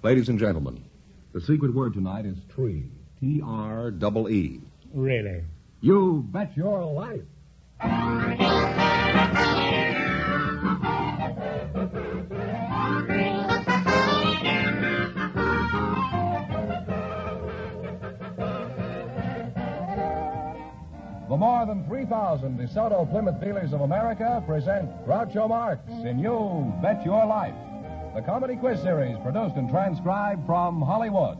Ladies and gentlemen, the secret word tonight is tree. T-R-E-E. Really? You bet your life. The more than 3,000 DeSoto Plymouth dealers of America present Groucho Marx in You Bet Your Life, the comedy quiz series produced and transcribed from Hollywood.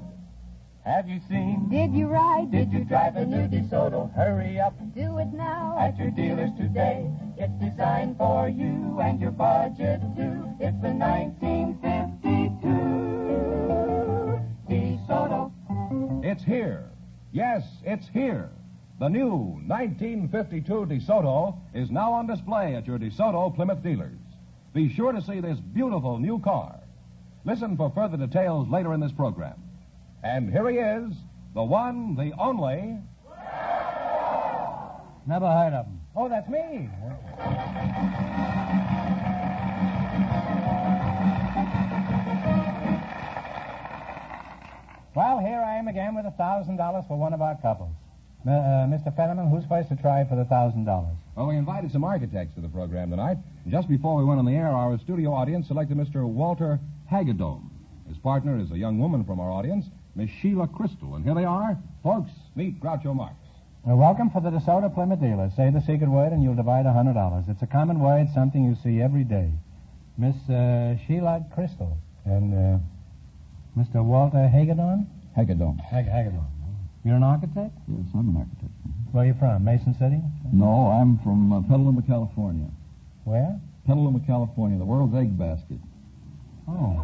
Have you seen? Did you ride? Did you drive a new DeSoto? Hurry up Do it now. at your dealers today. It's designed for you and your budget too. It's the 1952 DeSoto. It's here. Yes, it's here. The new 1952 DeSoto is now on display at your DeSoto Plymouth dealers. Be sure to see this beautiful new car. Listen for further details later in this program. And here he is, the one, the only... Never heard of him. Oh, that's me. Well, here I am again with $1,000 for one of our couples. Mr. Fetterman, who's first to try for the $1,000? Well, we invited some architects to the program tonight. And just before we went on the air, our studio audience selected Mr. Walter Hagedorn. His partner is a young woman from our audience, Miss Sheila Crystal. And here they are. Folks, meet Groucho Marx. Welcome for the DeSoto Plymouth dealer. Say the secret word and you'll divide $100. It's a common word, something you see every day. Miss Sheila Crystal and Mr. Walter Hagedorn? Hagedorn. Hagedorn. You're an architect? Yes, I'm an architect. Where are you from? Mason City? No, I'm from Petaluma, California. Where? Petaluma, California, the world's egg basket. Oh.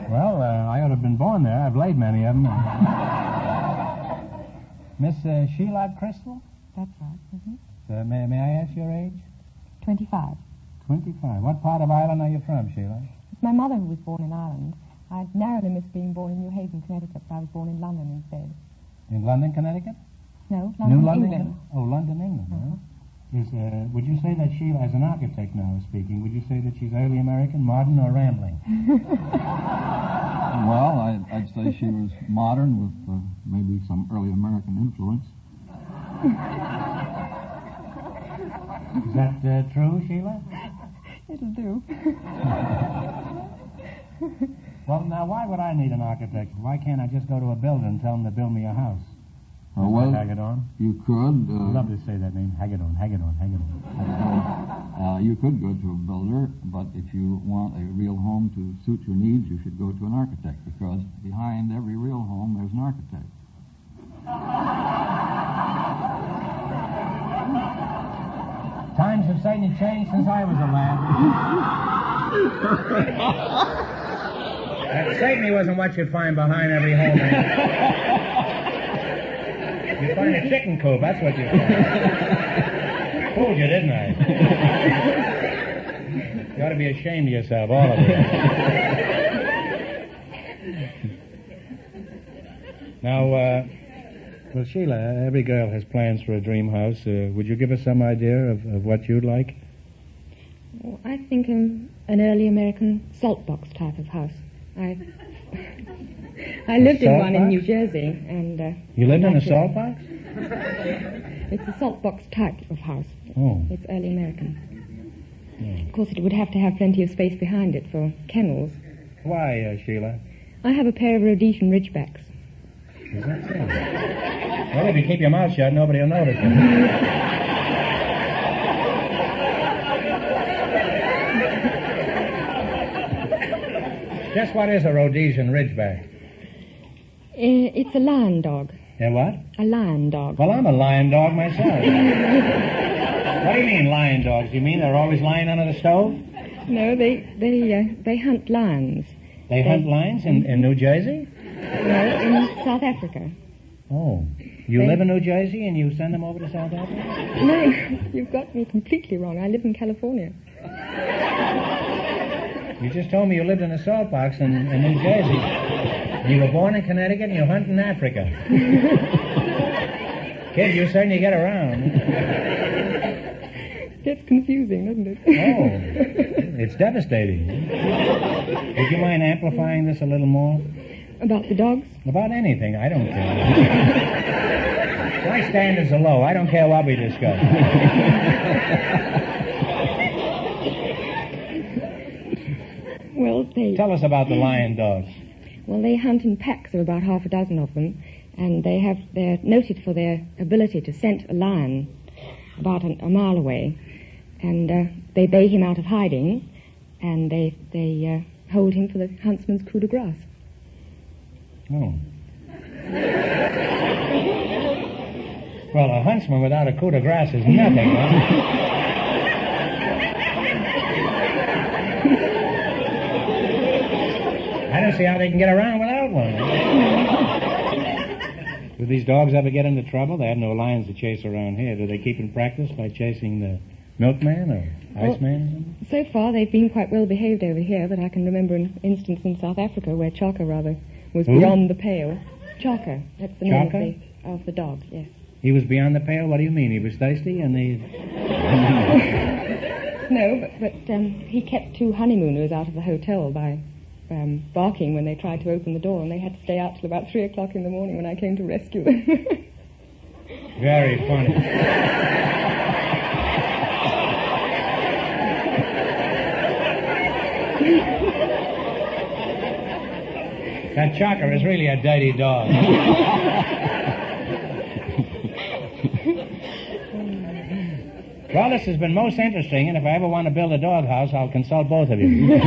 Well, I ought to have been born there. I've laid many of them. Miss Sheila Crystal? That's right. Mm-hmm. May I ask your age? 25. 25. What part of Ireland are you from, Sheila? It's my mother who was born in Ireland. I narrowly missed being born in New Haven, Connecticut, but I was born in London instead. In London, Connecticut? No, New London, London? England. Oh, London, England. Uh-huh. Would you say that Sheila, as an architect now speaking, would you say that she's early American, modern, or rambling? Well, I'd say she was modern with maybe some early American influence. Is that true, Sheila? It'll do. Well, now, why would I need an architect? Why can't I just go to a builder and tell him to build me a house? Well, Hagedorn? you could. I'd love to say that name. Hagedorn. You could go to a builder, but if you want a real home to suit your needs, you should go to an architect, because behind every real home, there's an architect. Times have certainly changed since I was a lad. That certainly wasn't what you'd find behind every home. You'd find a chicken coop, that's what you'd find. Fooled you, didn't I? You ought to be ashamed of yourself, all of you. Now, well, Sheila, every girl has plans for a dream house. Would you give us some idea of what you'd like? Well, I think an early American salt box type of house. I lived in one in New Jersey, and you lived in a salt box? It's a salt box type of house. Oh. It's early American. Of course, it would have to have plenty of space behind it for kennels. Why, Sheila? I have a pair of Rhodesian Ridgebacks. Is that so? Well, if you keep your mouth shut, nobody will notice it. Just what is a Rhodesian Ridgeback? It's a lion dog. A what? A lion dog. Well, I'm a lion dog myself. What do you mean, lion dogs? You mean they're always lying under the stove? No, they hunt lions. They hunt lions in New Jersey? No, in South Africa. Oh. You live in New Jersey and you send them over to South Africa? No, you've got me completely wrong. I live in California. You just told me you lived in a salt box in New Jersey. You were born in Connecticut and you hunt in Africa. Kid, you certainly get around. Gets confusing, doesn't it? Oh, it's devastating. Would you mind amplifying this a little more? About the dogs? About anything. I don't care. My standards are low. I don't care what we discuss. Well, Tell us about the lion dogs. Well, they hunt in packs of about half a dozen of them, and they're noted for their ability to scent a lion about a mile away, and they bay him out of hiding, and they hold him for the huntsman's coup de grace. Oh. Well, a huntsman without a coup de grace is nothing, huh? I don't see how they can get around without one. Do these dogs ever get into trouble? They have no lions to chase around here. Do they keep in practice by chasing the milkman or iceman? So far, they've been quite well behaved over here, but I can remember an instance in South Africa where Chaka, rather, was beyond the pale. Chaka, that's the name of the dog, yes. He was beyond the pale? What do you mean? He was thirsty and they... No, but he kept two honeymooners out of the hotel by barking when they tried to open the door, and they had to stay out till about 3 o'clock in the morning when I came to rescue them. Very funny. That Chaka is really a dirty dog. Well, this has been most interesting, and if I ever want to build a doghouse, I'll consult both of you.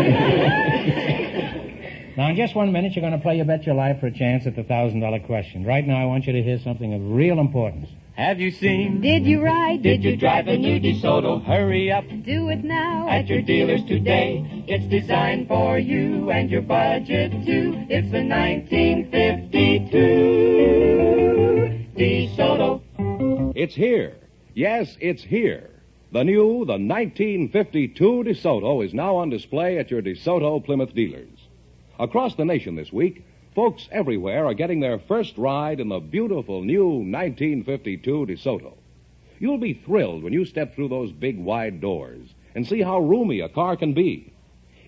Now, in just 1 minute, you're going to play You Bet Your Life for a chance at the $1,000 question. Right now, I want you to hear something of real importance. Have you seen? Did you ride? Did you drive the new DeSoto? Hurry up Do it now at your dealers today. It's designed for you and your budget too. It's the 1952 DeSoto. It's here. Yes, it's here. The 1952 DeSoto is now on display at your DeSoto Plymouth dealers. Across the nation this week, folks everywhere are getting their first ride in the beautiful new 1952 DeSoto. You'll be thrilled when you step through those big wide doors and see how roomy a car can be.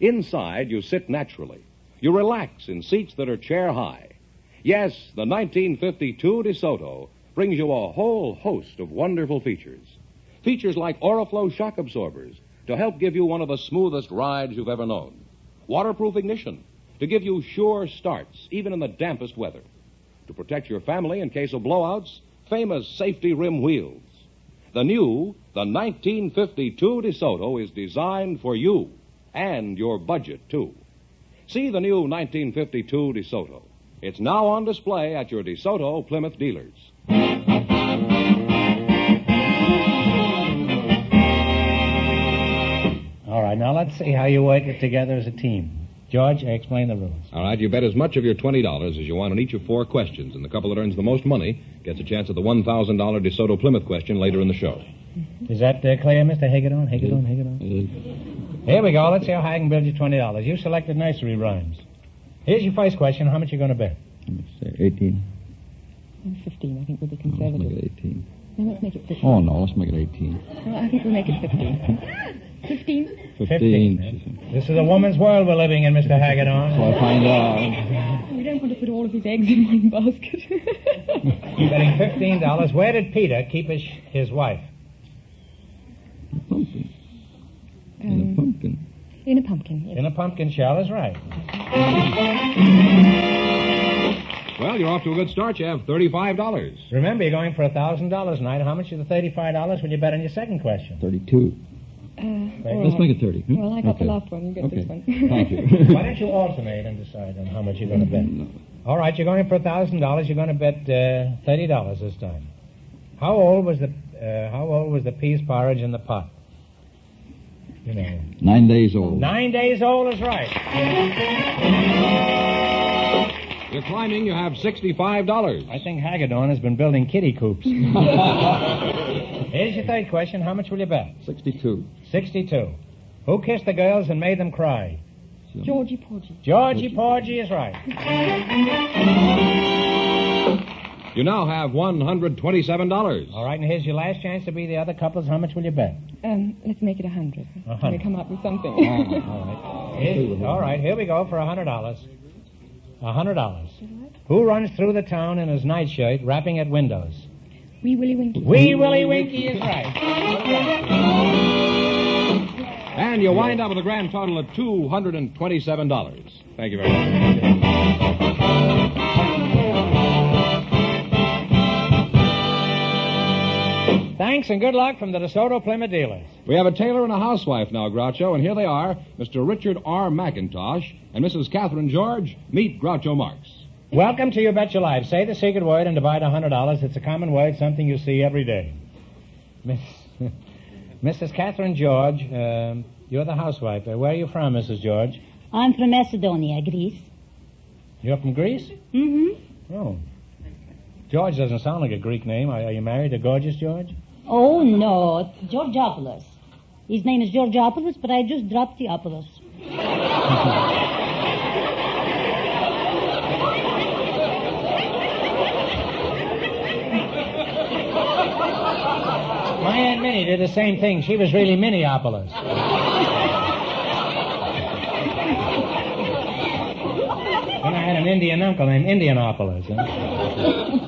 Inside, you sit naturally. You relax in seats that are chair high. Yes, the 1952 DeSoto brings you a whole host of wonderful features. Features like Oriflow shock absorbers to help give you one of the smoothest rides you've ever known. Waterproof ignition to give you sure starts, even in the dampest weather. To protect your family in case of blowouts, famous safety rim wheels. The 1952 DeSoto is designed for you and your budget, too. See the new 1952 DeSoto. It's now on display at your DeSoto Plymouth dealers. All right, now let's see how you work it together as a team. George, explain the rules. All right, you bet as much of your $20 as you want on each of 4 questions, and the couple that earns the most money gets a chance at the $1,000 DeSoto Plymouth question later in the show. Is that clear, Mr. Hagedorn? Here we go. Let's see how I can build you $20. You selected nursery rhymes. Here's your first question. How much are you going to bet? Let's say 18. 15, I think, would be Let's conservative. make it 18. No, let's make it 15. Oh, no, let's make it 18. Well, I think we'll make it 15. 15? 15. This is a woman's world we're living in, Mr. Hagedorn. So I find out. We don't want to put all of his eggs in one basket. Betting $15. Where did Peter keep his wife? Pumpkin. In a pumpkin. In a pumpkin, yes. In a pumpkin shell is right. Well, you're off to a good start. You have $35. Remember, you're going for $1,000 tonight. How much of the $35 will you bet on your second question? 32. Let's make it 30. Hmm? Well, I got the last one. You get this one. Thank you. Why don't you alternate and decide on how much you're going to bet? No. All right, you're going for $1,000. You're going to bet $30 this time. How old was the peas porridge in the pot? You know. 9 days old. 9 days old is right. You're climbing. You have $65. I think Hagedorn has been building kiddie coops. Here's your third question. How much will you bet? 62. 62. Who kissed the girls and made them cry? Georgie Porgy. Georgie Porgy is right. You now have $127. All right, and here's your last chance to be the other couples. How much will you bet? Let's make it 100. Can we come up with something? All right, here we go for $100. $100. Who runs through the town in his nightshirt, rapping at windows? Wee Willie Winky. Wee Willie Winky is right. And you wind up with a grand total of $227. Thank you very much. Thanks and good luck from the DeSoto Plymouth dealers. We have a tailor and a housewife now, Groucho, and here they are, Mr. Richard R. McIntosh and Mrs. Catherine George. Meet Groucho Marx. Welcome to You Bet Your Life. Say the secret word and divide $100. It's a common word, something you see every day. Mrs. Catherine George, you're the housewife. Where are you from, Mrs. George? I'm from Macedonia, Greece. You're from Greece? Mm-hmm. Oh. George doesn't sound like a Greek name. Are you married to gorgeous George? Oh, no, Georgiopoulos. His name is Georgiopoulos, but I just dropped the Opoulos. My Aunt Minnie did the same thing. She was really Minneapolis. Then I had an Indian uncle named Indianapolis.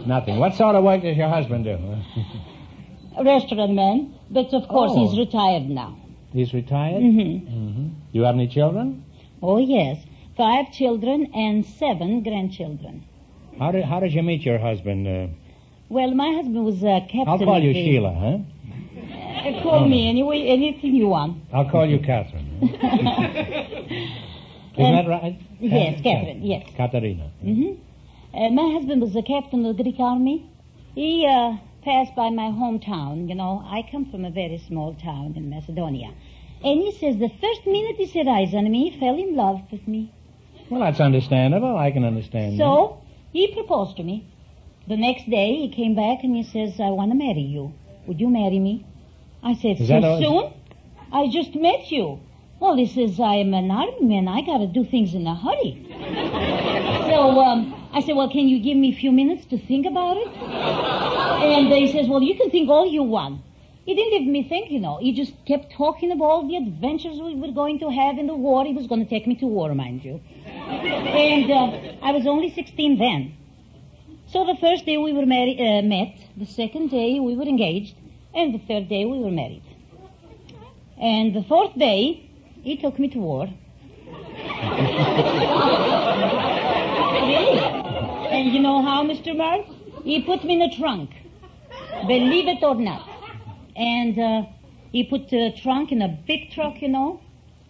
Nothing. What sort of work does your husband do? A restaurant man, but of course he's retired now. He's retired? Mm-hmm. You have any children? Oh, yes. 5 children and 7 grandchildren. How did you meet your husband? Well, my husband was captain. I'll call you Sheila, huh? Call me anyway, anything you want. I'll call you Catherine. Isn't that right? Yes, Catherine, yes. Katerina. Mm-hmm. My husband was a captain of the Greek army. He passed by my hometown. You know, I come from a very small town in Macedonia. And he says the first minute he set eyes on me, he fell in love with me. Well, that's understandable. I can understand So, he proposed to me. The next day, he came back and he says, I want to marry you. Would you marry me? I said, so soon? I just met you. Well, he says, I'm an army man. I got to do things in a hurry. So, I said, well, can you give me a few minutes to think about it? And he says, well, you can think all you want. He didn't let me think, you know. He just kept talking about all the adventures we were going to have in the war. He was going to take me to war, mind you. And I was only 16 then. So the first day we were met, the second day we were engaged, and the third day we were married. And the fourth day, he took me to war. Really? And you know how, Mr. Marx? He put me in a trunk. Believe it or not. And he put the trunk in a big truck, you know,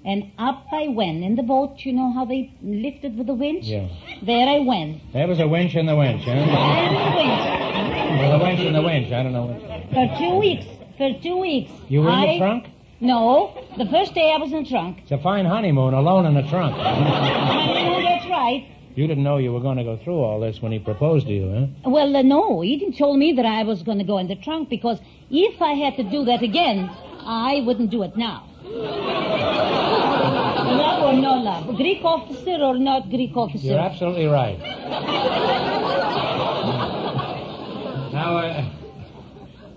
and up I went. In the boat, you know how they lifted with the winch? Yeah. There I went. There was a winch in the winch, huh? And the winch. Well, the winch in the winch. I don't know what. For 2 weeks. For 2 weeks. You were in the trunk? No. The first day I was in the trunk. It's a fine honeymoon, alone in the trunk. Honeymoon, that's right. You didn't know you were going to go through all this when he proposed to you, huh? Well, no. He didn't tell me that I was going to go in the trunk because if I had to do that again, I wouldn't do it now. Love or no love? Greek officer or not Greek officer? You're absolutely right. Now,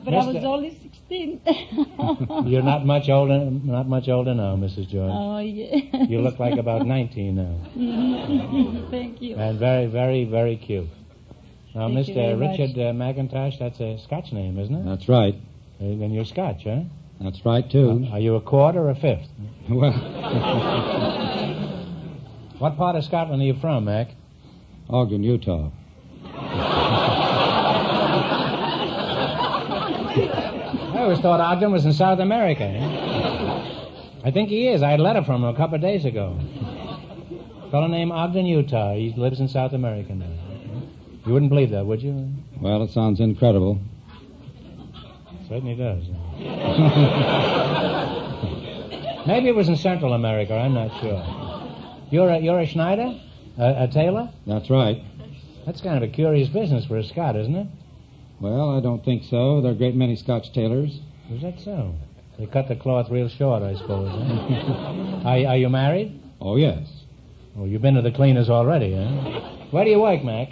but I was only 16. You're not much older now, Mrs. George. Oh, yeah. You look like about 19 now. Thank you. And very, very, very cute. Now, Thank you Mr. very Richard McIntosh, that's a Scotch name, isn't it? That's right. And you're Scotch, huh? That's right, too. Are you a quart or a fifth? Well, What part of Scotland are you from, Mac? Ogden, Utah. I always thought Ogden was in South America. I think he is. I had a letter from him a couple of days ago. A fellow named Ogden, Utah. He lives in South America now. You wouldn't believe that, would you? Well, it sounds incredible. Certainly does. Maybe it was in Central America. I'm not sure. You're a Schneider? A tailor? That's right. That's kind of a curious business for a Scot, isn't it? Well, I don't think so. There are a great many Scotch tailors. Is that so? They cut the cloth real short, I suppose. Huh? Are you married? Oh, yes. Oh, you've been to the cleaners already, huh? Where do you work, Mac?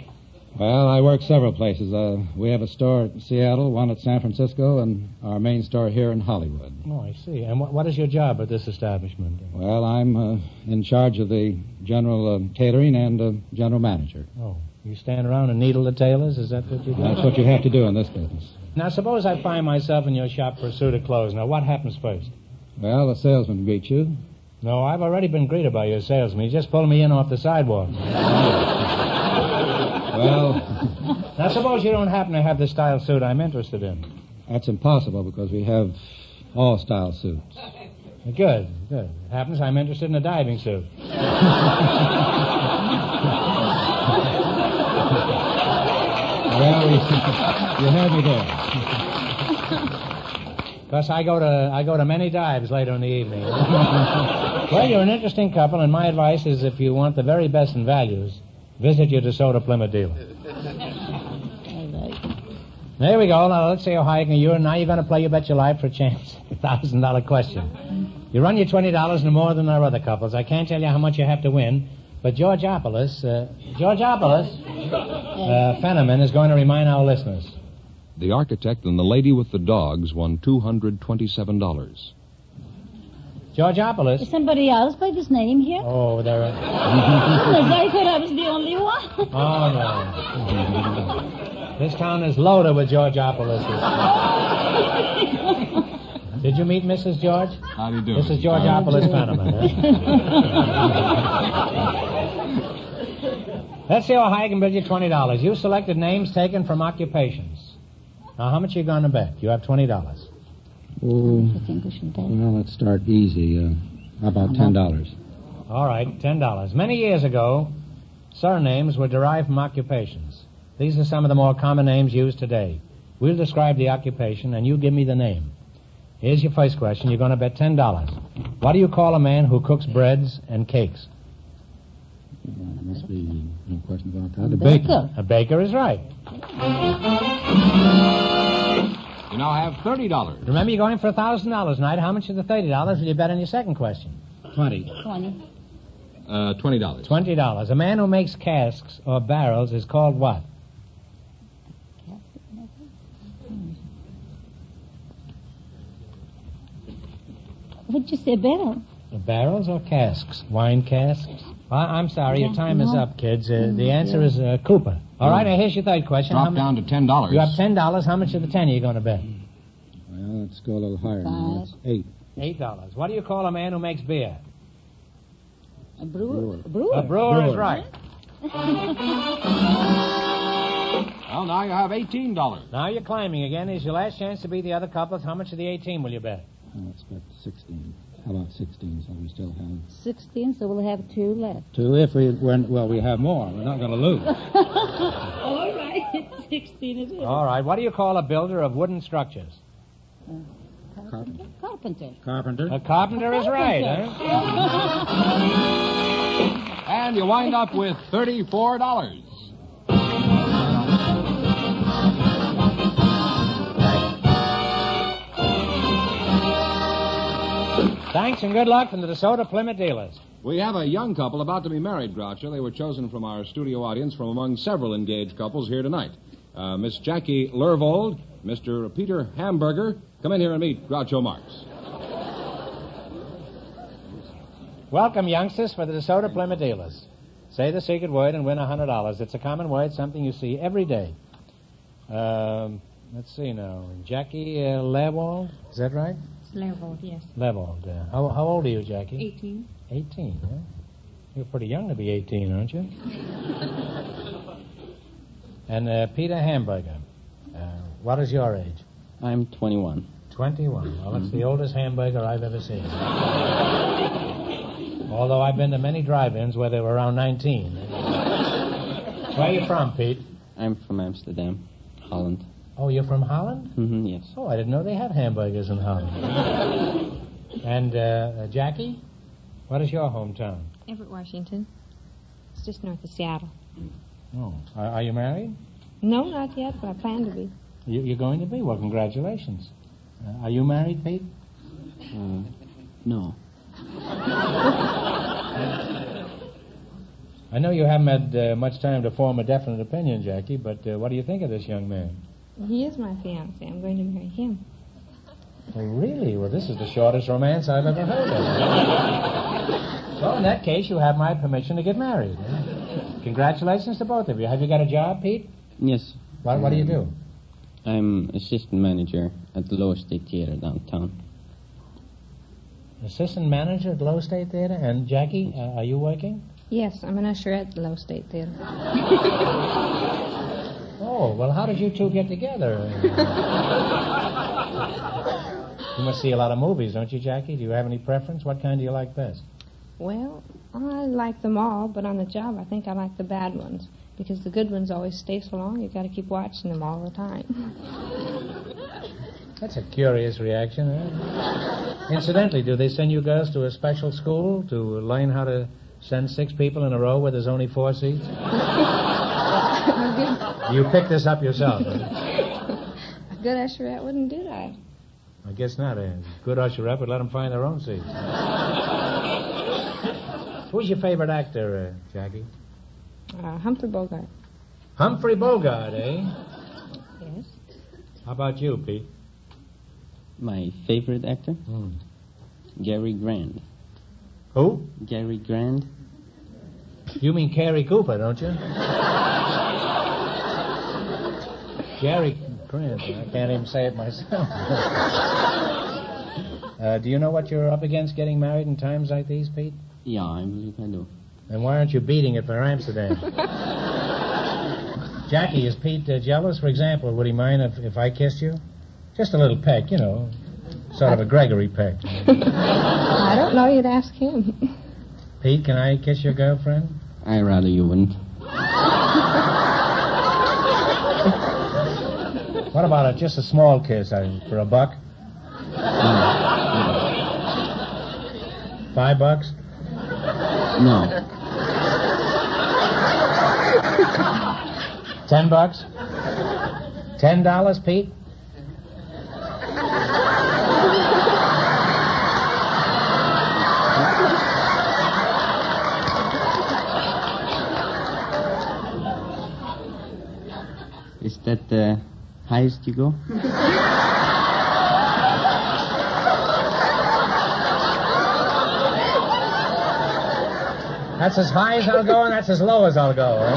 Well, I work several places. We have a store at Seattle, one at San Francisco, and our main store here in Hollywood. Oh, I see. And what is your job at this establishment? Well, I'm in charge of the general catering and general manager. Oh, you stand around and needle the tailors? Is that what you do? That's what you have to do in this business. Now, suppose I find myself in your shop for a suit of clothes. Now, what happens first? Well, the salesman greets you. No, I've already been greeted by your salesman. He just pulled me in off the sidewalk. Well... Now, suppose you don't happen to have the style suit I'm interested in. That's impossible because we have all style suits. Good. It happens I'm interested in a diving suit. Well, you have me there. Because I go to many dives later in the evening. Well, you're an interesting couple, and my advice is if you want the very best in values, visit your DeSoto Plymouth dealer. There we go. Now, let's see how high you can. Now you're going to play You Bet Your Life for a chance. $1,000 question. You run your $20 no more than our other couples. I can't tell you how much you have to win, but Georgeopolis Fenneman is going to remind our listeners. The architect and the lady with the dogs won $227. Georgeopolis. Is somebody else by this name here? Oh, there are... I thought I was the only one. Oh, no. This town is loaded with Georgeopolis. Did you meet Mrs. George? How do you do? This is Georgeopolis Fenneman. Let's see how high I can bid you $20. You selected names taken from occupations. Now, how much are you going to bet? You have $20. Well, let's start easy. How about $10? All right, $10. Many years ago, surnames were derived from occupations. These are some of the more common names used today. We'll describe the occupation, and you give me the name. Here's your first question. You're going to bet $10. What do you call a man who cooks breads and cakes? There must be no question about that. A baker. A baker is right. You now have $30. Remember, you're going for $1,000 tonight. How much of the $30 will you bet on your second question? 20. $20. $20. A man who makes casks or barrels is called what? What'd you say, barrel? Barrels or casks? Wine casks? I'm sorry, your time is up, kids. The answer is Cooper. All right, now here's your third question. Drop down to $10. You have $10. How much of the 10 are you going to bet? Well, let's go a little higher now. That's $8. $8. What do you call a man who makes beer? A brewer. A brewer is right. Well, now you have $18. Now you're climbing again. Here's your last chance to beat the other couples. How much of the 18 will you bet? Let's bet 16. How about 16, so we still have... 16, so we'll have 2 left. 2 if we... Well, we have more. We're not going to lose. All right, 16 it is. All right, what do you call a builder of wooden structures? Carpenter. Carpenter. A carpenter is right, huh? And you wind up with $34. Thanks and good luck from the DeSoto Plymouth dealers. We have a young couple about to be married, Groucho. They were chosen from our studio audience from among several engaged couples here tonight. Miss Jackie Lervold, Mr. Peter Hamburger. Come in here and meet Groucho Marx. Welcome, youngsters, for the DeSoto Plymouth dealers. Say the secret word and win $100. It's a common word, something you see every day. Let's see now. Jackie Lervold, is that right? Lervold, yes. Lervold. How old are you, Jackie? 18. 18, huh? You're pretty young to be 18, aren't you? And Peter Hamburger. What is your age? I'm 21. 21. Well, it's the oldest hamburger I've ever seen. Although I've been to many drive-ins where they were around 19. Where are you from, Pete? I'm from Amsterdam, Holland. Oh, you're from Holland? Mm-hmm, yes. Oh, I didn't know they had hamburgers in Holland. And Jackie, what is your hometown? Everett, Washington. It's just north of Seattle. Oh, are you married? No, not yet, but I plan to be. You're going to be? Well, congratulations. Are you married, Pete? No. I know you haven't had much time to form a definite opinion, Jackie, but what do you think of this young man? He is my fiancé. I'm going to marry him. Oh, really? Well, this is the shortest romance I've ever heard of. Well, in that case, you have my permission to get married. Congratulations to both of you. Have you got a job, Pete? Yes. What do you do? I'm assistant manager at the Lower State Theater downtown. Assistant manager at Low State Theater? And Jackie, are you working? Yes, I'm an usher at the Low State Theater. Oh, well, how did you two get together? You must see a lot of movies, don't you, Jackie? Do you have any preference? What kind do you like best? Well, I like them all, but on the job I think I like the bad ones, because the good ones always stay so long you've got to keep watching them all the time. That's a curious reaction, eh? Incidentally, do they send you girls to a special school to learn how to send 6 people in a row where there's only 4 seats? You picked this up yourself, eh? A good usherette wouldn't do that. I guess not, eh? Good usherette would let them find their own seats. Who's your favorite actor, Jackie? Humphrey Bogart. Humphrey Bogart, eh? Yes. How about you, Pete? My favorite actor? Gary Grant. Who? Gary Grant. You mean Cary Cooper, don't you? Gary Grant. I can't even say it myself. Do you know what you're up against getting married in times like these, Pete? Yeah, I believe I do. Then why aren't you beating it for Amsterdam? Jackie, is Pete jealous? For example, would he mind if I kissed you? Just a little peck, you know. Sort of a Gregory peck. I don't know. You'd ask him. Pete, can I kiss your girlfriend? I'd rather you wouldn't. What about just a small kiss for a buck? $5? No. $10? $10, Pete? Is that the highest you go? That's as high as I'll go, and that's as low as I'll go, eh?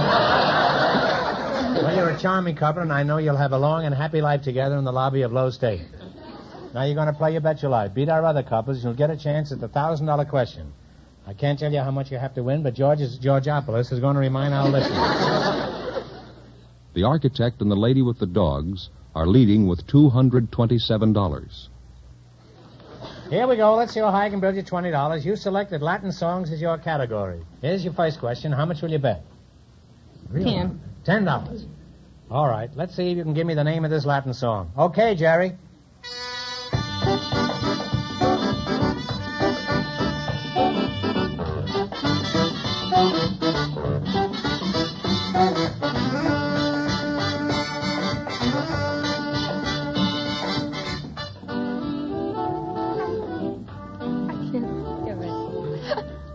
Well, you're a charming couple, and I know you'll have a long and happy life together in the lobby of Low State. Now you're going to play your bet your life. Beat our other couples, you'll get a chance at the $1,000 question. I can't tell you how much you have to win, but Georgopoulos is going to remind our listeners. The architect and the lady with the dogs are leading with $227. Here we go. Let's see how high I can build you $20. You selected Latin songs as your category. Here's your first question. How much will you bet? Really? $10. All right. Let's see if you can give me the name of this Latin song. Okay, Jerry.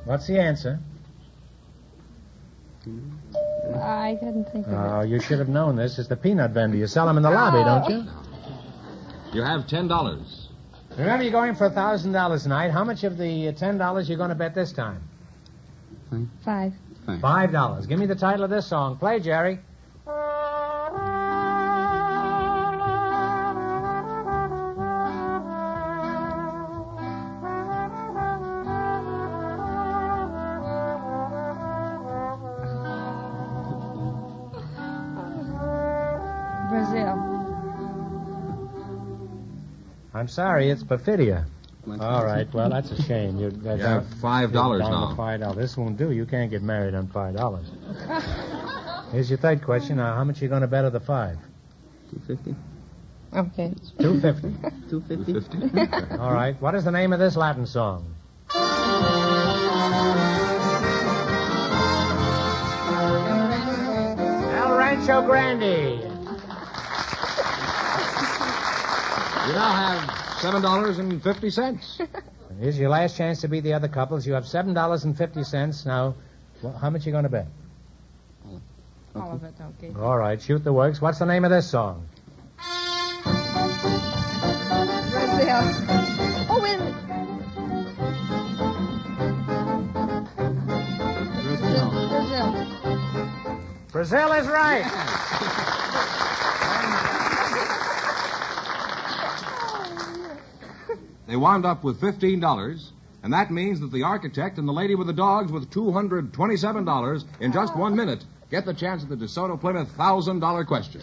What's the answer? I didn't think of it. Oh, you should have known this. It's the peanut vendor. You sell them in the lobby, don't you? You have $10. Remember, you're going for $1,000 tonight. How much of the $10 you're going to bet this time? $5. $5. Give me the title of this song. Play, Jerry. Brazil. I'm sorry, it's Perfidia. All right, well, that's a shame. You have $5 now. $5. This won't do. You can't get married on $5. Here's your third question. Now, how much are you going to bet of the 5? $250. Okay. $250. $250. All right. What is the name of this Latin song? El Rancho Grande. You now have $7.50. Here's your last chance to beat the other couples. You have $7.50. Now, Well, how much you going to bet? All of it, okay. All right, shoot the works. What's the name of this song? Brazil. Oh, wait a minute. Brazil. Brazil is right. They wound up with $15, and that means that the architect and the lady with the dogs with $227 in just 1 minute get the chance at the DeSoto Plymouth $1,000 question.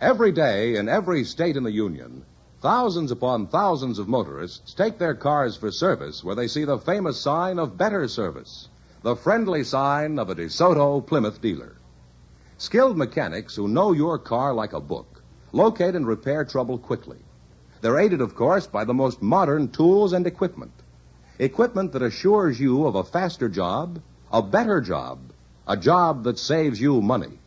Every day in every state in the Union, thousands upon thousands of motorists take their cars for service where they see the famous sign of better service, the friendly sign of a DeSoto Plymouth dealer. Skilled mechanics who know your car like a book locate and repair trouble quickly. They're aided, of course, by the most modern tools and equipment. Equipment that assures you of a faster job, a better job, a job that saves you money.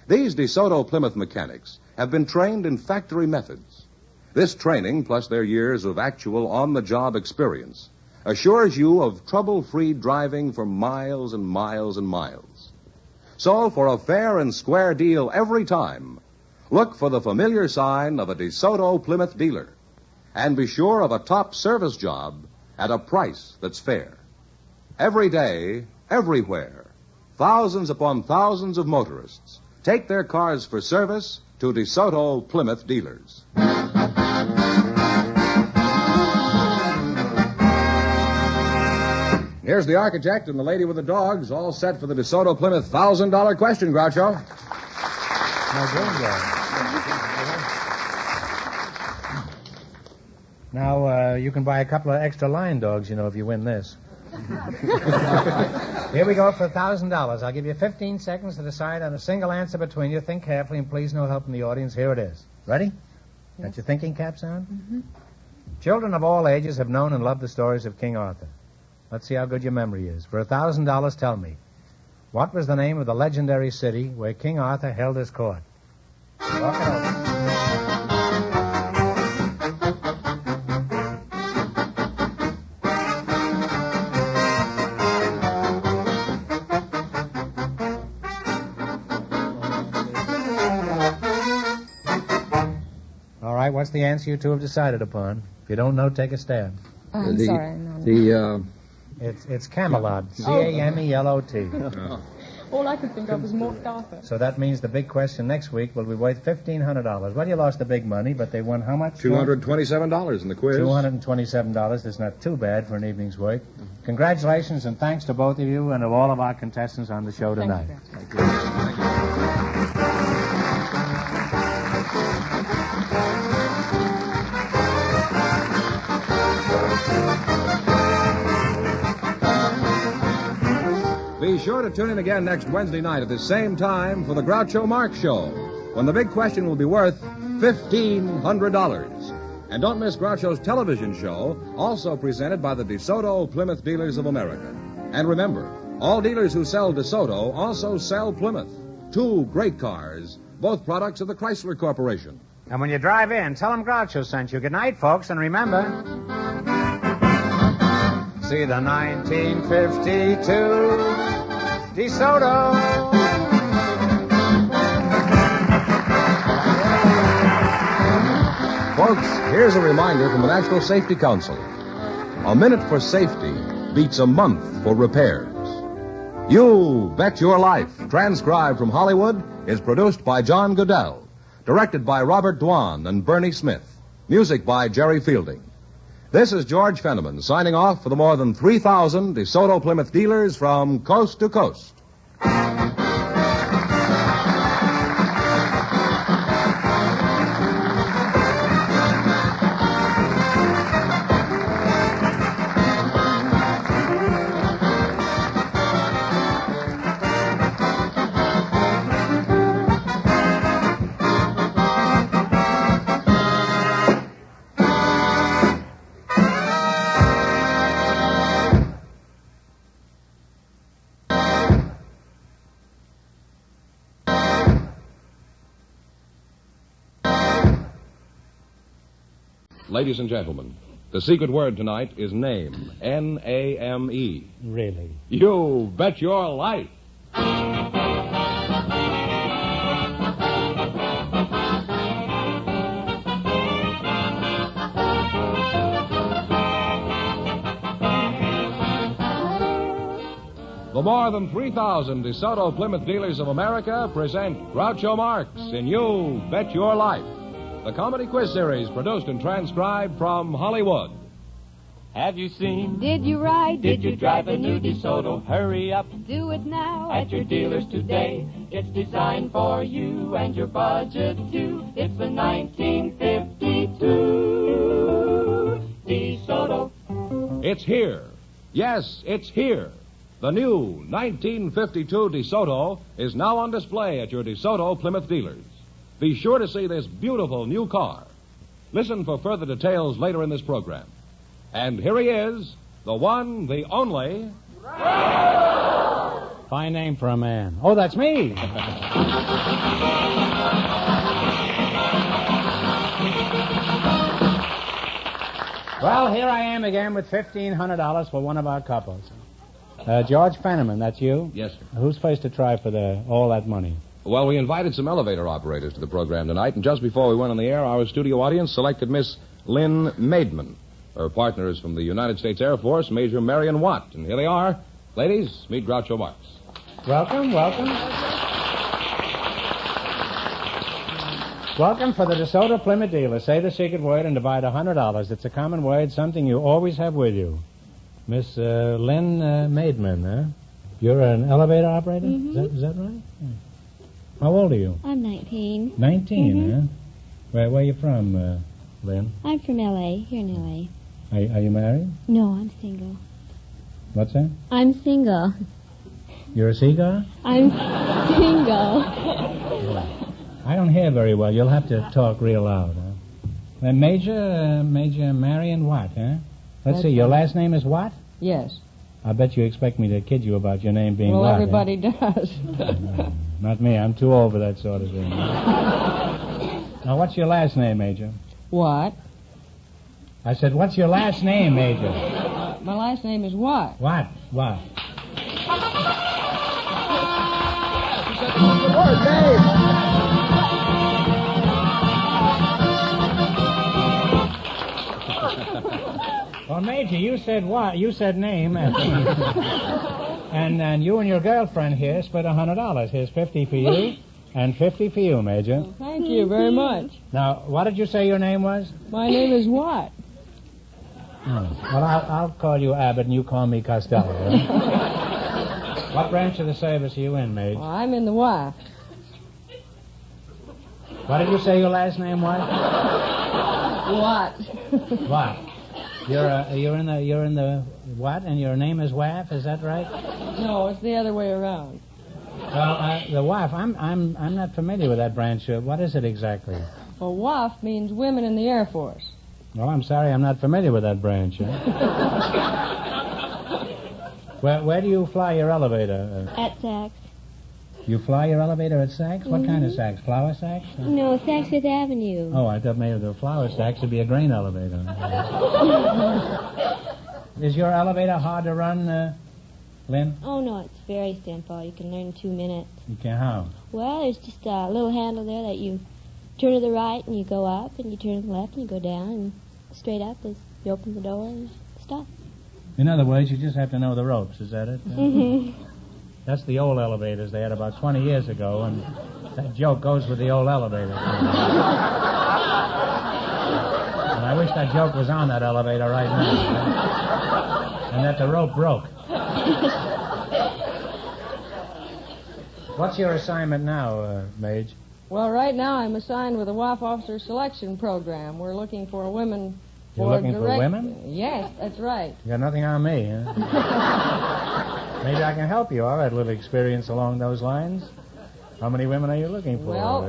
These DeSoto Plymouth mechanics have been trained in factory methods. This training, plus their years of actual on-the-job experience, assures you of trouble-free driving for miles and miles and miles. So, for a fair and square deal every time, look for the familiar sign of a DeSoto Plymouth dealer. And be sure of a top service job at a price that's fair. Every day, everywhere, thousands upon thousands of motorists take their cars for service to DeSoto Plymouth dealers. Here's the architect and the lady with the dogs, all set for the DeSoto Plymouth $1,000 question, Groucho. Now, you can buy a couple of extra line dogs, if you win this. Here we go for $1,000. I'll give you 15 seconds to decide on a single answer between you. Think carefully, and please no help from the audience. Here it is. Ready? Yes. Got your thinking caps on? Mm-hmm. Children of all ages have known and loved the stories of King Arthur. Let's see how good your memory is. For $1,000, tell me, what was the name of the legendary city where King Arthur held his court? Walk it over. All right, what's the answer you two have decided upon? If you don't know, take a stab. I'm sorry. No. It's Camelot. Camelot. All I could think of was Mort Arthur. So that means the big question next week will be worth $1,500. Well, you lost the big money, but they won how much? $227 in the quiz. $227. That's not too bad for an evening's work. Congratulations and thanks to both of you and to all of our contestants on the show tonight. Thank you. Thank you. Be sure to tune in again next Wednesday night at the same time for the Groucho Marx Show, when the big question will be worth $1,500. And don't miss Groucho's television show, also presented by the DeSoto Plymouth Dealers of America. And remember, all dealers who sell DeSoto also sell Plymouth. Two great cars, both products of the Chrysler Corporation. And when you drive in, tell them Groucho sent you. Good night, folks, and remember, see the 1952 DeSoto. Folks, here's a reminder from the National Safety Council. A minute for safety beats a month for repairs. You Bet Your Life, transcribed from Hollywood, is produced by John Goodell, directed by Robert Dwan and Bernie Smith, music by Jerry Fielding. This is George Fenneman signing off for the more than 3,000 DeSoto Plymouth dealers from coast to coast. ladies and gentlemen, the secret word tonight is name. N-A-M-E. Really? You bet your life. The more than 3,000 DeSoto Plymouth dealers of America present Groucho Marx in You Bet Your Life, the comedy quiz series produced and transcribed from Hollywood. Have you seen? Did you ride? Did you drive a new DeSoto? Hurry up Do it now at your dealers today. It's designed for you and your budget too. It's the 1952 DeSoto. It's here. Yes, it's here. The new 1952 DeSoto is now on display at your DeSoto Plymouth dealers. Be sure to see this beautiful new car. Listen for further details later in this program. And here he is, the one, the only... Fine name for a man. Oh, that's me. Well, here I am again with $1,500 for one of our couples. George Fenneman, that's you? Yes, sir. Who's first to try for all that money? Well, we invited some elevator operators to the program tonight, and just before we went on the air, our studio audience selected Miss Lynn Maidman. Her partner is from the United States Air Force, Major Marion Watt. And here they are. Ladies, meet Groucho Marx. Welcome, welcome. Welcome for the DeSoto Plymouth dealer. Say the secret word and divide $100. It's a common word, something you always have with you. Miss Lynn Maidman, huh? You're an elevator operator? Mm-hmm. Is that right? Yeah. How old are you? I'm 19. 19, Mm-hmm. huh? Where are you from, Lynn? I'm from L.A., here in L.A. Are you married? No, I'm single. What's that? I'm single. You're a cigar? I'm single. I don't hear very well. You'll have to talk real loud, huh? Major Marion Watt, huh? Let's see, your last name is Watt? Yes. I bet you expect me to kid you about your name being Well, Watt. everybody does. Not me. I'm too old for that sort of thing. Now, what's your last name, Major? What? I said, what's your last name, Major? My last name is what? What? What? Well, Major, you said what? You said name, and you and your girlfriend here split $100. Here's 50 for you, and 50 for you, Major. Well, thank you very much. Now, what did you say your name was? My name is what? Well, I'll call you Abbott, and you call me Costello. Right? What branch of the service are you in, Major? Well, I'm in the wife. What did you say your last name was? What? What? You're in the what? And your name is Waff? Is that right? No, it's the other way around. Well, the Waff. I'm not familiar with that branch. What is it exactly? Well, WAF means Women in the Air Force. Well, I'm sorry, I'm not familiar with that branch. Where do you fly your elevator? At Saks. You fly your elevator at Saks? What kind of Saks? Flour Saks? No, Saks Fifth Avenue. Oh, I thought maybe the flour Saks would be a grain elevator. Is your elevator hard to run, Lynn? Oh, no, it's very simple. You can learn in 2 minutes. You can how? Well, there's just a little handle there that you turn to the right and you go up, and you turn to the left and you go down, and straight up is you open the door and stop. In other words, you just have to know the ropes, is that it? Mm-hmm. That's the old elevators they had about 20 years ago, and that joke goes with the old elevator. And I wish that joke was on that elevator right now. And that the rope broke. What's your assignment now, Mage? Well, right now I'm assigned with the WAF Officer Selection Program. We're looking for women You're for looking for women? Yes, that's right. You got nothing on me, huh? Maybe I can help you. I've had a little experience along those lines. How many women are you looking for? Well,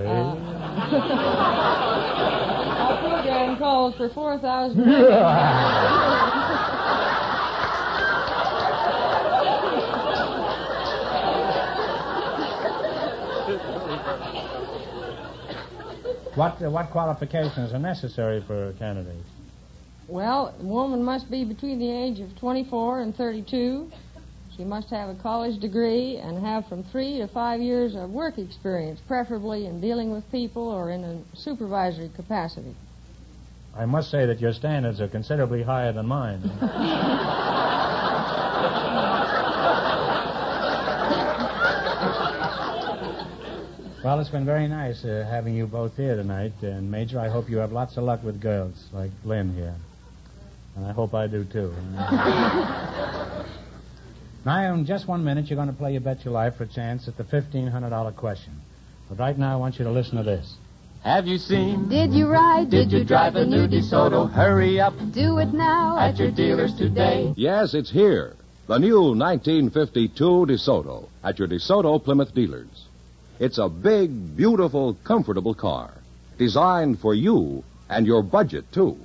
our program calls for 4,000 What qualifications are necessary for candidates? Well, a woman must be between the age of 24 and 32. She must have a college degree and have from 3 to 5 years of work experience, preferably in dealing with people or in a supervisory capacity. I must say that your standards are considerably higher than mine. Well, it's been very nice having you both here tonight. And, Major, I hope you have lots of luck with girls like Lynn here. And I hope I do, too. Now, in just 1 minute, you're going to play You Bet Your Life for a chance at the $1,500 question. But right now, I want you to listen to this. Have you seen? Did you ride? Did you drive the new DeSoto? Hurry up. Do it now At your dealers today. Yes, it's here. The new 1952 DeSoto at your DeSoto Plymouth dealers. It's a big, beautiful, comfortable car, designed for you and your budget, too.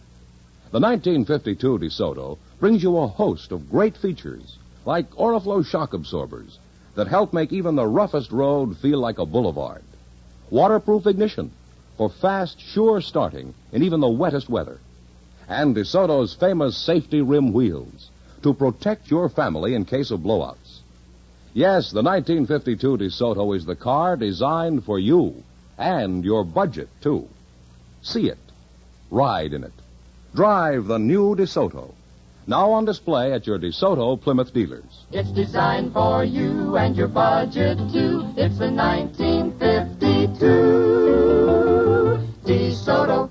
The 1952 DeSoto brings you a host of great features, like Oriflow shock absorbers that help make even the roughest road feel like a boulevard. Waterproof ignition for fast, sure starting in even the wettest weather. And DeSoto's famous safety rim wheels to protect your family in case of blowouts. Yes, the 1952 DeSoto is the car designed for you and your budget, too. See it. Ride in it. Drive the new DeSoto. Now on display at your DeSoto Plymouth dealers. It's designed for you and your budget, too. It's the 1952 DeSoto.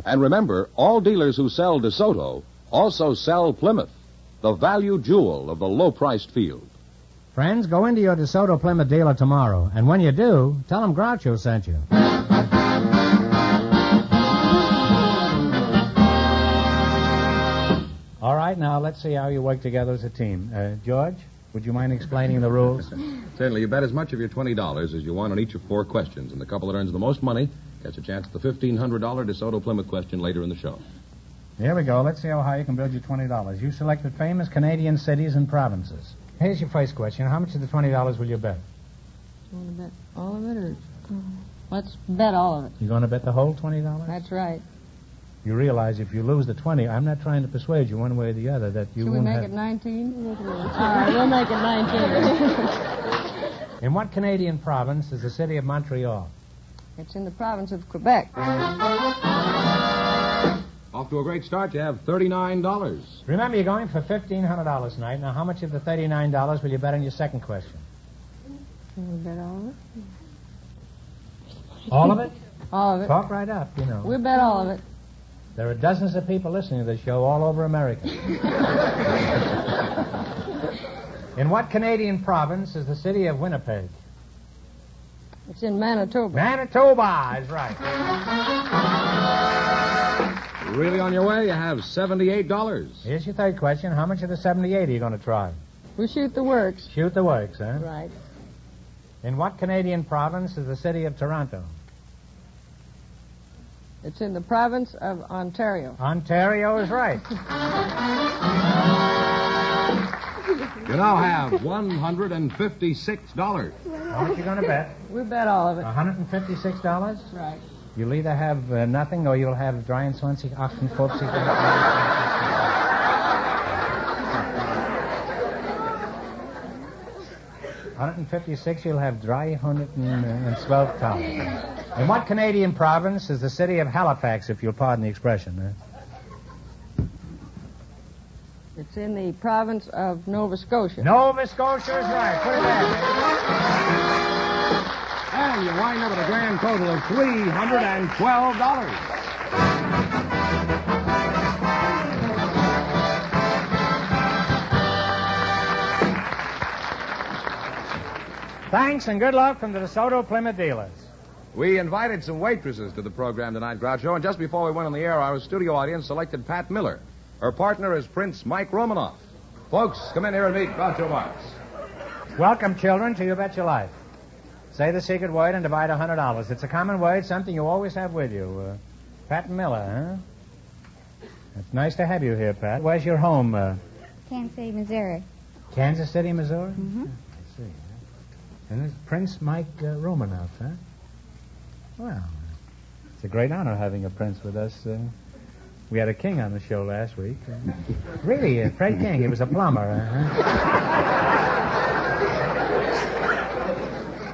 And remember, all dealers who sell DeSoto also sell Plymouth, the value jewel of the low-priced field. Friends, go into your DeSoto Plymouth dealer tomorrow. And when you do, tell them Groucho sent you. All right, now let's see how you work together as a team. George, would you mind explaining the rules? Certainly. You bet as much of your $20 as you want on each of 4 questions, and the couple that earns the most money gets a chance at the $1,500 DeSoto Plymouth question later in the show. Here we go. Let's see how high you can build your $20. You selected famous Canadian cities and provinces. Here's your first question. How much of the $20 will you bet? You want to bet all of it, or let's bet all of it? You going to bet the whole $20? That's right. You realize if you lose the 20, I'm not trying to persuade you one way or the other that you Should we won't make have... it 19? All right, we'll make it 19. In what Canadian province is the city of Montreal? It's in the province of Quebec. Off to a great start. You have $39. Remember, you're going for $1,500 tonight. Now, how much of the $39 will you bet on your second question? Can we bet all of it? All of it? All of it. Talk right up, you know. We'll bet all of it. There are dozens of people listening to this show all over America. In what Canadian province is the city of Winnipeg? It's in Manitoba. Manitoba is right. Really on your way? You have $78. Here's your third question. How much of the 78 are you going to try? We'll shoot the works. Shoot the works, huh? Right. In what Canadian province is the city of Toronto? It's in the province of Ontario. Ontario is right. You now have $156. How much are you going to bet? We'll bet all of it. $156? Right. You'll either have nothing or you'll have dry and Swansea, Oxen, Folksy. 156, you'll have dry 112 tons. In what Canadian province is the city of Halifax, if you'll pardon the expression? It's in the province of Nova Scotia. Nova Scotia is right. Put it there. And you wind up at a grand total of $312. Thanks and good luck from the DeSoto Plymouth dealers. We invited some waitresses to the program tonight, Groucho, and just before we went on the air, our studio audience selected Pat Miller. Her partner is Prince Mike Romanoff. Folks, come in here and meet Groucho Marx. Welcome, children, to You Bet Your Life. Say the secret word and divide $100. It's a common word, something you always have with you. Pat Miller, huh? It's nice to have you here, Pat. Where's your home? Kansas City, Missouri. Kansas City, Missouri? Mm-hmm. I see. And this is Prince Mike Romanoff, huh? Well, it's a great honor having a prince with us. We had a king on the show last week. Really, Fred King. He was a plumber.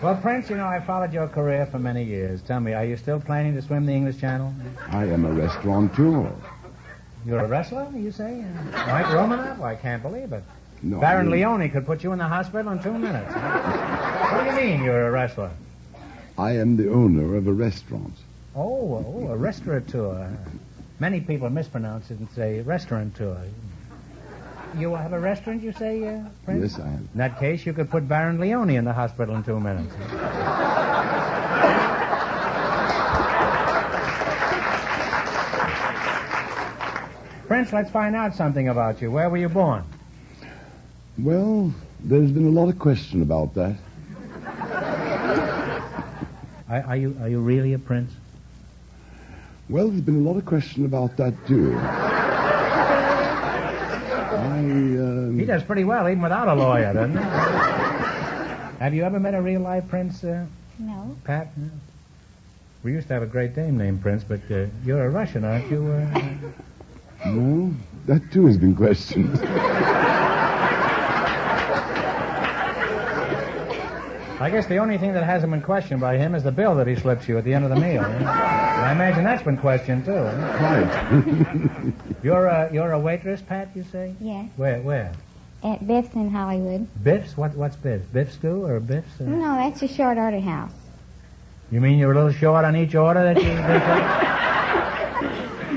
Well, Prince, you know, I followed your career for many years. Tell me, are you still planning to swim the English Channel? I am a restaurateur. You're a wrestler, you say? Mike Romanoff? Well, I can't believe it. No, Baron Leone could put you in the hospital in 2 minutes. What do you mean you're a wrestler? I am the owner of a restaurant. Oh, a restaurateur. Many people mispronounce it and say restaurateur. You have a restaurant, you say, Prince? Yes, I have. In that case, you could put Baron Leone in the hospital in 2 minutes. Prince, let's find out something about you. Where were you born? Well, there's been a lot of question about that. Are you really a prince? Well, there's been a lot of question about that, too. He does pretty well, even without a lawyer, doesn't he? Have you ever met a real-life prince, No. Pat? No. We used to have a great dame named Prince, but you're a Russian, aren't you? No, that, too, has been questioned. I guess the only thing that hasn't been questioned by him is the bill that he slips you at the end of the meal. I imagine that's been questioned, too. Right. You're a waitress, Pat, you say? Yes. Where? At Biff's in Hollywood. Biff's? What's Biff's? Biff stew or Biff's? No, that's a short order house. You mean you're a little short on each order that you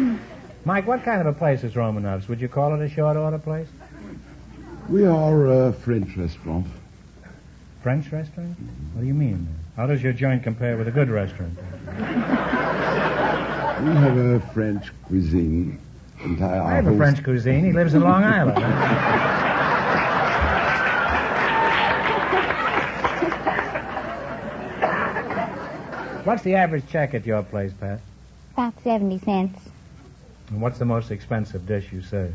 take? Mike, what kind of a place is Romanov's? Would you call it a short order place? We are a French restaurant. French restaurant? What do you mean? How does your joint compare with a good restaurant? We have a French cuisine. I have a French cuisine. He lives in Long Island. What's the average check at your place, Pat? About 70 cents. And what's the most expensive dish you serve?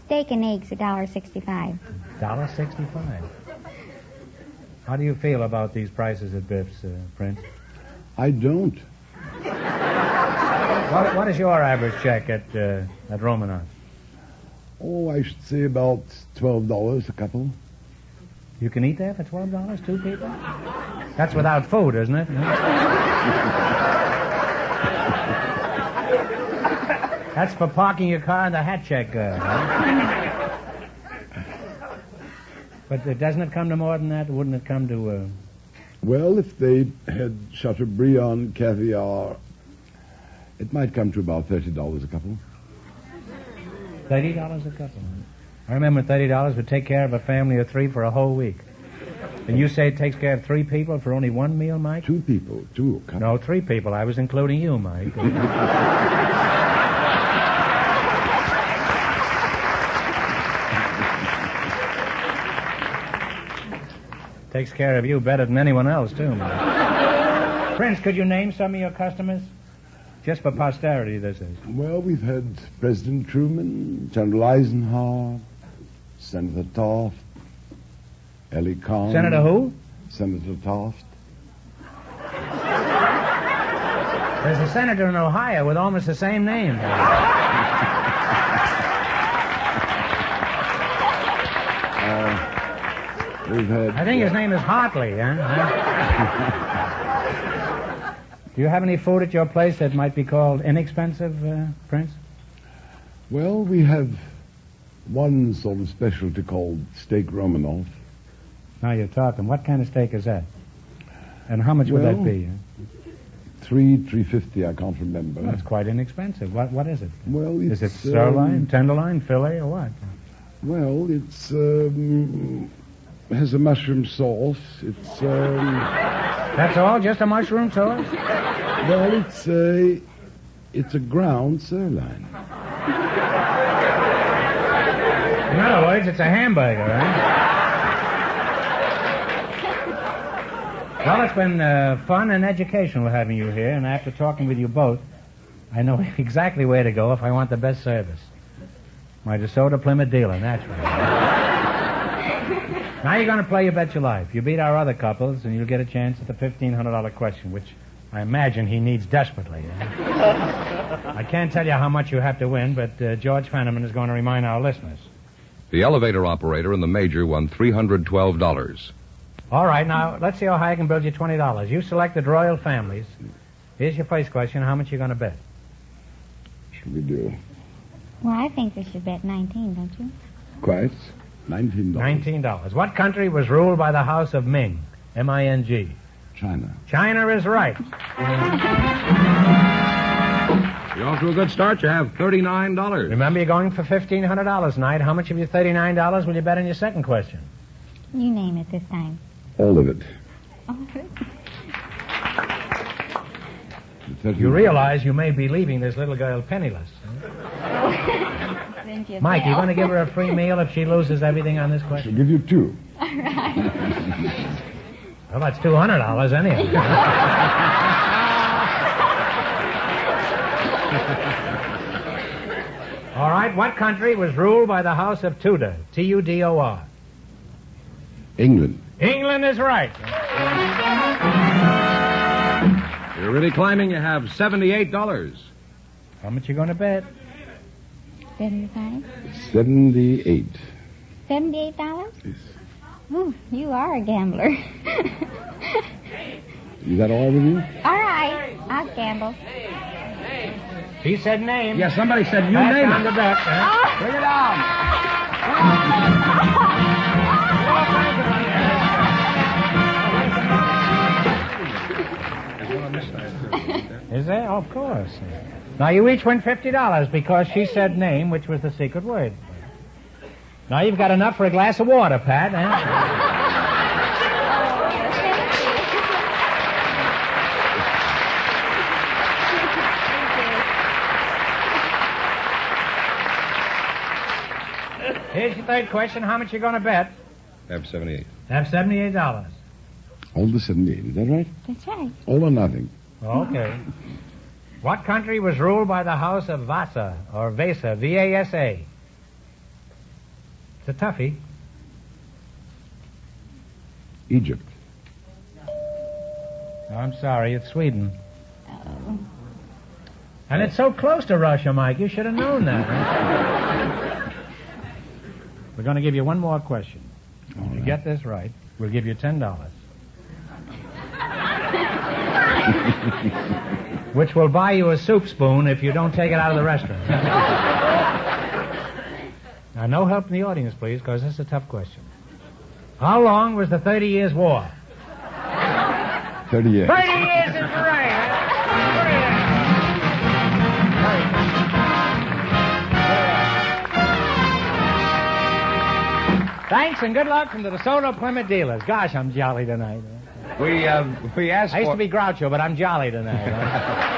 Steak and eggs, $1.65. $1.65? How do you feel about these prices at Biff's, Prince? I don't. What is your average check at Romanov? Oh, I should say about $12 a couple. You can eat there for $12, 2 people? That's without food, isn't it? That's for parking your car and the hat check. But doesn't it come to more than that? Wouldn't it come to... Well, if they had Chateaubriand caviar, it might come to about $30 a couple. $30 a couple? I remember $30 would take care of a family of 3 for a whole week. And you say it takes care of 3 people for only 1 meal, Mike? 2 people, 2. No, 3 people. I was including you, Mike. Takes care of you better than anyone else, too, Mike. Prince, could you name some of your customers? Just for posterity, this is. Well, we've had President Truman, General Eisenhower, Senator Taft, Ellie Kahn. Senator who? Senator Taft. There's a senator in Ohio with almost the same name. We've had... I think his name is Hartley, huh? Do you have any food at your place that might be called inexpensive, Prince? Well, we have one sort of specialty called steak Romanov. Now you're talking. What kind of steak is that? And how much would that be? $3.50, I can't remember. Well, that's quite inexpensive. What is it? Well, is it sirloin, tenderloin, fillet, or what? Well, it's has a mushroom sauce. It's That's all? Just a mushroom sauce? Well, it's a ground sirloin. In other words, it's a hamburger, right? Well, it's been fun and educational having you here, and after talking with you both, I know exactly where to go if I want the best service. My DeSoto Plymouth dealer, naturally. Now you're going to play You Bet Your Life. You beat our other couples, and you'll get a chance at the $1,500 question, which I imagine he needs desperately. I can't tell you how much you have to win, but George Fenneman is going to remind our listeners. The elevator operator in the major won $312. All right, now, let's see how high I can build you $20. You selected royal families. Here's your first question. How much are you going to bet? Should we do? Well, I think we should bet 19, don't you? Quite. $19. $19. What country was ruled by the House of Ming? M-I-N-G. China. China is right. You're off to a good start. You have $39. Remember, you're going for $1,500 tonight. How much of your $39 will you bet on your second question? You name it this time. All of it. You realize you may be leaving this little girl penniless. Mike, you're going to give her a free meal if she loses everything on this question? She'll give you two. All right. Well, that's $200 anyway. All right, what country was ruled by the House of Tudor? T-U-D-O-R. England. England is right. You're really climbing. You have $78. How much you going to bet? 75. 78. $78? Yes. Oh, you are a gambler. Is that all with you? All right, I'll gamble. He said name. Yeah, somebody said you Pass name down it. the bet. Huh? Bring it on. Is there? Oh, of course. Now, you each win $50 because she said name, which was the secret word. Now, you've got enough for a glass of water, Pat. Here's your third question. How much you going to bet? Have 78. Have $78. All the 78, is that right? That's right. All or nothing. Okay. What country was ruled by the House of Vasa, or Vasa, V-A-S-A? It's a toughie. Egypt. Oh, I'm sorry, it's Sweden. Oh. And it's so close to Russia, Mike. You should have known that. We're going to give you one more question. If you get this right, we'll give you $10. Which will buy you a soup spoon if you don't take it out of the restaurant. Now, no help in the audience, please, because this is a tough question. How long was the 30 Years' War? 30 years. 30 years is right. Thanks and good luck from the DeSoto Plymouth dealers. Gosh, I'm jolly tonight. We asked I used to be Groucho, but I'm jolly tonight.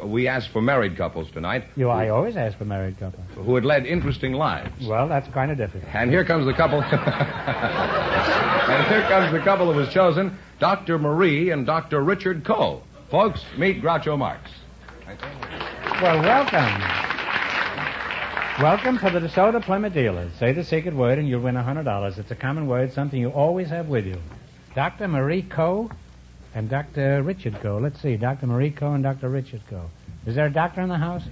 We asked for married couples tonight. I always ask for married couples. Who had led interesting lives. Well, that's kind of difficult. And here comes the couple. And here comes the couple who was chosen, Dr. Marie and Dr. Richard Coe. Folks, meet Groucho Marx. Well, welcome. Welcome to the DeSoto Plymouth dealers. Say the secret word and you'll win $100. It's a common word, something you always have with you. Dr. Marie Coe and Dr. Richard Coe. Let's see, Dr. Marie Coe and Dr. Richard Coe. Is there a doctor in the house?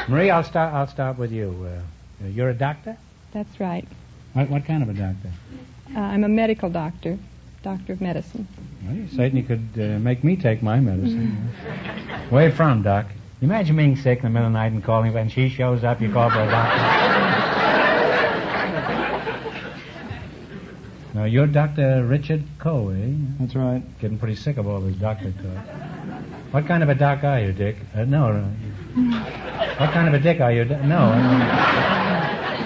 Marie, I'll start with you. You're a doctor? That's right. What kind of a doctor? I'm a medical doctor, doctor of medicine. Well, you certainly could make me take my medicine. Where from, Doc? Imagine being sick in the middle of the night and calling, and she shows up, you call for a doctor. Now, you're Dr. Richard Coe, eh? That's right. Getting pretty sick of all this doctor talk. What kind of a doc are you, Dick? No. What kind of a dick are you? No.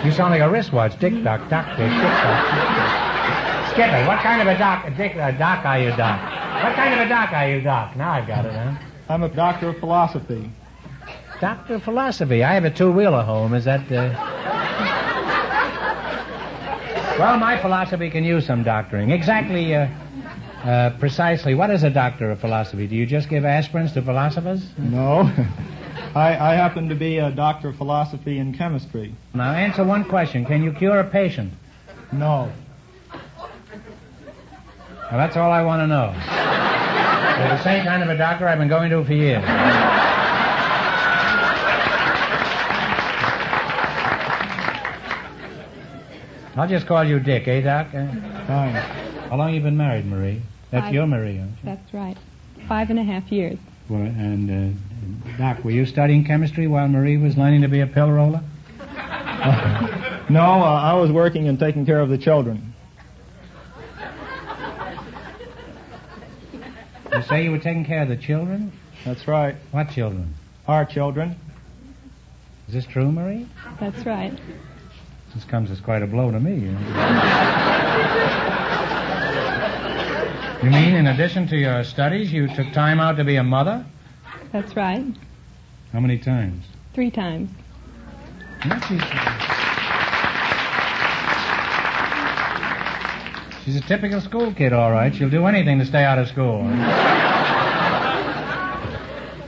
You sound like a wristwatch. Dick doc, doc dick, dick doc. Skipper, what kind of a doc are you, Doc? What kind of a doc are you, Doc? Now I've got it, huh? I'm a doctor of philosophy. Doctor of philosophy. I have a two-wheeler home. Is that, Well, my philosophy can use some doctoring. Exactly, precisely, what is a doctor of philosophy? Do you just give aspirins to philosophers? No. I happen to be a doctor of philosophy and chemistry. Now, answer one question. Can you cure a patient? No. Well, that's all I want to know. You're the same kind of a doctor I've been going to for years. I'll just call you Dick, eh, Doc? Fine. How long you been married, Marie? That's your Marie, aren't you? That's right. 5.5 years. Well, and, Doc, were you studying chemistry while Marie was learning to be a pill roller? No, I was working and taking care of the children. You say you were taking care of the children? That's right. What children? Our children. Is this true, Marie? That's right. This comes as quite a blow to me. You mean in addition to your studies, you took time out to be a mother? That's right. How many times? 3 times. She's a typical school kid, all right. She'll do anything to stay out of school.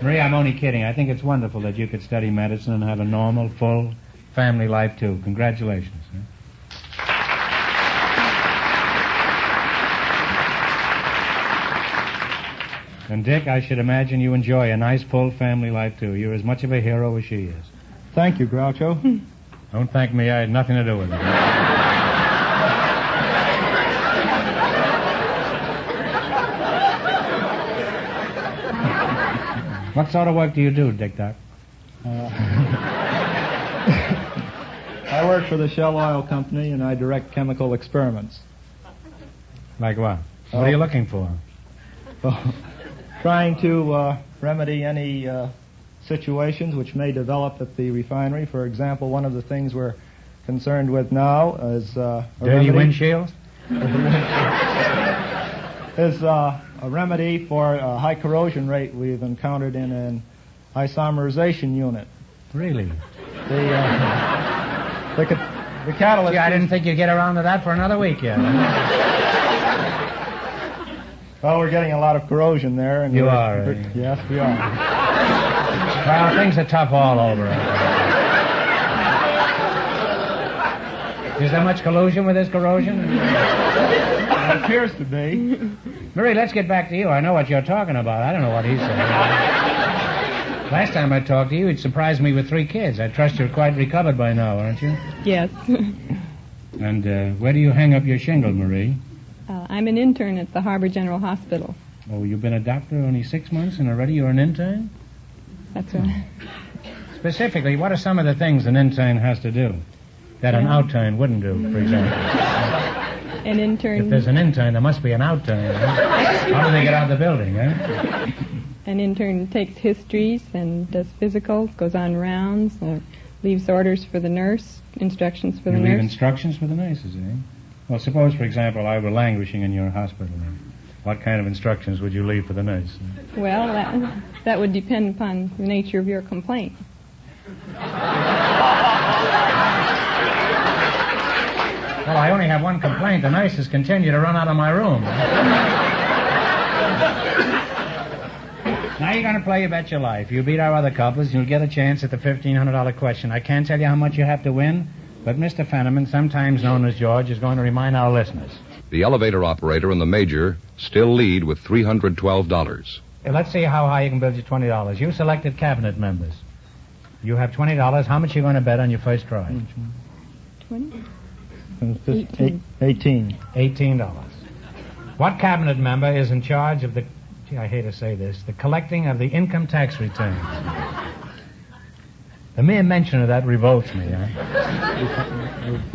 Marie, I'm only kidding. I think it's wonderful that you could study medicine and have a normal, full family life, too. Congratulations. And, Dick, I should imagine you enjoy a nice, full family life, too. You're as much of a hero as she is. Thank you, Groucho. Don't thank me. I had nothing to do with it. What sort of work do you do, Dick Doc? I work for the Shell Oil Company, and I direct chemical experiments. Like what? What are you looking for? Trying to remedy any situations which may develop at the refinery. For example, one of the things we're concerned with now is dirty windshields? Is a remedy for a high corrosion rate we've encountered in an isomerization unit. Really? The catalyst... Gee, I didn't think you'd get around to that for another week yet. Well, we're getting a lot of corrosion there. And you are, Yes, we are. Well, things are tough all over. Is there much collusion with this corrosion? It appears to be. Marie, let's get back to you. I know what you're talking about. I don't know what he said. Last time I talked to you, it surprised me with 3 kids. I trust you're quite recovered by now, aren't you? Yes. And where do you hang up your shingle, Marie? I'm an intern at the Harbor General Hospital. Oh, you've been a doctor only 6 months and already you're an intern? That's right. Specifically, what are some of the things an intern has to do that an outturn wouldn't do, for example? An intern... If there's an intern, there must be an outturn. Huh? How do they get out of the building, huh? An intern takes histories and does physicals, goes on rounds, or leaves orders for the nurse, instructions for the nurse. You leave instructions for the nurses, eh? Well, suppose, for example, I were languishing in your hospital. What kind of instructions would you leave for the nurse? Well, that would depend upon the nature of your complaint. Well, I only have one complaint. The nurses continue to run out of my room. Now you're going to play You Bet Your Life. You beat our other couples, you'll get a chance at the $1,500 question. I can't tell you how much you have to win, but Mr. Fenneman, sometimes known as George, is going to remind our listeners. The elevator operator and the major still lead with $312. Let's see how high you can build your $20. You selected cabinet members. You have $20. How much are you going to bet on your first try? 20? 18. $18. What cabinet member is in charge of the... Gee, I hate to say this. The collecting of the income tax returns. The mere mention of that revolts me, huh?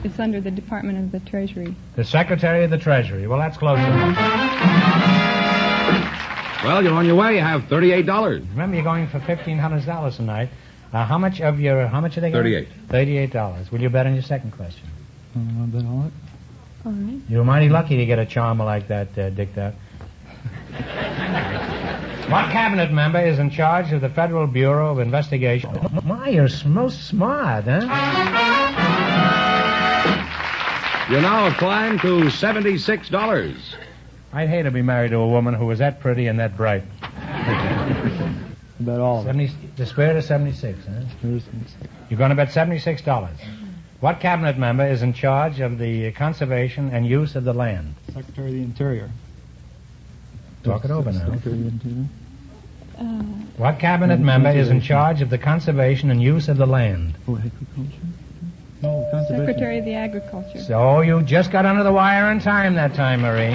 It's under the Department of the Treasury. The Secretary of the Treasury. Well, that's close enough. Well, you're on your way. You have $38. Remember, you're going for $1,500 tonight. How much are they getting? $38. Will you bet on your second question? I'll bet on it. All right. You're mighty lucky to get a charmer like that, Dick Duck. What cabinet member is in charge of the Federal Bureau of Investigation? Oh, my, you're most smart, huh? You now have climbed to $76. I'd hate to be married to a woman who was that pretty and that bright. Bet all of it. The spirit of 76, huh? You're going to bet $76. What cabinet member is in charge of the conservation and use of the land? Secretary of the Interior. Talk it over now. What cabinet member is in charge of the conservation and use of the land? Secretary of the Agriculture. So you just got under the wire in time that time, Marie.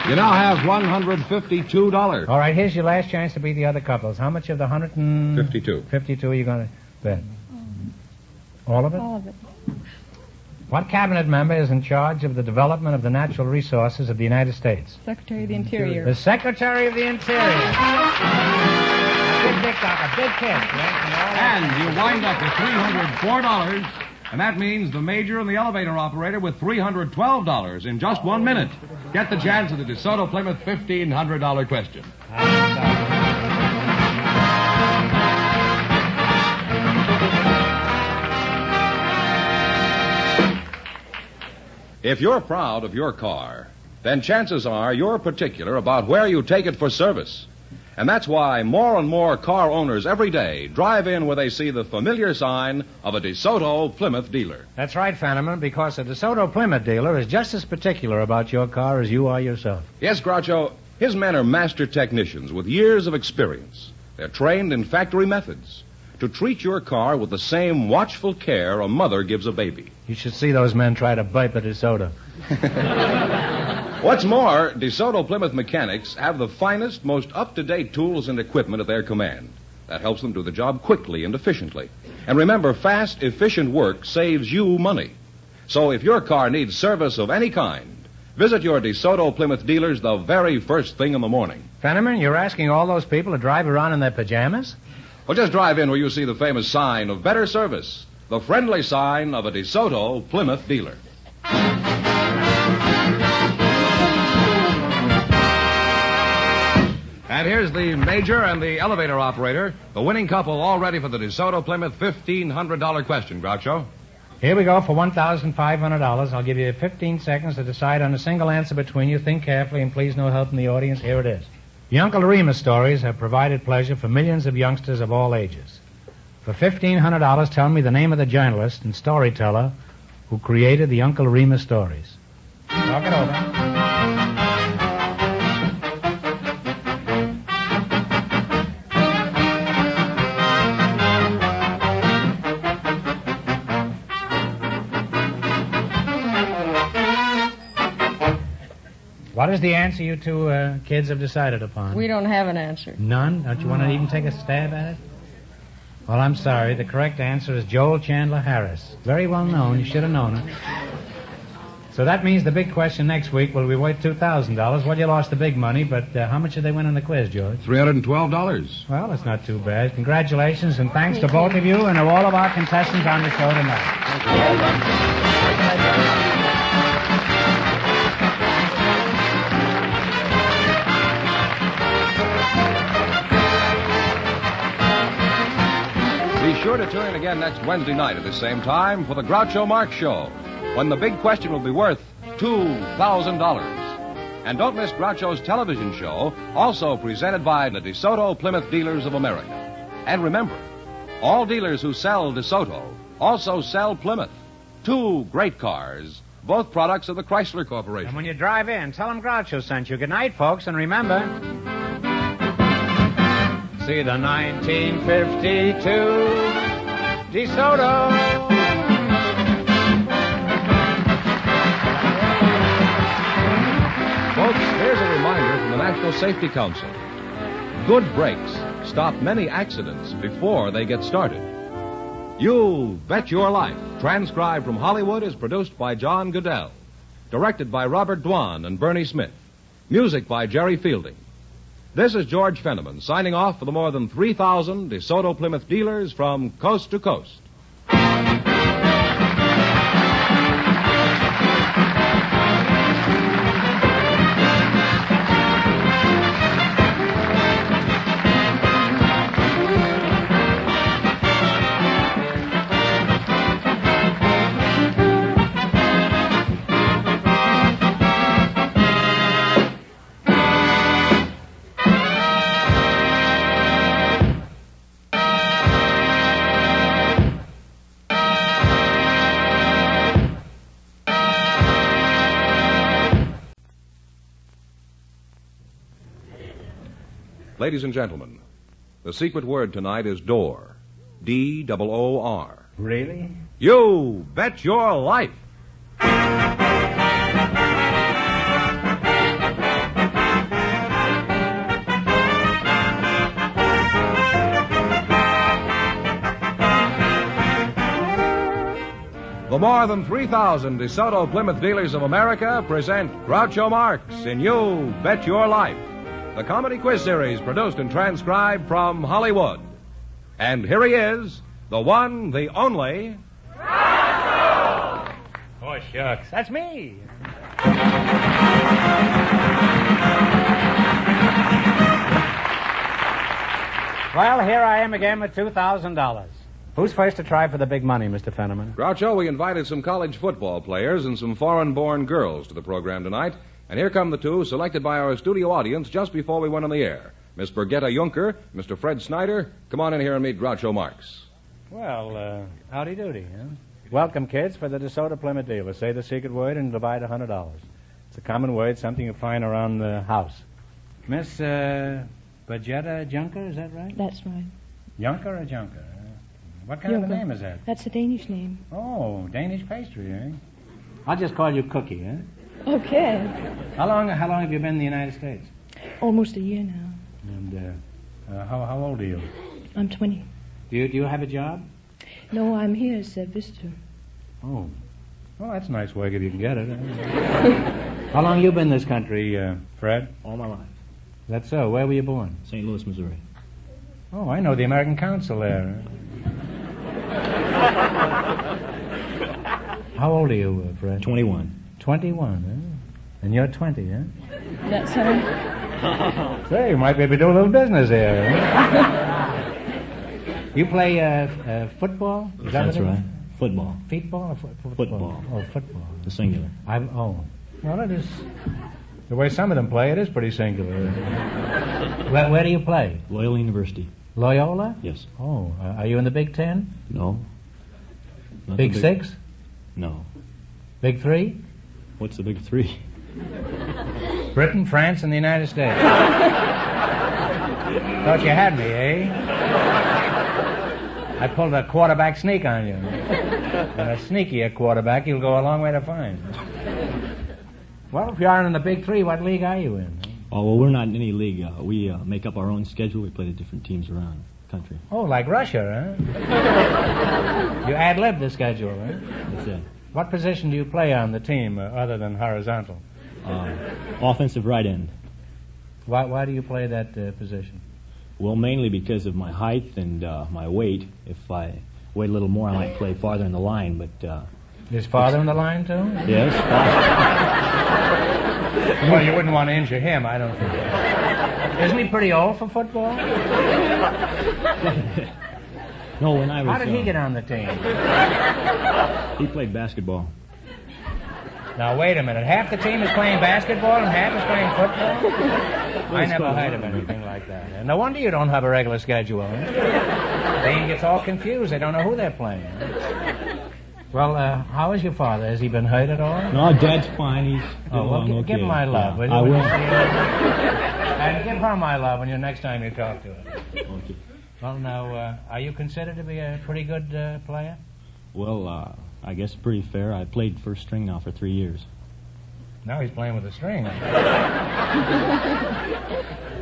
You now have $152. All right, here's your last chance to beat the other couples. How much of the 52. 52 are you going to bet? All of it? All of it. What cabinet member is in charge of the development of the natural resources of the United States? Secretary of the Interior. The Secretary of the Interior. A big kick. And you wind up with $304, and that means the major and the elevator operator with $312 in just 1 minute. Get the chance of the DeSoto Plymouth $1,500 question. If you're proud of your car, then chances are you're particular about where you take it for service. And that's why more and more car owners every day drive in where they see the familiar sign of a DeSoto Plymouth dealer. That's right, Fenneman, because a DeSoto Plymouth dealer is just as particular about your car as you are yourself. Yes, Groucho, his men are master technicians with years of experience. They're trained in factory methods to treat your car with the same watchful care a mother gives a baby. You should see those men try to bite the DeSoto. What's more, DeSoto Plymouth mechanics have the finest, most up-to-date tools and equipment at their command. That helps them do the job quickly and efficiently. And remember, fast, efficient work saves you money. So if your car needs service of any kind, visit your DeSoto Plymouth dealers the very first thing in the morning. Fenneman, you're asking all those people to drive around in their pajamas? Well, just drive in where you see the famous sign of better service, the friendly sign of a DeSoto Plymouth dealer. And here's the major and the elevator operator, the winning couple, all ready for the DeSoto Plymouth $1,500 question, Groucho. Here we go for $1,500. I'll give you 15 seconds to decide on a single answer between you. Think carefully, and please no help from the audience. Here it is. The Uncle Remus stories have provided pleasure for millions of youngsters of all ages. For $1,500, tell me the name of the journalist and storyteller who created the Uncle Remus stories. Talk it over. What is the answer you two kids have decided upon? We don't have an answer. None? Don't you want to even take a stab at it? Well, I'm sorry. The correct answer is Joel Chandler Harris. Very well known. You should have known it. So that means the big question next week will be worth $2,000. Well, you lost the big money, but how much did they win in the quiz, George? $312. Well, that's not too bad. Congratulations, and thanks to both of you and to all of our contestants on the show tonight. Be sure to tune in again next Wednesday night at the same time for the Groucho Marx Show, when the big question will be worth $2,000. And don't miss Groucho's television show, also presented by the DeSoto Plymouth Dealers of America. And remember, all dealers who sell DeSoto also sell Plymouth. Two great cars, both products of the Chrysler Corporation. And when you drive in, tell them Groucho sent you. Good night, folks, and remember... See the 1952 DeSoto. Folks, here's a reminder from the National Safety Council. Good brakes stop many accidents before they get started. You Bet Your Life, transcribed from Hollywood, is produced by John Goodell. Directed by Robert Dwan and Bernie Smith. Music by Jerry Fielding. This is George Fenneman, signing off for the more than 3,000 DeSoto Plymouth dealers from coast to coast. Ladies and gentlemen, the secret word tonight is door. D-O-O-R. Really? You bet your life. The more than 3,000 DeSoto Plymouth dealers of America present Groucho Marx in You Bet Your Life, the comedy quiz series produced and transcribed from Hollywood. And here he is, the one, the only... Groucho! Oh, shucks, that's me. Well, here I am again with $2,000. Who's first to try for the big money, Mr. Fenneman? Groucho, we invited some college football players and some foreign-born girls to the program tonight. And here come the two selected by our studio audience just before we went on the air. Miss Birgitta Juncker, Mr. Fred Snyder. Come on in here and meet Groucho Marx. Well, howdy doody, huh? Welcome, kids, for the DeSoto Plymouth dealer. Say the secret word and divide $100. It's a common word, something you find around the house. Miss Birgitta Juncker, is that right? That's right. Juncker or Junker? What kind of a name is that? That's a Danish name. Oh, Danish pastry, eh? I'll just call you Cookie, eh? Okay. How long have you been in the United States? Almost a year now. And how old are you? I'm 20. Do you have a job? No, I'm here as a visitor. Oh. Well, that's a nice work if you can get it. How long have you been in this country, Fred? All my life. That's so. Where were you born? St. Louis, Missouri. Oh, I know the American Council there. How old are you, Fred? 21. 21, eh? And you're 20, eh? That's right. Say, you might be able to do a little business here. Eh? You play football? That's right. Football. Feetball or Football. Oh, football. The singular. Well, it is... The way some of them play, it is pretty singular. Where do you play? Loyola University. Loyola? Yes. Oh, are you in the Big Ten? No. Not Big Six? No. Big Three? What's the Big Three? Britain, France, and the United States. Thought you had me, eh? I pulled a quarterback sneak on you. And a sneakier quarterback you'll go a long way to find. Well, if you aren't in the Big Three, what league are you in? Oh, well, we're not in any league. We make up our own schedule. We play the different teams around the country. Oh, like Russia, huh? You ad-lib the schedule, huh? That's it. What position do you play on the team other than horizontal? Offensive right end. Why do you play that position? Well, mainly because of my height and my weight. If I weighed a little more, I might play farther in the line, but... Is father in the line, too? Yes. Well, you wouldn't want to injure him, I don't think. Isn't he pretty old for football? No, when I was... How did he get on the team? He played basketball. Now, wait a minute. Half the team is playing basketball and half is playing football? I never heard of anything like that. And no wonder you don't have a regular schedule. They gets all confused. They don't know who they're playing. Well, how is your father? Has he been hurt at all? No, Dad's fine. He's okay. Give him my love, will you? I will. And give her my love when next time you talk to her. Okay. Well, now, are you considered to be a pretty good player? Well, I guess pretty fair. I played first string now for 3 years. Now he's playing with a string. I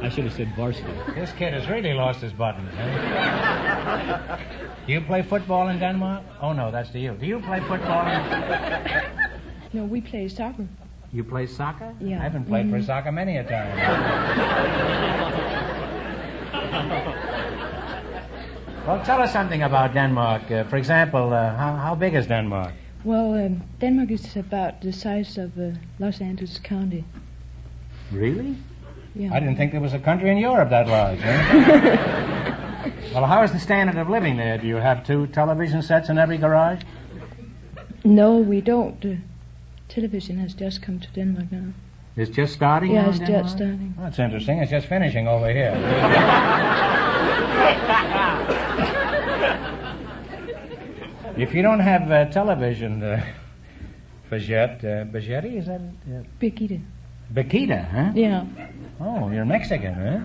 should have said varsity. This kid has really lost his buttons, huh? Do you play football in Denmark? Oh, no, that's to you. Do you play football No, we play soccer. You play soccer? Yeah. I haven't played for soccer many a time. Well, tell us something about Denmark. For example, how big is Denmark? Well, Denmark is about the size of Los Angeles County. Really? Yeah. I didn't think there was a country in Europe that large. Eh? Well, how is the standard of living there? Do you have 2 television sets in every garage? No, we don't. Television has just come to Denmark now. It's just starting? Yeah, now it's in just starting. Oh, that's interesting. It's just finishing over here. If you don't have television, Birgitte, is that... Birgitte. Bikita, huh? Yeah. Oh, you're Mexican, huh?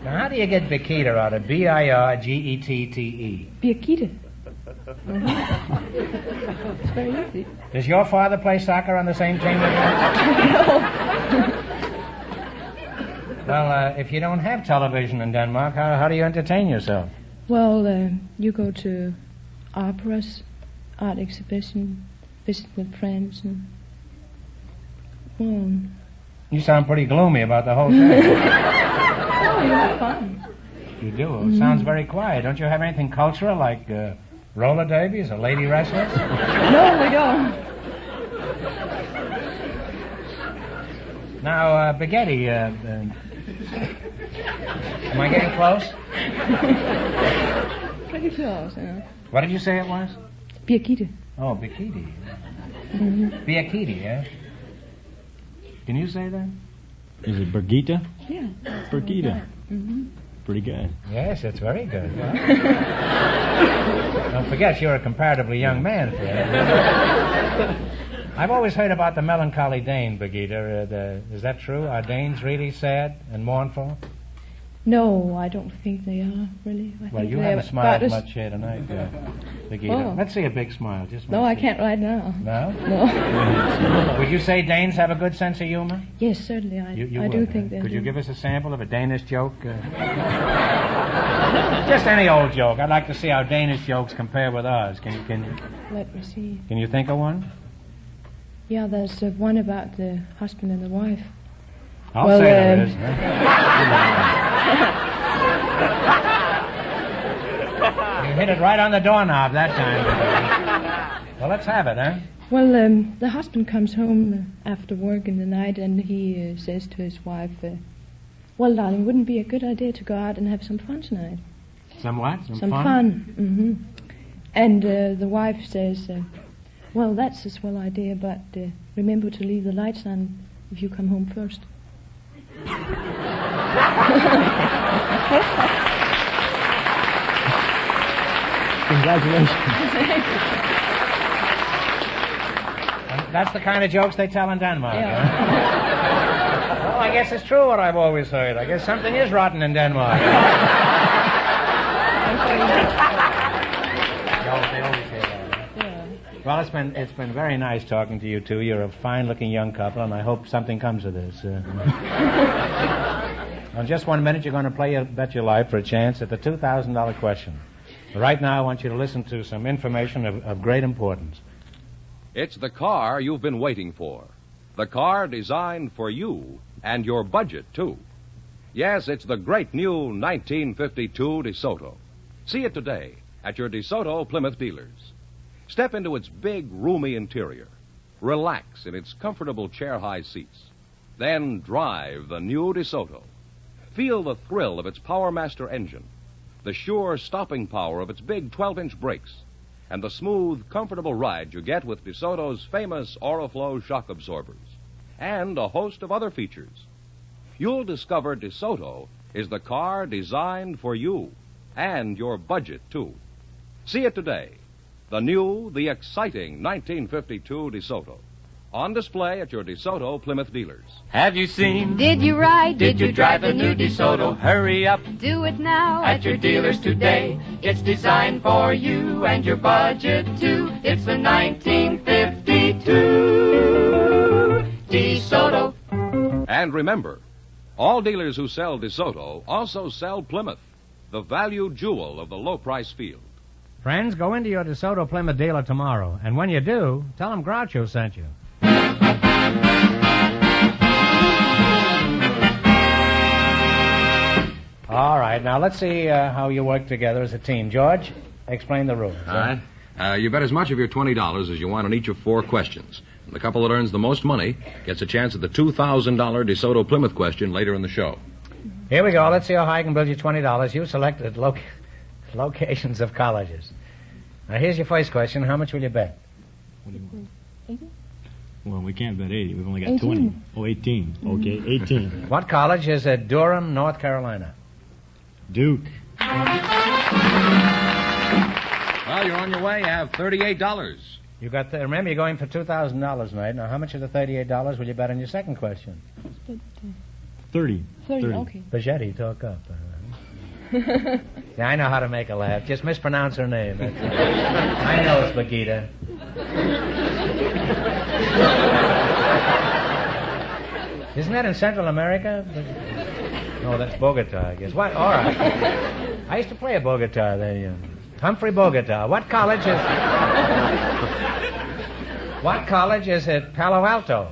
Now, how do you get Bikita out of B-I-R-G-E-T-T-E? Biakita. It's very easy. Does your father play soccer on the same team as you? No. Well, if you don't have television in Denmark, how do you entertain yourself? Well, you go to operas, art exhibition, visit with friends, and well. You sound pretty gloomy about the whole thing. Oh, you have fun. You do? Sounds very quiet. Don't you have anything cultural like roller derbies or lady wrestlers? No, we don't. Now, Spaghetti, am I getting close? Pretty close, yeah. What did you say it was? Biakita. Oh, Bikiti. Mm-hmm. Biakiti, yeah? Can you say that? Is it Birgitta? Yeah. Birgitta. Mm-hmm. Pretty good. Yes, it's very good. Don't forget, you're a comparatively young man, Fred. I've always heard about the melancholy Dane, Birgitta. Is that true? Are Danes really sad and mournful? No, I don't think they are, really. Well, you haven't smiled much here tonight, Birgitta. Oh. Let's see a big smile. No, I can't right now. No? No. Would you say Danes have a good sense of humor? Yes, certainly. I would, do think they Could do. you give us a sample of a Danish joke? Just any old joke. I'd like to see how Danish jokes compare with ours. Can Let me see. Can you think of one? Yeah, there's one about the husband and the wife. I'll say there is. You hit it right on the doorknob that time. Well, let's have it, huh? Well, the husband comes home after work in the night and he says to his wife, well, darling, wouldn't it be a good idea to go out and have some fun tonight? Some what? Some fun. Mm-hmm. And the wife says, well, that's a swell idea, but remember to leave the lights on if you come home first. Congratulations. That's the kind of jokes they tell in Denmark, Yeah. huh? Well, I guess it's true what I've always heard. I guess something is rotten in Denmark. They always say that. Yeah. Well, it's been very nice talking to you two. You're a fine-looking young couple, and I hope something comes of this. In just 1 minute, you're going to play Bet Your Life for a chance at the $2,000 question. Right now, I want you to listen to some information of great importance. It's the car you've been waiting for. The car designed for you and your budget, too. Yes, it's the great new 1952 DeSoto. See it today at your DeSoto Plymouth dealers. Step into its big, roomy interior. Relax in its comfortable chair-high seats. Then drive the new DeSoto. Feel the thrill of its PowerMaster engine, the sure stopping power of its big 12-inch brakes, and the smooth, comfortable ride you get with DeSoto's famous Oriflow shock absorbers, and a host of other features. You'll discover DeSoto is the car designed for you and your budget, too. See it today. The new, the exciting 1952 DeSoto. On display at your DeSoto Plymouth dealers. Have you seen? Did you ride? Did you drive the new DeSoto? Hurry up Do it now at your dealers today. It's designed for you and your budget too. It's the 1952 DeSoto. And remember, all dealers who sell DeSoto also sell Plymouth, the value jewel of the low-price field. Friends, go into your DeSoto Plymouth dealer tomorrow, and when you do, tell them Groucho sent you. All right, now let's see how you work together as a team. George, explain the rules. All right. You bet as much of your $20 as you want on each of 4 questions. And the couple that earns the most money gets a chance at the $2,000 DeSoto Plymouth question later in the show. Here we go. Let's see how high I can build you $20. You selected locations of colleges. Now, here's your first question. How much will you bet? Well, we can't bet 80. We've only got 18. 20. Oh, 18. Okay, 18. What college is at Durham, North Carolina? Duke. Well, you're on your way. You have $38. You got remember, you're going for $2,000 tonight. Now, how much of the $38 will you bet on your second question? 30. 30, okay. Pagetti, talk up. Yeah, I know how to make her laugh. Just mispronounce her name. I know it's Bagita. Isn't that in Central America? No, that's Bogota, I guess. What? All right. I used to play a Bogota there. Humphrey Bogota. What college is at Palo Alto?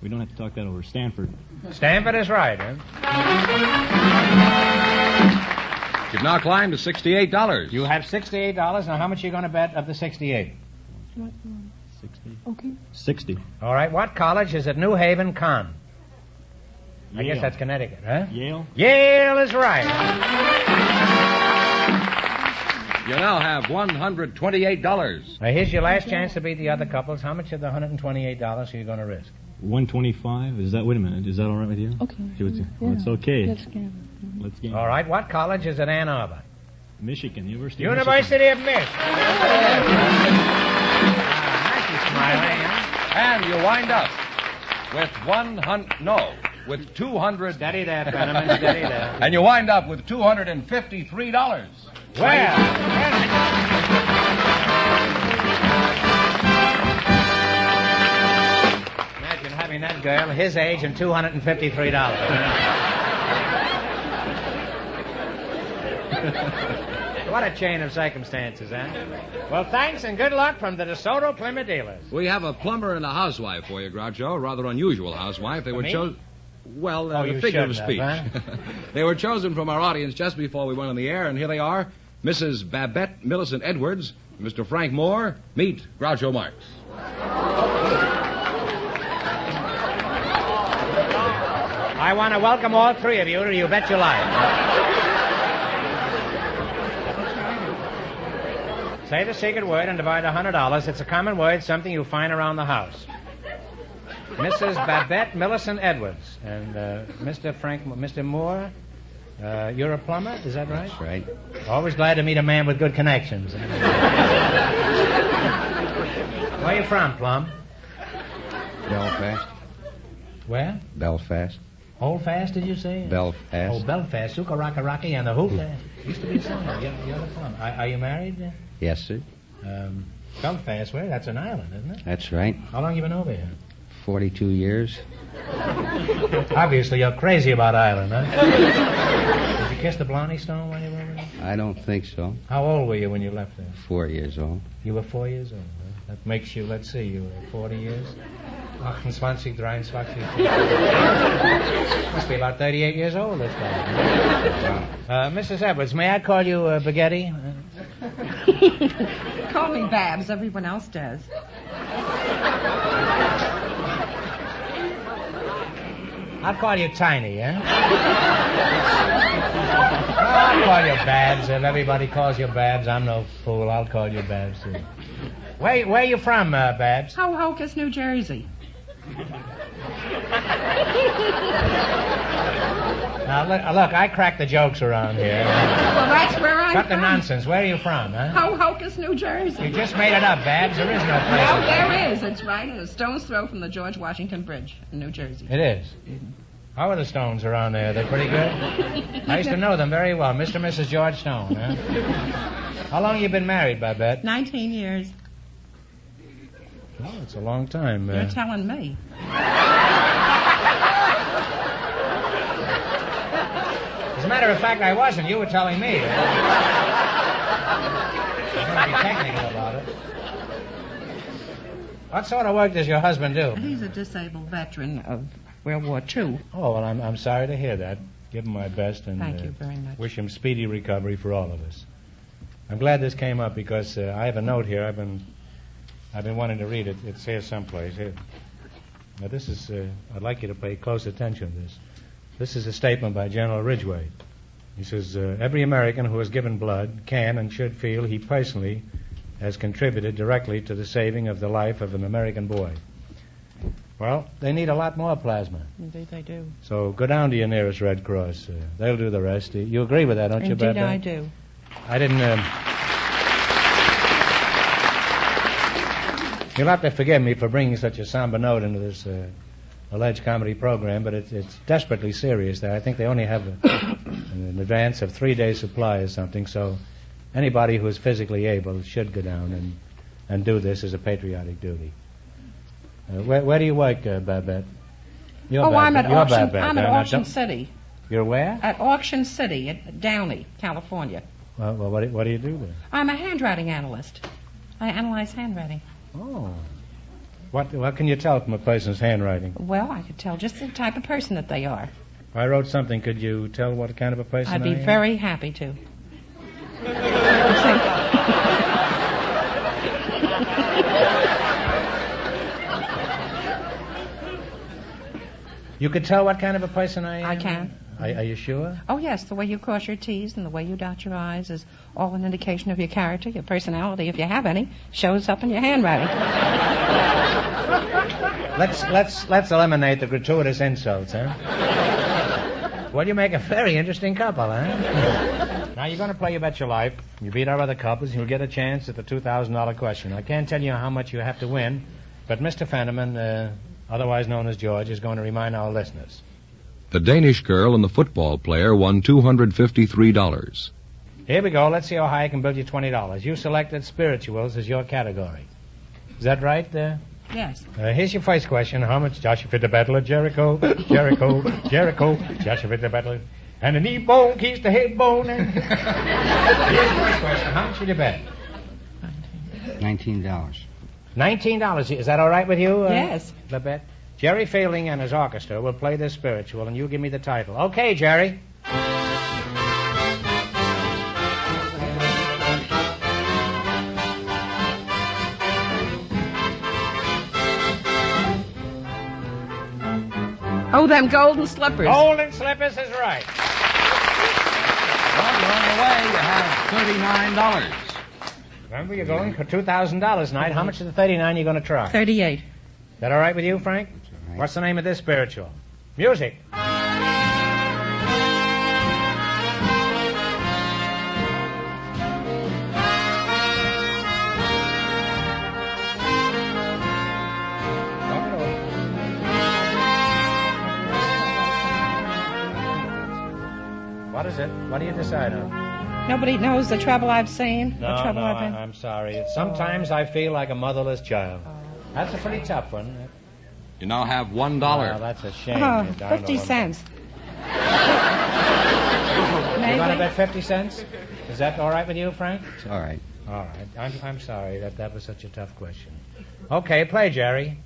We don't have to talk that over. Stanford. Stanford is right, huh? You've now climbed to $68. You have $68. Now, how much are you going to bet of the 68? 60. Okay. 60. All right. What college is at New Haven, Con? I Yale. guess that's Connecticut, huh? Yale. Yale is right. You now have $128. Now, here's your last chance to beat the other couples. How much of the $128 are you going to risk? 125. Is that? Wait a minute. Is that all right with you? Okay. Well, it's okay. Let's gamble. Let's gamble. All right. What college is at Ann Arbor? Michigan. University of Michigan. Smiling, huh? And you wind up with with 200. Steady that, Fenneman, steady that. And you wind up with $253. Well, imagine having that girl his age and $253. What a chain of circumstances, huh? Well, thanks and good luck from the DeSoto Plymouth dealers. We have a plumber and a housewife for you, Groucho. A rather unusual housewife. They were chosen. Well, a figure of speech. Huh? They were chosen from our audience just before we went on the air, and here they are. Mrs. Babette Millicent Edwards, Mr. Frank Moore. Meet Groucho Marx. I want to welcome all three of you to You Bet Your Life. Say the secret word and divide $100. It's a common word, something you find around the house. Mrs. Babette Millicent Edwards and Mr. Moore, you're a plumber, is that right? That's right. Always glad to meet a man with good connections. Where you from, Plum? Belfast. Where? Belfast. Holdfast, did you say? Belfast. Oh, Belfast. Suka Raka Rocky and the Hoop. Used to be a song. You're the plum. Are you married? Yes, sir. Belfast, where? That's an island, isn't it? That's right. How long you been over here? 42 years. Obviously, you're crazy about Ireland, huh? Did you kiss the Blarney Stone when you were over there? I don't think so. How old were you when you left there? 4 years old. You were 4 years old, huh? That makes you, let's see, you were 40 years? 28, 23. Must be about 38 years old, this guy. Mrs. Edwards, may I call you Baghetti? Call me Babs. Everyone else does. I'll call you Tiny, eh? I'll call you Babs. If everybody calls you Babs, I'm no fool. I'll call you Babs, too. Where you from, Babs? Hocus, New Jersey. Now, look, I crack the jokes around here. Well, that's where I'm Cut the from. nonsense. Where are you from, huh? Hocus, New Jersey. You just made it up, Babs. There is no place. No, there is. It's right a stone's throw from the George Washington Bridge in New Jersey. It is. How are the Stones around there? They're pretty good? I used to know them very well. Mr. and Mrs. George Stone, huh? How long have you been married, Babette? 19 years. Oh, it's a long time. You're telling me. As a matter of fact, I wasn't. You were telling me. I'm going to be technical about it. What sort of work does your husband do? He's a disabled veteran of World War II. Oh, well, I'm sorry to hear that. Give him my best and Thank you very much. Wish him speedy recovery for all of us. I'm glad this came up because I have a note here. I've been wanting to read it. It's here someplace. Here. Now, this is... I'd like you to pay close attention to this. This is a statement by General Ridgway. He says, every American who has given blood can and should feel he personally has contributed directly to the saving of the life of an American boy. Well, they need a lot more plasma. Indeed they do. So go down to your nearest Red Cross. They'll do the rest. You agree with that, don't you, Babette? Indeed I do. I didn't... You'll have to forgive me for bringing such a somber note into this alleged comedy program, but it's desperately serious there. I think they only have an advance of 3 days' supply or something, so anybody who is physically able should go down and do this as a patriotic duty. Where do you work, Babette? I'm at Auction City. You're where? At Auction City, at Downey, California. Well, what do you do there? I'm a handwriting analyst. I analyze handwriting. Oh. What can you tell from a person's handwriting? Well, I could tell just the type of person that they are. If I wrote something, could you tell what kind of a person I'd I be am? very happy to. You could tell what kind of a person I am? I can. Are you sure? Oh, yes. The way you cross your T's and the way you dot your I's is all an indication of your character, your personality, if you have any, shows up in your handwriting. Let's eliminate the gratuitous insults, huh? Well, you make a very interesting couple, huh? Now, you're going to play You Bet Your Life. You beat our other couples, and you'll get a chance at the $2,000 question. I can't tell you how much you have to win, but Mr. Fenneman, otherwise known as George, is going to remind our listeners. The Danish girl and the football player won $253. Here we go. Let's see how high I can build you $20. You selected spirituals as your category. Is that right? Yes. Here's your first question. How much Joshua fit the battle of Jericho? Jericho, Jericho, Joshua fit the battle. And the knee bone keeps the head bone. Here's your first question. How much did you bet? $19. $19. Is that all right with you? Yes. The bet? Jerry Fielding and his orchestra will play this spiritual, and you give me the title. Okay, Jerry. Oh, them golden slippers. Golden slippers is right. Well, you're on your way. You have $39. Remember, you're going for $2,000 tonight. How much of the $39 are you going to try? 38. Is that all right with you, Frank? Right. What's the name of this spiritual? Music. What is it? What do you decide on? Nobody knows the trouble I've seen. No, the trouble no, I've been. I'm sorry. Sometimes I feel like a motherless child. That's a pretty tough one. You now have $1. Oh, that's a shame. Oh, You're down to 50 one. cents. You want to bet 50 cents? Is that all right with you, Frank? It's all right. All right. I'm sorry that was such a tough question. Okay, play, Jerry.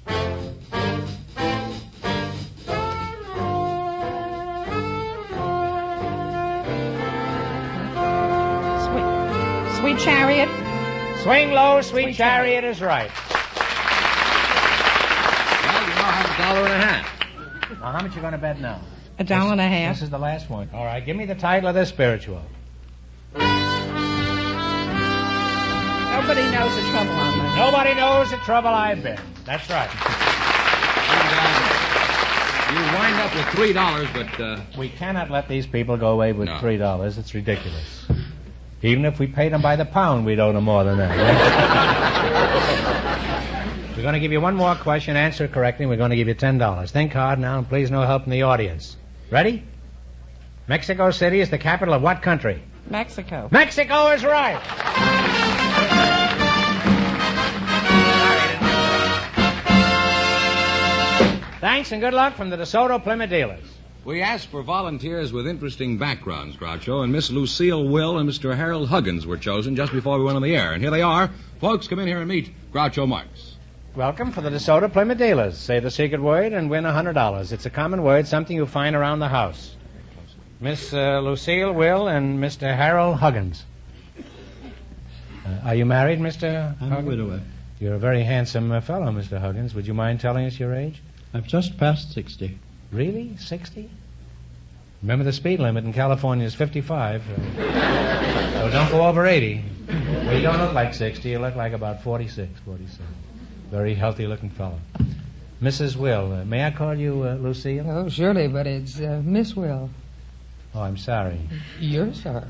Sweet Chariot. Swing low, sweet chariot is right. Well, you now have $1.50. Now, how much you going to bet now? $1.50. This is the last one. All right, give me the title of this spiritual. Nobody knows the trouble I'm in. Nobody knows the trouble I've been. That's right. You wind up with $3, but... We cannot let these people go away with No. $3. It's ridiculous. Even if we paid them by the pound, we'd owe them more than that. We're going to give you one more question. Answer it correctly, and we're going to give you $10. Think hard now, and please no help from the audience. Ready? Mexico City is the capital of what country? Mexico. Mexico is right. Thanks and good luck from the DeSoto Plymouth dealers. We asked for volunteers with interesting backgrounds, Groucho, and Miss Lucille Will and Mr. Harold Huggins were chosen just before we went on the air. And here they are. Folks, come in here and meet Groucho Marx. Welcome for the DeSoto Plymouth dealers. Say the secret word and win $100. It's a common word, something you find around the house. Miss Lucille Will and Mr. Harold Huggins. Are you married, Mr. I'm Huggins? a widower. You're a very handsome fellow, Mr. Huggins. Would you mind telling us your age? I've just passed 60. Really? 60? Remember the speed limit in California is 55. So don't go over 80. Well, you don't look like 60. You look like about 46, 47. Very healthy-looking fellow. Mrs. Will, may I call you Lucille? Oh, surely, but it's Miss Will. Oh, I'm sorry. You're sorry.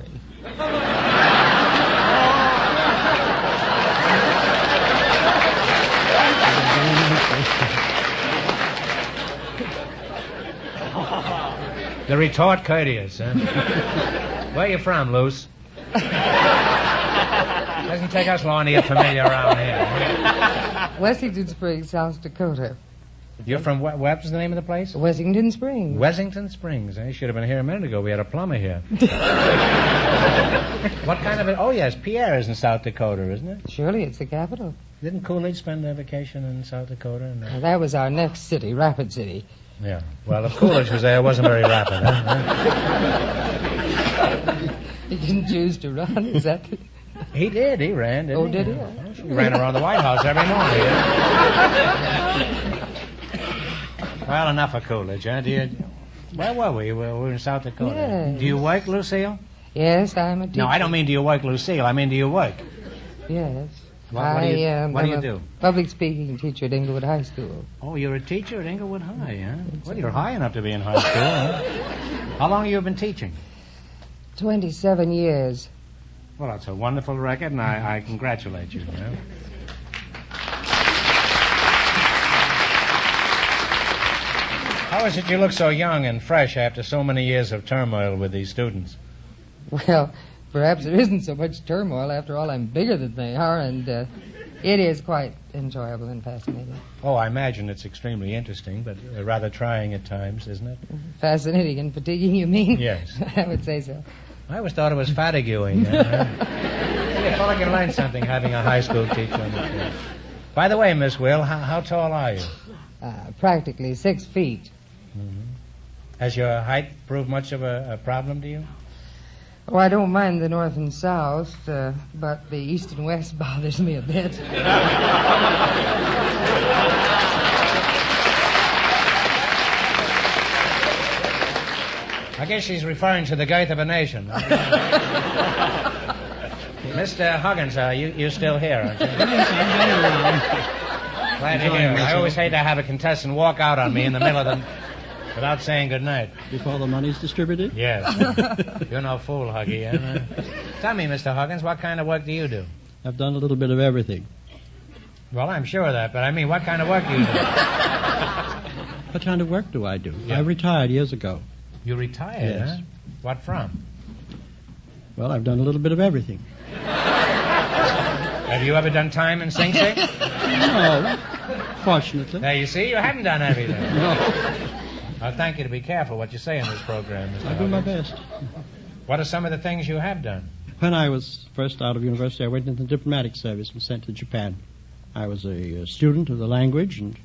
The retort courteous, huh? Where you from, Luce? Doesn't take us long to get familiar around here. Wessington Springs, South Dakota. You're from what was the name of the place? Wessington Springs. Wessington Springs. You should have been here a minute ago. We had a plumber here. What kind of oh, yes, Pierre is in South Dakota, isn't it? Surely it's the capital. Didn't Coolidge spend a vacation in South Dakota? No. Well, that was our next city, Rapid City. Yeah. Well, if Coolidge was there, it wasn't very rapid, huh? He didn't choose to run, is that... He did. He ran, didn't he? Did he? He ran around the White House every morning. Well, enough of Coolidge, huh? Where were we? We were in South Dakota. Yes. Do you work, Lucille? Yes, I'm a teacher. No, I don't mean do you work, Lucille. I mean do you work? Yes. What do you do? Public speaking teacher at Inglewood High School. Oh, you're a teacher at Inglewood High, huh? Well, you're high enough to be in high school, huh? How long have you been teaching? 27 years. Well, that's a wonderful record, and I congratulate you. How is it you look so young and fresh after so many years of turmoil with these students? Well, perhaps there isn't so much turmoil. After all, I'm bigger than they are, and it is quite enjoyable and fascinating. Oh, I imagine it's extremely interesting, but rather trying at times, isn't it? Fascinating and fatiguing, you mean? Yes. I would say so. I always thought it was fatiguing. I thought I could learn something having a high school teacher on the field. By the way, Miss Will, how tall are you? Practically 6 feet. Mm-hmm. Has your height proved much of a problem to you? Oh, I don't mind the north and south, but the east and west bothers me a bit. I guess she's referring to the girth of a nation. Mr. Huggins, you still here, aren't you? Glad to hear. I always hate to have a contestant walk out on me in the middle of them without saying good night. Before the money's distributed? Yes. You're no fool, Huggy. Eh? Tell me, Mr. Huggins, what kind of work do you do? I've done a little bit of everything. Well, I'm sure of that, but I mean, what kind of work do you do? What kind of work do I do? Yeah. I retired years ago. You retired, Yes. huh? What from? Well, I've done a little bit of everything. Have you ever done time in Sing Sing? No, fortunately. Now, you see, you haven't done everything. No. I'll thank you to be careful what you say in this program, Mr. I do my Huggins. best. What are some of the things you have done? When I was first out of university, I went into the diplomatic service and was sent to Japan. I was a student of the language, and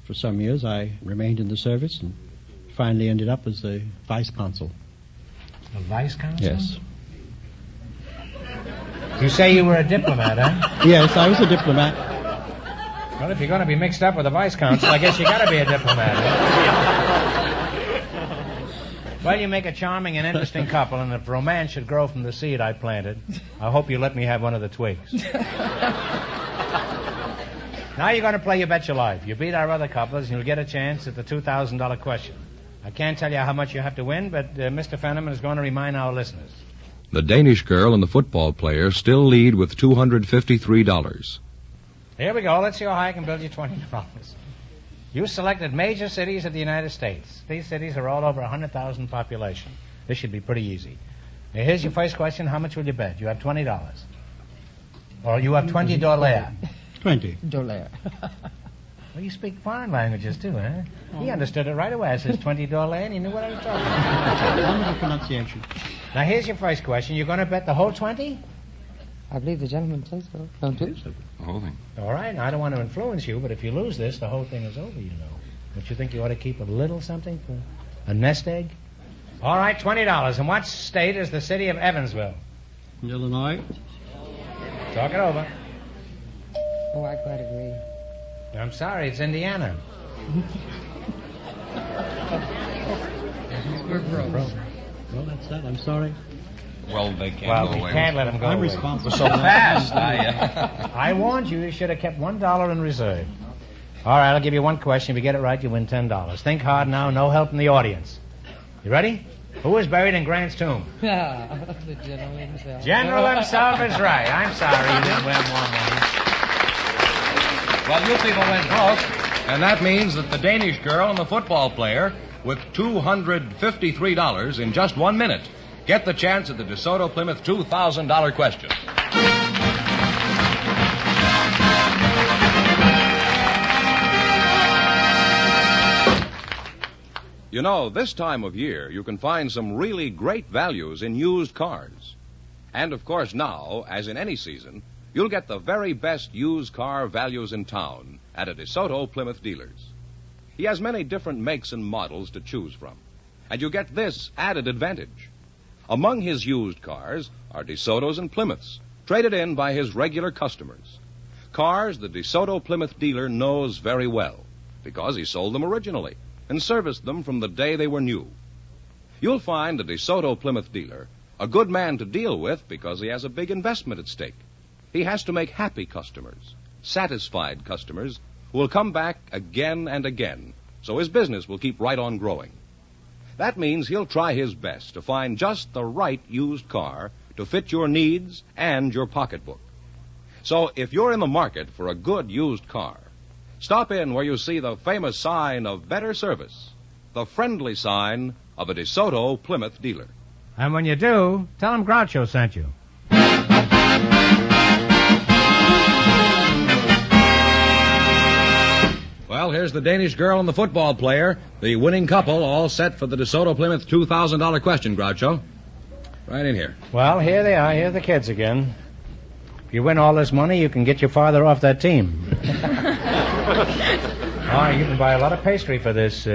for some years I remained in the service and finally ended up as the vice consul. A vice consul? Yes. You say you were a diplomat, huh? Yes, I was a diplomat. Well, if you're going to be mixed up with a vice consul, I guess you got to be a diplomat. Well, you make a charming and interesting couple, and if romance should grow from the seed I planted, I hope you let me have one of the twigs. Now you're going to play You Bet Your Life. You beat our other couples, and you'll get a chance at the $2,000 question. I can't tell you how much you have to win, but Mr. Fenneman is going to remind our listeners. The Danish girl and the football player still lead with $253. Here we go. Let's see how high I can build you $20. You selected major cities of the United States. These cities are all over 100,000 population. This should be pretty easy. Now, here's your first question. How much will you bet? You have $20. Or you have $20. 20. $20. Well, you speak foreign languages, too, huh? He understood it right away. I says $20, and he knew what I was talking about. Wonderful pronunciation. Now, here's your first question. You're going to bet the whole 20? I believe the gentleman says so, don't you? The whole thing. All right. I don't want to influence you, but if you lose this, the whole thing is over, you know. Don't you think you ought to keep a little something for a nest egg? All right, $20. And what state is the city of Evansville? Illinois. Talk it over. Oh, I quite agree. I'm sorry, it's Indiana. We're broke. Well, that's that. I'm sorry. Well, they can't Well, go we away. can't let them go I'm away. responsible. So fast. I warned you. You should have kept $1 in reserve. All right, I'll give you one question. If you get it right, you win $10. Think hard now. No help from the audience. You ready? Who is buried in Grant's tomb? The general himself. General himself is right. I'm sorry you didn't win more money. Well, you people went broke, and that means that the Danish girl and the football player, with $253 in just 1 minute, get the chance at the DeSoto Plymouth $2,000 question. You know, this time of year, you can find some really great values in used cars. And, of course, now, as in any season, you'll get the very best used car values in town at a DeSoto Plymouth dealer's. He has many different makes and models to choose from. And you get this added advantage. Among his used cars are DeSotos and Plymouths, traded in by his regular customers. Cars the DeSoto Plymouth dealer knows very well, because he sold them originally and serviced them from the day they were new. You'll find a DeSoto Plymouth dealer a good man to deal with because he has a big investment at stake. He has to make happy customers, satisfied customers who will come back again and again, so his business will keep right on growing. That means he'll try his best to find just the right used car to fit your needs and your pocketbook. So if you're in the market for a good used car, stop in where you see the famous sign of better service, the friendly sign of a DeSoto Plymouth dealer. And when you do, tell them Groucho sent you. Well, here's the Danish girl and the football player, the winning couple, all set for the DeSoto Plymouth $2,000 question, Groucho. Right in here. Well, here they are. Here are the kids again. If you win all this money, you can get your father off that team. Oh, you can buy a lot of pastry for this,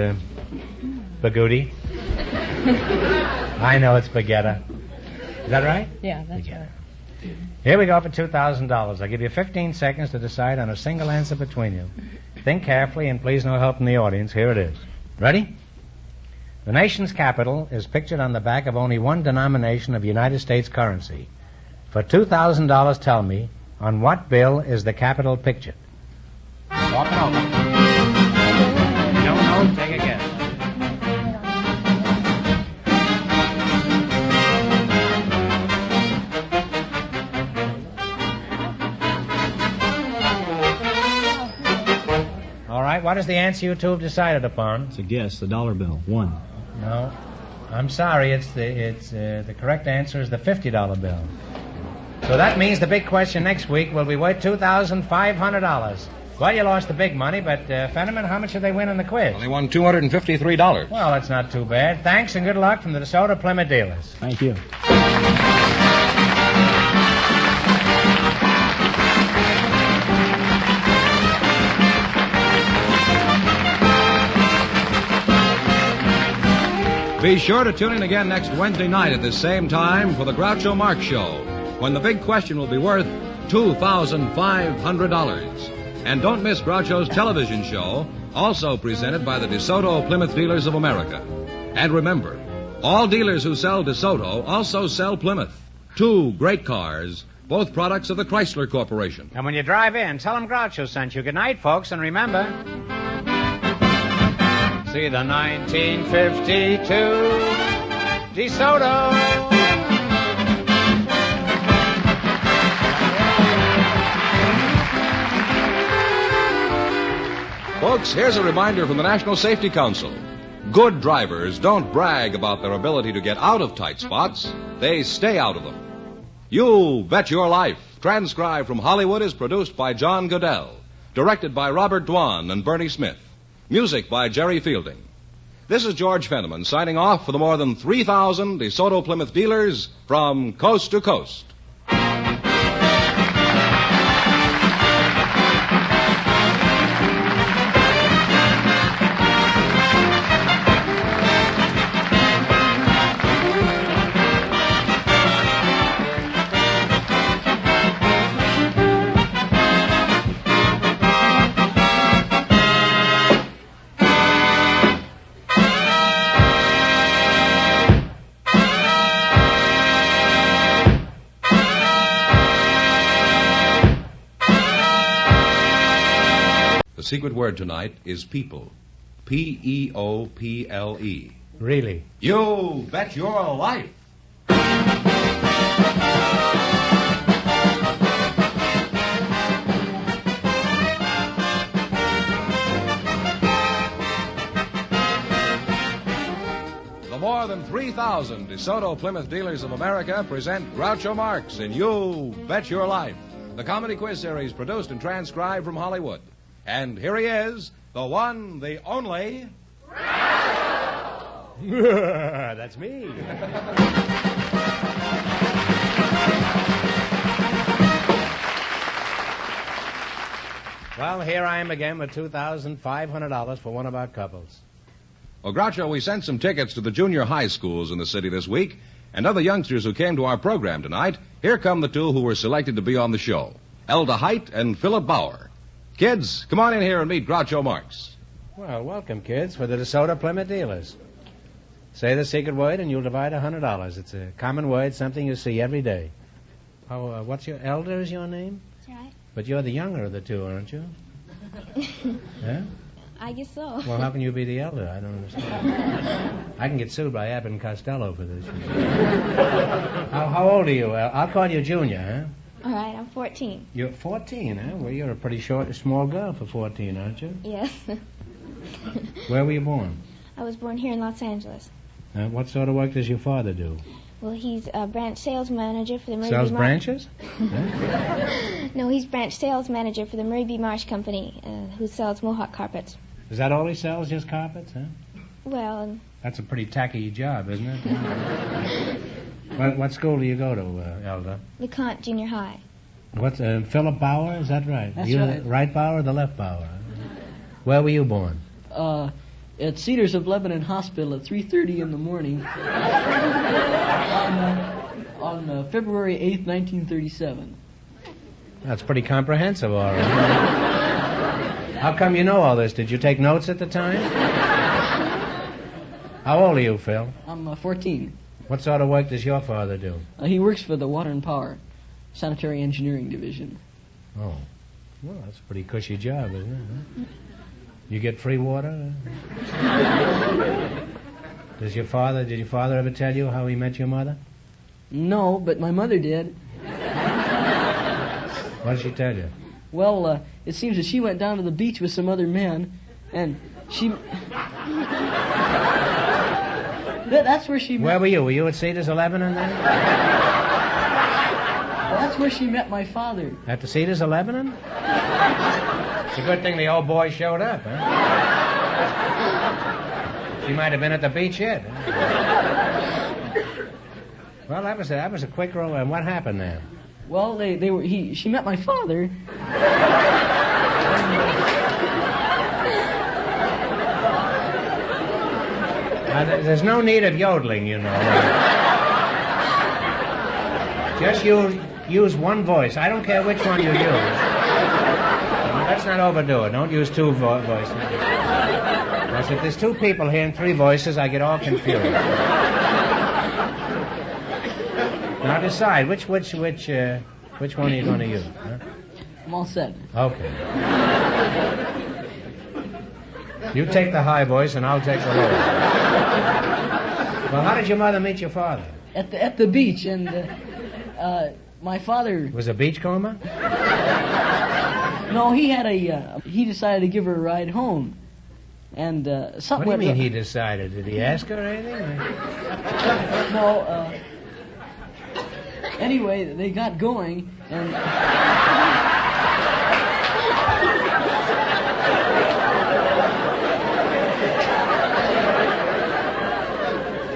Bagooty. I know it's Baguetta. Is that right? Yeah, that's right. Here we go for $2,000. I'll give you 15 seconds to decide on a single answer between you. Think carefully, and please no help from the audience. Here it is. Ready? The nation's capital is pictured on the back of only one denomination of United States currency. For $2,000, tell me, on what bill is the capital pictured? Walking over. You don't know? Take a guess. All right, what is the answer you two have decided upon? It's a guess, the dollar bill. One. No. I'm sorry, the correct answer is the $50 bill. So that means the big question next week will be worth $2,500. Well, you lost the big money, but Fenneman, how much did they win in the quiz? Well, they won $253. Well, that's not too bad. Thanks and good luck from the DeSoto Plymouth dealers. Thank you. Be sure to tune in again next Wednesday night at this same time for the Groucho Marx Show, when the big question will be worth $2,500. And don't miss Groucho's television show, also presented by the DeSoto Plymouth Dealers of America. And remember, all dealers who sell DeSoto also sell Plymouth. Two great cars, both products of the Chrysler Corporation. And when you drive in, tell them Groucho sent you. Good night, folks, and remember, see the 1952 DeSoto. Folks, here's a reminder from the National Safety Council. Good drivers don't brag about their ability to get out of tight spots. They stay out of them. You Bet Your Life, transcribed from Hollywood, is produced by John Goodell. Directed by Robert Dwan and Bernie Smith. Music by Jerry Fielding. This is George Fenneman signing off for the more than 3,000 DeSoto Plymouth dealers from coast to coast. The secret word tonight is people. P-E-O-P-L-E. Really? You bet your life. The more than 3,000 DeSoto Plymouth dealers of America present Groucho Marx in You Bet Your Life, the comedy quiz series produced and transcribed from Hollywood. And here he is, the one, the only... That's me. Well, here I am again with $2,500 for one of our couples. Well, Groucho, we sent some tickets to the junior high schools in the city this week, and other youngsters who came to our program tonight. Here come the two who were selected to be on the show, Elda Height and Philip Bauer. Kids, come on in here and meet Groucho Marx. Well, welcome, kids, for the DeSoto Plymouth dealers. Say the secret word and you'll divide $100. It's a common word, something you see every day. Oh, what's your elder is your name? That's right. But you're the younger of the two, aren't you? Yeah? I guess so. Well, how can you be the elder? I don't understand. I can get sued by Abbott and Costello for this. How old are you? I'll call you Junior, huh? All right, I'm 14. You're 14, huh? Well, you're a pretty small girl for 14, aren't you? Yes. Where were you born? I was born here in Los Angeles. What sort of work does your father do? Well, he's a branch sales manager for the Murray Sells B. branches? No, he's branch sales manager for the Murray B. Marsh Company, who sells Mohawk carpets. Is that all he sells, just carpets, huh? Well... That's a pretty tacky job, isn't it? What school do you go to, Elda? LeConte Junior High. What's Philip Bauer, is that right? That's you right. The right Bauer or the left Bauer? Where were you born? At Cedars of Lebanon Hospital at 3:30 in the morning on February 8th, 1937. That's pretty comprehensive, all right. How come you know all this? Did you take notes at the time? How old are you, Phil? I'm 14. What sort of work does your father do? He works for the Water and Power Sanitary Engineering Division. Oh. Well, that's a pretty cushy job, isn't it? Huh? You get free water? Did your father ever tell you how he met your mother? No, but my mother did. What did she tell you? Well, it seems that she went down to the beach with some other men, and she... That's where she met... Where were you? Were you at Cedars of Lebanon then? That's where she met my father. At the Cedars of Lebanon? It's a good thing the old boy showed up, huh? She might have been at the beach yet. Huh? Well, that was a quick roll. And what happened then? Well, she met my father. There's no need of yodeling, you know. Just use one voice. I don't care which one you use. Let's not overdo it. Don't use two voices. Because if there's two people here and three voices, I get all confused. Now decide which one are you going to use? Huh? I'm all set. Okay. You take the high voice and I'll take the low. Well, how did your mother meet your father? At the beach, and my father... Was a beachcomber? No, he decided to give her a ride home. And something What do you went mean he decided? Did he ask her or anything? No, anyway, they got going, and...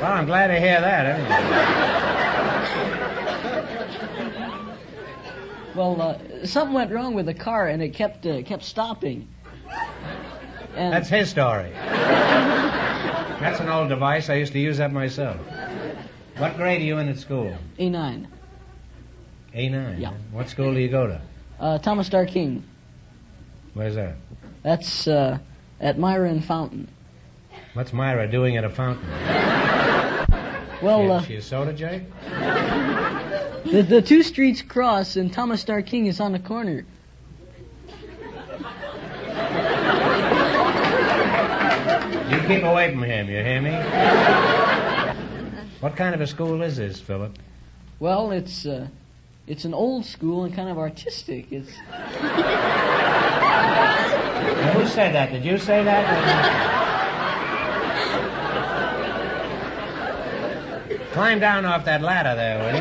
Well, I'm glad to hear that, anyway. Well, something went wrong with the car, and it kept stopping. And That's his story. That's an old device. I used to use that myself. What grade are you in at school? A9. A9? Yeah. What school do you go to? Thomas Starr King. Where's that? That's at Myra and Fountain. What's Myra doing at a fountain? Well, she a soda jerk? The two streets cross, and Thomas Starr King is on the corner. You keep away from him, you hear me? What kind of a school is this, Philip? Well, it's an old school and kind of artistic. It's... Now, who said that? Did you say that? Climb down off that ladder there, will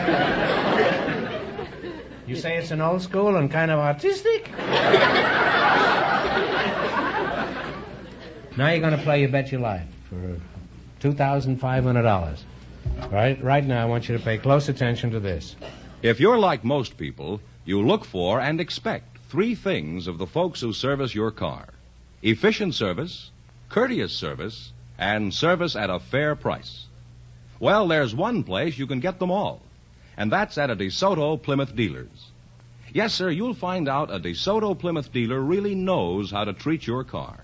you? You say it's an old school and kind of artistic? Now you're going to play You Bet Your Life for $2,500. Right now, I want you to pay close attention to this. If you're like most people, you look for and expect three things of the folks who service your car: efficient service, courteous service, and service at a fair price. Well, there's one place you can get them all, and that's at a DeSoto Plymouth dealer's. Yes, sir, you'll find out a DeSoto Plymouth dealer really knows how to treat your car.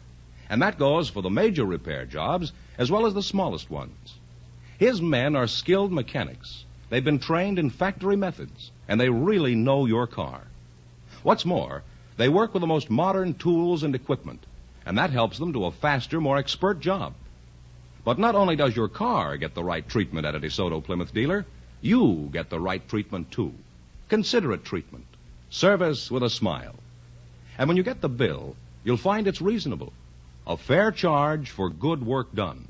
And that goes for the major repair jobs as well as the smallest ones. His men are skilled mechanics. They've been trained in factory methods, and they really know your car. What's more, they work with the most modern tools and equipment, and that helps them do a faster, more expert job. But not only does your car get the right treatment at a DeSoto Plymouth dealer, you get the right treatment, too. Considerate treatment. Service with a smile. And when you get the bill, you'll find it's reasonable. A fair charge for good work done.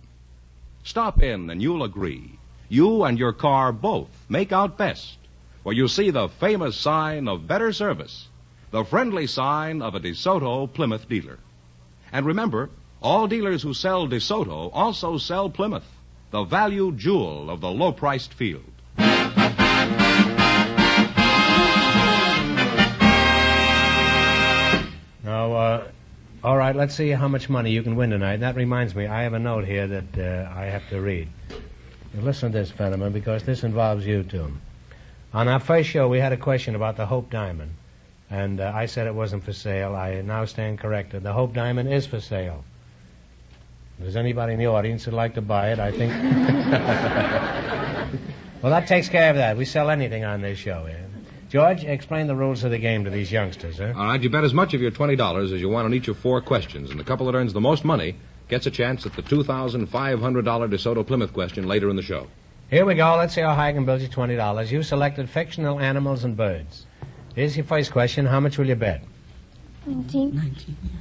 Stop in and you'll agree. You and your car both make out best where you see the famous sign of better service, the friendly sign of a DeSoto Plymouth dealer. And remember, all dealers who sell DeSoto also sell Plymouth, the value jewel of the low-priced field. Now, all right, let's see how much money you can win tonight. That reminds me, I have a note here that I have to read. Now, listen to this, Fenneman, because this involves you, too. On our first show, we had a question about the Hope Diamond, and I said it wasn't for sale. I now stand corrected. The Hope Diamond is for sale. If there's anybody in the audience who'd like to buy it, I think... Well, that takes care of that. We sell anything on this show, yeah. George, explain the rules of the game to these youngsters, huh? All right, you bet as much of your $20 as you want on each of 4 questions, and the couple that earns the most money gets a chance at the $2,500 DeSoto Plymouth question later in the show. Here we go. Let's see how high I can build you $20. You selected fictional animals and birds. Here's your first question. How much will you bet? 19.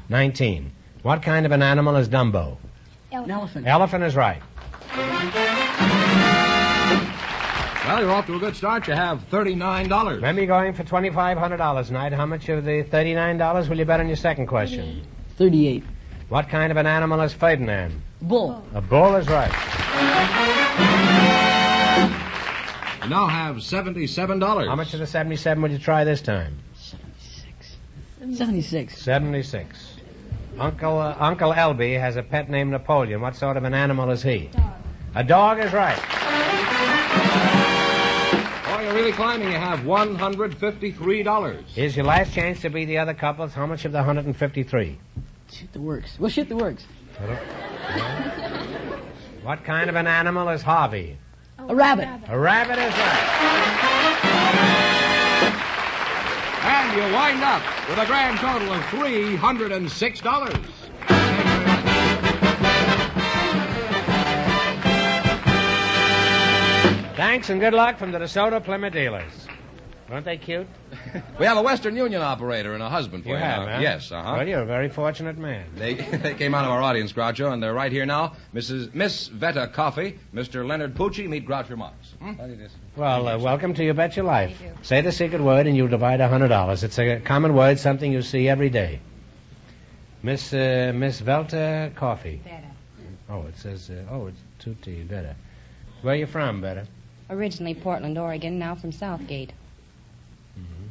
19. What kind of an animal is Dumbo? Elephant. Elephant is right. Well, you're off to a good start. You have $39. Remember, you're going for $2,500 tonight. How much of the $39 will you bet on your second question? 38. What kind of an animal is Ferdinand? Bull. A bull is right. You now have $77. How much of the 77 will you try this time? 76. 76. Uncle Elby has a pet named Napoleon. What sort of an animal is he? Dog. A dog is right. Oh, you're really climbing. You have $153. Here's your last chance to be the other couples. How much of the 153? Shoot the works. Well, shoot the works. What kind of an animal is Harvey? A rabbit. A rabbit is right. And you wind up with a grand total of $306. Thanks and good luck from the DeSoto Plymouth dealers. Aren't they cute? We have a Western Union operator and a husband for you. You have, now. huh? Yes, uh-huh. Well, you're a very fortunate man. They came out of our audience, Groucho, and they're right here now. Miss Veta Coffee, Mr. Leonard Pucci, meet Groucho Marx. Well, welcome to You Bet Your Life. Say the secret word and you'll divide $100. It's a common word, something you see every day. Miss Velta Coffee. Veta. Oh, it says, it's 2T, Veta. Where are you from, Veta? Originally Portland, Oregon, now from Southgate. Mm-hmm.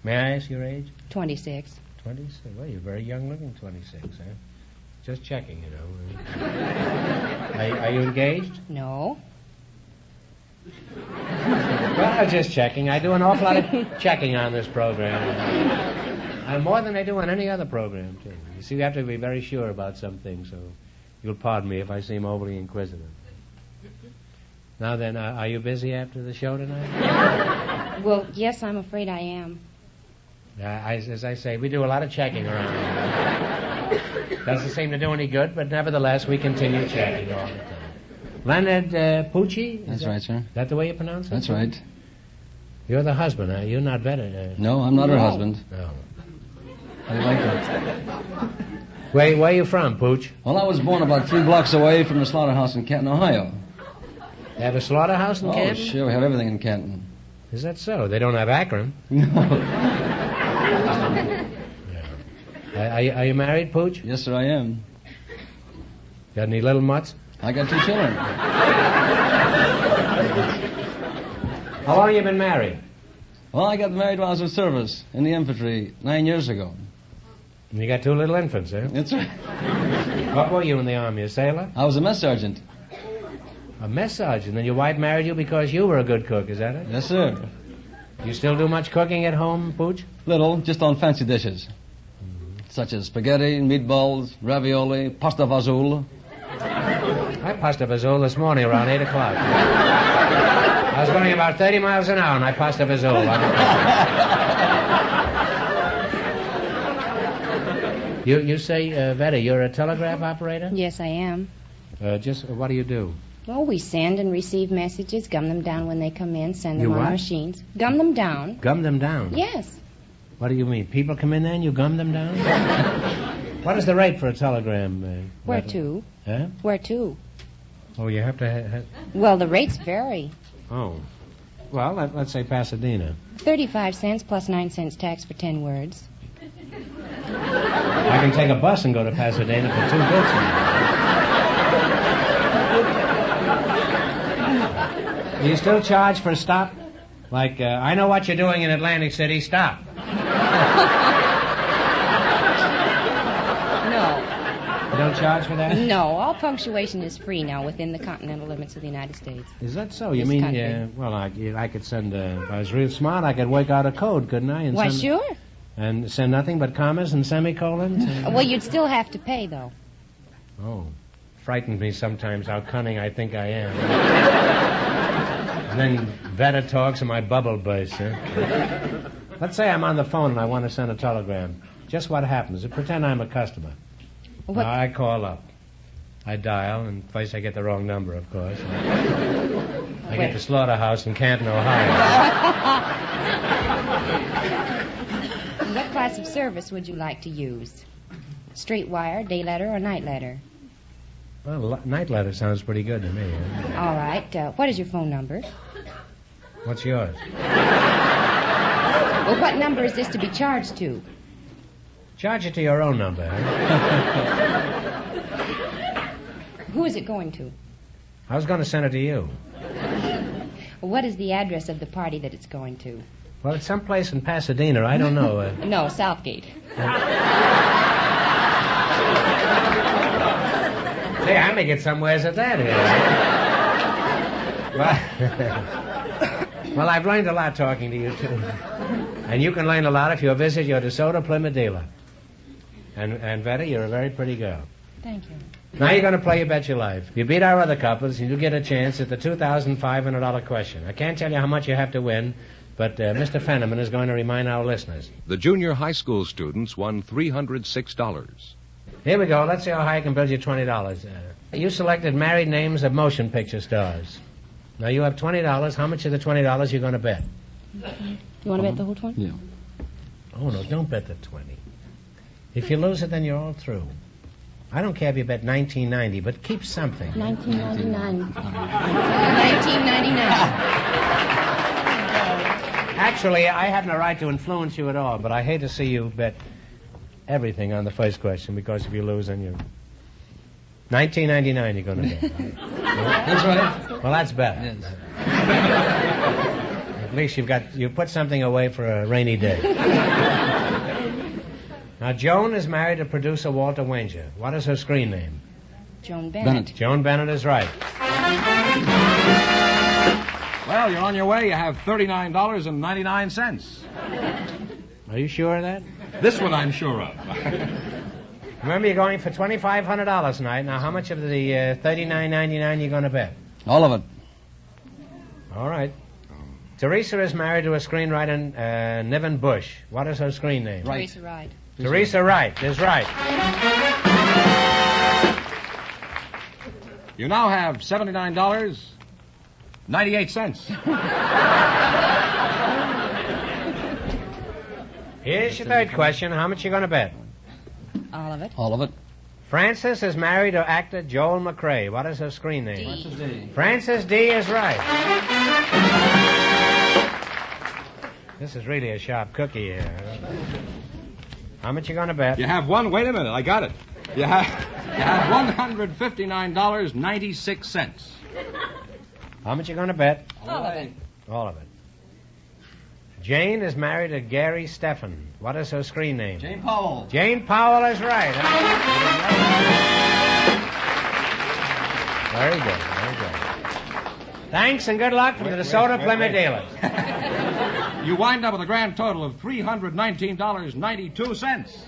May I ask your age? 26. 26. Well, you're very young looking, 26, huh? Just checking, you know. Are you engaged? No. Well, just checking. I do an awful lot of checking on this program. And more than I do on any other program, too. You see, we have to be very sure about some things, so you'll pardon me if I seem overly inquisitive. Now then, are you busy after the show tonight? Well, yes, I'm afraid I am. As I say, we do a lot of checking around here. Doesn't seem to do any good, but nevertheless, we continue checking all the time. Leonard Pucci? That's right, sir. Is that the way you pronounce it? That's right. You're the husband, huh? You're not better. No, I'm not her husband. No. How do you like that? Where are you from, Pooch? Well, I was born about 3 blocks away from the slaughterhouse in Canton, Ohio. They have a slaughterhouse in Oh, Canton? sure, we have everything in Canton. Is that so? They don't have Akron. Are you married, Pooch? Yes, sir, I am. Got any little mutts? I got 2 children. How long you been married? Well, I got married while I was in service in the infantry 9 years ago. And you got 2 little infants, eh? That's right. What were you in the Army, a sailor? I was a mess sergeant. A mess sergeant. Then your wife married you because you were a good cook, is that it? Yes, sir. You still do much cooking at home, Pooch? Little, just on fancy dishes. Such as spaghetti, meatballs, ravioli, pasta fazool. I pasta fazool this morning around 8 o'clock. I was going about 30 miles an hour and I pasta fazool. You say, Vetta, you're a telegraph operator? Yes, I am. What do you do? Well, we send and receive messages, gum them down when they come in, send them You on what? our machines. Gum them down. Gum them down? Yes. What do you mean? People come in there and you gum them down? What is the rate for a telegram? Where Vetta? to? Huh? Where to? Oh, you have to... Well, the rates vary. Oh. Well, let's say Pasadena. 35 cents plus 9 cents tax for 10 words. I can take a bus and go to Pasadena for 2 bits. Do you still charge for a stop? Like, I know what you're doing in Atlantic City, stop. No. You don't charge for that? No, all punctuation is free now within the continental limits of the United States. Is that so? You This mean, country. well, I could send, if I was real smart, I could work out a code, couldn't I? And Why, send, sure. And send nothing but commas and semicolons? Well, you'd still have to pay, though. Oh. Frightens me sometimes how cunning I think I am. And then Vetta talks and my bubble bursts. Let's say I'm on the phone and I want to send a telegram. Just what happens? Pretend I'm a customer. What? I call up. I dial, and first I get the wrong number, of course. I get the slaughterhouse in Canton, Ohio. What class of service would you like to use? Straight wire, day letter, or night letter? Well, night letter sounds pretty good to me. All right. What is your phone number? What's yours? Well, what number is this to be charged to? Charge it to your own number. Who is it going to? I was going to send it to you. What is the address of the party that it's going to? Well, it's someplace in Pasadena. I don't know. No, Southgate. Hey, I may get somewheres at that here. Well, I've learned a lot talking to you, too. And you can learn a lot if you'll visit your DeSoto Plymouth dealer. And Vetta, you're a very pretty girl. Thank you. Now you're going to play You Bet Your Life. You beat our other couples, and you get a chance at the $2,500 question. I can't tell you how much you have to win, but Mr. Fenneman is going to remind our listeners. The junior high school students won $306. Here we go. Let's see how high I can build you $20. You selected married names of motion picture stars. Now you have $20. How much of the $20 you going to bet? You want to bet the whole 20? Yeah. Oh, no, don't bet the 20. If you lose it, then you're all through. I don't care if you bet 1990, but keep something. 1999. 1999. Actually, I haven't a right to influence you at all, but I hate to see you bet everything on the first question, because if you lose, then you... 1999 you're going to bet. That's right. Well, that's better. Yes. At least you put something away for a rainy day. Now, Joan is married to producer Walter Wanger. What is her screen name? Joan Bennett. Joan Bennett is right. Well, you're on your way. You have $39.99. Are you sure of that? This one I'm sure of. Remember, you're going for $2,500 tonight. Now, how much of the $39.99 you going to bet? All of it. All right. Teresa is married to a screenwriter, Niven Bush. What is her screen name? Right. Teresa Wright. Teresa Wright is right. You now have $79.98. Here's your third question. How much you going to bet? All of it. All of it. Frances is married to actor Joel McRae. What is her screen name? Frances D. Frances D. is right. This is really a sharp cookie here. How much you going to bet? You have one. Wait a minute. I got it. You have $159.96. How much you going to bet? All of it. All of it. Jane is married to Gary Steffen. What is her screen name? Jane Powell. Jane Powell is right. Very good, very good. Thanks and good luck from the DeSoto Plymouth dealers. You wind up with a grand total of $319.92.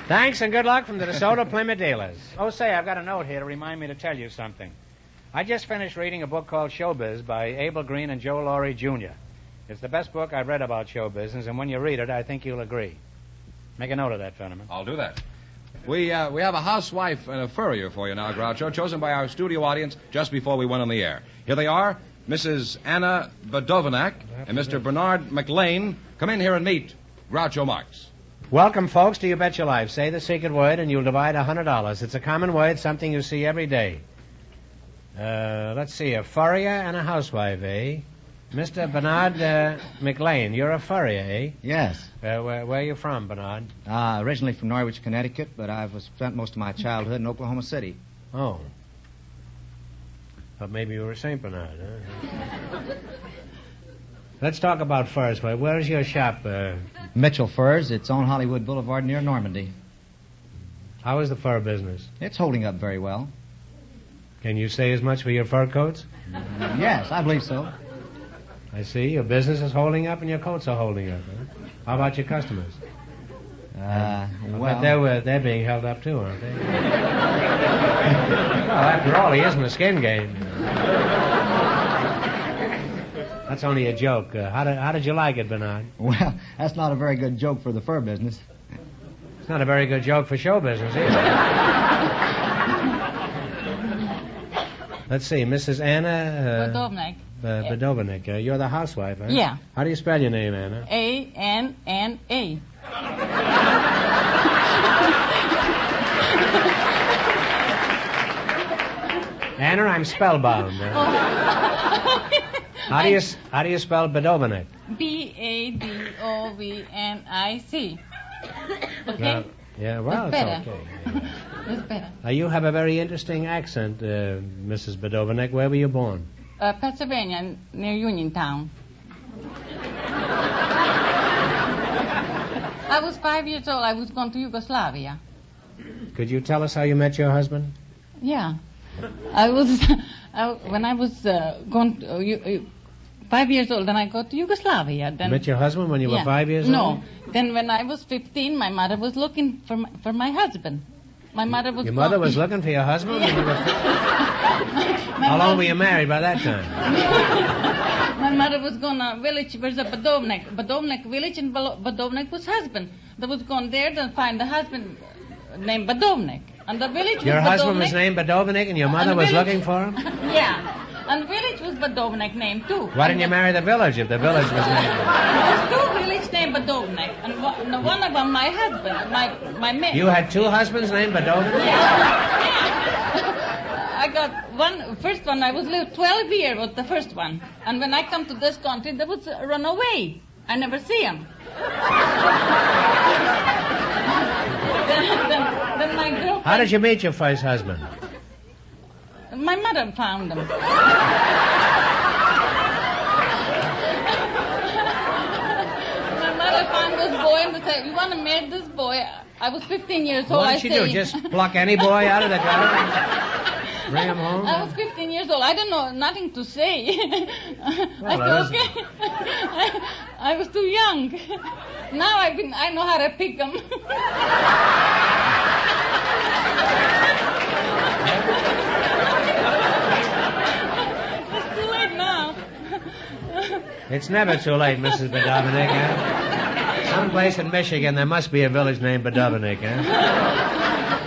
Thanks and good luck from the DeSoto Plymouth dealers. Oh, say, I've got a note here to remind me to tell you something. I just finished reading a book called Showbiz by Abel Green and Joe Laurie, Jr. It's the best book I've read about show business, and when you read it, I think you'll agree. Make a note of that, Fenneman. I'll do that. We have a housewife and a furrier for you now, Groucho, chosen by our studio audience just before we went on the air. Here they are, Mrs. Anna Badovanak and Mr. Bernard McLean. Come in here and meet Groucho Marx. Welcome, folks, to You Bet Your Life. Say the secret word, and you'll divide $100. It's a common word, something you see every day. Let's see, a furrier and a housewife, eh? Mr. Bernard McLean, you're a furrier, eh? Yes. Where are you from, Bernard? Originally from Norwich, Connecticut, but I've spent most of my childhood in Oklahoma City. Oh. But maybe you were St. Bernard, huh? Let's talk about furs. Where's your shop? Mitchell Furs. It's on Hollywood Boulevard near Normandy. How is the fur business? It's holding up very well. Can you say as much for your fur coats? Yes, I believe so. I see. Your business is holding up and your coats are holding up, huh? How about your customers? Well... They're being held up too, aren't they? Well, after all, he isn't a skin game. That's only a joke. How did you like it, Bernard? Well, that's not a very good joke for the fur business. It's not a very good joke for show business either. Let's see, Mrs. Anna... Badovanek. You're the housewife, huh? Yeah. How do you spell your name, Anna? A-N-N-A. Anna, I'm spellbound. How do you spell Badovanek? B-A-D-O-V-N-I-C. Okay? Well, it's better. okay. It's better. You have a very interesting accent, Mrs. Badovanek. Where were you born? Pennsylvania, near Uniontown. I was 5 years old. I was going to Yugoslavia. Could you tell us how you met your husband? Yeah. When I was going to, 5 years old, then I go to Yugoslavia. Then, you met your husband when you were 5 years old? No. Then when I was 15, my mother was looking for my husband. My mother was... Your mother was looking for your husband when you were 15? How long were you married by that time? My mother was going to a village, where's a Badovnik village, and Badovnik was husband. They was going there to find the husband named Badovnik. And the village your was husband Badovnik. was named Badovnik and your mother was looking for him? Yeah. And the village was Badovnik name, too. Why didn't you marry the village if the village was named? There's two village named Badovnik. And one of them, my husband, my mate. You had two husbands named Badovnik? Yeah. I got first one, I was 12 years with the first one. And when I come to this country, they would run away. I never see them. then my girlfriend... How did you meet your first husband? My mother found them. My mother found this boy and they said, you want to marry this boy? I was 15 years old. What did you do? Just pluck any boy out of the gutter? Bring him home? I was 15 years old. I didn't know nothing to say. Well, I said, okay. I was too young. Now I know how to pick them. It's too late now. It's never too late, Mrs. Badovanek, huh? Someplace in Michigan there must be a village named Badovanek, huh?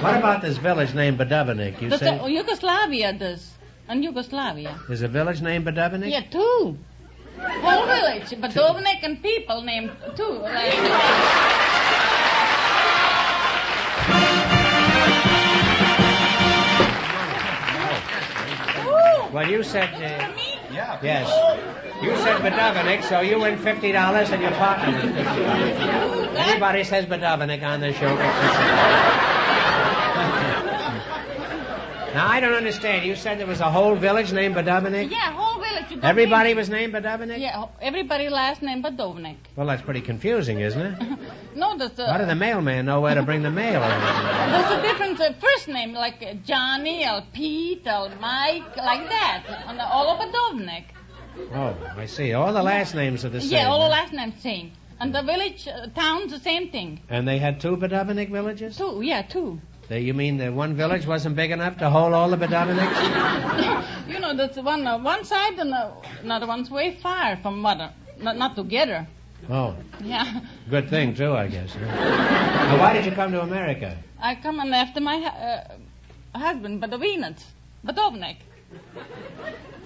What about this village named Badovanek? You say Yugoslavia does. And Yugoslavia. There's a village named Badovanek? Yeah, two. Whole village, Badovnik and people named too. Well, you said... Yes. You said Badovnik, so you win $50 and your partner wins $50. Anybody says Badovnik on the show gets Now, I don't understand. You said there was a whole village named Badovnik? Yeah, whole village. Everybody was named Badovnik? Yeah, everybody last name Badovnik. Well, that's pretty confusing, isn't it? No, that's... How did the mailman know where to bring the mail? There's a different first name, like Johnny, or Pete, or Mike, like that. And all of Badovnik. Oh, I see. All the last names are the same. Yeah, all the last names same. And the village, towns, the same thing. And they had 2 Badovnik villages? 2, yeah, 2. You mean the one village wasn't big enough to hold all the Badovniks? You know, that's one side and another one's way far from mother. Not together. Oh. Yeah. Good thing, too, I guess. Now, why did you come to America? I come and after my husband, Badovnik.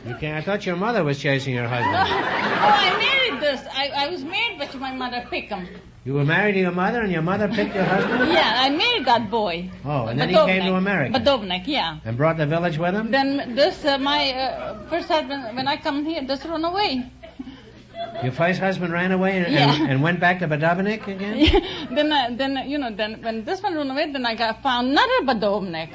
You can't. I thought your mother was chasing your husband. Oh, I married this. I was married, but my mother picked him. You were married to your mother, and your mother picked your husband? Yeah, I married that boy. Oh, and then he came to America? Badovnik, yeah. And brought the village with him? Then this, my first husband, when I come here, just run away. Your first husband ran away and went back to Badovnik again? Yeah. Then when this one ran away, then I found another Badovnik.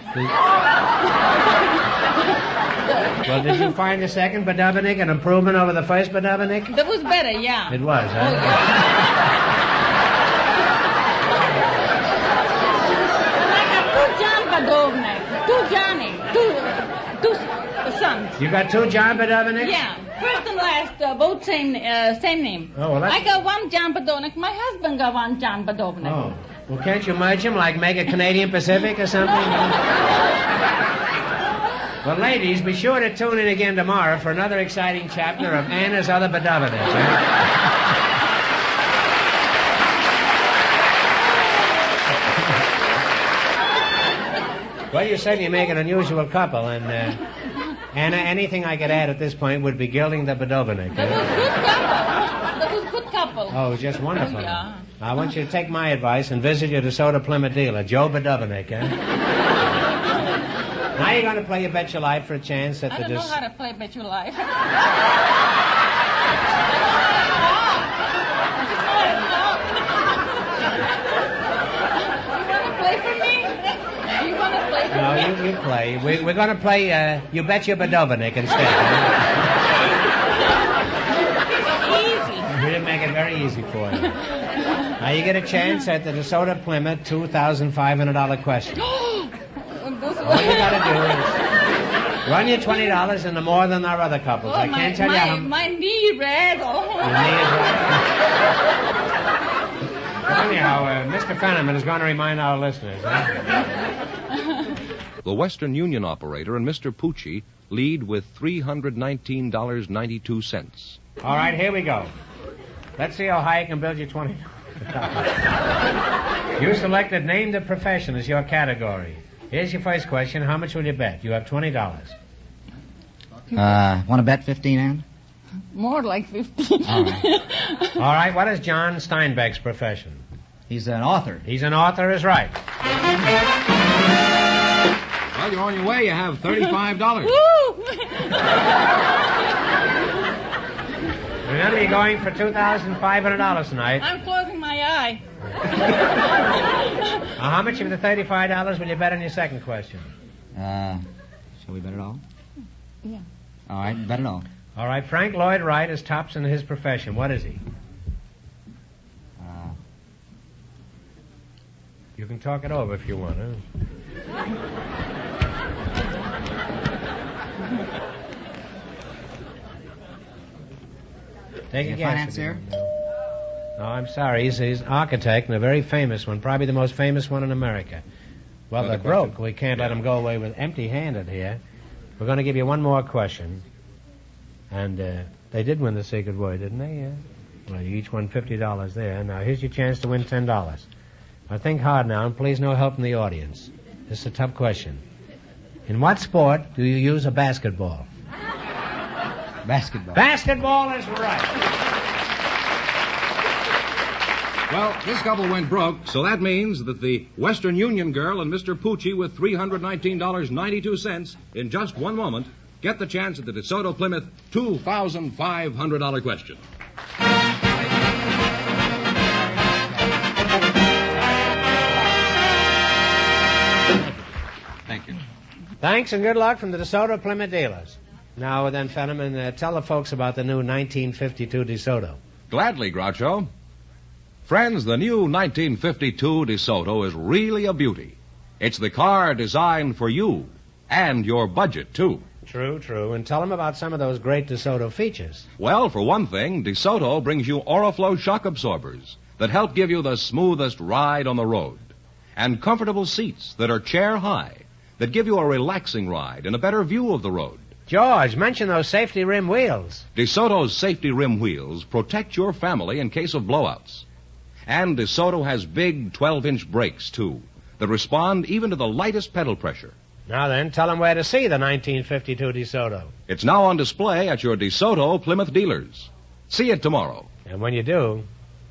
Well, did you find the second Badovnik an improvement over the first Badovnik? That was better, yeah. It was, huh? Oh, yeah. Badovnik, 2 Johnny, two sons. You got 2 John Badovniks? Yeah, first and last, both same name. Oh, well, I got 1 John Badovnik. My husband got 1 John Badovnik. Oh, well, can't you merge them, like make a Canadian Pacific or something? Well, ladies, be sure to tune in again tomorrow for another exciting chapter of Anna's Other Badovniks. Well, you certainly make an unusual couple, and Anna, anything I could add at this point would be gilding the Badovnik. That was good couple. Oh, just wonderful. Yeah. I want you to take my advice and visit your DeSoto Plymouth dealer, Joe Badovnik, Now you're going to play You Bet Your Life for a chance at I don't know how to play Bet Your Life. No, you play. We're going to play You Bet Your Badovnik instead. Easy. We didn't make it very easy for you. Now you get a chance at the DeSoto Plymouth $2,500 question. All you got to do is run your $20 into more than our other couples. I can't tell you how... My knee red. Your knee is red. Anyhow, Mr. Fenneman is going to remind our listeners. The Western Union operator and Mr. Pucci lead with $319.92. All right, here we go. Let's see how high you can build your $20. You selected Name the Profession as your category. Here's your first question. How much will you bet? You have $20. Want to bet 15, Ann? More like 15. All right. All right, what is John Steinbeck's profession? He's an author. He's an author is right. Well, you're on your way. You have $35. Woo! Remember, you're going for $2,500 tonight. I'm closing my eye. How much of the $35 will you bet on your second question? Shall we bet it all? Yeah. All right, bet it all. All right, Frank Lloyd Wright is tops in his profession. What is he? You can talk it over if you want, huh? Take a guess. Financier? No, I'm sorry. He's an architect and a very famous one, probably the most famous one in America. Well, they're broke. We can't let him go away with empty-handed here. We're going to give you one more question. And they did win the secret word, didn't they? Yeah. Well, you each won $50 there. Now, here's your chance to win $10. Now, think hard now, and please no help from the audience. This is a tough question. In what sport do you use a basketball? Basketball. Basketball is right. Well, this couple went broke, so that means that the Western Union girl and Mr. Poochie with $319.92 in just one moment get the chance at the DeSoto Plymouth $2,500 question. Thank you. Thanks and good luck from the DeSoto Plymouth dealers. Now then, Fenneman, tell the folks about the new 1952 DeSoto. Gladly, Groucho. Friends, the new 1952 DeSoto is really a beauty. It's the car designed for you and your budget, too. True. And tell them about some of those great DeSoto features. Well, for one thing, DeSoto brings you Oriflow shock absorbers that help give you the smoothest ride on the road. And comfortable seats that are chair high, that give you a relaxing ride and a better view of the road. George, mention those safety rim wheels. DeSoto's safety rim wheels protect your family in case of blowouts. And DeSoto has big 12-inch brakes, too, that respond even to the lightest pedal pressure. Now then, tell them where to see the 1952 DeSoto. It's now on display at your DeSoto Plymouth dealers. See it tomorrow. And when you do,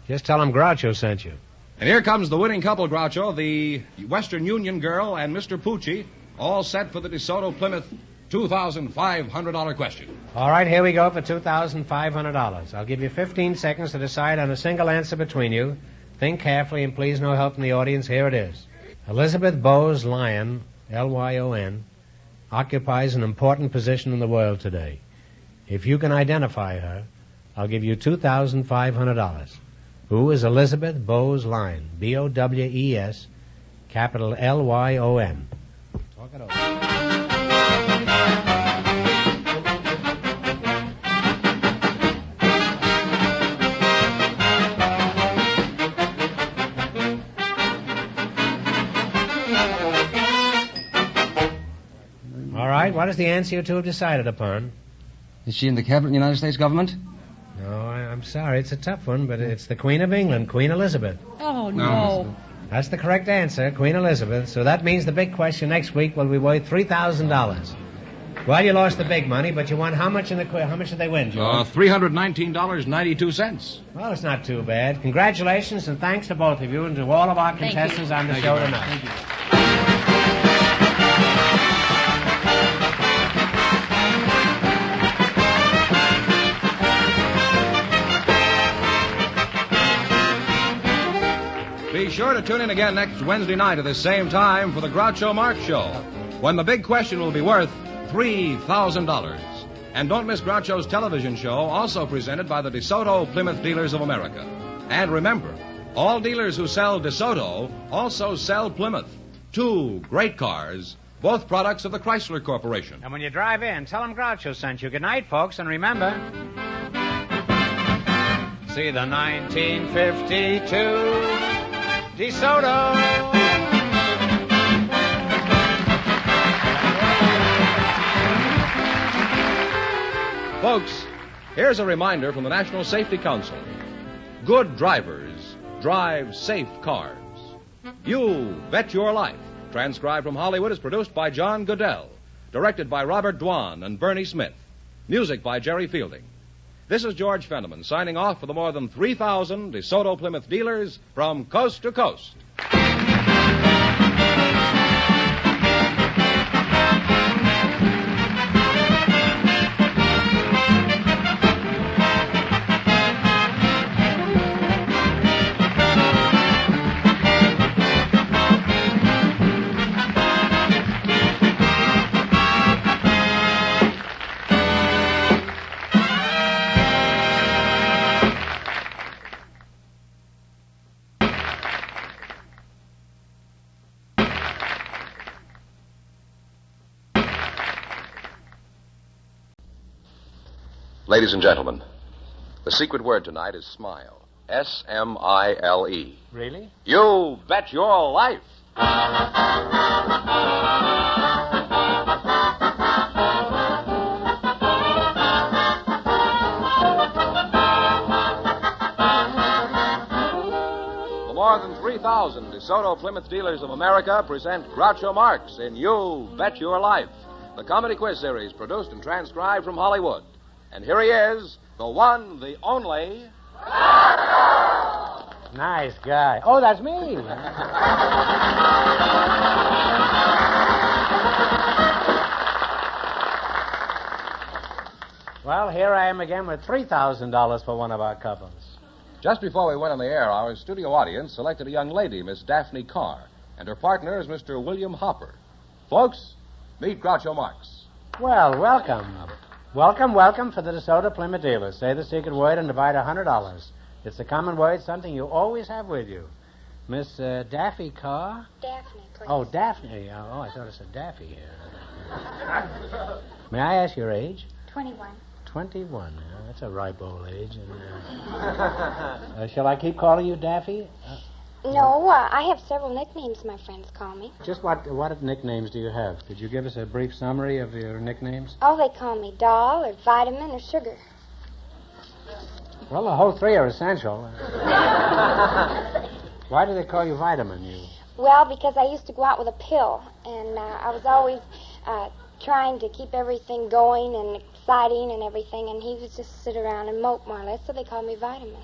just tell them Groucho sent you. And here comes the winning couple, Groucho, the Western Union girl and Mr. Poochie, all set for the DeSoto Plymouth $2,500 question. All right, here we go for $2,500. I'll give you 15 seconds to decide on a single answer between you. Think carefully and please no help from the audience. Here it is. Elizabeth Bowes Lyon, Lyon, occupies an important position in the world today. If you can identify her, I'll give you $2,500. Who is Elizabeth Bowes Lyon? B-O-W-E-S, capital L-Y-O-N. Talk it over. All right, what is the answer you two have decided upon? Is she in the cabinet of the United States government? No, I'm sorry. It's a tough one, but it's the Queen of England, Queen Elizabeth. Oh, no. That's the correct answer, Queen Elizabeth. So that means the big question next week will be worth $3,000. Well, you lost the big money, but you won how much in the quiz? How much did they win, George? $319.92. Well, it's not too bad. Congratulations and thanks to both of you and to all of our contestants on the show tonight. Thank you. Be sure to tune in again next Wednesday night at the same time for the Groucho Marx Show, when the big question will be worth $3,000. And don't miss Groucho's television show, also presented by the DeSoto Plymouth Dealers of America. And remember, all dealers who sell DeSoto also sell Plymouth. Two great cars, both products of the Chrysler Corporation. And when you drive in, tell them Groucho sent you. Good night, folks, and remember, see the 1952 DeSoto. Folks, here's a reminder from the National Safety Council. Good drivers drive safe cars. You Bet Your Life, transcribed from Hollywood, is produced by John Goodell, directed by Robert Dwan and Bernie Smith, music by Jerry Fielding. This is George Fenneman signing off for the more than 3,000 DeSoto Plymouth dealers from coast to coast. Ladies and gentlemen, the secret word tonight is smile. S-M-I-L-E. Really? You bet your life. The more than 3,000 DeSoto Plymouth Dealers of America present Groucho Marx in You Bet Your Life, the comedy quiz series produced and transcribed from Hollywood. And here he is, the one, the only... Nice guy. Oh, that's me. Well, here I am again with $3,000 for one of our couples. Just before we went on the air, our studio audience selected a young lady, Miss Daphne Carr, and her partner is Mr. William Hopper. Folks, meet Groucho Marx. Well, welcome. Welcome for the DeSoto Plymouth dealers. Say the secret word and divide $100. It's a common word, something you always have with you. Miss Daffy Carr? Daphne, please. Oh, Daphne. Oh, I thought it said Daffy here. May I ask your age? 21. 21. That's a ripe old age. And, shall I keep calling you Daffy? No, I have several nicknames my friends call me. Just what nicknames do you have? Could you give us a brief summary of your nicknames? Oh, they call me Doll or Vitamin or Sugar. Well, the whole three are essential. Why do they call you Vitamin? Well, because I used to go out with a pill, and I was always trying to keep everything going and exciting and everything, and he would just sit around and mope more or less, so they called me Vitamin.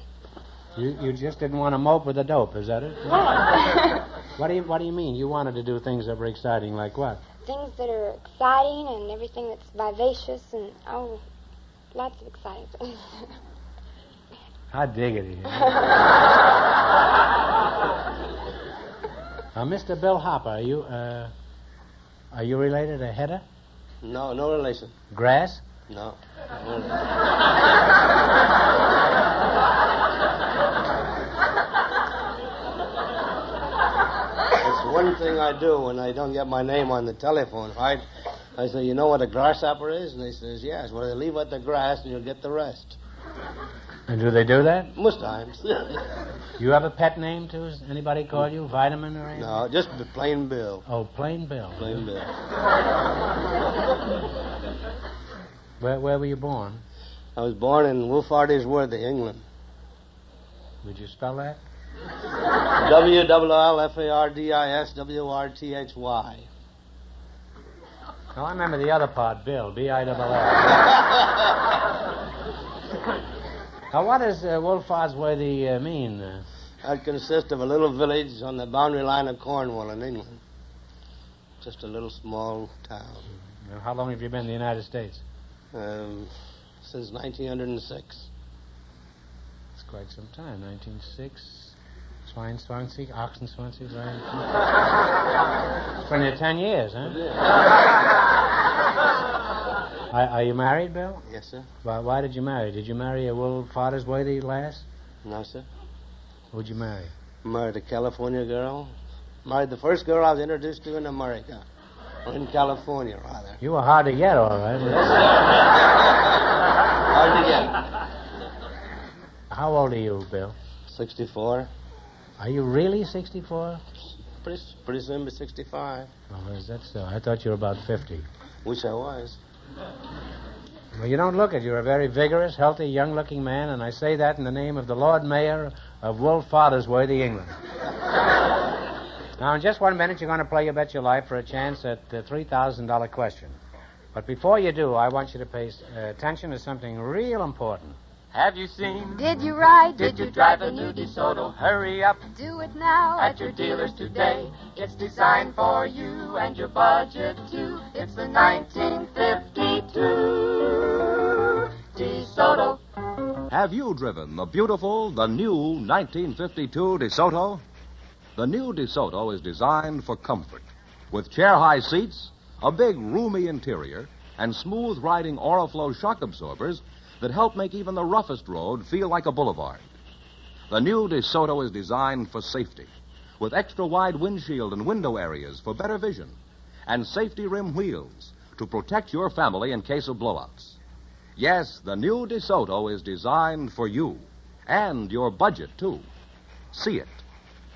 You just didn't want to mope with the dope, is that it? Right. What do you mean? You wanted to do things that were exciting, like what? Things that are exciting and everything that's vivacious and, lots of exciting things. I dig it. Mr. Bill Hopper, are you related to Hedda? No, no relation. Grass? No. It's one thing I do when I don't get my name on the telephone, right? I say, you know what a grasshopper is? And they says, yes. Well, they leave out the grass and you'll get the rest. And do they do that? Most times. You have a pet name, too? Does anybody call you Vitamin or anything? No, just plain Bill. Oh, plain Bill. Plain Bill. Where were you born? I was born in Wolfartisworthy, England. Would you spell that? WLLFARDISWRTHY. No, I remember the other part, Bill, B-I-L-L. Now, what does Wolfartisworthy mean? That consists of a little village on the boundary line of Cornwall in England. Just a little small town. How long have you been in the United States? Since 1906. It's quite some time. 1906. Swine Swansea, Oxen Swansea, right? It's been here 10 years, huh? Are you married, Bill? Yes, sir. Why did you marry? Did you marry a Wolfartisworthy lass? No, sir. Who'd you marry? Married a California girl. Married the first girl I was introduced to in America. Or in California, rather. You were hard to get, all right. Hard to get. How old are you, Bill? 64. Are you really 64? Pretty soon be 65. Oh, is that so? I thought you were about 50. Wish I was. Well, you don't look it. You're a very vigorous, healthy, young-looking man, and I say that in the name of the Lord Mayor of Wolfartisworthy, England. Now, in just 1 minute, you're going to play You Bet Your Life for a chance at the $3,000 question. But before you do, I want you to pay attention to something real important. Have you seen? Did you ride? Did you drive a new DeSoto? Hurry up. Do it now At your dealers today. It's designed for you and your budget, too. It's the 1952 DeSoto. Have you driven the beautiful, the new 1952 DeSoto? The new DeSoto is designed for comfort. With chair-high seats, a big, roomy interior, and smooth-riding Oriflow shock absorbers that help make even the roughest road feel like a boulevard. The new DeSoto is designed for safety, with extra-wide windshield and window areas for better vision, and safety rim wheels to protect your family in case of blowouts. Yes, the new DeSoto is designed for you, and your budget, too. See it.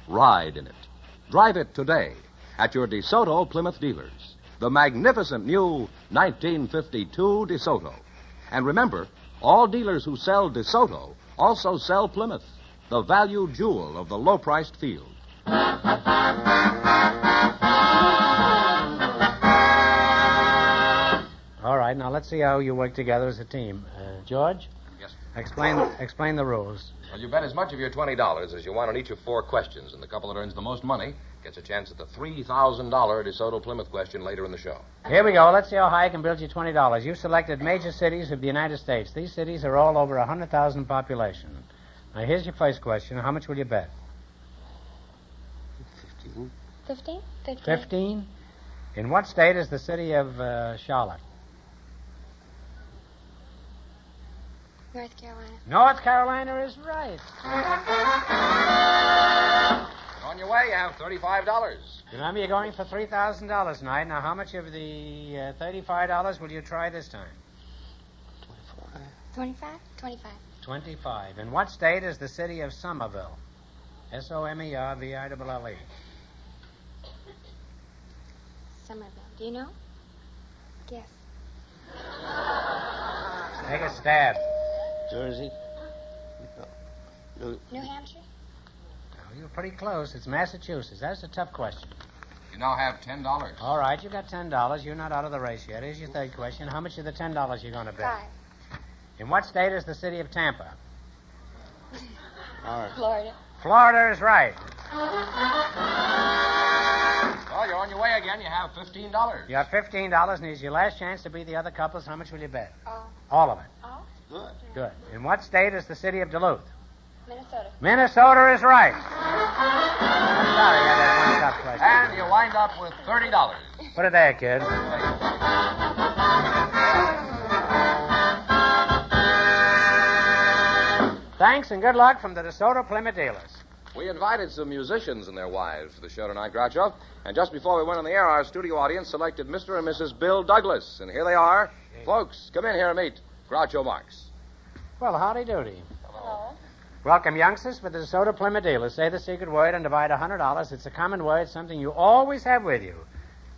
Ride in it. Drive it today at your DeSoto Plymouth dealers. The magnificent new 1952 DeSoto. And remember, all dealers who sell DeSoto also sell Plymouth, the value jewel of the low-priced field. All right, now let's see how you work together as a team. George? Yes. Explain the rules. Well, you bet as much of your $20 as you want on each of 4 questions, and the couple that earns the most money gets a chance at the $3,000 DeSoto Plymouth question later in the show. Here we go. Let's see how high I can build you $20. You've selected major cities of the United States. These cities are all over 100,000 population. Now, here's your first question. How much will you bet? 15? 15? In what state is the city of Charlotte? North Carolina. North Carolina is right. On your way, you have $35. Remember, you're going for $3,000 tonight. Now, how much of the $35 will you try this time? 25? 25. 25. In what state is the city of Somerville? Somerville. Somerville. Do you know? Guess. Take a stab. Jersey? New Hampshire? Oh, you're pretty close. It's Massachusetts. That's a tough question. You now have $10. All right, you got $10. You're not out of the race yet. Here's your third question. How much of the $10 you going to bet? 5. In what state is the city of Tampa? Florida. Florida is right. Well, you're on your way again. You have $15. You have $15, and here's your last chance to beat the other couples. How much will you bet? All of it. All? Good. Good. In what state is the city of Duluth? Minnesota. Minnesota is right. I'm sorry, I got one tough question. And you wind up with $30. Put it there, kid. Thanks and good luck from the DeSoto Plymouth dealers. We invited some musicians and their wives for the show tonight, Groucho. And just before we went on the air, our studio audience selected Mr. and Mrs. Bill Douglas. And here they are. Folks, come in here and meet Groucho Marx. Well, howdy doody. Hello. Welcome, youngsters, for the DeSoto Plymouth dealers. Say the secret word and divide $100. It's a common word, something you always have with you.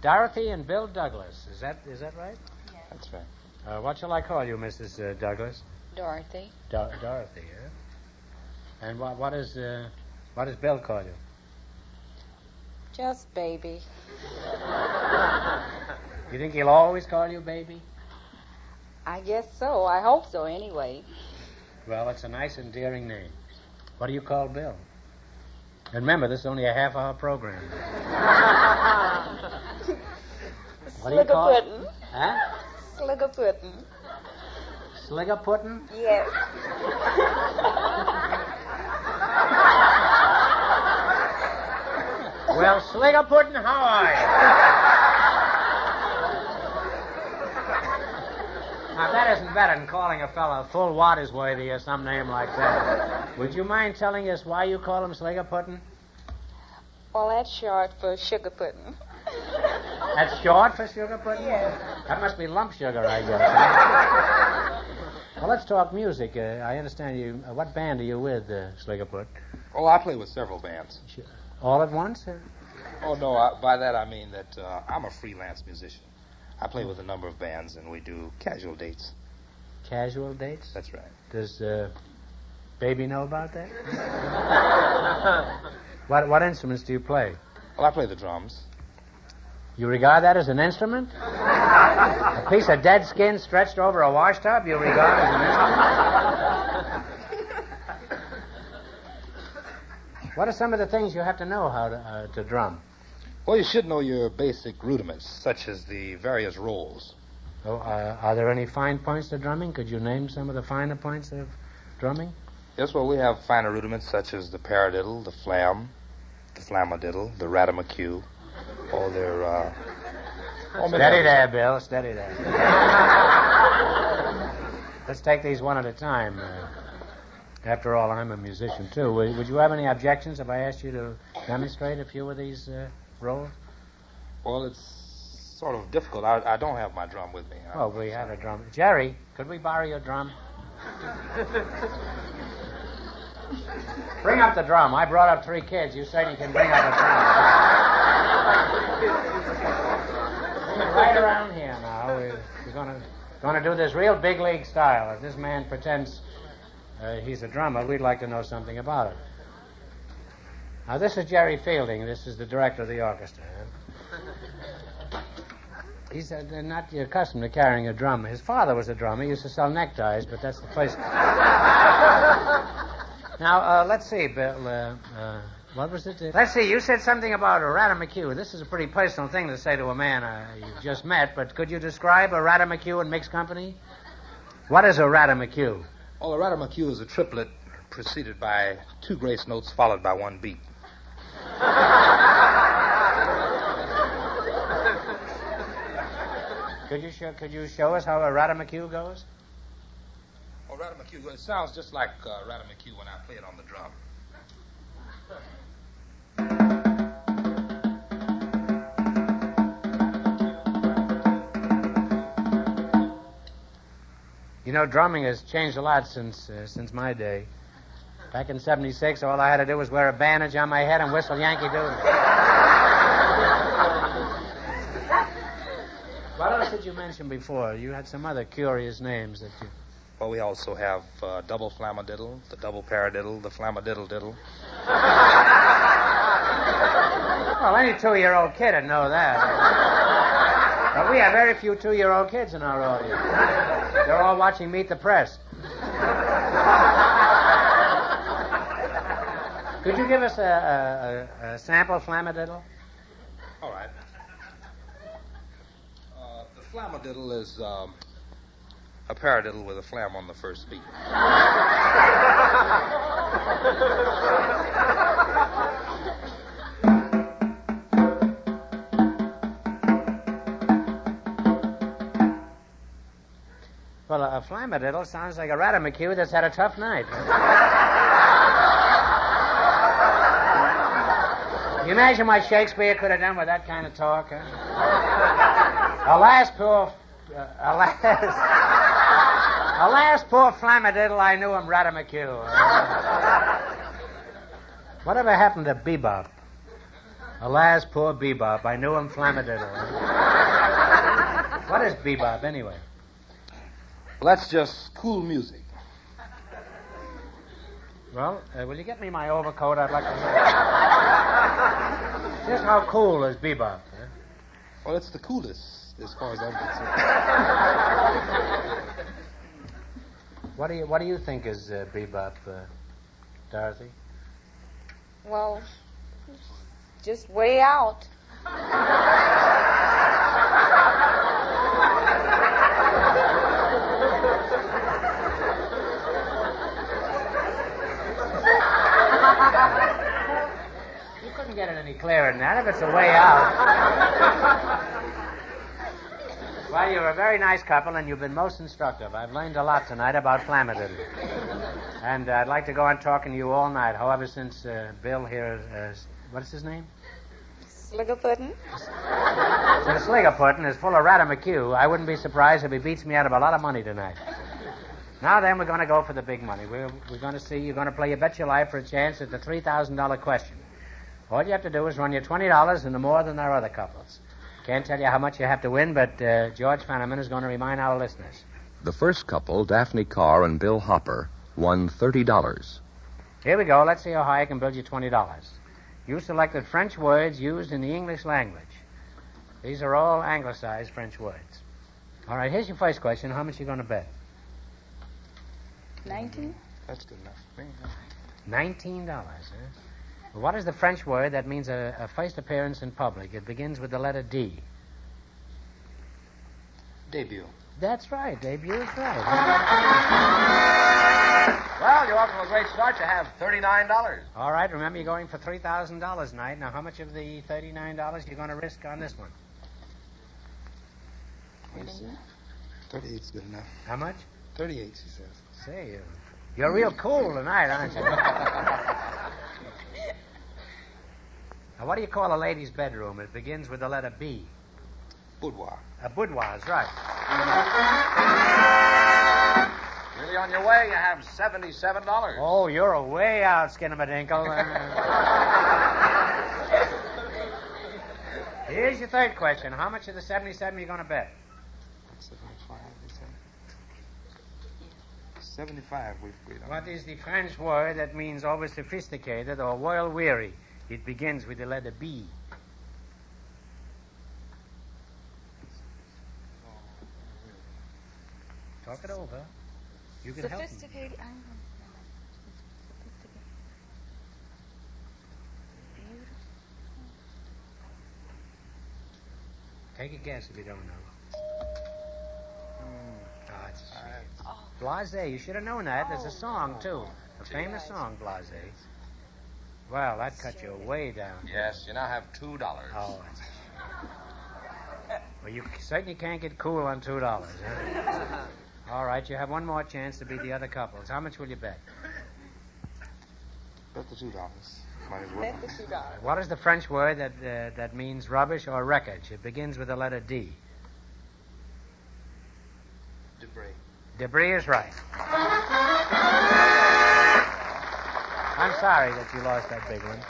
Dorothy and Bill Douglas. Is that right? Yes. That's right. What shall I call you, Mrs. Douglas? Dorothy. Dorothy, yeah. And what does Bill call you? Just baby. You think he'll always call you baby? I guess so. I hope so, anyway. Well, it's a nice, endearing name. What do you call Bill? And remember, this is only a half-hour program. What do you call it? Sliggerpuddin'. Huh? Sliggerpuddin'. Sliggerpuddin'? Yes. Well, Sliggerpuddin', how are you? Now, that isn't better than calling a fellow full Watersworthy or some name like that. Would you mind telling us why you call him Sliggerpuddin'? Well, that's short for sugar pudding. That's short for sugar pudding? Yes. That must be lump sugar, I guess. Well, let's talk music. I understand you. What band are you with, Sliggerpuddin'? Oh, I play with several bands. All at once? Oh, no, by that I mean that I'm a freelance musician. I play with a number of bands, and we do casual dates. Casual dates? That's right. Does Baby know about that? What instruments do you play? Well, I play the drums. You regard that as an instrument? A piece of dead skin stretched over a washtub you regard as an instrument? What are some of the things you have to know how to drum? Well, you should know your basic rudiments, such as the various rolls. Oh, are there any fine points to drumming? Could you name some of the finer points of drumming? Yes, well, we have finer rudiments such as the paradiddle, the flam, the flamadiddle, the ratamaqueue. Oh, they're... Steady there, Bill. Steady there. Let's take these one at a time. After all, I'm a musician, too. Would you have any objections if I asked you to demonstrate a few of these rolls? Well, it's sort of difficult. I don't have my drum with me. Oh, we have a drum. Jerry, could we borrow your drum? Bring up the drum. I brought up 3 kids. You certainly can bring up a drum. Right around here now. We're going to do this real big league style. If this man pretends he's a drummer, we'd like to know something about it. Now, this is Jerry Fielding. This is the director of the orchestra. He's not accustomed to carrying a drum. His father was a drummer. He used to sell neckties, but that's the first. Now, let's see, Bill. What was it? Let's see, you said something about a Ratamaqueue. This is a pretty personal thing to say to a man you've just met, but could you describe a Ratamaqueue and mixed company? What is a Ratamaqueue? Well, a Ratamaqueue is a triplet preceded by 2 grace notes followed by 1 beat. Could you show us how a Ratamaqueue goes? Well, Ratamaqueue, it sounds just like Ratamaqueue when I play it on the drum. You know, drumming has changed a lot since my day. Back in '76, all I had to do was wear a bandage on my head and whistle Yankee Doodle. What else did you mention before? You had some other curious names that you... Well, we also have double flamadiddle, the double paradiddle, the flamadiddle-diddle. Well, any 2-year-old kid would know that. But we have very few 2-year-old kids in our audience. They're all watching Meet the Press. Could you give us a sample flamadiddle? All right. The flamadiddle is a paradiddle with a flam on the first beat. Well, a flamadiddle sounds like a Ratamaqueue that's had a tough night. You imagine what Shakespeare could have done with that kind of talk, huh? Alas, poor flamadiddle, I knew him Ratamaqueue. Whatever happened to bebop? Alas, poor bebop, I knew him flamadiddle. What is bebop, anyway? Well, that's just cool music. Well, will you get me my overcoat? I'd like to hear. Just how cool is bebop? Huh? Well, it's the coolest, as far as I'm concerned. What do you think is bebop, Dorothy? Well, just way out. You couldn't get it any clearer than that if it's a way out. Well, you're a very nice couple, and you've been most instructive. I've learned a lot tonight about flamadiddle. And I'd like to go on talking to you all night. However, since Bill here, what is his name? Sliggerpuddin. Since Sliggerpuddin is full of Ratamaqueue, I wouldn't be surprised if he beats me out of a lot of money tonight. Now then, we're going to go for the big money. We're going to see, you're going to play You Bet Your Life for a chance at the $3,000 question. All you have to do is run your $20 into more than our other couples. Can't tell you how much you have to win, but George Fenneman is going to remind our listeners. The first couple, Daphne Carr and Bill Hopper, won $30. Here we go. Let's see how high I can build you $20. You selected French words used in the English language. These are all anglicized French words. All right, here's your first question. How much are you going to bet? 19? That's good enough for me. $19, huh? Well, what is the French word that means a first appearance in public? It begins with the letter D. Debut. That's right. Debut is right. Well, you're off to a great start. You have $39. All right, remember you're going for $3,000 tonight. Now, how much of the $39 are you going to risk on this one? 38's good enough. How much? 38, she says. Say, you're real cool tonight, aren't you? Now, what do you call a lady's bedroom? It begins with the letter B. Boudoir. A boudoir is right. Really on your way, you have $77. Oh, you're a way out, Skinnamadingle. Here's your third question. How much of the 77 are you going to bet? 75 we've agreed on. What is the French word that means over sophisticated or well weary? It begins with the letter B. Talk it over. You can help him. Sophisticated. Take a guess if you don't know. It's Blasé. You should have known that. There's a song, too. A famous song, Blasé. Well, that cut you way down. Yes, you now have $2. Oh. Well, you certainly can't get cool on $2, huh? All right, you have one more chance to beat the other couples. How much will you bet? Bet the $2. Might as well. Bet the $2. What is the French word that means rubbish or wreckage? It begins with the letter D. Debris. Debris is right. I'm sorry that you lost that big one. Wait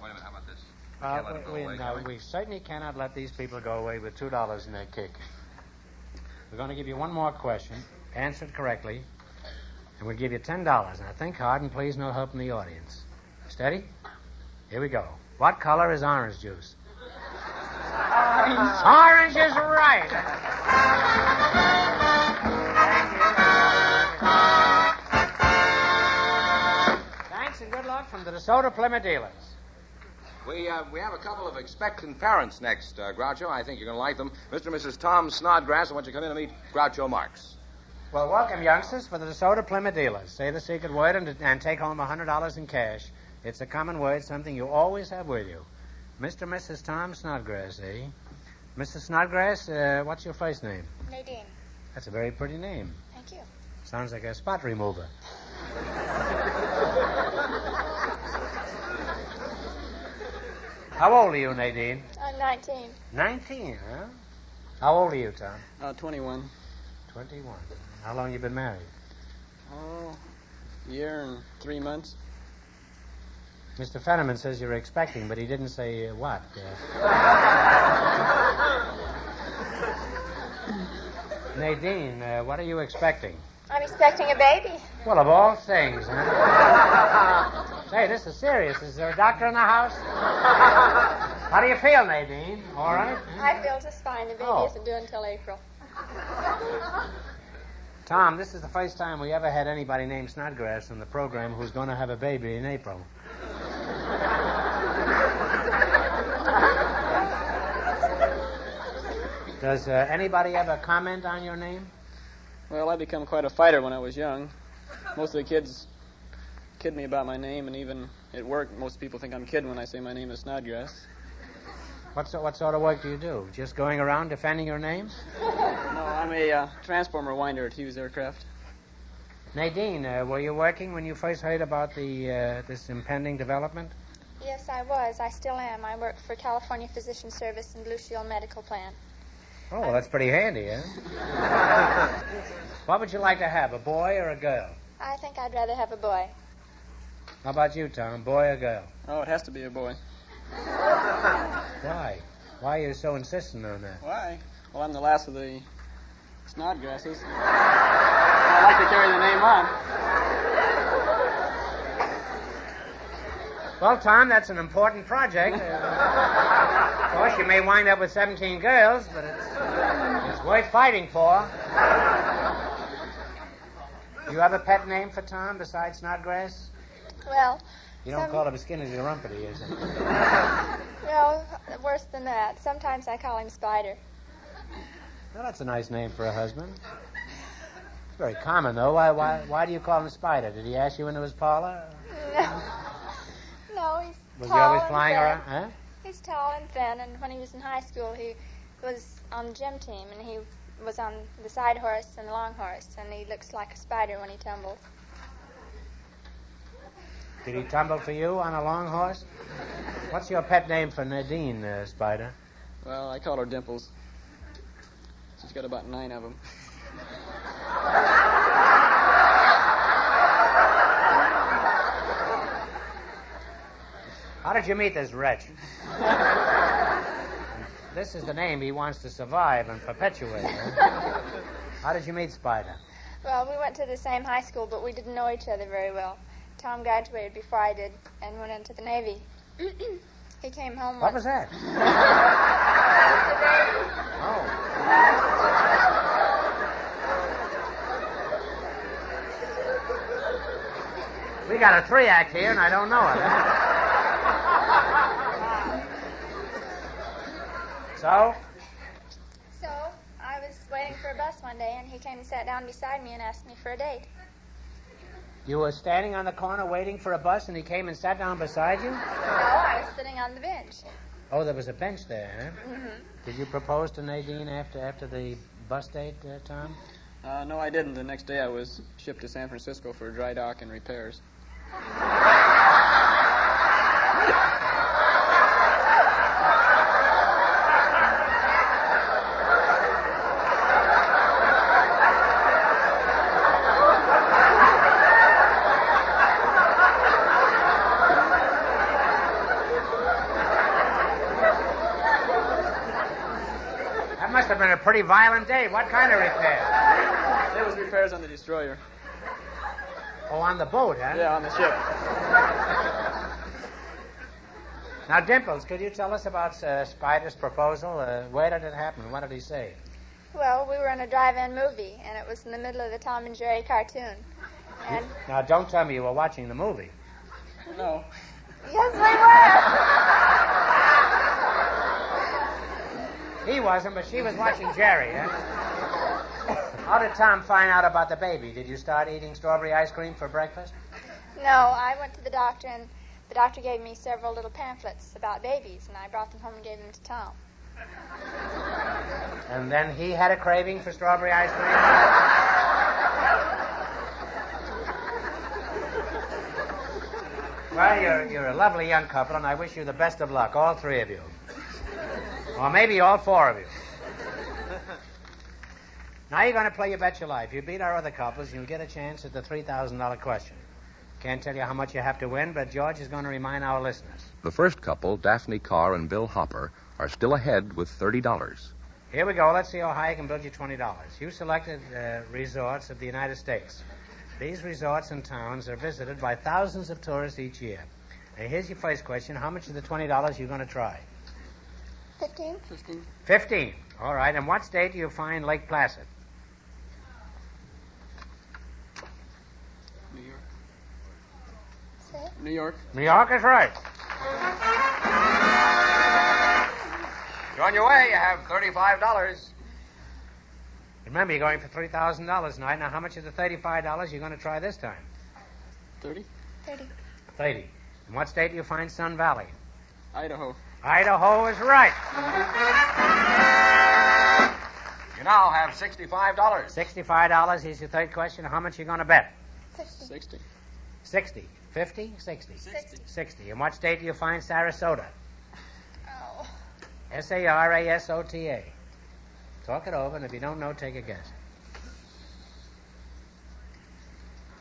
a minute, how about this? Can't let them go away, can we? We certainly cannot let these people go away with $2 in their kick. We're going to give you one more question. Answer it correctly, and we'll give you $10. Now think hard, and please no help from the audience. Steady? Here we go. What color is orange juice? Orange. Orange is right. Thanks and good luck from the DeSoto Plymouth dealers. We have a couple of expectant parents next, Groucho. I think you're going to like them. Mr. and Mrs. Tom Snodgrass, I want you to come in and meet Groucho Marx. Well, welcome, youngsters, for the DeSoto Plymouth dealers. Say the secret word and take home $100 in cash. It's a common word, something you always have with you. Mr. and Mrs. Tom Snodgrass, eh? Mrs. Snodgrass, what's your first name? Nadine. That's a very pretty name. Thank you. Sounds like a spot remover. How old are you, Nadine? I'm 19. 19, huh? How old are you, Tom? 21. 21. How long you been married? Oh, a year and 3 months. Mr. Fenneman says you're expecting, but he didn't say what. Nadine, what are you expecting? I'm expecting a baby. Well, of all things, huh? Say, this is serious. Is there a doctor in the house? How do you feel, Nadine? All right? I feel just fine. The baby isn't due until April. Tom, this is the first time we ever had anybody named Snodgrass in the program who's going to have a baby in April. Does anybody ever comment on your name? Well, I become quite a fighter when I was young. Most of the kids kid me about my name, and even at work, most people think I'm kidding when I say my name is Snodgrass. What sort of work do you do? Just going around defending your name? No, I'm a transformer winder at Hughes Aircraft. Nadine, were you working when you first heard about this impending development? Yes, I was. I still am. I work for California Physician Service and Blue Shield Medical Plan. Oh, well, that's pretty handy, huh? What would you like to have, a boy or a girl? I think I'd rather have a boy. How about you, Tom, boy or girl? Oh, it has to be a boy. Why? Why are you so insistent on that? Why? Well, I'm the last of the Snodgrasses. I like to carry the name on. Well, Tom, that's an important project. Of course, you may wind up with 17 girls, but it's worth fighting for. You have a pet name for Tom besides Snodgrass? Well... You don't call him Skinny Rumpety, is it? No, worse than that. Sometimes I call him Spider. Well, that's a nice name for a husband. It's very common, though. Why do you call him Spider? Did he ask you into his parlor? No, he's Was tall he always and flying thin. around? Huh? He's tall and thin, and when he was in high school, he was on the gym team, and he was on the side horse and the long horse, and he looks like a spider when he tumbles. Did he tumble for you on a long horse? What's your pet name for Nadine, Spider? Well, I call her Dimples. She's got about 9 of them. How did you meet this wretch? This is the name he wants to survive and perpetuate. Huh? How did you meet Spider? Well, we went to the same high school, but we didn't know each other very well. Tom graduated before I did and went into the Navy. He came home What was that? We got a 3-act here, and I don't know it. So? So, I was waiting for a bus one day, and he came and sat down beside me and asked me for a date. You were standing on the corner waiting for a bus, and he came and sat down beside you? No, I was sitting on the bench. Oh, there was a bench there, huh? Mm-hmm. Did you propose to Nadine after the bus date, Tom? No, I didn't. The next day I was shipped to San Francisco for dry dock and repairs. That must have been a pretty violent day. What kind of repair? There was repairs on the destroyer. Oh, on the boat, huh? Yeah, on the ship. Now, Dimples, could you tell us about Spider's proposal? Where did it happen? What did he say? Well, we were in a drive-in movie, and it was in the middle of the Tom and Jerry cartoon. And Now, don't tell me you were watching the movie. No. yes, we were. He wasn't, but she was watching Jerry, huh? How did Tom find out about the baby? Did you start eating strawberry ice cream for breakfast? No, I went to the doctor, and the doctor gave me several little pamphlets about babies, and I brought them home and gave them to Tom. And then he had a craving for strawberry ice cream? Well, you're a lovely young couple, and I wish you the best of luck, all three of you. Or maybe all four of you. Now you're going to play You Bet Your Life. You beat our other couples, you'll get a chance at the $3,000 question. Can't tell you how much you have to win, but George is going to remind our listeners. The first couple, Daphne Carr and Bill Hopper, are still ahead with $30. Here we go. Let's see how high I can build you $20. You selected resorts of the United States. These resorts and towns are visited by thousands of tourists each year. Now, here's your first question. How much of the $20 you're going to try? 15. 15. All right. In what state do you find Lake Placid? New York. Say? New York. New York is right. You're on your way. You have $35. Remember, you're going for $3,000 tonight. Now, how much of the $35 you're going to try this time? 30. 30. In what state do you find Sun Valley? Idaho. Idaho is right. You now have $65. $65 is your third question. How much are you going to bet? 60. 60. 50? 60. 60. 60. In what state do you find Sarasota? Oh. Sarasota. Talk it over, and if you don't know, take a guess.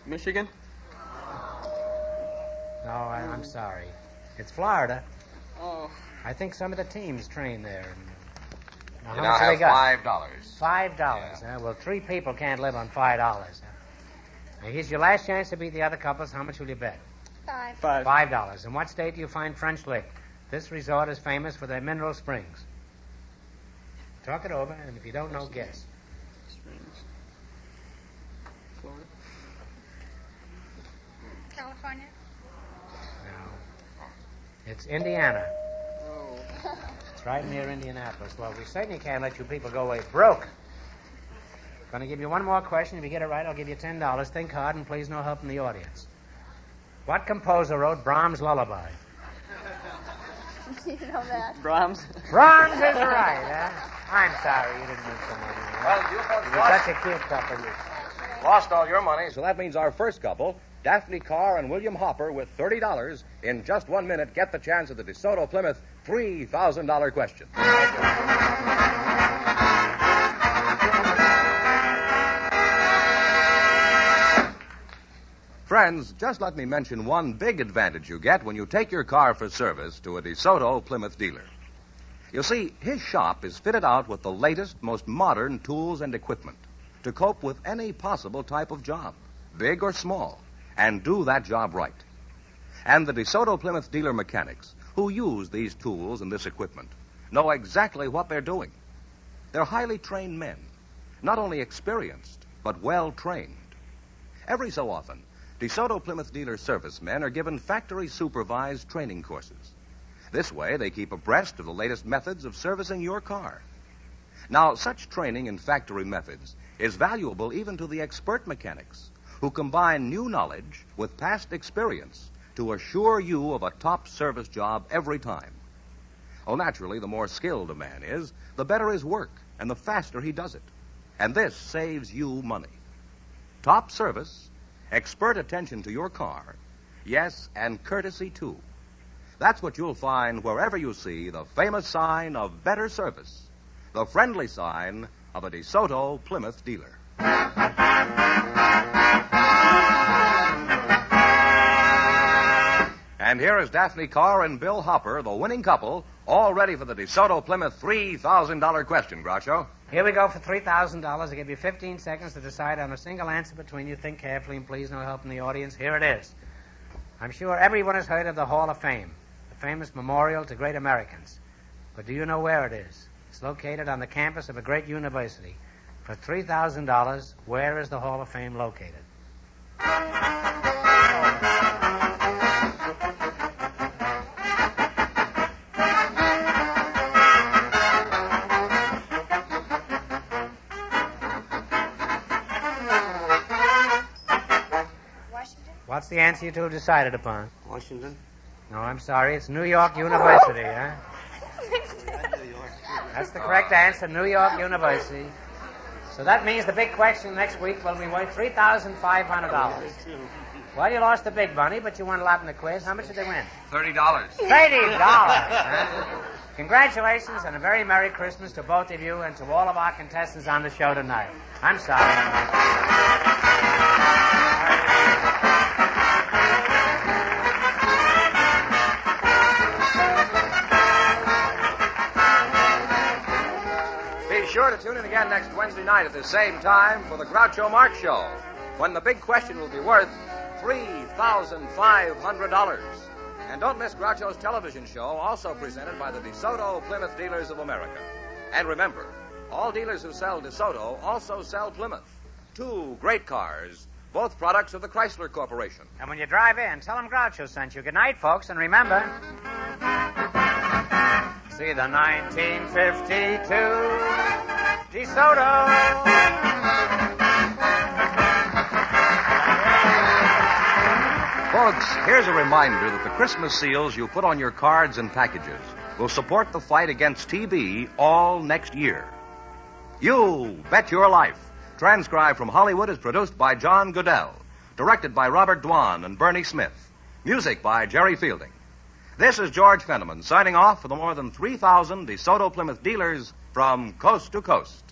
Michigan? No, I'm sorry. It's Florida. Oh. I think some of the teams train there. Now, You how now much have they have got? $5. $5. Huh? Well, three people can't live on $5. Huh? Now, here's your last chance to beat the other couples. How much will you bet? $5. $5. In what state do you find French Lick? This resort is famous for their mineral springs. Talk it over, and if you don't know, guess. Springs. Florida. California. No. It's Indiana. Oh. It's right near Indianapolis. Well, we certainly can't let you people go away broke. Going to give you one more question. If you get it right, I'll give you $10. Think hard, and please no help from the audience. What composer wrote Brahms' Lullaby? You know that. Brahms. Brahms is right, huh? I'm sorry you didn't win so much. Well, you folks You're such a cute couple. lost all your money. So that means our first couple, Daphne Carr and William Hopper, with $30, in just 1 minute, get the chance at the DeSoto Plymouth $3,000 question. Friends, just let me mention one big advantage you get when you take your car for service to a DeSoto Plymouth dealer. You see, his shop is fitted out with the latest, most modern tools and equipment to cope with any possible type of job, big or small, and do that job right. And the DeSoto Plymouth dealer mechanics who use these tools and this equipment know exactly what they're doing. They're highly trained men, not only experienced, but well trained. Every so often, DeSoto Plymouth dealer servicemen are given factory-supervised training courses. This way, they keep abreast of the latest methods of servicing your car. Now, such training in factory methods is valuable even to the expert mechanics who combine new knowledge with past experience to assure you of a top service job every time. Oh, naturally, the more skilled a man is, the better his work and the faster he does it. And this saves you money. Top service, expert attention to your car, yes, and courtesy, too. That's what you'll find wherever you see the famous sign of better service, the friendly sign of a DeSoto Plymouth dealer. And here is Daphne Carr and Bill Hopper, the winning couple, all ready for the DeSoto Plymouth $3,000 question, Groucho. Here we go for $3,000. I give you 15 seconds to decide on a single answer between you. Think carefully and please no help from the audience. Here it is. I'm sure everyone has heard of the Hall of Fame, the famous memorial to great Americans. But do you know where it is? It's located on the campus of a great university. For $3,000, where is the Hall of Fame located? What's the answer you two have decided upon? Washington. No, I'm sorry. It's New York University, huh? That's the correct answer, New York University. So that means the big question next week will be worth $3,500. Well, you lost the big money, but you won a lot in the quiz. How much did they win? $30. $30. Huh? Congratulations and a very Merry Christmas to both of you and to all of our contestants on the show tonight. I'm sorry. Be sure to tune in again next Wednesday night at the same time for the Groucho Marx Show, when the big question will be worth $3,500. And don't miss Groucho's television show, also presented by the DeSoto Plymouth Dealers of America. And remember, all dealers who sell DeSoto also sell Plymouth. Two great cars, both products of the Chrysler Corporation. And when you drive in, tell them Groucho sent you. Good night, folks, and remember, see the 1952 DeSoto. Folks, here's a reminder that the Christmas seals you put on your cards and packages will support the fight against TB all next year. You Bet Your Life, transcribed from Hollywood, is produced by John Goodell, directed by Robert Dwan and Bernie Smith, music by Jerry Fielding. This is George Fenneman signing off for the more than 3,000 DeSoto Plymouth dealers from coast to coast.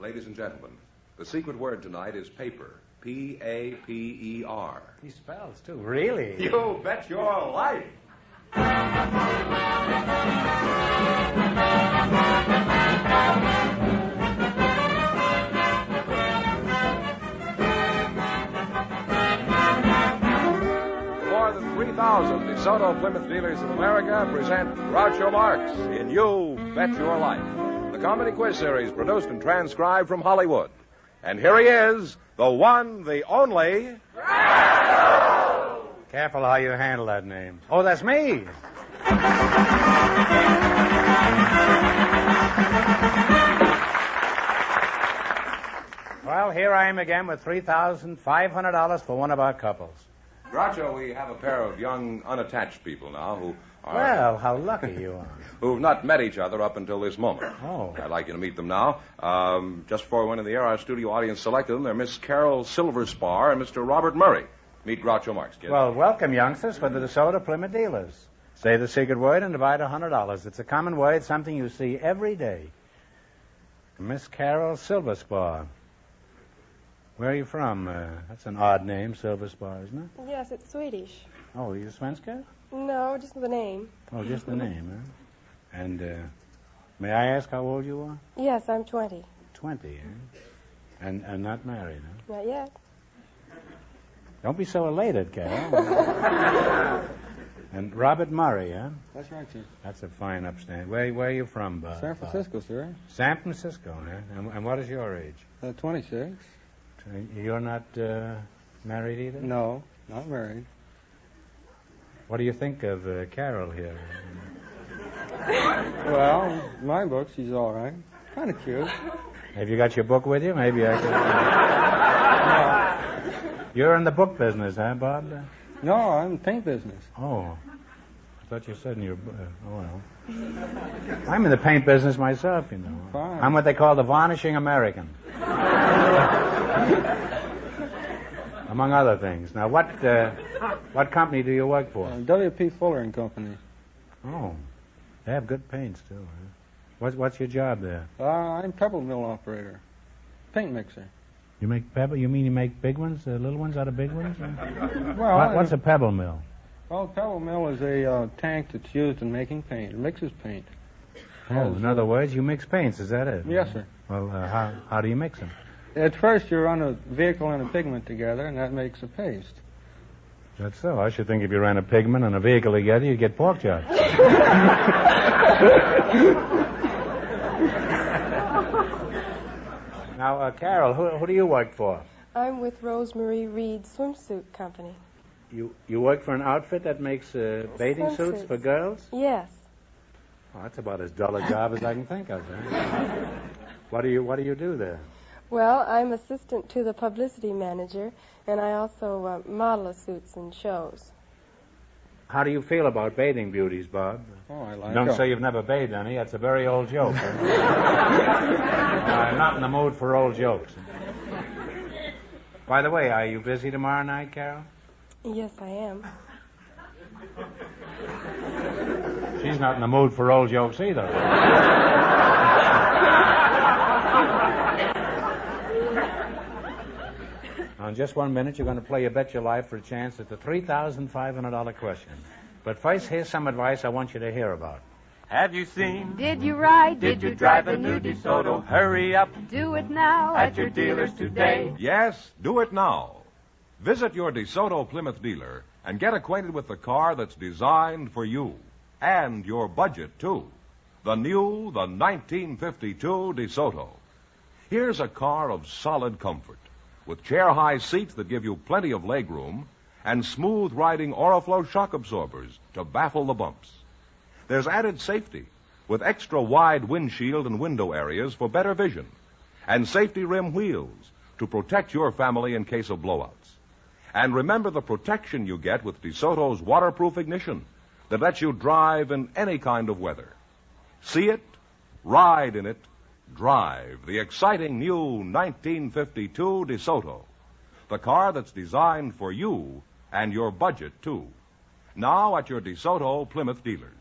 Ladies and gentlemen, the secret word tonight is paper. P-A-P-E-R. He spells, too. Really? You bet your life. More than 3,000 DeSoto Plymouth Dealers of America present Groucho Marx in You Bet Your Life, the comedy quiz series produced and transcribed from Hollywood. And here he is, the one, the only... Careful how you handle that name. Oh, that's me. Well, here I am again with $3,500 for one of our couples. Groucho, we have a pair of young, unattached people now who are... Well, how lucky you are. Who've not met each other up until this moment. Oh. I'd like you to meet them now. Just before we went in the air, our studio audience selected them. They're Miss Carol Silverspar and Mr. Robert Murray. Meet Groucho Marx, kids. Well, welcome, youngsters, for the DeSoto Plymouth Dealers. Say the secret word and divide $100. It's a common word, something you see every day. Miss Carol Silverspar. Where are you from? That's an odd name, Silverspar, isn't it? Yes, it's Swedish. Oh, are you svenska? No, just the name. Oh, just the name, huh? And may I ask how old you are? Yes, I'm 20. 20, eh? And not married, huh? Not yet. Don't be so elated, Carol. And Robert Murray, huh? That's right, sir. That's a fine upstand. Where are you from, Bob? San Francisco, sir. San Francisco, huh? And what is your age? 26. You're not married either? No, not married. What do you think of Carol here? Well, my book, she's all right. Kind of cute. Have you got your book with you? Maybe I could... You're in the book business, huh, Bob? No, I'm in the paint business. Oh. I thought you said in your book... oh, well. I'm in the paint business myself, you know. Fine. I'm what they call the varnishing American. Among other things. Now, what company do you work for? W.P. Fuller and Company. Oh. They have good paints, too, huh? What's your job there? I'm pebble mill operator. Paint mixer. You make pebble? You mean you make big ones, little ones out of big ones? Well, What's a pebble mill? Well, a pebble mill is a tank that's used in making paint. It mixes paint. Oh, in other words, you mix paints, is that it? Yes, sir. Well, how do you mix them? At first, you run a vehicle and a pigment together, and that makes a paste. That's so. I should think if you ran a pigment and a vehicle together, you'd get pork chops. Now, Carol, who do you work for? I'm with Rosemary Reed Swimsuit Company. You work for an outfit that makes bathing suits for girls? Yes. Oh, that's about as dull a job as I can think of. Huh? What do you do there? Well, I'm assistant to the publicity manager, and I also model suits and shows. How do you feel about bathing beauties, Bob? Oh, I like Don't them. say you've never bathed any. That's a very old joke. I'm not in the mood for old jokes. By the way, are you busy tomorrow night, Carol? Yes, I am. She's not in the mood for old jokes either. Now, in just 1 minute, you're going to play You Bet Your Life for a chance at the $3,500 question. But first, here's some advice I want you to hear about. Have you seen? Did you ride? Did you drive a new DeSoto? Hurry up Do it now at your dealers today. Yes, do it now. Visit your DeSoto Plymouth dealer and get acquainted with the car that's designed for you and your budget, too. The 1952 DeSoto. Here's a car of solid comfort, with chair-high seats that give you plenty of legroom and smooth-riding Oriflow shock absorbers to baffle the bumps. There's added safety, with extra-wide windshield and window areas for better vision, and safety rim wheels to protect your family in case of blowouts. And remember the protection you get with DeSoto's waterproof ignition that lets you drive in any kind of weather. See it, ride in it, drive the exciting new 1952 DeSoto, the car that's designed for you and your budget, too. Now at your DeSoto Plymouth dealers.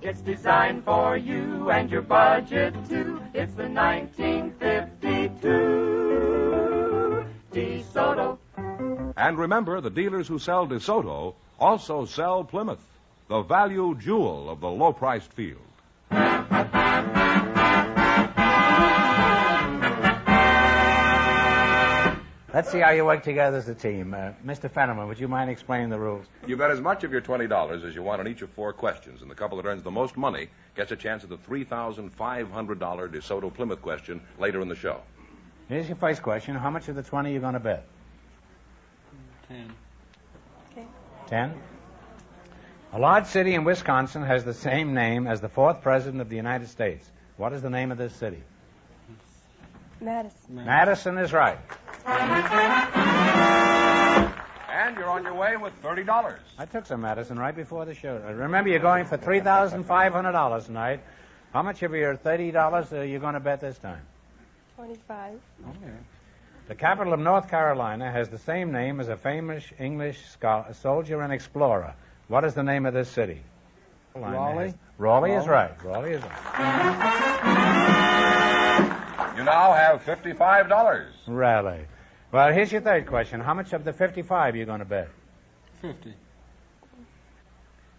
It's designed for you and your budget, too. It's the 1952 DeSoto. And remember, the dealers who sell DeSoto also sell Plymouth, the value jewel of the low-priced field. Let's see how you work together as a team. Mr. Fenneman, would you mind explaining the rules? You bet as much of your $20 as you want on each of 4 questions, and the couple that earns the most money gets a chance at the $3,500 DeSoto Plymouth question later in the show. Here's your first question. How much of the 20 are you going to bet? 10. Okay. 10? A large city in Wisconsin has the same name as the 4th president of the United States. What is the name of this city? Madison. Madison is right. And you're on your way with $30. I took some Madison right before the show. Remember, you're going for $3,500 tonight. How much of your $30 are you going to bet this time? 25. Okay. The capital of North Carolina has the same name as a famous English soldier and explorer. What is the name of this city? Raleigh. Raleigh is right. Raleigh is right. You now have $55. Really? Well, here's your third question. How much of the 55 are you going to bet? 50.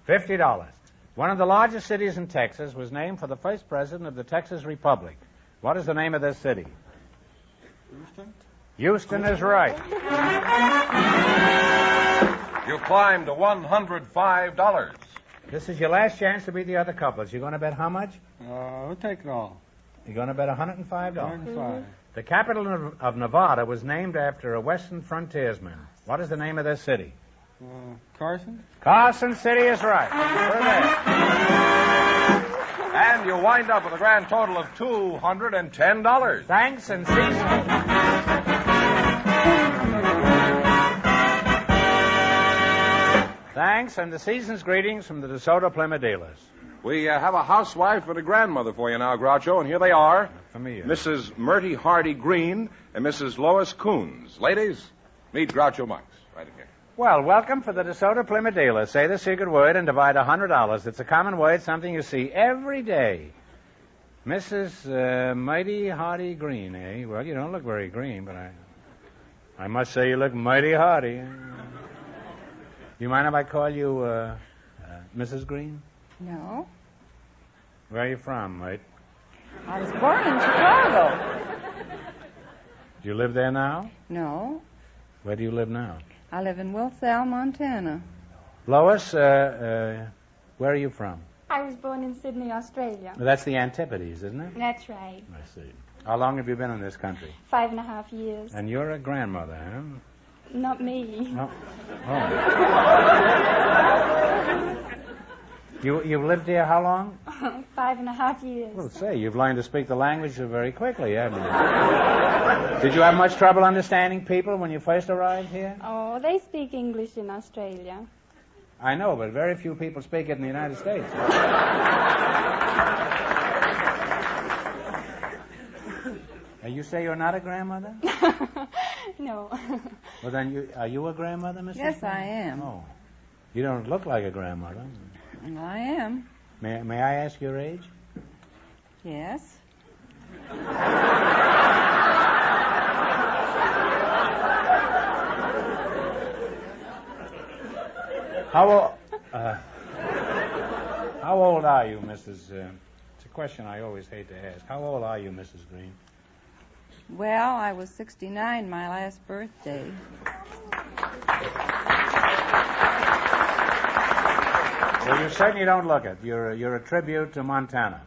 $50. One of the largest cities in Texas was named for the first president of the Texas Republic. What is the name of this city? Houston? Houston is right. You climbed to $105. This is your last chance to beat the other couples. You're going to bet how much? We'll take it all. You're going to bet $105. 105. The capital of Nevada was named after a western frontiersman. What is the name of this city? Carson? Carson City is right. And you wind up with a grand total of $210. Thanks, and season. Thanks, and the season's greetings from the DeSoto Plymouth dealers. We have a housewife and a grandmother for you now, Groucho, and here they are. Familiar. Mrs. Myrtie Hardy Green and Mrs. Lois Coons. Ladies, meet Groucho Marx. Right in here. Well, welcome for the DeSoto Plymouth dealers. Say the secret word and divide $100. It's a common word, something you see every day. Mrs. Mighty Hardy Green, eh? Well, you don't look very green, but I must say you look mighty hardy. You mind if I call you Mrs. Green? No. Where are you from, mate? I was born in Chicago. Do you live there now? No. Where do you live now? I live in Wilsall, Montana. Lois, where are you from? I was born in Sydney, Australia. Well, that's the Antipodes, isn't it? That's right. I see. How long have you been in this country? 5.5 years. And you're a grandmother, huh? Not me. No. Oh. You've lived here how long? 5.5 years. Well, say, you've learned to speak the language very quickly, haven't you? Did you have much trouble understanding people when you first arrived here? Oh, they speak English in Australia. I know, but very few people speak it in the United States. You say you're not a grandmother? No. Well, then, are you a grandmother, Mrs. Yes, Green? I am. Oh. You don't look like a grandmother. I am. May I ask your age? Yes. How old are you, Mrs. It's a question I always hate to ask. How old are you, Mrs. Green? Well, I was 69 my last birthday. Well, you certainly don't look it. You're a tribute to Montana.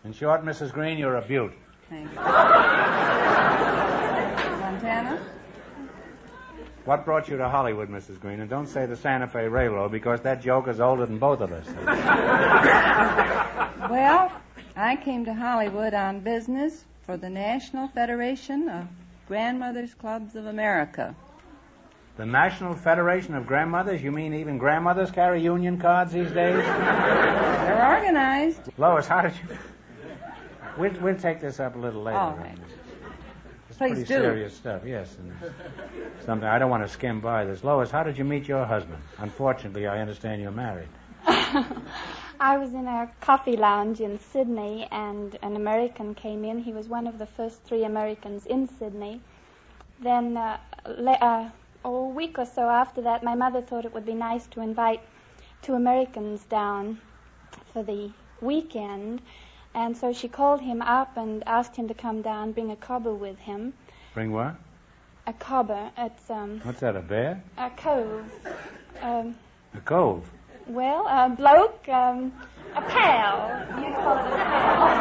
In short, Mrs. Green, you're a beaut. Thank you. Montana? What brought you to Hollywood, Mrs. Green? And don't say the Santa Fe Railroad, because that joke is older than both of us. Well, I came to Hollywood on business for the National Federation of Grandmothers Clubs of America. The National Federation of Grandmothers? You mean even grandmothers carry union cards these days? They're organized. Lois, how did you... We'll take this up a little later. All right. It's Please pretty do. serious stuff, yes. And something I don't want to skim by this. Lois, how did you meet your husband? Unfortunately, I understand you're married. I was in a coffee lounge in Sydney, and an American came in. He was one of the first 3 Americans in Sydney. Then a week or so after that, my mother thought it would be nice to invite 2 Americans down for the weekend. And so she called him up and asked him to come down, bring a cobber with him. Bring what? A cobber. It's What's that, a bear? a cove. A cove? Well, a bloke, a pal. You'd call it a pal.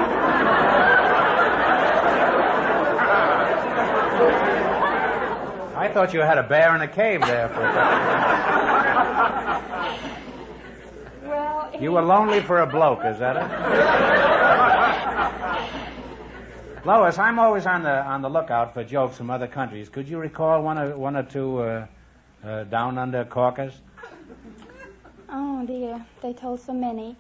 I thought you had a bear in a cave there for a second. Well, You were lonely for a bloke, is that it? Lois, I'm always on the lookout for jokes from other countries. Could you recall one or two down under corkers? Oh, dear. They told so many.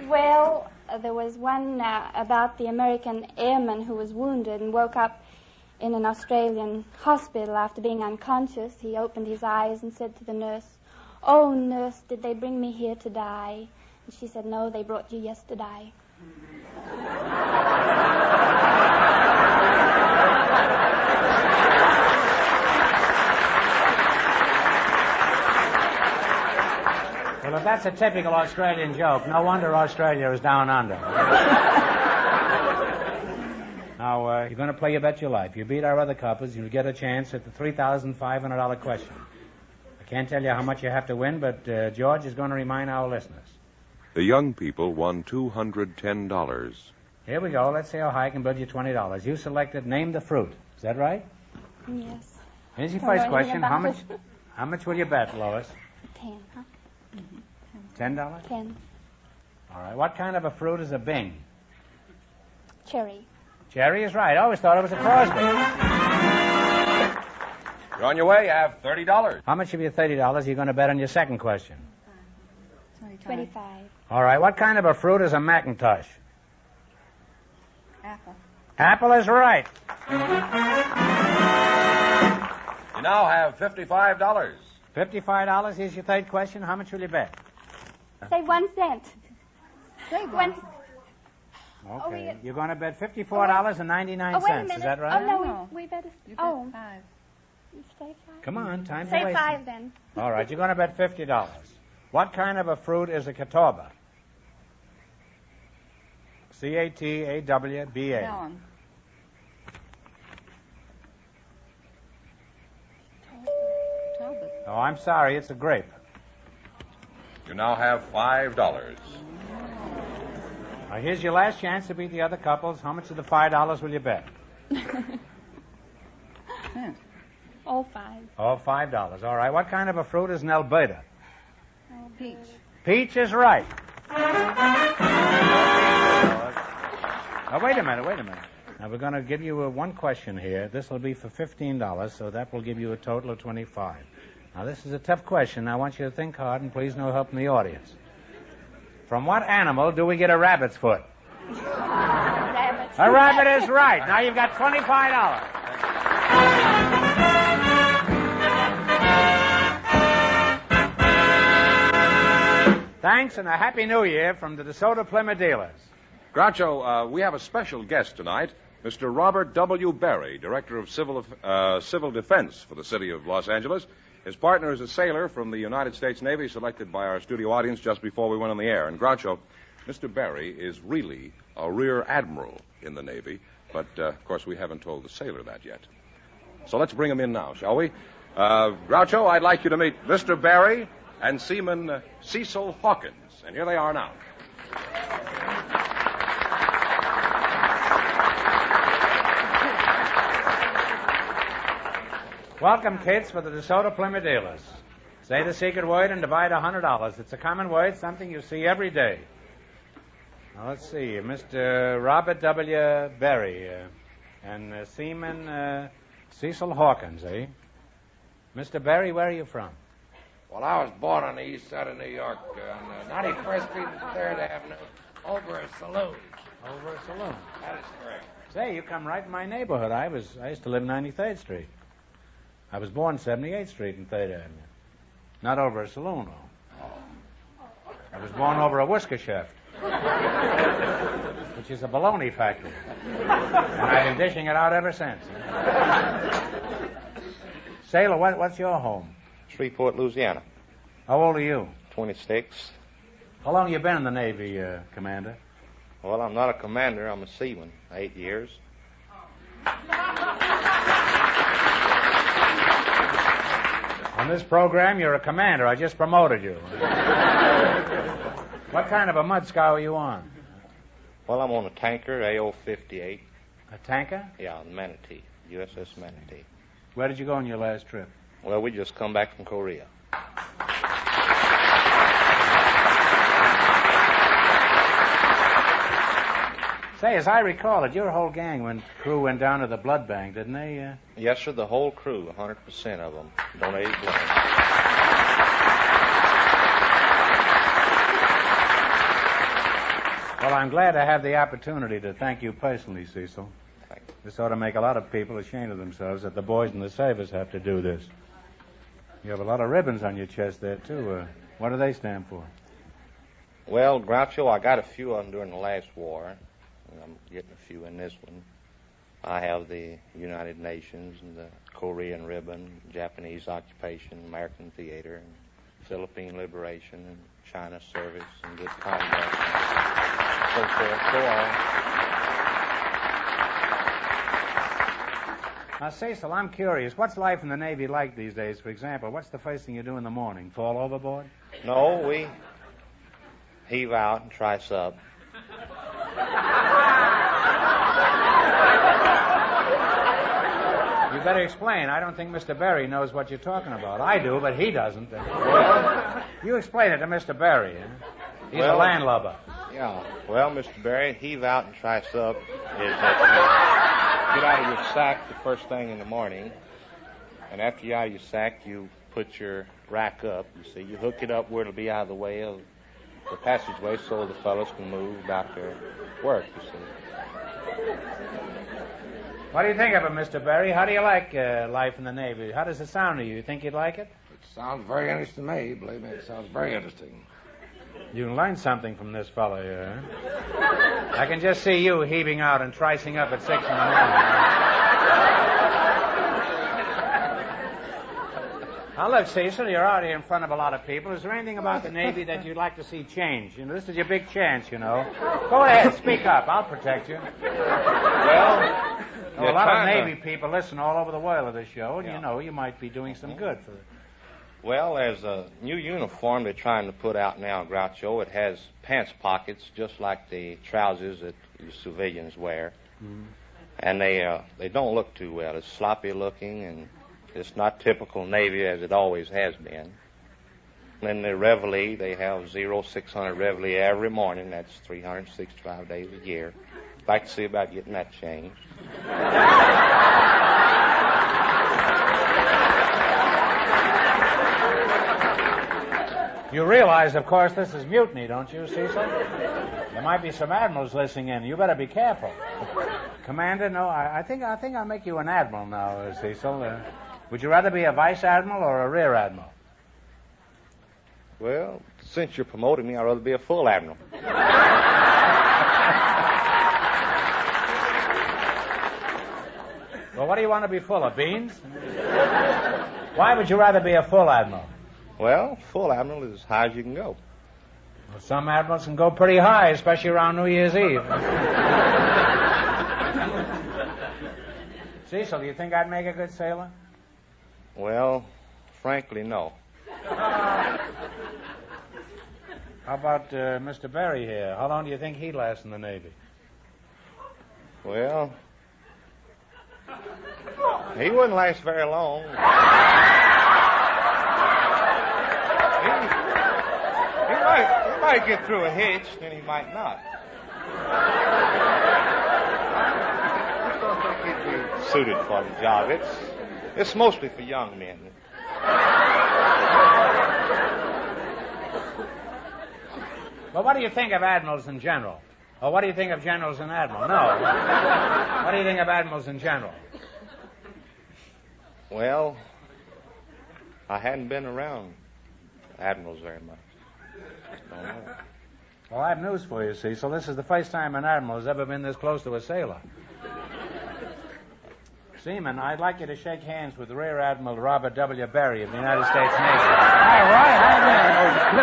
Well, there was one about the American airman who was wounded and woke up in an Australian hospital after being unconscious. He opened his eyes and said to the nurse, "Oh, nurse, did they bring me here to die?" And she said, no, they brought you yesterday. Well, if that's a typical Australian joke, no wonder Australia is down under. Now, you're going to play You Bet Your Life. You beat our other couples, you'll get a chance at the $3,500 question. I can't tell you how much you have to win, but George is going to remind our listeners. The young people won $210. Here we go. Let's see how high I can build you $20. You selected Name the Fruit. Is that right? Yes. Here's your first question. How much will you bet, Lois? 10, huh? $10? 10. All right. What kind of a fruit is a Bing? Cherry. Cherry is right. I always thought it was a Crosby. You're on your way. You have $30. How much of your $30 are you going to bet on your second question? 25. All right. What kind of a fruit is a Macintosh? Apple. Apple is right. You now have $55. $55. Here's your third question. How much will you bet? Say 1 cent. Say one. Okay. You're going to bet $54.99. Oh, wait a minute. Is that right? Oh, no, we better... You bet 5. You say 5? Come on, time's Say wasting. 5, then. All right, you're going to bet $50. What kind of a fruit is a catawba? C-A-T-A-W-B-A. Melon. Oh, I'm sorry, it's a grape. You now have $5. Now, here's your last chance to beat the other couples. How much of the $5 will you bet? All 5. Oh, $5. All right. What kind of a fruit is an Alberta? Peach. Peach is right. Now, wait a minute. Now, we're going to give you one question here. This will be for $15, so that will give you a total of $25. Now, this is a tough question. I want you to think hard, and please no help from the audience. From what animal do we get a rabbit's foot? Rabbit. A rabbit is right. Now you've got $25. Thanks, and a Happy New Year from the DeSoto Plymouth dealers. Groucho, we have a special guest tonight, Mr. Robert W. Berry, Director of Civil Defense for the city of Los Angeles. His partner is a sailor from the United States Navy, selected by our studio audience just before we went on the air. And Groucho, Mr. Berry is really a rear admiral in the Navy, but, of course, we haven't told the sailor that yet. So let's bring him in now, shall we? Groucho, I'd like you to meet Mr. Berry and Seaman Cecil Hawkins. And here they are now. Welcome, kids, for the DeSoto Plymouth dealers. Say the secret word and divide $100. It's a common word, something you see every day. Now, let's see. Mr. Robert W. Berry and Seaman Cecil Hawkins, eh? Mr. Berry, where are you from? Well, I was born on the east side of New York, on 91st Street and 3rd Avenue, over a saloon. Over a saloon. That is correct. Say, you come right in my neighborhood. I used to live 93rd Street. I was born 78th Street and 3rd Avenue. Not over a saloon, though. I was born over a whisker shaft, which is a bologna factory. And I've been dishing it out ever since. Sailor, what's your home? Shreveport, Louisiana. How old are you? 26. How long have you been in the Navy, Commander? Well, I'm not a commander. I'm a seaman. 8 years. On this program, you're a commander. I just promoted you. What kind of a mud scow are you on? Well, I'm on a tanker, AO-58. A tanker? Yeah, the Manatee, USS Manatee. Where did you go on your last trip? Well, we just come back from Korea. Say, as I recall it, your whole crew went down to the blood bank, didn't they? Yes, sir, the whole crew, 100% of them, donated blood. Well, I'm glad I have the opportunity to thank you personally, Cecil. This ought to make a lot of people ashamed of themselves that the boys in the service have to do this. You have a lot of ribbons on your chest there, too. What do they stand for? Well, Groucho, I got a few of them during the last war, and I'm getting a few in this one. I have the United Nations and the Korean Ribbon, Japanese occupation, American theater, and Philippine liberation, and China service, and good conduct, and so forth, so on. Now, Cecil, I'm curious. What's life in the Navy like these days? For example, what's the first thing you do in the morning? Fall overboard? No, we heave out and trice up. You better explain. I don't think Mr. Berry knows what you're talking about. I do, but he doesn't. You explain it to Mr. Berry. He's a landlubber. Yeah. Well, Mr. Berry, heave out and trice up is that you get out of your sack the first thing in the morning, and after you're out of your sack, you put your rack up. You see, you hook it up where it'll be out of the way of the passageway so the fellows can move about their work, you see. What do you think of it, Mr. Berry? How do you like life in the Navy? How does it sound to you? You think you'd like it? It sounds very interesting to me. Believe me, it sounds very interesting. You can learn something from this fellow here. Huh? I can just see you heaving out and tricing up at 6 in the morning. Now, look, Cecil, you're out here in front of a lot of people. Is there anything about the Navy that you'd like to see change? You know, this is your big chance, you know. Go ahead, speak up. I'll protect you. Well, a lot of Navy people listen all over the world to this show, and you know, you might be doing some good for it. Well, there's a new uniform they're trying to put out now, Groucho. It has pants pockets, just like the trousers that the civilians wear. Mm-hmm. And they don't look too well. It's sloppy looking, and it's not typical Navy as it always has been. Then the Reveille, they have 0600 Reveille every morning. That's 365 days a year. I'd like to see about getting that changed. You realize, of course, this is mutiny, don't you, Cecil? There might be some admirals listening in. You better be careful. Commander, no, I think I'll make you an admiral now, Cecil. Would you rather be a vice admiral or a rear admiral? Well, since you're promoting me, I'd rather be a full admiral. Well, what do you want to be full of, beans? Why would you rather be a full admiral? Well, full admiral is as high as you can go. Well, some admirals can go pretty high, especially around New Year's Eve. Cecil, do you think I'd make a good sailor? Well, frankly, no. How about Mr. Berry here? How long do you think he'd last in the Navy? Well, he wouldn't last very long. He might get through a hitch, then he might not. I don't think he'd be suited for the job. It's mostly for young men. Well, what do you think of admirals in general? Or what do you think of generals and admirals? No. What do you think of admirals in general? Well, I hadn't been around admirals very much. Don't know. Well, I have news for you, Cecil. This is the first time an admiral has ever been this close to a sailor. Seaman, I'd like you to shake hands with Rear Admiral Robert W. Berry of the United States Navy. Hi, Roy. How you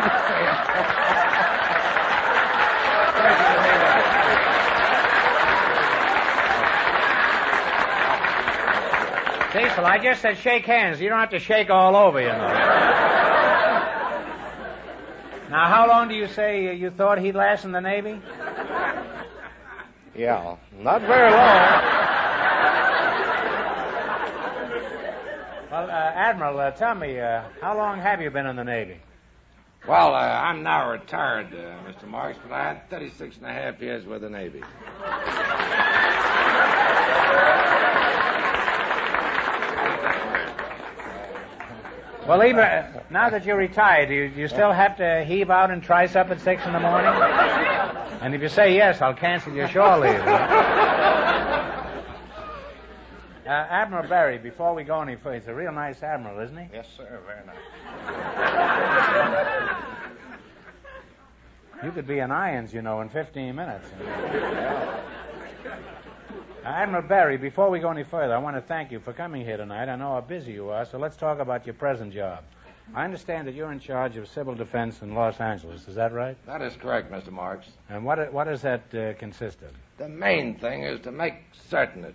doing? Cecil, I just said shake hands. You don't have to shake all over, you know. Now, how long do you say you thought he'd last in the Navy? Yeah, not very long. Well, Admiral, tell me, how long have you been in the Navy? Well, I'm now retired, Mr. Marx, but I had 36 and a half years with the Navy. Well, even now that you're retired, do you still have to heave out and trice up at 6 in the morning? And if you say yes, I'll cancel your shore leave. Admiral Berry, before we go any further, he's a real nice admiral, isn't he? Yes, sir. Very nice. You could be in irons, you know, in 15 minutes. Admiral Barry, before we go any further, I want to thank you for coming here tonight. I know how busy you are, so let's talk about your present job. I understand that you're in charge of civil defense in Los Angeles. Is that right? That is correct, Mr. Marx. And what does that consist of? The main thing is to make certain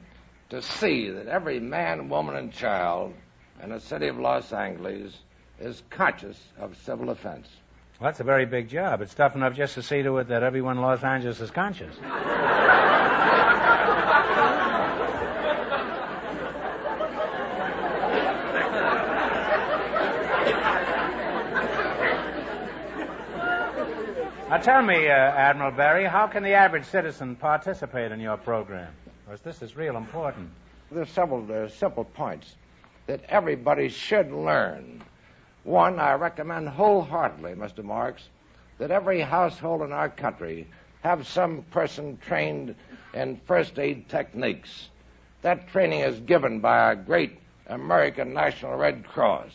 to see that every man, woman, and child in the city of Los Angeles is conscious of civil defense. Well, that's a very big job. It's tough enough just to see to it that everyone in Los Angeles is conscious. Now tell me, Admiral Barry, how can the average citizen participate in your program? Because this is real important. There's several simple points that everybody should learn. One, I recommend wholeheartedly, Mr. Marx, that every household in our country have some person trained in first aid techniques. That training is given by our great American National Red Cross.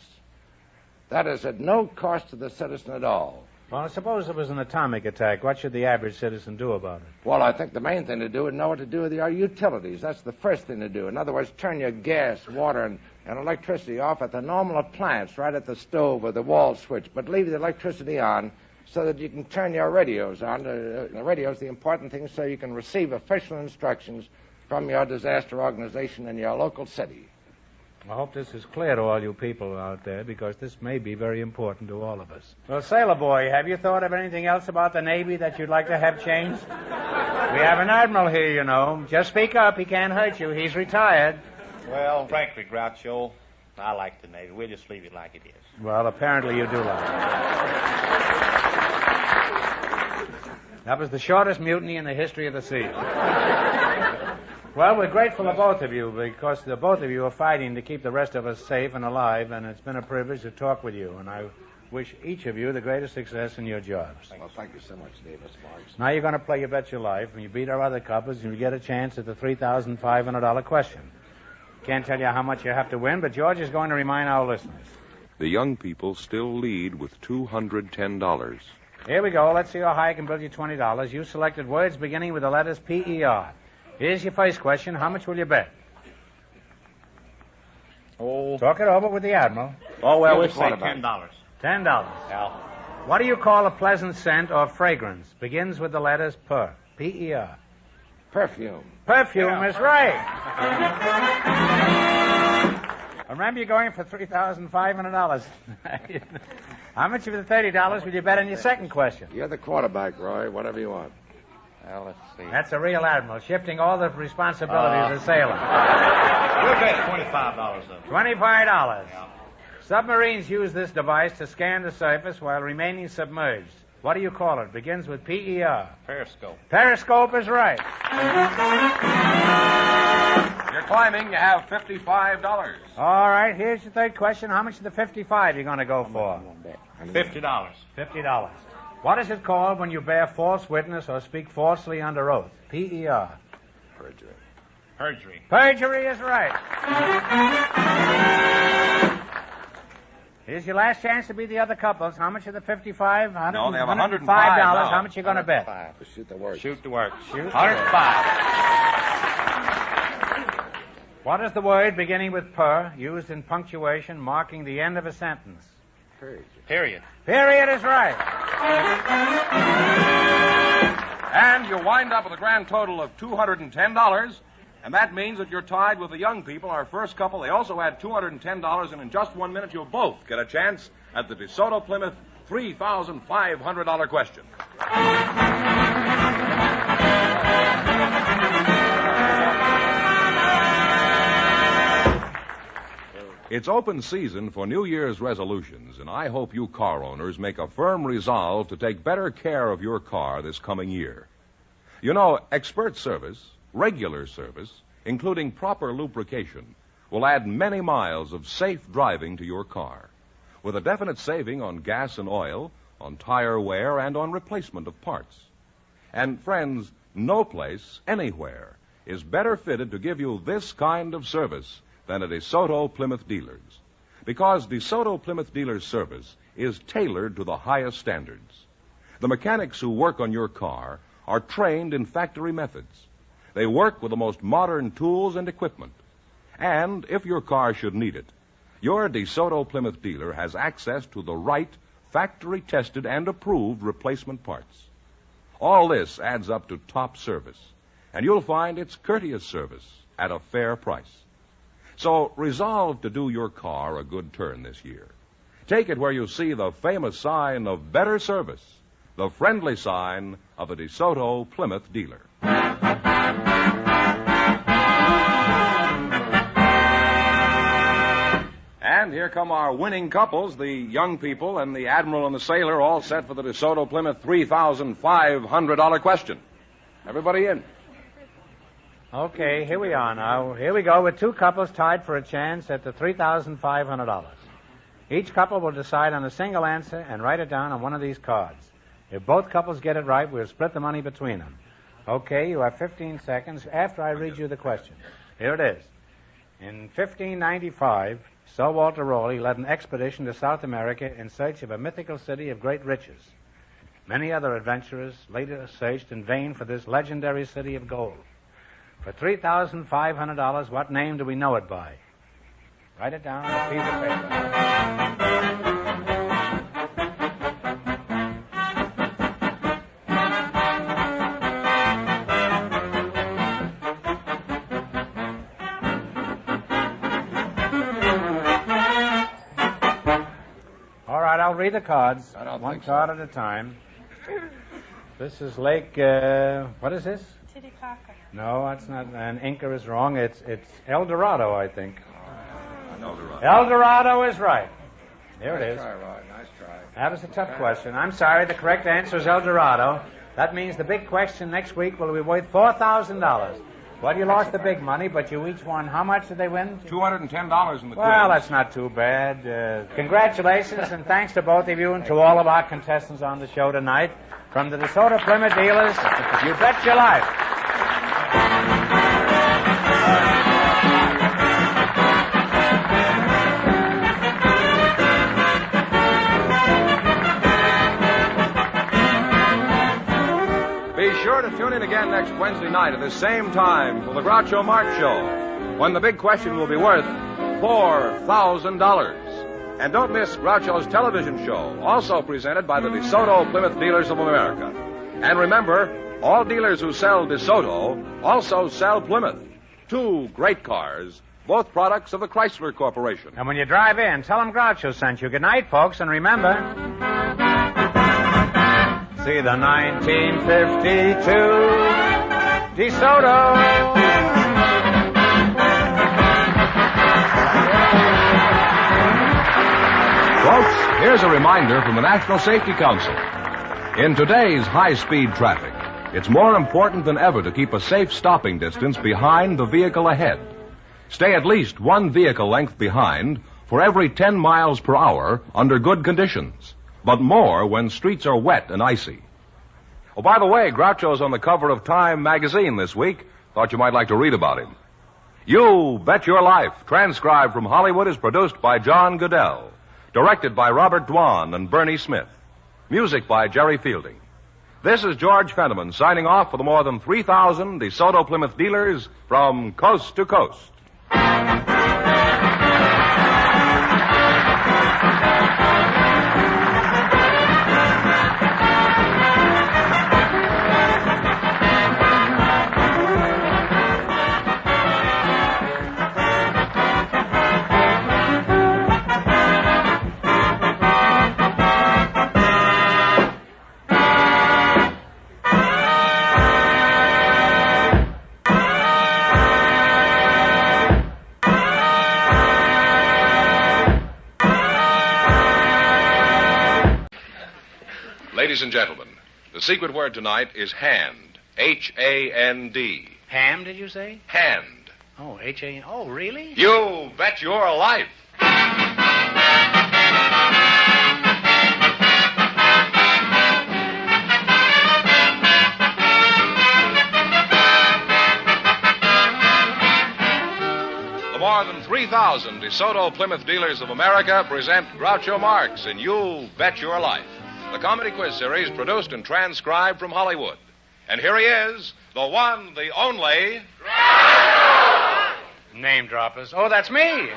That is at no cost to the citizen at all. Well, suppose it was an atomic attack. What should the average citizen do about it? Well, I think the main thing to do is know what to do with your utilities. That's the first thing to do. In other words, turn your gas, water, and electricity off at the normal appliance, right at the stove or the wall switch, but leave the electricity on so that you can turn your radios on. The radio's the important thing, so you can receive official instructions from your disaster organization in your local city. I hope this is clear to all you people out there, because this may be very important to all of us. Well, Sailor Boy, have you thought of anything else about the Navy that you'd like to have changed? We have an admiral here, you know. Just speak up. He can't hurt you. He's retired. Well, frankly, Groucho, I like the Navy. We'll just leave it like it is. Well, apparently you do like it. That was the shortest mutiny in the history of the sea. Well, we're grateful to both of you, because the both of you are fighting to keep the rest of us safe and alive, and it's been a privilege to talk with you, and I wish each of you the greatest success in your jobs. Well, thank you so much, Davis Marx. Now you're going to play You Bet Your Life, and you beat our other couples, and you get a chance at the $3,500 question. Can't tell you how much you have to win, but George is going to remind our listeners. The young people still lead with $210. Here we go. Let's see how high I can build you $20. You selected words beginning with the letters P-E-R. Here's your first question. How much will you bet? Oh. Talk it over with the Admiral. Oh, well, we'll say $10. $10. Yeah. What do you call a pleasant scent or fragrance? Begins with the letters per. P-E-R. Perfume. Perfume is right. Remember, you're going for $3,500. How much of the $30 will you bet on your second question? You're the quarterback, Roy. Whatever you want. Well, let's see. That's a real admiral, shifting all the responsibilities of sailor. We'll bet $25 though. $25. Yeah. Submarines use this device to scan the surface while remaining submerged. What do you call it? Begins with P-E-R. Periscope. Periscope is right. You're climbing. You have $55. All right, here's your third question. How much of the $55 you going to go for? $50. $50. What is it called when you bear false witness or speak falsely under oath? P-E-R. Perjury. Perjury. Perjury is right. Here's your last chance to beat the other couples. How much of the $55? No, they have $105. How much you going to bet? Shoot the work. Shoot the work. Shoot. 105. What is the word beginning with per, used in punctuation, marking the end of a sentence? Period. Period is right. And you wind up with a grand total of $210. And that means that you're tied with the young people, our first couple. They also had $210, and in just 1 minute, you'll both get a chance at the DeSoto Plymouth $3,500 question. It's open season for New Year's resolutions, and I hope you car owners make a firm resolve to take better care of your car this coming year. You know, expert service, regular service, including proper lubrication, will add many miles of safe driving to your car, with a definite saving on gas and oil, on tire wear, and on replacement of parts. And friends, no place, anywhere, is better fitted to give you this kind of service than a DeSoto Plymouth Dealers, because DeSoto Plymouth Dealers service is tailored to the highest standards. The mechanics who work on your car are trained in factory methods. They work with the most modern tools and equipment. And if your car should need it, your DeSoto Plymouth dealer has access to the right factory-tested and approved replacement parts. All this adds up to top service, and you'll find it's courteous service at a fair price. So resolve to do your car a good turn this year. Take it where you see the famous sign of better service, the friendly sign of a DeSoto Plymouth dealer. And here come our winning couples, the young people and the Admiral and the sailor, all set for the DeSoto Plymouth $3,500 question. Everybody in. Okay, here we are now. Here we go with two couples tied for a chance at the $3,500. Each couple will decide on a single answer and write it down on one of these cards. If both couples get it right, we'll split the money between them. Okay, you have 15 seconds after I read you the question. Here it is. In 1595, Sir Walter Raleigh led an expedition to South America in search of a mythical city of great riches. Many other adventurers later searched in vain for this legendary city of gold. For $3,500, what name do we know it by? Write it down on a piece of paper. I'll read the cards, one card at a time. This is Lake, what is this? Titicaca. No, that's not, and Inca is wrong. It's El Dorado, I think. El Dorado. El Dorado is right. There it is. Nice try, Rod. Nice try. That was a tough question. I'm sorry, the correct answer is El Dorado. That means the big question next week will be worth $4,000. Well, you lost the big money, but you each won. How much did they win? $210 in the quiz. Well, that's not too bad. Congratulations, and thanks to both of you and to all of our contestants on the show tonight. From the DeSoto Plymouth dealers, you bet your life. Be sure to tune in again next Wednesday night at the same time for the Groucho Marx Show, when the big question will be worth $4,000. And don't miss Groucho's television show, also presented by the DeSoto Plymouth Dealers of America. And remember, all dealers who sell DeSoto also sell Plymouth. Two great cars, both products of the Chrysler Corporation. And when you drive in, tell them Groucho sent you. Good night, folks, and remember, see the 1952 DeSoto. Folks, here's a reminder from the National Safety Council. In today's high-speed traffic, it's more important than ever to keep a safe stopping distance behind the vehicle ahead. Stay at least one vehicle length behind for every 10 miles per hour under good conditions, but more when streets are wet and icy. Oh, by the way, Groucho's on the cover of Time magazine this week. Thought you might like to read about him. You Bet Your Life, transcribed from Hollywood, is produced by John Goodell. Directed by Robert Dwan and Bernie Smith. Music by Jerry Fielding. This is George Fenneman signing off for the more than 3,000 DeSoto Plymouth dealers from coast to coast. Ladies and gentlemen, the secret word tonight is hand. H-A-N-D. Ham, did you say? Hand. Oh, H-A-N. Oh, really? You bet your life. The more than 3,000 DeSoto Plymouth Dealers of America present Groucho Marx in You Bet Your Life. the comedy quiz series produced and transcribed from Hollywood. And here he is, the one, the only... Name droppers. Oh, that's me.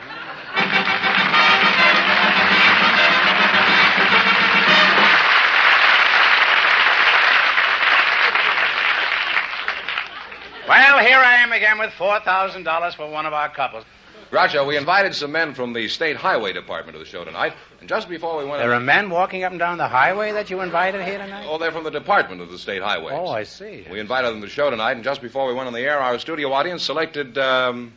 Well, here I am again with $4,000 for one of our couples. Groucho, we invited some men from the State Highway Department to the show tonight, and just before we went... There are men walking up and down the highway that you invited here tonight? Oh, they're from the department of the State Highways. Oh, I see. We invited them to the show tonight, and just before we went on the air, our studio audience selected Mr.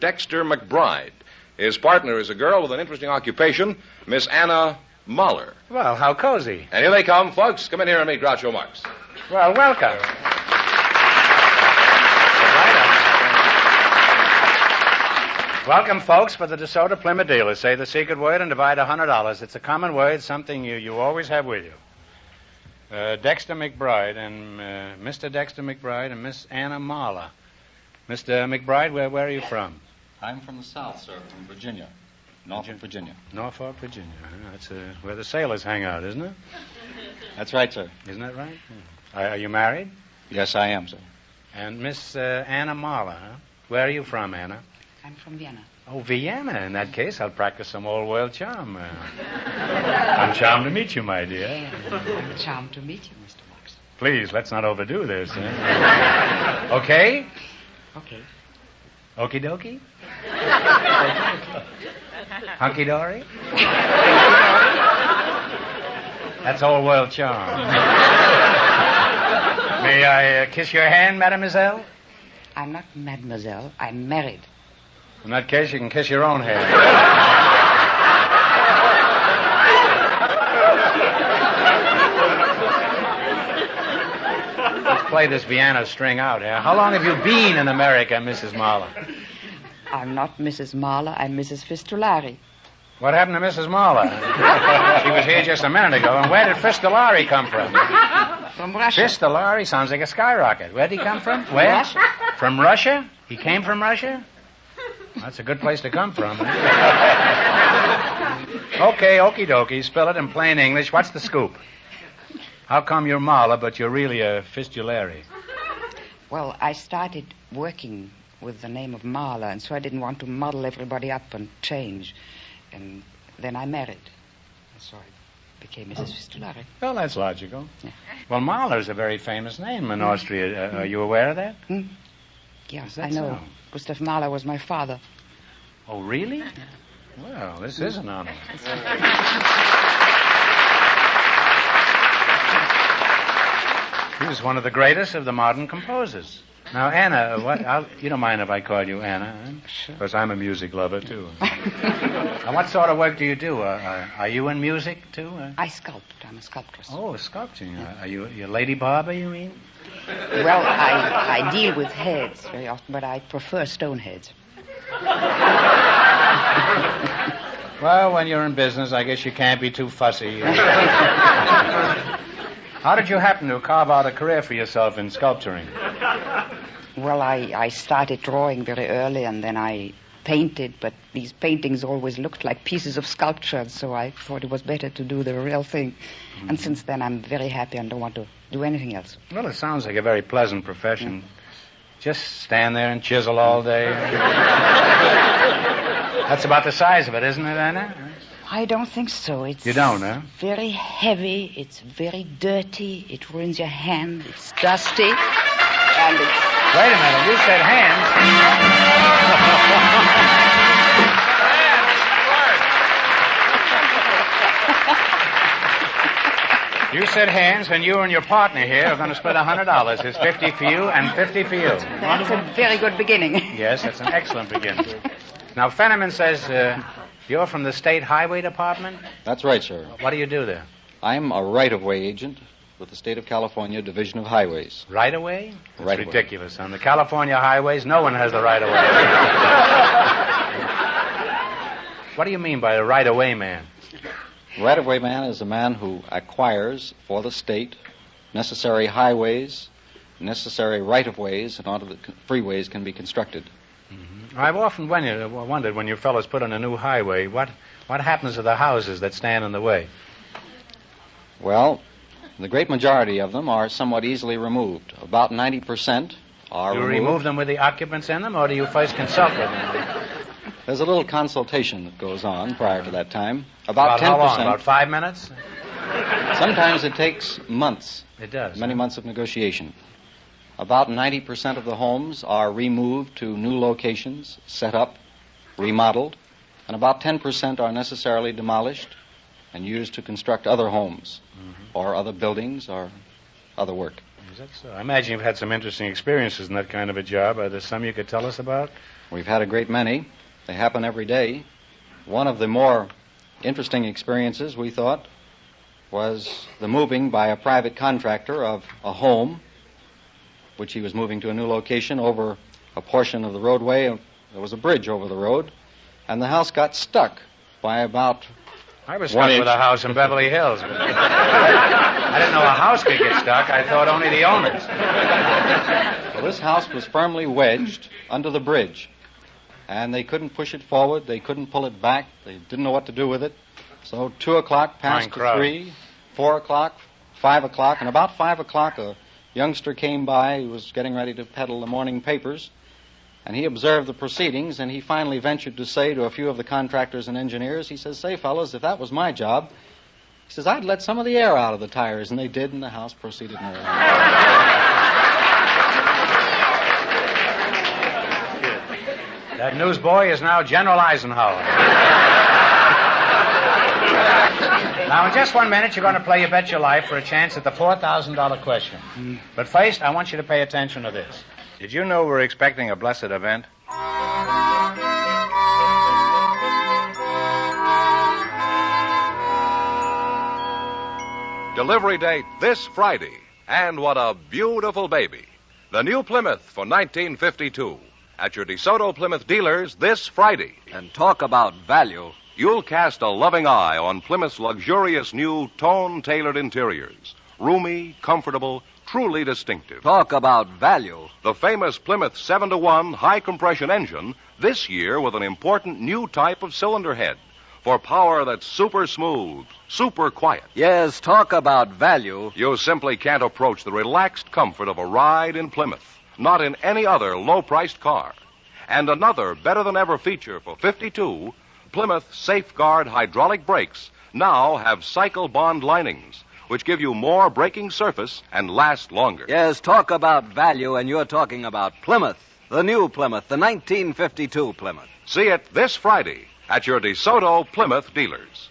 Dexter McBride. His partner is a girl with an interesting occupation, Miss Anna Mahler. Well, how cozy. And here they come, folks. Come in here and meet Groucho Marx. Well, welcome. Welcome, folks, for the DeSoto Plymouth dealers. Say the secret word and divide $100. It's a common word, something you always have with you. Dexter McBride and Mr. Dexter McBride and Miss Anna Mahler. Mr. McBride, where are you from? I'm from the South, sir, from Virginia. Norfolk, Virginia. Norfolk, Virginia. That's where the sailors hang out, isn't it? That's right, sir. Isn't that right? Are you married? Yes, I am, sir. And Miss Anna Mahler, huh? Where are you from, Anna? I'm from Vienna. Oh, Vienna. In that case, I'll practice some old-world charm. I'm charmed to meet you, my dear. Charmed to meet you, Mr. Marx. Please, let's not overdo this. Okay? Okay. Okie dokie? Hunky dory? That's old-world charm. May I kiss your hand, mademoiselle? I'm not mademoiselle. I'm married. In that case, you can kiss your own hand. Let's play this Vienna string out here. How long have you been in America, Mrs. Mahler? I'm not Mrs. Mahler. I'm Mrs. Fistulari. What happened to Mrs. Mahler? She was here just a minute ago. And where did Fistulari come from? From Russia. Fistulari sounds like a skyrocket. Where did he come from? Where? Russia. From Russia? He came from Russia? That's a good place to come from. Okay, okie dokie. Spill it in plain English. What's the scoop? How come you're Mahler, but you're really a Fistulari? Well, I started working with the name of Mahler, and so I didn't want to muddle everybody up and change. And then I married. So I became Mrs. Fistulari. Well, that's logical. Yeah. Well, Mahler's a very famous name in Austria. Are you aware of that? Yeah, Is that I know. so? Gustav Mahler was my father. Oh, really? Well, this is an honor. He was one of the greatest of the modern composers. Now, Anna, you don't mind if I call you Anna, huh? Sure. Because I'm a music lover, too. Now, what sort of work do you do? Are you in music, too? I sculpt. I'm a sculptress. Oh, sculpting. Are you a lady barber, you mean? Well, I deal with heads very often, but I prefer stone heads. Well, when you're in business, I guess you can't be too fussy. How did you happen to carve out a career for yourself in sculpturing? Well, I started drawing very early, and then I painted, but these paintings always looked like pieces of sculpture, so I thought it was better to do the real thing. Mm-hmm. And since then, I'm very happy and don't want to do anything else. Well, it sounds like a very pleasant profession. Yeah. Just stand there and chisel all day. That's about the size of it, isn't it, Anna? I don't think so. You don't, huh? Very heavy. It's very dirty. It ruins your hand. It's dusty. And it's... Wait a minute. You said hands. You said hands, and you and your partner here are going to split $100. It's 50 for you and 50 for you. That's a very good beginning. Yes, that's an excellent beginning. Now, Fenneman says you're from the State Highway Department? That's right, sir. What do you do there? I'm a right-of-way agent with the State of California Division of Highways. Right-of-way? That's right-of-way. Ridiculous. On the California highways, no one has the right-of-way. What do you mean by a right-of-way man? Right-of-way man is a man who acquires for the state necessary highways, necessary right-of-ways in order that freeways can be constructed. Mm-hmm. I've often wondered when you fellows put in a new highway, what happens to the houses that stand in the way? Well, the great majority of them are somewhat easily removed. About 90% are You removed. remove them with the occupants in them, or do you first consult with them? There's a little consultation that goes on prior to that time. About 10%. How long? About 5 minutes? Sometimes it takes months. It does. Many months of negotiation. About 90% of the homes are removed to new locations, set up, remodeled, and about 10% are necessarily demolished and used to construct other homes or other buildings or other work. Is that so? I imagine you've had some interesting experiences in that kind of a job. Are there some you could tell us about? We've had a great many. They happen every day. One of the more interesting experiences, we thought, was the moving by a private contractor of a home, which he was moving to a new location over a portion of the roadway. There was a bridge over the road, and the house got stuck by about I was stuck with a house in Beverly Hills. But I didn't know a house could get stuck. I thought only the owners. Well, this house was firmly wedged under the bridge, and they couldn't push it forward. They couldn't pull it back. They didn't know what to do with it. So 2 o'clock passed to 3, 4 o'clock, 5 o'clock, and about 5 o'clock a youngster came by who was getting ready to peddle the morning papers, and he observed the proceedings, and he finally ventured to say to a few of the contractors and engineers, he says, "Say, fellas, if that was my job," he says, "I'd let some of the air out of the tires," and they did, and the house proceeded north. That newsboy is now General Eisenhower. Now, in just 1 minute, you're going to play You Bet Your Life for a chance at the $4,000 question. But first, I want you to pay attention to this. Did you know we're expecting a blessed event? Delivery date this Friday. And what a beautiful baby. The new Plymouth for 1952. At your DeSoto Plymouth dealers this Friday. And talk about value. You'll cast a loving eye on Plymouth's luxurious new tone-tailored interiors. Roomy, comfortable, truly distinctive. Talk about value. The famous Plymouth 7-to-1 high-compression engine, this year with an important new type of cylinder head for power that's super smooth, super quiet. Yes, talk about value. You simply can't approach the relaxed comfort of a ride in Plymouth, not in any other low-priced car. And another better-than-ever feature for 52, Plymouth Safeguard hydraulic brakes now have cycle bond linings, which give you more braking surface and last longer. Yes, talk about value, and you're talking about Plymouth, the new Plymouth, the 1952 Plymouth. See it this Friday at your DeSoto Plymouth dealers.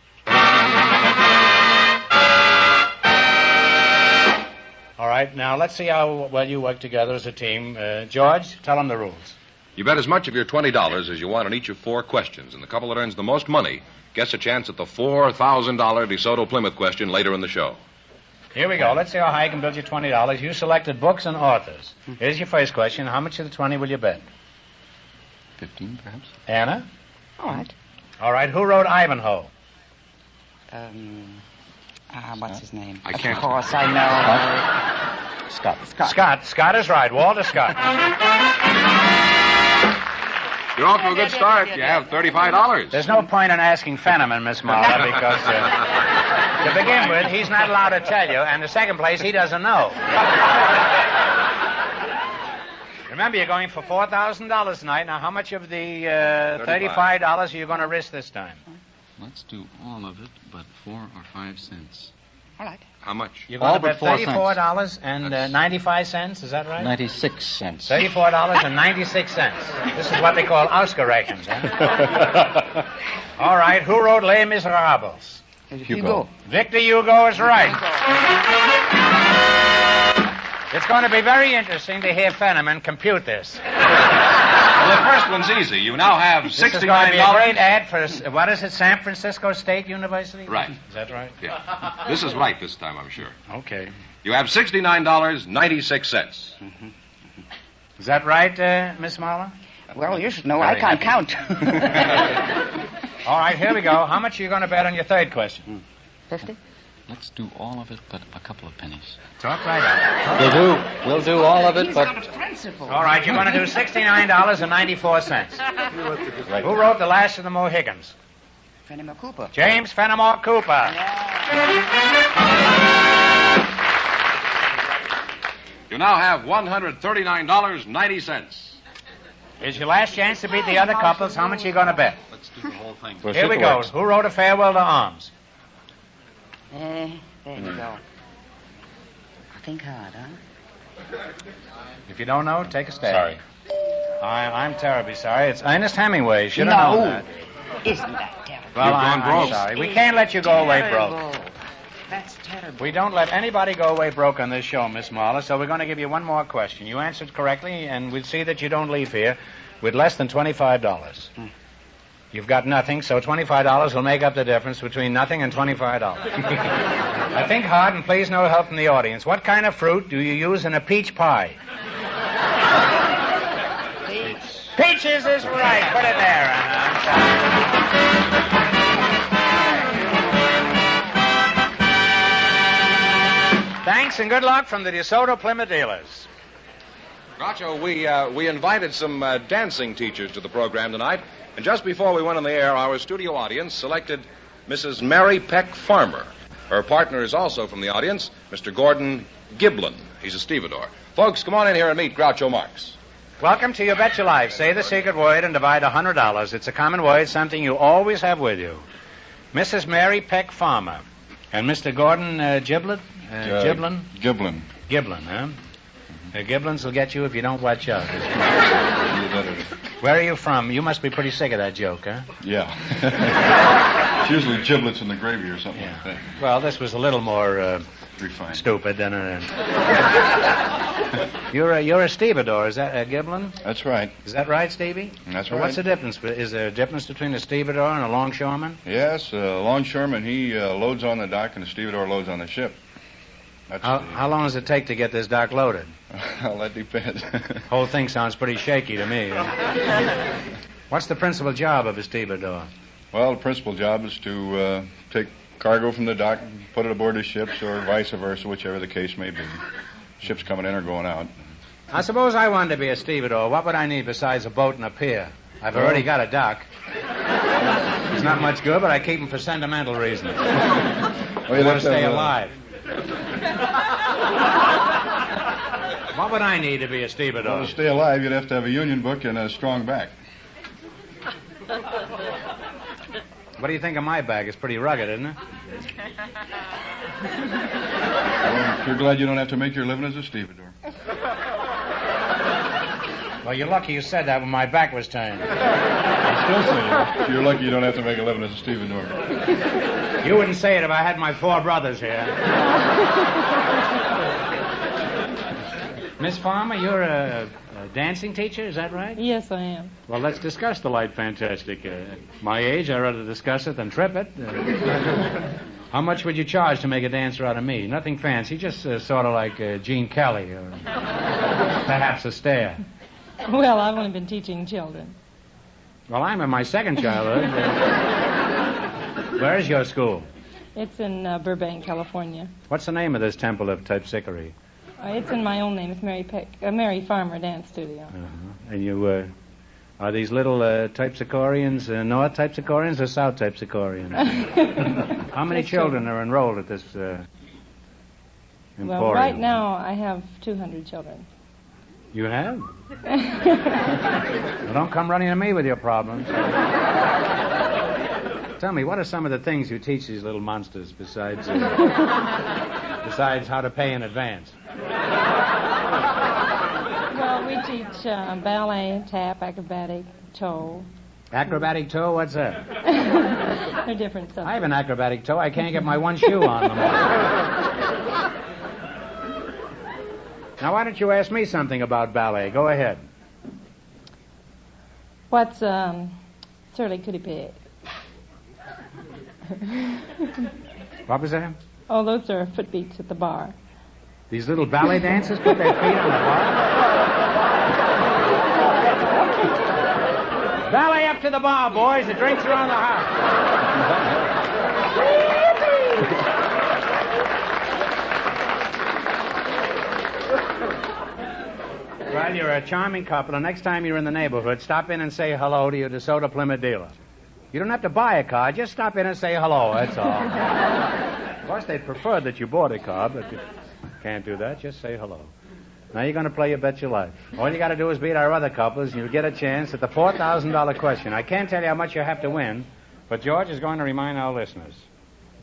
All right, now let's see how well you work together as a team. George, tell them the rules. You bet as much of your $20 as you want on each of 4 questions, and the couple that earns the most money gets a chance at the $4,000 DeSoto Plymouth question later in the show. Here we go. Let's see how high I can build you $20. You selected books and authors. Here's your first question. How much of the 20 will you bet? 15, perhaps. Anna? All right. All right. Who wrote Ivanhoe? What's his name? I can't. Of course, I know. Scott. Scott is right. Walter Scott. You're off to a good start. You have $35. There's no point in asking Fenneman, Miss Marla, because to begin with, he's not allowed to tell you, and in second place, he doesn't know. Remember, you're going for $4,000 tonight. Now, how much of the $35 are you going to risk this time? Let's do all of it, but 4 or 5 cents. All right. How much? You're going All to bet but 4 $34 and 95 cents, is that right? 96 cents. $34.96. This is what they call Ausgereichens, huh? All right, who wrote Les Miserables? Hugo. Victor Hugo is right. It's going to be very interesting to hear Fenneman compute this. Well, the first one's easy. You now have $69. This is going to be a great ad for, what is it, San Francisco State University? Right. Is that right? Yeah. This is right this time, I'm sure. Okay. You have $69.96. Is that right, Miss Marla? Well, you should know. I can't count. All right, here we go. How much are you going to bet on your third question? 50? Let's do all of it, but a couple of pennies. Talk right out. We'll do all of it, He's but... got a principle. All right, you're going to do $69.94. Who wrote The Last of the Mohicans? Fenimore Cooper. James Fenimore Cooper. Yeah. You now have $139.90. Here's your last chance to beat the other couples. How much are you going to bet? Let's do the whole thing. Here we go. Who wrote A Farewell to Arms? There you go. Think hard, huh? If you don't know, take a stab. Sorry. I'm terribly sorry. It's Ernest Hemingway. Should have known that. Isn't that terrible? Well, I'm sorry. We can't let you go away broke. That's terrible. We don't let anybody go away broke on this show, Miss Marler, so we're going to give you one more question. You answered correctly, and we'll see that you don't leave here with less than $25. You've got nothing, so $25 will make up the difference between nothing and $25. I think hard, and please no help from the audience. What kind of fruit do you use in a peach pie? Peaches is right. Put it there, Thanks and good luck from the DeSoto Plymouth dealers. Groucho, we invited some dancing teachers to the program tonight, and just before we went on the air, our studio audience selected Mrs. Mary Peck Farmer. Her partner is also from the audience, Mr. Gordon Giblin. He's a stevedore. Folks, come on in here and meet Groucho Marx. Welcome to You Bet Your Life. Say the secret word and divide $100. It's a common word, something you always have with you. Mrs. Mary Peck Farmer. And Mr. Gordon Giblin? Giblin. Giblin, huh? Giblins will get you if you don't watch out. Where are you from? You must be pretty sick of that joke, huh? Yeah. It's usually giblets in the gravy or something like that. Well, this was a little more refined, stupid than You're a stevedore, is that Giblin? That's right. Is that right, Stevie? That's right. What's the difference? Is there a difference between a stevedore and a longshoreman? Yes, a longshoreman, he loads on the dock, and the stevedore loads on the ship. How long does it take to get this dock loaded? Well, that depends. Whole thing sounds pretty shaky to me. What's the principal job of a stevedore? Well, the principal job is to take cargo from the dock and put it aboard the ships, or vice versa, whichever the case may be. Ships coming in or going out. I suppose I wanted to be a stevedore. What would I need besides a boat and a pier? I've already got a dock. It's not much good, but I keep them for sentimental reasons. I want to stay alive. What would I need to be a stevedore? Well, to stay alive, you'd have to have a union book and a strong back. What do you think of my back? It's pretty rugged, isn't it? Well, you're glad you don't have to make your living as a stevedore. Well, you're lucky you said that when my back was turned. I still say you're lucky you don't have to make a living as a stevedore. You wouldn't say it if I had my 4 brothers here. Miss Farmer, you're a dancing teacher, is that right? Yes, I am. Well, let's discuss the light fantastic. My age, I'd rather discuss it than trip it. How much would you charge to make a dancer out of me? Nothing fancy, just sort of like Gene Kelly or perhaps Astaire. Well, I've only been teaching children. Well, I'm in my second childhood. Where's your school? It's in Burbank, California. What's the name of this temple of terpsichore? It's in my own name. It's Mary Farmer Dance Studio. And you, are these little terpsichoreans North terpsichoreans or South terpsichoreans? How many children are enrolled at this emporium? Well, right now I have 200 children. You have? Well, don't come running to me with your problems. Tell me, what are some of the things you teach these little monsters besides how to pay in advance? Well, we teach ballet, tap, acrobatic, toe. Acrobatic toe? What's that? They're different subjects. I have an acrobatic toe. I can't get my one shoe on them. Now, why don't you ask me something about ballet? Go ahead. What's surly cootie pig? What was that? Oh, those are foot beats at the bar. These little ballet dancers put their feet on the bar? Ballet up to the bar, boys. The drinks are on the house. Well, you're a charming couple, and next time you're in the neighborhood, stop in and say hello to your DeSoto Plymouth dealer. You don't have to buy a car. Just stop in and say hello, that's all. Of course, they'd prefer that you bought a car, but you can't do that. Just say hello. Now you're going to play your bet your life. All you got to do is beat our other couples, and you'll get a chance at the $4,000 question. I can't tell you how much you have to win, but George is going to remind our listeners.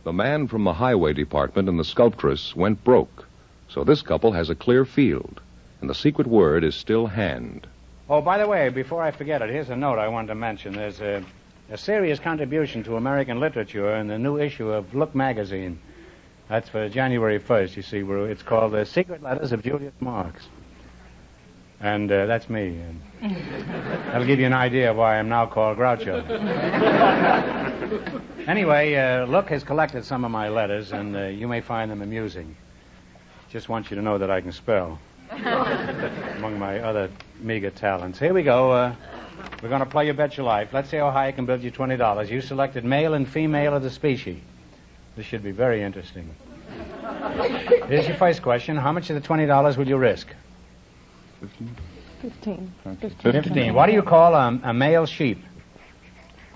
The man from the highway department and the sculptress went broke, so this couple has a clear field, and the secret word is still hand. Oh, by the way, before I forget it, here's a note I wanted to mention. There's a serious contribution to American literature in the new issue of Look magazine. That's for January 1st, you see. It's called The Secret Letters of Groucho Marx. And that's me. And that'll give you an idea of why I'm now called Groucho. Anyway, Look has collected some of my letters, and you may find them amusing. Just want you to know that I can spell, among my other meager talents. Here we go. We're going to play You Bet Your Life. Let's see how high I can build you $20. You selected male and female of the species. This should be very interesting. Here's your first question. How much of the $20 will you risk? 15. 15. What do you call a male sheep?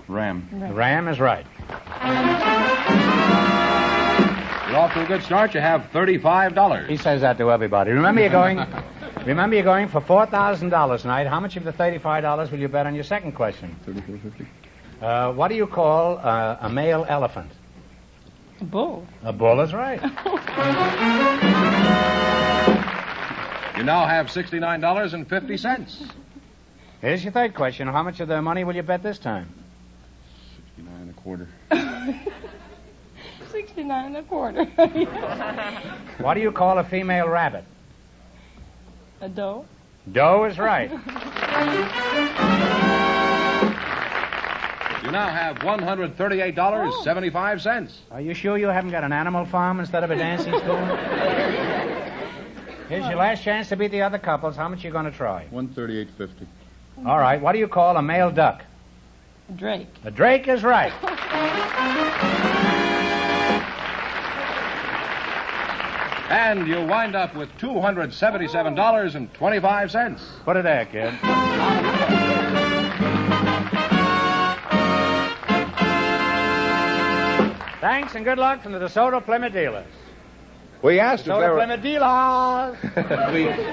Ram. Ram is right. You're off to a good start. You have $35. He says that to everybody. Remember you're going for $4,000 tonight. How much of the $35 will you bet on your second question? 34.50. What do you call a male elephant? A bull. A bull is right. You now have $69.50. Here's your third question. How much of the money will you bet this time? 69.25. 69.25. What do you call a female rabbit? A doe. Doe is right. You now have $138.75. Are you sure you haven't got an animal farm instead of a dancing school? Here's your last chance to beat the other couples. How much are you going to try? $138.50. All right. What do you call a male duck? A drake. A drake is right. And you'll wind up with $277.25. Put it there, kid. Thanks and good luck from the DeSoto Plymouth dealers. We asked if there were... Plymouth dealers.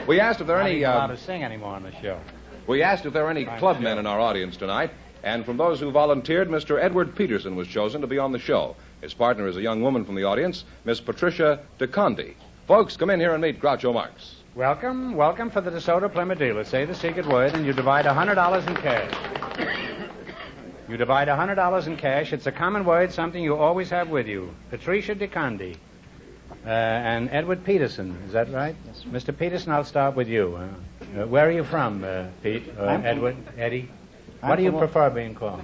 we asked if there are any... Not allowed to sing anymore on the show. We asked if there are any clubmen in our audience tonight, and from those who volunteered, Mr. Edward Peterson was chosen to be on the show. His partner is a young woman from the audience, Miss Patricia DeConde. Folks, come in here and meet Groucho Marx. Welcome for the DeSoto Plymouth dealers. Say the secret word, and you divide $100 in cash. You divide $100 in cash. It's a common word, something you always have with you. Patricia DeConde and Edward Peterson. Is that right? Yes. Mr. Peterson, I'll start with you. Where are you from, Pete? Edward? Eddie? What do you prefer being called?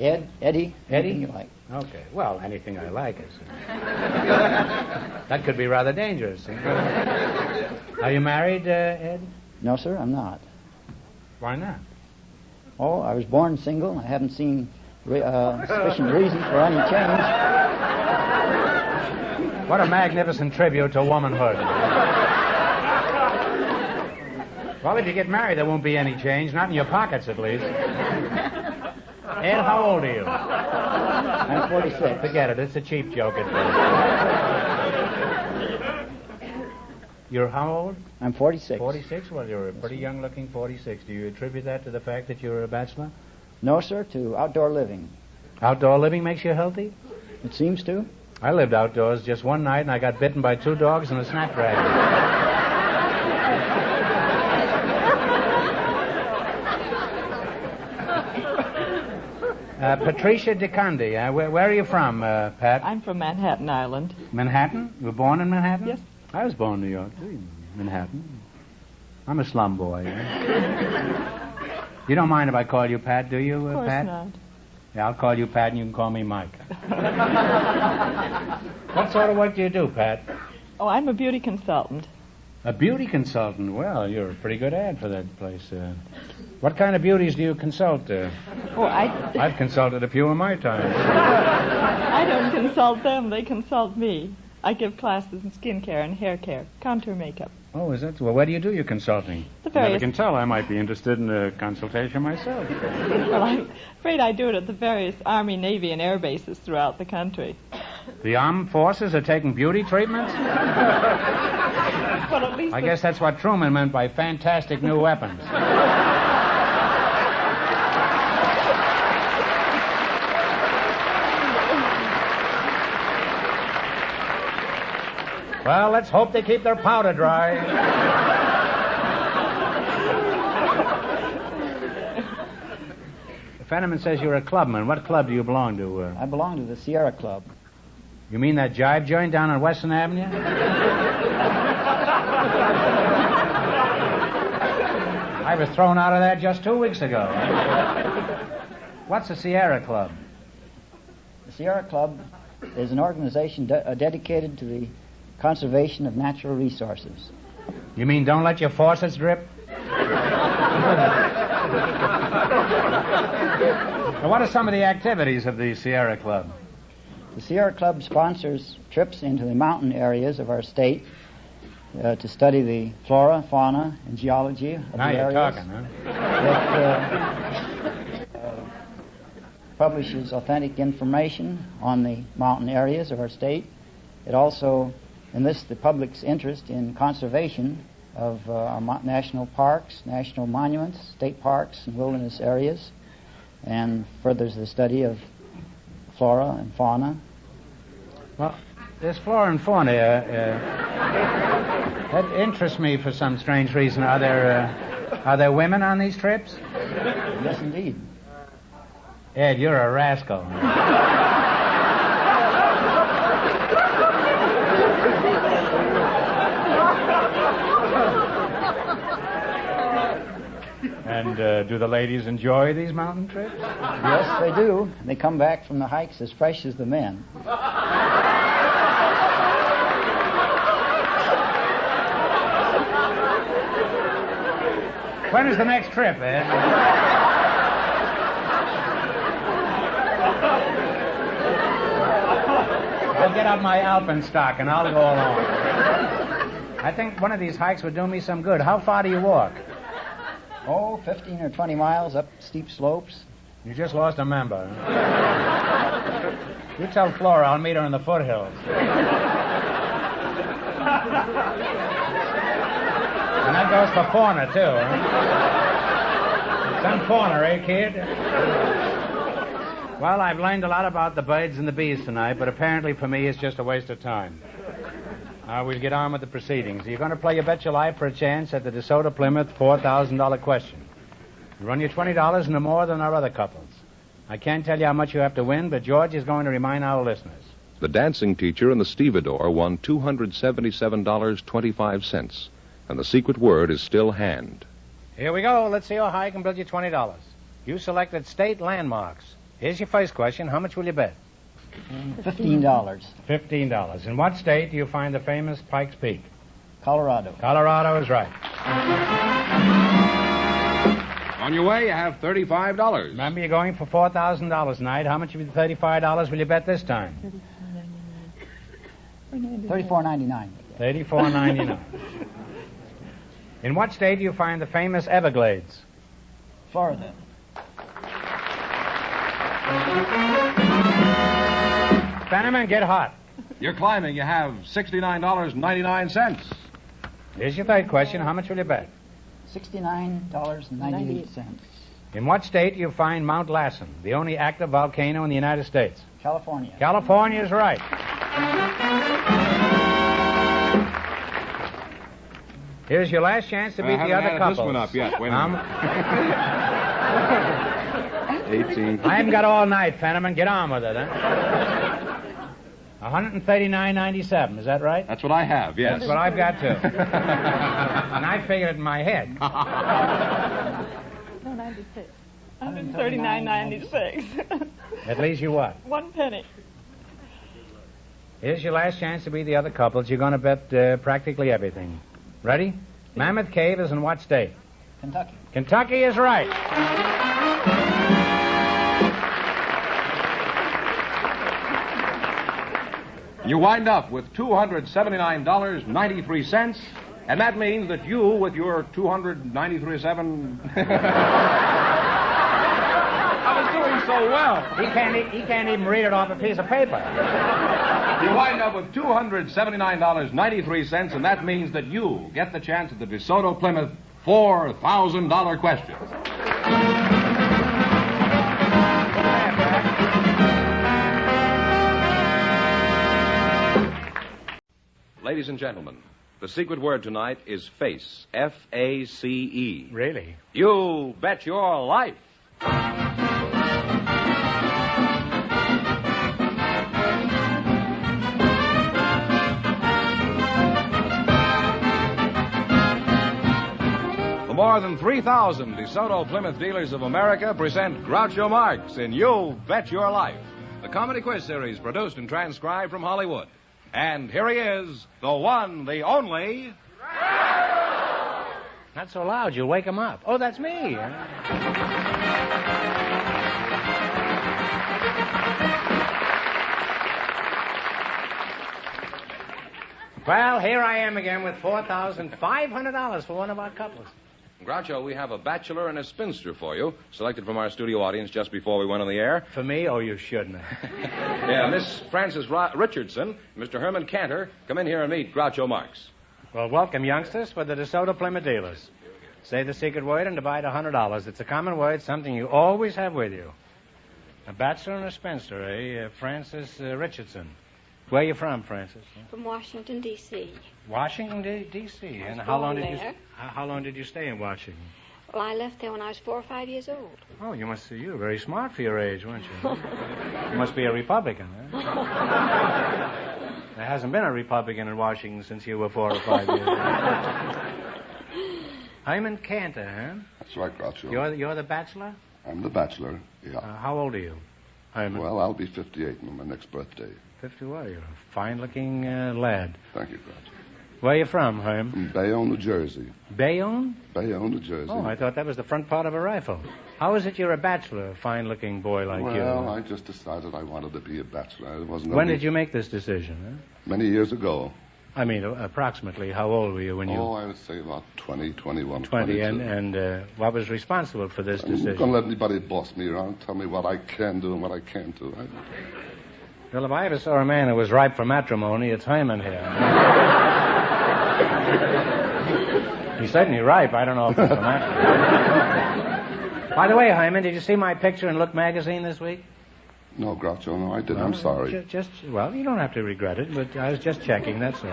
Ed, Eddie. Eddie? Anything you like. Okay. Well, anything I like is. That could be rather dangerous. Are you married, Ed? No, sir, I'm not. Why not? Oh, I was born single. I haven't seen sufficient reason for any change. What a magnificent tribute to womanhood. Well, if you get married, there won't be any change. Not in your pockets, at least. Ed, how old are you? I'm 46. Forget it. It's a cheap joke at best. You're how old? I'm 46. 46? Well, you're a pretty young-looking 46. Do you attribute that to the fact that you're a bachelor? No, sir, to outdoor living. Outdoor living makes you healthy? It seems to. I lived outdoors just one night, and I got bitten by 2 dogs and a snapdragon. Patricia DeConde, where are you from, Pat? I'm from Manhattan Island. Manhattan? You were born in Manhattan? Yes. I was born in New York, too. Manhattan. I'm a slum boy. You don't mind if I call you Pat, do you, Pat? Of course not. Yeah, I'll call you Pat and you can call me Mike. What sort of work do you do, Pat? Oh, I'm a beauty consultant. A beauty consultant? Well, you're a pretty good ad for that place. What kind of beauties do you consult? I've consulted a few in my time. I don't consult them. They consult me. I give classes in skin care and hair care, contour makeup. Oh, is that? Well, where do you do your consulting? The various... Never can tell. I might be interested in a consultation myself. Well, I'm afraid I do it at the various Army, Navy, and air bases throughout the country. The armed forces are taking beauty treatments? Well, at least I guess that's what Truman meant by fantastic new weapons. Well, let's hope they keep their powder dry. Fenneman says you're a clubman. What club do you belong to? I belong to the Sierra Club. You mean that jive joint down on Western Avenue? I was thrown out of that just 2 weeks ago. What's the Sierra Club? The Sierra Club is an organization dedicated to the conservation of natural resources. You mean don't let your faucets drip? Now, what are some of the activities of the Sierra Club? The Sierra Club sponsors trips into the mountain areas of our state to study the flora, fauna, and geology of now the you're areas. talking, huh? It publishes authentic information on the mountain areas of our state. It also enlists the public's interest in conservation of our national parks, national monuments, state parks, and wilderness areas, and furthers the study of flora and fauna. Well, this flora and fauna, that interests me for some strange reason. Are there women on these trips? Yes, indeed. Ed, you're a rascal. And do the ladies enjoy these mountain trips? Yes, they do. They come back from the hikes as fresh as the men. When is the next trip, Ed? I'll get out my alpenstock and I'll go along. I think one of these hikes would do me some good. How far do you walk? Oh, 15 or 20 miles up steep slopes. You just lost a member. You tell Flora I'll meet her in the foothills. And that goes for fauna, too, huh? Some fauna, eh, kid? Well, I've learned a lot about the birds and the bees tonight, but apparently for me it's just a waste of time. We'll get on with the proceedings. You're going to play You Bet Your Life for a chance at the DeSoto Plymouth $4,000 question. You run your $20 no more than our other couples. I can't tell you how much you have to win, but George is going to remind our listeners. The dancing teacher and the stevedore won $277.25, and the secret word is still hand. Here we go. Let's see how high I can build you $20. You selected state landmarks. Here's your first question. How much will you bet? $15. $15. In what state do you find the famous Pikes Peak? Colorado. Colorado is right. On your way, you have $35. Remember, you're going for $4,000 tonight. How much of the $35 will you bet this time? $34.99. $34.99. In what state do you find the famous Everglades? Florida. Fenneman, get hot. You're climbing. You have $69.99. Here's your third question. How much will you bet? $69.98. In what state do you find Mount Lassen, the only active volcano in the United States? California. California is right. Here's your last chance to beat the other couples. This one up yet. Wait a minute. 18. I haven't got all night, Fenneman. Get on with it, huh? $139.97. Is that right? That's what I have, yes. That's what I've got, too. And I figured it in my head. No, 96. $139.96. At least you what? 1 penny. Here's your last chance to be the other couples. You're going to bet practically everything. Ready? Mammoth Cave is in what state? Kentucky. Kentucky is right. You wind up with $279.93, and that means that you, with your $293.7... I was doing so well. He can't even read it off a piece of paper. You wind up with $279.93, and that means that you get the chance at the DeSoto Plymouth $4,000 question. Ladies and gentlemen, the secret word tonight is face. F-A-C-E. Really? You bet your life. The more than 3,000 DeSoto Plymouth dealers of America present Groucho Marx in You Bet Your Life, the comedy quiz series produced and transcribed from Hollywood. And here he is, the one, the only... Not so loud, you'll wake him up. Oh, that's me. Well, here I am again with $4,500 for one of our couples. Groucho, we have a bachelor and a spinster for you, selected from our studio audience just before we went on the air. For me? Oh, you shouldn't. Yeah, Miss Frances Richardson, Mr. Herman Cantor, come in here and meet Groucho Marx. Well, welcome, youngsters, for the DeSoto Plymouth dealers. Say the secret word and divide $100. It's a common word, something you always have with you. A bachelor and a spinster, eh? Frances Richardson. Where are you from, Frances? From Washington, D.C. Washington, D.C. And how long did you stay in Washington? Well, I left there when I was 4 or 5 years old. Oh, you were very smart for your age, weren't you? You must be a Republican, huh? There hasn't been a Republican in Washington since you were 4 or 5 years old. Hyman Cantor, huh? That's right, Groucho. You're the bachelor? I'm the bachelor, yeah. How old are you, Hyman? Well, I'll be 58 on my next birthday. 51. You're a fine-looking lad. Thank you, Groucho. Where are you from, Herm? From Bayonne, New Jersey. Bayonne? Bayonne, New Jersey. Oh, I thought that was the front part of a rifle. How is it you're a bachelor, a fine-looking boy like you? Well, I just decided I wanted to be a bachelor. When did you make this decision? Huh? Many years ago. I mean, approximately, how old were you when you... Oh, I would say about 20, 21, 20, 22. and what was responsible for this decision? I'm not going to let anybody boss me around, tell me what I can do and what I can't do. Well, if I ever saw a man who was ripe for matrimony, it's Hyman here. He's certainly ripe. I don't know if it's for matrimony. By the way, Hyman, did you see my picture in Look magazine this week? No, Groucho, no, I didn't. I'm sorry. Well, you don't have to regret it, but I was just checking, that's all.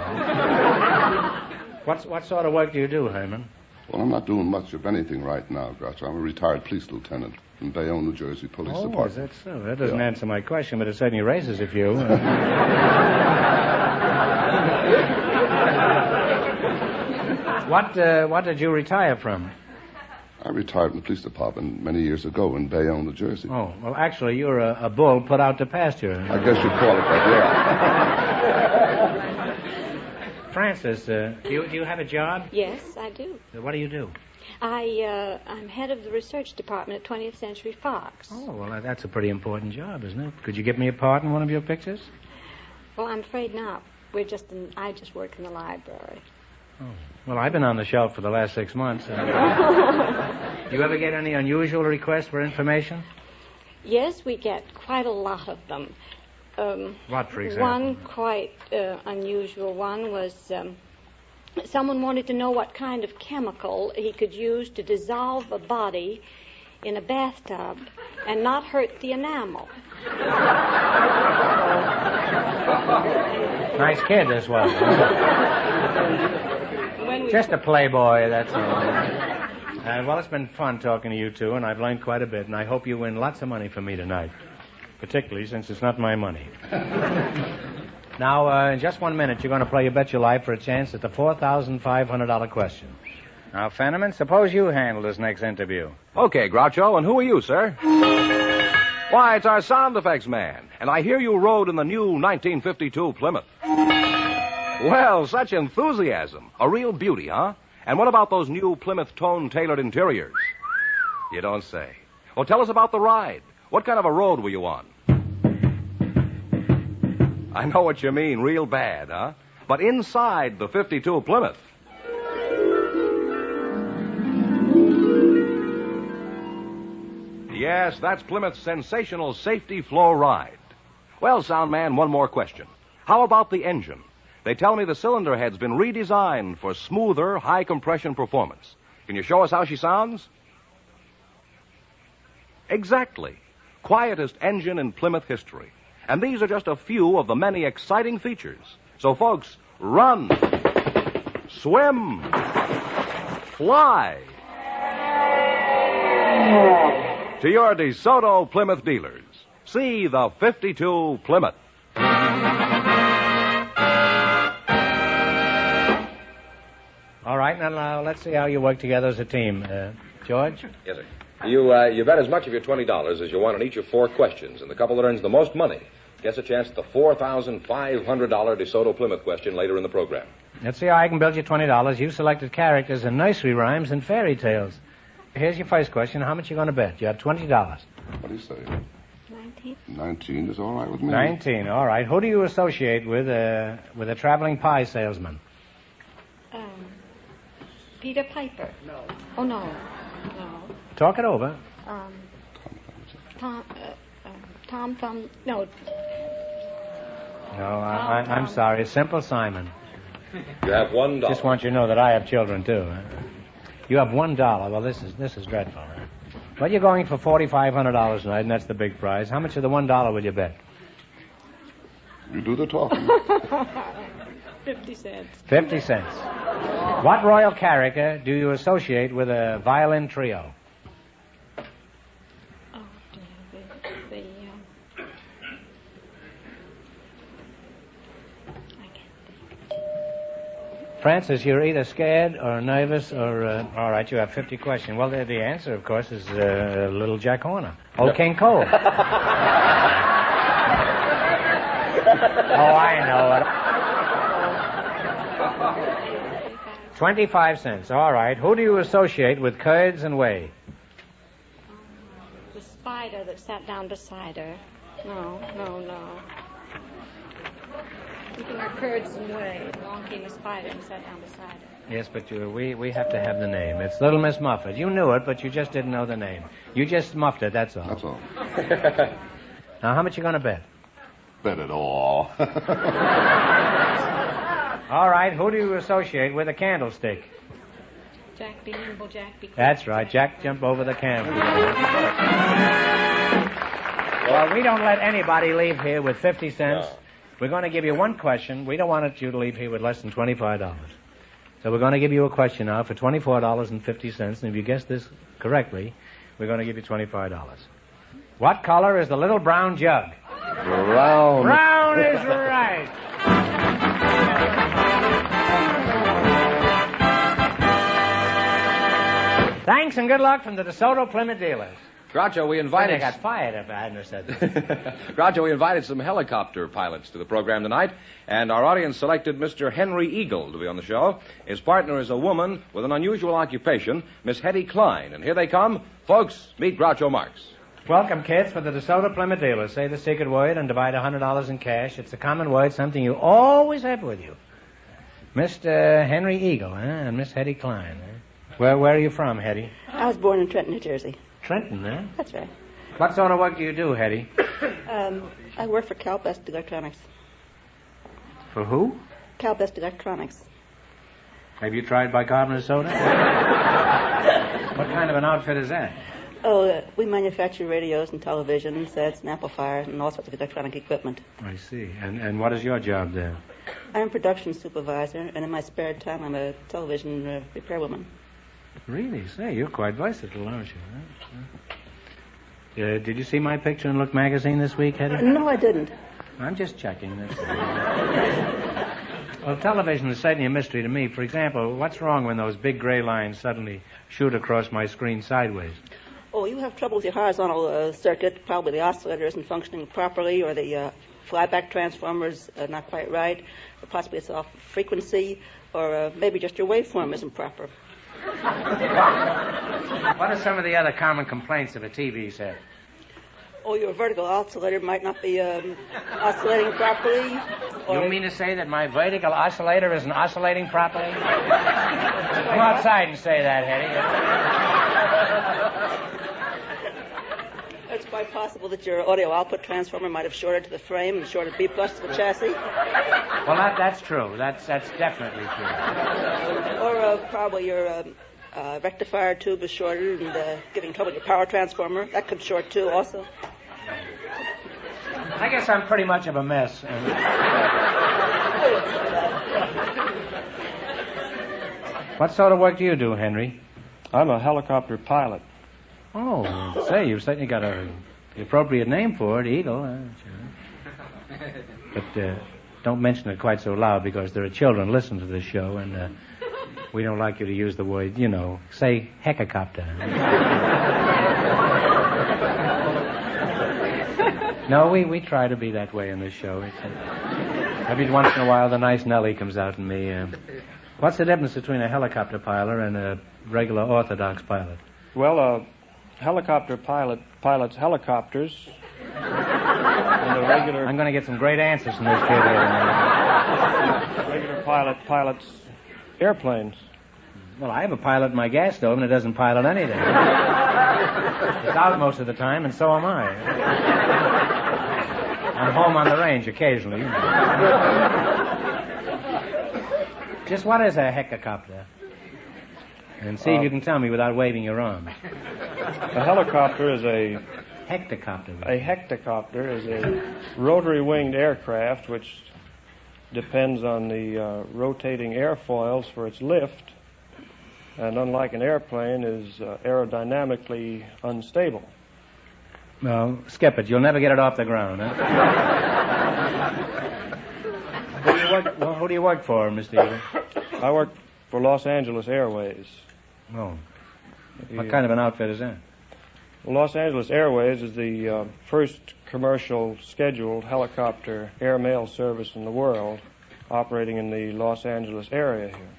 What sort of work do you do, Hyman? Well, I'm not doing much of anything right now, Groucho. I'm a retired police lieutenant in Bayonne, New Jersey Police Department. Is that so? That doesn't answer my question, but it certainly raises a few. What did you retire from? I retired in the police department many years ago in Bayonne, New Jersey. Oh, well, actually, you're a bull put out to pasture. I guess you'd call it that, yeah. Frances, do you have a job? Yes, I do. What do you do? I'm head of the research department at 20th Century Fox. Oh, well, that's a pretty important job, isn't it? Could you give me a part in one of your pictures? Well, I'm afraid not. I just work in the library. Oh. Well, I've been on the shelf for the last 6 months. Do you ever get any unusual requests for information? Yes, we get quite a lot of them. What, for example? One quite unusual one was someone wanted to know what kind of chemical he could use to dissolve a body in a bathtub and not hurt the enamel. Nice kid, this was. Just a playboy, that's all. Well, it's been fun talking to you two, and I've learned quite a bit, and I hope you win lots of money from me tonight, particularly since it's not my money. Now, in just 1 minute, you're going to play You Bet Your Life for a chance at the $4,500 question. Now, Fenneman, suppose you handle this next interview. Okay, Groucho, and who are you, sir? Why, it's our sound effects man, and I hear you rode in the new 1952 Plymouth. Well, such enthusiasm. A real beauty, huh? And what about those new Plymouth tone-tailored interiors? You don't say. Well, tell us about the ride. What kind of a road were you on? I know what you mean, real bad, huh? But inside the 52 Plymouth. Yes, that's Plymouth's sensational safety flow ride. Well, sound man, one more question. How about the engine? They tell me the cylinder head's been redesigned for smoother, high-compression performance. Can you show us how she sounds? Exactly. Quietest engine in Plymouth history. And these are just a few of the many exciting features. So, folks, run, swim, fly to your DeSoto Plymouth dealers. See the 52 Plymouth. All right, now let's see how you work together as a team. George? Yes, sir. You bet as much of your $20 as you want on each of 4 questions, and the couple that earns the most money gets a chance at the $4,500 DeSoto Plymouth question later in the program. Let's see how I can build you $20. You selected characters in nursery rhymes and fairy tales. Here's your first question. How much are you going to bet? You have $20. What do you say? 19. 19 is all right with me. 19, all right. Who do you associate with a traveling pie salesman? Peter Piper. No. Oh, no. Talk it over. Tom Thumb. No. No, I'm sorry. Simple Simon. You have $1. Just want you to know that I have children, too. You have $1. Well, this is dreadful. Well, you're going for $4,500 tonight, and that's the big prize. How much of the $1 will you bet? You do the talking. 50 cents. 50 cents. What royal character do you associate with a violin trio? Francis, you're either scared or nervous or... all right, you have 50 questions. Well, the answer, of course, is Little Jack Horner. Old King Cole. Oh, I know it. 25 cents. All right. Who do you associate with curds and whey? The spider that sat down beside her. No. Thinking of curds and whey. Along came a spider and sat down beside her. Yes, but we have to have the name. It's Little Miss Muffet. You knew it, but you just didn't know the name. You just muffed it, that's all. That's all. Now, how much you going to bet? Bet it all. All right, who do you associate with a candlestick? Jack be nimble, Jack be quick. That's right, Jack jump over the candle. Well, we don't let anybody leave here with 50 cents. No. We're going to give you one question. We don't want you to leave here with less than $25. So we're going to give you a question now for $24.50, and if you guess this correctly, we're going to give you $25. What color is the little brown jug? Brown. Brown is right. Thanks and good luck from the DeSoto Plymouth dealers. Groucho, we invited... I got fired if I hadn't said that. Groucho, we invited some helicopter pilots to the program tonight, and our audience selected Mr. Henry Eagle to be on the show. His partner is a woman with an unusual occupation, Miss Hetty Klein. And here they come. Folks, meet Groucho Marx. Welcome, kids, for the DeSoto Plymouth dealers. Say the secret word and divide $100 in cash. It's a common word, something you always have with you. Mr. Henry Eagle, and Miss Hetty Klein. Where are you from, Hetty? I was born in Trenton, New Jersey. Trenton, eh? That's right. What sort of work do you do, Hetty? I work for CalBest Electronics. For who? CalBest Electronics. Have you tried bicarbonate soda? What kind of an outfit is that? Oh, we manufacture radios and television sets and amplifiers and all sorts of electronic equipment. I see. And what is your job there? I'm production supervisor, and in my spare time, I'm a television repairwoman. Really? Say, you're quite versatile, aren't you? Huh? Did you see my picture in Look magazine this week, Hetty? No, I didn't. I'm just checking. Well, television is certainly a mystery to me. For example, what's wrong when those big gray lines suddenly shoot across my screen sideways? Oh, you have trouble with your horizontal circuit. Probably the oscillator isn't functioning properly, or the flyback transformer's not quite right, or possibly it's off frequency, or maybe just your waveform isn't proper. What are some of the other common complaints of a TV set? Oh, your vertical oscillator might not be oscillating properly. You mean to say that my vertical oscillator isn't oscillating properly? Come outside and say that, Hetty. That's quite possible that your audio output transformer might have shorted to the frame and shorted B plus to the chassis. Well, that's true. That's definitely true. Or probably your rectifier tube is shorted and giving trouble to your power transformer. That could short too, also. I guess I'm pretty much of a mess. What sort of work do you do, Henry? I'm a helicopter pilot. Oh, say, you've certainly got the appropriate name for it, Eagle. But don't mention it quite so loud because there are children listening to this show, and we don't like you to use the word, say helicopter. No, we try to be that way in this show. Every once in a while, the nice Nellie comes out in me. What's the difference between a helicopter pilot and a regular orthodox pilot? Well, a helicopter pilot pilots helicopters. And a regular... I'm going to get some great answers from this kid here. Regular pilot pilots airplanes. Well, I have a pilot in my gas stove, and it doesn't pilot anything. It's out most of the time, and so am I. I'm home on the range occasionally. Just what is a hectocopter? And see if you can tell me without waving your arms. A helicopter is a... Hectocopter. A hectocopter is a rotary-winged aircraft which depends on the rotating airfoils for its lift, and unlike an airplane, is aerodynamically unstable. Well, skip it. You'll never get it off the ground, huh? Who do you work for, Mr. Eagle? I work for Los Angeles Airways. Oh. What kind of an outfit is that? Well, Los Angeles Airways is the first commercial scheduled helicopter air mail service in the world, operating in the Los Angeles area here.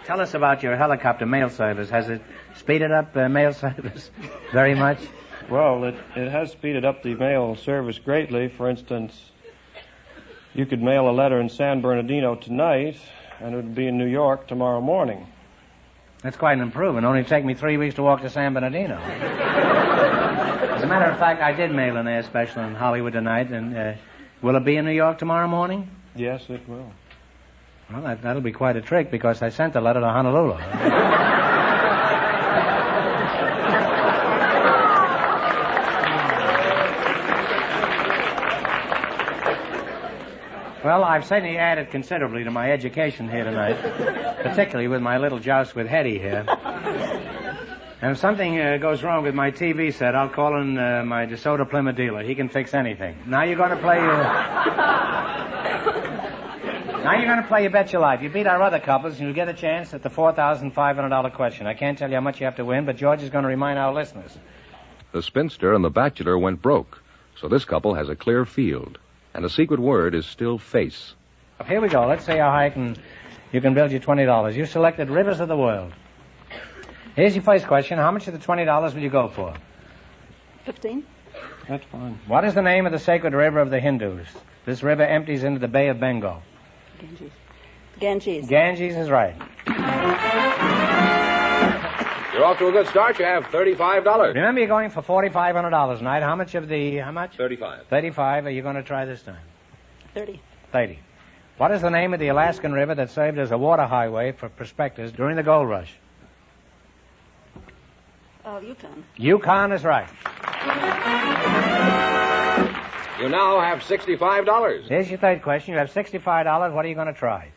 Tell us about your helicopter mail service. Has it speeded up mail service very much? Well, it has speeded up the mail service greatly. For instance, you could mail a letter in San Bernardino tonight, and it would be in New York tomorrow morning. That's quite an improvement. Only take me 3 weeks to walk to San Bernardino. As a matter of fact, I did mail an air special in Hollywood tonight, and will it be in New York tomorrow morning? Yes, it will. Well, that'll be quite a trick, because I sent the letter to Honolulu. Well, I've certainly added considerably to my education here tonight, particularly with my little joust with Hetty here. And if something goes wrong with my TV set, I'll call in my DeSoto Plymouth dealer. He can fix anything. Now you're going to play your Bet Your Life. You beat our other couples, and you'll get a chance at the $4,500 question. I can't tell you how much you have to win, but George is going to remind our listeners. The spinster and the bachelor went broke, so this couple has a clear field. And the secret word is still face. Here we go. Let's see how high you can build your $20. You selected Rivers of the World. Here's your first question. How much of the $20 will you go for? 15. That's fine. What is the name of the sacred river of the Hindus? This river empties into the Bay of Bengal. Ganges. Ganges is right. You're off to a good start. You have $35. Remember, you're going for $4,500 tonight. How much? 35. 35. Are you going to try this time? 30. 30. What is the name of the Alaskan river that served as a water highway for prospectors during the gold rush? Yukon. Yukon is right. You now have $65. Here's your third question. You have $65. What are you going to try?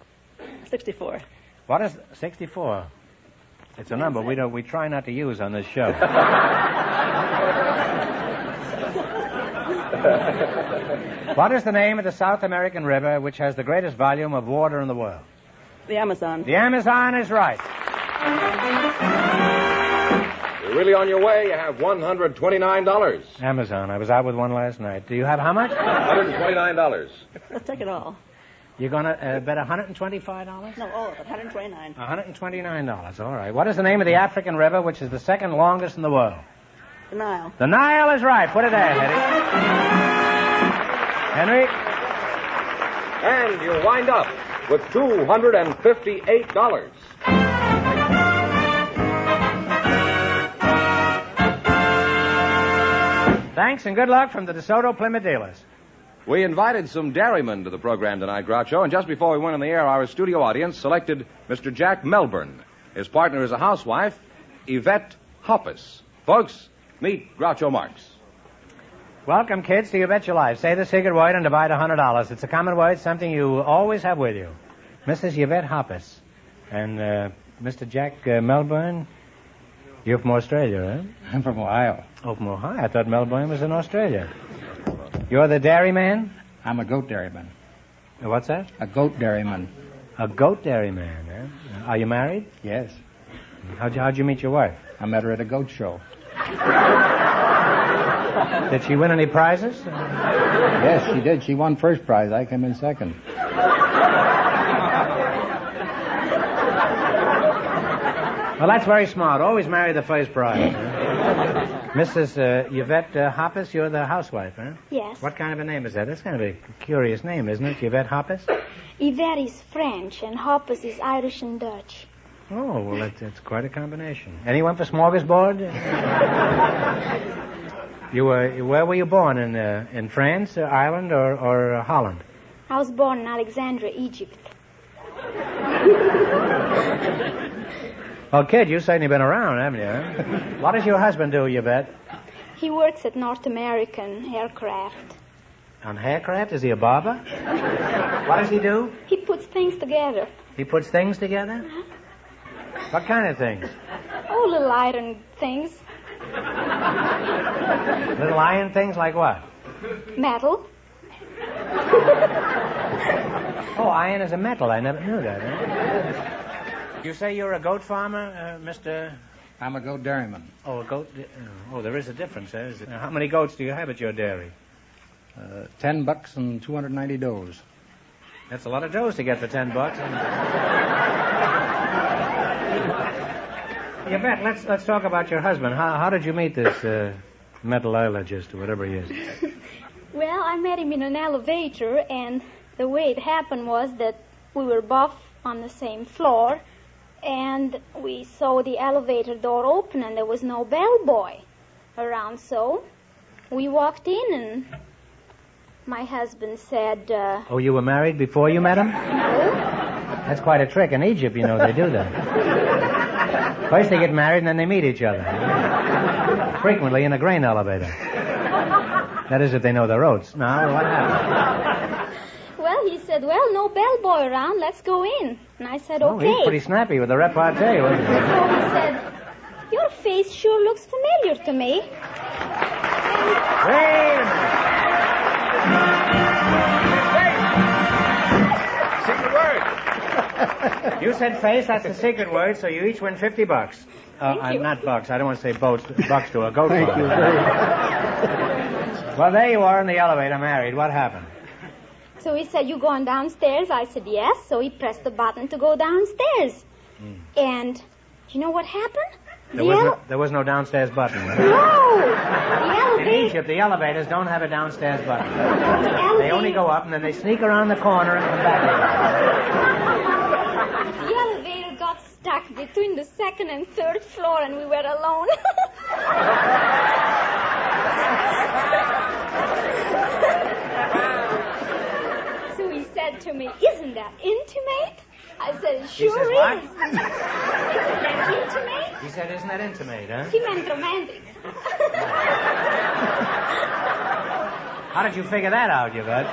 64. What is 64? It's a number we try not to use on this show. What is the name of the South American river which has the greatest volume of water in the world? The Amazon. The Amazon is right. You're really on your way. You have $129. Amazon. I was out with one last night. Do you have how much? $129. Let's take it all. You're going to bet $125? No, all of it. $129. $129. All right. What is the name of the African river which is the second longest in the world? The Nile. The Nile is right. Put it there, Henry. And you wind up with $258. Thanks and good luck from the DeSoto Plymouth dealers. We invited some dairymen to the program tonight, Groucho, and just before we went on the air, our studio audience selected Mr. Jack Melbourne. His partner is a housewife, Yvette Hoppus. Folks, meet Groucho Marx. Welcome, kids, to You Bet Your Life. Say the secret word and divide $100. It's a common word, something you always have with you. Mrs. Yvette Hoppus. And Mr. Jack Melbourne, you're from Australia, eh? I'm from Ohio. Oh, from Ohio. I thought Melbourne was in Australia. You're the dairyman? I'm a goat dairyman. What's that? A goat dairyman. A goat dairyman, eh? Are you married? Yes. How'd you meet your wife? I met her at a goat show. Did she win any prizes? Yes, she did. She won first prize. I came in second. Well, that's very smart. Always marry the first prize. Mrs. Yvette Hoppus, you're the housewife, huh? Yes. What kind of a name is that? That's kind of a curious name, isn't it, Yvette Hoppus? Yvette is French, and Hoppus is Irish and Dutch. Oh, well, that's quite a combination. Anyone for smorgasbord? Where were you born? In France, Ireland, or Holland? I was born in Alexandria, Egypt. Well, kid, you've certainly been around, haven't you? Huh? What does your husband do, Yvette? He works at North American Aircraft. On aircraft? Is he a barber? What does he do? He puts things together. He puts things together? Uh-huh. What kind of things? Oh, little iron things. Little iron things like what? Metal. Oh, iron is a metal. I never knew that. Huh? You say you're a goat farmer, Mr. I'm a goat dairyman. Oh, a goat. Oh, there is a difference, eh? How many goats do you have at your dairy? $10 and 290 does. That's a lot of does to get for $10. Yvette, let's talk about your husband. How did you meet this metallurgist or whatever he is? Well, I met him in an elevator, and the way it happened was that we were both on the same floor, and we saw the elevator door open, and there was no bellboy around, so we walked in, and my husband said... Oh, you were married before you met him? No. That's quite a trick. In Egypt, you know, they do that. First they get married, and then they meet each other. Frequently in a grain elevator. That is, if they know the roads. Now, what happened? Well, he said, well, no bellboy around, let's go in. And I said, okay. Oh, he's pretty snappy with the repartee, wasn't he? So he said, your face sure looks familiar to me. Wait a minute. Secret word. You said face, that's the secret word, so you each win $50. Thank you. Not bucks. I don't want to say bucks to a goat farm. Well, there you are in the elevator, married. What happened? So he said, you going downstairs? I said, yes. So he pressed the button to go downstairs. And do you know what happened? There was no downstairs button. No! The elevator... In Egypt, the elevators don't have a downstairs button. They only go up, and then they sneak around the corner and come back. The elevator got stuck between the second and third floor, and we were alone. So he said to me, isn't that intimate? I said, sure says what? is. Isn't that intimate? He said, isn't that intimate, huh? He meant romantic. How did you figure that out, Yvette?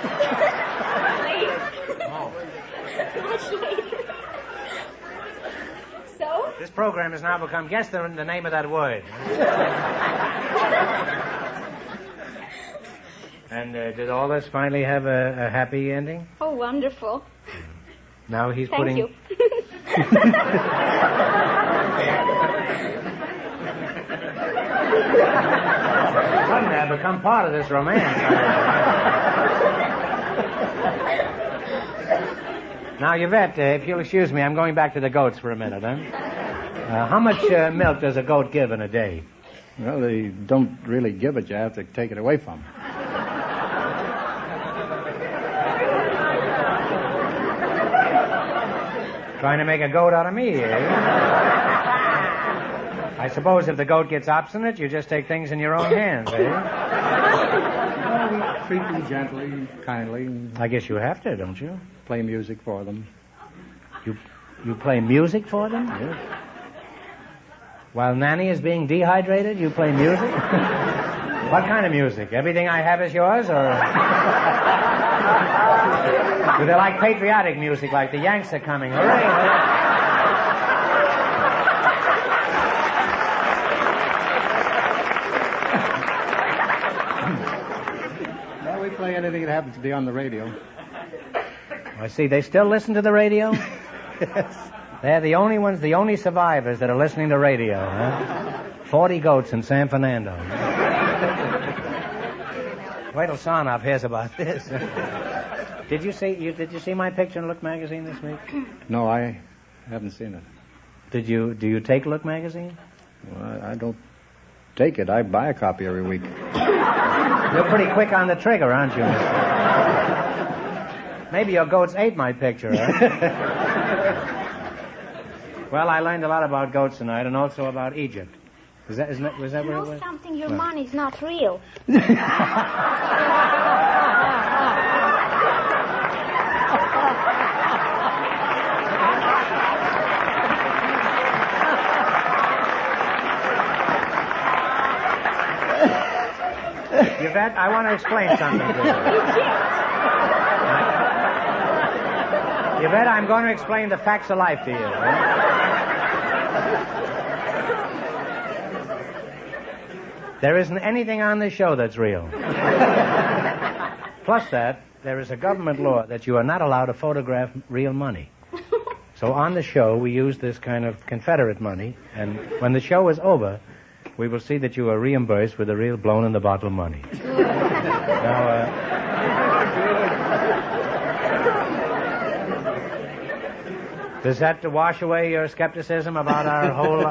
Later. Much later. So? This program has now become, guess the name of that word. And did all this finally have a happy ending? Oh, wonderful. Now he's Thank putting... you. Suddenly I've become part of this romance. Now, Yvette, if you'll excuse me, I'm going back to the goats for a minute, huh? How much milk does a goat give in a day? Well, they don't really give it. You have to take it away from them. Trying to make a goat out of me, eh? I suppose if the goat gets obstinate, you just take things in your own hands, eh? Well, we treat them gently, kindly. I guess you have to, don't you? Play music for them. You play music for them? Yes. While Nanny is being dehydrated, you play music? What kind of music? Everything I have is yours, or... Do they like patriotic music, like the Yanks are coming? Hooray, hooray. Well, we play anything that happens to be on the radio. I see. They still listen to the radio? Yes. They're the only ones, the only survivors that are listening to radio, huh? 40 goats in San Fernando. Wait till Sarnoff hears about this. Did you see my picture in Look magazine this week? No, I haven't seen it. Do you take Look magazine? Well, I don't take it. I buy a copy every week. You're pretty quick on the trigger, aren't you? Maybe your goats ate my picture, huh? Well, I learned a lot about goats tonight, and also about Egypt. Was that what it was? Something, your money's not real. Yvette, I want to explain something to you. Yvette, I'm going to explain the facts of life to you. There isn't anything on this show that's real. Plus that, there is a government law that you are not allowed to photograph real money. So on the show, we use this kind of Confederate money, and when the show is over, we will see that you are reimbursed with the real blown-in-the-bottle money. Now, does that wash away your skepticism about our whole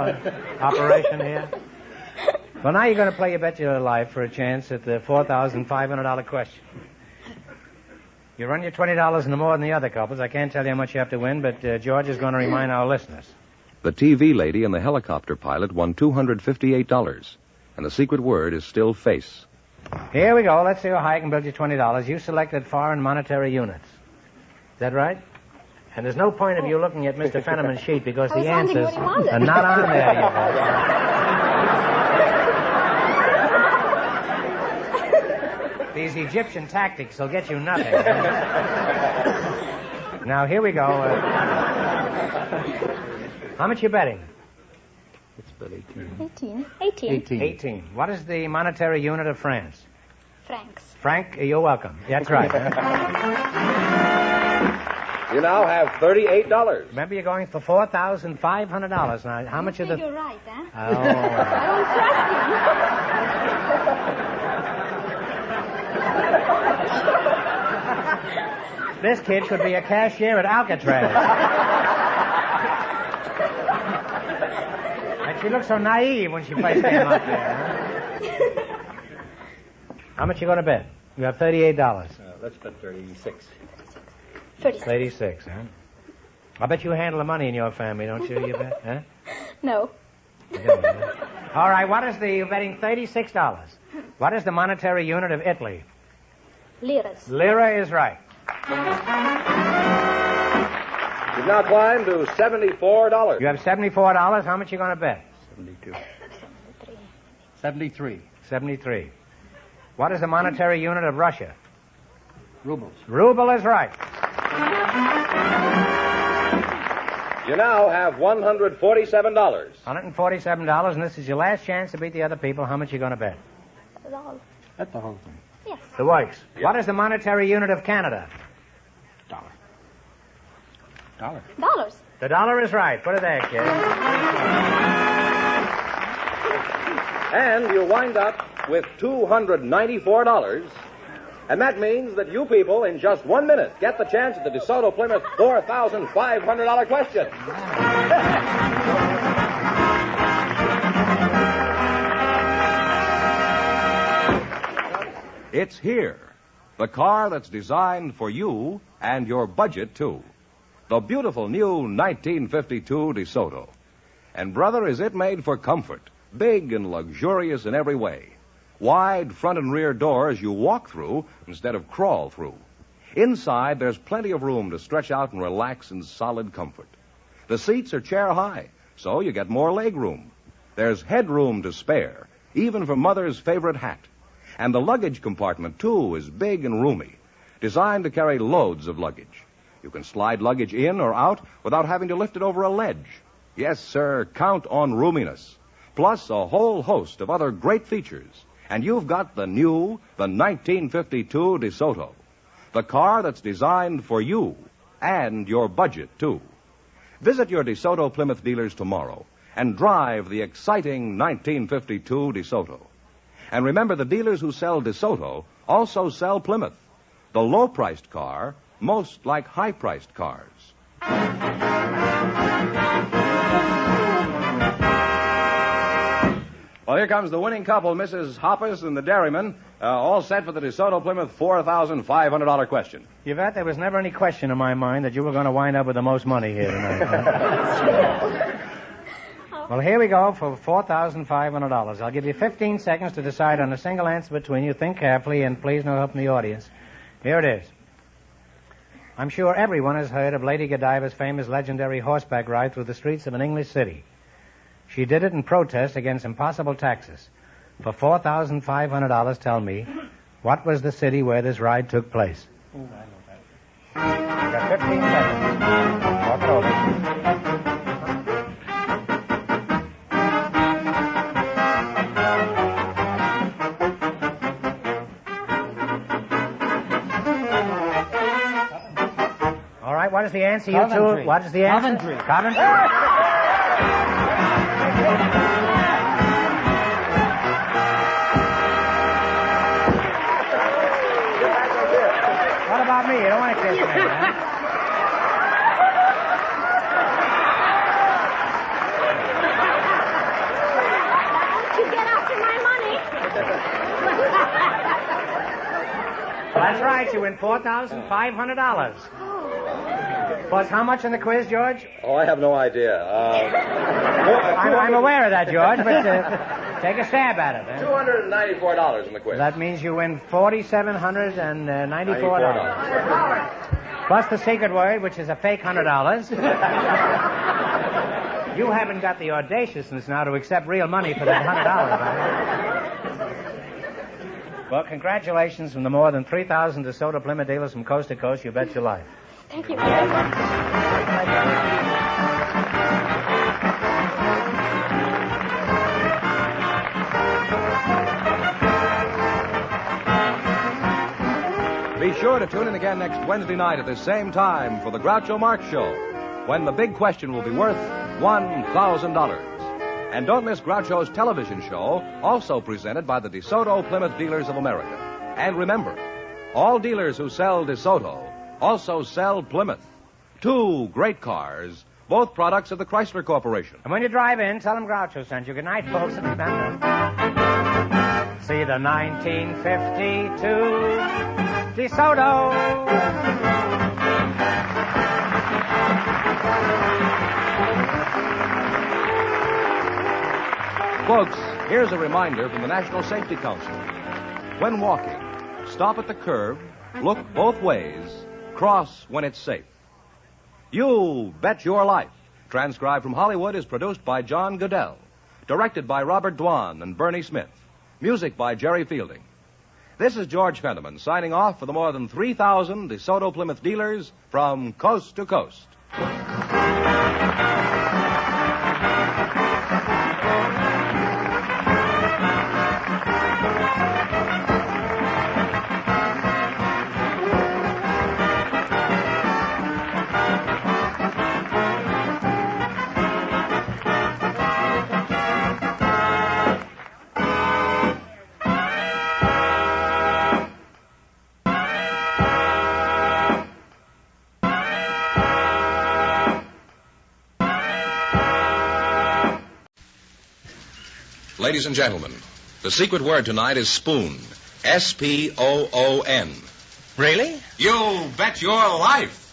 operation here? Well, now you're going to play You Bet Your Life for a chance at the $4,500 question. You run your $20 into more than the other couples. I can't tell you how much you have to win, but George is going to remind our listeners. The TV lady and the helicopter pilot won $258, and the secret word is still face. Here we go. Let's see how high I can build you $20. You selected foreign monetary units. Is that right? And there's no point of you looking at Mr. Fenneman's sheet because the answers are not on there yet. These Egyptian tactics will get you nothing. Now, here we go. How much you betting? It's about 18. What is the monetary unit of France? Francs. Franc, you're welcome. That's right. You now have $38. Remember, you're going for $4,500 now. How much of the... You're right, huh? Oh. I don't trust This kid should be a cashier at Alcatraz. And she looks so naive when she plays him up there. How much you going to bet? You have $38. Let's bet 36. 36, huh? I bet you handle the money in your family, don't you, bet? Huh? No. You don't, huh? All right, you're betting $36. What is the monetary unit of Italy? Liras. Lira is right. You've now climbed to $74. You have $74. How much you going to bet? 72. 73. 73. What is the monetary unit of Russia? Rubles. Ruble is right. You now have $147. $147, and this is your last chance to beat the other people. How much you going to bet? That's the whole thing. Yes. The works. Yep. What is the monetary unit of Canada? Dollar. Dollars. The dollar is right. Put it there, kid. And you wind up with $294. And that means that you people, in just 1 minute, get the chance at the DeSoto Plymouth $4,500 question. It's here. The car that's designed for you and your budget, too. The beautiful new 1952 DeSoto. And, brother, is it made for comfort, big and luxurious in every way. Wide front and rear doors you walk through instead of crawl through. Inside, there's plenty of room to stretch out and relax in solid comfort. The seats are chair high, so you get more leg room. There's headroom to spare, even for Mother's favorite hat. And the luggage compartment, too, is big and roomy, designed to carry loads of luggage. You can slide luggage in or out without having to lift it over a ledge. Yes, sir, count on roominess. Plus a whole host of other great features. And you've got the 1952 DeSoto. The car that's designed for you and your budget, too. Visit your DeSoto Plymouth dealers tomorrow and drive the exciting 1952 DeSoto. And remember, the dealers who sell DeSoto also sell Plymouth, the low-priced car, most like high-priced cars. Well, here comes the winning couple, Mrs. Hoppus and the dairyman, all set for the DeSoto Plymouth $4,500 question. Yvette, there was never any question in my mind that you were going to wind up with the most money here tonight. Well, here we go for $4,500. I'll give you 15 seconds to decide on a single answer between you. Think carefully, and please no help from the audience. Here it is. I'm sure everyone has heard of Lady Godiva's famous legendary horseback ride through the streets of an English city. She did it in protest against impossible taxes. For $4,500, tell me, what was the city where this ride took place? Ooh, I know that. You've got 15 seconds. Talk it over. All right, what is the answer, you two? What is the answer? Coventry. What about me? You don't want to kiss me, huh? You get after my money. That's right. You win $4,500. Plus, how much in the quiz, George? Oh, I have no idea. I'm aware of that, George, but take a stab at it. $294 in the quiz. That means you win $4,794. Plus the secret word, which is a fake $100. You haven't got the audaciousness now to accept real money for that $100, right? Well, congratulations from the more than 3,000 DeSoto Plymouth dealers from coast to coast. You bet your life. Thank you very much. Be sure to tune in again next Wednesday night at the same time for the Groucho Marx Show, when the big question will be worth $1,000. And don't miss Groucho's television show, also presented by the DeSoto Plymouth Dealers of America. And remember, all dealers who sell DeSoto also sell Plymouth. Two great cars, both products of the Chrysler Corporation. And when you drive in, tell them Groucho sent you. Good night, folks, and remember, see the 1952 DeSoto. Folks, here's a reminder from the National Safety Council. When walking, stop at the curb, look both ways, cross when it's safe. You Bet Your Life, transcribed from Hollywood, is produced by John Goodell, directed by Robert Dwan and Bernie Smith, music by Jerry Fielding. This is George Fenneman signing off for the more than 3,000 DeSoto Plymouth dealers from coast to coast. Ladies and gentlemen, the secret word tonight is spoon. S-P-O-O-N. Really? You bet your life.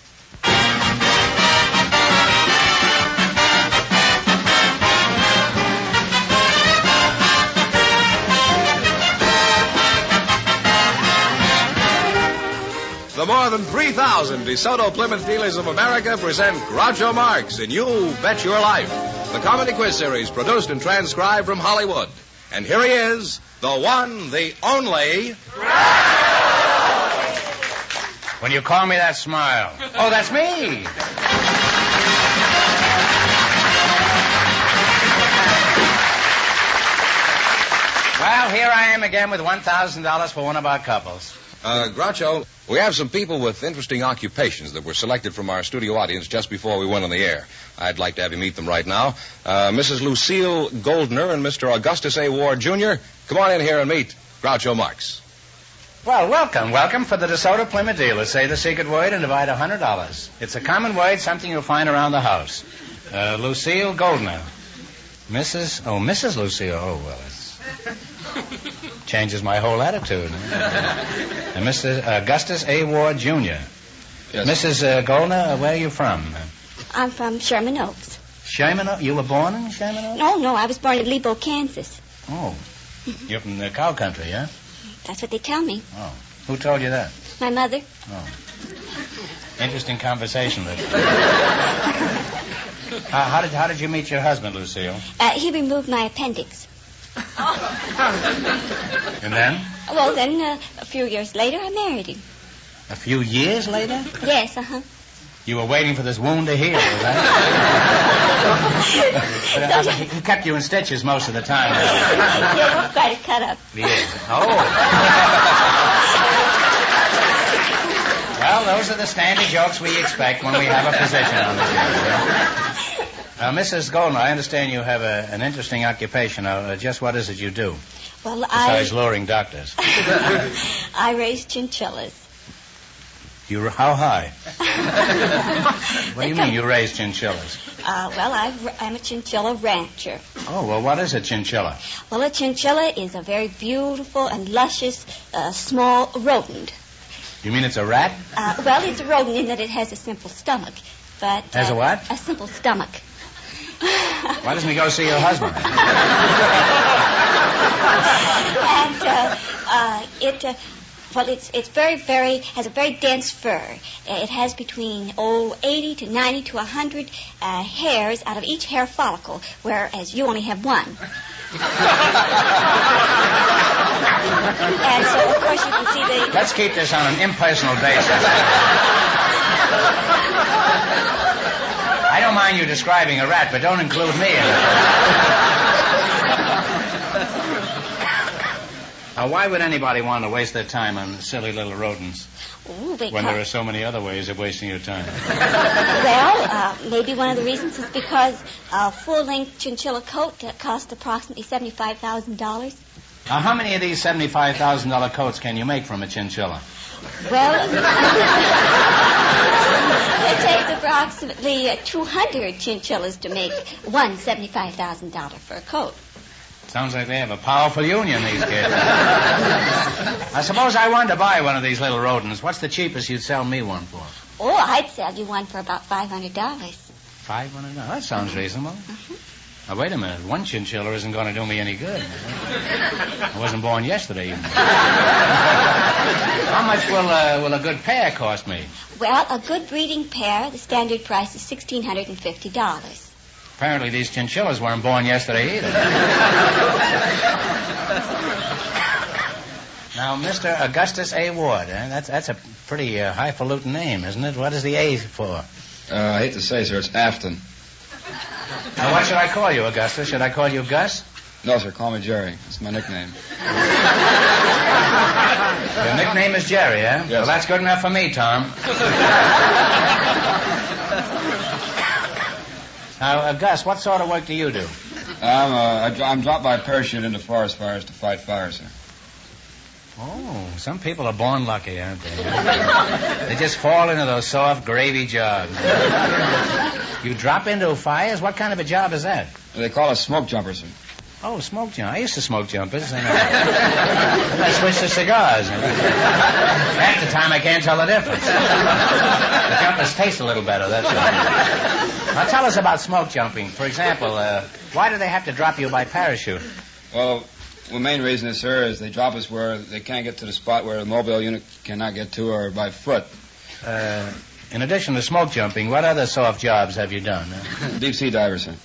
more than 3,000 DeSoto Plymouth dealers of America present Groucho Marx in You Bet Your Life, the comedy quiz series produced and transcribed from Hollywood. And here he is, the one, the only... When you call me that, smile. Oh, that's me. Well, here I am again with $1,000 for one of our couples. Groucho, we have some people with interesting occupations that were selected from our studio audience just before we went on the air. I'd like to have you meet them right now. Mrs. Lucille Goldner and Mr. Augustus A. Ward, Jr. Come on in here and meet Groucho Marx. Well, welcome for the DeSoto Plymouth dealers. Say the secret word and divide $100. It's a common word, something you'll find around the house. Lucille Goldner. Mrs. Lucille. Oh, well, it's... changes my whole attitude. And Mr. Augustus A. Ward, Jr. Yes. Mrs. Goldner, where are you from? I'm from Sherman Oaks. Sherman Oaks? You were born in Sherman Oaks? No, I was born in Lebo, Kansas. Oh. You're from the cow country, huh? That's what they tell me. Oh. Who told you that? My mother. Oh. Interesting conversation. How did you meet your husband, Lucille? He removed my appendix. And then? Well, then, a few years later, I married him. A few years later? Yes, uh-huh. You were waiting for this wound to heal, was that? But, he kept you in stitches most of the time. Yeah, quite a cut-up. He is. Oh. Well, those are the standard jokes we expect when we have a physician on the show. Mrs. Goldner, I understand you have an interesting occupation. Just what is it you do? Well, besides luring doctors. I raise chinchillas. How high? What do you mean you raise chinchillas? Well, I'm a chinchilla rancher. Oh, well, what is a chinchilla? Well, a chinchilla is a very beautiful and luscious small rodent. You mean it's a rat? Well, it's a rodent in that it has a simple stomach. But has a what? A simple stomach. Why doesn't he go see your husband? And it's very, very, has a very dense fur. It has between 80 to 90 to 100 hairs out of each hair follicle, whereas you only have one. And so, of course, you can see the... Let's keep this on an impersonal basis. I don't mind you describing a rat, but don't include me in it. Now, why would anybody want to waste their time on silly little rodents when there are so many other ways of wasting your time? Well, maybe one of the reasons is because a full-length chinchilla coat costs approximately $75,000. Now, how many of these $75,000 coats can you make from a chinchilla? Well, it takes approximately 200 chinchillas to make one $75,000 for a coat. Sounds like they have a powerful union, these kids. I suppose I wanted to buy one of these little rodents. What's the cheapest you'd sell me one for? Oh, I'd sell you one for about $500. $500? That sounds reasonable. Uh-huh. Now, wait a minute. One chinchilla isn't going to do me any good. I wasn't born yesterday. How much will a good pair cost me? Well, a good breeding pair, the standard price is $1,650. Apparently these chinchillas weren't born yesterday either. Now, Mr. Augustus A. Ward, that's a pretty highfalutin name, isn't it? What is the A for? I hate to say, sir, it's Afton. Now, what should I call you, Augustus? Should I call you Gus? No, sir, call me Jerry. It's my nickname. Your nickname is Jerry, eh? Yes. Well, that's good enough for me, Tom. Now, Gus, what sort of work do you do? I'm dropped by parachute into forest fires to fight fire, sir. Oh, some people are born lucky, aren't they? They just fall into those soft, gravy jobs. You drop into fires? What kind of a job is that? They call us smoke jumpers, sir. Oh, smoke jump. I used to smoke jumpers. And I switched to cigars. Half the time I can't tell the difference. The jumpers taste a little better, that's all. Now tell us about smoke jumping. For example, why do they have to drop you by parachute? Well, the main reason is, sir, is they drop us where they can't get to the spot where the mobile unit cannot get to, or by foot. In addition to smoke jumping, what other soft jobs have you done? Deep sea diver, sir.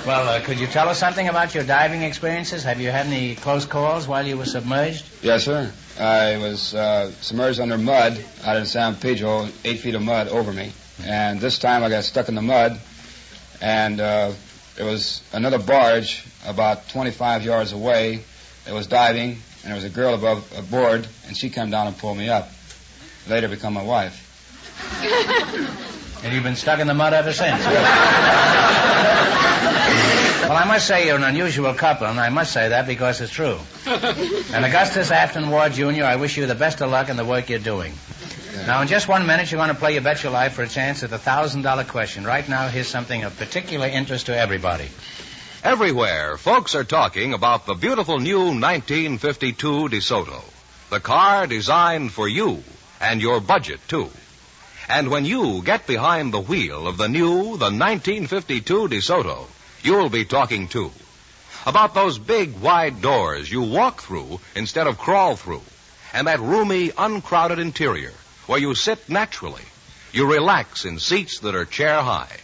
Well, could you tell us something about your diving experiences? Have you had any close calls while you were submerged? Yes, sir. I was submerged under mud out in San Pedro, 8 feet of mud over me. And this time I got stuck in the mud, and there was another barge about 25 yards away that was diving, and there was a girl aboard, and she came down and pulled me up. Later become my wife. And you've been stuck in the mud ever since? Well, I must say you're an unusual couple, and I must say that because it's true. And Augustus Afton Ward, Jr., I wish you the best of luck in the work you're doing. Now, in just 1 minute, you're going to play You Bet Your Life for a chance at the $1,000 question. Right now, here's something of particular interest to everybody. Everywhere, folks are talking about the beautiful new 1952 DeSoto. The car designed for you and your budget, too. And when you get behind the wheel of the 1952 DeSoto, you'll be talking, too, about those big, wide doors you walk through instead of crawl through, and that roomy, uncrowded interior where you sit naturally. You relax in seats that are chair high.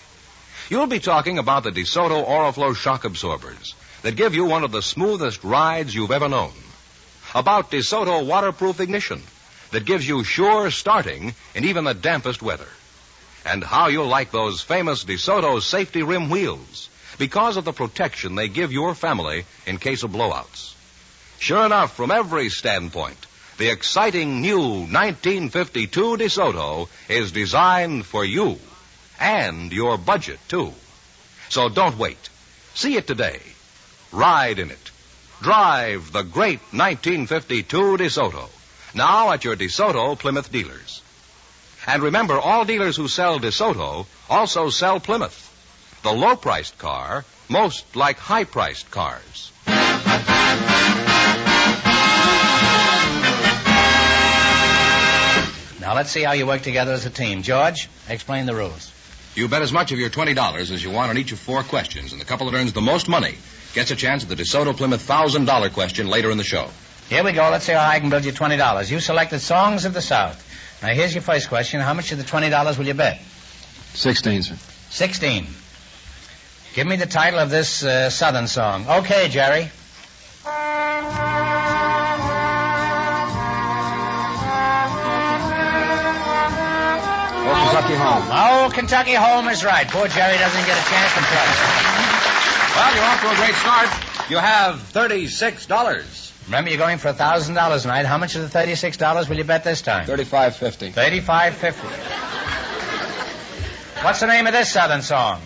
You'll be talking about the DeSoto Oriflow shock absorbers that give you one of the smoothest rides you've ever known. About DeSoto waterproof ignition that gives you sure starting in even the dampest weather. And how you'll like those famous DeSoto safety rim wheels because of the protection they give your family in case of blowouts. Sure enough, from every standpoint, the exciting new 1952 DeSoto is designed for you and your budget, too. So don't wait. See it today. Ride in it. Drive the great 1952 DeSoto. Now at your DeSoto Plymouth dealers. And remember, all dealers who sell DeSoto also sell Plymouth, the low-priced car, most like high-priced cars. Now let's see how you work together as a team. George, explain the rules. You bet as much of your $20 as you want on each of 4 questions, and the couple that earns the most money gets a chance at the DeSoto Plymouth $1,000 question later in the show. Here we go. Let's see how I can build you $20. You selected Songs of the South. Now, here's your first question. How much of the $20 will you bet? 16, sir. 16. Give me the title of this Southern song. Okay, Jerry. Oh, Kentucky Home. Oh, Kentucky Home is right. Poor Jerry doesn't get a chance to play. Well, you're off to a great start. You have $36. Remember, you're going for $1,000 tonight. How much of the $36 will you bet this time? $35.50. $35.50. What's the name of this Southern song?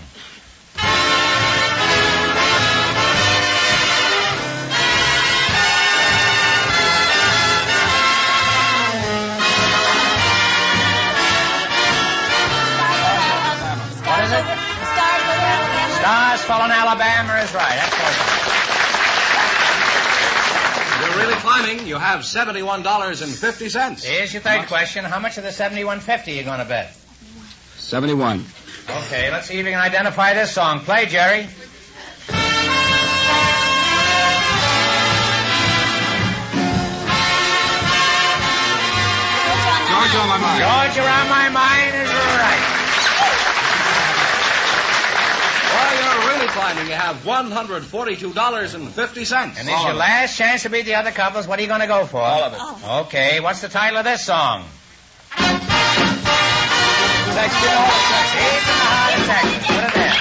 What is it? Stars Fall in Alabama is right. That's right. You're really climbing. You have $71.50. Here's your third question. How much of the $71.50 are you going to bet? 71. Okay, let's see if you can identify this song. Play, Jerry. Georgia on my mind. Georgia on my mind is right. Well, you're really climbing. You have $142.50. And this is your last chance to beat the other couples. What are you going to go for? All of it. Okay, what's the title of this song? Texas in the heart of Texas. Deep in the heart of Texas. Put it there.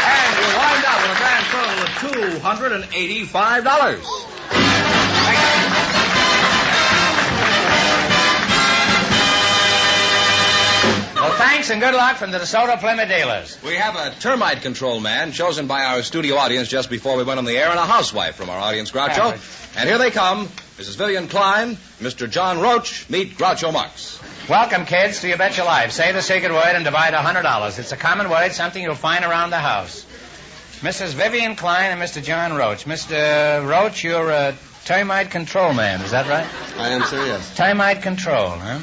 And you wind up with a grand total of $285. Well, thanks and good luck from the DeSoto Plymouth dealers. We have a termite control man chosen by our studio audience just before we went on the air, and a housewife from our audience, Groucho. And here they come. Mrs. Vivian Klein, Mr. John Roach, meet Groucho Marx. Welcome, kids, to You Bet Your Life. Say the secret word and divide $100. It's a common word, something you'll find around the house. Mrs. Vivian Klein and Mr. John Roach. Mr. Roach, you're a termite control man, is that right? I am, sir, yes. Termite control, huh?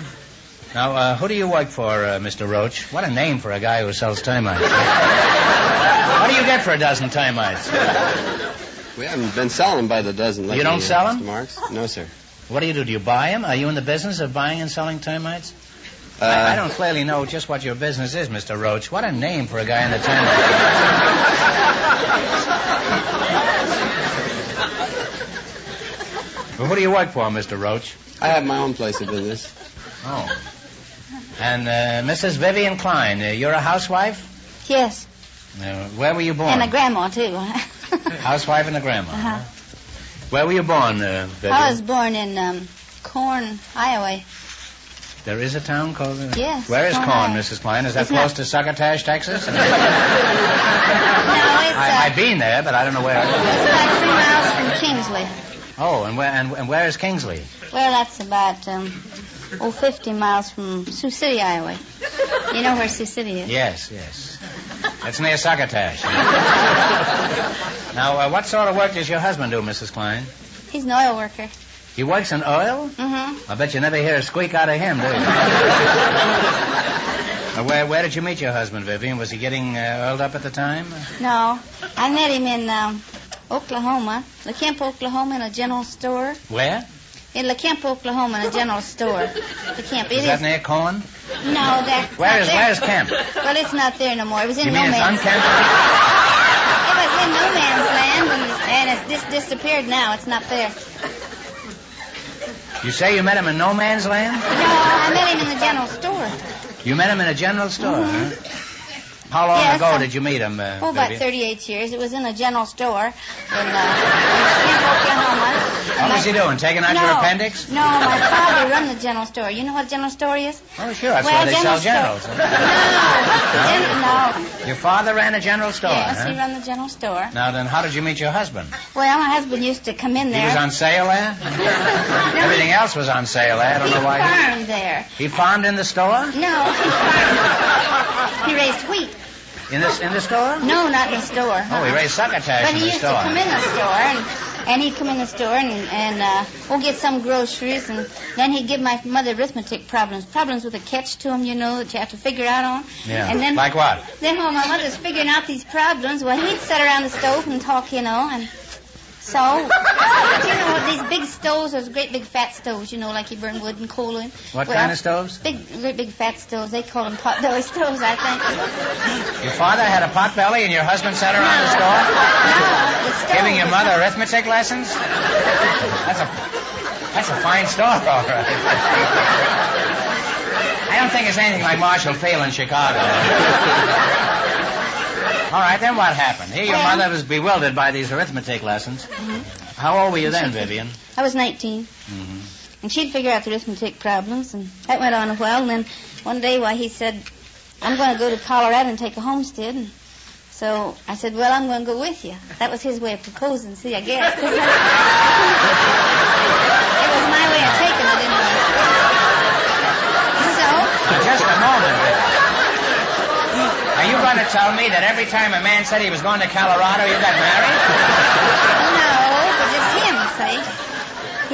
Now, who do you work for, Mr. Roach? What a name for a guy who sells termites. What do you get for a dozen termites? We haven't been selling them by the dozen lately. You don't sell them? Mr. Marks? No, sir. What do? Do you buy them? Are you in the business of buying and selling termites? I don't clearly know just what your business is, Mr. Roach. What a name for a guy in the termite. Well, who do you work for, Mr. Roach? I have my own place of business. Oh. And Mrs. Vivian Klein, you're a housewife? Yes. Where were you born? And a grandma, too. Housewife and a grandma. Uh-huh. Where were you born, Vivian? I was born in Corn, Iowa. There is a town called... Yes. Where is Corn, Corn, Iowa. Mrs. Klein? Is that It's close not- to Succotash, Texas? No, it's... I've been there, but I don't know where. It's about 3 miles from Kingsley. Oh, and where is Kingsley? Well, that's about 50 miles from Sioux City, Iowa. You know where Sioux City is? Yes. It's near Succotash. Now, what sort of work does your husband do, Mrs. Klein? He's an oil worker. He works in oil? Mm-hmm. I bet you never hear a squeak out of him, do you? Now, where did you meet your husband, Vivian? Was he getting oiled up at the time? No, I met him in Oklahoma, La Kemp, Oklahoma, in a general store. Where? In La Kemp, Oklahoma, in a general store. La Kemp. Is that near Corn? No, that's Where's Kemp? Well, it's not there no more. It was in You no mean it's man's unkempt? It was in no man's land, and it's just disappeared now. It's not there. You say you met him in no man's land? No, I met him in the general store. You met him in a general store, huh? How long Yes, ago did you meet him, Oh, about Vivian? 38 years. It was in a general store in Kemp, Oklahoma. What was he doing, taking out your appendix? No, my father run the general store. You know what a general store is? Oh, sure. That's Well, where they sell general generals. No. Your father ran a general store, Yes, huh? he run the general store. Now, then, how did you meet your husband? Well, my husband used to come in there. He was on sale there? Everything else was on sale there. I don't know why. He farmed there. He farmed in the store? No, he farmed. He raised wheat. In the store? No, not in the store. Oh, he raised succotash But in he the used store. to come in the store, and he'd come in the store and we'll get some groceries, and then he'd give my mother arithmetic problems with a catch to them, you know, that you have to figure out on. Yeah. And then, like what? Then while my mother's figuring out these problems, well, he'd sit around the stove and talk, you know, and so, you know, these big stoves, those great big fat stoves, you know, like you burn wood and coal in. What kind of stoves? Great big fat stoves. They call them potbelly stoves, I think. Your father had a potbelly and your husband sat around the store? No, giving your mother arithmetic lessons? That's a fine store, all right. I don't think it's anything like Marshall Field in Chicago. All right, then what happened? Here your mother was bewildered by these arithmetic lessons. Mm-hmm. How old were you then, Vivian? I was 19. Mm-hmm. And she'd figure out the arithmetic problems, and that went on a while. And then one day, he said, I'm going to go to Colorado and take a homestead. And so I said, well, I'm going to go with you. That was his way of proposing, see, I guess. It was my way of taking it, anyway. So... Just a moment, Vivian. Are you going to tell me that every time a man said he was going to Colorado, you got married? No, but just him, see.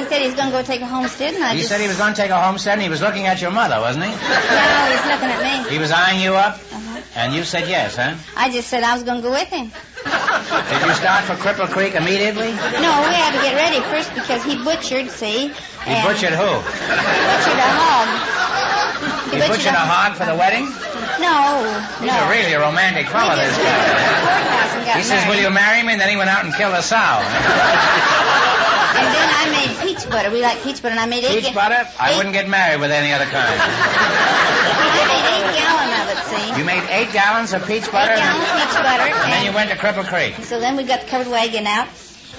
He said he was going to go take a homestead, and He said he was going to take a homestead, and he was looking at your mother, wasn't he? No, he was looking at me. He was eyeing you up, and you said yes, huh? I just said I was going to go with him. Did you start for Cripple Creek immediately? No, we had to get ready first because he butchered, see. He butchered who? Butchered a hog. He butchered a hog for the wedding? No. He's really a romantic fellow, this guy. He says, will you marry me? And then he went out and killed a sow. And then I made peach butter. We like peach butter, and I made Peach butter? I wouldn't get married with any other kind. I made 8 gallons of it, see. You made 8 gallons of peach butter? 8 gallons of peach butter. And then you went to Cripple Creek. So then we got the covered wagon out,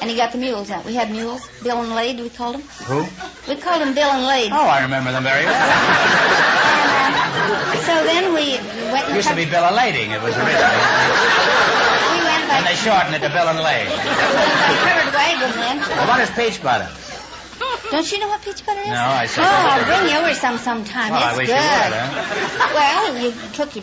and he got the mules out. We had mules. Bill and Lade, we called them. Who? We called them Bill and Lade. Oh, I remember them very well. So then we went and... It used to be Bill and Lading, it was originally. We went by... And they shortened it to Bill and Lade. covered wagon then. Well, what is peach butter? Don't you know what peach butter is? No, I said... Oh, I'll bring you over sometime. Well, it's I wish good. you would, huh? Well, you cook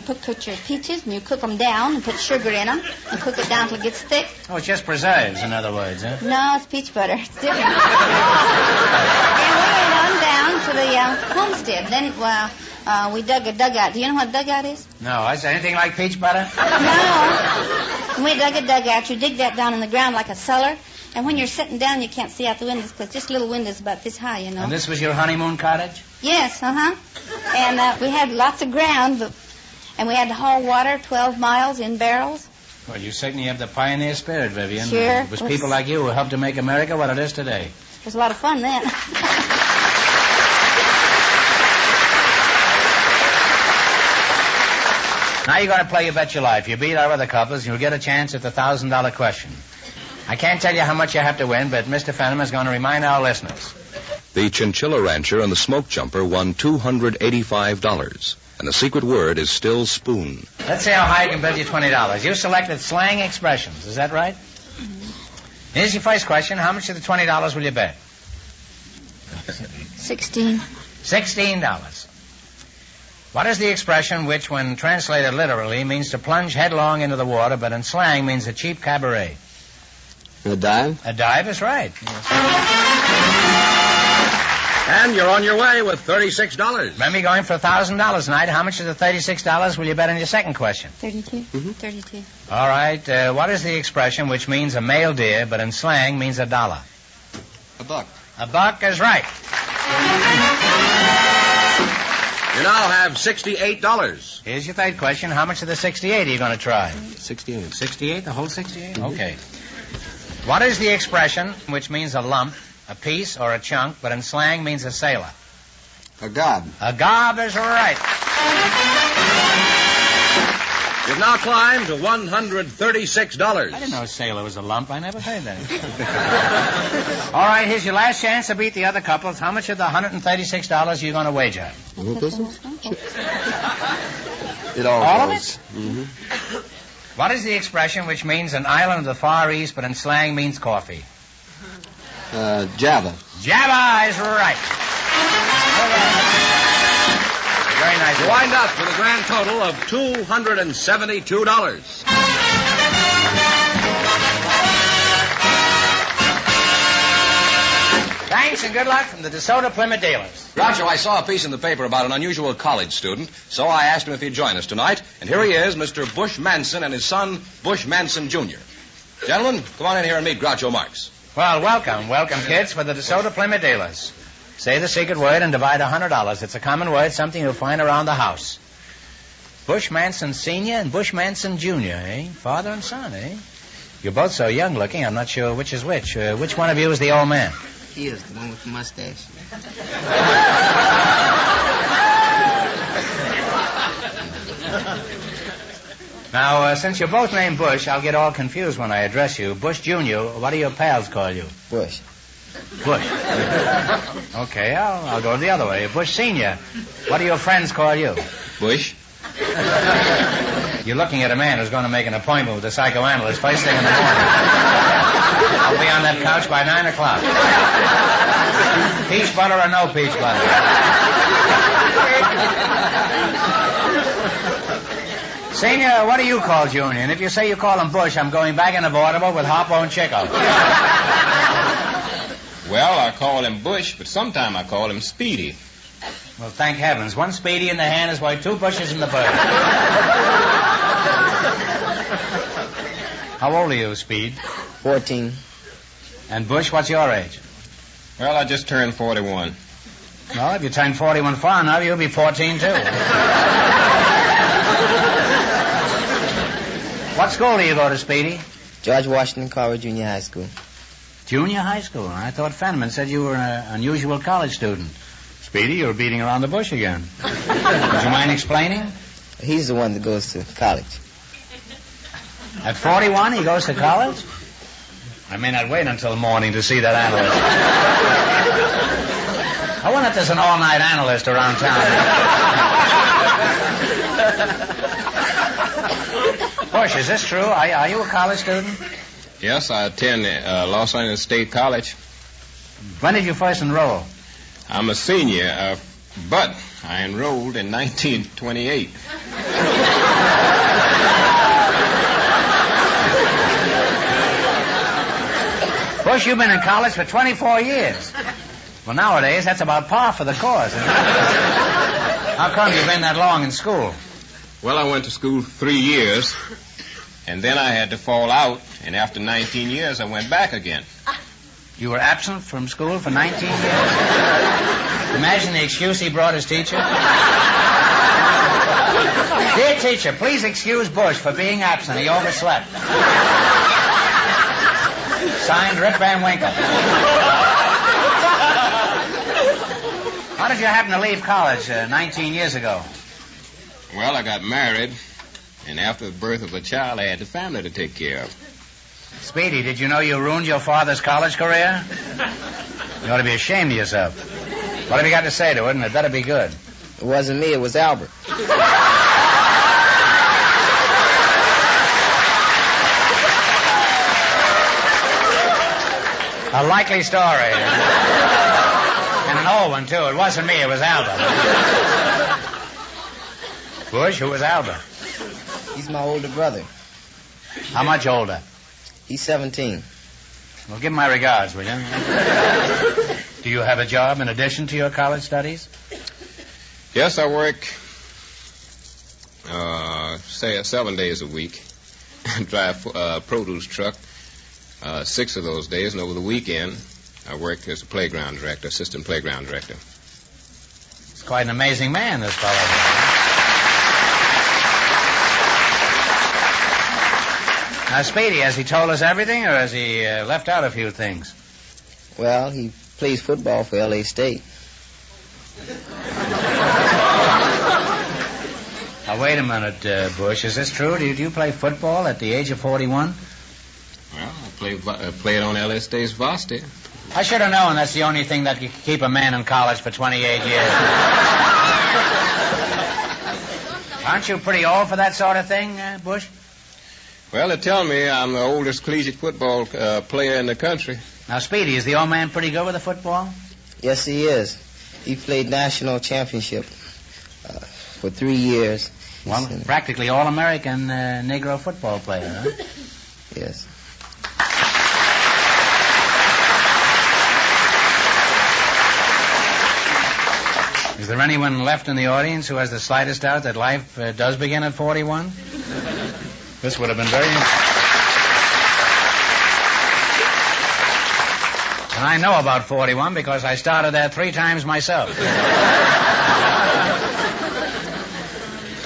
your peaches, and you cook them down, and put sugar in them, and cook it down till it gets thick. Oh, it's just preserves, in other words, huh? No, it's peach butter. It's different. And we went on down to the homestead. Then, we dug a dugout. Do you know what a dugout is? No, is there anything like peach butter? No. When we dug a dugout, you dig that down in the ground like a cellar, And when you're sitting down, you can't see out the windows because just little windows about this high, you know. And this was your honeymoon cottage? Yes, And we had lots of ground, and we had to haul water 12 miles in barrels. Well, you certainly have the pioneer spirit, Vivian. Sure. It was people like you who helped to make America what it is today. It was a lot of fun then. Now you're going to play You Bet Your Life. You beat our other couples, you'll get a chance at the $1,000 question. I can't tell you how much you have to win, but Mr. Fenneman is going to remind our listeners. The Chinchilla Rancher and the Smoke Jumper won $285, and the secret word is still spoon. Let's see how high I can bet you $20. You selected slang expressions, is that right? Here's your first question. How much of the $20 will you bet? 16. $16. What is the expression which, when translated literally, means to plunge headlong into the water, but in slang means a cheap cabaret? A dive? A dive is right. And you're on your way with $36. Remember, you're going for $1,000 tonight. How much of the $36 will you bet on your second question? 32. 32. All right. What is the expression which means a male deer, but in slang means $1? A buck. A buck is right. You now have $68. Here's your third question. How much of the 68 are you going to try? 68. 68? The whole 68? Okay. What is the expression which means a lump, a piece, or a chunk, but in slang means a sailor? A gob. A gob is right. You've now climbed to $136. I didn't know a sailor was a lump. I never heard that. All right, here's your last chance to beat the other couples. How much of the $136 are you going to wager? It all of goes. it? Mm-hmm. What is the expression which means an island of the Far East, but in slang means coffee? Java. Java is right. Very nice. You wind up with a grand total of $272. Thanks and good luck from the DeSoto Plymouth dealers. Groucho, I saw a piece in the paper about an unusual college student, so I asked him if he'd join us tonight. And here he is, Mr. Bush Manson and his son, Bush Manson Jr. Gentlemen, come on in here and meet Groucho Marx. Well, welcome. Welcome, kids, for the DeSoto Plymouth dealers. Say the secret word and divide $100. It's a common word, something you'll find around the house. Bush Manson Sr. and Bush Manson Jr., eh? Father and son, eh? You're both so young looking, I'm not sure which is which. Which one of you is the old man? He is, the one with the mustache. Now, since you're both named Bush, I'll get all confused when I address you. Bush Jr., what do your pals call you? Bush. Bush. Okay, I'll go the other way. Bush Sr., what do your friends call you? Bush. You're looking at a man who's going to make an appointment with a psychoanalyst first thing in the morning. I'll be on that couch by 9 o'clock. Peach butter or no peach butter? Senior, what do you call Junior? And if you say you call him Bush, I'm going back into Baltimore with Harpo Chico. Well, I call him Bush, but sometimes I call him Speedy. Well, thank heavens. One Speedy in the hand is worth 2 bushes in the bird. How old are you, Speed? 14. And Bush, what's your age? Well, I just turned 41. Well, if you turn 41 far enough, you'll be 14, too. What school do you go to, Speedy? George Washington Carver Junior High School. Junior high school? I thought Fenneman said you were an unusual college student. Speedy, you're beating around the bush again. Would you mind explaining? He's the one that goes to college. At 41, he goes to college? I may not wait until morning to see that analyst. I wonder if there's an all-night analyst around town. Bush, is this true? Are you a college student? Yes, I attend Los Angeles State College. When did you first enroll? I'm a senior, but I enrolled in 1928. Bush, you've been in college for 24 years. Well, nowadays, that's about par for the course, isn't it? How come you've been that long in school? Well, I went to school 3 years, And then I had to fall out, and after 19 years, I went back again. You were absent from school for 19 years? Imagine the excuse he brought his teacher. Dear teacher, please excuse Bush for being absent. He overslept. Signed, Rip Van Winkle. How did you happen to leave college 19 years ago? Well, I got married, and after the birth of a child, I had the family to take care of. Speedy, did you know you ruined your father's college career? You ought to be ashamed of yourself. What have you got to say to it? And it better be good. It wasn't me, it was Albert. A likely story. And an old one, too. It wasn't me, it was Albert. Bush, who was Albert? He's my older brother. How much older? He's 17. Well, give him my regards, will you? Do you have a job in addition to your college studies? Yes, I work, say, 7 days a week. Drive a produce truck 6 of those days, and over the weekend, I work as a playground director, assistant playground director. He's quite an amazing man, this fellow. Now, Speedy, has he told us everything, or has he left out a few things? Well, he plays football for L.A. State. Now, wait a minute, Bush. Is this true? Did you play football at the age of 41? Well, I played on L.A. State's varsity. I should have known that's the only thing that could keep a man in college for 28 years. Aren't you pretty old for that sort of thing, Bush? Well, they tell me I'm the oldest collegiate football player in the country. Now, Speedy, is the old man pretty good with the football? Yes, he is. He played national championship for 3 years. Well, practically all-American Negro football player, huh? Yes. Is there anyone left in the audience who has the slightest doubt that life does begin at 41? This would have been very interesting. And I know about 41 because I started there 3 times myself.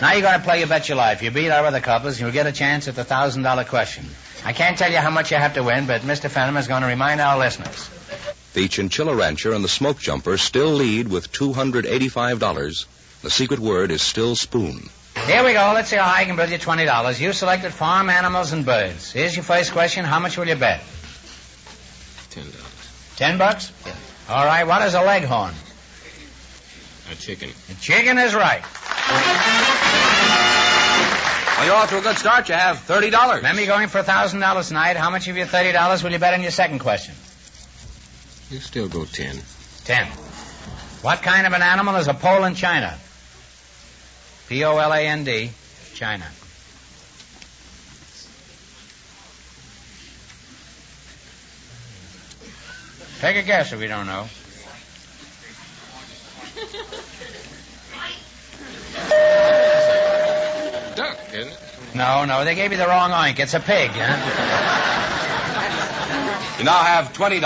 Now you got to play You Bet Your Life. You beat our other couples, you'll get a chance at the $1,000 question. I can't tell you how much you have to win, but Mr. Fenneman is going to remind our listeners. The Chinchilla Rancher and the Smoke Jumper still lead with $285. The secret word is still spoon. Here we go. Let's see how I can build you $20. You selected farm animals and birds. Here's your first question. How much will you bet? $10. $10? Yeah. All right. What is a leghorn? A chicken. A chicken is right. Well, you're off to a good start. You have $30. Remember, you're going for $1,000 tonight. How much of your $30 will you bet on your second question? You still go 10. 10. What kind of an animal is a Poland China? Poland, China. Take a guess if you don't know. Duck, isn't it? No, they gave you the wrong oink. It's a pig, huh? You now have $20.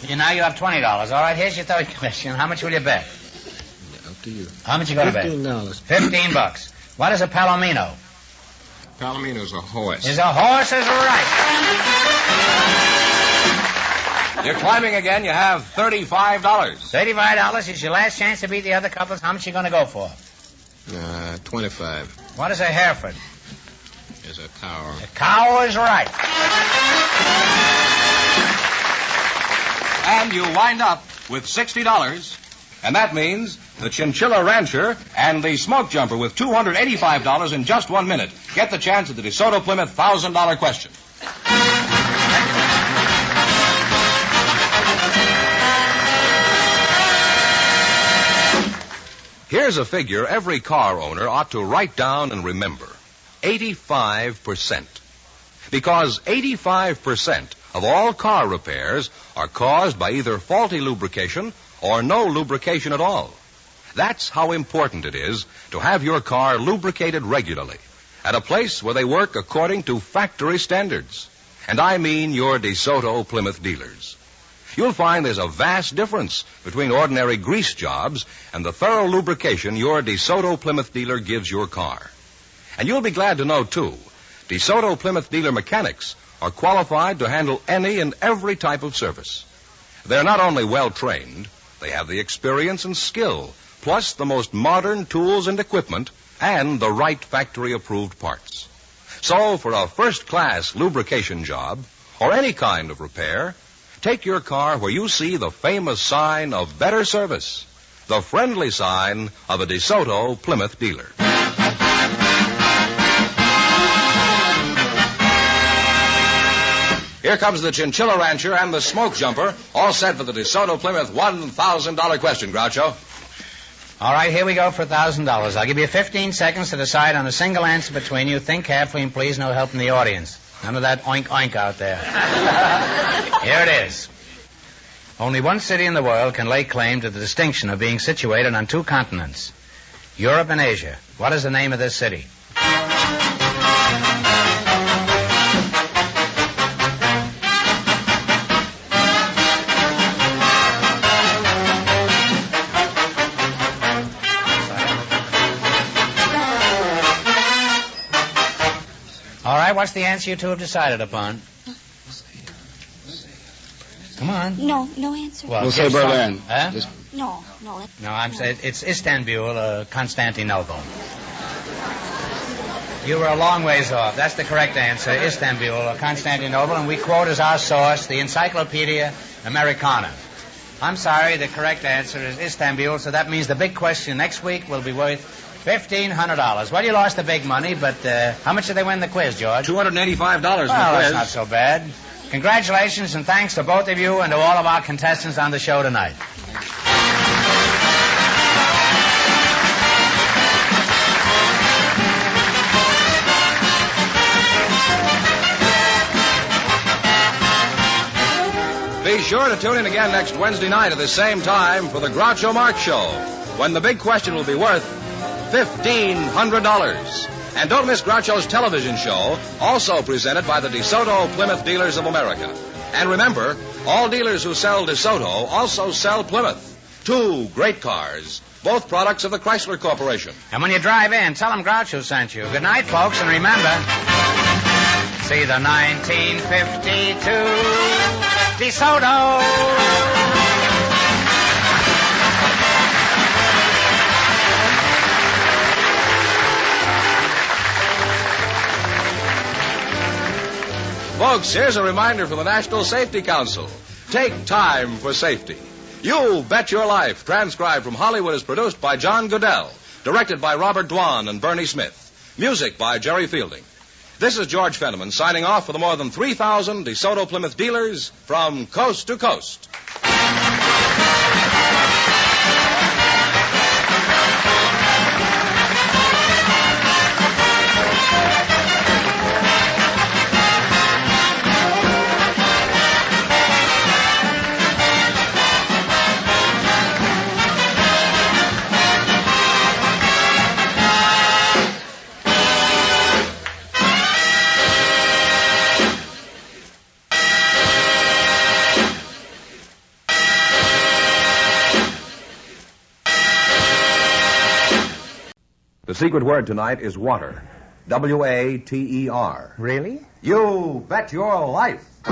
Now you have $20. All right, here's your third question. How much will you bet? Up to you. How much you going to bet? $15. $15. What is a palomino? Palomino's a horse. Is a horse is right. You're climbing again. You have $35. $35 is your last chance to beat the other couples. How much you going to go for? 25. What is a Hereford? Is a cow. A cow is right. And you wind up with $60. And that means the Chinchilla Rancher and the Smoke Jumper with $285 in just 1 minute. Get the chance at the DeSoto Plymouth $1,000 question. Here's a figure every car owner ought to write down and remember. 85%. Because 85% of all car repairs are caused by either faulty lubrication or no lubrication at all. That's how important it is to have your car lubricated regularly. at a place where they work according to factory standards. And I mean your DeSoto Plymouth dealers. You'll find there's a vast difference between ordinary grease jobs and the thorough lubrication your DeSoto Plymouth dealer gives your car. And you'll be glad to know, too, DeSoto Plymouth dealer mechanics are qualified to handle any and every type of service. They're not only well-trained, they have the experience and skill, plus the most modern tools and equipment, and the right factory-approved parts. So, for a first-class lubrication job, or any kind of repair, take your car where you see the famous sign of better service, the friendly sign of a DeSoto Plymouth dealer. Here comes the Chinchilla Rancher and the Smoke Jumper, all set for the DeSoto Plymouth $1,000 question, Groucho. All right, here we go for $1,000. I'll give you 15 seconds to decide on a single answer between you. Think carefully and please no help from the audience. None of that oink oink out there. Here it is. Only one city in the world can lay claim to the distinction of being situated on two continents, Europe and Asia. What is the name of this city? All right, what's the answer you two have decided upon? Come on. No answer. We'll say Berlin. Huh? No. No, I'm saying it's Istanbul, Constantinople. You were a long ways off. That's the correct answer, Istanbul, Constantinople, and we quote as our source the Encyclopedia Americana. I'm sorry, the correct answer is Istanbul, so that means the big question next week will be worth $1,500. Well, you lost the big money, but how much did they win the quiz, George? $285 in the quiz. That's not so bad. Congratulations and thanks to both of you and to all of our contestants on the show tonight. Be sure to tune in again next Wednesday night at the same time for the Groucho Marx Show, when the big question will be worth $1,500. And don't miss Groucho's television show, also presented by the DeSoto Plymouth Dealers of America. And remember, all dealers who sell DeSoto also sell Plymouth. Two great cars, both products of the Chrysler Corporation. And when you drive in, tell them Groucho sent you. Good night, folks, and remember, see the 1952 DeSoto. Folks, here's a reminder from the National Safety Council. Take time for safety. You Bet Your Life, transcribed from Hollywood, is produced by John Goodell, directed by Robert Dwan and Bernie Smith. Music by Jerry Fielding. This is George Fenneman signing off for the more than 3,000 DeSoto Plymouth dealers from coast to coast. The secret word tonight is water. W-A-T-E-R. Really? You bet your life. The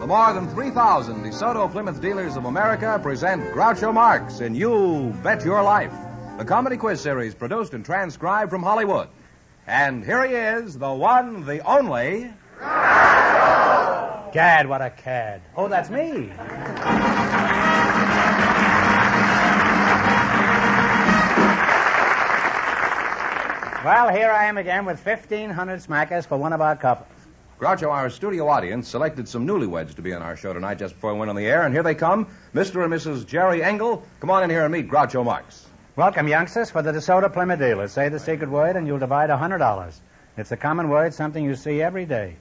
more than 3,000 DeSoto Plymouth Dealers of America present Groucho Marx in You Bet Your Life, the comedy quiz series produced and transcribed from Hollywood. And here he is, the one, the only... Gad, what a cad. Oh, that's me. Well, here I am again with 1,500 smackers for one of our couples. Groucho, our studio audience selected some newlyweds to be on our show tonight just before we went on the air, and here they come, Mr. and Mrs. Jerry Engel. Come on in here and meet Groucho Marx. Welcome, youngsters, for the DeSoto Plymouth dealers. Say the secret word and you'll divide $100. It's a common word, something you see every day.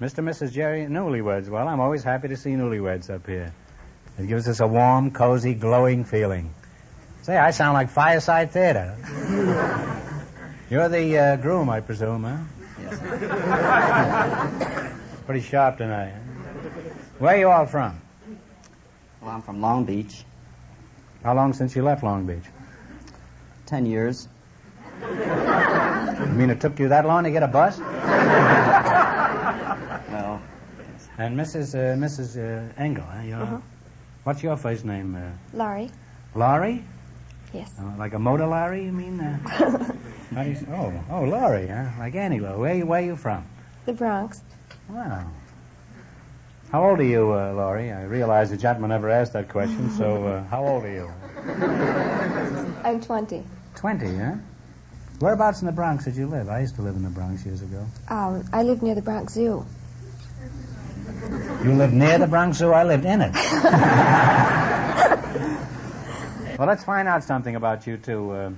Mr. and Mrs. Jerry, newlyweds. Well, I'm always happy to see newlyweds up here. It gives us a warm, cozy, glowing feeling. Say, I sound like Fireside Theater. You're the groom, I presume, huh? Yes. Pretty sharp tonight. Huh? Where are you all from? Well, I'm from Long Beach. How long since you left Long Beach? 10 years. You mean it took you that long to get a bus? Well. And Mrs. Engel, huh? What's your first name? Laurie. Laurie? Yes. Like a motor Laurie, you mean? How do you say? Oh, Laurie, huh? Like Annie Lou. Where are you from? The Bronx. Wow. How old are you, Laurie? I realize the gentleman never asked that question, so how old are you? I'm 20. 20, huh? Whereabouts in the Bronx did you live? I used to live in the Bronx years ago. I lived near the Bronx Zoo. You lived near the Bronx Zoo? I lived in it. Well, let's find out something about you two.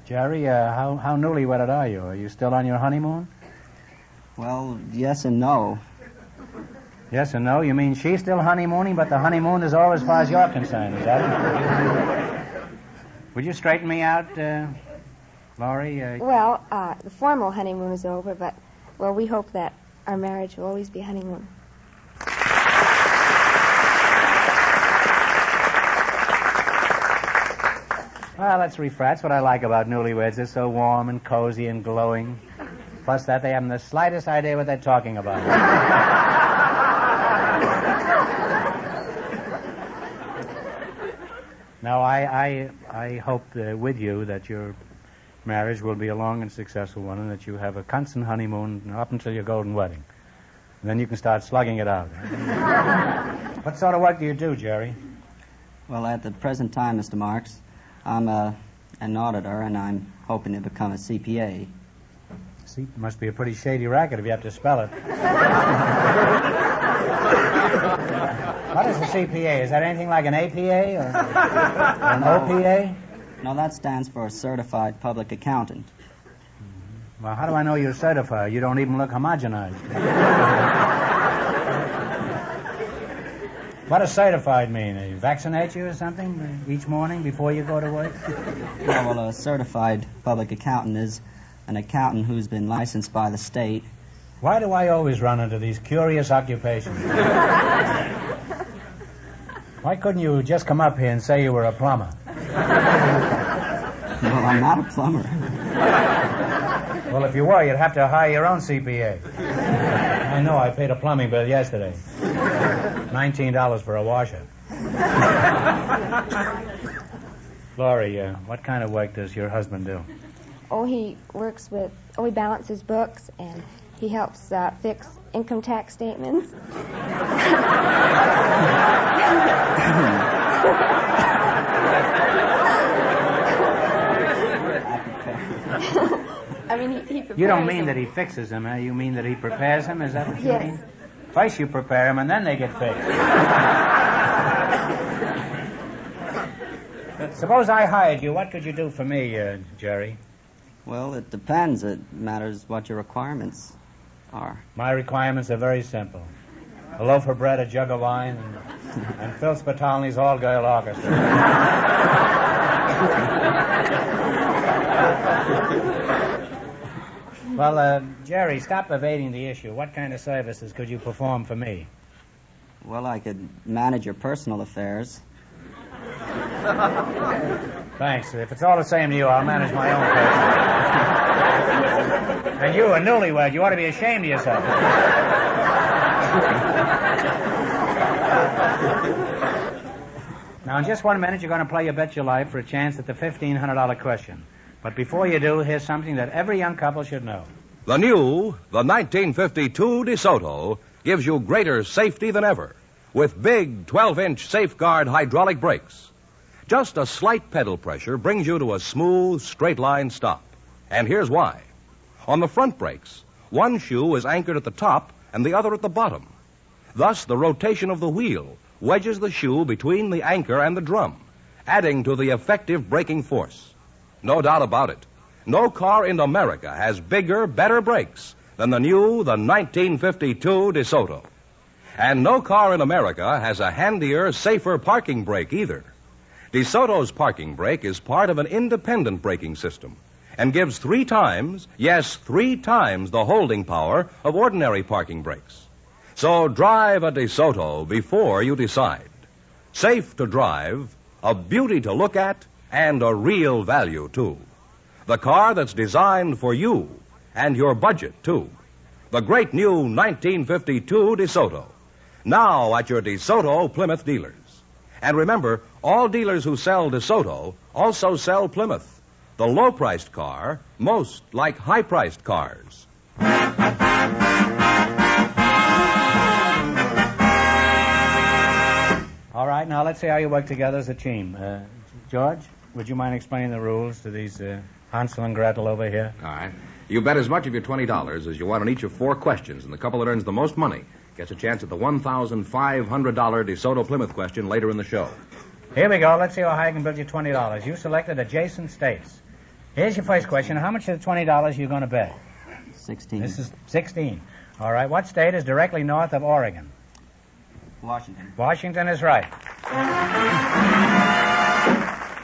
Jerry, how newlywed are you? Are you still on your honeymoon? Well, yes and no. Yes and no? You mean she's still honeymooning, but the honeymoon is over as far as you're concerned, is that it? Would you straighten me out, Laurie? Well, the formal honeymoon is over, but, well, we hope that our marriage will always be a honeymoon. Well, that's refresh. That's what I like about newlyweds. They're so warm and cozy and glowing. Plus that they haven't the slightest idea what they're talking about. Now, I hope with you that your marriage will be a long and successful one and that you have a constant honeymoon up until your golden wedding. And then you can start slugging it out. What sort of work do you do, Jerry? Well, at the present time, Mr. Marx, I'm an auditor, and I'm hoping to become a CPA. It must be a pretty shady racket if you have to spell it. What is a CPA? Is that anything like an APA or an OPA? No, that stands for Certified Public Accountant. Well, how do I know you're certified? You don't even look homogenized. What does certified mean? They vaccinate you or something each morning before you go to work? Well, a certified public accountant is an accountant who's been licensed by the state. Why do I always run into these curious occupations? Why couldn't you just come up here and say you were a plumber? Well, I'm not a plumber. Well, if you were, you'd have to hire your own CPA. I know, I paid a plumbing bill yesterday. $19 for a washer. Laurie, what kind of work does your husband do? He balances books, and he helps fix income tax statements. I mean, he prepares You don't mean them. that he fixes them, eh? You mean that he prepares them? Is that what you Yes. mean? First you prepare them, and then they get fixed. Suppose I hired you. What could you do for me, Jerry? Well, it depends. It matters what your requirements are. My requirements are very simple. A loaf of bread, a jug of wine, and Phil Spitalny's all-girl orchestra. Well, Jerry, stop evading the issue. What kind of services could you perform for me? Well, I could manage your personal affairs. Thanks. If it's all the same to you, I'll manage my own personal. And you, a newlywed, you ought to be ashamed of yourself. Now, in just 1 minute, you're going to play You Bet Your Life for a chance at the $1,500 question. But before you do, here's something that every young couple should know. The 1952 DeSoto gives you greater safety than ever with big 12-inch Safeguard hydraulic brakes. Just a slight pedal pressure brings you to a smooth, straight-line stop. And here's why. On the front brakes, one shoe is anchored at the top and the other at the bottom. Thus, the rotation of the wheel wedges the shoe between the anchor and the drum, adding to the effective braking force. No doubt about it. No car in America has bigger, better brakes than than the new, the 1952 DeSoto. And no car in America has a handier, safer parking brake either. DeSoto's parking brake is part of an independent braking system and gives 3 times, yes, 3 times the holding power of ordinary parking brakes. So drive a DeSoto before you decide. Safe to drive, a beauty to look at, and a real value, too. The car that's designed for you and your budget, too. The great new 1952 DeSoto. Now at your DeSoto Plymouth dealers. And remember, all dealers who sell DeSoto also sell Plymouth, the low-priced car, most like high-priced cars. All right, now let's see how you work together as a team. George, would you mind explaining the rules to these Hansel and Gretel over here? All right. You bet as much of your $20 as you want on each of 4 questions, and the couple that earns the most money gets a chance at the $1,500 DeSoto Plymouth question later in the show. Here we go. Let's see how high I can build you $20. You selected adjacent states. Here's your first question. How much of the $20 are you going to bet? 16. This is 16. All right. What state is directly north of Oregon? Washington. Washington is right.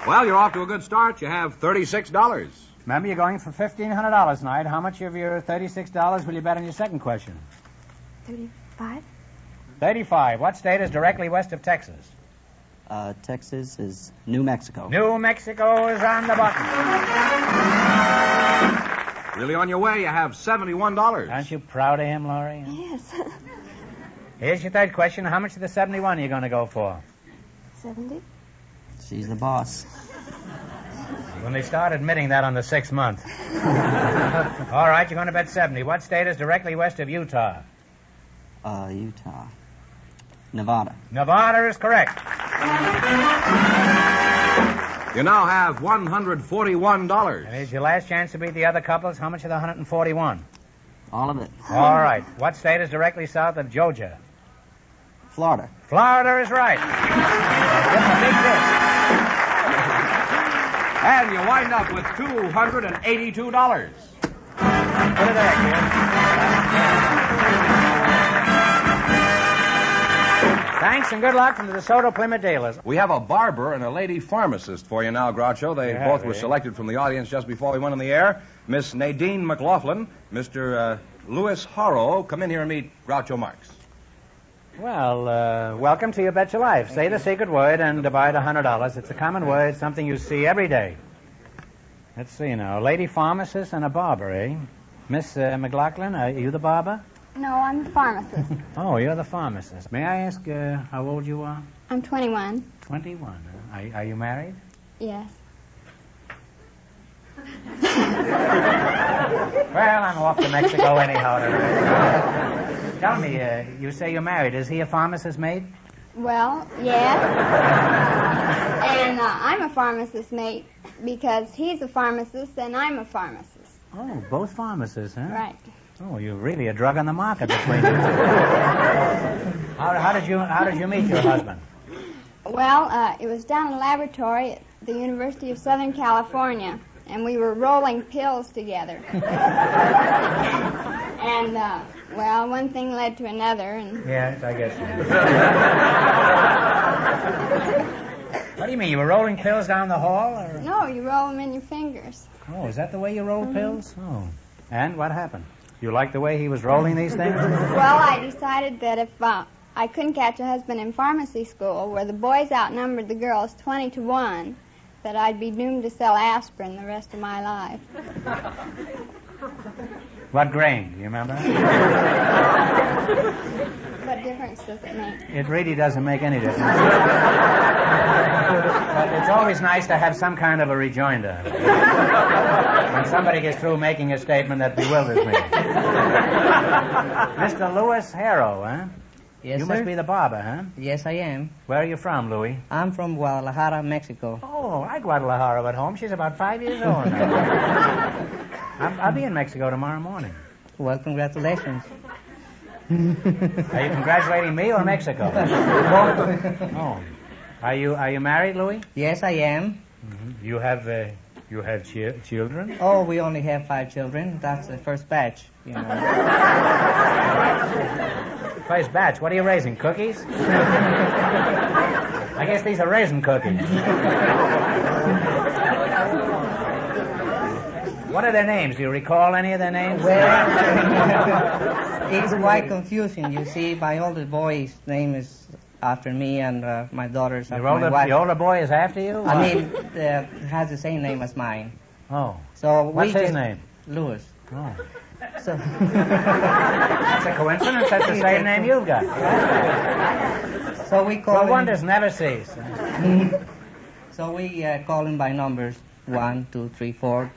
Well, you're off to a good start. You have $36. Remember, you're going for $1,500 tonight. How much of your $36 will you bet on your second question? 35. 35. What state is directly west of Texas? Texas is New Mexico. New Mexico is on the button. Really on your way. You have $71. Aren't you proud of him, Laurie? Yes. Here's your third question. How much of the 71 are you going to go for? 70. She's the boss. When they start admitting that on the 6th month. All right, you're going to bet 70. What state is directly west of Utah? Utah. Nevada. Nevada is correct. You now have $141. And here's your last chance to beat the other couples. How much of the 141? All of it. All right. What state is directly south of Georgia? Florida. Florida is right. Give him a big kiss. And you wind up with $282. Put it there, kid. Thanks and good luck from the DeSoto Plymouth dealers. We have a barber and a lady pharmacist for you now, Groucho. They both were selected from the audience just before we went on the air. Miss Nadine McLaughlin, Mr. Louis Harrow. Come in here and meet Groucho Marx. Well, welcome to Your Bet Your Life. Say the secret word and divide $100. It's a common word, something you see every day. Let's see now. A lady pharmacist and a barber, eh? Miss McLaughlin, are you the barber? No, I'm the pharmacist. Oh, you're the pharmacist. May I ask how old you are? I'm 21. 21. Are you married? Yes. Well, I'm off to Mexico anyhow. Tell me, you say you're married. Is he a pharmacist's mate? Well, yes. And I'm a pharmacist's mate because he's a pharmacist and I'm a pharmacist. Oh, both pharmacists, huh? Right. Oh, you're really a drug on the market between you two. How did you meet your husband? Well, it was down in the laboratory at the University of Southern California, and we were rolling pills together. And, well, one thing led to another, and... Yes, I guess so. What do you mean? You were rolling pills down the hall? Or? No, you roll them in your fingers. Oh, is that the way you roll pills? Oh. And what happened? You like the way he was rolling these things? Well, I decided that if I couldn't catch a husband in pharmacy school, where the boys outnumbered the girls 20-1, that I'd be doomed to sell aspirin the rest of my life. What grain? Do you remember? What difference does it make? It really doesn't make any difference. But it's always nice to have some kind of a rejoinder when somebody gets through making a statement that bewilders me. Mr. Louis Harrow, huh? Yes, you sir. must be the barber, huh? Yes, I am. Where are you from, Louis? I'm from Guadalajara, Mexico. Oh, I Guadalajara at home. She's about 5 years old now. I'll be in Mexico tomorrow morning. Well, congratulations. Are you congratulating me or Mexico? Oh. Are you married, Louis? Yes, I am. Mm-hmm. You have You have children? Oh, we only have 5 children. That's the first batch, you know. First batch. What are you raising, cookies? I guess these are raisin cookies. What are their names? Do you recall any of their names? Well, it's quite confusing. You see, my oldest boy's name is after me, and my daughter's after my wife. The older boy is after you? I mean, has the same name as mine. Oh. So what's his name? Louis. Oh. So that's a coincidence. That's the same name you've got. So we call him... wonders never cease. So we call him by numbers, 1, 2, 3, 4,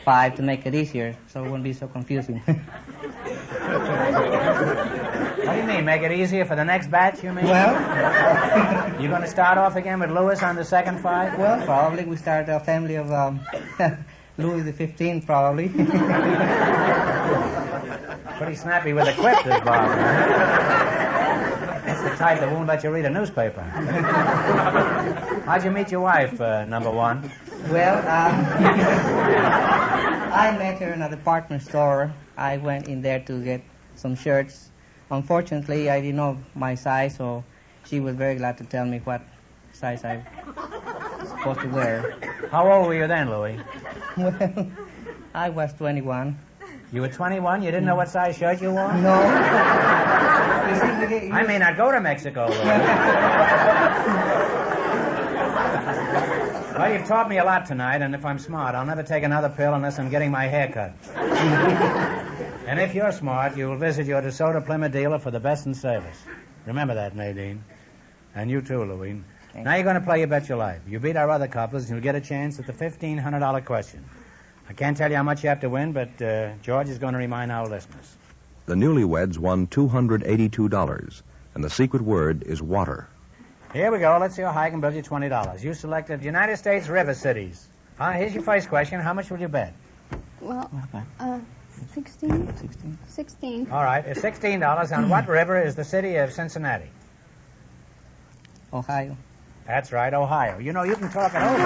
5, to make it easier, so it won't be so confusing. What do you mean? Make it easier for the next batch, you mean? Well... You're going to start off again with Louis on the second 5? Well, probably we start a family of Louis the 15th, probably. Pretty snappy with the quips, this Bob. That's the type that won't let you read a newspaper. How'd you meet your wife, number 1? Well, I met her in a department store. I went in there to get some shirts. Unfortunately, I didn't know my size, so she was very glad to tell me what size I was supposed to wear. How old were you then, Louis? Well, I was 21. You were 21? You didn't know what size shirt you wore? No. I may not go to Mexico, Louis. Well, you've taught me a lot tonight, and if I'm smart, I'll never take another pill unless I'm getting my hair cut. And if you're smart, you will visit your DeSoto Plymouth dealer for the best in service. Remember that, Nadine. And you too, Louis. Now you're going to play You Bet Your Life. You beat our other couples, and you'll get a chance at the $1,500 question. I can't tell you how much you have to win, but George is going to remind our listeners. The newlyweds won $282, and the secret word is water. Here we go. Let's see how high I can build you $20. You selected United States river cities. Here's your first question. How much will you bet? Well, 16. 16. All right. It's $16. On what river is the city of Cincinnati? Ohio. That's right, Ohio. You know, you can talk it over.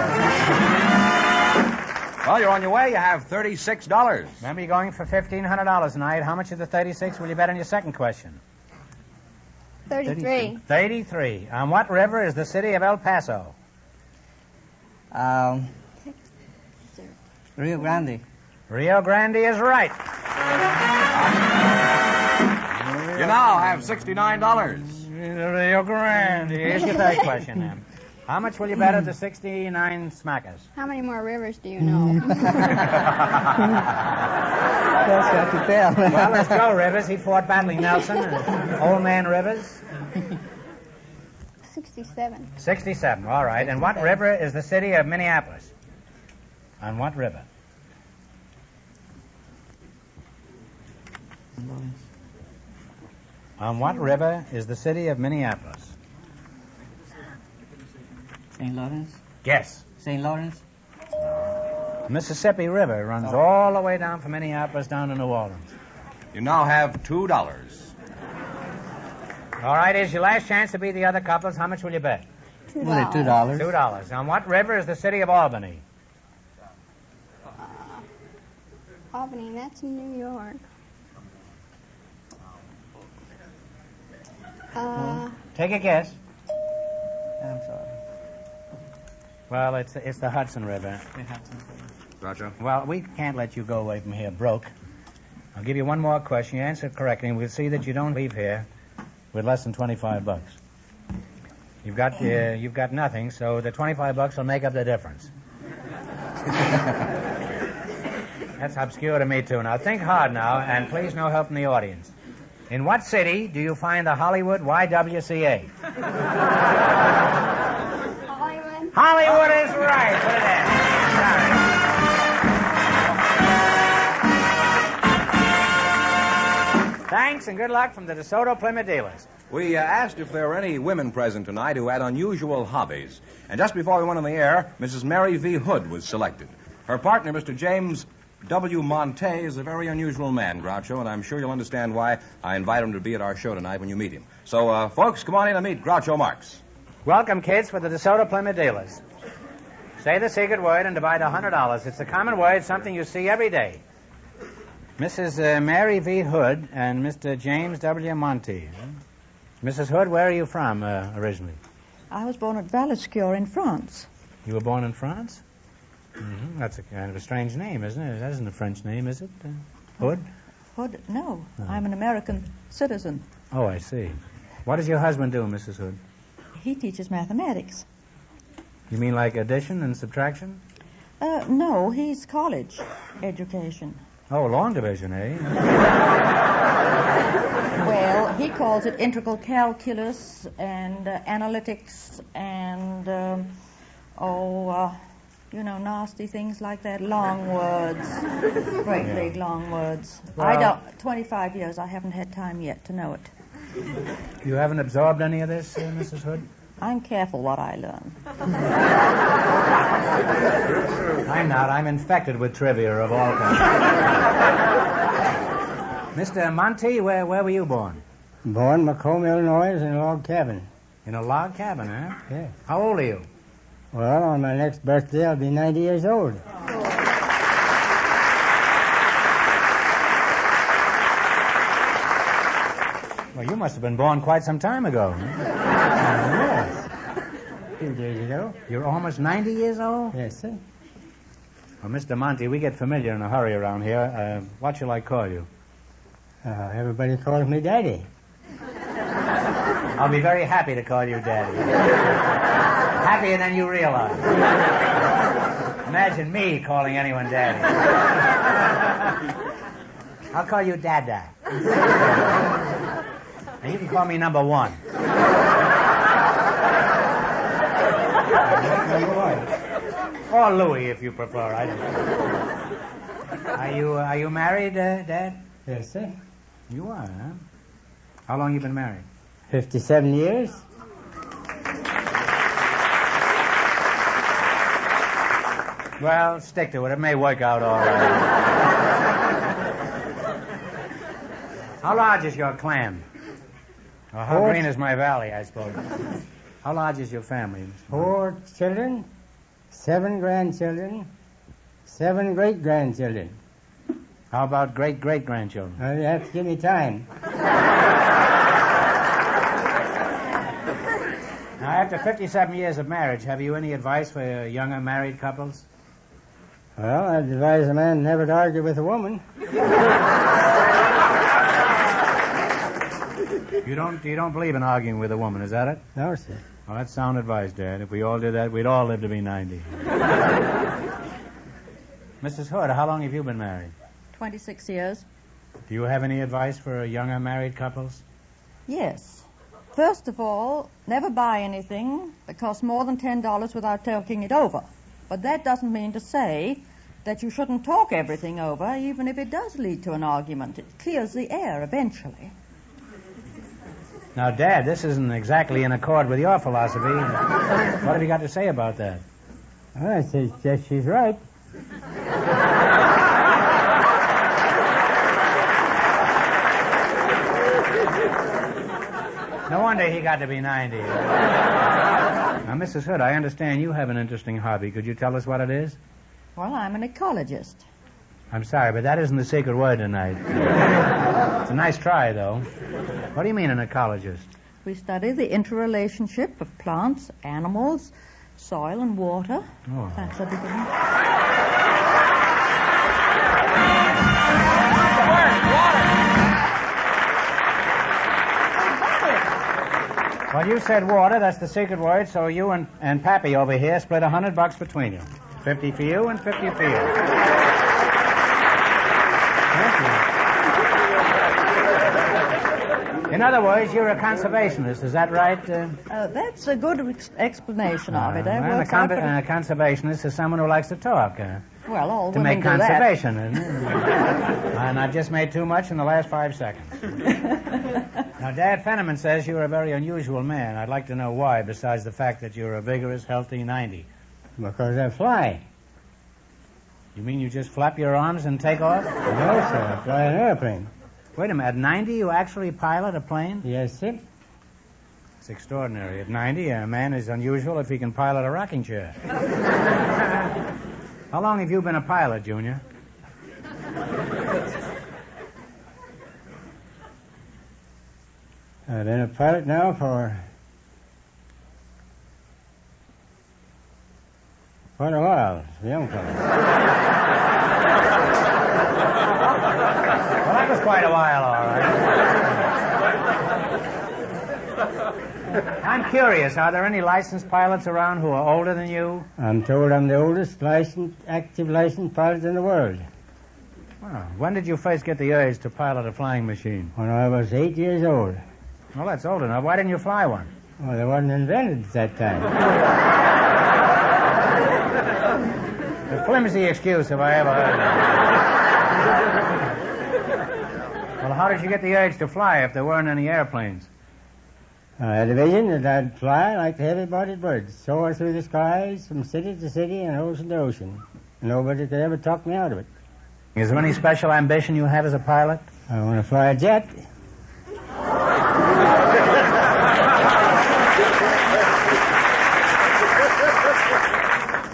Well, you're on your way. You have $36. Remember, you're going for $1,500 tonight. How much of the 36 will you bet on your second question? 33. 33. On what river is the city of El Paso? Rio Grande. Rio Grande is right. You now have $69. Rio Grande. Here's your third question, then. How much will you bet at the 69 smackers? How many more rivers do you know? That's got to tell. Well, let's go, Rivers. He fought battling Nelson. Old man Rivers. 67. 67. All right. And what river is the city of Minneapolis? On what river? On what river is the city of Minneapolis? St. Lawrence? Guess. St. Lawrence? Mississippi River runs all the way down from Minneapolis down to New Orleans. You now have $2. All right, here's your last chance to beat the other couples. How much will you bet? $2. $2. On what river is the city of Albany? Albany, that's in New York. Take a guess. I'm sorry. Well, it's the Hudson River. Groucho? Well, we can't let you go away from here broke. I'll give you one more question. You answer it correctly, and we'll see that you don't leave here with less than $25. You've got nothing, so the $25 will make up the difference. That's obscure to me, too. Now, think hard now, and please no help from the audience. In what city do you find the Hollywood YWCA? Hollywood. Hollywood is right. Put it in. Thanks and good luck from the DeSoto Plymouth dealers. We asked if there were any women present tonight who had unusual hobbies. And just before we went on the air, Mrs. Mary V. Hood was selected. Her partner, Mr. James W. Monte, is a very unusual man, Groucho, and I'm sure you'll understand why I invite him to be at our show tonight when you meet him. So, folks, come on in and meet Groucho Marx. Welcome, kids, for the DeSoto Plymouth dealers. Say the secret word and divide $100. It's a common word, something you see every day. Mrs. Mary V. Hood and Mr. James W. Monty. Mrs. Hood, where are you from originally? I was born at Valescure in France. You were born in France? Mm-hmm. That's a kind of a strange name, isn't it? That isn't a French name, is it? Hood? Hood? No. I'm an American citizen. Oh, I see. What does your husband do, Mrs. Hood? He teaches mathematics. You mean like addition and subtraction? No, he's college education. Oh, long division, eh? Well, he calls it integral calculus and analytics and, nasty things like that. Long words. Great big long words. Well, 25 years, I haven't had time yet to know it. You haven't absorbed any of this, Mrs. Hood? I'm careful what I learn. I'm not. I'm infected with trivia of all kinds. Mr. Monty, where were you born? Born Macomb, Illinois, in a log cabin. In a log cabin, huh? Yeah. How old are you? Well, on my next birthday, I'll be 90 years old. Well, you must have been born quite some time ago. Yes. A few days ago. You're almost 90 years old? Yes, sir. Well, Mr. Monty, we get familiar in a hurry around here. What shall I call you? Everybody calls me Daddy. I'll be very happy to call you Daddy. Happier than you realize. Imagine me calling anyone Daddy. I'll call you Dada. And you can call me number one. Or Louis, if you prefer. I don't know. Are you married, Dad? Yes, sir. You are, huh? How long you been married? 57 years. Well, stick to it. It may work out all right. How large is your clan? Or how green is my valley, I suppose? How large is your family? 4 children, 7 grandchildren, 7 great-grandchildren. How about great-great-grandchildren? You have to give me time. Now, after 57 years of marriage, have you any advice for younger married couples? Well, I'd advise a man never to argue with a woman. You don't believe in arguing with a woman, is that it? No, sir. Well, that's sound advice, Dad. If we all did that, we'd all live to be 90. Mrs. Hood, how long have you been married? 26 years. Do you have any advice for younger married couples? Yes. First of all, never buy anything that costs more than $10 without talking it over. But that doesn't mean to say that you shouldn't talk everything over, even if it does lead to an argument. It clears the air eventually. Now, Dad, this isn't exactly in accord with your philosophy. What have you got to say about that? I guess she's right. No wonder he got to be 90. Now, Mrs. Hood, I understand you have an interesting hobby. Could you tell us what it is? Well, I'm an ecologist. I'm sorry, but that isn't the secret word tonight. It's a nice try, though. What do you mean, an ecologist? We study the interrelationship of plants, animals, soil, and water. Oh. That's a beginning. Well, you said water. That's the secret word. So you and Pappy over here split $100 between you. 50 for you and 50 for you. In other words, you're a conservationist. Is that right? That's a good explanation of it. And a conservationist is someone who likes to talk. Well, all to women make do conservation, isn't it? And I've just made too much in the last 5 seconds. Now, Dad Fenneman says you're a very unusual man. I'd like to know why, besides the fact that you're a vigorous, healthy 90. Because I fly. You mean you just flap your arms and take off? No, sir. I fly an airplane. Wait a minute. At 90, you actually pilot a plane? Yes, sir. It's extraordinary. At 90, a man is unusual if he can pilot a rocking chair. How long have you been a pilot, Junior? I've been a pilot now for quite a while, a young fellow. Well, that was quite a while, all right. I'm curious, are there any licensed pilots around who are older than you? I'm told I'm the oldest active licensed pilot in the world. Well, when did you first get the urge to pilot a flying machine? When I was 8 years old. Well, that's old enough. Why didn't you fly one? Well, they wasn't invented at that time. A flimsy excuse if I ever heard it. Well, how did you get the urge to fly if there weren't any airplanes? I had a vision that I'd fly like the heavy-bodied birds, soar through the skies from city to city and ocean to ocean. Nobody could ever talk me out of it. Is there any special ambition you have as a pilot? I want to fly a jet.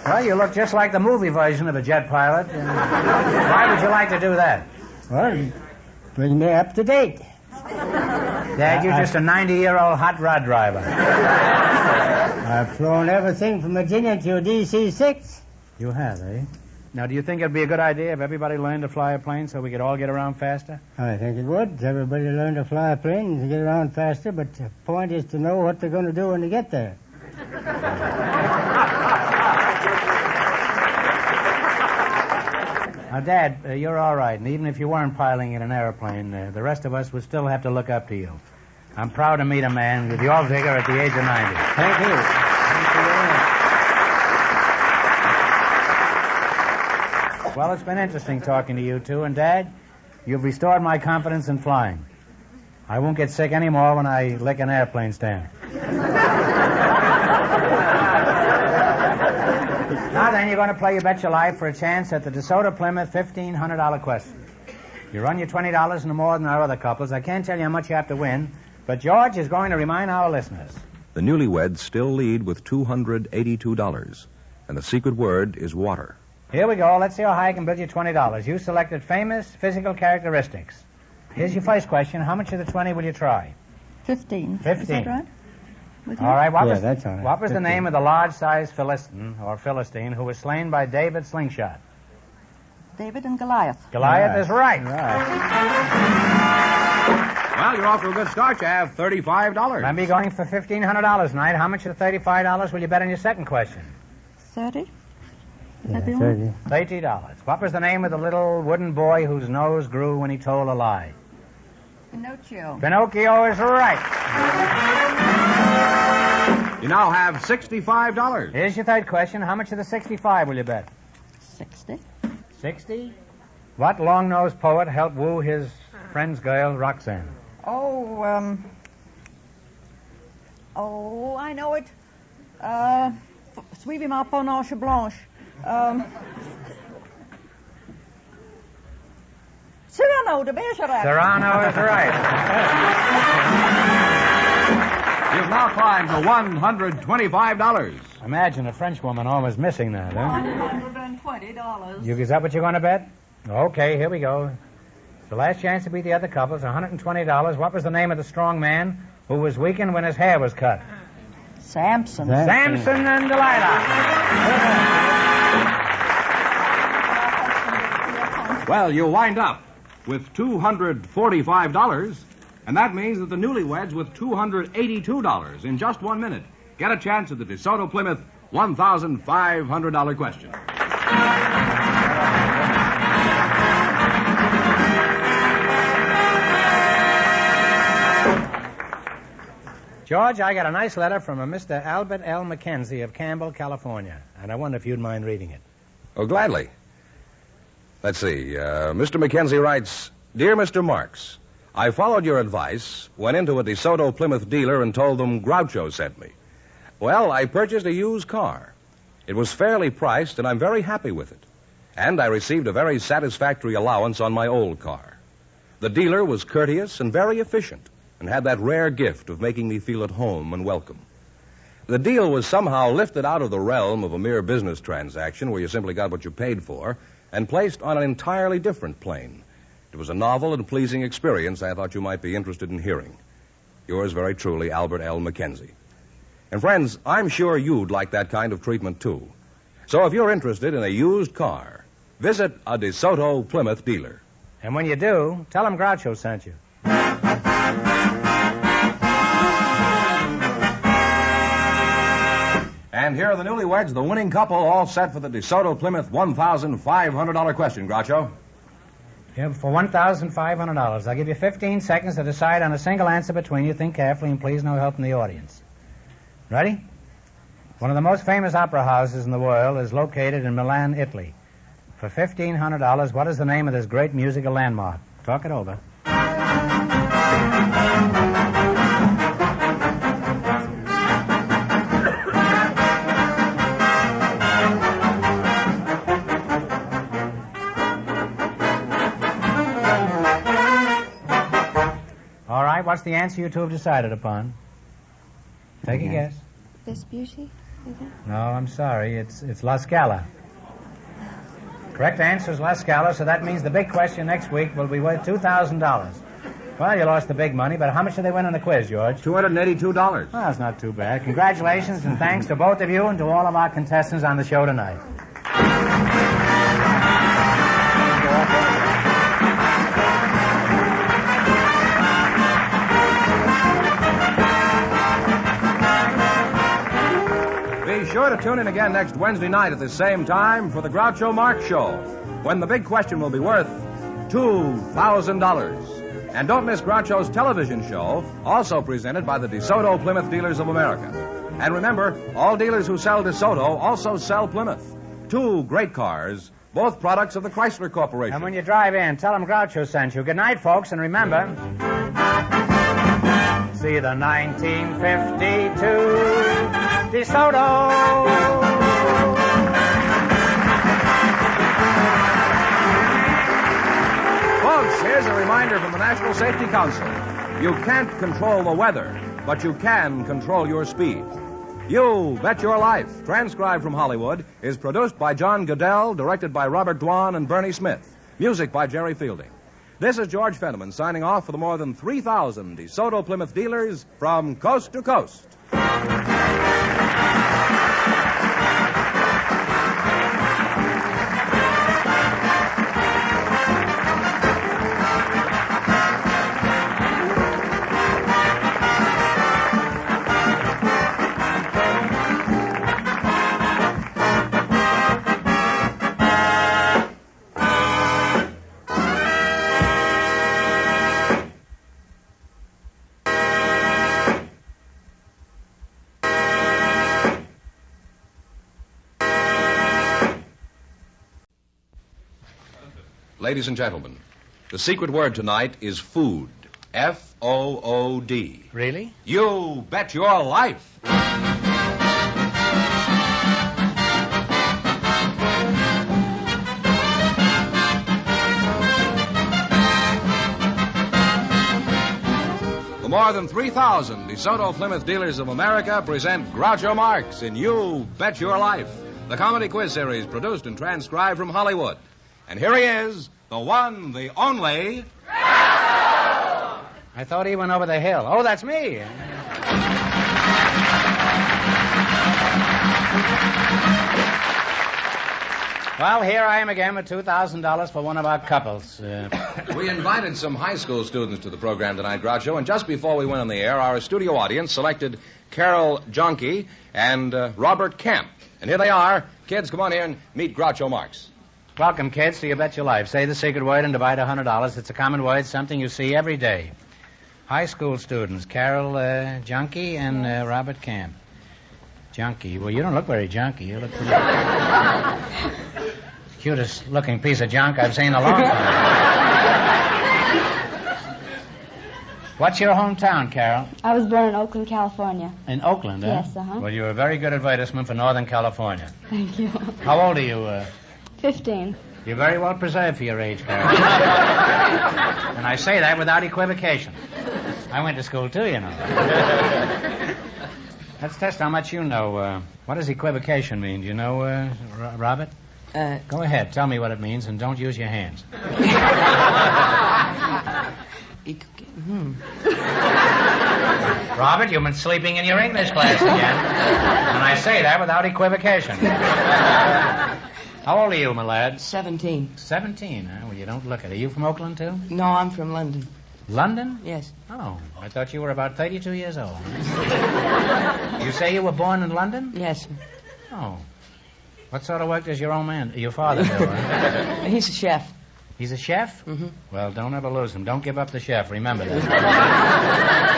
Well, you look just like the movie version of a jet pilot. Why would you like to do that? Well, bring me up to date. Dad, you're just a 90-year-old hot rod driver. I've flown everything from Virginia to a DC-6. You have, eh? Now, do you think it'd be a good idea if everybody learned to fly a plane so we could all get around faster? I think it would. Everybody learn to fly a plane to get around faster, but the point is to know what they're going to do when they get there. Now, Dad, you're all right, and even if you weren't piloting in an airplane, the rest of us would still have to look up to you. I'm proud to meet a man with your vigor at the age of 90. Thank you. Thank you very much. Well, it's been interesting talking to you two, and Dad, you've restored my confidence in flying. I won't get sick anymore when I lick an airplane stand. Now then, you're going to play You Bet Your Life for a chance at the DeSoto Plymouth $1,500 question. You run your $20 no more than our other couples. I can't tell you how much you have to win, but George is going to remind our listeners. The newlyweds still lead with $282, and the secret word is water. Here we go. Let's see how high I can build you $20. You selected famous physical characteristics. Here's your first question. How much of the 20 will you try? 15. 15. Is that right? All right. What that's all right. What was the name of the large-sized Philistine who was slain by David's slingshot? David and Goliath. Goliath is right. Well, you're off to a good start. You have $35. Remember, you're going for $1,500 tonight. How much of the $35 will you bet on your second question? 30. Yeah, 30. $30. What was the name of the little wooden boy whose nose grew when he told a lie? Pinocchio. Pinocchio is right. You now have $65. Here's your third question. How much of the 65 will you bet? 60. 60? What long-nosed poet helped woo his friend's girl, Roxanne? Oh, I know it. Suivez ma panache blanche. Cyrano de Bergerac. Cyrano is right. You've now climbed to $125. Imagine a Frenchwoman always missing that, huh? $120. Is that what you're going to bet? Okay, here we go. It's the last chance to beat the other couples, $120. What was the name of the strong man who was weakened when his hair was cut? Samson. Samson and Delilah. Well, you wind up with $245, and that means that the newlyweds with $282 in just 1 minute get a chance at the DeSoto Plymouth $1,500 question. George, I got a nice letter from a Mr. Albert L. Mackenzie of Campbell, California, and I wonder if you'd mind reading it. Oh, gladly. Let's see. Mr. Mackenzie writes, Dear Mr. Marx, I followed your advice, went into a DeSoto Plymouth dealer and told them Groucho sent me. Well, I purchased a used car. It was fairly priced, and I'm very happy with it. And I received a very satisfactory allowance on my old car. The dealer was courteous and very efficient, and had that rare gift of making me feel at home and welcome. The deal was somehow lifted out of the realm of a mere business transaction where you simply got what you paid for and placed on an entirely different plane. It was a novel and pleasing experience I thought you might be interested in hearing. Yours very truly, Albert L. Mackenzie. And friends, I'm sure you'd like that kind of treatment too. So if you're interested in a used car, visit a DeSoto Plymouth dealer. And when you do, tell them Groucho sent you. And here are the newlyweds, the winning couple, all set for the DeSoto Plymouth $1,500 question, Groucho. Yeah, for $1,500. I'll give you 15 seconds to decide on a single answer between you. Think carefully and please no help from the audience. Ready? One of the most famous opera houses in the world is located in Milan, Italy. For $1,500, what is the name of this great musical landmark? Talk it over. All right, what's the answer you two have decided upon? Take a guess. Vespucci, is it? No, I'm sorry. It's La Scala. Correct answer is La Scala, so that means the big question next week will be worth $2,000. Well, you lost the big money, but how much did they win on the quiz, George? $282. Well, that's not too bad. Congratulations and thanks to both of you and to all of our contestants on the show tonight. Be sure to tune in again next Wednesday night at the same time for the Groucho Marx Show, when the big question will be worth $2,000. And don't miss Groucho's television show, also presented by the DeSoto Plymouth Dealers of America. And remember, all dealers who sell DeSoto also sell Plymouth. Two great cars, both products of the Chrysler Corporation. And when you drive in, tell them Groucho sent you. Good night, folks, and remember, see the 1952 DeSoto. Folks, here's a reminder from the National Safety Council. You can't control the weather, but you can control your speed. You Bet Your Life, transcribed from Hollywood, is produced by John Goodell, directed by Robert Dwan and Bernie Smith. Music by Jerry Fielding. This is George Fenneman signing off for the more than 3,000 DeSoto Plymouth dealers from coast to coast. Ladies and gentlemen, the secret word tonight is food. F-O-O-D. Really? You bet your life. The more than 3,000 DeSoto Plymouth Dealers of America present Groucho Marx in You Bet Your Life, the comedy quiz series produced and transcribed from Hollywood. And here he is, the one, the only... I thought he went over the hill. Oh, that's me. Well, here I am again with $2,000 for one of our couples. We invited some high school students to the program tonight, Groucho, and just before we went on the air, our studio audience selected Carol Jonke and Robert Kemp. And here they are. Kids, come on here and meet Groucho Marx. Welcome, kids, to You Bet Your Life. Say the secret word and divide $100. It's a common word, something you see every day. High school students, Carol Junkie and Robert Camp. Junkie. Well, you don't look very junkie. You look pretty... Cutest looking piece of junk I've seen in a long time. What's your hometown, Carol? I was born in Oakland, California. In Oakland, eh? Yes, uh-huh. Well, you're a very good advertisement for Northern California. Thank you. How old are you? 15. You're very well preserved for your age, Carol. And I say that without equivocation. I went to school too, you know. Let's test how much you know. What does equivocation mean? Do you know, Robert? Go ahead. Tell me what it means, and don't use your hands. Robert, you've been sleeping in your English class again. And I say that without equivocation. How old are you, my lad? 17. 17, huh? Well, you don't look it. Are you from Oakland, too? No, I'm from London. London? Yes. Oh, I thought you were about 32 years old. You say you were born in London? Yes. Oh. What sort of work does your father do? Huh? He's a chef. He's a chef? Mm-hmm. Well, don't ever lose him. Don't give up the chef. Remember that.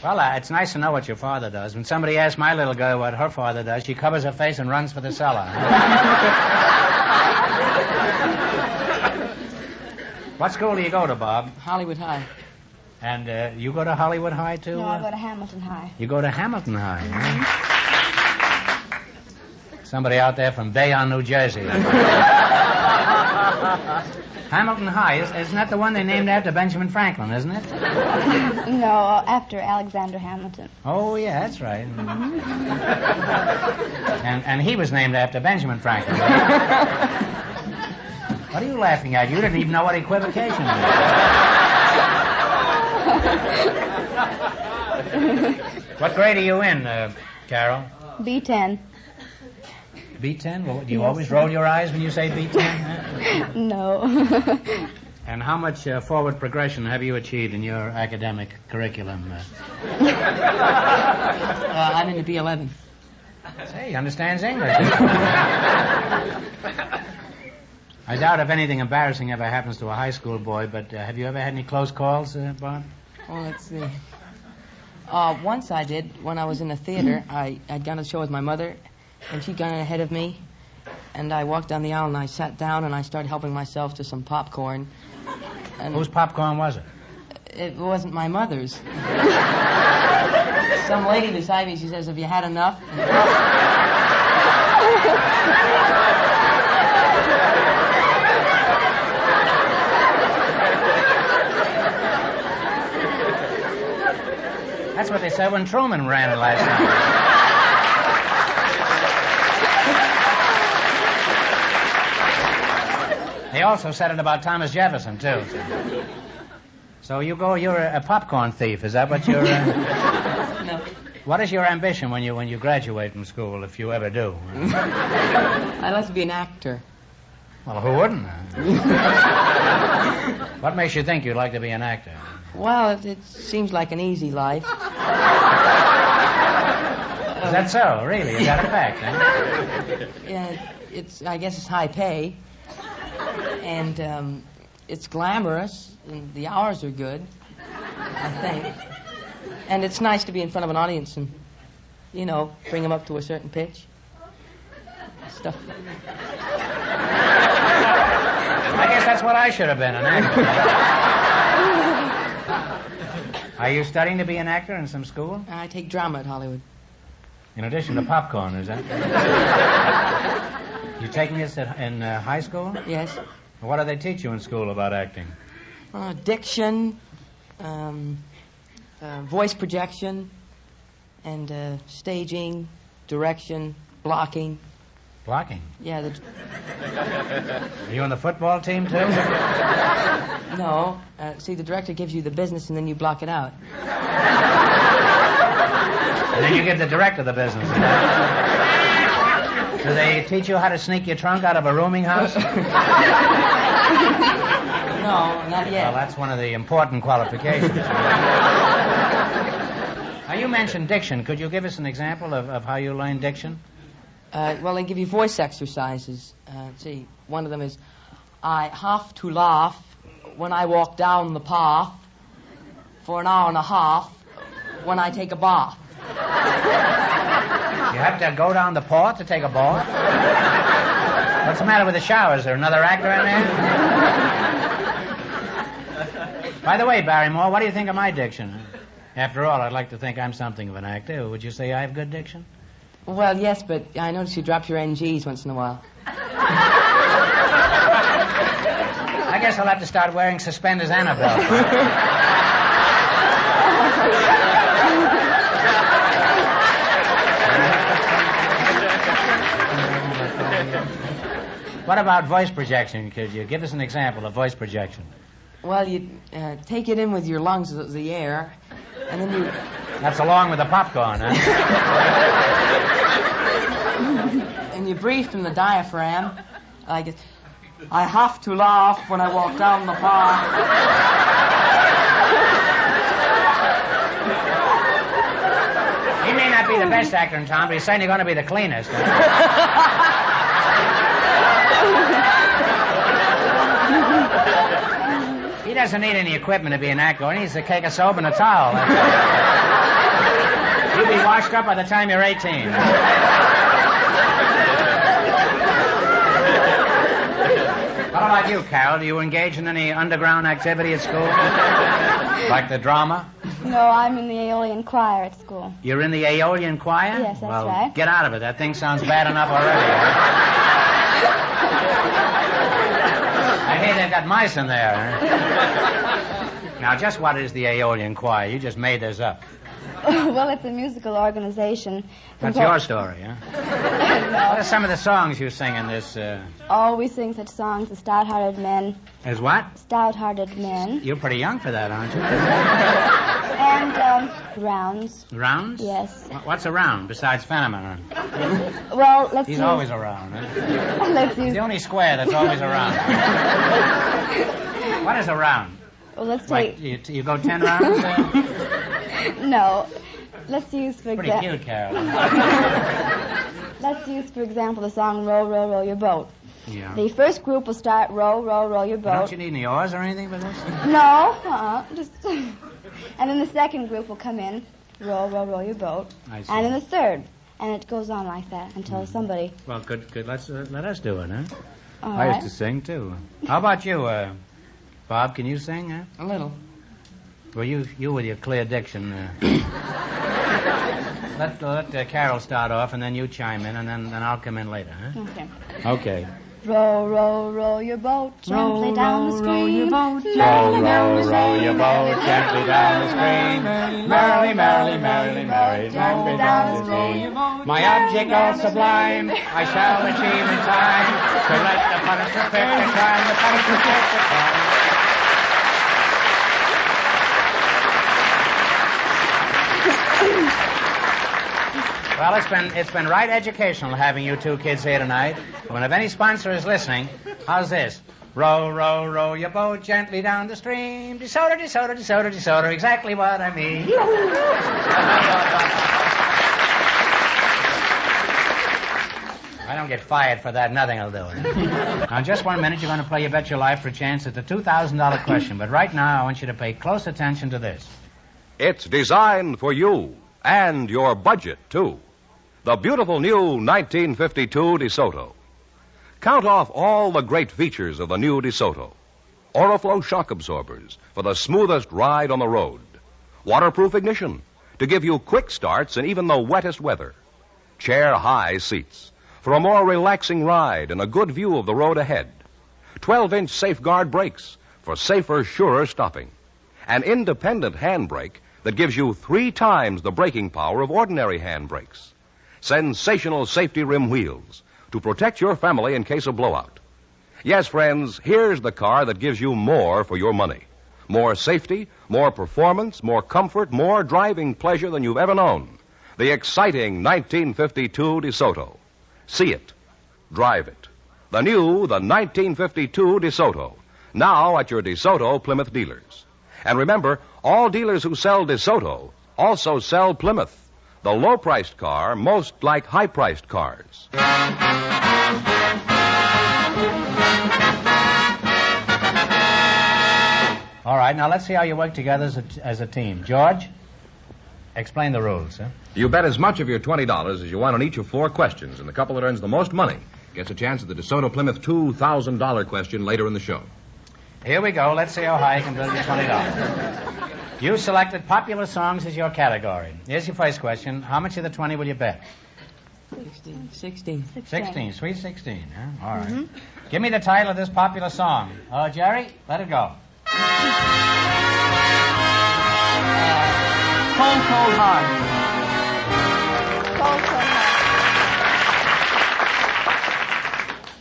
Well, it's nice to know what your father does. When somebody asks my little girl what her father does, she covers her face and runs for the cellar. What school do you go to, Bob? Hollywood High. And you go to Hollywood High, too? No, I go to Hamilton High. You go to Hamilton High, huh? Somebody out there from Bayonne, New Jersey. Hamilton High, isn't that the one they named after Benjamin Franklin, isn't it? No, after Alexander Hamilton. Oh, yeah, that's right. Mm-hmm. And he was named after Benjamin Franklin. What are you laughing at? You didn't even know what equivocation was. What grade are you in, Carol? B10. B10? Well, do you always roll your eyes when you say B10? Huh? No. And how much forward progression have you achieved in your academic curriculum? I'm in the B11. Say, he understands English. I doubt if anything embarrassing ever happens to a high school boy, but have you ever had any close calls, Bob? Oh, let's see. Once I did, when I was in the theater. I'd gone to the show with my mother, and she'd gone ahead of me. And I walked down the aisle, and I sat down, and I started helping myself to some popcorn. And whose popcorn was it? It wasn't my mother's. Some lady beside me, she says, "Have you had enough?" That's what they said when Truman ran it last night. They also said it about Thomas Jefferson, too. So you're a popcorn thief. Is that what you're... No. What is your ambition when you graduate from school, if you ever do? I'd like to be an actor. Well, who wouldn't? What makes you think you'd like to be an actor? Well, it seems like an easy life. Is that so? Really? Is that a fact, huh? Yeah, I guess it's high pay. And it's glamorous, and the hours are good, I think. And it's nice to be in front of an audience and, bring them up to a certain pitch. Stuff. I guess that's what I should have been, an actor. Are you studying to be an actor in some school? I take drama at Hollywood. In addition to popcorn, is that? You taking this in high school? Yes. What do they teach you in school about acting? Diction, voice projection, and staging, direction, blocking. Blocking? Yeah. Are you on the football team, too? No. See, the director gives you the business, and then you block it out. And then you give the director the business. Do they teach you how to sneak your trunk out of a rooming house? No, not yet. Well, that's one of the important qualifications. Now, you mentioned diction. Could you give us an example of how you learn diction? Well, they give you voice exercises. See, one of them is, I have to laugh when I walk down the path for an hour and a half when I take a bath. You have to go down the path to take a bath? What's the matter with the shower? Is there another actor in there? By the way, Barrymore, what do you think of my diction? After all, I'd like to think I'm something of an actor. Would you say I have good diction? Well, yes, but I notice you drop your NGs once in a while. I guess I'll have to start wearing suspenders and a belt. What about voice projection? Could you give us an example of voice projection? Well, you take it in with your lungs, the air, and then you... That's along with the popcorn, huh? And you breathe from the diaphragm, like, I have to laugh when I walk down the park. He may not be the best actor in town, but he's certainly going to be the cleanest. He doesn't need any equipment to be an actor. He needs a cake of soap and a towel. You'll be washed up by the time you're 18. What about you, Carol? Do you engage in any underground activity at school? Like the drama? No, I'm in the Aeolian choir at school. You're in the Aeolian choir? Yes, that's well, right. Get out of it. That thing sounds bad enough already. I hear they've got mice in there. Now, just what is the Aeolian choir? You just made this up. Well, it's a musical organization. That's your story, huh? No. What are some of the songs you sing in this? Oh, we sing such songs as Stout-Hearted Men. As what? Stout-Hearted Men. You're pretty young for that, aren't you? And rounds. Rounds? Yes. What's a round besides Fenneman? Well, let's He's use... always around, huh? Let's use... He's the only square that's always around. What is a round? Well, let's like take... you go 10 rounds? No. Let's use, for Pretty example... cute, Carol. Let's use, for example, the song Row, Row, Row Your Boat. Yeah. The first group will start Row, Row, Row Your Boat. Don't you need any oars or anything for this? No, just... And then the second group will come in, Row, Row, Row Your Boat. I see. And then the third. And it goes on like that until somebody... Well, good. Let us do it, huh? All I right. used to sing, too. How about you, Bob? Can you sing, huh? A little. Well, you with your clear diction. Let Carol start off, and then you chime in, and then I'll come in later, huh? Okay. Okay. Row, row, row your boat gently Row, down the row, stream. row your boat Merrily, merrily, row your boat gently down the stream. Merrily, merrily, merrily, merrily, gently down the stream. My object all sublime, I shall achieve in time. So let the punisher fit the crime, the punisher fit the crime. Well, it's been right educational having you two kids here tonight. When if any sponsor is listening, how's this? Row, row, row your boat gently down the stream. DeSoto, DeSoto, DeSoto, DeSoto, exactly what I mean. I don't get fired for that, nothing will do it. Now, in just 1 minute, you're going to play You Bet Your Life for a chance at the $2,000 question. But right now, I want you to pay close attention to this. It's designed for you and your budget, too. The beautiful new 1952 DeSoto. Count off all the great features of the new DeSoto. Oriflow shock absorbers for the smoothest ride on the road. Waterproof ignition to give you quick starts in even the wettest weather. Chair-high seats for a more relaxing ride and a good view of the road ahead. 12-inch safeguard brakes for safer, surer stopping. An independent handbrake that gives you 3 times the braking power of ordinary hand brakes. Sensational safety rim wheels to protect your family in case of blowout. Yes, friends, here's the car that gives you more for your money. More safety, more performance, more comfort, more driving pleasure than you've ever known. The exciting 1952 DeSoto. See it. Drive it. The 1952 DeSoto. Now at your DeSoto Plymouth dealers. And remember, all dealers who sell DeSoto also sell Plymouth, the low-priced car most like high-priced cars. All right, now let's see how you work together as a team. George, explain the rules, huh? You bet as much of your $20 as you want on each of 4 questions, and the couple that earns the most money gets a chance at the DeSoto Plymouth $2,000 question later in the show. Here we go. Let's see how high you can build your $20. You selected popular songs as your category. Here's your first question. How much of the 20 will you bet? 16. 16. Sweet 16, huh? All right. Mm-hmm. Give me the title of this popular song. Jerry, let it go. Cold, cold, hard. Cold, cold, hard.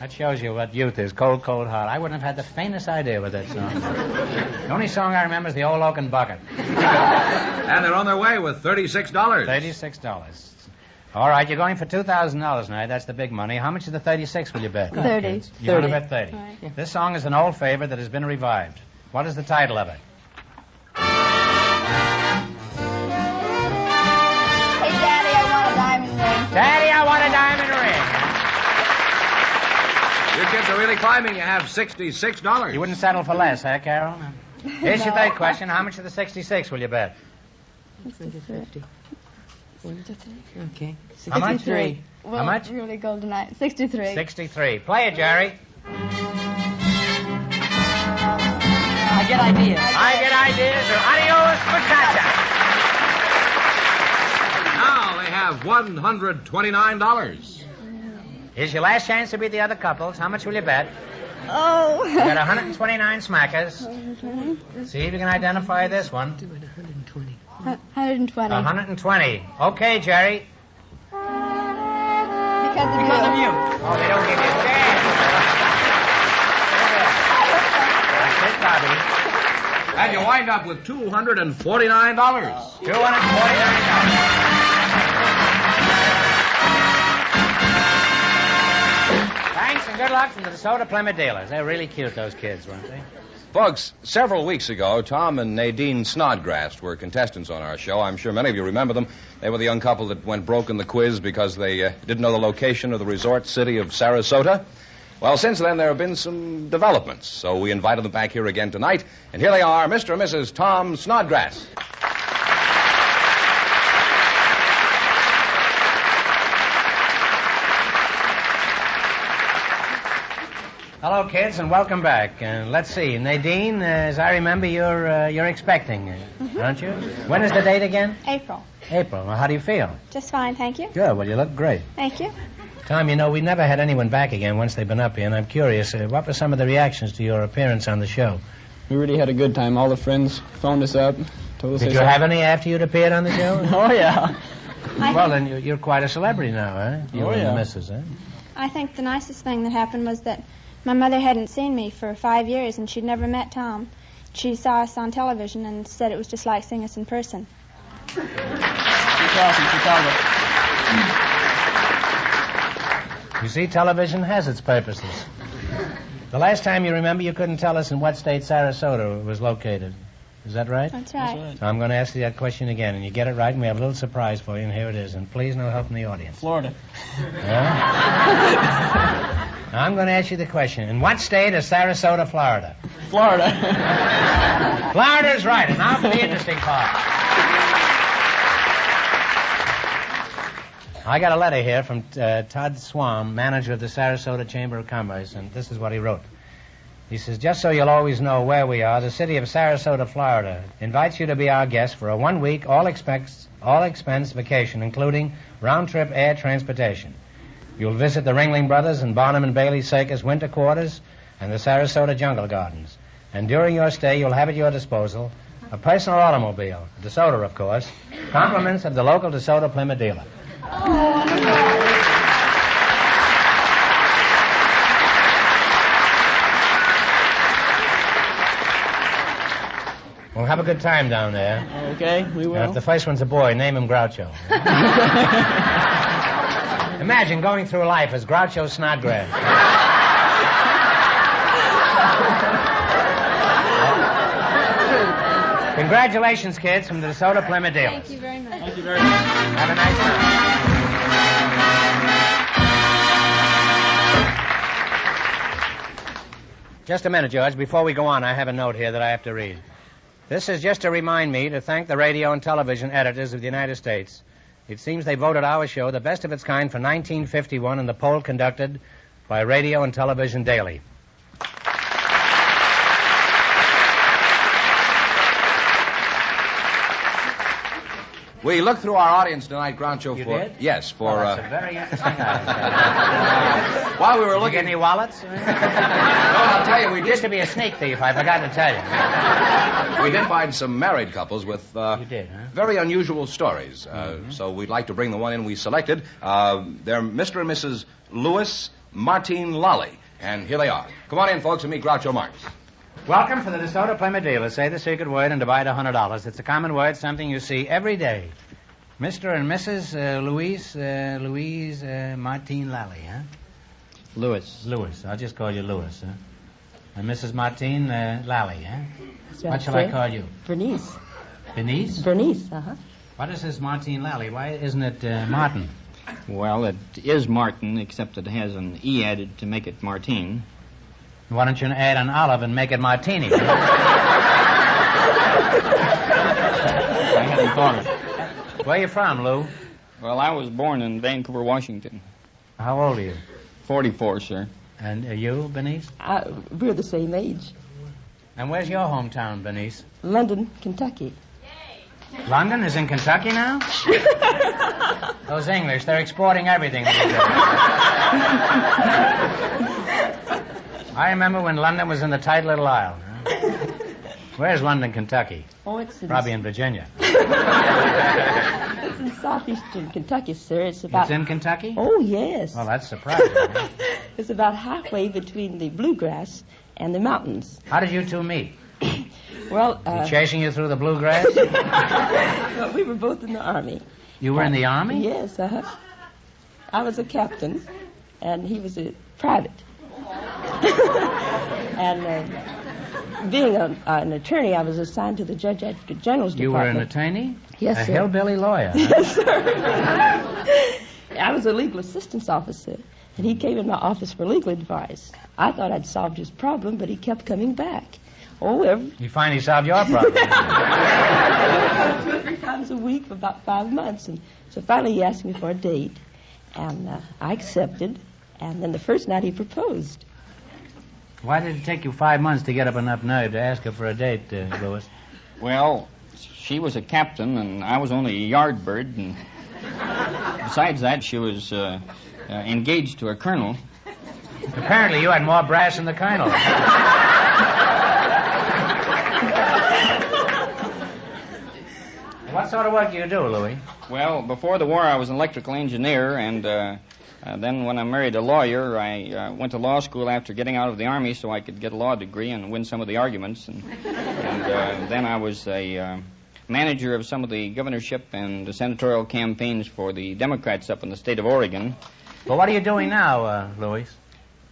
That shows you what youth is. Cold, cold, hard. I wouldn't have had the faintest idea what that song was. The only song I remember is the Old Oaken Bucket. And they're on their way with $36. $36. All right, you're going for $2,000 tonight. That's the big money. How much of the 36 will you bet? 30. You're going to bet 30. Right. This song is an old favorite that has been revived. What is the title of it? Hey, Daddy, I want a diamond ring. Daddy, I want a diamond ring. You kids are really climbing. You have $66. You wouldn't settle for less, huh, Carol? Here's your third question. How much of the 66 will you bet? 50. Okay. How much? 63. Well, how much? Really go tonight. 63. 63. Play it, Jerry. I get ideas. I get ideas. Adios, muchacha. Now they have $129. Here's your last chance to beat the other couples. How much will you bet? Oh. You got 129 smackers. See if you can identify this one. 120. 120. Okay, Jerry. Because of you. Oh, they don't give you a chance. That's it, Bobby. And you wind up with $249. $249. Thanks and good luck from the DeSoto Plymouth dealers. They're really cute, those kids, weren't they? Folks, several weeks ago, Tom and Nadine Snodgrass were contestants on our show. I'm sure many of you remember them. They were the young couple that went broke in the quiz because they didn't know the location of the resort city of Sarasota. Well, since then, there have been some developments, so we invited them back here again tonight. And here they are, Mr. and Mrs. Tom Snodgrass. Hello, kids, and welcome back. Let's see, Nadine, as I remember, you're expecting, aren't you? When is the date again? April. April. Well, how do you feel? Just fine, thank you. Good. Well, you look great. Thank you. Tom, you know, we never had anyone back again once they've been up here, and I'm curious, what were some of the reactions to your appearance on the show? We really had a good time. All the friends phoned us up, told us. Did you have any after you'd appeared on the show? Oh, yeah. Well, then you're quite a celebrity now, huh? You and the missus, huh? I think the nicest thing that happened was that my mother hadn't seen me for 5 years, and she'd never met Tom. She saw us on television and said it was just like seeing us in person. She's awesome, Chicago. You see, television has its purposes. The last time you remember, you couldn't tell us in what state Sarasota was located. Is that right? That's right. So I'm going to ask you that question again, and you get it right, and we have a little surprise for you, and here it is. And please, no help from the audience. Florida. Yeah? Now, I'm going to ask you the question. In what state is Sarasota, Florida? Florida. Florida's right, and now for the interesting part. I got a letter here from Todd Swam, manager of the Sarasota Chamber of Commerce, and this is what he wrote. He says, just so you'll always know where we are, the city of Sarasota, Florida, invites you to be our guest for a 1-week, all-expense vacation, including round-trip air transportation. You'll visit the Ringling Brothers and Barnum and Bailey Circus winter quarters and the Sarasota Jungle Gardens. And during your stay, you'll have at your disposal a personal automobile, DeSoto, of course, compliments of the local DeSoto Plymouth dealer. Well, have a good time down there. Okay, we will. And if the first one's a boy, name him Groucho. Imagine going through life as Groucho Snodgrass. Congratulations, kids, from the DeSoto Plymouth dealers. Thank you very much. Thank you very much. Have a nice time. Just a minute, George. Before we go on, I have a note here that I have to read. This is just to remind me to thank the radio and television editors of the United States. It seems they voted our show the best of its kind for 1951 in the poll conducted by Radio and Television Daily. We looked through our audience tonight, Groucho, You for... did? Yes, for... Well, that's a very interesting while we were Did looking... you get any wallets? I'll tell you, we Used to be a sneak thief, I forgot to tell you. we did find some married couples with You did, huh? very unusual stories. So we'd like to bring the one in we selected. They're Mr. and Mrs. Louis Martine Lally. And here they are. Come on in, folks, and meet Groucho Marx. Welcome for the DeSoto Plymouth dealer. Say the secret word and divide $100. It's a common word, something you see every day. Mr. and Mrs. Louise Martine Lally, huh? Louis. I'll just call you Louis, huh? And Mrs. Martine Lally, huh? What shall I call you? Bernice. Bernice? Uh-huh. What is this Martine Lally? Why isn't it Martin? Well, it is Martin, except it has an E added to make it Martine. Why don't you add an olive and make it Martini? I hadn't thought of it. Where are you from, Lou? Well, I was born in Vancouver, Washington. How old are you? 44, sir. And you, Bernice? We're the same age. And where's your hometown, Bernice? London, Kentucky. London is in Kentucky now? Those English, they're exporting everything. I remember when London was in the tight little isle. Huh? Where's London, Kentucky? Oh, it's probably in Virginia. It's in southeastern Kentucky, sir. It's in Kentucky? Oh, yes. Well, that's surprising. Huh? It's about halfway between the bluegrass and the mountains. How did you two meet? Well, he chasing you through the bluegrass? Well, we were both in the Army. You were in the Army? Yes, I was a captain, and he was a private. And being an attorney, I was assigned to the Judge Advocate General's Department. You were an attorney? Yes, a sir. A hillbilly lawyer? Huh? Yes, sir. I was a legal assistance officer, and he came in my office for legal advice. I thought I'd solved his problem, but he kept coming back. You finally solved your problem. 2 or 3 times a week for about 5 months. And so finally he asked me for a date, and I accepted, and then the first night he proposed. Why did it take you 5 months to get up enough nerve to ask her for a date, Louis? Well, she was a captain, and I was only a yard bird, and besides that, she was engaged to a colonel. Apparently you had more brass than the colonel. What sort of work do you do, Louis? Well, before the war, I was an electrical engineer, and then when I married a lawyer, I went to law school after getting out of the Army so I could get a law degree and win some of the arguments. And then I was a manager of some of the governorship and the senatorial campaigns for the Democrats up in the state of Oregon. Well, what are you doing now, Louis?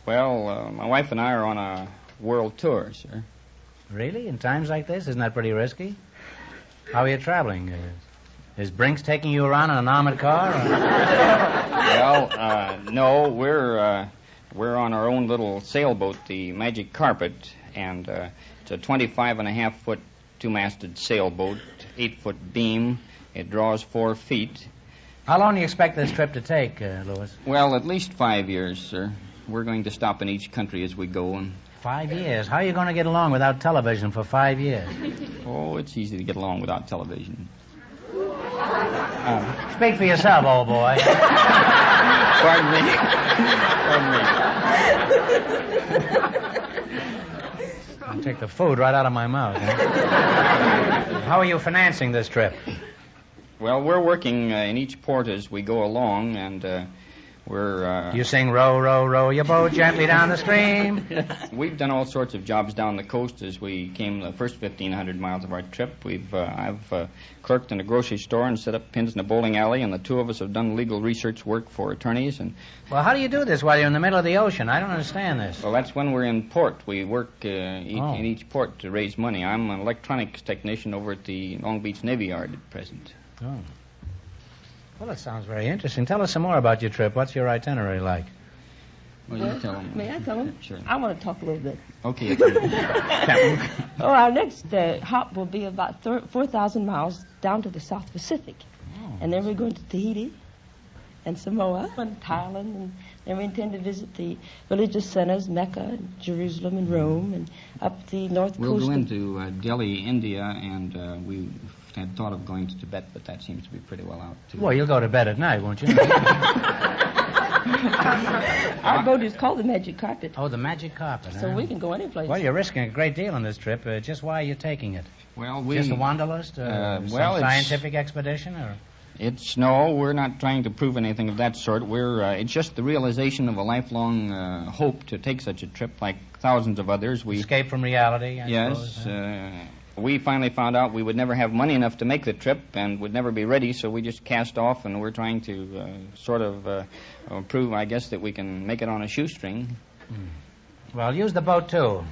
Well, my wife and I are on a world tour, sir. Really? In times like this? Isn't that pretty risky? How are you traveling? Is Brinks taking you around in an armored car? Well, no, we're on our own little sailboat, the Magic Carpet, and it's a 25.5-foot two-masted sailboat, 8-foot beam. It draws 4 feet. How long do you expect this trip to take, Louis? Well, at least 5 years, sir. We're going to stop in each country as we go. And 5 years? How are you going to get along without television for 5 years? Oh, it's easy to get along without television. Speak for yourself, old boy. Pardon me. I'll take the food right out of my mouth. Huh? How are you financing this trip? Well, we're working in each port as we go along, and we're... You sing row, row, row your boat gently down the stream. We've done all sorts of jobs down the coast as we came the first 1,500 miles of our trip. I've clerked in a grocery store and set up pins in a bowling alley, and the two of us have done legal research work for attorneys. And well, how do you do this while you're in the middle of the ocean? I don't understand this. Well, that's when we're in port. We work in each port to raise money. I'm an electronics technician over at the Long Beach Navy Yard at present. Oh. Well, that sounds very interesting. Tell us some more about your trip. What's your itinerary like? Well, you tell them. May I tell them? Sure. I want to talk a little bit. Okay. Our next hop will be about 4,000 miles down to the South Pacific. Oh. And then we're going to Tahiti and Samoa and Thailand. And then we intend to visit the religious centers, Mecca, and Jerusalem, and Rome, and up the north coast. We'll go into Delhi, India, and we had thought of going to Tibet, but that seems to be pretty well out, too. Well, you'll go to bed at night, won't you? Our boat is called the Magic Carpet. Oh, the Magic Carpet, So we can go any place. Well, you're risking a great deal on this trip. Just why are you taking it? Well, Just a wanderlust? Some scientific expedition? Or? No, we're not trying to prove anything of that sort. It's just the realization of a lifelong hope to take such a trip, like thousands of others. Escape from reality, I suppose, we finally found out we would never have money enough to make the trip and would never be ready, so we just cast off, and we're trying to prove, I guess, that we can make it on a shoestring. Well, use the boat, too.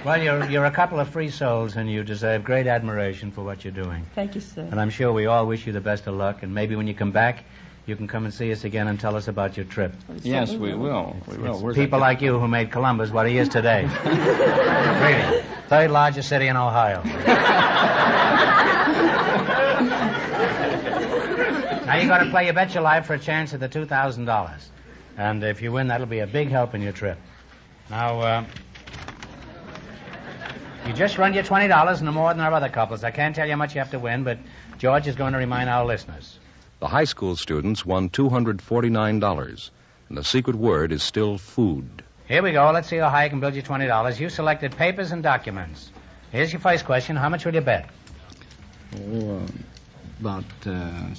Well, you're a couple of free souls, and you deserve great admiration for what you're doing. Thank you, sir. And I'm sure we all wish you the best of luck, and maybe when you come back, you can come and see us again and tell us about your trip. Yes, we will. It's people like you who made Columbus what he is today. Really. Third largest city in Ohio. Now you're going to play You Bet Your Life for a chance at the $2,000. And if you win, that'll be a big help in your trip. Now, you just run your $20 no more than our other couples. I can't tell you how much you have to win, but George is going to remind our listeners. The high school students won $249, and the secret word is still food. Here we go. Let's see how high I can build you $20. You selected papers and documents. Here's your first question. How much will you bet? About $16.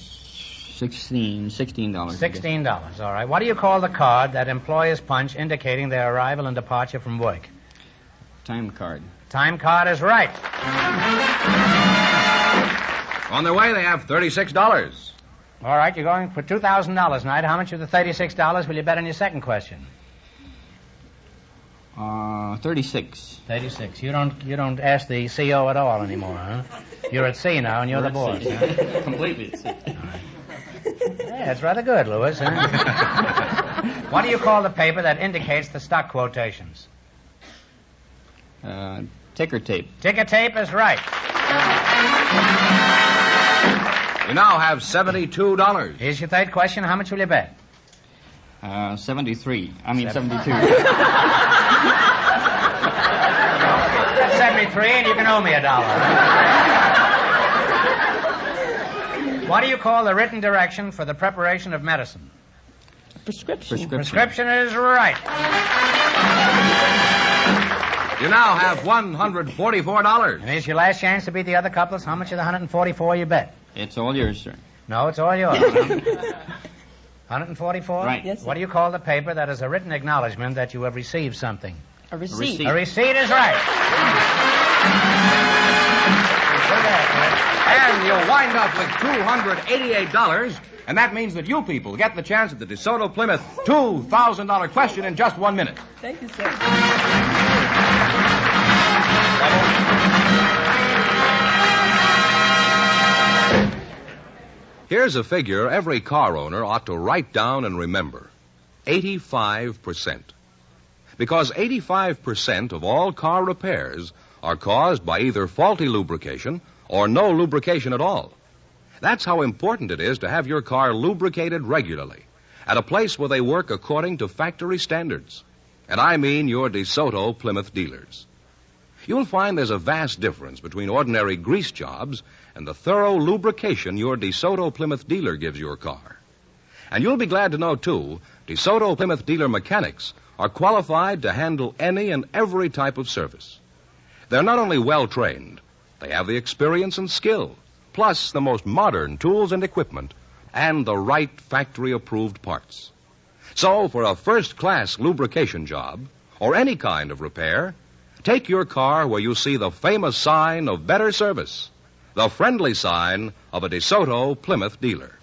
$16, all right. What do you call the card that employers punch indicating their arrival and departure from work? Time card. Time card is right. On their way, they have $36. All right, you're going for $2,000 tonight. How much of the $36 will you bet on your second question? 36. 36. You don't ask the CO at all anymore, huh? You're at sea now, and you're the boss. Huh? Completely at sea. Yeah, it's rather good, Louis. Huh? What do you call the paper that indicates the stock quotations? Ticker tape. Ticker tape is right. You now have $72. Here's your third question. How much will you bet? 73. I mean, 72. 73, and you can owe me $1. What do you call the written direction for the preparation of medicine? Prescription. Prescription is right. You now have $144. And here's your last chance to beat the other couples. How much of the 144 you bet? It's all yours, sir. No, it's all yours. 144? Right. Yes, sir. What do you call the paper that is a written acknowledgement that you have received something? A receipt. A receipt is right. And you'll wind up with $288, and that means that you people get the chance at the DeSoto Plymouth $2,000 question in just 1 minute. Thank you, sir. Here's a figure every car owner ought to write down and remember. 85%. Because 85% of all car repairs are caused by either faulty lubrication or no lubrication at all. That's how important it is to have your car lubricated regularly at a place where they work according to factory standards. And I mean your DeSoto Plymouth dealers. You'll find there's a vast difference between ordinary grease jobs and the thorough lubrication your DeSoto Plymouth dealer gives your car. And you'll be glad to know, too, DeSoto Plymouth dealer mechanics are qualified to handle any and every type of service. They're not only well-trained, they have the experience and skill, plus the most modern tools and equipment, and the right factory-approved parts. So, for a first-class lubrication job, or any kind of repair, take your car where you see the famous sign of better service, the friendly sign of a DeSoto Plymouth dealer.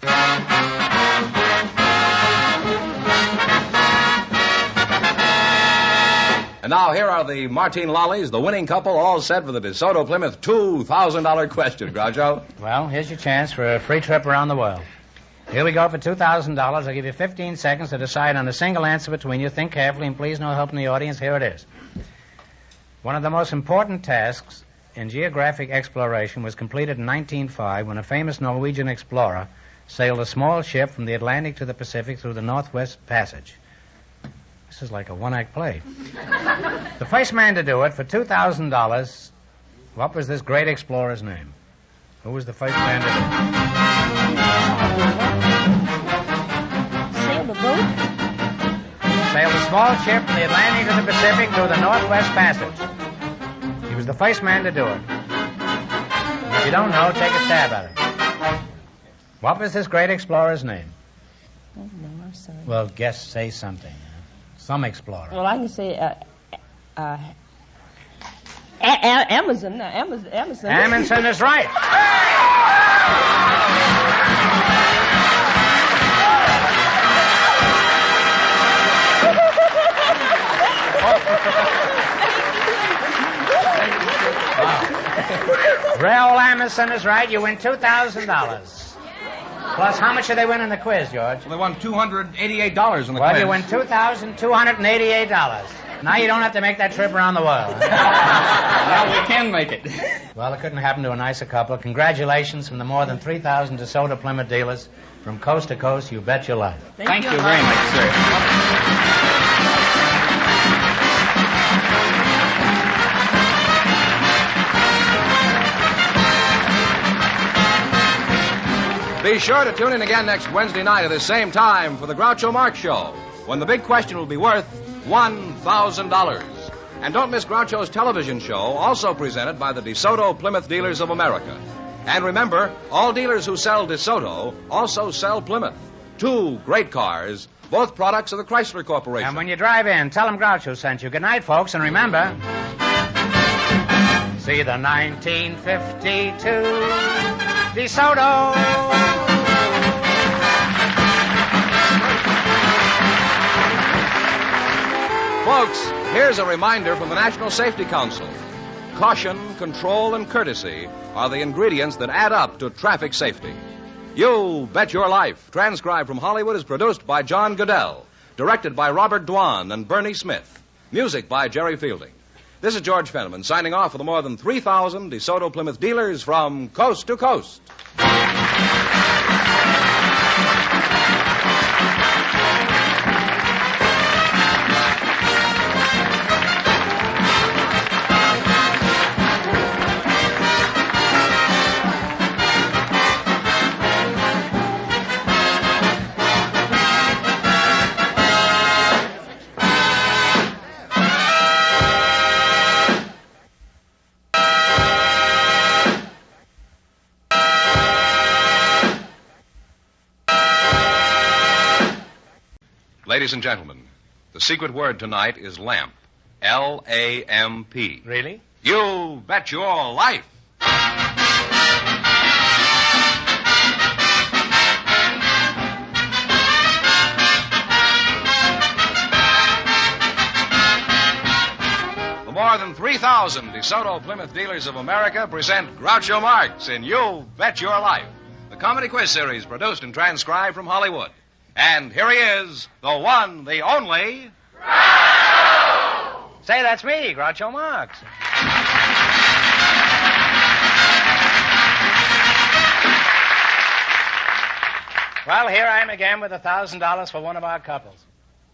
And now here are the Martine Lollies, the winning couple, all set for the DeSoto Plymouth $2,000 question, Groucho. Well, here's your chance for a free trip around the world. Here we go for $2,000. I'll give you 15 seconds to decide on a single answer between you. Think carefully, and please no help in the audience. Here it is. One of the most important tasks in geographic exploration was completed in 1905 when a famous Norwegian explorer sailed a small ship from the Atlantic to the Pacific through the Northwest Passage. This is like a one-act play. The first man to do it for $2,000, what was this great explorer's name? Who was the first man to do it? Sail the boat? sailed a small ship from the Atlantic to the Pacific through the Northwest Passage. He was the first man to do it. If you don't know, take a stab at it. What was this great explorer's name? Oh, no, I'm sorry. Well, say something. Some explorer. Well, I can say Amazon. Amazon. Amundsen is right. Raoul Amundsen is right. You win $2,000. Plus, how much did they win in the quiz, George? Well, they won $288 in the quiz. Well, you win $2,288. Now you don't have to make that trip around the world. Well, we can make it. Well, it couldn't happen to a nicer couple. Congratulations from the more than 3,000 DeSoto Plymouth dealers. From coast to coast, you bet your life. Thank you very much, sir. Be sure to tune in again next Wednesday night at the same time for the Groucho Marx Show, when the big question will be worth $1,000. And don't miss Groucho's television show, also presented by the DeSoto Plymouth Dealers of America. And remember, all dealers who sell DeSoto also sell Plymouth. Two great cars, both products of the Chrysler Corporation. And when you drive in, tell them Groucho sent you. Good night, folks, and remember, see the 1952 DeSoto. Folks, here's a reminder from the National Safety Council. Caution, control, and courtesy are the ingredients that add up to traffic safety. You Bet Your Life, transcribed from Hollywood, is produced by John Goodell, directed by Robert Dwan and Bernie Smith, music by Jerry Fielding. This is George Fenneman signing off for the more than 3,000 DeSoto Plymouth dealers from coast to coast. Ladies and gentlemen, the secret word tonight is lamp. L-A-M-P. Really? You bet your life. The more than 3,000 DeSoto Plymouth Dealers of America present Groucho Marx in You Bet Your Life, the comedy quiz series produced and transcribed from Hollywood. And here he is, the one, the only... Groucho! Say, that's me, Groucho Marx. Well, here I am again with $1,000 for one of our couples.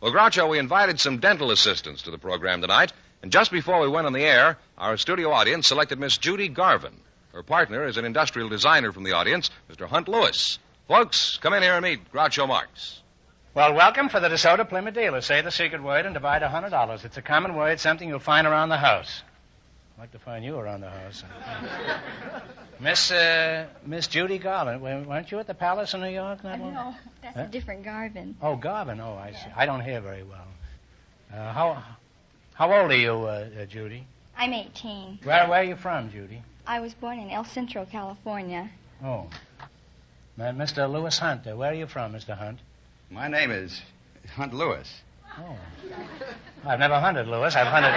Well, Groucho, we invited some dental assistants to the program tonight, and just before we went on the air, our studio audience selected Miss Judy Garvin. Her partner is an industrial designer from the audience, Mr. Hunt Lewis. Folks, come in here and meet Groucho Marx. Well, welcome for the DeSoto Plymouth dealers. Say the secret word and divide $100. It's a common word, something you'll find around the house. I'd like to find you around the house. Miss Judy Garvin, weren't you at the Palace in New York? No, that's a different Garvin. Oh, Garvin. Oh, I see. I don't hear very well. How old are you, Judy? I'm 18. Where are you from, Judy? I was born in El Centro, California. Oh. Mr. Lewis Hunt, where are you from, Mr. Hunt? My name is Hunt Lewis. Oh. I've never hunted, Lewis. I've hunted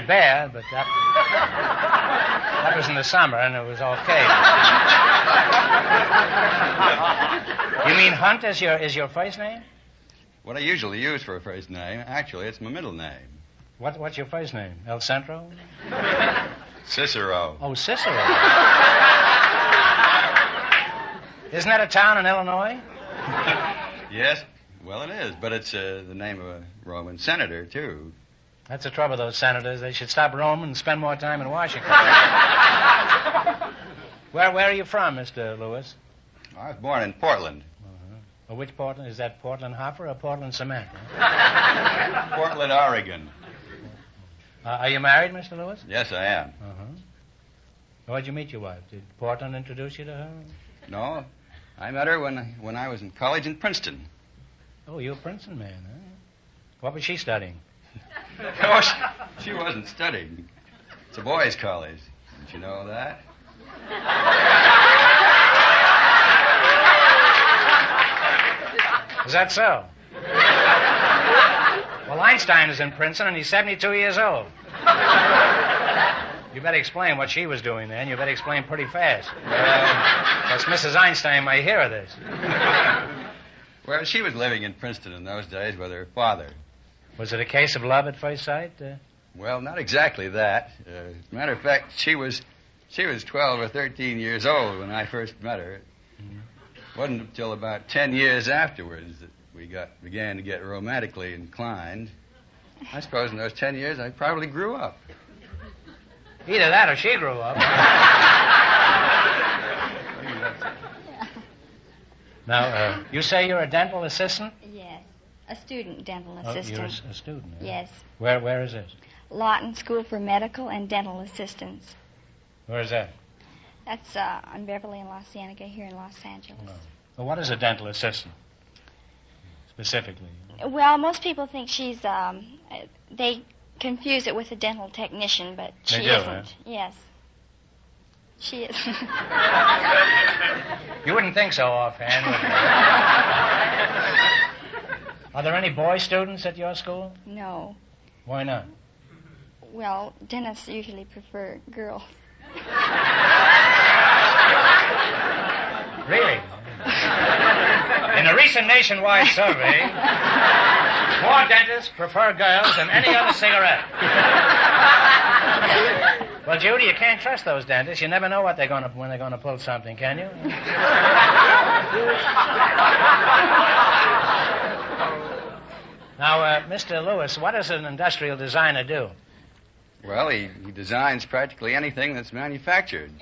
bear, but that was in the summer, and it was okay. You mean Hunt is your first name? What I usually use for a first name, actually, it's my middle name. What's your first name? El Centro? Cicero. Oh, Cicero. Isn't that a town in Illinois? Yes, well, it is, but it's the name of a Roman senator, too. That's the trouble with those senators. They should stop roaming and spend more time in Washington. Where are you from, Mr. Lewis? I was born in Portland. Well, which Portland? Is that Portland Hopper or Portland Cement? Portland, Oregon. Are you married, Mr. Lewis? Yes, I am. Uh-huh. Where'd you meet your wife? Did Portland introduce you to her? No, I met her when I was in college in Princeton. Oh, you're a Princeton man, huh? What was she studying? Oh, she wasn't studying. It's a boys' college. Didn't you know that? Is that so? Well, Einstein is in Princeton, and he's 72 years old. You better explain what she was doing then. You better explain pretty fast. Because Mrs. Einstein might hear of this. Well, she was living in Princeton in those days with her father. Was it a case of love at first sight? Well, not exactly that. As a matter of fact, she was 12 or 13 years old when I first met her. It wasn't until about 10 years afterwards that we began to get romantically inclined. I suppose in those 10 years I probably grew up. Either that or she grew up. Now, you say you're a dental assistant? Yes, a student dental Oh, assistant. you're a student? Yes. Where is this? Lawton School for Medical and Dental Assistants. Where is that? That's on Beverly and La Cienega here in Los Angeles. Well, what is a dental assistant, specifically? Well, most people think she's, they confuse it with a dental technician, but she do, isn't. huh? Yes. She is. You wouldn't think so offhand, would you? Are there any boy students at your school? No. Why not? Well, dentists usually prefer girls. Really? In a recent nationwide survey, more dentists prefer girls than any other cigarette. Well, Judy, you can't trust those dentists. You never know when they're going to pull something, can you? Now, Mr. Lewis, what does an industrial designer do? Well, he designs practically anything that's manufactured.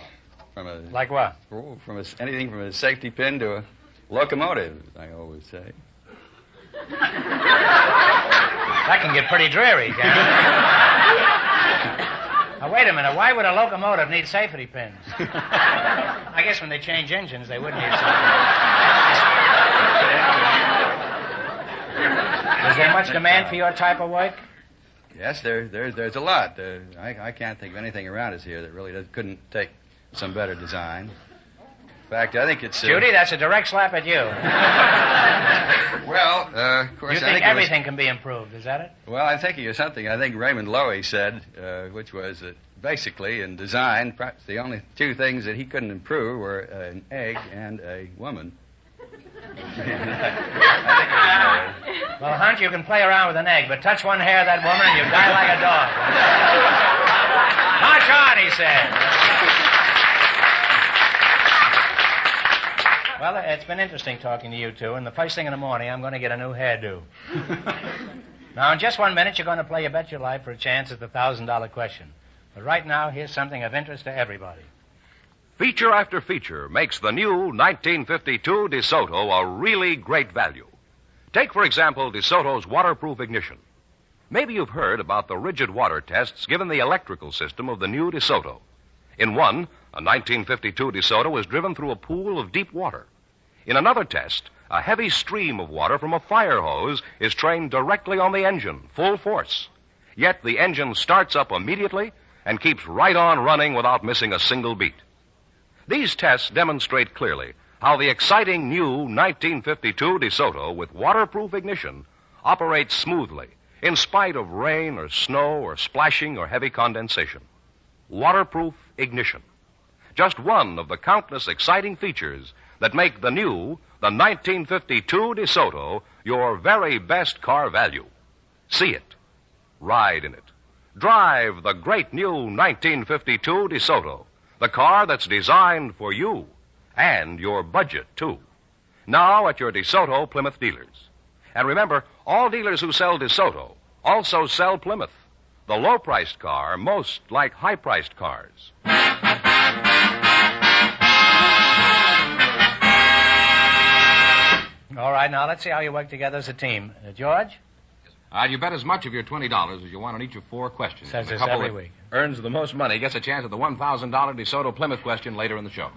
Like what? Oh, anything from a safety pin to a locomotive, I always say. That can get pretty dreary, can't it? Now, wait a minute. Why would a locomotive need safety pins? I guess when they change engines, they wouldn't need safety pins. Is there much demand for your type of work? Yes, there's a lot. I can't think of anything around us here that really couldn't take some better design. In fact, I think it's... Judy, that's a direct slap at you. Well, of course, you think everything can be improved, is that it? Well, I'm thinking of something I think Raymond Loewy said, which was that basically in design, perhaps the only two things that he couldn't improve were an egg and a woman. Well, Hunt, you can play around with an egg, but touch one hair of that woman and you die like a dog. March on, he said. Well, it's been interesting talking to you two, and the first thing in the morning, I'm going to get a new hairdo. Now, in just 1 minute, you're going to play You Bet Your Life for a chance at the $1,000 question. But right now, here's something of interest to everybody. Feature after feature makes the new 1952 DeSoto a really great value. Take, for example, DeSoto's waterproof ignition. Maybe you've heard about the rigid water tests given the electrical system of the new DeSoto. In one, a 1952 DeSoto was driven through a pool of deep water. In another test, a heavy stream of water from a fire hose is trained directly on the engine, full force. Yet the engine starts up immediately and keeps right on running without missing a single beat. These tests demonstrate clearly how the exciting new 1952 DeSoto with waterproof ignition operates smoothly in spite of rain or snow or splashing or heavy condensation. Waterproof ignition. Just one of the countless exciting features that make the 1952 DeSoto your very best car value. See it. Ride in it. Drive the great new 1952 DeSoto, the car that's designed for you and your budget, too. Now at your DeSoto Plymouth dealers. And remember, all dealers who sell DeSoto also sell Plymouth, the low-priced car most like high-priced cars. All right, now let's see how you work together as a team. George? You bet as much of your $20 as you want on each of 4 questions. Says And the this couple every that week. earns the most money gets a chance at the $1,000 DeSoto Plymouth question later in the show.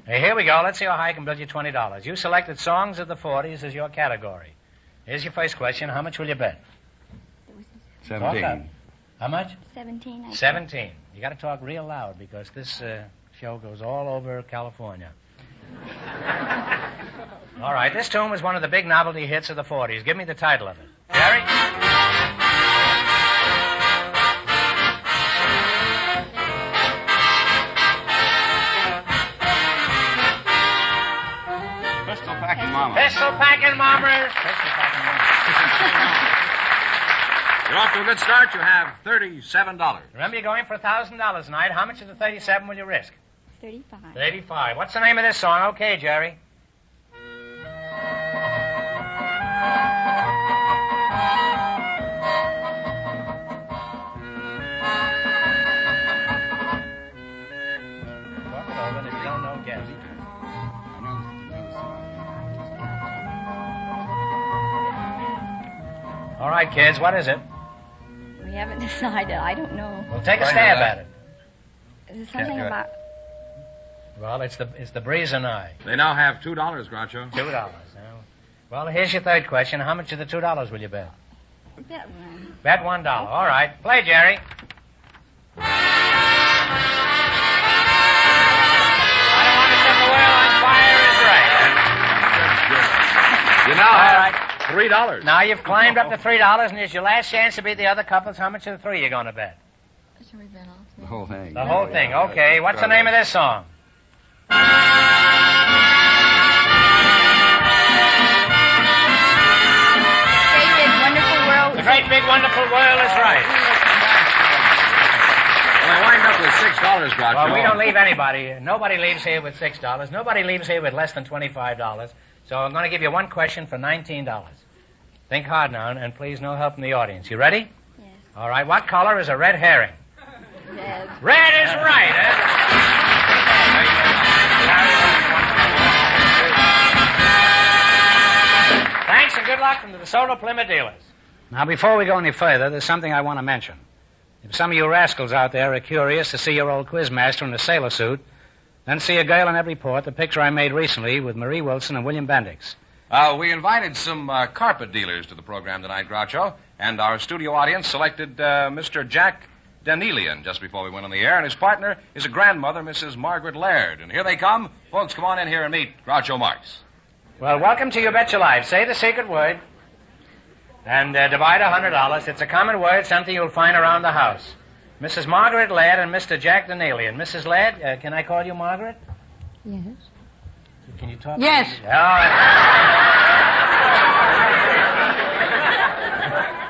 Hey, here we go. Let's see how high I can build you $20. You selected songs of the 40s as your category. Here's your first question. How much will you bet? 17. How much? 17. I think. 17. You got to talk real loud because this show goes all over California. All right, this tune was one of the big novelty hits of the 40s. Give me the title of it. Jerry? Pistol Packing Mama. Pistol Packing Mamas. Pistol Packing Mamas. You're off to a good start. You have $37. Remember, you're going for $1,000 tonight. How much of the 37 will you risk? 35. 35. What's the name of this song? Okay, Jerry. Talk it over, and if you don't know, guess. All right, kids, what is it? We haven't decided. I don't know. Well, take a stab at it. Is it something about... Well, it's the breeze and I. They now have $2, Groucho. $2. Now. Well, here's your third question. How much of the $2 will you bet? Bet one. Bet $1. All right. Play, Jerry. I don't want to set the world on fire is right. You now All have right. $3. Now you've climbed up to $3, and it's your last chance to beat the other couples. How much of the 3 you going to bet? Shall we bet all? The whole thing. The whole thing. Okay. What's the name of this song? Great big wonderful world. The Great Big Wonderful World is right. Well, I wind up with $6, Groucho. Well, we don't leave anybody. Nobody leaves here with $6. Nobody leaves here with less than $25. So I'm going to give you one question for $19. Think hard now, and please no help from the audience. You ready? Yes. All right. What color is a red herring? Red. Red is right, Thanks and good luck from the DeSoto Plymouth dealers. Now, before we go any further, there's something I want to mention. If some of you rascals out there are curious to see your old quizmaster in a sailor suit, then see a girl in every port, the picture I made recently with Marie Wilson and William Bendix. We invited some carpet dealers to the program tonight, Groucho, and our studio audience selected Mr. Jack Danelian just before we went on the air, and his partner is a grandmother, Mrs. Margaret Laird. And here they come. Folks, come on in here and meet Groucho Marx. Well, welcome to You Bet Your Life. Say the secret word and divide $100. It's a common word, something you'll find around the house. Mrs. Margaret Laird and Mr. Jack Danelian. Mrs. Laird, can I call you Margaret? Yes. Can you talk? Yes.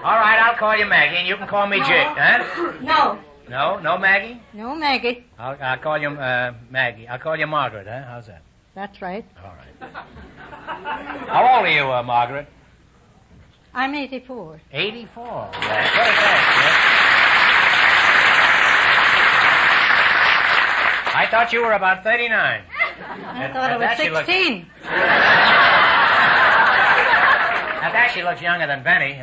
All right, I'll call you Maggie, and you can call me Jake, huh? No. No? No Maggie? No, Maggie. I'll call you Maggie. I'll call you Margaret, huh? How's that? That's right. All right. How old are you, Margaret? I'm 84. 84. Yeah. What is that, Jake? I thought you were about 39. I thought it was 16. Now, that she looks younger than Benny.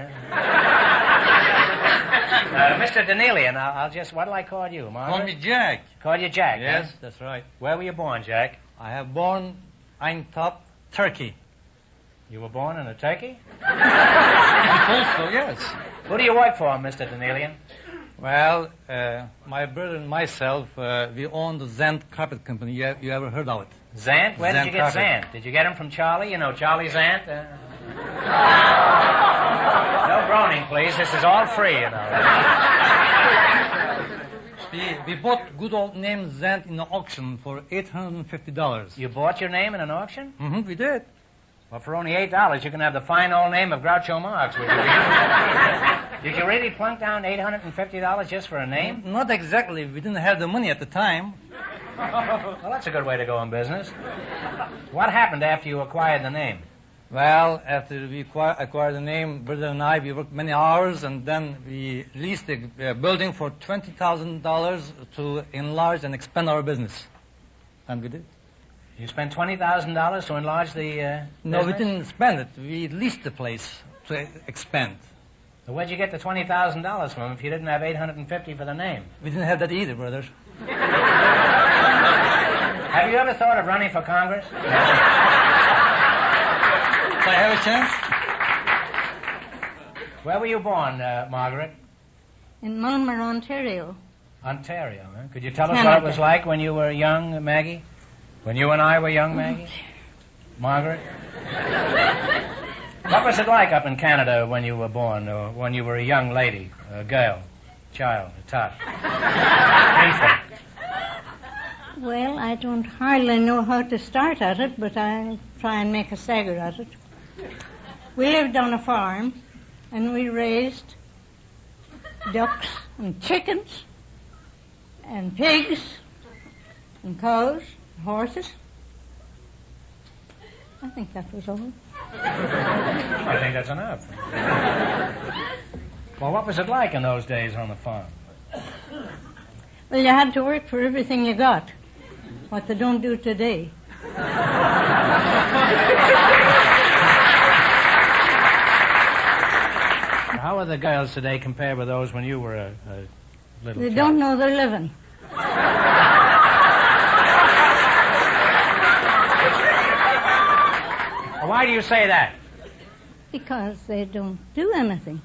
Mr. Danelian, I'll just... What'll I call you, Margaret? Call me Jack. Call you Jack, Yes, huh? that's right. Where were you born, Jack? I have born Eintop, Turkey. You were born in a turkey? Also, yes. Who do you work for, Mr. Danelian? Well, my brother and myself, we own the Zant Carpet Company. You ever heard of it? Zant? Where did you get Carpet. Zant? Did you get him from Charlie? You know Charlie Zant? No groaning, please. This is all free, you know. We bought good old name Zant in the auction for $850. You bought your name in an auction? Mm-hmm, we did. Well, for only $8, you can have the fine old name of Groucho Marx. Did you really plunk down $850 just for a name? Not exactly. We didn't have the money at the time. Well, that's a good way to go in business. What happened after you acquired the name? Well, after we acquired the name, brother and I, we worked many hours, and then we leased the building for $20,000 to enlarge and expand our business. And we did. You spent $20,000 to enlarge the No, we business? didn't spend it. We leased the place to expand. So where'd you get the $20,000 from if you didn't have $850 for the name? We didn't have that either, brother. Have you ever thought of running for Congress? Do I have a chance? Where were you born, Margaret? In Mulmer, Ontario. Ontario, huh? Could you tell us Canada. what it was like when you were young, Maggie? When you and I were young, Maggie? Margaret? What was it like up in Canada when you were born, or when you were a young lady, a girl, child, a tot? Infant? Well, I don't hardly know how to start at it, but I'll try and make a stagger at it. We lived on a farm, and we raised ducks and chickens and pigs and cows and horses. I think that was all. I think that's enough. Well, what was it like in those days on the farm? Well, you had to work for everything you got, what they don't do today. How are the girls today compared with those when you were a little They child? don't know they're living. Why do you say that? Because they don't do anything.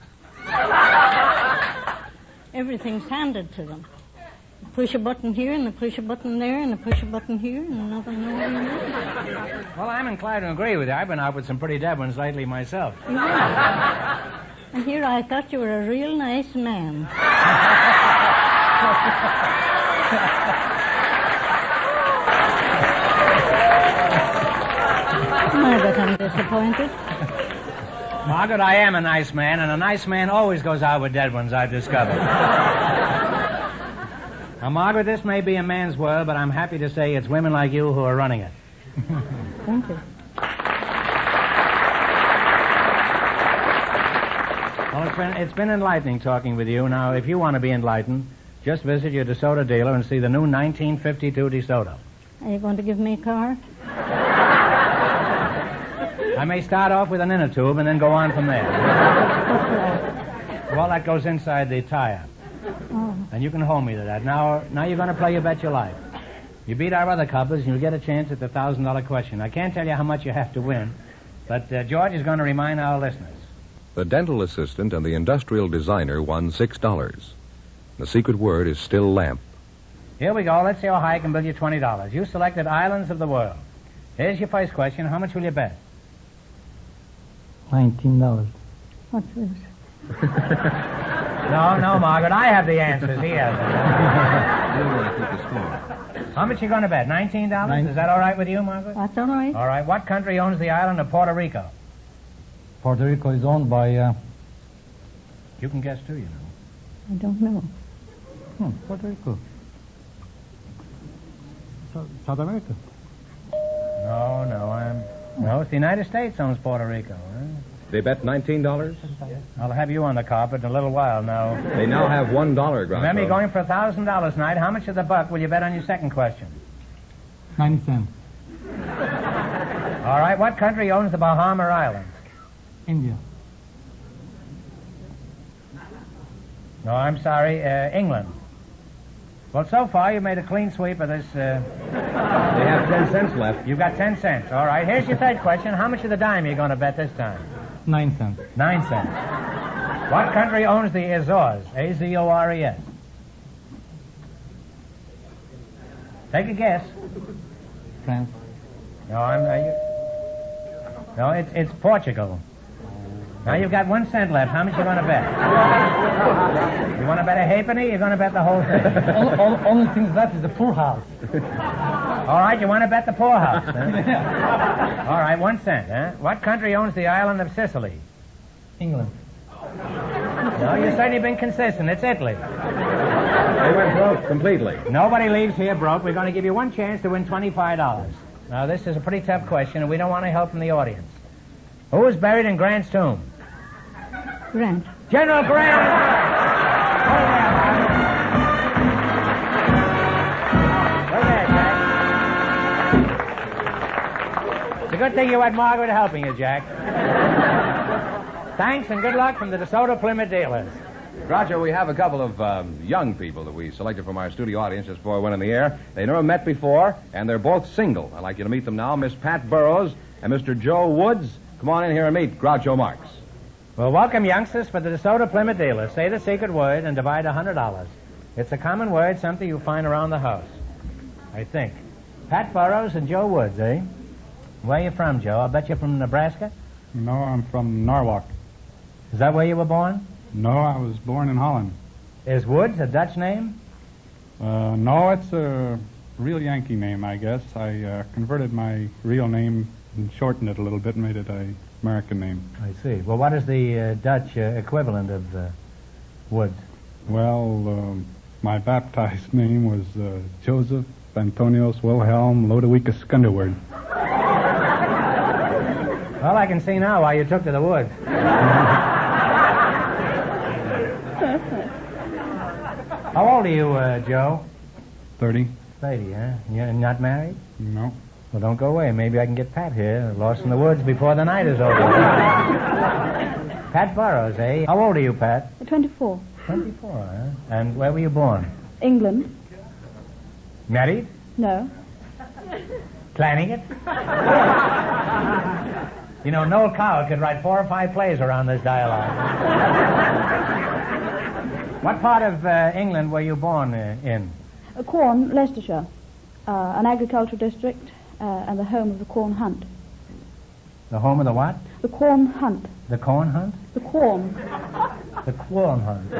Everything's handed to them. They push a button here, and they push a button there, and they push a button here, and nothing more. Well, I'm inclined to agree with you. I've been out with some pretty dead ones lately myself. And here I thought you were a real nice man. Margaret, I'm disappointed. Margaret, I am a nice man, and a nice man always goes out with dead ones, I've discovered. Now, Margaret, this may be a man's world, but I'm happy to say it's women like you who are running it. Thank you. Well, it's been enlightening talking with you. Now, if you want to be enlightened, just visit your DeSoto dealer and see the new 1952 DeSoto. Are you going to give me a car? I may start off with an inner tube and then go on from there. Well, that goes inside the tire. Oh. And you can hold me to that. Now you're going to play You Bet Your Life. You beat our other couples, and you'll get a chance at the $1,000 question. I can't tell you how much you have to win, but George is going to remind our listeners. The dental assistant and the industrial designer won $6. The secret word is still lamp. Here we go. Let's see how high I can bill you $20. You selected Islands of the World. Here's your first question. How much will you bet? $19. What's this? No, Margaret. I have the answers. He has them. How much you going to bet? $19? Is that all right with you, Margaret? That's all right. All right. What country owns the island of Puerto Rico? Puerto Rico is owned by, You can guess, too, you know. I don't know. Puerto Rico. South America. No, it's the United States owns Puerto Rico. Huh? They bet $19? I'll have you on the carpet in a little while now. They now have $1, Groucho. Remember, you're going for $1,000 tonight. How much of the buck will you bet on your second question? 90 cents. All right. What country owns the Bahama Islands? India. No, I'm sorry. England. Well, so far, you made a clean sweep of this. They have 10 cents left. You've got 10 cents. All right. Here's your third question. How much of the dime are you going to bet this time? 9 cents. 9 cents. What country owns the Azores? Azores. Take a guess. France. No, it's Portugal. Now you've got 1 cent left. How much you going to bet? You want to bet a halfpenny? You're going to bet the whole thing. Only thing left is the poor house. All right, you want to bet the poorhouse, huh? All right, 1 cent, huh? What country owns the island of Sicily? England. No, you've certainly been consistent. It's Italy. They went broke completely. Nobody leaves here broke. We're going to give you one chance to win $25. Now, this is a pretty tough question, and we don't want any help from the audience. Who was buried in Grant's tomb? Grant. General Grant! good thing you had Margaret helping you, Jack. Thanks and good luck from the DeSoto Plymouth dealers. Groucho, we have a couple of young people that we selected from our studio audience just before we went on the air. They never met before, and they're both single. I'd like you to meet them now, Miss Pat Burrows and Mr. Joe Woods. Come on in here and meet Groucho Marx. Well, welcome, youngsters, for the DeSoto Plymouth dealers. Say the secret word and divide $100. It's a common word, something you find around the house, I think. Pat Burrows and Joe Woods, eh? Where are you from, Joe? I bet you're from Nebraska? No, I'm from Norwalk. Is that where you were born? No, I was born in Holland. Is Woods a Dutch name? No, it's a real Yankee name, I guess. I converted my real name and shortened it a little bit and made it an American name. I see. Well, what is the Dutch equivalent of Woods? Well, my baptized name was Joseph Antonius Wilhelm Lodewijk Skunderword. Well, I can see now why you took to the woods. How old are you, Joe? 30. 30, huh? You're not married? No. Well, don't go away. Maybe I can get Pat here, lost in the woods before the night is over. Pat Burrows, eh? How old are you, Pat? 24. 24, huh? And where were you born? England. Married? No. Planning it? You know, Noel Coward could write 4 or 5 plays around this dialogue. What part of England were you born in? Quorn, Leicestershire. An agricultural district and the home of the corn hunt. The home of the what? The corn hunt. The corn hunt? The corn. The corn hunt.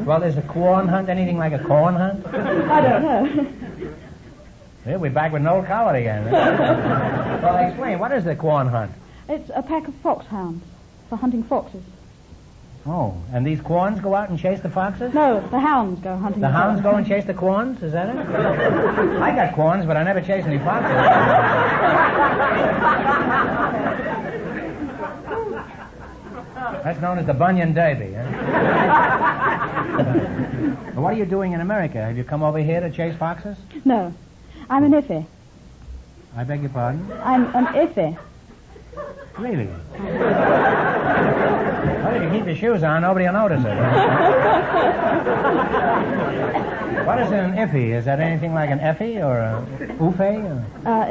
Well, is a corn hunt anything like a corn hunt? I don't know. Yeah, we're back with Noel Coward again. Well, explain. What is the corn hunt? It's a pack of foxhounds for hunting foxes. Oh, and these quorns go out and chase the foxes? No, the hounds go hunting the hounds foxes. go and chase the quorns? Is that it? I got quorns, but I never chase any foxes. That's known as the Bunyan Derby, huh? What are you doing in America? Have you come over here to chase foxes? No, I'm an iffy. I beg your pardon? I'm an iffy. Really? Well, if you keep your shoes on, nobody will notice it. What is an IFE? Is that anything like an Effie or a UFE?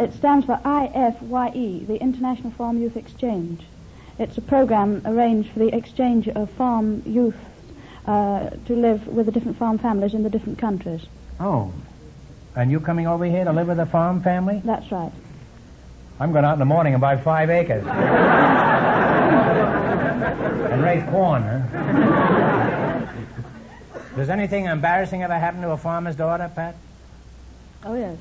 It stands for IFYE, the International Farm Youth Exchange. It's a program arranged for the exchange of farm youth to live with the different farm families in the different countries. Oh. And you coming over here to live with a farm family? That's right. I'm going out in the morning and buy 5 acres. And raise corn, huh? Does anything embarrassing ever happen to a farmer's daughter, Pat? Oh, yes.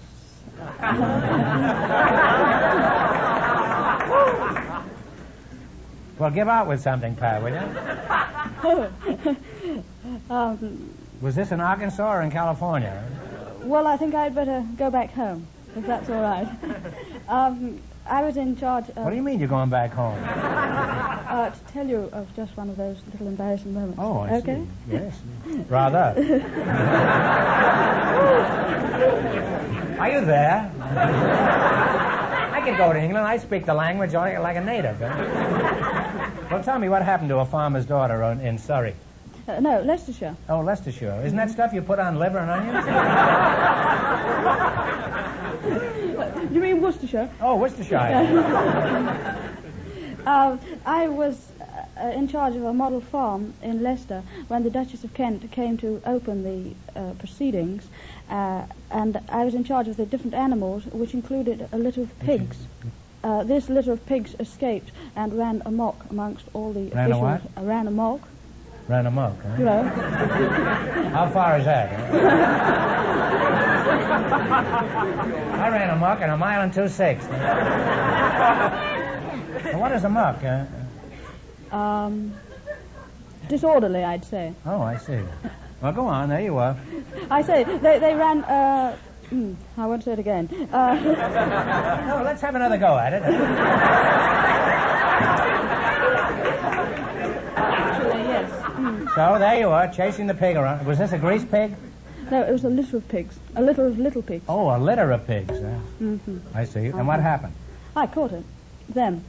Well, give out with something, Pat, will you? Was this in Arkansas or in California? Well, I think I'd better go back home, if that's all right. I was in charge of... What do you mean you're going back home? To tell you of just one of those little embarrassing moments. Oh, I okay? see. Yes. Rather. Are you there? I can go to England. I speak the language like a native. Well, tell me what happened to a farmer's daughter in Surrey. No, Leicestershire. Oh, Leicestershire. Isn't that stuff you put on liver and onions? You mean Worcestershire? Oh, Worcestershire. I was in charge of a model farm in Leicester when the Duchess of Kent came to open the proceedings, and I was in charge of the different animals, which included a litter of pigs. This litter of pigs escaped and ran amok amongst all the Ran a officials. what? Ran amok. Ran amok, huh? You know. How far is that? I ran amok in 1 mile and 2/6. Well, what is amok? Disorderly, I'd say. Oh, I see. Well, go on. There you are. I say, they ran... I won't say it again. No, let's have another go at it. Actually, yes. So, there you are, chasing the pig around. Was this a grease pig? No, it was a litter of pigs. A litter of little pigs. Oh, a litter of pigs. Mm-hmm. I see. And what happened? I caught it. Them.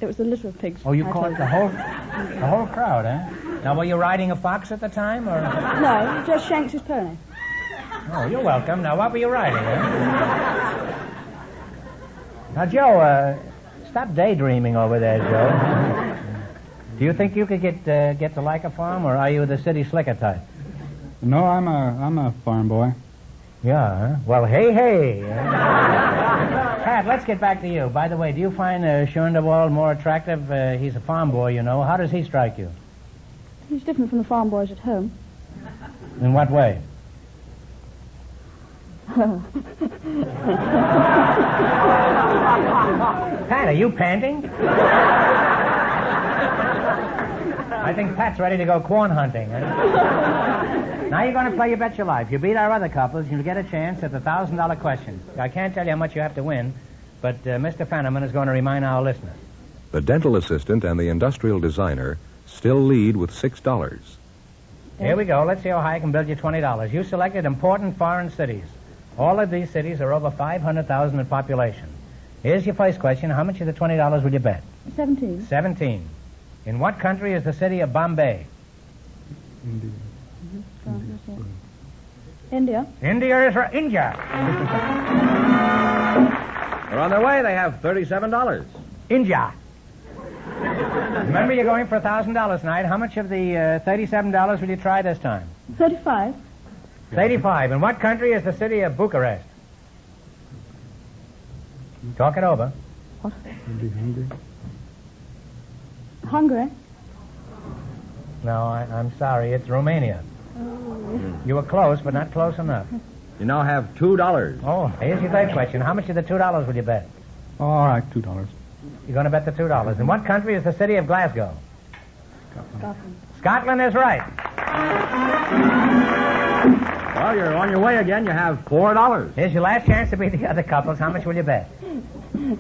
It was a litter of pigs. Oh, you I caught told the whole crowd, eh? Now, were you riding a fox at the time, or? No, just shanked his pony. Oh, you're welcome. Now, what were you riding, eh? Now, Joe, stop daydreaming over there, Joe. Do you think you could get to like a farm, or are you the city slicker type? No, I'm a farm boy. Yeah, huh? Well, hey. Pat, let's get back to you. By the way, do you find Schoenderwald more attractive? He's a farm boy, you know. How does he strike you? He's different from the farm boys at home. In what way? Pat, are you panting? I think Pat's ready to go corn hunting. Now you're going to play You Bet Your Life. You beat our other couples, you'll get a chance at the $1,000 question. I can't tell you how much you have to win, but Mr. Fenneman is going to remind our listeners. The dental assistant and the industrial designer still lead with $6. Here we go. Let's see how high I can build you $20. You selected important foreign cities. All of these cities are over 500,000 in population. Here's your first question. How much of the $20 will you bet? 17. 17. In what country is the city of Bombay? India. India. India is right. India. They're on their way. They have $37. India. Remember, you're going for $1,000 tonight. How much of the $37 will you try this time? 35. 35. In what country is the city of Bucharest? Talk it over. What? You'd be hungry. Hungary. No, I'm sorry. It's Romania. Oh. You were close, but not close enough. You now have $2. Oh, here's your third question. How much of the $2 will you bet? Oh, all right, $2. You're going to bet the $2. In what country is the city of Glasgow? Scotland. Scotland is right. Well, you're on your way again. You have $4. Here's your last chance to beat the other couples. How much will you bet?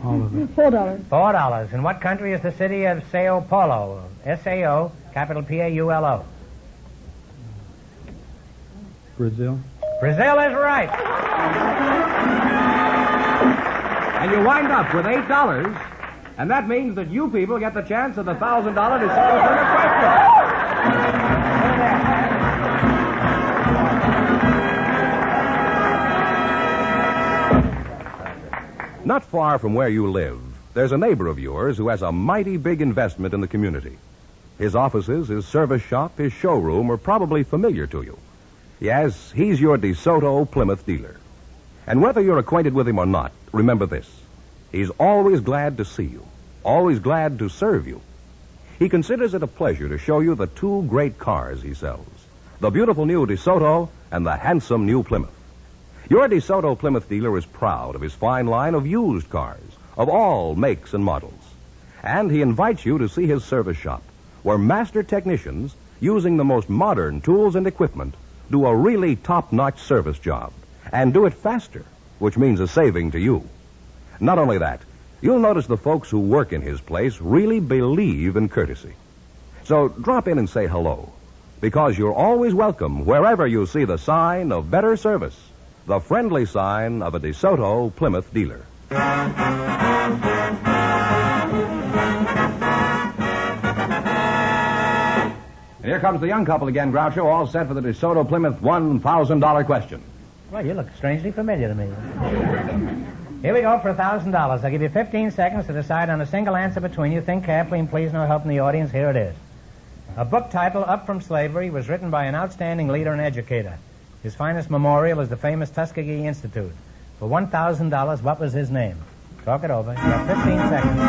All of it. $4. $4. In what country is the city of Sao Paulo? S-A-O, capital P-A-U-L-O. Brazil. Brazil is right. And you wind up with $8. And that means that you people get the chance of the $1,000 DeSoto question. Not far from where you live, there's a neighbor of yours who has a mighty big investment in the community. His offices, his service shop, his showroom are probably familiar to you. Yes, he's your DeSoto Plymouth dealer. And whether you're acquainted with him or not, remember this. He's always glad to see you, always glad to serve you. He considers it a pleasure to show you the two great cars he sells, the beautiful new DeSoto and the handsome new Plymouth. Your DeSoto Plymouth dealer is proud of his fine line of used cars, of all makes and models. And he invites you to see his service shop, where master technicians, using the most modern tools and equipment, do a really top-notch service job, and do it faster, which means a saving to you. Not only that, you'll notice the folks who work in his place really believe in courtesy. So drop in and say hello, because you're always welcome wherever you see the sign of better service, the friendly sign of a DeSoto Plymouth dealer. And here comes the young couple again, Groucho, all set for the DeSoto Plymouth $1,000 question. Well, you look strangely familiar to me. Here we go for $1,000. I'll give you 15 seconds to decide on a single answer between you. Think carefully and please no help from the audience. Here it is. A book titled Up From Slavery was written by an outstanding leader and educator. His finest memorial is the famous Tuskegee Institute. For $1,000, what was his name? Talk it over. You have 15 seconds.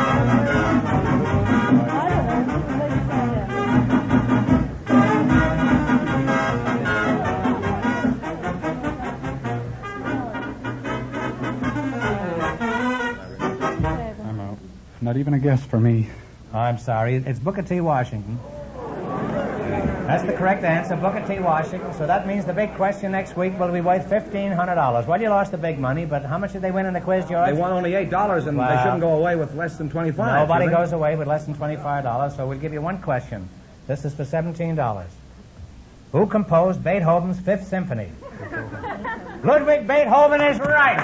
I'm out. Not even a guess for me. I'm sorry. It's Booker T. Washington. That's the correct answer, Booker T. Washington. So that means the big question next week will be worth $1,500. Well, you lost the big money, but how much did they win in the quiz, George? They won only $8, and they shouldn't go away with less than $25. Nobody goes away with less than $25, so we'll give you one question. This is for $17. Who composed Beethoven's Fifth Symphony? Ludwig Beethoven is right.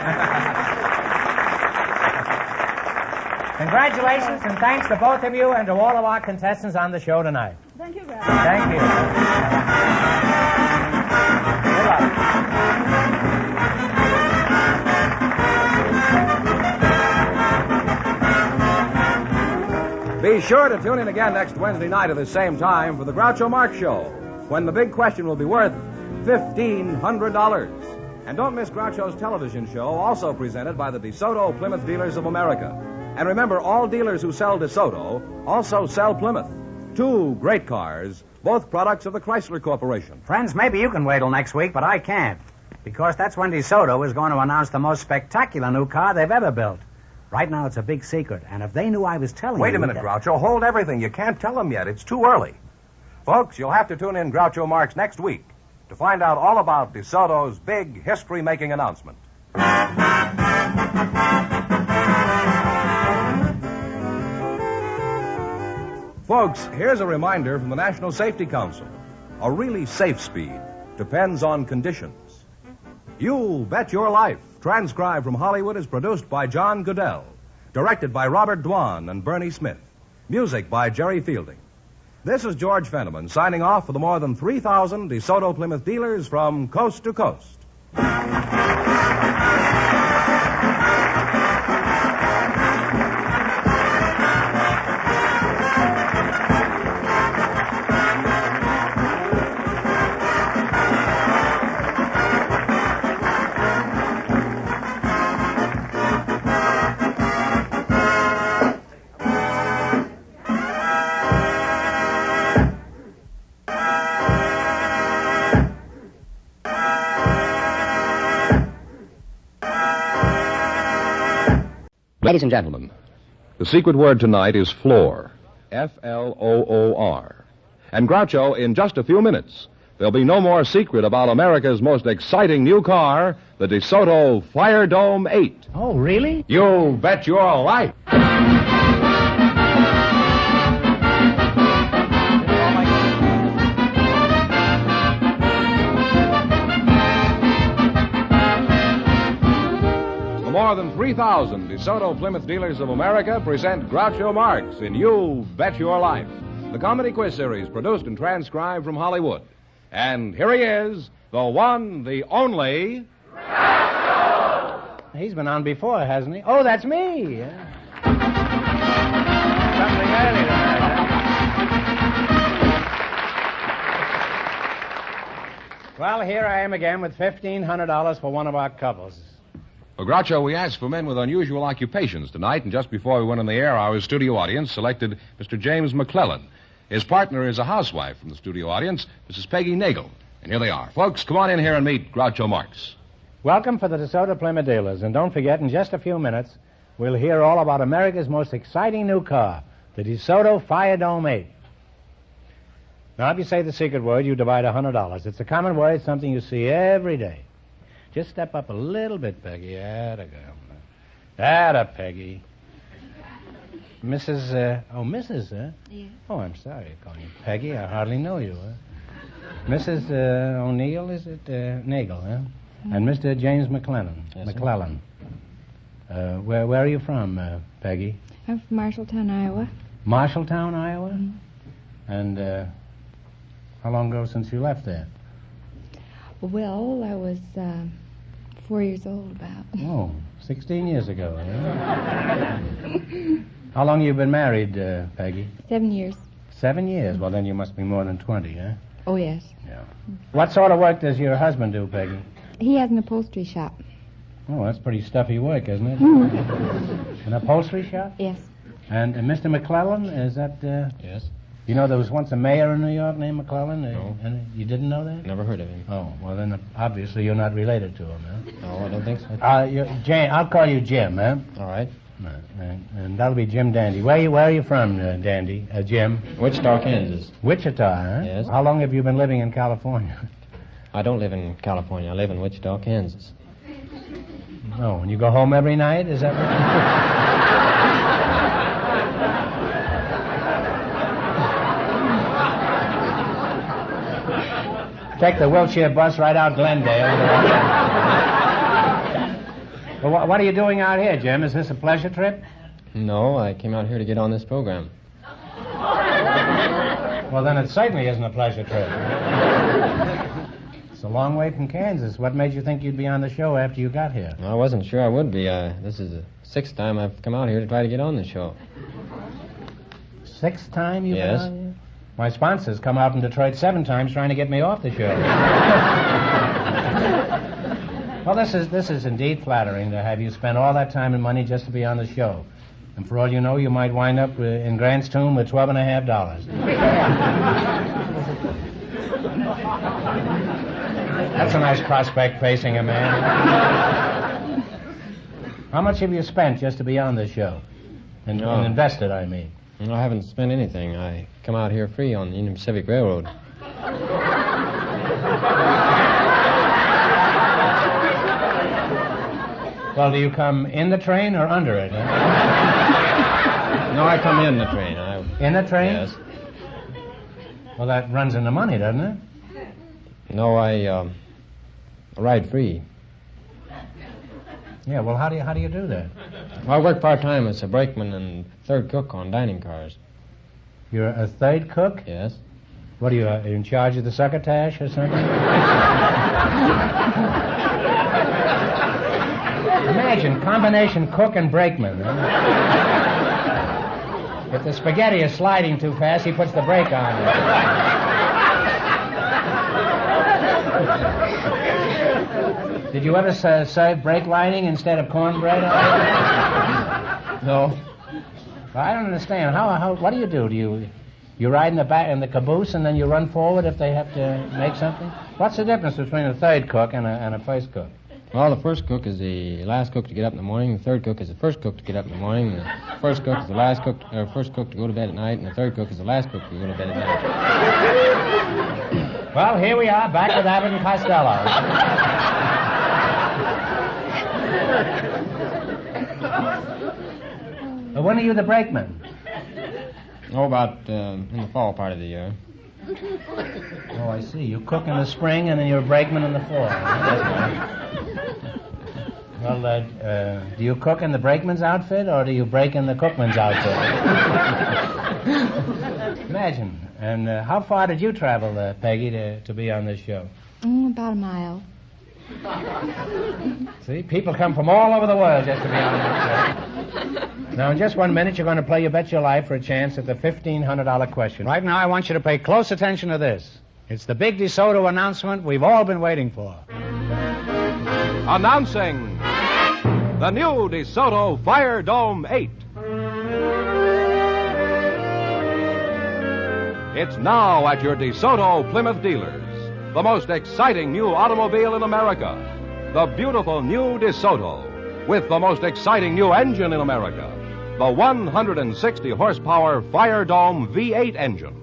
Congratulations and thanks to both of you and to all of our contestants on the show tonight. Thank you, Ralph. Thank you. Good luck. Be sure to tune in again next Wednesday night at the same time for the Groucho Marx Show, when the big question will be worth $1,500. And don't miss Groucho's television show, also presented by the DeSoto Plymouth Dealers of America. And remember, all dealers who sell DeSoto also sell Plymouth. Two great cars, both products of the Chrysler Corporation. Friends, maybe you can wait till next week, but I can't. Because that's when DeSoto is going to announce the most spectacular new car they've ever built. Right now, it's a big secret, and if they knew I was telling you... Wait a minute, Groucho. Hold everything. You can't tell them yet. It's too early. Folks, you'll have to tune in Groucho Marx next week to find out all about DeSoto's big history-making announcement. Folks, here's a reminder from the National Safety Council. A really safe speed depends on conditions. You Bet Your Life, transcribed from Hollywood, is produced by John Goodell, directed by Robert Dwan and Bernie Smith, music by Jerry Fielding. This is George Fenneman signing off for the more than 3,000 DeSoto Plymouth dealers from coast to coast. Ladies and gentlemen, the secret word tonight is floor. F-L-O-O-R. And Groucho, in just a few minutes, there'll be no more secret about America's most exciting new car, the DeSoto Fire Dome 8. Oh, really? You bet your life. More than 3,000 DeSoto Plymouth Dealers of America present Groucho Marx in You Bet Your Life, the comedy quiz series produced and transcribed from Hollywood. And here he is, the one, the only... Groucho! He's been on before, hasn't he? Oh, that's me. Something early tonight. Well, here I am again with $1,500 for one of our couples. Well, Groucho, we asked for men with unusual occupations tonight, and just before we went on the air, our studio audience selected Mr. James McClellan. His partner is a housewife from the studio audience, Mrs. Peggy Nagel. And here they are. Folks, come on in here and meet Groucho Marx. Welcome for the DeSoto Plymouth Dealers, and don't forget, in just a few minutes, we'll hear all about America's most exciting new car, the DeSoto Fire Dome 8. Now, if you say the secret word, you divide $100. It's a common word, something you see every day. Just step up a little bit, Peggy. Atta girl. Atta, Peggy. Mrs. Mrs., huh? Yeah. Oh, I'm sorry to call you Peggy. I hardly know you, huh? Mrs. O'Neill, is it? Nagel, huh? Mm-hmm. And Mr. James McClellan. Yes, McClellan. Where are you from, Peggy? I'm from Marshalltown, Iowa. Marshalltown, Iowa? Mm-hmm. And how long ago since you left there? Well, I was 4 years old about. Oh, 16 years ago, huh? How long you been married, Peggy? 7 years. 7 years? Well, then you must be more than 20, huh? Oh, yes. Yeah. What sort of work does your husband do, Peggy? He has an upholstery shop. Oh, that's pretty stuffy work, isn't it? An upholstery shop? Yes. And Mr. McClellan, is that... Yes. You know there was once a mayor in New York named McClellan? No. And you didn't know that? Never heard of him. Oh, well then obviously you're not related to him, huh? No, I don't think so. Jane, I'll call you Jim, huh? All right. And that'll be Jim Dandy. Where are you from, Dandy? Jim? Wichita, Kansas. Wichita, huh? Yes. How long have you been living in California? I don't live in California. I live in Wichita, Kansas. Oh, and you go home every night? Is that what... Take the wheelchair bus right out Glendale. Well, what are you doing out here, Jim? Is this a pleasure trip? No, I came out here to get on this program. Well, then it certainly isn't a pleasure trip. It's a long way from Kansas. What made you think you'd be on the show after you got here? I wasn't sure I would be. This is the 6th time I've come out here to try to get on the show. 6th time you've Yes. been on here? My sponsors come out from Detroit 7 times trying to get me off the show. Well, this is indeed flattering to have you spend all that time and money just to be on the show. And for all you know, you might wind up in Grant's Tomb with $12.50. That's a nice prospect facing a man. How much have you spent just to be on this show? And invested, I mean. No, I haven't spent anything. I come out here free on the Union Pacific Railroad. Well, do you come in the train or under it? No, I come in the train. In the train? Yes. Well, that runs into money, doesn't it? No, I ride free. Yeah, well, how do you do that? Well, I work part-time as a brakeman and third cook on dining cars. You're a third cook? Yes. What are you in charge of the succotash or something? Imagine, combination cook and brakeman. Huh? If the spaghetti is sliding too fast, he puts the brake on. Did you ever serve brake lining instead of cornbread? No. Well, I don't understand. What do? You ride in the back in the caboose and then you run forward if they have to make something? What's the difference between a third cook and a first cook? Well, the first cook is the last cook to get up in the morning. The third cook is the first cook to get up in the morning. The first cook is the first cook to go to bed at night, and the third cook is the last cook to go to bed at night. Well, here we are, back with Abbott and Costello. When are you the brakeman? Oh, about in the fall part of the year. Oh, I see. You cook in the spring, and then you're a brakeman in the fall. Well, do you cook in the brakeman's outfit, or do you break in the cookman's outfit? Imagine. And how far did you travel, Peggy, to be on this show? About a mile. See, people come from all over the world just to be on this show. Now, in just 1 minute, you're going to play You Bet Your Life for a chance at the $1,500 question. Right now, I want you to pay close attention to this. It's the big DeSoto announcement we've all been waiting for. Announcing the new DeSoto Fire Dome 8. It's now at your DeSoto Plymouth dealers. The most exciting new automobile in America. The beautiful new DeSoto. With the most exciting new engine in America. The 160 horsepower Fire Dome V8 engine.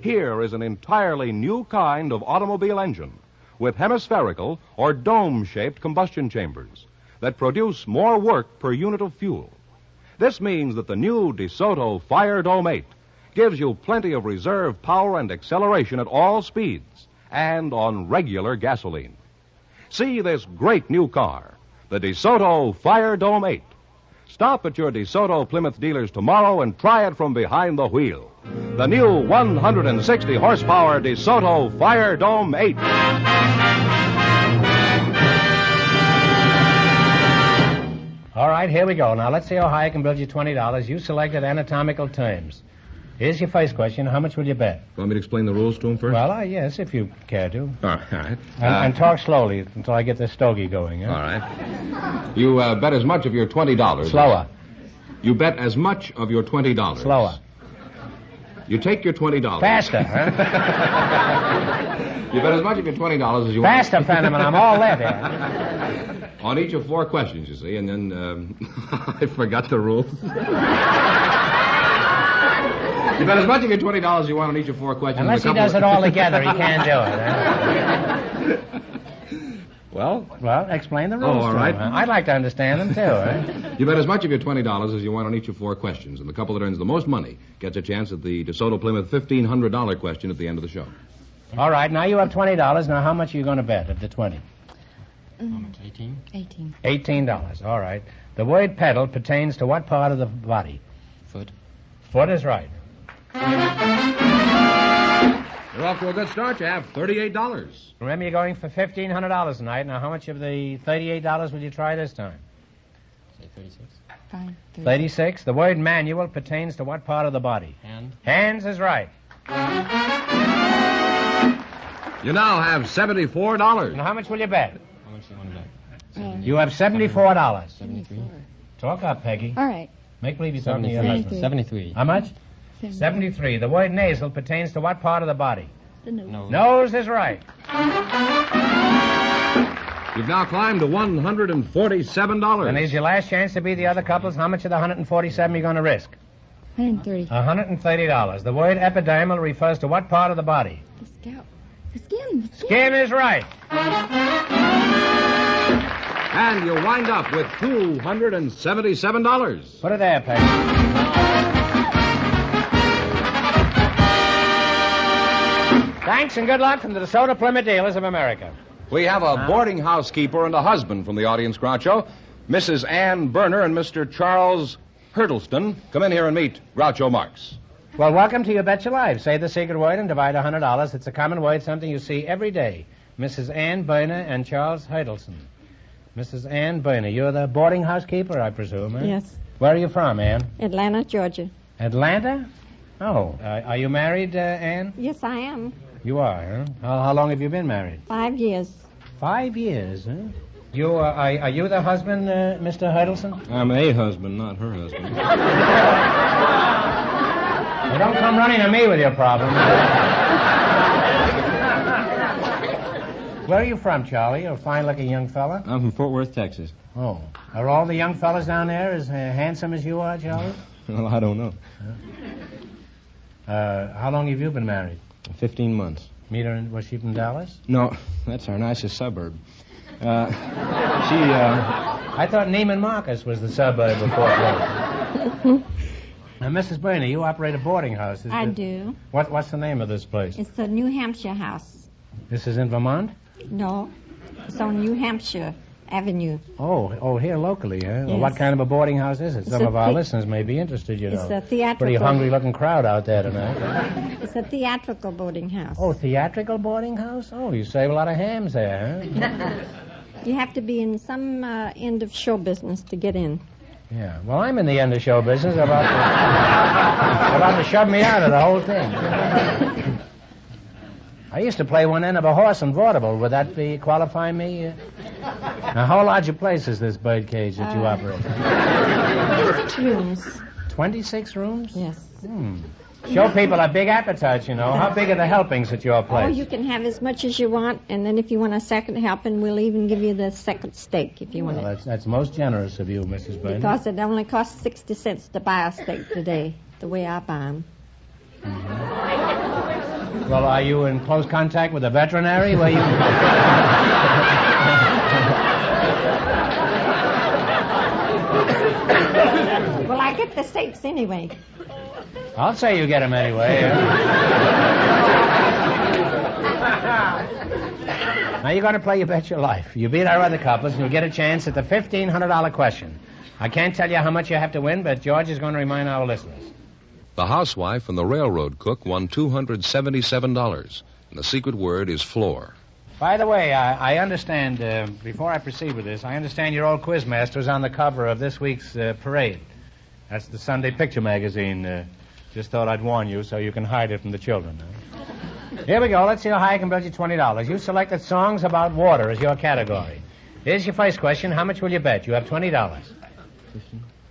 Here is an entirely new kind of automobile engine with hemispherical or dome-shaped combustion chambers that produce more work per unit of fuel. This means that the new DeSoto Fire Dome 8 gives you plenty of reserve power and acceleration at all speeds and on regular gasoline. See this great new car, the DeSoto Fire Dome 8. Stop at your DeSoto Plymouth dealers tomorrow and try it from behind the wheel. The new 160 horsepower DeSoto Fire Dome 8. All right, here we go. Now, let's see how high I can build you $20. You selected anatomical terms. Here's your first question. How much will you bet? Want me to explain the rules to him first? Well, yes, if you care to. All right. And talk slowly until I get the stogie going. Huh? All right. You bet as much of your $20. Slower. You bet as much of your $20. Slower. You take your $20. Faster, huh? You bet as much of your $20 as you Faster, want. Fenneman. I'm all there. On each of 4 questions, you see, and then I forgot the rules. You bet as much of your $20 you want on each of 4 questions. Unless he does it all together, he can't do it. Huh? Well, explain the rules. all right. To him, huh? I'd like to understand them, too. Huh? You bet as much of your $20 as you want on each of 4 questions, and the couple that earns the most money gets a chance at the DeSoto Plymouth $1,500 question at the end of the show. All right, now you have $20. Now how much are you going to bet of the 20? How much? 18? 18. $18. All right. The word pedal pertains to what part of the body? Foot. Foot is right. You're off to a good start. You have $38. Remember, you're going for $1,500 tonight. Now, how much of the $38 will you try this time? Say 36. Fine. 36. The word manual pertains to what part of the body? Hand. Hands is right. You now have $74. Now, how much will you bet? How much do you want to bet? You have $74. 73. Talk up, Peggy. All right. Make believe you're talking to your husband. 73. How much? 73. The word nasal pertains to what part of the body? The nose. Nose is right. You've now climbed to $147. And here's your last chance to be the other couples. How much of the $147 are you going to risk? 130. $130. The word epidermal refers to what part of the body? The scalp. The skin. Skin is right. And you wind up with $277. Put it there, Peggy. Thanks and good luck from the DeSoto Plymouth Dealers of America. We have a boarding house keeper and a husband from the audience, Groucho. Mrs. Ann Berner and Mr. Charles Hurtleston. Come in here and meet Groucho Marx. Well, welcome to You Bet Your Life. Say the secret word and divide $100. It's a common word, something you see every day. Mrs. Ann Berner and Charles Hurtleston. Mrs. Ann Berner, you're the boarding house keeper, I presume, eh? Yes. Where are you from, Ann? Atlanta, Georgia. Atlanta? Oh, are you married, Ann? Yes, I am. You are, huh? How long have you been married? 5 years. 5 years, huh? You, are you the husband, Mr. Hurtleston? I'm a husband, not her husband. Well, don't come running to me with your problem. Where are you from, Charlie? You're a fine-looking young fella. I'm from Fort Worth, Texas. Oh. Are all the young fellas down there as handsome as you are, Charlie? Well, I don't know. How long have you been married? 15 months. Meet her was she from Dallas? No, that's our nicest suburb. I thought Neiman Marcus was the suburb of Fort Worth. Now, Mrs. Berner, you operate a boarding house. I do. What's the name of this place? It's the New Hampshire house. This is in Vermont? No. It's on New Hampshire Avenue. Oh, here locally, huh? Yes. Well, what kind of a boarding house is it? Some of our listeners may be interested, you know. It's a theatrical... Pretty hungry-looking crowd out there tonight. It's a theatrical boarding house. Oh, theatrical boarding house? Oh, you save a lot of hams there, huh? You have to be in some end of show business to get in. Yeah. Well, I'm in the end of show business. About to shove me out of the whole thing. I used to play one end of a horse in vaudeville. Would that qualify me? Now, how large a place is this bird cage that you operate? 6 rooms. 26 rooms? Yes. Show people a big appetite, you know. How big are the helpings at your place? Oh, you can have as much as you want, and then if you want a second helping, we'll even give you the second steak if you want it. That's most generous of you, Mrs. Berner. Because it only costs 60 cents to buy a steak today, the way I buy them. Well, are you in close contact with a veterinary? Where you... Well, I get the steaks anyway. I'll say you get them anyway. Now you're going to play You Bet Your Life. You beat our other couples, and you'll get a chance at the $1,500 question. I can't tell you how much you have to win, but George is going to remind our listeners. The housewife and the railroad cook won $277, and the secret word is floor. By the way, I understand, before I proceed with this, I understand your old quizmaster is on the cover of this week's parade. That's the Sunday Picture magazine. Just thought I'd warn you so you can hide it from the children. Here we go. Let's see how high I can build you $20. You selected songs about water as your category. Here's your first question. How much will you bet? You have $20.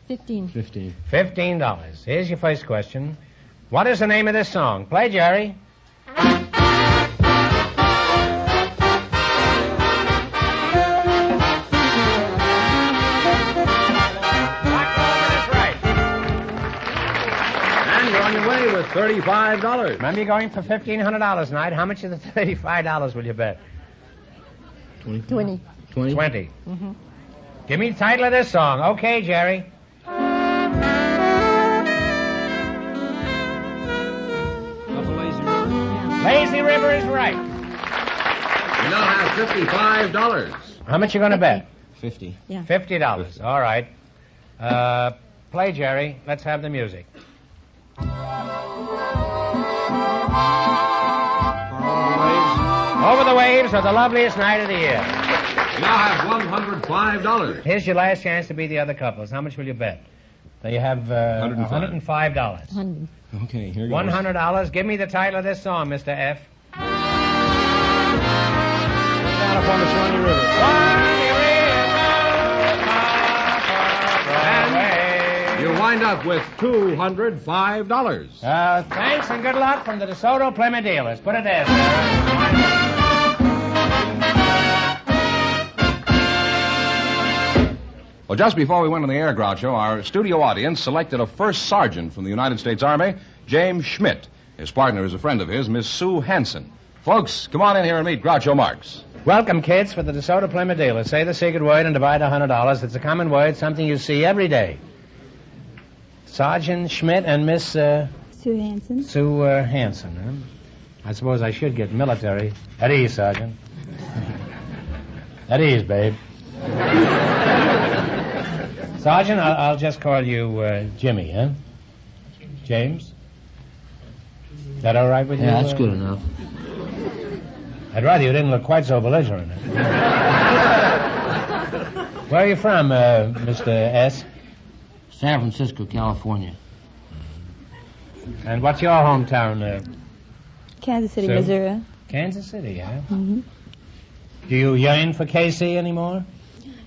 15. $15. Here's your first question. What is the name of this song? Play, Jerry. With $35. Remember, you're going for $1,500 tonight. How much of the $35 will you bet? 20. 20? Mm-hmm. Give me the title of this song. Okay, Jerry. Lazy River is right. We now have $55. How much you going to bet? 50. Yeah. $50. All right. Play, Jerry. Let's have the music. Over the waves of the loveliest night of the year. We now have $105. Here's your last chance to beat the other couples. How much will you bet? Now you have $105. $100. Okay, here goes. $100. Give me the title of this song, Mr. F. Down upon the Swanee River. You wind up with $205. Thanks and good luck from the DeSoto Plymouth dealers. Put it there, sir. Well, just before we went on the air, Groucho, our studio audience selected a first sergeant from the United States Army, James Schmidt. His partner is a friend of his, Miss Sue Hansen. Folks, come on in here and meet Groucho Marx. Welcome, kids, for the DeSoto Plymouth dealers. Say the secret word and divide $100. It's a common word, something you see every day. Sergeant Schmidt and Miss... Sue Hansen. Sue Hansen, huh? I suppose I should get military. At ease, Sergeant. At ease, babe. Sergeant, I'll just call you Jimmy, huh? James? Is that all right with you? Yeah, that's good enough. I'd rather you didn't look quite so belligerent. Where are you from, Mr. S.? San Francisco, California. And what's your hometown? Kansas City, Sue? Missouri. Kansas City, huh? Mm-hmm. Do you yearn for KC anymore?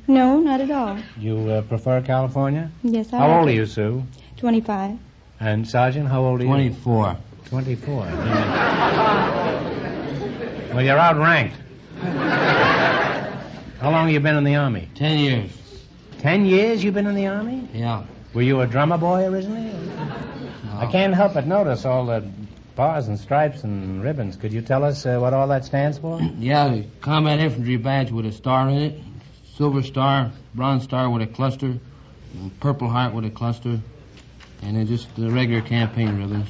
No, not at all. You prefer California? Yes, I How like old are it. you, Sue? 25. And Sergeant, how old are you? 24. 24. Well, you're outranked. How long have you been in the Army? 10 years. 10 years you've been in the Army? Yeah. Were you a drummer boy originally? No. I can't help but notice all the bars and stripes and ribbons. Could you tell us what all that stands for? Yeah, the combat infantry badge with a star in it, silver star, bronze star with a cluster, and purple heart with a cluster, and then just the regular campaign ribbons.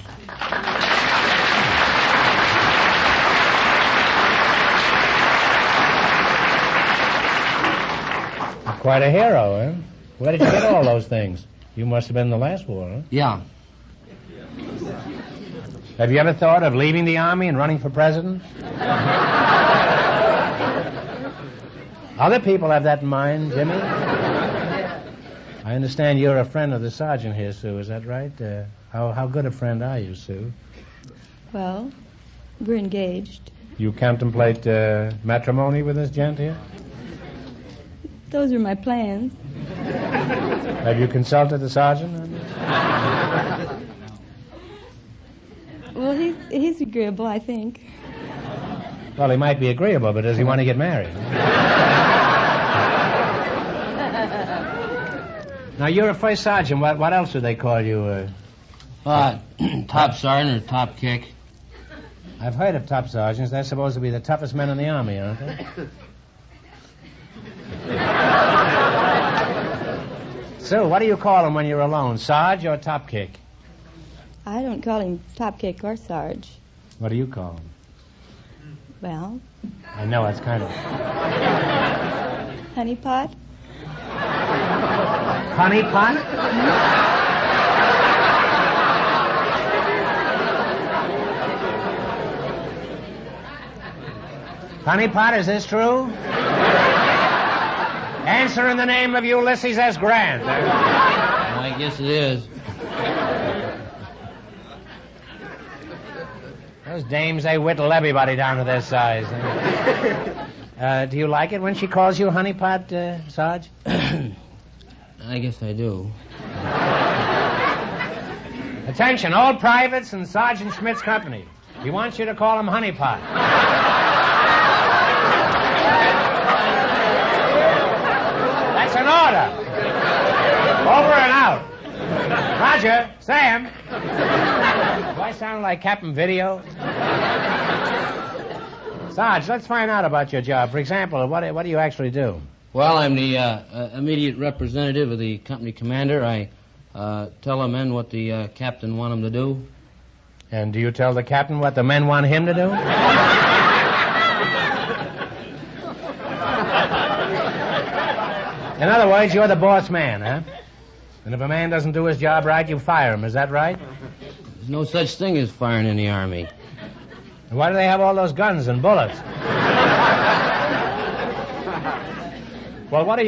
Quite a hero, huh? Where did you get all those things? You must have been in the last war, huh? Yeah. Have you ever thought of leaving the Army and running for president? Other people have that in mind, Jimmy. I understand you're a friend of the sergeant here, Sue. Is that right? How good a friend are you, Sue? Well, we're engaged. You contemplate matrimony with this gent here? Those are my plans. Have you consulted the sergeant on this? Well, he's agreeable, I think. Well, he might be agreeable, but does he want to get married? Now, you're a first sergeant. What else do they call you? Top sergeant or top kick. I've heard of top sergeants. They're supposed to be the toughest men in the Army, aren't they? Sue, what do you call him when you're alone? Sarge or top kick? I don't call him top kick or Sarge. What do you call him? Well, I know, it's kind of... honey pot. Honey pot? Honey pot, is this true? Answer in the name of Ulysses S. Grant. I guess it is. Those dames, they whittle everybody down to their size. Do you like it when she calls you honey pot, Sarge? I guess I do. Attention, all privates in Sergeant Schmidt's company. He wants you to call him honey pot. That's an order. Over and out. Roger, Sam. Do I sound like Captain Video? Sarge, let's find out about your job. For example, what do you actually do? Well, I'm the immediate representative of the company commander. I tell the men what the captain want them to do. And do you tell the captain what the men want him to do? In other words, you're the boss man, huh? And if a man doesn't do his job right, you fire him. Is that right? There's no such thing as firing in the Army. And why do they have all those guns and bullets? Well, what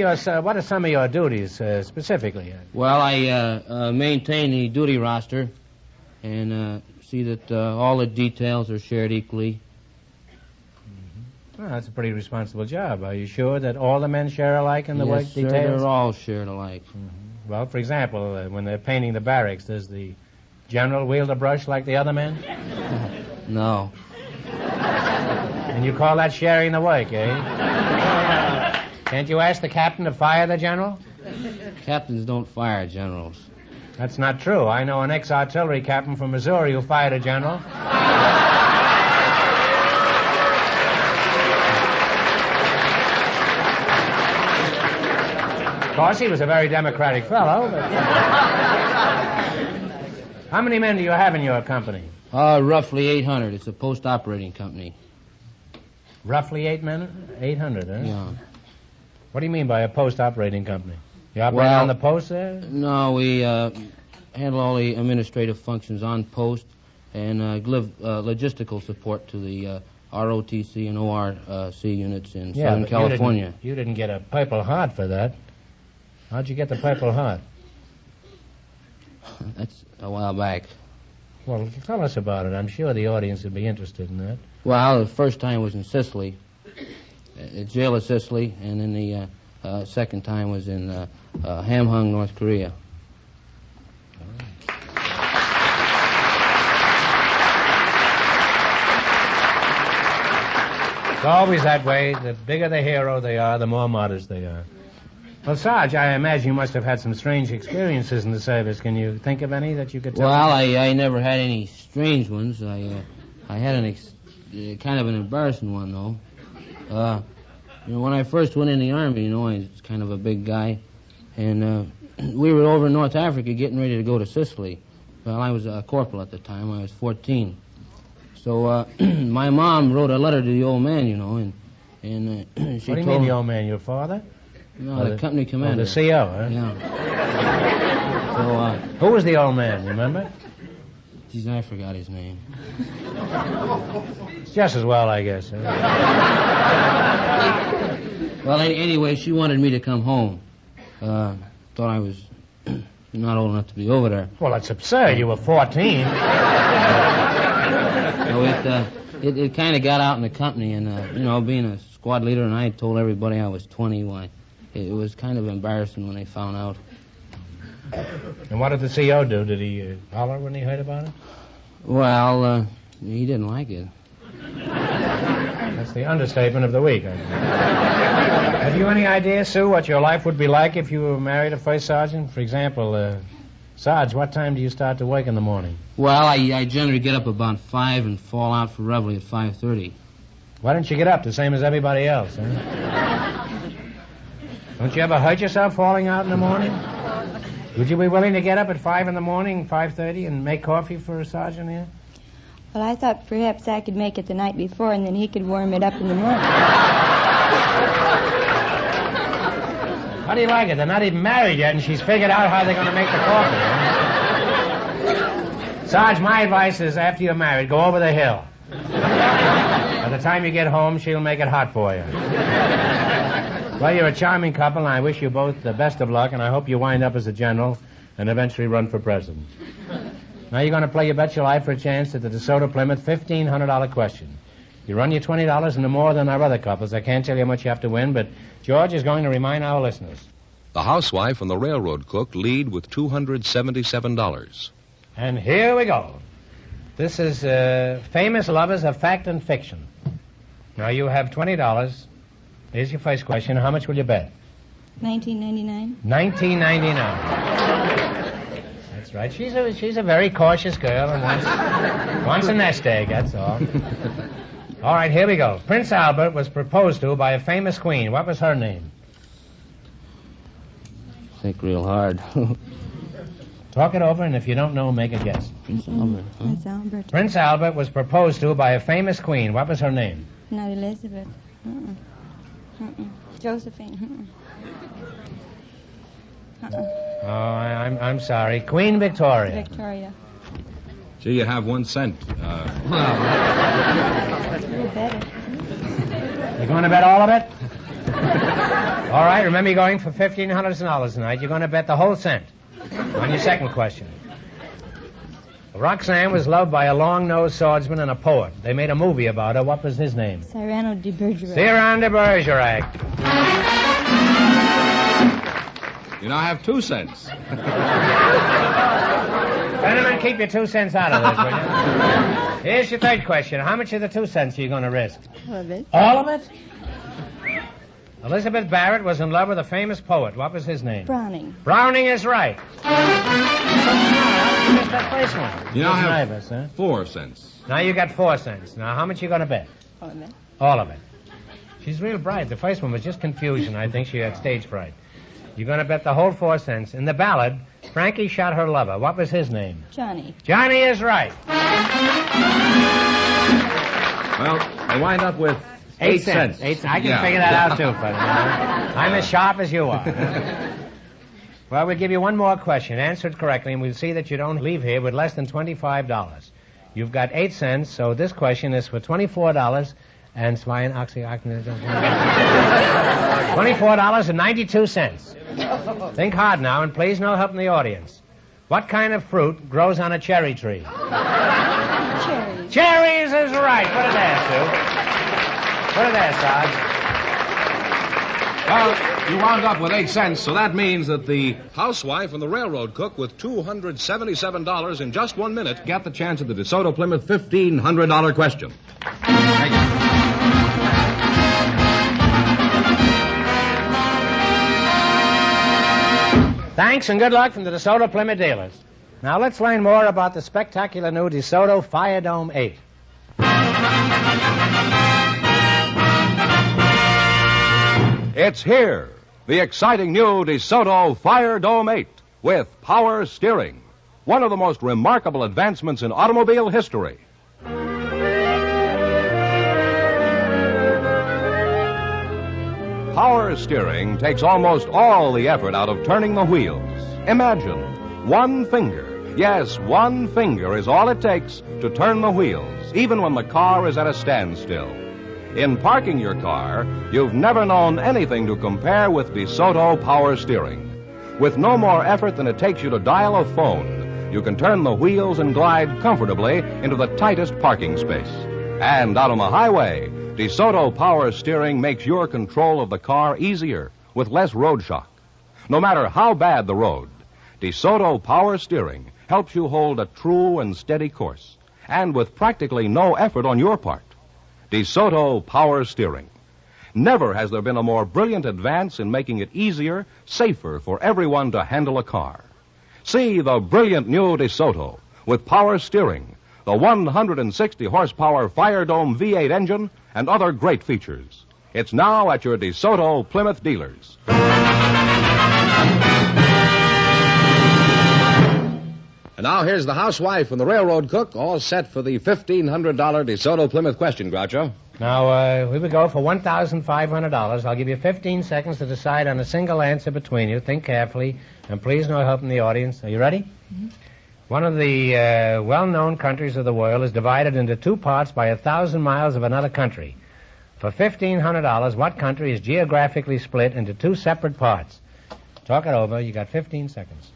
are some of your duties specifically? Well, I maintain the duty roster and see that all the details are shared equally. Well, that's a pretty responsible job. Are you sure that all the men share alike in the work Yes, sir, details? they're all shared alike. Well, for example, when they're painting the barracks, does the general wield a brush like the other men? No. And you call that sharing the work, eh? Can't you ask the captain to fire the general? Captains don't fire generals. That's not true. I know an ex-artillery captain from Missouri who fired a general. Of course, he was a very democratic fellow, but... How many men do you have in your company? Roughly 800. It's a post-operating company. Roughly 800, huh? Yeah. What do you mean by a post-operating company? You operate on the post there? No, we handle all the administrative functions on post and give logistical support to the ROTC and ORC units in Southern California. You didn't get a Purple Heart for that. How'd you get the Purple Heart? That's a while back. Well, tell us about it. I'm sure the audience would be interested in that. Well, the first time was in Sicily, jail of Sicily, and then the second time was in Hamhung, North Korea. It's always that way. The bigger the hero they are, the more modest they are. Well, Sarge, I imagine you must have had some strange experiences in the service. Can you think of any that you could tell Well, me? I never had any strange ones. I had kind of an embarrassing one, though. When I first went in the Army, I was kind of a big guy, and we were over in North Africa getting ready to go to Sicily. Well, I was a corporal at the time. I was 14. So my mom wrote a letter to the old man, and she What do you told mean, the old man? Your father? No, the company commander. Oh, the CO, huh? Yeah. So, who was the old man, you remember? Geez, I forgot his name. It's just as well, I guess. Huh? Well, anyway, she wanted me to come home. Thought I was not old enough to be over there. Well, that's absurd. You were 14. So it kind of got out in the company, and, being a squad leader, and I told everybody I was 20, why, it was kind of embarrassing when they found out. And what did the CO do? Did he holler when he heard about it? Well, he didn't like it. That's the understatement of the week. Have you any idea, Sue, what your life would be like if you were married a first sergeant? For example, Sarge, what time do you start to work in the morning? Well, I generally get up about 5 and fall out for reveille at 5:30. Why don't you get up the same as everybody else, huh? Don't you ever hurt yourself falling out in the morning? Would you be willing to get up at 5 in the morning, 5:30, and make coffee for a sergeant here? Well, I thought perhaps I could make it the night before, and then he could warm it up in the morning. How do you like it? They're not even married yet, and she's figured out how they're going to make the coffee. Sarge, my advice is after you're married, go over the hill. By the time you get home, she'll make it hot for you. Well, you're a charming couple, and I wish you both the best of luck, and I hope you wind up as a general and eventually run for president. Now you're going to play You Bet Your Life for a chance at the DeSoto Plymouth $1,500 question. You run your $20 into more than our other couples. I can't tell you how much you have to win, but George is going to remind our listeners. The housewife and the railroad cook lead with $277. And here we go. This is Famous Lovers of Fact and Fiction. Now you have $20. Here's your first question. How much will you bet? $19.99. $19.99. That's right. She's a very cautious girl and wants a nest egg, that's all. All right, here we go. Prince Albert was proposed to by a famous queen. What was her name? Think real hard. Talk it over, and if you don't know, make a guess. Prince Albert. Huh? Prince Albert. Prince Albert was proposed to by a famous queen. What was her name? Not Elizabeth. Josephine. Oh, I'm sorry. Queen Victoria. Victoria. Gee, you have 1 cent. You bet it. You're going to bet all of it? All right, remember you're going for $1,500 tonight. You're going to bet the whole cent. On your second question. Roxanne was loved by a long-nosed swordsman and a poet. They made a movie about her. What was his name? Cyrano de Bergerac. Cyrano de Bergerac. You now have 2 cents. Gentlemen, keep your 2 cents out of this, will you? Here's your third question. How much of the 2 cents are you going to risk? All of it. All of it? Elizabeth Barrett was in love with a famous poet. What was his name? Browning. Browning is right. You missed that first one. You now have nervous, huh? 4 cents. Now you got 4 cents. Now, how much you going to bet? All of it. All of it. She's real bright. The first one was just confusion. I think she had stage fright. You're going to bet the whole 4 cents. In the ballad, Frankie shot her lover. What was his name? Johnny. Johnny is right. Well, I wind up with 8 cents. 8 cents. I can figure that out, too, buddy. I'm as sharp as you are. Well, we'll give you one more question. Answer it correctly, and we'll see that you don't leave here with less than $25. You've got 8 cents, so this question is for $24 and $24.92. Think hard now, and please no help in the audience. What kind of fruit grows on a cherry tree? Cherries. Cherries is right. Put it there, Sue. Put it there, Sarge. Well, you wound up with 8 cents, so that means that the housewife and the railroad cook with $277 in just 1 minute get the chance at the DeSoto Plymouth $1,500 question. Thank you. Thanks and good luck from the DeSoto Plymouth dealers. Now let's learn more about the spectacular new DeSoto Fire Dome 8. It's here, the exciting new DeSoto Fire Dome 8 with power steering, one of the most remarkable advancements in automobile history. Power steering takes almost all the effort out of turning the wheels. Imagine, one finger, yes, one finger is all it takes to turn the wheels, even when the car is at a standstill. In parking your car, you've never known anything to compare with DeSoto power steering. With no more effort than it takes you to dial a phone, you can turn the wheels and glide comfortably into the tightest parking space. And out on the highway, DeSoto power steering makes your control of the car easier with less road shock. No matter how bad the road, DeSoto power steering helps you hold a true and steady course, and with practically no effort on your part. DeSoto power steering. Never has there been a more brilliant advance in making it easier, safer for everyone to handle a car. See the brilliant new DeSoto with power steering, the 160 horsepower Fire Dome V8 engine, and other great features. It's now at your DeSoto Plymouth dealers. And now here's the housewife and the railroad cook, all set for the $1,500 DeSoto Plymouth question, Groucho. Now, we would go for $1,500. I'll give you 15 seconds to decide on a single answer between you. Think carefully, and please no help in the audience. Are you ready? Mm-hmm. One of the well-known countries of the world is divided into 2 parts by 1,000 miles of another country. For $1,500, what country is geographically split into 2 separate parts? Talk it over. You got 15 seconds.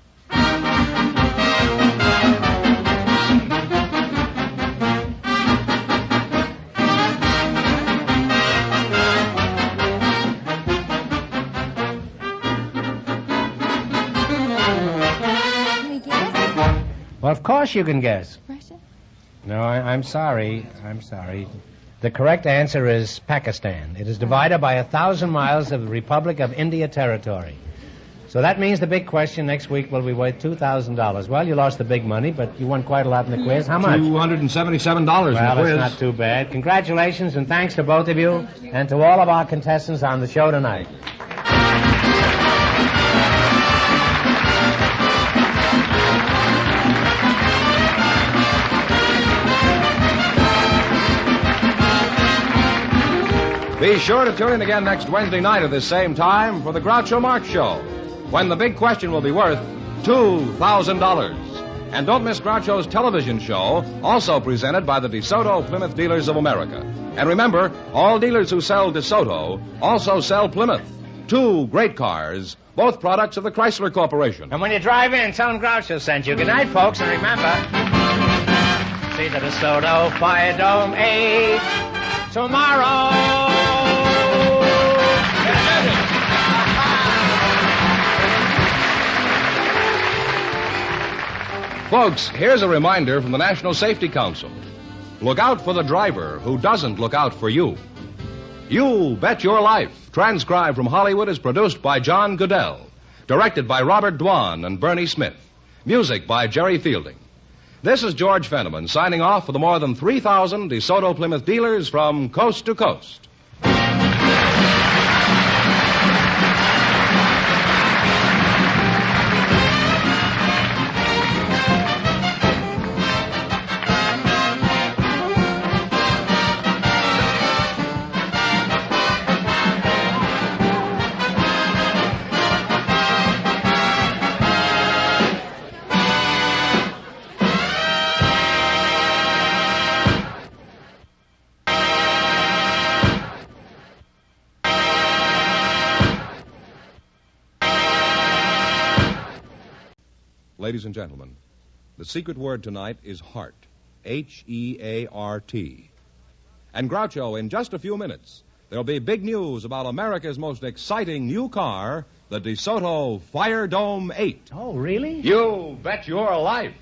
Well, of course you can guess. Russia? No, I'm sorry. I'm sorry. The correct answer is Pakistan. It is divided by 1,000 miles of the Republic of India territory. So that means the big question next week will be worth $2,000. Well, you lost the big money, but you won quite a lot in the quiz. How much? $277 in the quiz. Well, that's not too bad. Congratulations and thanks to both of you and to all of our contestants on the show tonight. Be sure to tune in again next Wednesday night at this same time for the Groucho Marx Show, when the big question will be worth $2,000. And don't miss Groucho's television show, also presented by the DeSoto Plymouth Dealers of America. And remember, all dealers who sell DeSoto also sell Plymouth. Two great cars, both products of the Chrysler Corporation. And when you drive in, tell them Groucho sent you. Good night, folks, and remember, see the DeSoto Fire Dome 8 tomorrow. Folks, here's a reminder from the National Safety Council. Look out for the driver who doesn't look out for you. You Bet Your Life, transcribed from Hollywood, is produced by John Goodell. Directed by Robert Dwan and Bernie Smith. Music by Jerry Fielding. This is George Fenneman signing off for the more than 3,000 DeSoto Plymouth dealers from coast to coast. Ladies and gentlemen, the secret word tonight is heart. H-E-A-R-T. And Groucho, in just a few minutes, there'll be big news about America's most exciting new car, the DeSoto Fire Dome 8. Oh, really? You bet your life.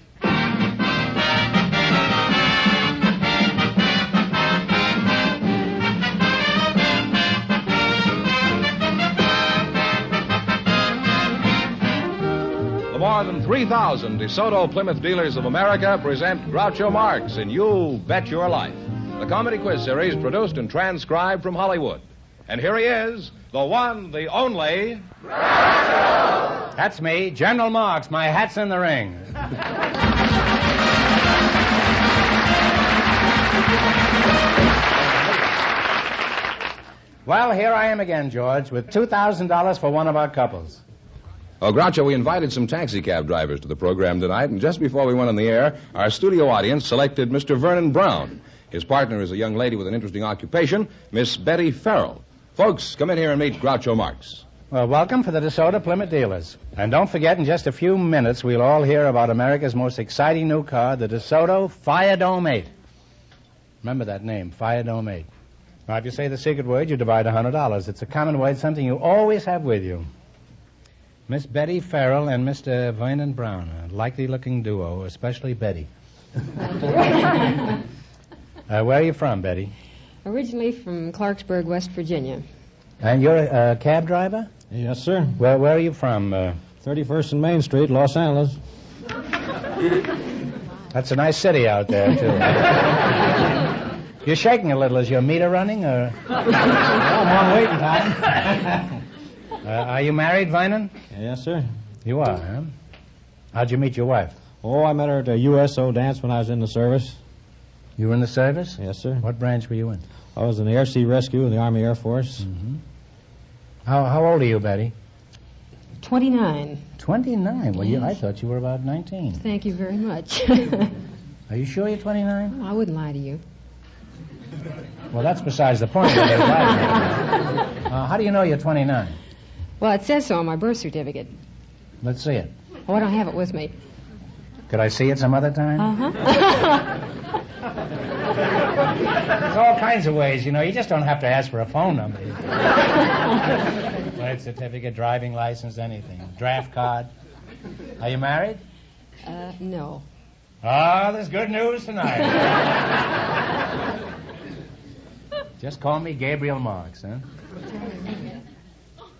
The more than 3,000 DeSoto Plymouth Dealers of America present Groucho Marx in You Bet Your Life, the comedy quiz series produced and transcribed from Hollywood. And here he is, the one, the only... Groucho! That's me, General Marx. My hat's in the ring. Well, here I am again, George, with $2,000 for one of our couples. Oh, Groucho, we invited some taxicab drivers to the program tonight, and just before we went on the air, our studio audience selected Mr. Vernon Brown. His partner is a young lady with an interesting occupation, Miss Betty Farrell. Folks, come in here and meet Groucho Marx. Well, welcome for the DeSoto Plymouth Dealers. And don't forget, in just a few minutes, we'll all hear about America's most exciting new car, the DeSoto Fire Dome 8. Remember that name, Fire Dome 8. Now, if you say the secret word, you divide $100. It's a common word, something you always have with you. Miss Betty Farrell and Mr. Vernon Brown, a likely-looking duo, especially Betty. Where are you from, Betty? Originally from Clarksburg, West Virginia. And you're a cab driver? Yes, sir. Where are you from? 31st and Main Street, Los Angeles. That's a nice city out there, too. You're shaking a little. Is your meter running, or...? Well, I'm on waiting time. Are you married, Vernon? Yes, sir. You are, huh? How'd you meet your wife? Oh, I met her at a USO dance when I was in the service. You were in the service? Yes, sir. What branch were you in? I was in the Air Sea Rescue in the Army Air Force. Mm-hmm. How old are you, Betty? 29. 29? Well, Yes. I thought you were about 19. Thank you very much. Are you sure you're 29? I wouldn't lie to you. Well, that's besides the point. How do you know you're 29? Well, it says so on my birth certificate. Let's see it. Oh, I don't have it with me. Could I see it some other time? Uh-huh. There's all kinds of ways, you know. You just don't have to ask for a phone number. Birth certificate, driving license, anything. Draft card. Are you married? No. Ah, there's good news tonight. Just call me Gabriel Marx, huh?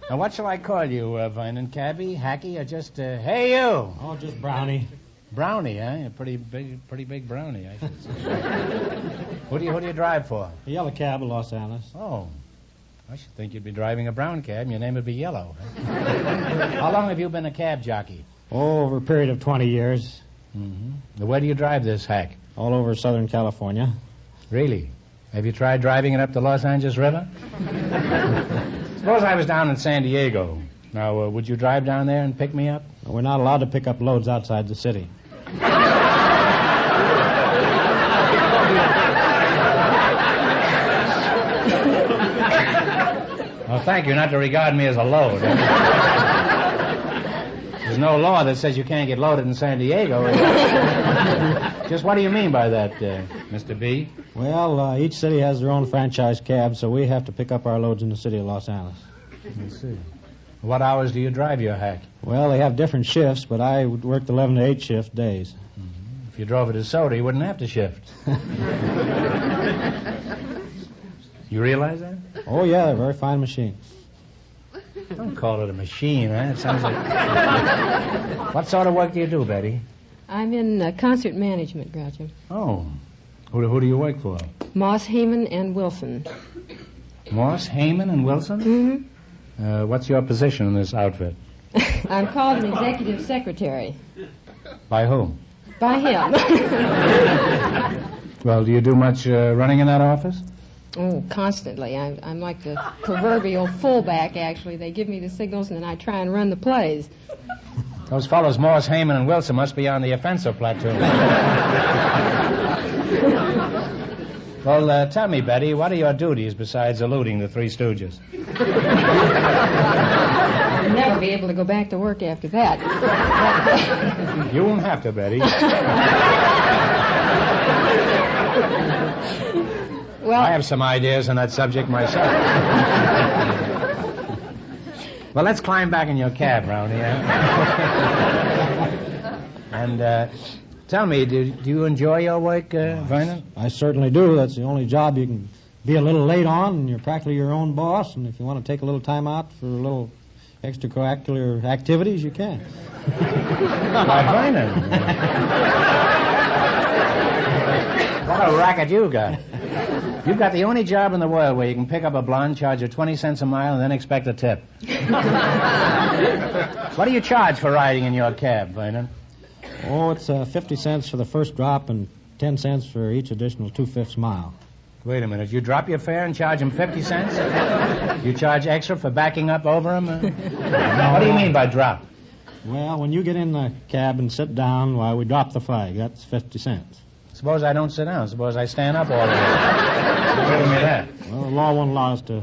Now, what shall I call you, Vernon? Cabby, Hacky, or just, hey, you? Oh, just Brownie. Brownie, huh? A pretty big brownie, I should say. Who do you drive for? A yellow cab in Los Angeles. Oh, I should think you'd be driving a brown cab and your name would be Yellow. Huh? How long have you been a cab jockey? Oh, over a period of 20 years. Mm-hmm. Where do you drive this hack? All over Southern California. Really? Have you tried driving it up the Los Angeles River? Suppose I was down in San Diego. Now, would you drive down there and pick me up? We're not allowed to pick up loads outside the city. Well, thank you not to regard me as a load. There's no law that says you can't get loaded in San Diego. Just what do you mean by that, Mr. B? Well, each city has their own franchise cab, so we have to pick up our loads in the city of Los Angeles. I see. What hours do you drive your hack? Well, they have different shifts, but I would work 11 to 8 shift days. Mm-hmm. If you drove it as soda, you wouldn't have to shift. You realize that? Oh, yeah, they're a very fine machine. Don't call it a machine, huh? It sounds like... What sort of work do you do, Betty? I'm in concert management, Groucho. Oh. Who do you work for? Moss, Heyman, and Wilson. Moss, Heyman, and Wilson? Mm-hmm. What's your position in this outfit? I'm called an executive secretary. By whom? By him. Well, do you do much running in that office? Oh, constantly. I'm like the proverbial fullback, actually. They give me the signals, and then I try and run the plays. Those fellows, Morse, Heyman, and Wilson, must be on the offensive platoon. Well, tell me, Betty, what are your duties besides eluding the Three Stooges? I'll never be able to go back to work after that. You won't have to, Betty. Well, I have some ideas on that subject myself. Well, let's climb back in your cab, Brownie. And tell me, do you enjoy your work, Vernon? I certainly do. That's the only job you can be a little late on, and you're practically your own boss. And if you want to take a little time out for a little extracurricular activities, you can. Why, Vernon. What a racket you got. You've got the only job in the world where you can pick up a blonde, charge her 20 cents a mile, and then expect a tip. What do you charge for riding in your cab, Vernon? Oh, it's 50 cents for the first drop and 10 cents for each additional 2/5 mile. Wait a minute. You drop your fare and charge him 50 cents? You charge extra for backing up over him? What do you mean by drop? Well, when you get in the cab and sit down, why, we drop the flag. That's 50 cents. Suppose I don't sit down. Suppose I stand up all the way. Give me that. Well, the law won't allow us to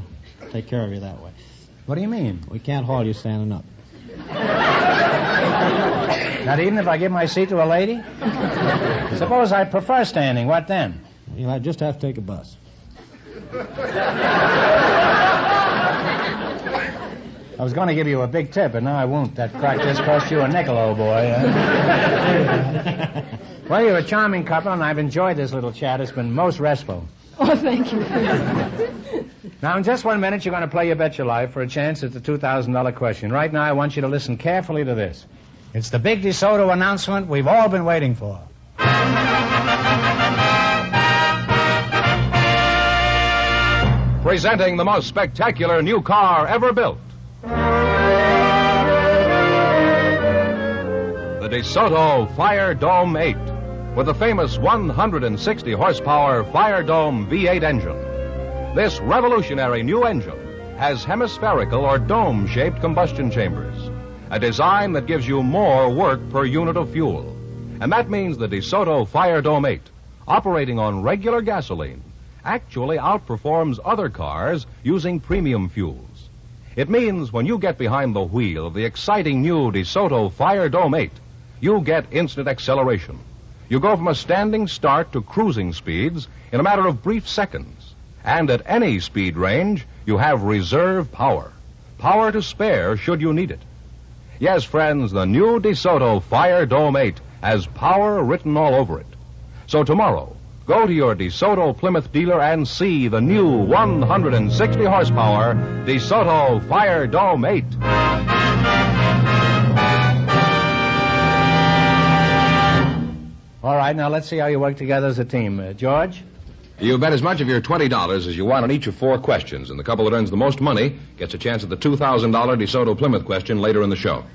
take care of you that way. What do you mean? We can't haul you standing up. Not even if I give my seat to a lady? Suppose I prefer standing. What then? You'll just have to take a bus. I was going to give you a big tip, but now I won't. That crack just cost you a nickel, old boy. Well, you're a charming couple, and I've enjoyed this little chat. It's been most restful. Oh, thank you. Now, in just 1 minute, you're going to play You Bet Your Life for a chance at the $2,000 question. Right now, I want you to listen carefully to this. It's the big DeSoto announcement we've all been waiting for. Presenting the most spectacular new car ever built. The DeSoto Fire Dome 8 with the famous 160 horsepower Fire Dome V8 engine. This revolutionary new engine has hemispherical or dome-shaped combustion chambers, a design that gives you more work per unit of fuel. And that means the DeSoto Fire Dome 8, operating on regular gasoline, actually outperforms other cars using premium fuels. It means when you get behind the wheel of the exciting new DeSoto Fire Dome 8, you get instant acceleration. You go from a standing start to cruising speeds in a matter of brief seconds. And at any speed range, you have reserve power. Power to spare should you need it. Yes, friends, the new DeSoto Fire Dome 8 has power written all over it. So tomorrow, go to your DeSoto Plymouth dealer and see the new 160 horsepower DeSoto Fire Dome 8. All right, now let's see how you work together as a team. George? You bet as much of your $20 as you want on each of 4 questions, and the couple that earns the most money gets a chance at the $2,000 DeSoto Plymouth question later in the show.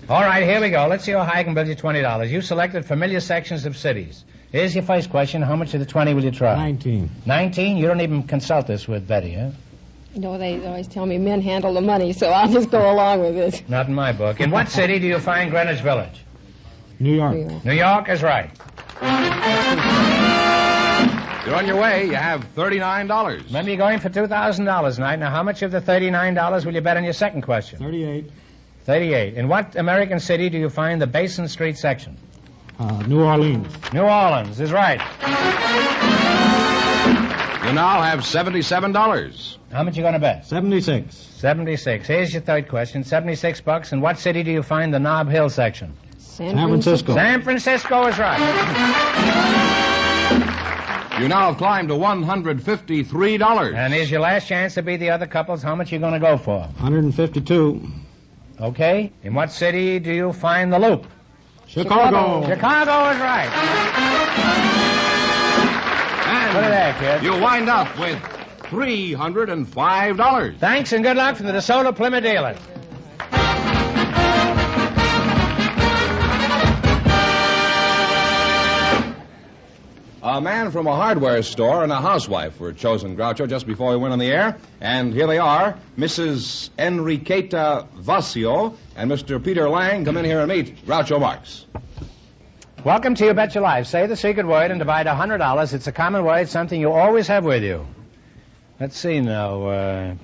All right, here we go. Let's see how high I can build you $20. You selected familiar sections of cities. Here's your first question. How much of the 20 will you try? 19. 19? You don't even consult this with Betty, huh? No, they always tell me men handle the money, so I'll just go along with it. Not in my book. In what city do you find Greenwich Village? New York. New York is right. You're on your way. You have $39. Remember, you're going for $2,000 tonight. Now, how much of the $39 will you bet on your second question? 38. 38. In what American city do you find the Basin Street section? New Orleans. New Orleans is right. You now have $77. How much you going to bet? 76. 76. Here's your third question. $76. In what city do you find the Nob Hill section? San Francisco. San Francisco is right. You now have climbed to $153. And here's your last chance to beat the other couples. How much you going to go for? 152. Okay. In what city do you find the Loop? Chicago. Chicago is right. And Put it there, kid. you wind up with $305. Thanks and good luck from the DeSoto Plymouth dealer. A man from a hardware store and a housewife were chosen, Groucho, just before we went on the air. And here they are, Mrs. Enriqueta Vasio and Mr. Peter Lang. Come in here and meet Groucho Marx. Welcome to You Bet Your Life. Say the secret word and divide $100. It's a common word, something you always have with you. Let's see now.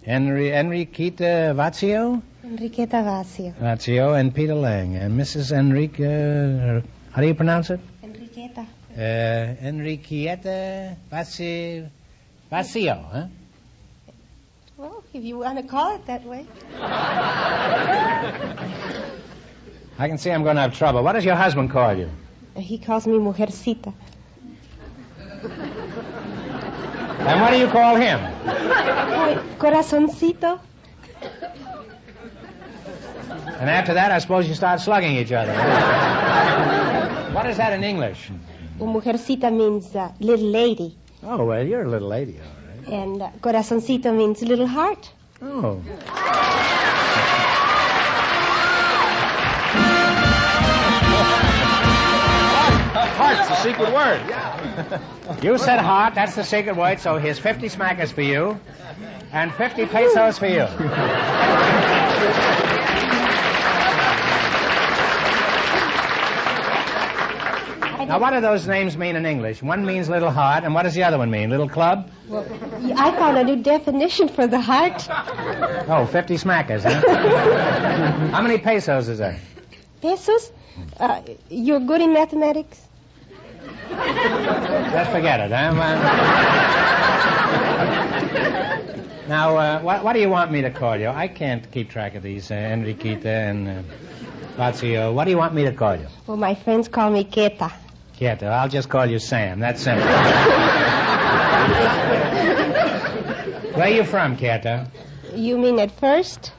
Enriqueta Vasio? Enriqueta Vasio. Vasio and Peter Lang. And Mrs. Enrique... how do you pronounce it? Enriqueta. Enriqueta Vasio, huh? Well, if you want to call it that way. I can see I'm going to have trouble. What does your husband call you? He calls me Mujercita. And what do you call him? Corazoncito. And after that, I suppose you start slugging each other. What is that in English? Mujercita means little lady. Oh, well, you're a little lady, all right. And corazoncito means little heart. Oh. Heart's the secret word. You said heart, that's the secret word, so here's 50 smackers for you and 50 pesos for you. Now, what do those names mean in English? One means little heart, and what does the other one mean? Little club? Well, I found a new definition for the heart. Oh, 50 smackers, huh? How many pesos is that? Pesos? You're good in mathematics? Just forget it, huh? Now, what do you want me to call you? I can't keep track of these, Enriqueta and Lazio. What do you want me to call you? Well, my friends call me Keta. Keta. I'll just call you Sam. That's simple. Where are you from, Keta? You mean at first?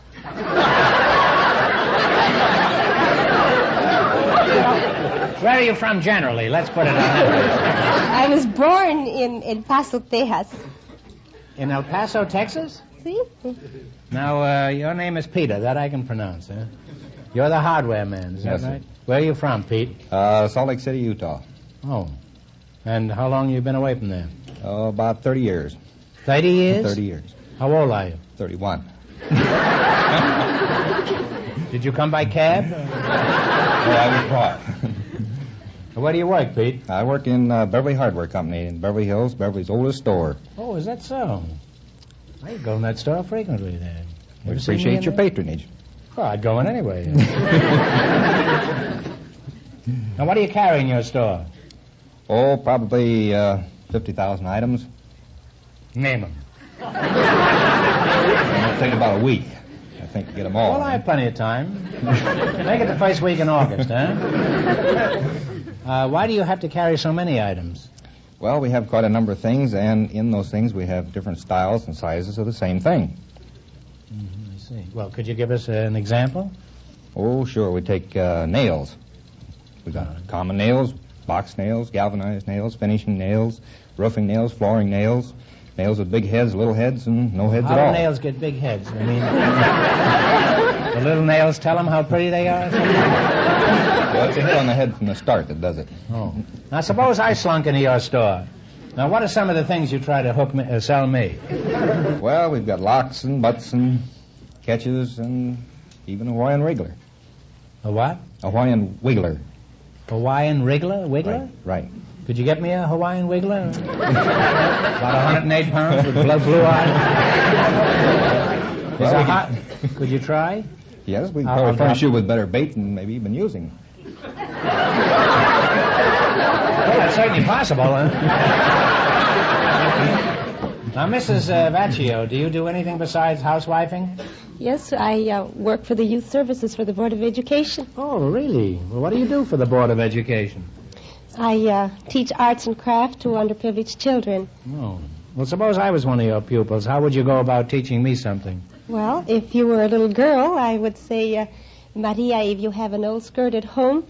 Where are you from generally? Let's put it on that. I was born in El Paso, Texas. In El Paso, Texas? See? Now, your name is Peter. That I can pronounce, huh? You're the hardware man, is Yes, that right? sir. Where are you from, Pete? Salt Lake City, Utah. Oh. And how long you been away from there? Oh, about 30 years. 30 years? 30 years. How old are you? 31. Did you come by cab? I was brought. Where do you work, Pete? I work in Beverly Hardware Company in Beverly Hills, Beverly's oldest store. Oh, is that so? I go in that store frequently there. We Ever see me appreciate in your there? patronage. Well, I'd go in anyway. Now, what do you carry in your store? Oh, probably 50,000 items. Name them. It'll take about a week, I think, to get them all. Well, I have plenty of time. Make it the first week in August, huh? Why do you have to carry so many items? Well, we have quite a number of things, and in those things we have different styles and sizes of the same thing. Mm-hmm, I see. Well, could you give us an example? Oh, sure. We take nails. We got common nails, box nails, galvanized nails, finishing nails, roofing nails, flooring nails, nails with big heads, little heads, and no heads How at all. do nails get big heads? I mean, The little nails tell them how pretty they are? Well, it's a hit on the head from the start that does it. Oh. Now, suppose I slunk into your store. Now, what are some of the things you try to sell me? Well, we've got locks and butts and catches and even a Hawaiian Wriggler. A what? A Hawaiian Wiggler. Hawaiian Wiggler? Right. Could you get me a Hawaiian Wiggler? About 108 pounds with blue eyes. Could you try? Yes, we can probably furnish you with better bait than maybe you've been using. Well, that's certainly possible. Huh? Now, Mrs. Vaccio, do you do anything besides housewifing? Yes, I work for the Youth Services for the Board of Education. Oh, really? Well, what do you do for the Board of Education? I teach arts and craft to underprivileged children. Oh. Well, suppose I was one of your pupils. How would you go about teaching me something? Well, if you were a little girl, I would say, Maria, if you have an old skirt at home,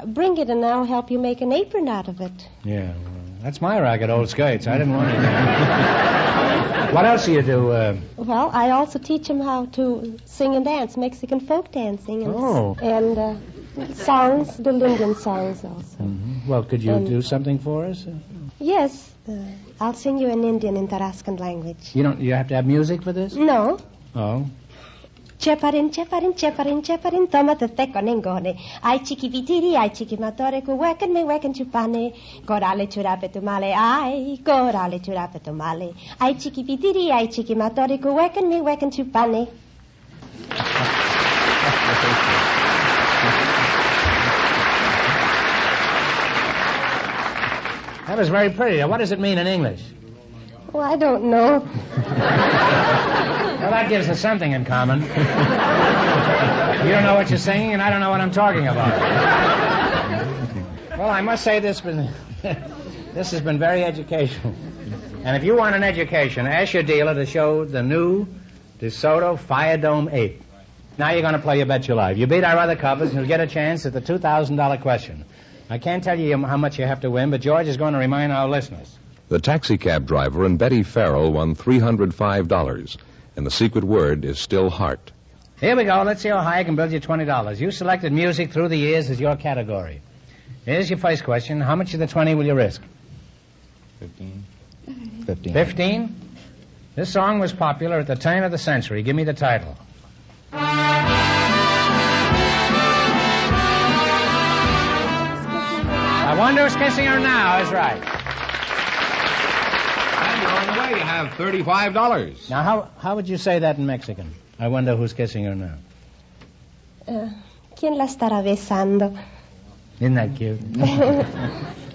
bring it and I'll help you make an apron out of it. Yeah, well, that's my racket, old skirts. I didn't want it. What else do you do? Well, I also teach them how to sing and dance, Mexican folk dancing. And songs, little Indian songs also. Mm-hmm. Well, could you do something for us? Yes. I'll sing you an Indian in Tarascan language. You have to have music for this? No. Oh. Cheparin, cheparin, cheparin, cheparin, tomate teko nengone. Ai chiki vitiri, ai chiki matore, ku wekan me wekan chupane. Korale churape tumale, ai, korale churape tumale. Ai chiki vitiri, ai chiki matore, ku wekan me wekan chupane. That was very pretty. What does it mean in English? Oh, I don't know. Well, that gives us something in common. You don't know what you're singing, and I don't know what I'm talking about. Well, I must say this has been very educational. And if you want an education, ask your dealer to show the new DeSoto Fire Dome 8. Now you're going to play You Bet Your Life. You beat our other covers, and you'll get a chance at the $2,000 question. I can't tell you how much you have to win, but George is going to remind our listeners. The taxicab driver and Betty Farrell won $305, and the secret word is still heart. Here we go. Let's see how high I can build you $20. You selected music through the years as your category. Here's your first question. How much of the 20 will you risk? 15. 15? This song was popular at the turn of the century. Give me the title. I wonder who's kissing her now is right. And you're on the way. You have $35. Now, how would you say that in Mexican? I wonder who's kissing her now. ¿Quién la estará besando? Isn't that cute?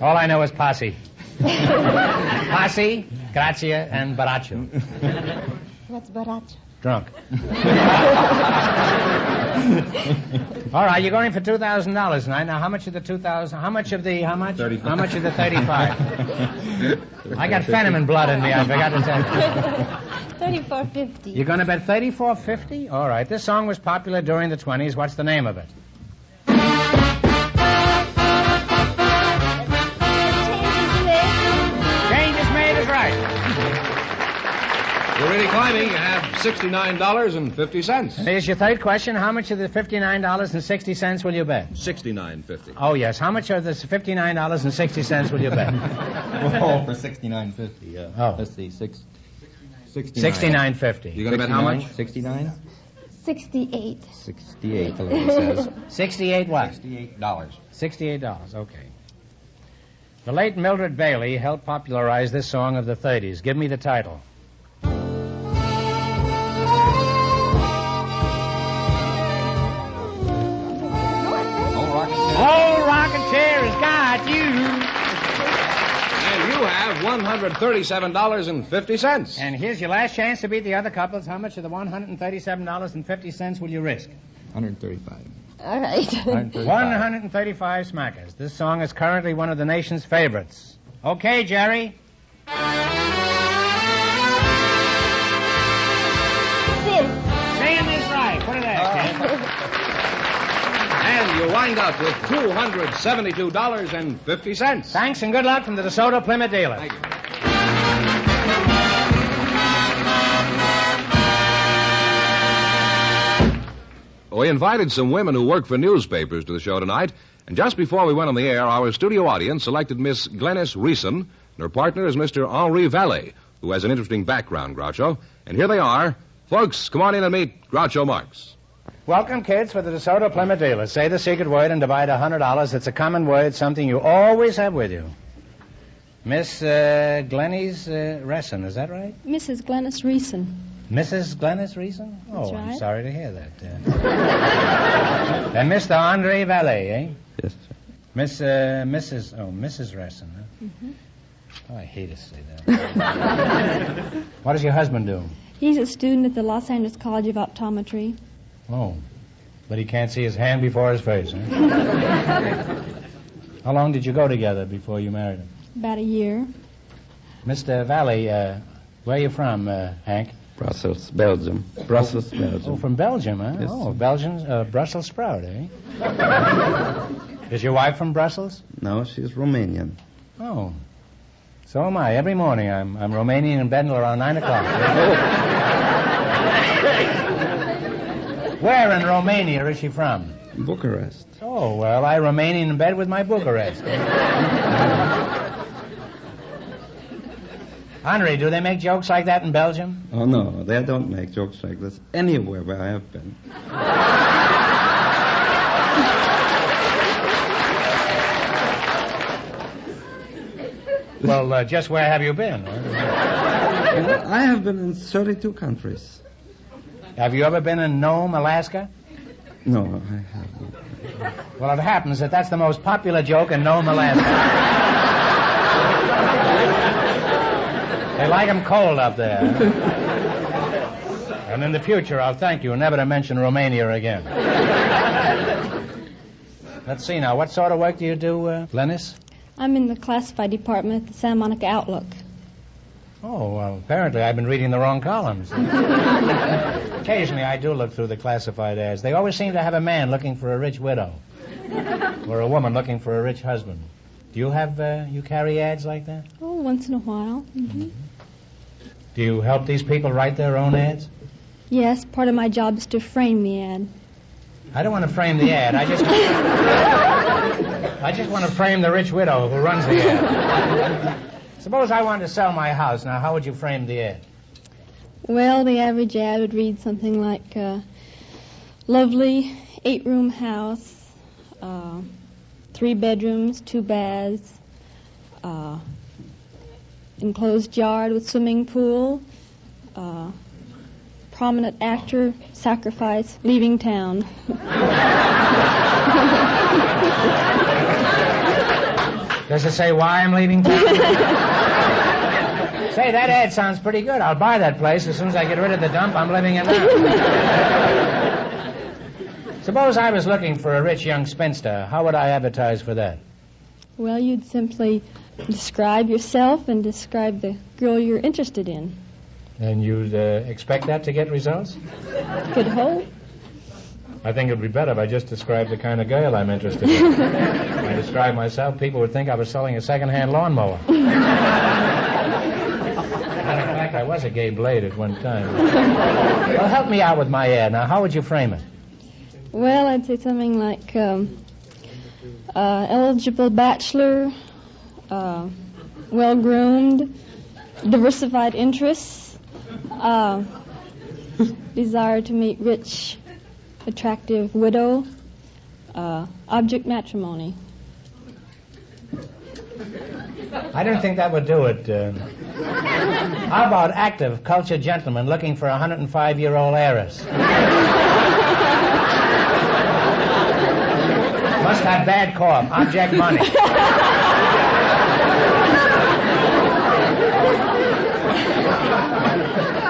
All I know is posse. Posse, Grazia, and Baracho. What's Baracho? Drunk. All right, you're going for $2,000 tonight. Now, how much of the 2,000? How much of the 35? How much of the 35? I got Fenneman blood in me. I forgot to tell you. $34.50. You're going to bet $34.50? All right. This song was popular during the 20s. What's the name of it? Change is made is right. You're really climbing. You have $69.50. And here's your third question. How much of the $59.60 will you bet? $69.50. Oh, yes. How much of this $59.60 will you bet? Oh, for $69.50, yeah. Oh. Let's see, $69.50. You're going to bet how much? 69? 68. 68, the lady says. 68 what? $68. $68, okay. The late Mildred Bailey helped popularize this song of the 30s. Give me the title. Old rocking chair has got you. And you have $137.50. And here's your last chance to beat the other couples. How much of the $137.50 will you risk? 135. All right. 135 smackers. This song is currently one of the nation's favorites. Okay, Jerry. Singing is right. Put it there, kid. And you wind up with $272.50. Thanks and good luck from the DeSoto Plymouth dealer. Thank you. invited some women who work for newspapers to the show tonight, and just before we went on the air, our studio audience selected Miss Glennis Reeson, and her partner is Mr. Henri Vallée, who has an interesting background, Groucho. And here they are. Folks, come on in and meet Groucho Marx. Welcome, kids, for the DeSoto Plymouth dealer. Say the secret word and divide $100. It's a common word, something you always have with you. Miss Glennis Reeson, is that right? Mrs. Glennis Reeson. Mrs. Glennis Reeson? Oh, That's right. I'm sorry to hear that. And Mr. Henri Vallée, eh? Yes, sir. Mrs. Reeson, huh? Mm-hmm. Oh, I hate to say that. What does your husband do? He's a student at the Los Angeles College of Optometry. Oh, but he can't see his hand before his face, huh? How long did you go together before you married him? About a year. Mr. Valley, where are you from, Hank? Brussels, Belgium. Brussels, Belgium. Oh, from Belgium, huh? Yes, Oh, Belgian, Brussels sprout, eh? Is your wife from Brussels? No, she's Romanian. Oh. So am I. Every morning I'm Romanian in bed until around 9 o'clock. Where in Romania is she from? Bucharest. Oh, well, I Romanian in bed with my Bucharest. Henri, do they make jokes like that in Belgium? Oh, no, they don't make jokes like this anywhere where I have been. Well, just where have you been? I have been in 32 countries. Have you ever been in Nome, Alaska? No, I haven't. Well, it happens that's the most popular joke in Nome, Alaska. They like 'em cold up there. And in the future, I'll thank you never to mention Romania again. Let's see now. What sort of work do you do, Glennis? I'm in the classified department at the Santa Monica Outlook. Oh, well, apparently I've been reading the wrong columns. Occasionally I do look through the classified ads. They always seem to have a man looking for a rich widow. Or a woman looking for a rich husband. Do you have, you carry ads like that? Oh, once in a while. Mm-hmm. Do you help these people write their own ads? Yes, part of my job is to frame the ad. I don't want to frame the ad. I just want to frame the rich widow who runs the ad. Suppose I wanted to sell my house. Now, how would you frame the ad? Well, the average ad would read something like, lovely 8-room house, 3 bedrooms, 2 baths, enclosed yard with swimming pool, prominent actor, sacrifice, leaving town. Does it say why I'm leaving town? Say, that ad sounds pretty good. I'll buy that place as soon as I get rid of the dump I'm living in now. Suppose I was looking for a rich young spinster. How would I advertise for that? Well, you'd simply describe yourself and describe the girl you're interested in. And you'd expect that to get results? Could hope. I think it would be better if I just described the kind of girl I'm interested in. If I described myself, people would think I was selling a second-hand lawnmower. And in fact, I was a gay blade at one time. Well, help me out with my ad. Now, how would you frame it? Well, I'd say something like, eligible bachelor, well-groomed, diversified interests, desire to meet rich, attractive widow, object matrimony. I don't think that would do it. How about active, cultured gentleman looking for a 105-year-old heiress? Must have bad cough, object money.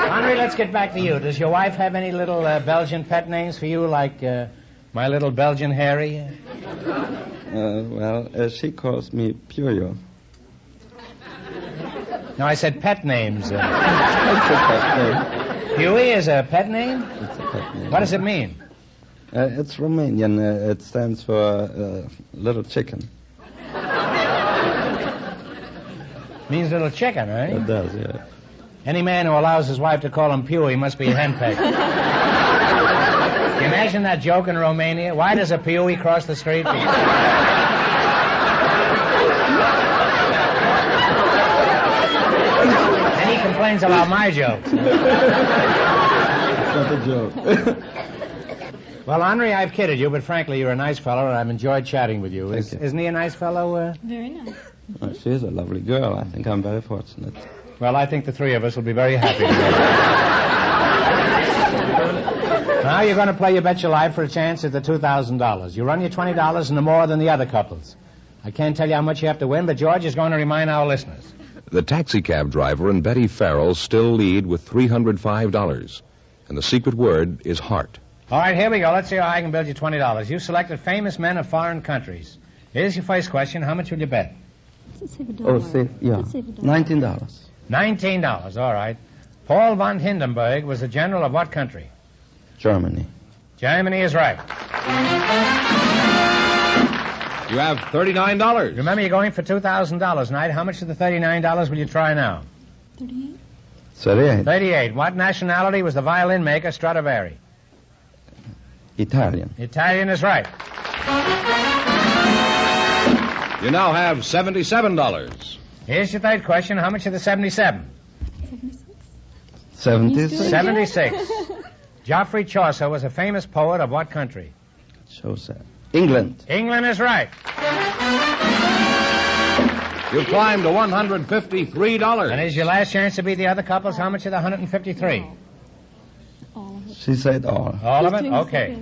Henri, let's get back to you. Does your wife have any little Belgian pet names for you, like my little Belgian Harry? She calls me Puyo. No, I said pet names. It's a pet name. Huey is a pet name? It's a pet name. What does it mean? It's Romanian. It stands for little chicken. Means little chicken, eh? It does, yeah. Any man who allows his wife to call him Pewy must be a henpecker. you imagine that joke in Romania? Why does a Piui cross the street? And he complains about my jokes. Not a joke. Well, Henri, I've kidded you, but frankly, you're a nice fellow, and I've enjoyed chatting with you. Isn't he a nice fellow? Very nice. Well, she's a lovely girl. I think I'm very fortunate. Well, I think the three of us will be very happy together. Now you're going to play You Bet Your Life for a chance at the $2,000. You run your $20 and more than the other couples. I can't tell you how much you have to win, but George is going to remind our listeners. The taxicab driver and Betty Farrell still lead with $305. And the secret word is heart. All right, here we go. Let's see how I can build you $20. You selected famous men of foreign countries. Here's your first question. How much will you bet? Oh, see, yeah. $19. $19, all right. Paul von Hindenburg was the general of what country? Germany. Germany is right. You have $39. Remember, you're going for $2,000 tonight. How much of the $39 will you try now? 38. 38. What nationality was the violin maker Stradivari? Italian. Italian is right. You now have $77. Here's your third question. How much of the 77? 76. 76. Geoffrey Chaucer was a famous poet of what country? Chaucer. England. England is right. You climbed to $153. And here's your last chance to beat the other couples. How much of the 153? She said all. All of it? Okay.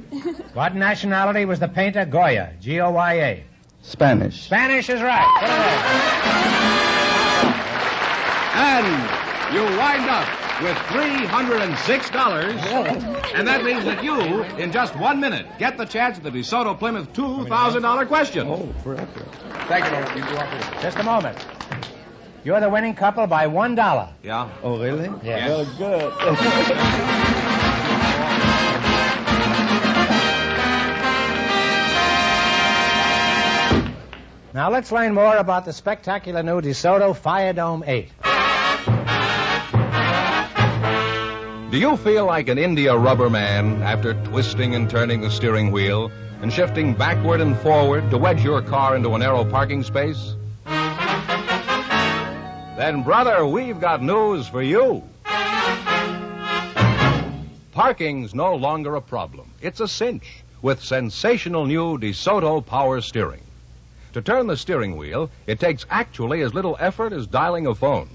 What nationality was the painter Goya? G-O-Y-A. Spanish. Spanish is right. Put it And you wind up with $306. And that means that you, in just 1 minute, get the chance at the DeSoto Plymouth $2,000 question. Oh, forever. Thank you, Lord. You go up here. Just a moment. You're the winning couple by $1. Yeah? Oh, really? Yes. Well, good. Now let's learn more about the spectacular new DeSoto Fire Dome 8. Do you feel like an India rubber man after twisting and turning the steering wheel and shifting backward and forward to wedge your car into a narrow parking space? Then, brother, we've got news for you. Parking's no longer a problem. It's a cinch with sensational new DeSoto power steering. To turn the steering wheel, it takes actually as little effort as dialing a phone.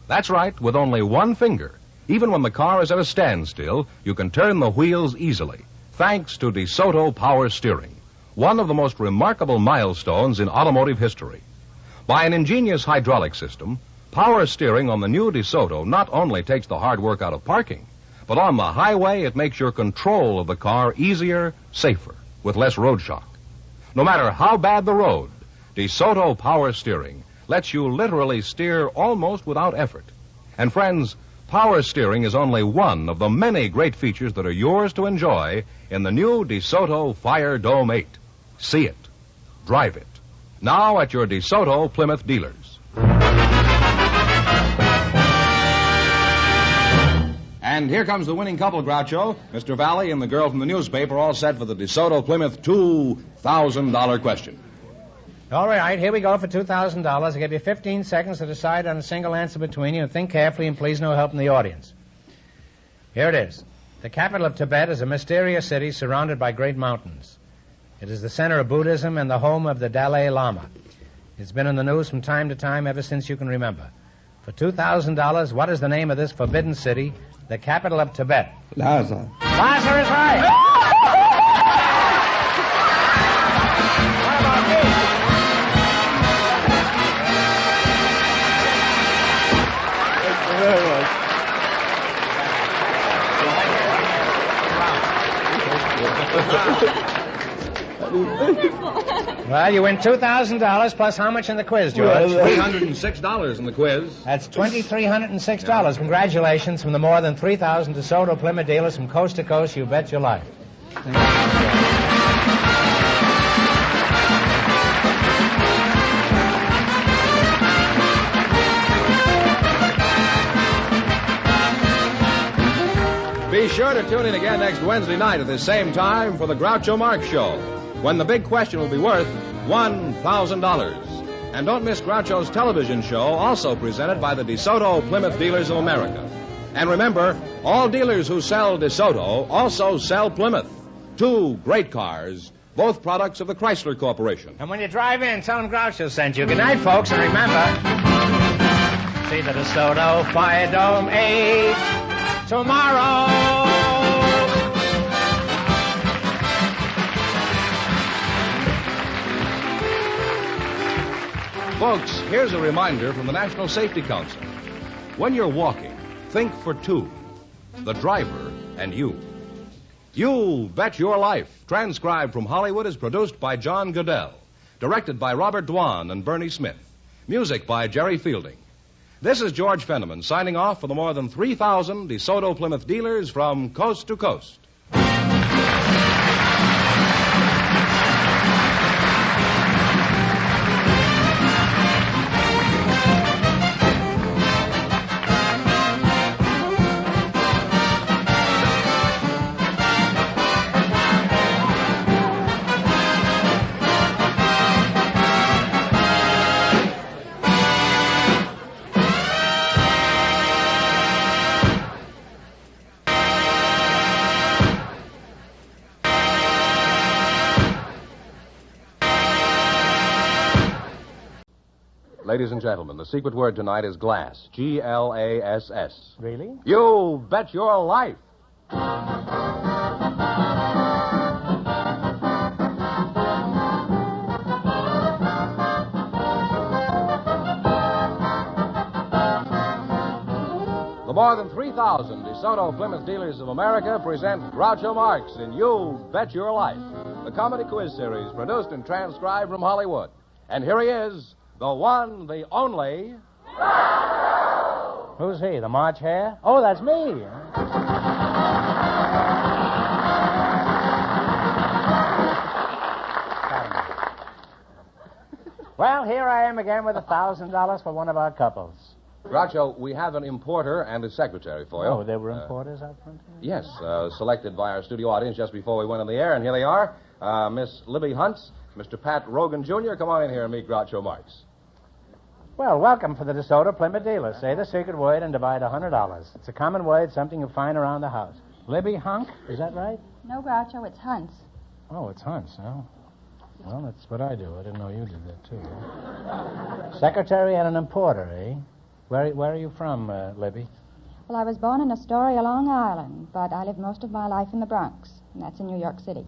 That's right, with only one finger. Even when the car is at a standstill, you can turn the wheels easily, thanks to DeSoto power steering, one of the most remarkable milestones in automotive history. By an ingenious hydraulic system, power steering on the new DeSoto not only takes the hard work out of parking, but on the highway it makes your control of the car easier, safer, with less road shock. No matter how bad the road, DeSoto power steering lets you literally steer almost without effort. And friends, power steering is only one of the many great features that are yours to enjoy in the new DeSoto Fire Dome 8. See it. Drive it. Now at your DeSoto Plymouth dealers. And here comes the winning couple, Groucho. Mr. Valley and the girl from the newspaper all set for the DeSoto Plymouth $2,000 question. All right, here we go for $2,000. I'll give you 15 seconds to decide on a single answer between you, and think carefully, and please no help from the audience. Here it is. The capital of Tibet is a mysterious city surrounded by great mountains. It is the center of Buddhism and the home of the Dalai Lama. It's been in the news from time to time ever since you can remember. For $2,000, what is the name of this forbidden city, the capital of Tibet? Lhasa. Lhasa is right. What about me? Well, you win $2,000 plus how much in the quiz, George? $306 in the quiz. That's $2,306. Congratulations from the more than 3,000 DeSoto Plymouth dealers from coast to coast. You bet your life. Be sure to tune in again next Wednesday night at the same time for the Groucho Marx Show, when the big question will be worth $1,000. And don't miss Groucho's television show, also presented by the DeSoto Plymouth Dealers of America. And remember, all dealers who sell DeSoto also sell Plymouth. Two great cars, both products of the Chrysler Corporation. And when you drive in, tell them Groucho sent you. Good night, folks, and remember, see the DeSoto Fire Dome 8 tomorrow. Folks, here's a reminder from the National Safety Council. When you're walking, think for two, the driver and you. You Bet Your Life, transcribed from Hollywood, is produced by John Goodell, directed by Robert Dwan and Bernie Smith, music by Jerry Fielding. This is George Fenneman signing off for the more than 3,000 DeSoto Plymouth dealers from coast to coast. Ladies and gentlemen, the secret word tonight is glass. G-L-A-S-S. Really? You bet your life. The more than 3,000 DeSoto Plymouth Dealers of America present Groucho Marx in You Bet Your Life, the comedy quiz series produced and transcribed from Hollywood. And here he is, the one, the only... Who's he, the March Hare? Oh, that's me. Well, here I am again with $1,000 for one of our couples. Groucho, we have an importer and a secretary for you. Oh, there were importers out front? Yes, selected by our studio audience just before we went on the air, and here they are. Miss Libby Hunts, Mr. Pat Rogan, Jr., come on in here and meet Groucho Marx. Well, welcome for the DeSoto Plymouth dealer. Say the secret word and divide $100. It's a common word, something you find around the house. Libby Hunk, is that right? No, Groucho, it's Hunts. Oh, it's Hunts, huh? Well, that's what I do. I didn't know you did that, too. Secretary and an importer, eh? Where are you from, Libby? Well, I was born in Astoria, Long Island, but I lived most of my life in the Bronx, and that's in New York City.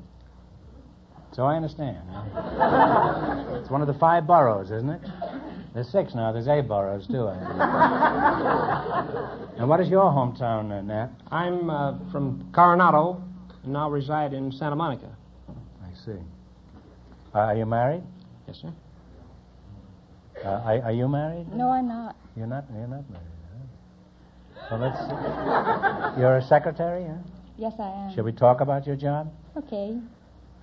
So I understand. Huh? It's one of the 5 boroughs, isn't it? There's 6 now. There's 8 boroughs, too. And what is your hometown, Nat? I'm from Coronado and now reside in Santa Monica. I see. Are you married? Yes, sir. Are you married? No, I'm not. You're not married, huh? Well, let's see. You're a secretary, huh? Yes, I am. Shall we talk about your job? Okay.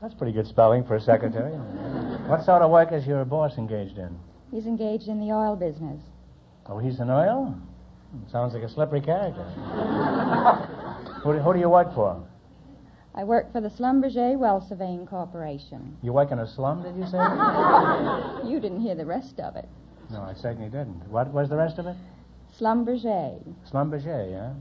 That's pretty good spelling for a secretary. What sort of work is your boss engaged in? He's engaged in the oil business. Oh, he's in oil? Sounds like a slippery character. Who do you work for? I work for the Schlumberger Well Surveying Corporation. You work in a slum, did you say? You didn't hear the rest of it. No, I certainly didn't. What was the rest of it? Schlumberger. Schlumberger, yeah?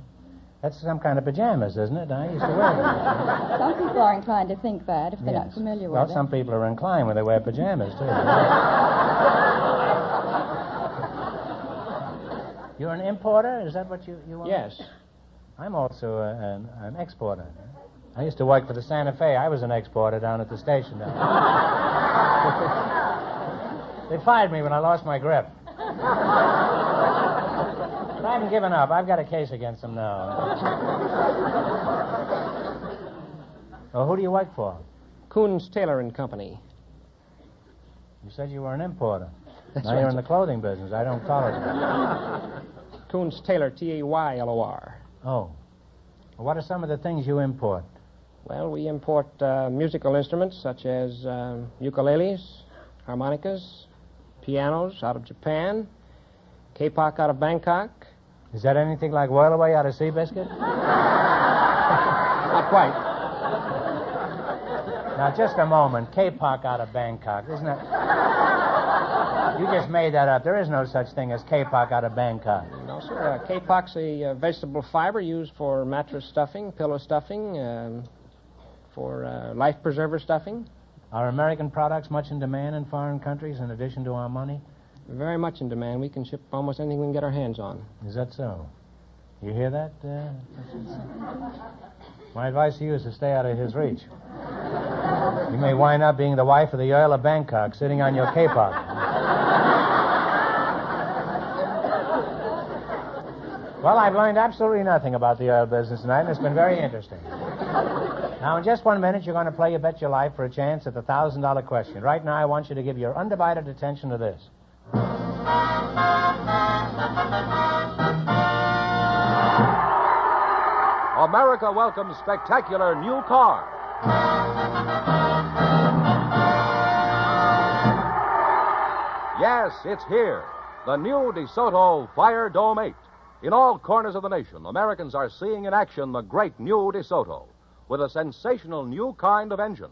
That's some kind of pajamas, isn't it? I used to wear them. Some people are inclined to think that if they're not familiar with it. Well, some people are inclined when they wear pajamas, too. You're an importer? Is that what you are? Yes. I'm also an exporter. I used to work for the Santa Fe. I was an exporter down at the station. They fired me when I lost my grip. But I haven't given up. I've got a case against them now. Well, who do you work for? Coons Taylor and Company. You said you were an importer. That's now right, you're in sir. the clothing business. I don't follow you. Coons Taylor, Taylor. Oh. Well, what are some of the things you import? Well, we import musical instruments such as ukuleles, harmonicas, pianos out of Japan, K-pop out of Bangkok. Is that anything like Whirl Away out of Seabiscuit? Not quite. Now, just a moment. K-Pop out of Bangkok. Isn't that... You just made that up. There is no such thing as K-Pop out of Bangkok. No, sir. Kapok's a vegetable fiber used for mattress stuffing, pillow stuffing, for life preserver stuffing. Are American products much in demand in foreign countries in addition to our money? Very much in demand. We can ship almost anything we can get our hands on. Is that so? You hear that? My advice to you is to stay out of his reach. You may wind up being the wife of the Earl of Bangkok sitting on your K-pop. Well, I've learned absolutely nothing about the oil business tonight, and it's been very interesting. Now, in just 1 minute, you're going to play You Bet Your Life for a chance at the $1,000 question. Right now, I want you to give your undivided attention to this. America welcomes spectacular new car. Yes, it's here. The new DeSoto Fire Dome 8. In all corners of the nation, Americans are seeing in action the great new DeSoto with a sensational new kind of engine.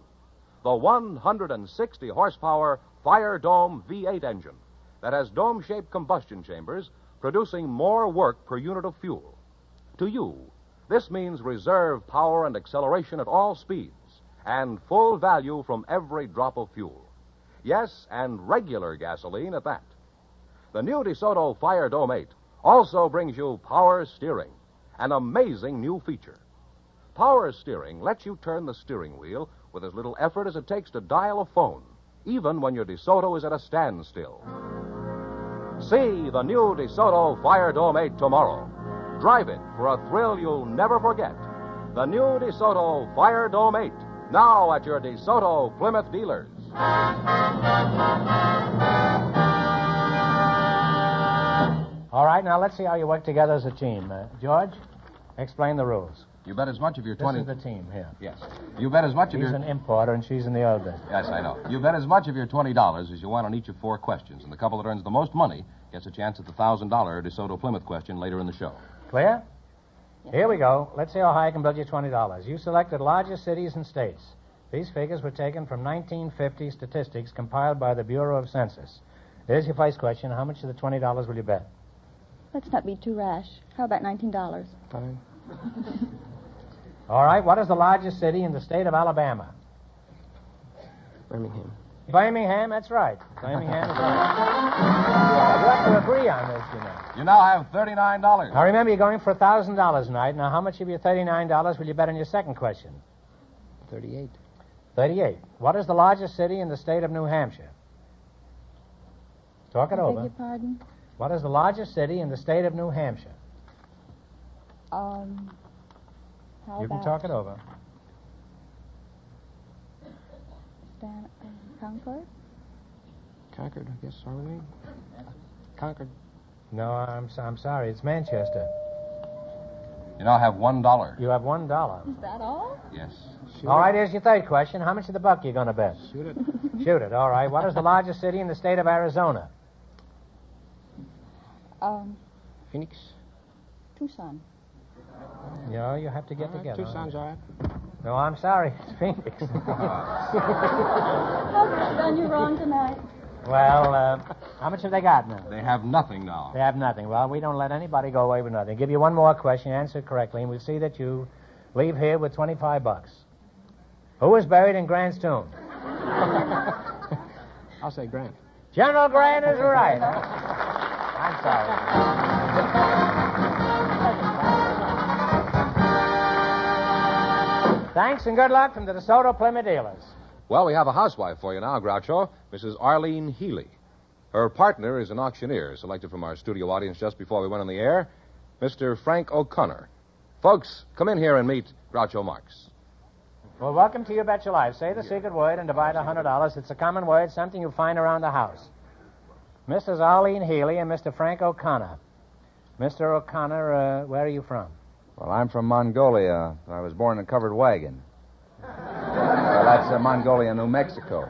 The 160 horsepower Fire Dome V8 engine that has dome-shaped combustion chambers producing more work per unit of fuel. To you, this means reserve power and acceleration at all speeds and full value from every drop of fuel. Yes, and regular gasoline at that. The new DeSoto Fire Dome 8 also brings you power steering, an amazing new feature. Power steering lets you turn the steering wheel with as little effort as it takes to dial a phone, even when your DeSoto is at a standstill. See the new DeSoto Fire Dome 8 tomorrow. Drive it for a thrill you'll never forget. The new DeSoto Fire Dome 8, now at your DeSoto Plymouth dealers. All right, now let's see how you work together as a team. George, explain the rules. You bet as much of your 20... This is the team here. Yes. You bet as much of He's your... an importer, and she's in the oil business. Yes, I know. You bet as much of your $20 as you want on each of 4 questions, and the couple that earns the most money gets a chance at the $1,000 DeSoto Plymouth question later in the show. Clear? Here we go. Let's see how high I can build you $20. You selected largest cities and states. These figures were taken from 1950 statistics compiled by the Bureau of Census. Here's your first question. How much of the $20 will you bet? Let's not be too rash. How about $19? Fine. All right. What is the largest city in the state of Alabama? Birmingham. Birmingham, that's right. Birmingham is right. You have to agree on this, you know. You now have $39. Now, remember, you're going for $1,000 tonight. Now, how much of your $39 will you bet on your second question? 38. 38. What is the largest city in the state of New Hampshire? Talk it I over. beg your pardon? What is the largest city in the state of New Hampshire? How You can about talk it over. Concord? Concord, I guess, are we? Concord. No, I'm sorry. It's Manchester. You now have $1. You have $1. Is that all? Yes. All right, here's your third question. How much of the buck are you going to bet? Shoot it. Shoot it. All right. What is the largest city in the state of Arizona? Phoenix. Tucson. No, you have to get together. Tucson's all right. No, I'm sorry. It's Phoenix. I've done you wrong tonight. Well, how much have they got now? They have nothing now. They have nothing. Well, we don't let anybody go away with nothing. Give you one more question, answer it correctly, and we'll see that you leave here with $25. Who was buried in Grant's tomb? I'll say Grant. General Grant is right. I'm sorry. Thanks and good luck from the DeSoto Plymouth dealers. Well, we have a housewife for you now, Groucho, Mrs. Arlene Healy. Her partner is an auctioneer selected from our studio audience just before we went on the air, Mr. Frank O'Connor. Folks, come in here and meet Groucho Marx. Well, welcome to You Bet Your Life. Say the secret word and divide $100. It's a common word, something you find around the house. Mrs. Arlene Healy and Mr. Frank O'Connor. Mr. O'Connor, where are you from? Well, I'm from Mongolia. I was born in a covered wagon. Well, that's Mongolia, New Mexico.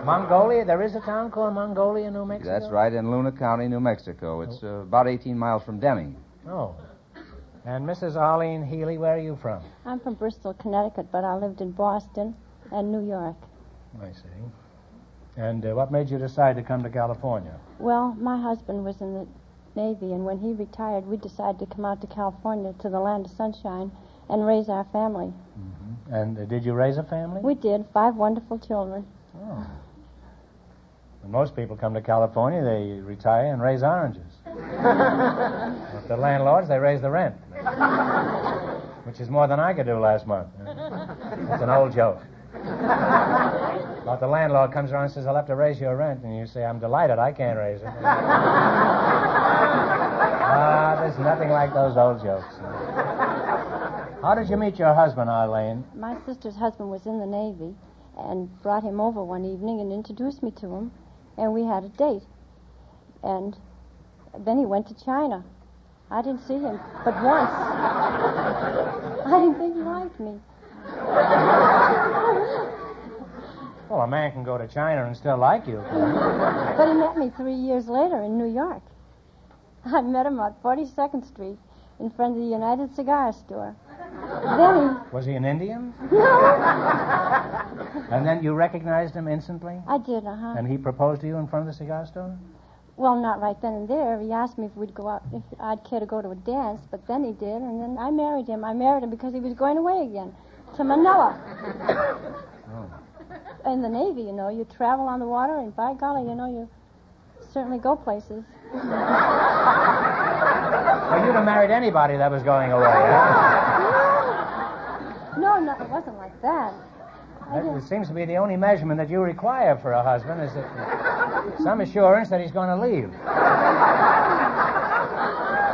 Mongolia? There is a town called Mongolia, New Mexico? That's right, in Luna County, New Mexico. It's about 18 miles from Deming. Oh. And Mrs. Arlene Healy, where are you from? I'm from Bristol, Connecticut, but I lived in Boston and New York. I see. And what made you decide to come to California? Well, my husband was in the Navy, and when he retired, we decided to come out to California, to the land of sunshine, and raise our family. Mm-hmm. And did you raise a family? We did, 5 wonderful children. Oh. When most people come to California, they retire and raise oranges. If the landlords, they raise the rent, which is more than I could do last month. That's an old joke. But the landlord comes around and says, I'll have to raise your rent. And you say, I'm delighted, I can't raise it. There's nothing like those old jokes. How did you meet your husband, Arlene? My sister's husband was in the Navy and brought him over one evening and introduced me to him, and we had a date. And then he went to China. I didn't see him but once. I didn't think he liked me. Well, a man can go to China and still like you. But he met me 3 years later in New York. I met him on 42nd Street in front of the United Cigar Store. Then Was he an Indian? No. And then you recognized him instantly? I did, uh-huh. And he proposed to you in front of the cigar store? Well, not right then and there. He asked me if we'd go out, if I'd care to go to a dance, but then he did, and then I married him. I married him because he was going away again to Manila. Oh. In the Navy, you know, you travel on the water, and by golly, you know, you certainly go places. Well, you'd have married anybody that was going away. No, it wasn't like that. It seems to be the only measurement that you require for a husband is that some assurance that he's going to leave.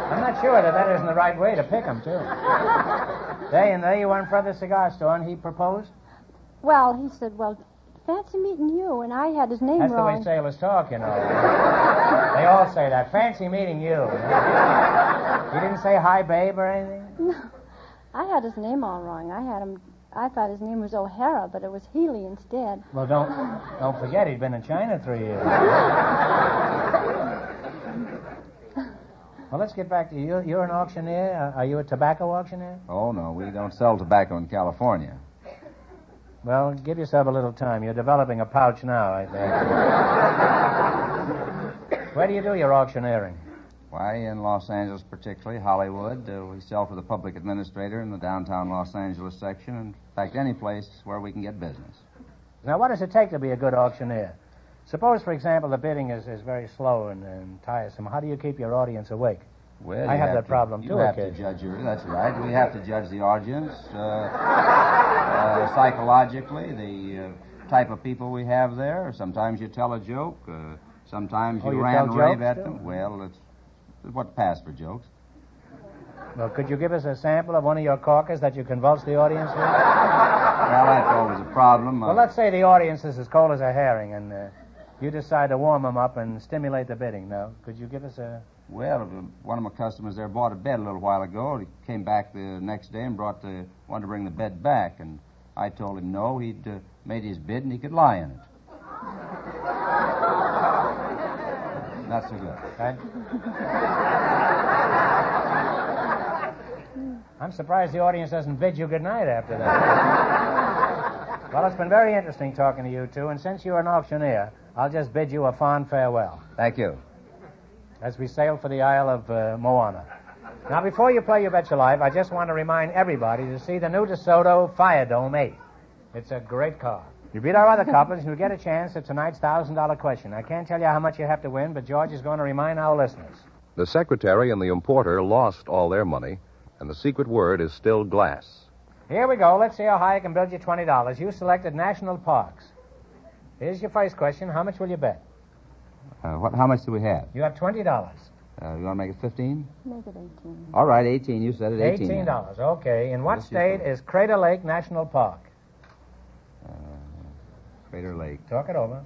I'm not sure that isn't the right way to pick him, too. There you went in front of the cigar store, and he proposed? Well, he said, well, fancy meeting you, and I had his name That's wrong. the way sailors talk, you know. They all say that. Fancy meeting you. You didn't say hi, babe, or anything? No, I had his name all wrong. I thought his name was O'Hara, but it was Healy instead. Well, don't forget he'd been in China 3 years. Well, let's get back to you. You're an auctioneer. Are you a tobacco auctioneer? Oh, no, we don't sell tobacco in California. Well, give yourself a little time. You're developing a pouch now, I think. Where do you do your auctioneering? Why, in Los Angeles particularly, Hollywood. We sell for the public administrator in the downtown Los Angeles section. In fact, any place where we can get business. Now, what does it take to be a good auctioneer? Suppose, for example, the bidding is very slow and tiresome. How do you keep your audience awake? Well, I have that problem, too. You have to judge that's right. We have to judge the audience psychologically, the type of people we have there. Sometimes you tell a joke. Sometimes you rant and rave at them. Well, it's what passed for jokes. Well, could you give us a sample of one of your corkers that you convulse the audience with? Well, that's always a problem. Well, let's say the audience is as cold as a herring, and you decide to warm them up and stimulate the bidding. Now, could you give us a... Well, one of my customers there bought a bed a little while ago. He came back the next day and wanted to bring the bed back, and I told him no, he'd made his bid and he could lie in it. Not so good. Right? I'm surprised the audience doesn't bid you good night after that. Well, it's been very interesting talking to you two, and since you're an auctioneer, I'll just bid you a fond farewell. Thank you. As we sail for the Isle of Moana. Now, before you play You Bet Your Life, I just want to remind everybody to see the new DeSoto Fire Dome 8. It's a great car. You beat our other couples, and you'll get a chance at tonight's $1,000 question. I can't tell you how much you have to win, but George is going to remind our listeners. The secretary and the importer lost all their money, and the secret word is still glass. Here we go. Let's see how high I can build you $20. You selected national parks. Here's your first question. How much will you bet? How much do we have? You have $20. You want to make it 15? Make it 18. All right, 18. You said it, 18. $18. Okay. In what state is Crater Lake National Park? Crater Lake. Talk it over.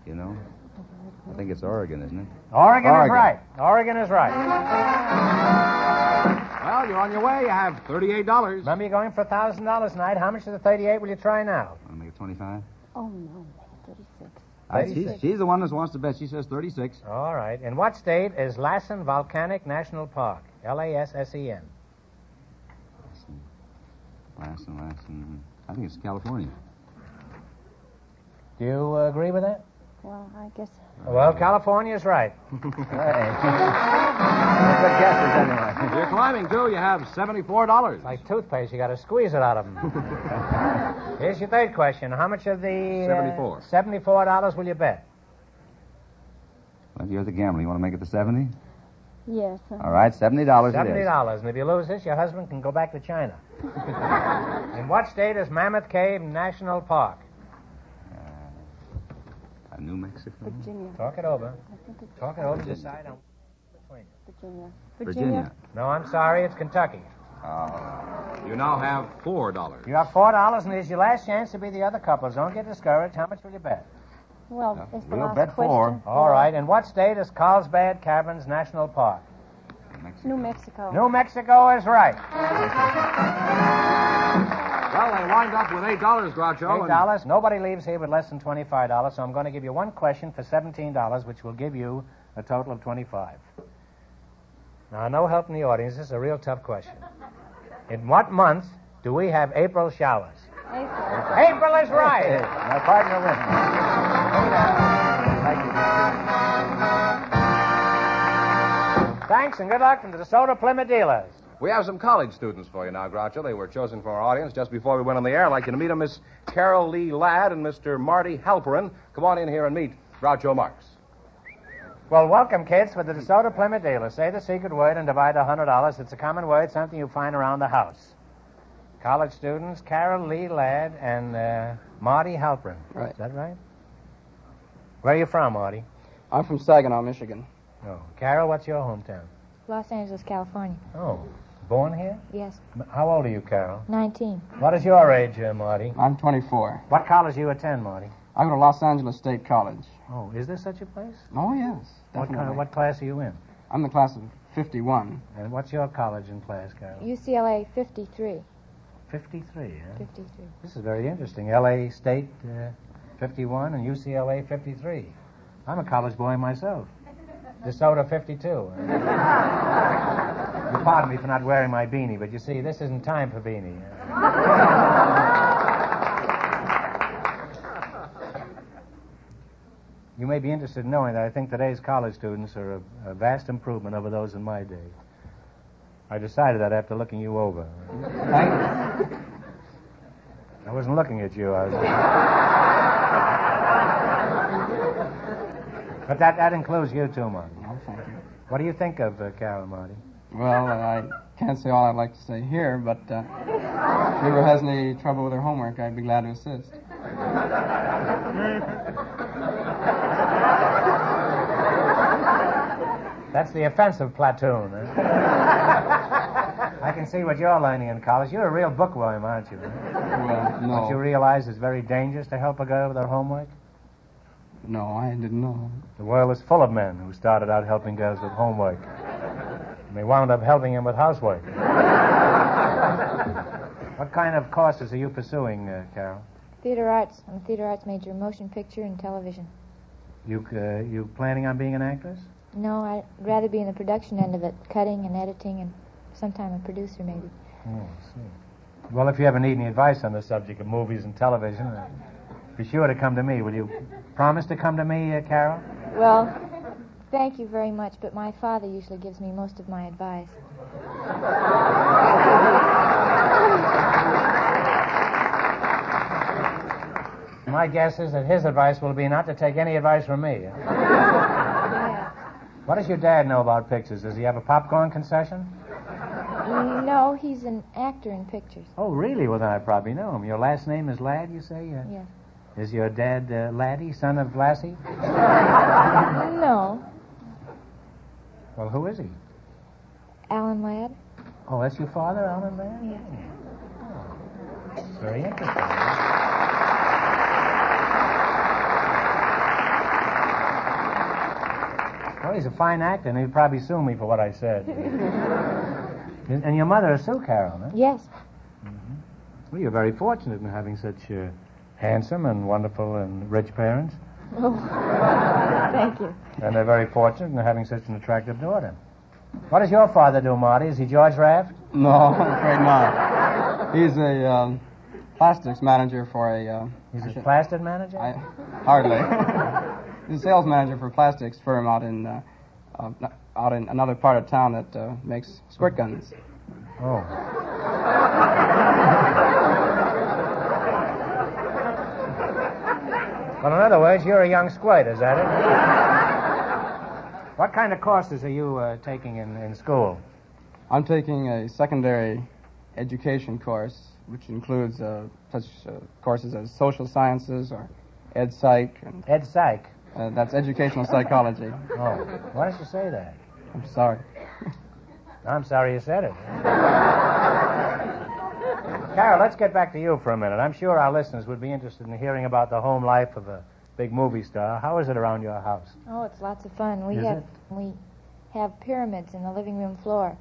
You know, I think it's Oregon, isn't it? Oregon is right. Oregon is right. Well, you're on your way. You have $38. Remember, you're going for $1,000 tonight. How much of the 38 will you try now? I'll make it 25. Oh, no. 36. She's the one that wants to bet. She says 36. All right. In what state is Lassen Volcanic National Park? Lassen. Lassen. I think it's California. Do you agree with that? Well, I guess. Well, California's right. Good guesses, anyway. You're climbing, too. You have $74. Like toothpaste, you got to squeeze it out of them. Here's your third question. How much of the 74. $74 will you bet? Well, you're the gambler. You want to make it the 70? Yes. All right, $70 it is. $70. And if you lose this, your husband can go back to China. In what state is Mammoth Cave National Park? New Mexico? Virginia. Talk it over. Talk it over. Virginia. Decide on between you. Virginia. No, I'm sorry. It's Kentucky. You now have $4. You have $4, and here's your last chance to be the other couples. Don't get discouraged. How much will you bet? Well, it's the we'll last bet question. 4. All right. In what state is Carlsbad Caverns National Park? New Mexico. New Mexico is right. Well, they wind up with $8, Groucho. $8. Nobody leaves here with less than $25, so I'm going to give you one question for $17, which will give you a total of $25. Now, no help in the audience. This is a real tough question. In what month do we have April showers? April is right. My partner wins. Thanks, and good luck from the DeSoto Plymouth dealers. We have some college students for you now, Groucho. They were chosen for our audience just before we went on the air. I'd like you to meet them, Miss Carol Lee Ladd and Mr. Marty Halperin. Come on in here and meet Groucho Marx. Well, welcome, kids, for the DeSoto Plymouth dealers. Say the secret word and divide $100. It's a common word, something you find around the house. College students, Carol Lee Ladd and Marty Halperin. Right. Is that right? Where are you from, Marty? I'm from Saginaw, Michigan. Oh. Carol, what's your hometown? Los Angeles, California. Oh. Born here? Yes. How old are you, Carol? 19. What is your age, Marty? I'm 24. What college do you attend, Marty? I go to Los Angeles State College. Oh, is there such a place? Oh, yes, definitely. What class are you in? I'm the class of 51. And what's your college in class, Carol? UCLA 53. 53, huh? 53. This is very interesting. L.A. State 51 and UCLA 53. I'm a college boy myself. DeSoto 52. You pardon me for not wearing my beanie, but you see, this isn't time for beanie. You may be interested in knowing that I think today's college students are a vast improvement over those in my day. I decided that after looking you over. I wasn't looking at you. But that includes you too, Marty. Oh, thank you. What do you think of Carol, Marty? Well, I can't say all I'd like to say here, but if she ever has any trouble with her homework, I'd be glad to assist. That's the offensive platoon. Huh? I can see what you're learning in college. You're a real bookworm, aren't you? Well, no. Don't you realize it's very dangerous to help a girl with her homework? No, I didn't know. The world is full of men who started out helping girls with homework. And they wound up helping them with housework. What kind of courses are you pursuing, Carol? Theater arts. I'm a theater arts major, motion picture and television. You planning on being an actress? No, I'd rather be in the production end of it, cutting and editing and sometime a producer maybe. Oh, I see. Well, if you ever need any advice on the subject of movies and television, be sure to come to me. Will you promise to come to me, Carol? Well, thank you very much, but my father usually gives me most of my advice. My guess is that his advice will be not to take any advice from me. What does your dad know about pictures? Does he have a popcorn concession? No, he's an actor in pictures. Oh, really? Well, then I probably know him. Your last name is Ladd, you say? Yes. Is your dad Laddie, son of Lassie? No. Well, who is he? Alan Ladd. Oh, that's your father, Alan Ladd? Yes. Oh. Very interesting. Well, he's a fine actor, and he'd probably sue me for what I said. And your mother is Sue Carroll, huh? Yes. Mm-hmm. Well, you're very fortunate in having such handsome and wonderful and rich parents. Oh, thank you. And they're very fortunate in having such an attractive daughter. What does your father do, Marty? Is he George Raft? No, I'm afraid not. He's a plastics manager for a... He's a plastic manager? Hardly. He's a sales manager for a plastics firm out in another part of town that makes squirt guns. Oh. Well, in other words, you're a young squirt, is that it? What kind of courses are you taking in school? I'm taking a secondary education course, which includes such courses as social sciences or ed psych. Ed psych? That's educational psychology. Oh, why did you say that? I'm sorry. I'm sorry you said it. Carol, let's get back to you for a minute. I'm sure our listeners would be interested in hearing about the home life of a big movie star. How is it around your house? Oh, it's lots of fun. We have pyramids in the living room floor.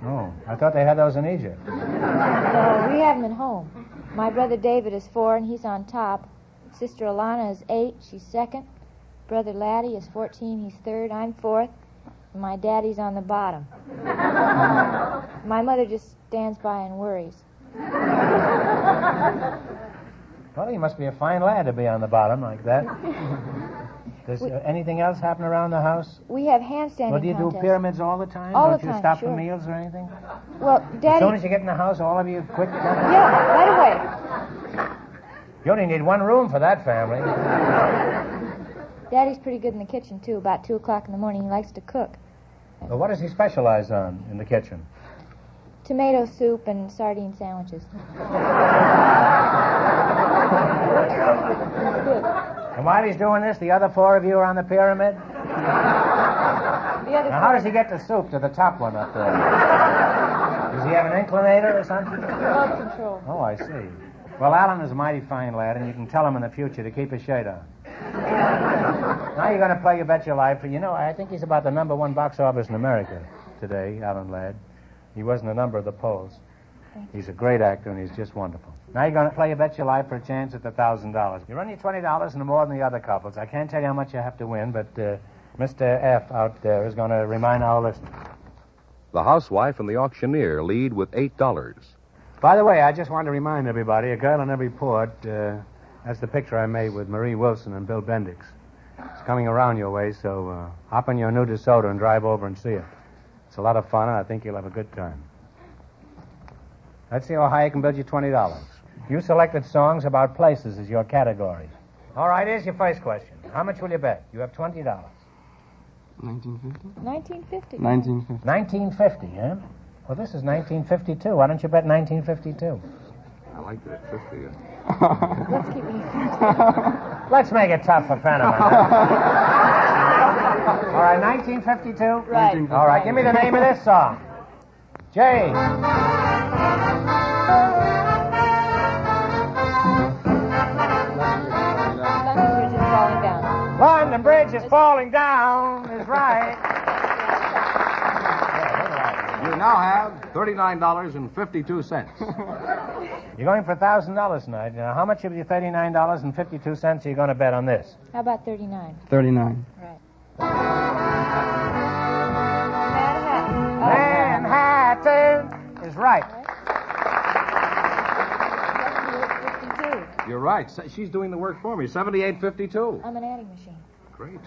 Oh, I thought they had those in Egypt. No, we have them at home. My brother David is 4, and he's on top. Sister Alana is 8, she's 2nd. Brother Laddie is 14, he's 3rd. I'm 4th. And my daddy's on the bottom. My mother just stands by and worries. Well, he must be a fine lad to be on the bottom like that. Does anything else happen around the house? We have handstanding Well, do you do contests. pyramids all the time? All Don't the you time, stop sure. for meals or anything? Well, Daddy... As soon as you get in the house, all of you quick... Yeah, right away. You only need one room for that family. Daddy's pretty good in the kitchen, too. About 2 o'clock in the morning, he likes to cook. Well, what does he specialize on in the kitchen? Tomato soup and sardine sandwiches. And while he's doing this, the other 4 of you are on the pyramid? Now, how does he get the soup to the top one up there? Does he have an inclinator or something? Remote control. Oh, I see. Well, Alan is a mighty fine lad, and you can tell him in the future to keep his shade on. Now you're going to play You Bet Your Life. You know, I think he's about the #1 box office in America today, Alan Ladd. He was in a number of the polls. He's a great actor, and he's just wonderful. Now you're going to play You Bet Your Life for a chance at the $1,000. You run your $20 and more than the other couples. I can't tell you how much you have to win, but Mr. F. out there is going to remind our listeners. The housewife and the auctioneer lead with $8. By the way, I just want to remind everybody, A Girl in Every Port, that's the picture I made with Marie Wilson and Bill Bendix. It's coming around your way, so hop in your new DeSoto and drive over and see it. It's a lot of fun, and I think you'll have a good time. Let's see how high I can build you $20. You selected songs about places as your category. All right, here's your first question. How much will you bet? You have $20. 1950? 1950. 1950. 1950, huh? Well, this is 1952. Why don't you bet 1952? I like that 50. Let's keep it. Let's make it tough for Panama. All right, 1952? Right. All right, give me the name of this song. Jay. London Bridge is falling down. London Bridge is falling down is right. You now have $39.52. You're going for $1,000 tonight. Now, how much of your $39.52 are you going to bet on this? How about 39? 39. Right. Manhattan is right. You're right. She's doing the work for me. 78.52. I'm an adding machine. Great.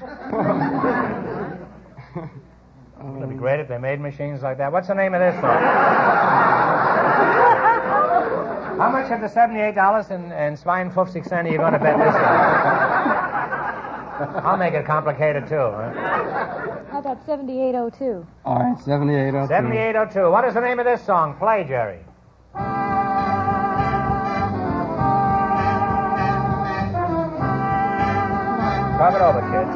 It'd be great if they made machines like that. What's the name of this song? How much of the $78 and 52 cents are you going to bet this time? I'll make it complicated, too. Huh? How about 7802? All right, 7802. 7802. What is the name of this song? Play, Jerry. Drop it over, kids.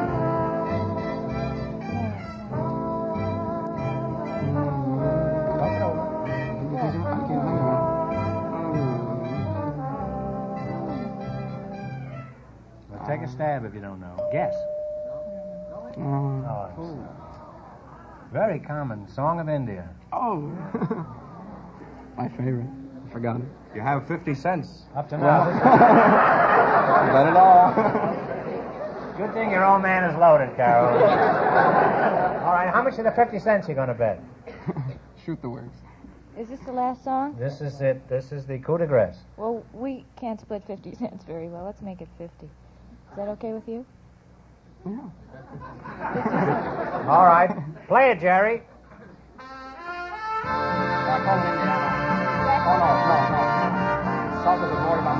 Take a stab if you don't know. Guess. Oh, it's very common. Song of India. Oh. My favorite. I forgot it. You have 50 cents. Up to now. Bet it all. Good thing your old man is loaded, Carol. All right, how much of the 50 cents you going to bet? Shoot the words. Is this the last song? This is it. This is the coup de grace. Well, we can't split 50 cents very well. Let's make it 50. Is that okay with you? Yeah. All right. Play it, Jerry.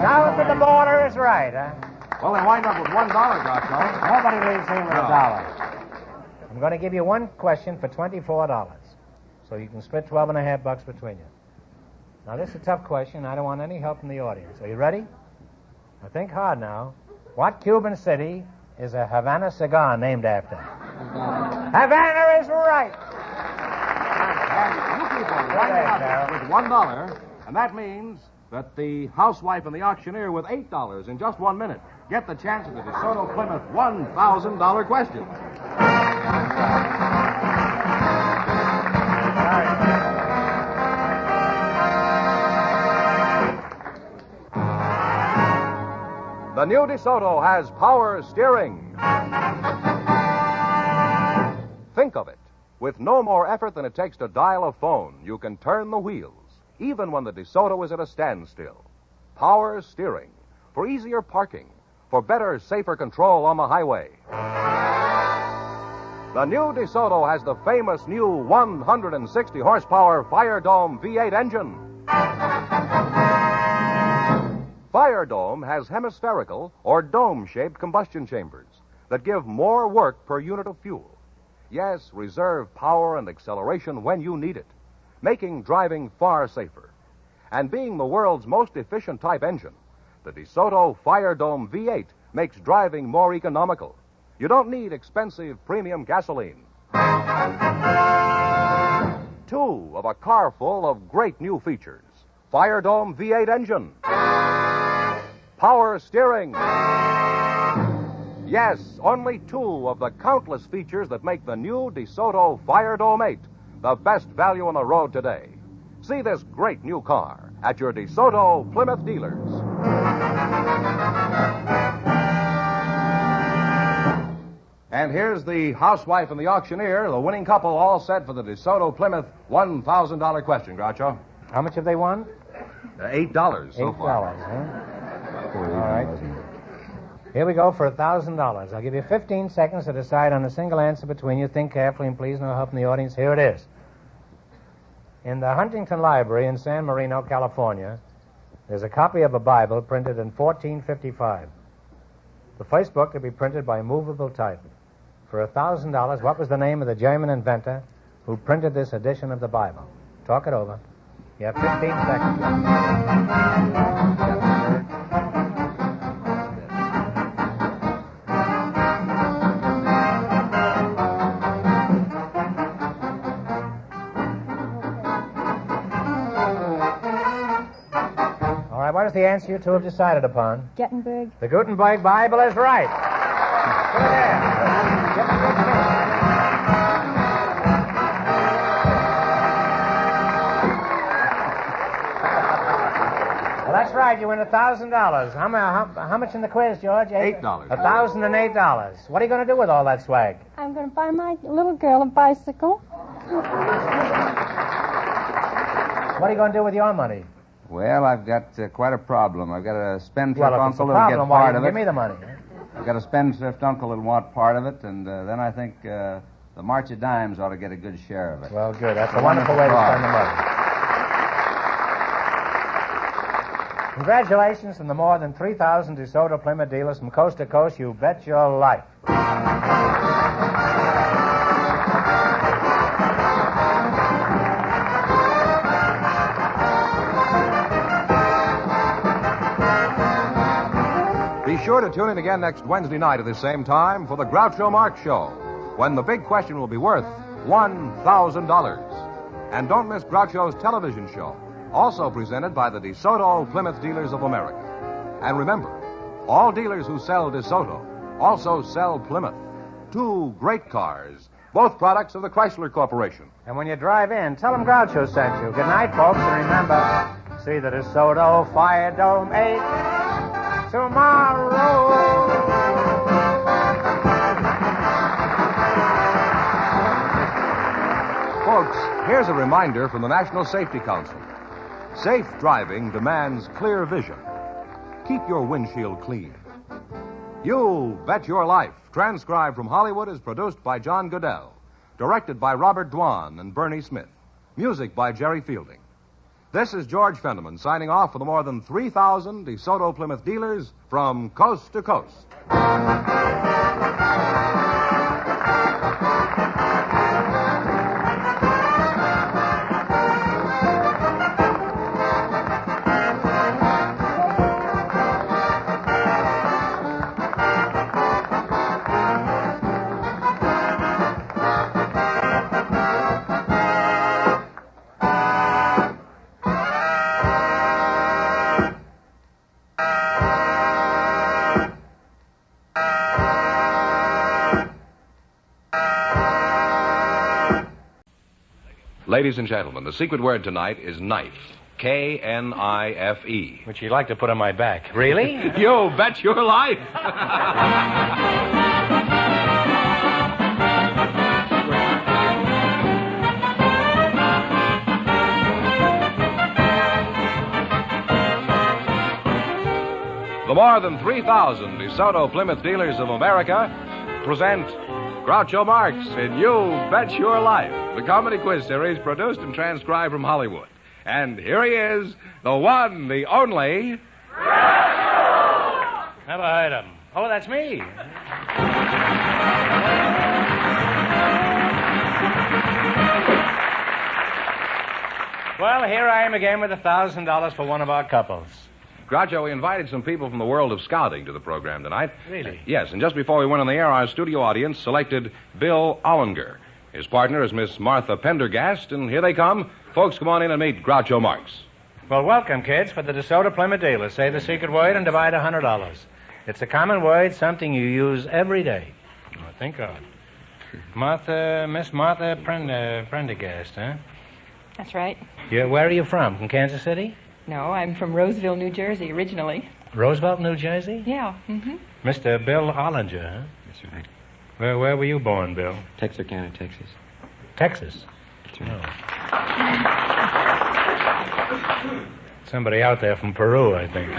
South of the border is right, huh? Well, they wind up with $1, Groucho. Nobody leaves here with a dollar. I'm going to give you one question for $24. So you can split 12 and a half bucks between you. Now, this is a tough question. I don't want any help from the audience. Are you ready? Now, think hard now. What Cuban city is a Havana cigar named after? Havana is right. And you people wind up with $1, and that means that the housewife and the auctioneer with $8 in just 1 minute get the chance at the DeSoto Plymouth $1,000 question. The new DeSoto has power steering. Think of it. With no more effort than it takes to dial a phone, you can turn the wheels, even when the DeSoto is at a standstill. Power steering. For easier parking. For better, safer control on the highway. The new DeSoto has the famous new 160 horsepower Fire Dome V8 engine. Fire Dome has hemispherical or dome-shaped combustion chambers that give more work per unit of fuel. Yes, reserve power and acceleration when you need it, making driving far safer. And being the world's most efficient type engine, the DeSoto Fire Dome V8 makes driving more economical. You don't need expensive premium gasoline. 2 of a car full of great new features. Fire Dome V8 engine. Power steering. Yes, only 2 of the countless features that make the new DeSoto Fire Dome 8 the best value on the road today. See this great new car at your DeSoto Plymouth dealers. And here's the housewife and the auctioneer, the winning couple, all set for the DeSoto Plymouth $1,000 question, Groucho. How much have they won? $8 so far. $8, huh? All right. Here we go for $1,000. I'll give you 15 seconds to decide on a single answer between you. Think carefully, and please no help from the audience. Here it is. In the Huntington Library in San Marino, California, there's a copy of a Bible printed in 1455. The first book to be printed by movable type. For $1,000, what was the name of the German inventor who printed this edition of the Bible? Talk it over. You have 15 seconds. What is the answer you two have decided upon? Gutenberg. The Gutenberg Bible is right. Put it there. Well, that's right. You win $1,000. How much in the quiz, George? $8. $1,008. What are you going to do with all that swag? I'm going to buy my little girl a bicycle. What are you going to do with your money? Well, I've got quite a problem. I've got a spendthrift Well, if it's a uncle that'll problem, get part why of you it. give me the money? I've got a spendthrift uncle that'll want part of it, and then I think the March of Dimes ought to get a good share of it. Well, good. That's a wonderful way to spend the money. Congratulations from the more than 3,000 DeSoto Plymouth dealers from coast to coast. You bet your life. Be sure to tune in again next Wednesday night at the same time for the Groucho Marx Show, when the big question will be worth $1,000. And don't miss Groucho's television show, also presented by the DeSoto Plymouth Dealers of America. And remember, all dealers who sell DeSoto also sell Plymouth. 2 great cars, both products of the Chrysler Corporation. And when you drive in, tell them Groucho sent you. Good night, folks, and remember, see the DeSoto Fire Dome 8 tomorrow. Here's a reminder from the National Safety Council. Safe driving demands clear vision. Keep your windshield clean. You Bet Your Life, transcribed from Hollywood, is produced by John Goodell. Directed by Robert Dwan and Bernie Smith. Music by Jerry Fielding. This is George Fenneman signing off for the more than 3,000 DeSoto Plymouth dealers from coast to coast. Ladies and gentlemen, the secret word tonight is knife. K-N-I-F-E. Which you like to put on my back. Really? You bet your life. The more than 3,000 DeSoto Plymouth dealers of America present Groucho Marx in You Bet Your Life, the comedy quiz series produced and transcribed from Hollywood. And here he is, the one, the only... Groucho! Never heard of him. Oh, that's me. Well, here I am again with $1,000 for one of our couples. Groucho, we invited some people from the world of scouting to the program tonight. Really? Yes, and just before we went on the air, our studio audience selected Bill Ollinger. His partner is Miss Martha Pendergast, and here they come. Folks, come on in and meet Groucho Marx. Well, welcome, kids, for the DeSoto Plymouth dealers. Say the secret word and divide $100. It's a common word, something you use every day. Oh, think of it. Miss Martha Prendergast, huh? That's right. Yeah, where are you from? From Kansas City? No, I'm from Roseville, New Jersey, originally. Roosevelt, New Jersey? Yeah. Mm-hmm. Mr. Bill Ollinger, huh? That's right. Where were you born, Bill? Texarkana, Texas. Texas? That's right. Oh. Somebody out there from Peru, I think.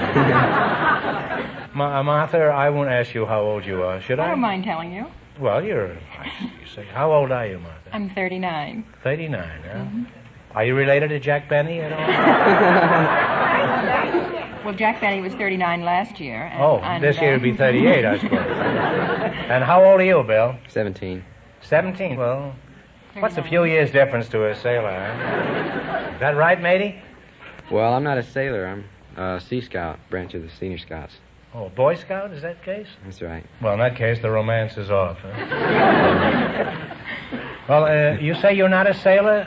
Martha, I won't ask you how old you are, should I? I don't mind telling you. Well, you say. How old are you, Martha? I'm 39. 39, huh? Mm-hmm. Are you related to Jack Benny at all? Well, Jack Benny was 39 last year. And, this year would be 38, I suppose. And how old are you, Bill? 17. 17? Well, what's a few years difference to a sailor, huh? Is that right, matey? Well, I'm not a sailor. I'm a Sea Scout, branch of the Senior Scouts. Oh, Boy Scout, is that the case? That's right. Well, in that case, the romance is off, huh? Well, you say you're not a sailor?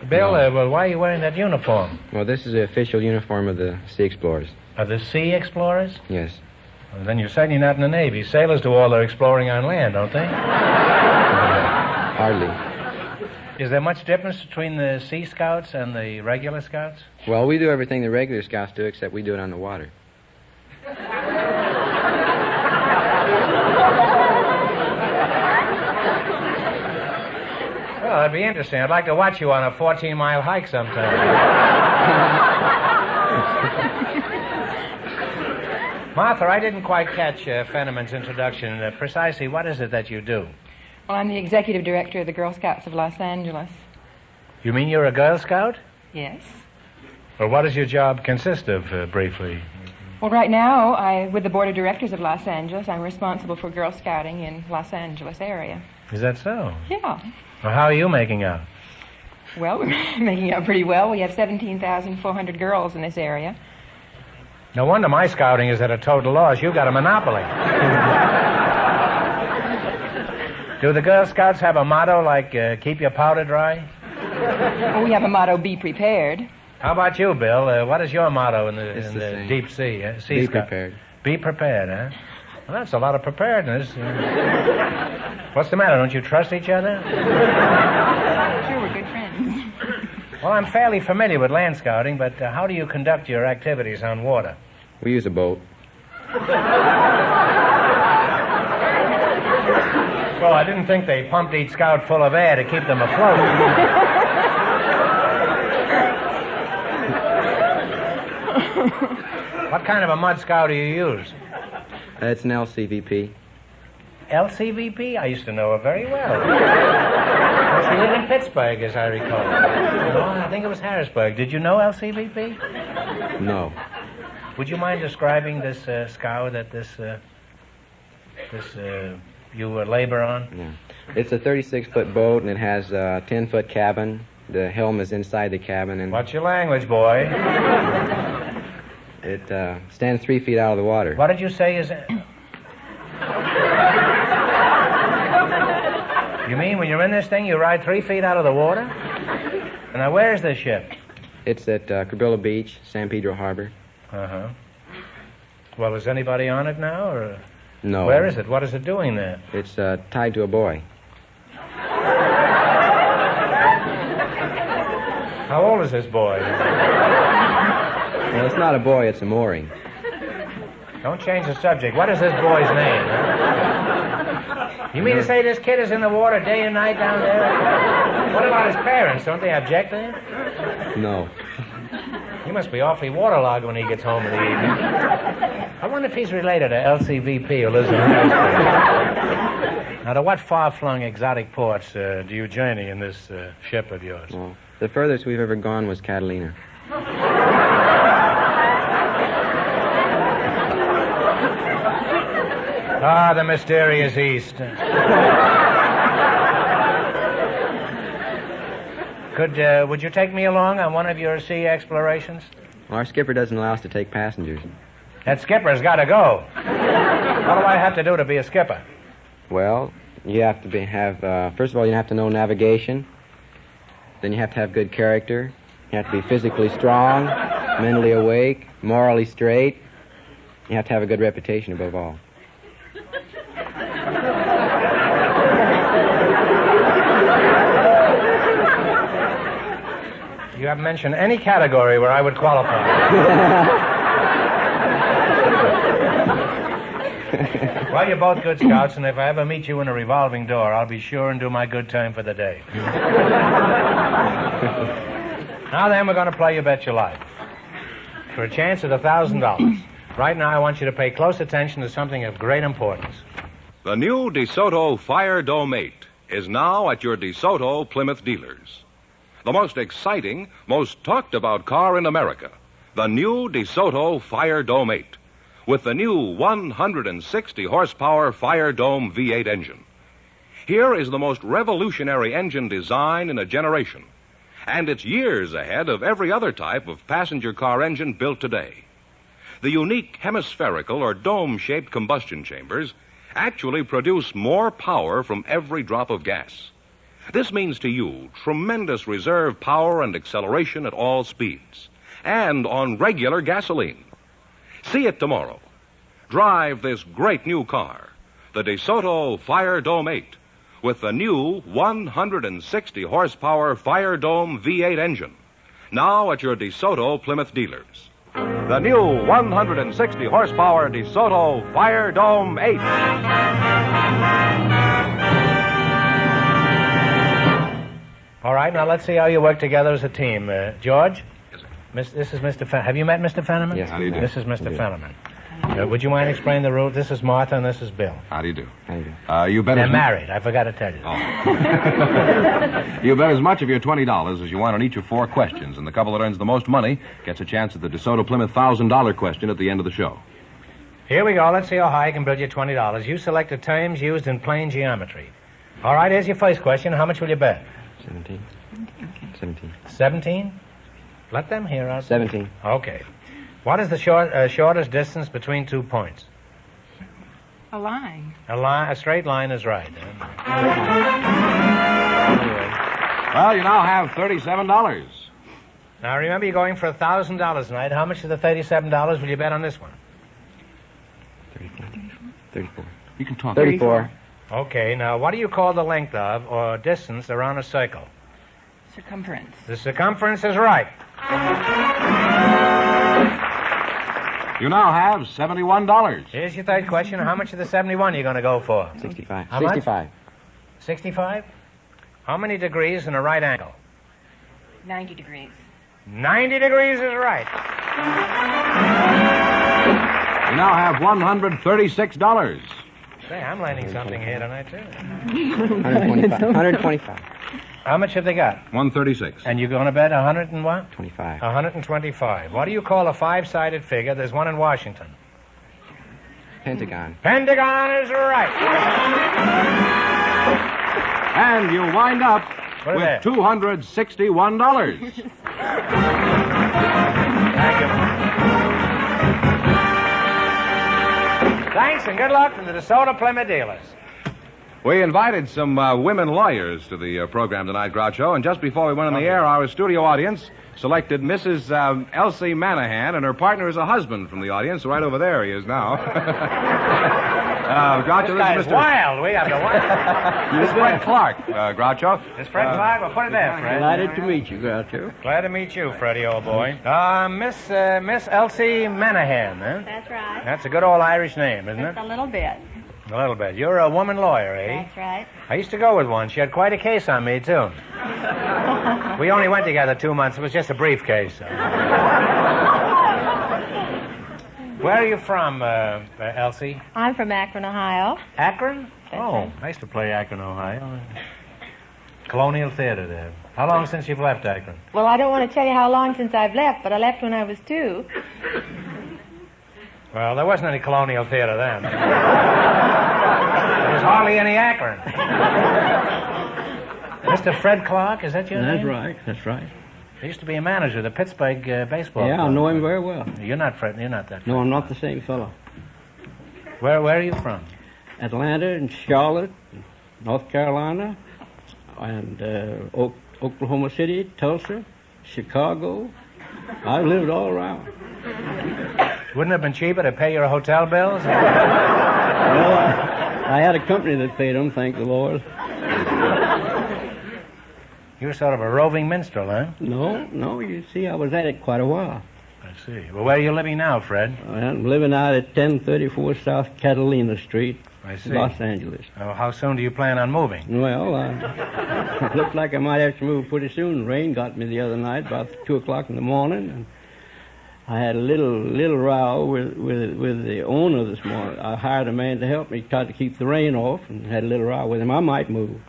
Bill, No. Well, why are you wearing that uniform? Well, this is the official uniform of the Sea Explorers. Are the Sea Explorers? Yes. Well, then you're certainly not in the Navy. Sailors do all their exploring on land, don't they? Hardly. Is there much difference between the Sea Scouts and the regular Scouts? Well, we do everything the regular Scouts do, except we do it on the water. Well, that'd be interesting. I'd like to watch you on a 14-mile hike sometime. Martha, I didn't quite catch Fenneman's introduction. Precisely what is it that you do? Well, I'm the executive director of the Girl Scouts of Los Angeles. You mean you're a Girl Scout? Yes. Well, what does your job consist of, briefly? Well, right now, with the board of directors of Los Angeles, I'm responsible for Girl Scouting in Los Angeles area. Is that so? Yeah. Well, how are you making out? Well, we're making out pretty well. We have 17,400 girls in this area. No wonder my scouting is at a total loss. You've got a monopoly. Do the Girl Scouts have a motto like, keep your powder dry? Well, we have a motto, be prepared. How about you, Bill? What is your motto in the same. deep sea? Be prepared. Be prepared, huh? Well, that's a lot of preparedness. What's the matter? Don't you trust each other? Sure, we're good friends. Well, I'm fairly familiar with land scouting, but how do you conduct your activities on water? We use a boat. Well, I didn't think they pumped each scout full of air to keep them afloat. What kind of a mud scow do you use? It's an LCVP. LCVP? I used to know her very well. She lived in Pittsburgh, as I recall. No, I think it was Harrisburg. Did you know LCVP? No. Would you mind describing this scow that you labor on? Yeah. It's a 36-foot boat, and it has a 10-foot cabin. The helm is inside the cabin. And what's your language, boy? It stands 3 feet out of the water. What did you say is... You mean when you're in this thing, you ride 3 feet out of the water? And now, where is this ship? It's at Cabrillo Beach, San Pedro Harbor. Uh-huh. Well, is anybody on it now, or... No. Where is it? What is it doing there? It's tied to a buoy. How old is this boy? Well, it's not a buoy, it's a mooring. Don't change the subject. What is this boy's name? Huh? You mean to say this kid is in the water day and night down there? What about his parents? Don't they object to him? No. He must be awfully waterlogged when he gets home in the evening. I wonder if he's related to LCVP or lives in Harrisburg. Now, to what far-flung exotic ports do you journey in this ship of yours? Well, the furthest we've ever gone was Catalina. Ah, the mysterious East. Would you take me along on one of your sea explorations? Well, our skipper doesn't allow us to take passengers. That skipper's got to go. What do I have to do to be a skipper? Well, you have to first of all, you have to know navigation. Then you have to have good character. You have to be physically strong, mentally awake, morally straight. You have to have a good reputation above all. You haven't mentioned any category where I would qualify. Well, you're both good scouts, and if I ever meet you in a revolving door, I'll be sure and do my good time for the day. Now then, we're going to play You Bet Your Life. For a chance at $1,000. Right now, I want you to pay close attention to something of great importance. The new DeSoto Fire Dome 8 is now at your DeSoto Plymouth dealers. The most exciting, most talked about car in America. The new DeSoto Fire Dome 8. With the new 160 horsepower Fire Dome V8 engine. Here is the most revolutionary engine design in a generation. And it's years ahead of every other type of passenger car engine built today. The unique hemispherical or dome-shaped combustion chambers actually produce more power from every drop of gas. This means to you tremendous reserve power and acceleration at all speeds, and on regular gasoline. See it tomorrow. Drive this great new car, the DeSoto Fire Dome 8, with the new 160 horsepower Fire Dome V8 engine, now at your DeSoto Plymouth dealers. The new 160 horsepower DeSoto Fire Dome 8. All right, now let's see how you work together as a team. George? Yes, sir. This is Mr. Have you met Mr. Fenneman? Yes, how do you do? This is Mr. Fenneman. Would you mind explaining the rules? This is Martha and this is Bill. How do you do? How do you do? You bet They're married. I forgot to tell you. Oh. You bet as much of your $20 as you want on each of 4 questions, and the couple that earns the most money gets a chance at the DeSoto Plymouth $1,000 question at the end of the show. Here we go. Let's see how high I can build you $20. You select the terms used in plane geometry. All right, here's your first question. How much will you bet? 17. 17. 17? Let them hear us. 17. Okay. What is the shortest distance between 2 points? A line. A straight line is right. Well, you now have $37. Now, remember, you're going for $1,000 tonight. How much of the $37 will you bet on this one? 34. You can talk. 34. Okay, now, what do you call the length of or distance around a circle? Circumference. The circumference is right. You now have $71. Here's your third question. How much of the 71 are you going to go for? 65. How 65. Much? 65? How many degrees in a right angle? 90 degrees. 90 degrees is right. now have $136. Say, I'm learning something here tonight, too. 125. 125. How much have they got? 136. And you're going to bet 100 and what? 25. 125. What do you call a five-sided figure? There's one in Washington. Pentagon. Pentagon is right. And you wind up What is with that? $261. Thank you. Thanks and good luck from the DeSoto Plymouth dealers. We invited some women lawyers to the program tonight, Groucho, and just before we went on the air, our studio audience selected Mrs. Elsie Manahan, and her partner is a husband from the audience. Right over there he is now. Groucho, This guy this is is Mr. wild. We have to wild. This is Fred Clark, Groucho. This Fred Clark? Well, put it there, Fred. Delighted to meet you, Groucho. Glad to meet you, Freddie, old boy. Miss Elsie Manahan, huh? That's right. That's a good old Irish name, isn't it? Just a little bit. A little bit. You're a woman lawyer, eh? That's right. I used to go with one. She had quite a case on me, too. We only went together 2 months. It was just a brief case. Where are you from, Elsie? I'm from Akron, Ohio. Akron? Oh, I used to play Akron, Ohio. Colonial Theater there. How long since you've left Akron? Well, I don't want to tell you how long since I've left, but I left when I was 2. Well, there wasn't any Colonial Theater then. There was hardly any Akron. Mr. Fred Clark, is that your name? That's right. That's right. He used to be a manager of the Pittsburgh baseball Yeah, club. I know him very well. You're not Fred. You're not that. No, I'm not the same fellow. Where are you from? Atlanta and Charlotte, North Carolina, and Oklahoma City, Tulsa, Chicago. I've lived all around. Wouldn't it have been cheaper to pay your hotel bills? Well, I had a company that paid them, thank the Lord. You were sort of a roving minstrel, huh? No, you see, I was at it quite a while. I see. Well, where are you living now, Fred? I'm living out at 1034 South Catalina Street, I see. Los Angeles. Oh, how soon do you plan on moving? Well, it looked like I might have to move pretty soon. Rain got me the other night, about 2 o'clock in the morning, and I had a little row with the owner this morning. I hired a man to help me, tried to keep the rain off, and had a little row with him. I might move.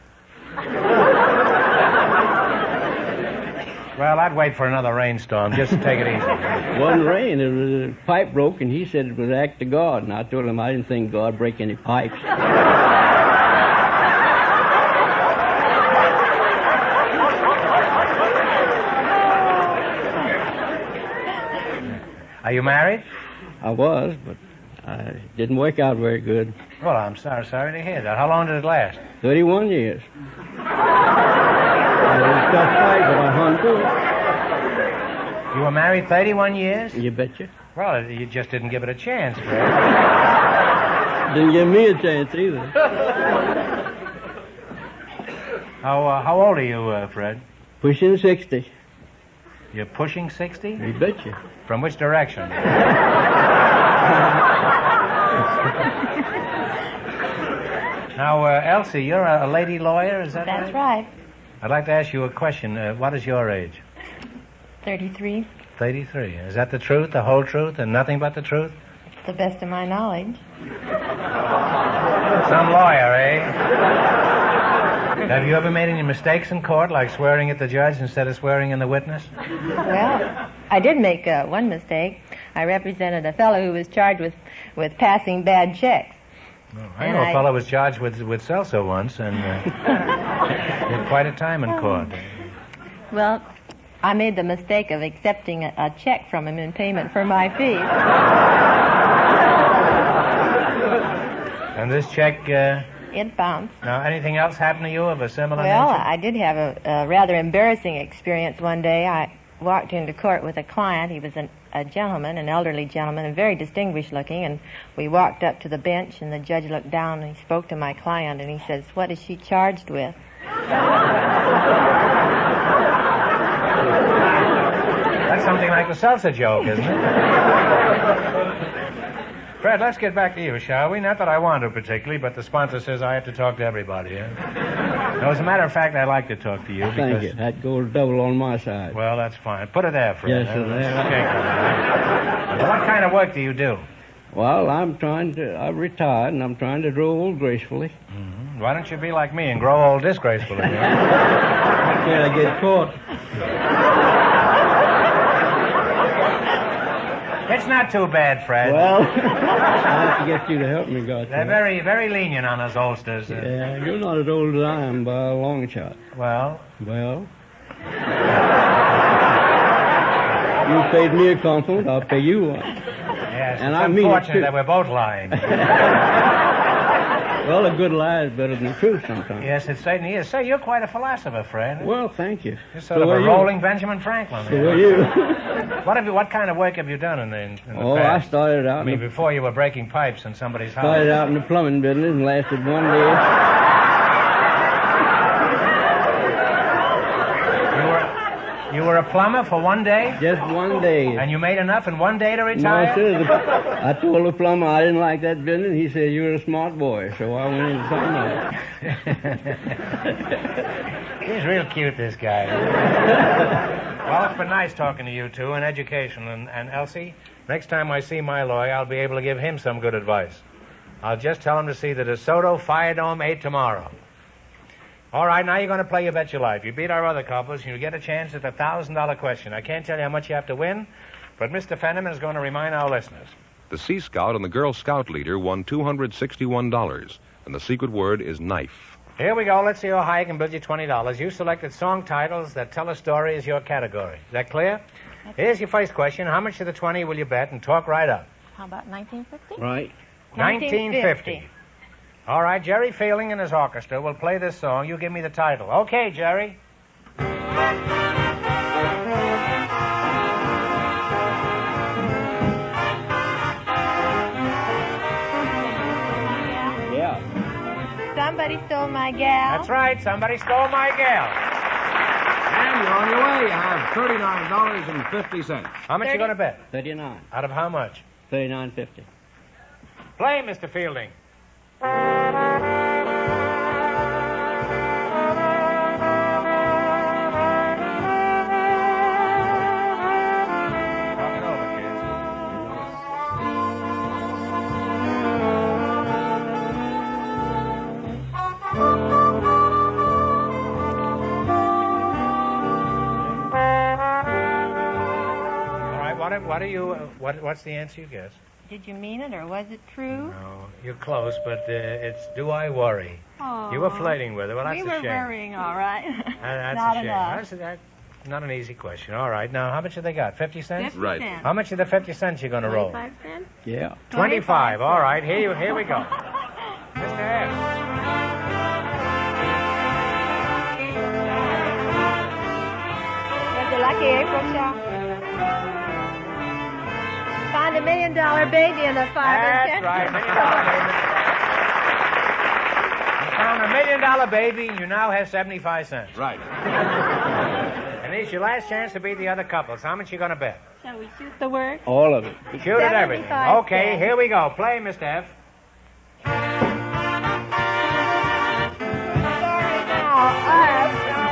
Well, I'd wait for another rainstorm. Just take it easy. It wasn't rain. It was a pipe broke, and he said it was an act of God. And I told him I didn't think God break any pipes. Are you married? I was, but it didn't work out very good. Well, I'm sorry to hear that. How long did it last? 31 years. It was a tough fight, but I hung through it. You were married 31 years? You betcha. Well, you just didn't give it a chance, Fred. Didn't give me a chance either. How old are you, Fred? Pushing 60. You're pushing 60? You betcha. From which direction? Now, Elsie, you're a lady lawyer, is that right? That's right. I'd like to ask you a question. What is your age? 33. 33. Is that the truth, the whole truth, and nothing but the truth? To the best of my knowledge. Some lawyer, eh? Have you ever made any mistakes in court, like swearing at the judge instead of swearing in the witness? Well, I did make one mistake. I represented a fellow who was charged with passing bad checks. I know a fellow was charged with salsa once, and had quite a time in court. Well, I made the mistake of accepting a check from him in payment for my fee. And this check... It bounced. Now, anything else happen to you of a similar Well, nature? I did have a rather embarrassing experience one day. I walked into court with a client. He was a gentleman, an elderly gentleman, and very distinguished looking, and we walked up to the bench, and the judge looked down, and he spoke to my client, and he says, "What is she charged with?" That's something like the salsa joke, isn't it? Fred, let's get back to you, shall we? Not that I want to particularly, but the sponsor says I have to talk to everybody. Now, as a matter of fact, I'd like to talk to you because... Thank you. That goes double on my side. Well, that's fine. Put it there, Fred. Yes, sir. What kind of work do you do? Well, I've retired, and I'm trying to grow old gracefully. Mm-hmm. Why don't you be like me and grow old disgracefully? Can't I get caught? It's not too bad, Fred. Well, I have to get you to help me, God. They're very, very lenient on us oldsters. Yeah, you're not as old as I am by a long shot. Well? Well? You paid me a compliment, I'll pay you one. Yes, and it's I mean unfortunate it, too. that we're both lying. Well, a good lie is better than the truth sometimes. Yes, it certainly is. Say, you're quite a philosopher, Fred. Well, thank you. You're sort of a rolling Benjamin Franklin. So are you. What kind of work have you done in the Oh, past? I started out... I mean, before you were breaking pipes in somebody's house. Started out in the plumbing business and lasted one day. You were a plumber for one day? Just one day. And you made enough in one day to retire? No, sir. I told the plumber I didn't like that business. He said, you're a smart boy. So I went into something else. He's real cute, this guy. Well, it's been nice talking to you two and education. And Elsie, next time I see my lawyer, I'll be able to give him some good advice. I'll just tell him to see the DeSoto Fire Dome 8 tomorrow. All right, now you're going to play You Bet Your Life. You beat our other couples, and you get a chance at the $1,000 question. I can't tell you how much you have to win, but Mr. Fenneman is going to remind our listeners. The Sea Scout and the Girl Scout leader won $261, and the secret word is knife. Here we go. Let's see how high I can build you $20. You selected song titles that tell a story as your category. Is that clear? Here's your first question. How much of the 20 will you bet? And talk right up. How about 1950? Right. 1950. All right, Jerry Fielding and his orchestra will play this song. You give me the title. Okay, Jerry. Yeah. Somebody stole my gal. That's right. Somebody stole my gal. And you're on your way. You have $39.50. How much you going to bet? 39. Out of how much? 39.50. Play, Mr. Fielding. What's the answer you guess? Did you mean it, or was it true? No, you're close, but it's Do I Worry? Oh. You were flirting with her. Well, that's we a were shame. worrying, all right. That's Not a shame. enough. That's not an easy question. All right. Now, how much have they got? 50 cents? 50 Right. cents. How much of the 50 cents you going to roll? 25 cents? Yeah. 25. All right. Here we go. Mr. F. Was it lucky April shop? Find $1 million baby in a 5 That's and 10. right. $1 million baby. You found $1 million baby, and you now have 75 cents. Right. And it's your last chance to beat the other couples. How much you going to bet? Shall we shoot the word? All of it. Shoot at everything. 75 Okay, cents. here we go. Play, Mr. F.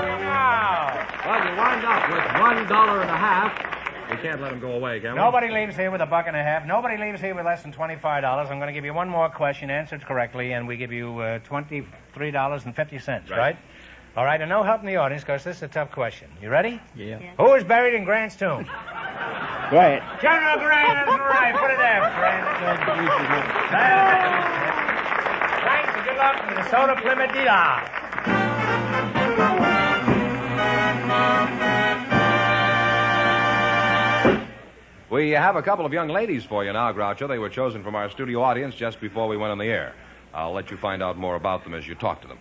Well, you wind up with $1.50. We can't let him go away, can we? Nobody leaves here with $1.50. Nobody leaves here with less than $25. I'm going to give you one more question, answered correctly, and we give you $23.50, right? All right, and no help in the audience, because this is a tough question. You ready? Yeah. Who is buried in Grant's tomb? Right. General Grant is right. Put it there, friend. Thanks, and good luck from the DeSoto Plymouth Dealer. We have a couple of young ladies for you now, Groucho. They were chosen from our studio audience just before we went on the air. I'll let you find out more about them as you talk to them.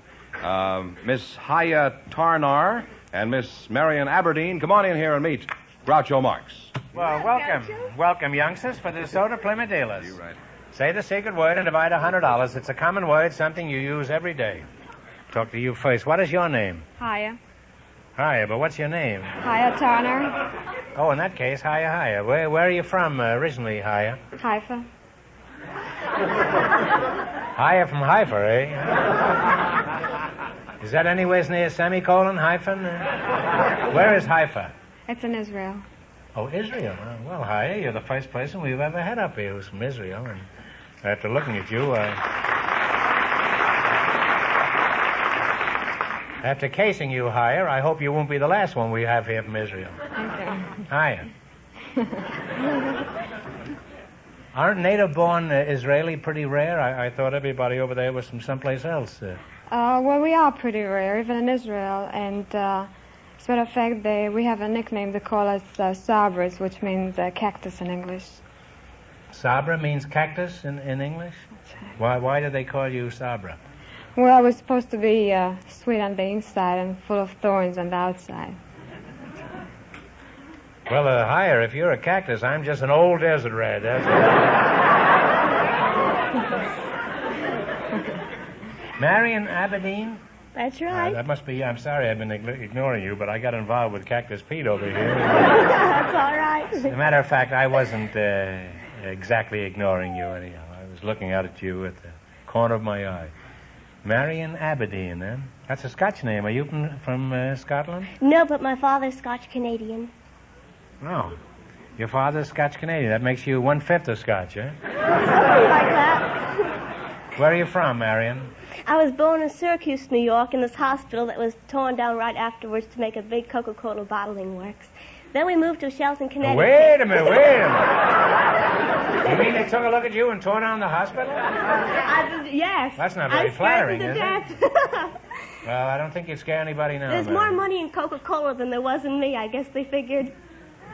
Miss Haya Tarnar and Miss Marion Aberdeen, come on in here and meet Groucho Marx. Well, welcome. Welcome, youngsters, for the DeSoto Plymouth Dealers. You right. Say the secret word and divide $100. It's a common word, something you use every day. Talk to you first. What is your name? Hiya. Hiya, but what's your name? Hiya Turner. Oh, in that case, Hiya. Where are you from originally, Hiya? Haifa. Hiya from Haifa, eh? Is that anywhere near semicolon, hyphen? Where is Haifa? It's in Israel. Oh, Israel. Well, hi, you're the first person we've ever had up here who's from Israel, and after looking at you, after casing you higher, I hope you won't be the last one we have here from Israel. Okay. Hiya. Aren't native-born Israeli pretty rare? I thought everybody over there was from someplace else. Well, we are pretty rare, even in Israel. And as a matter of fact, we have a nickname. They call us sabras, which means cactus in English. Sabra means cactus in English? Why do they call you Sabra? Well, we're supposed to be sweet on the inside and full of thorns on the outside. Well, higher, if you're a cactus, I'm just an old desert rat. That's Marion Aberdeen? That's right. That must be, I'm sorry I've been ignoring you, but I got involved with Cactus Pete over here. That's all right. As a matter of fact, I wasn't exactly ignoring you anyhow. I was looking out at you at the corner of my eye. Marion Aberdeen, eh? That's a Scotch name. Are you from Scotland? No, but my father's Scotch-Canadian. Oh. Your father's Scotch-Canadian. That makes you 1/5 of Scotch, eh? Something like that. Where are you from, Marion? I was born in Syracuse, New York, in this hospital that was torn down right afterwards to make a big Coca-Cola bottling works. Then we moved to Shelton, Connecticut. Wait a minute. You mean they took a look at you and tore down the hospital? Yes. That's not very flattering, is it? Well, I don't think you'd scare anybody now. There's Marion. more money in Coca-Cola than there was in me. I guess they figured.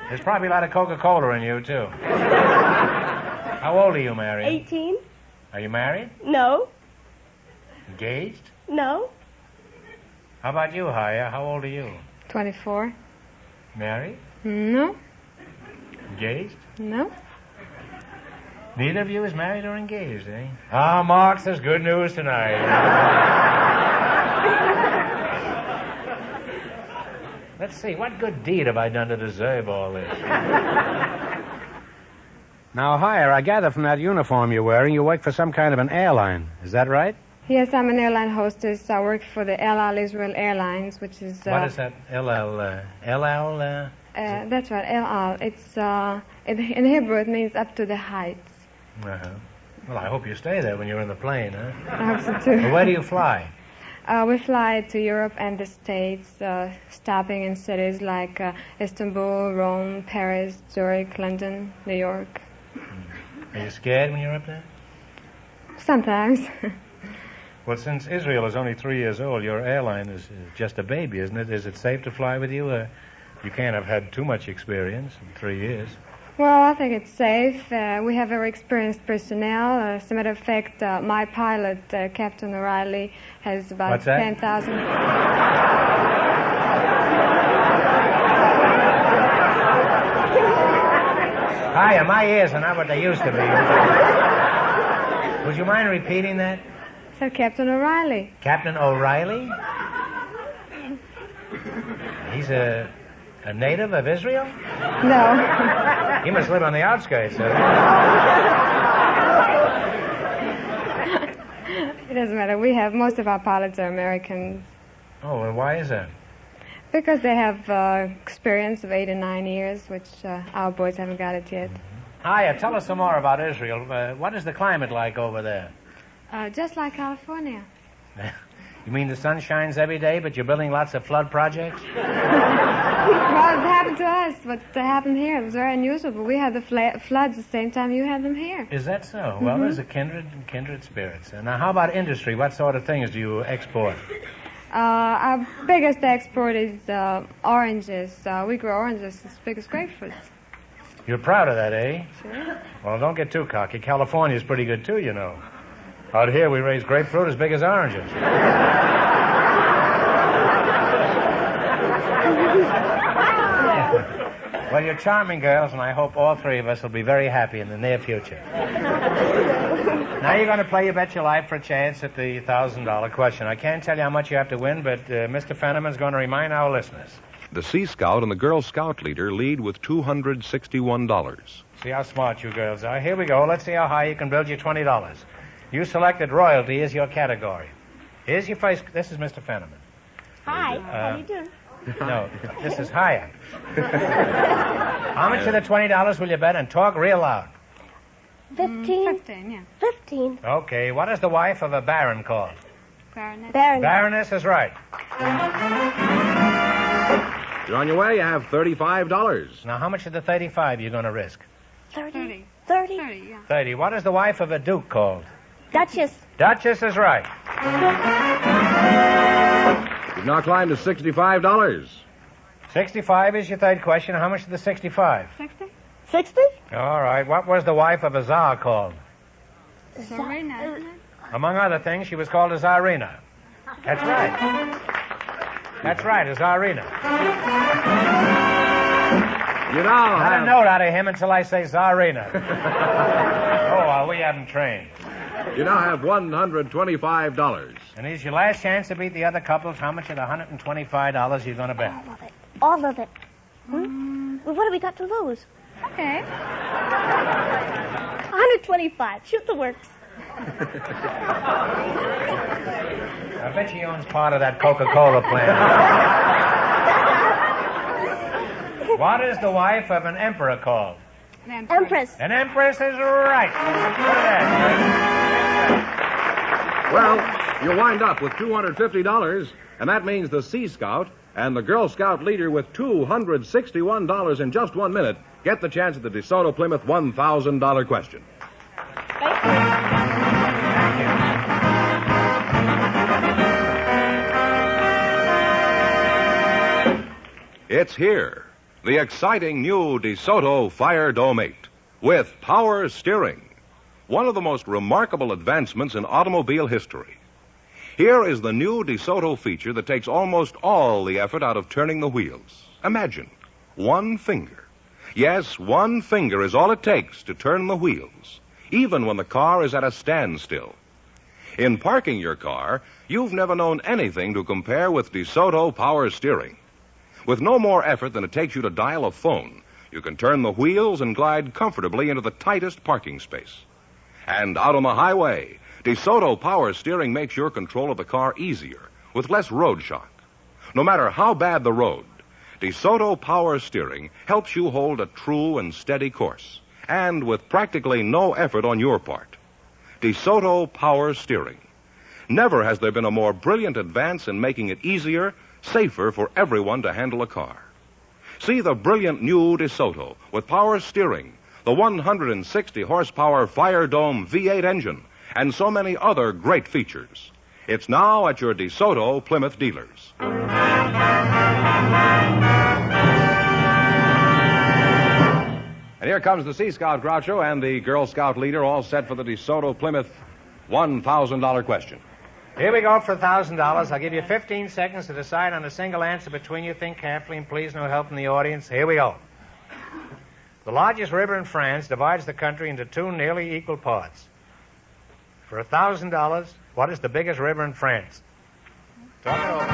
There's probably a lot of Coca-Cola in you, too. How old are you, Marion? 18. Are you married? No. Engaged? No. How about you, Haya? How old are you? 24. Married? No. Engaged? No. Neither of you is married or engaged, eh? Ah, Marx, there's good news tonight. Let's see, what good deed have I done to deserve all this? Now, Hire, I gather from that uniform you're wearing, you work for some kind of an airline. Is that right? Yes, I'm an airline hostess. I work for the El Al Israel Airlines, which is... What is that? El Al? That's right, El Al. It's, in Hebrew, it means up to the heights. Uh-huh. Well, I hope you stay there when you're in the plane, huh? I hope so, too. Well, where do you fly? We fly to Europe and the States, stopping in cities like Istanbul, Rome, Paris, Zurich, London, New York. Are you scared when you're up there? Sometimes. Well, since Israel is only 3 years old, your airline is just a baby, isn't it? Is it safe to fly with you? You can't have had too much experience in 3 years. Well, I think it's safe. We have very experienced personnel. As a matter of fact, my pilot, Captain O'Reilly, has about 10,000... Hiya, my ears are not what they used to be. Would you mind repeating that? So, Captain O'Reilly. Captain O'Reilly? He's a native of Israel? No. He must live on the outskirts. It doesn't matter. Most of our pilots are Americans. Oh, well, why is that? Because they have experience of 8 or 9 years, which our boys haven't got it yet. Hiya, tell us some more about Israel. What is the climate like over there? Just like California. You mean the sun shines every day, but you're building lots of flood projects? Well, it happened to us, but it happened here. It was very unusual, but we had the floods the same time you had them here. Is that so? Well, there's a kindred spirits. Now, how about industry? What sort of things do you export? Our biggest export is oranges. We grow oranges as big as grapefruits. You're proud of that, eh? Sure. Well, don't get too cocky. California's pretty good, too, you know. Out here, we raise grapefruit as big as oranges. Well, you're charming girls, and I hope all three of us will be very happy in the near future. Now you're going to play You Bet Your Life for a chance at the $1,000 question. I can't tell you how much you have to win, but Mr. Fenneman's going to remind our listeners. The Sea Scout and the Girl Scout leader lead with $261. See how smart you girls are. Here we go. Let's see how high you can build your $20. You selected royalty as your category. Here's your first. This is Mr. Fenneman. Hi, how do you do? No, this is higher. How much of the $20 will you bet? And talk real loud. 15. 15, yeah. 15. Okay, what is the wife of a baron called? Baroness. Baroness is right. You're on your way. You have $35. Now, how much of the 35 are you going to risk? 30. 30, yeah. 30. What is the wife of a duke called? Duchess. Duchess is right. You've now climbed to $65. 65 is your third question. How much is the 65? 60? 60? All right. What was the wife of a czar called? Serena, isn't it? Among other things, she was called a czarina. That's right. That's right, a czarina. You now Not have... a note out of him until I say czarina. Oh, well, we haven't trained. You now have $125. And here's your last chance to beat the other couples. How much of the $125 you going to bet? All of it. Hmm? Well, what have we got to lose? Okay. 125. Shoot the works. I bet he owns part of that Coca-Cola plant. What is the wife of an emperor called? Empress. An empress is right. Look at that. Well, you'll wind up with $250, and that means the Sea Scout and the Girl Scout leader with $261 in just 1 minute get the chance at the DeSoto Plymouth $1,000 question. It's here. The exciting new DeSoto Fire Dome 8 with power steering. One of the most remarkable advancements in automobile history. Here is the new DeSoto feature that takes almost all the effort out of turning the wheels. Imagine, one finger. Yes, one finger is all it takes to turn the wheels, even when the car is at a standstill. In parking your car, you've never known anything to compare with DeSoto power steering. With no more effort than it takes you to dial a phone, you can turn the wheels and glide comfortably into the tightest parking space. And out on the highway, DeSoto power steering makes your control of the car easier, with less road shock. No matter how bad the road, DeSoto power steering helps you hold a true and steady course, and with practically no effort on your part. DeSoto power steering. Never has there been a more brilliant advance in making it easier, safer for everyone to handle a car. See the brilliant new DeSoto with power steering, the 160 horsepower Fire Dome V8 engine, and so many other great features. It's now at your DeSoto Plymouth dealers. And here comes the Sea Scout Groucho and the Girl Scout leader, all set for the DeSoto Plymouth $1,000 question. Here we go for $1,000. I'll give you 15 seconds to decide on a single answer between you. Think carefully, and please no help from the audience. Here we go. The largest river in France divides the country into two nearly equal parts. For $1,000, what is the biggest river in France? Talk it over.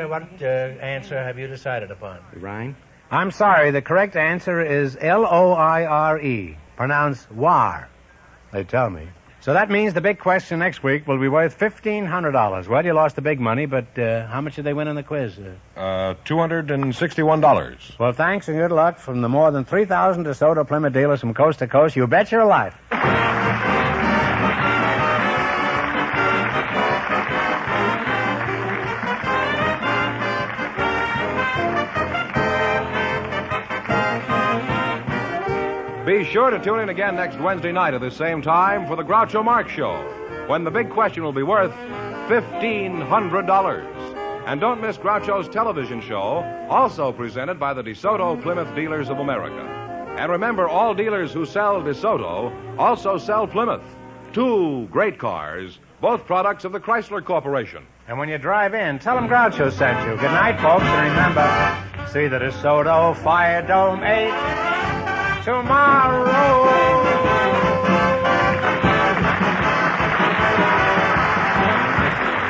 What answer have you decided upon? Rhine? I'm sorry. The correct answer is Loire. Pronounced war, they tell me. So that means the big question next week will be worth $1,500. Well, you lost the big money, but how much did they win in the quiz? $261. Well, thanks and good luck from the more than 3,000 DeSoto Plymouth dealers from coast to coast. You bet your life. Be sure to tune in again next Wednesday night at the same time for the Groucho Marx Show, when the big question will be worth $1,500. And don't miss Groucho's television show, also presented by the DeSoto Plymouth Dealers of America. And remember, all dealers who sell DeSoto also sell Plymouth. Two great cars, both products of the Chrysler Corporation. And when you drive in, tell them Groucho sent you. Good night, folks, and remember, see the DeSoto Fire Dome 8 tomorrow.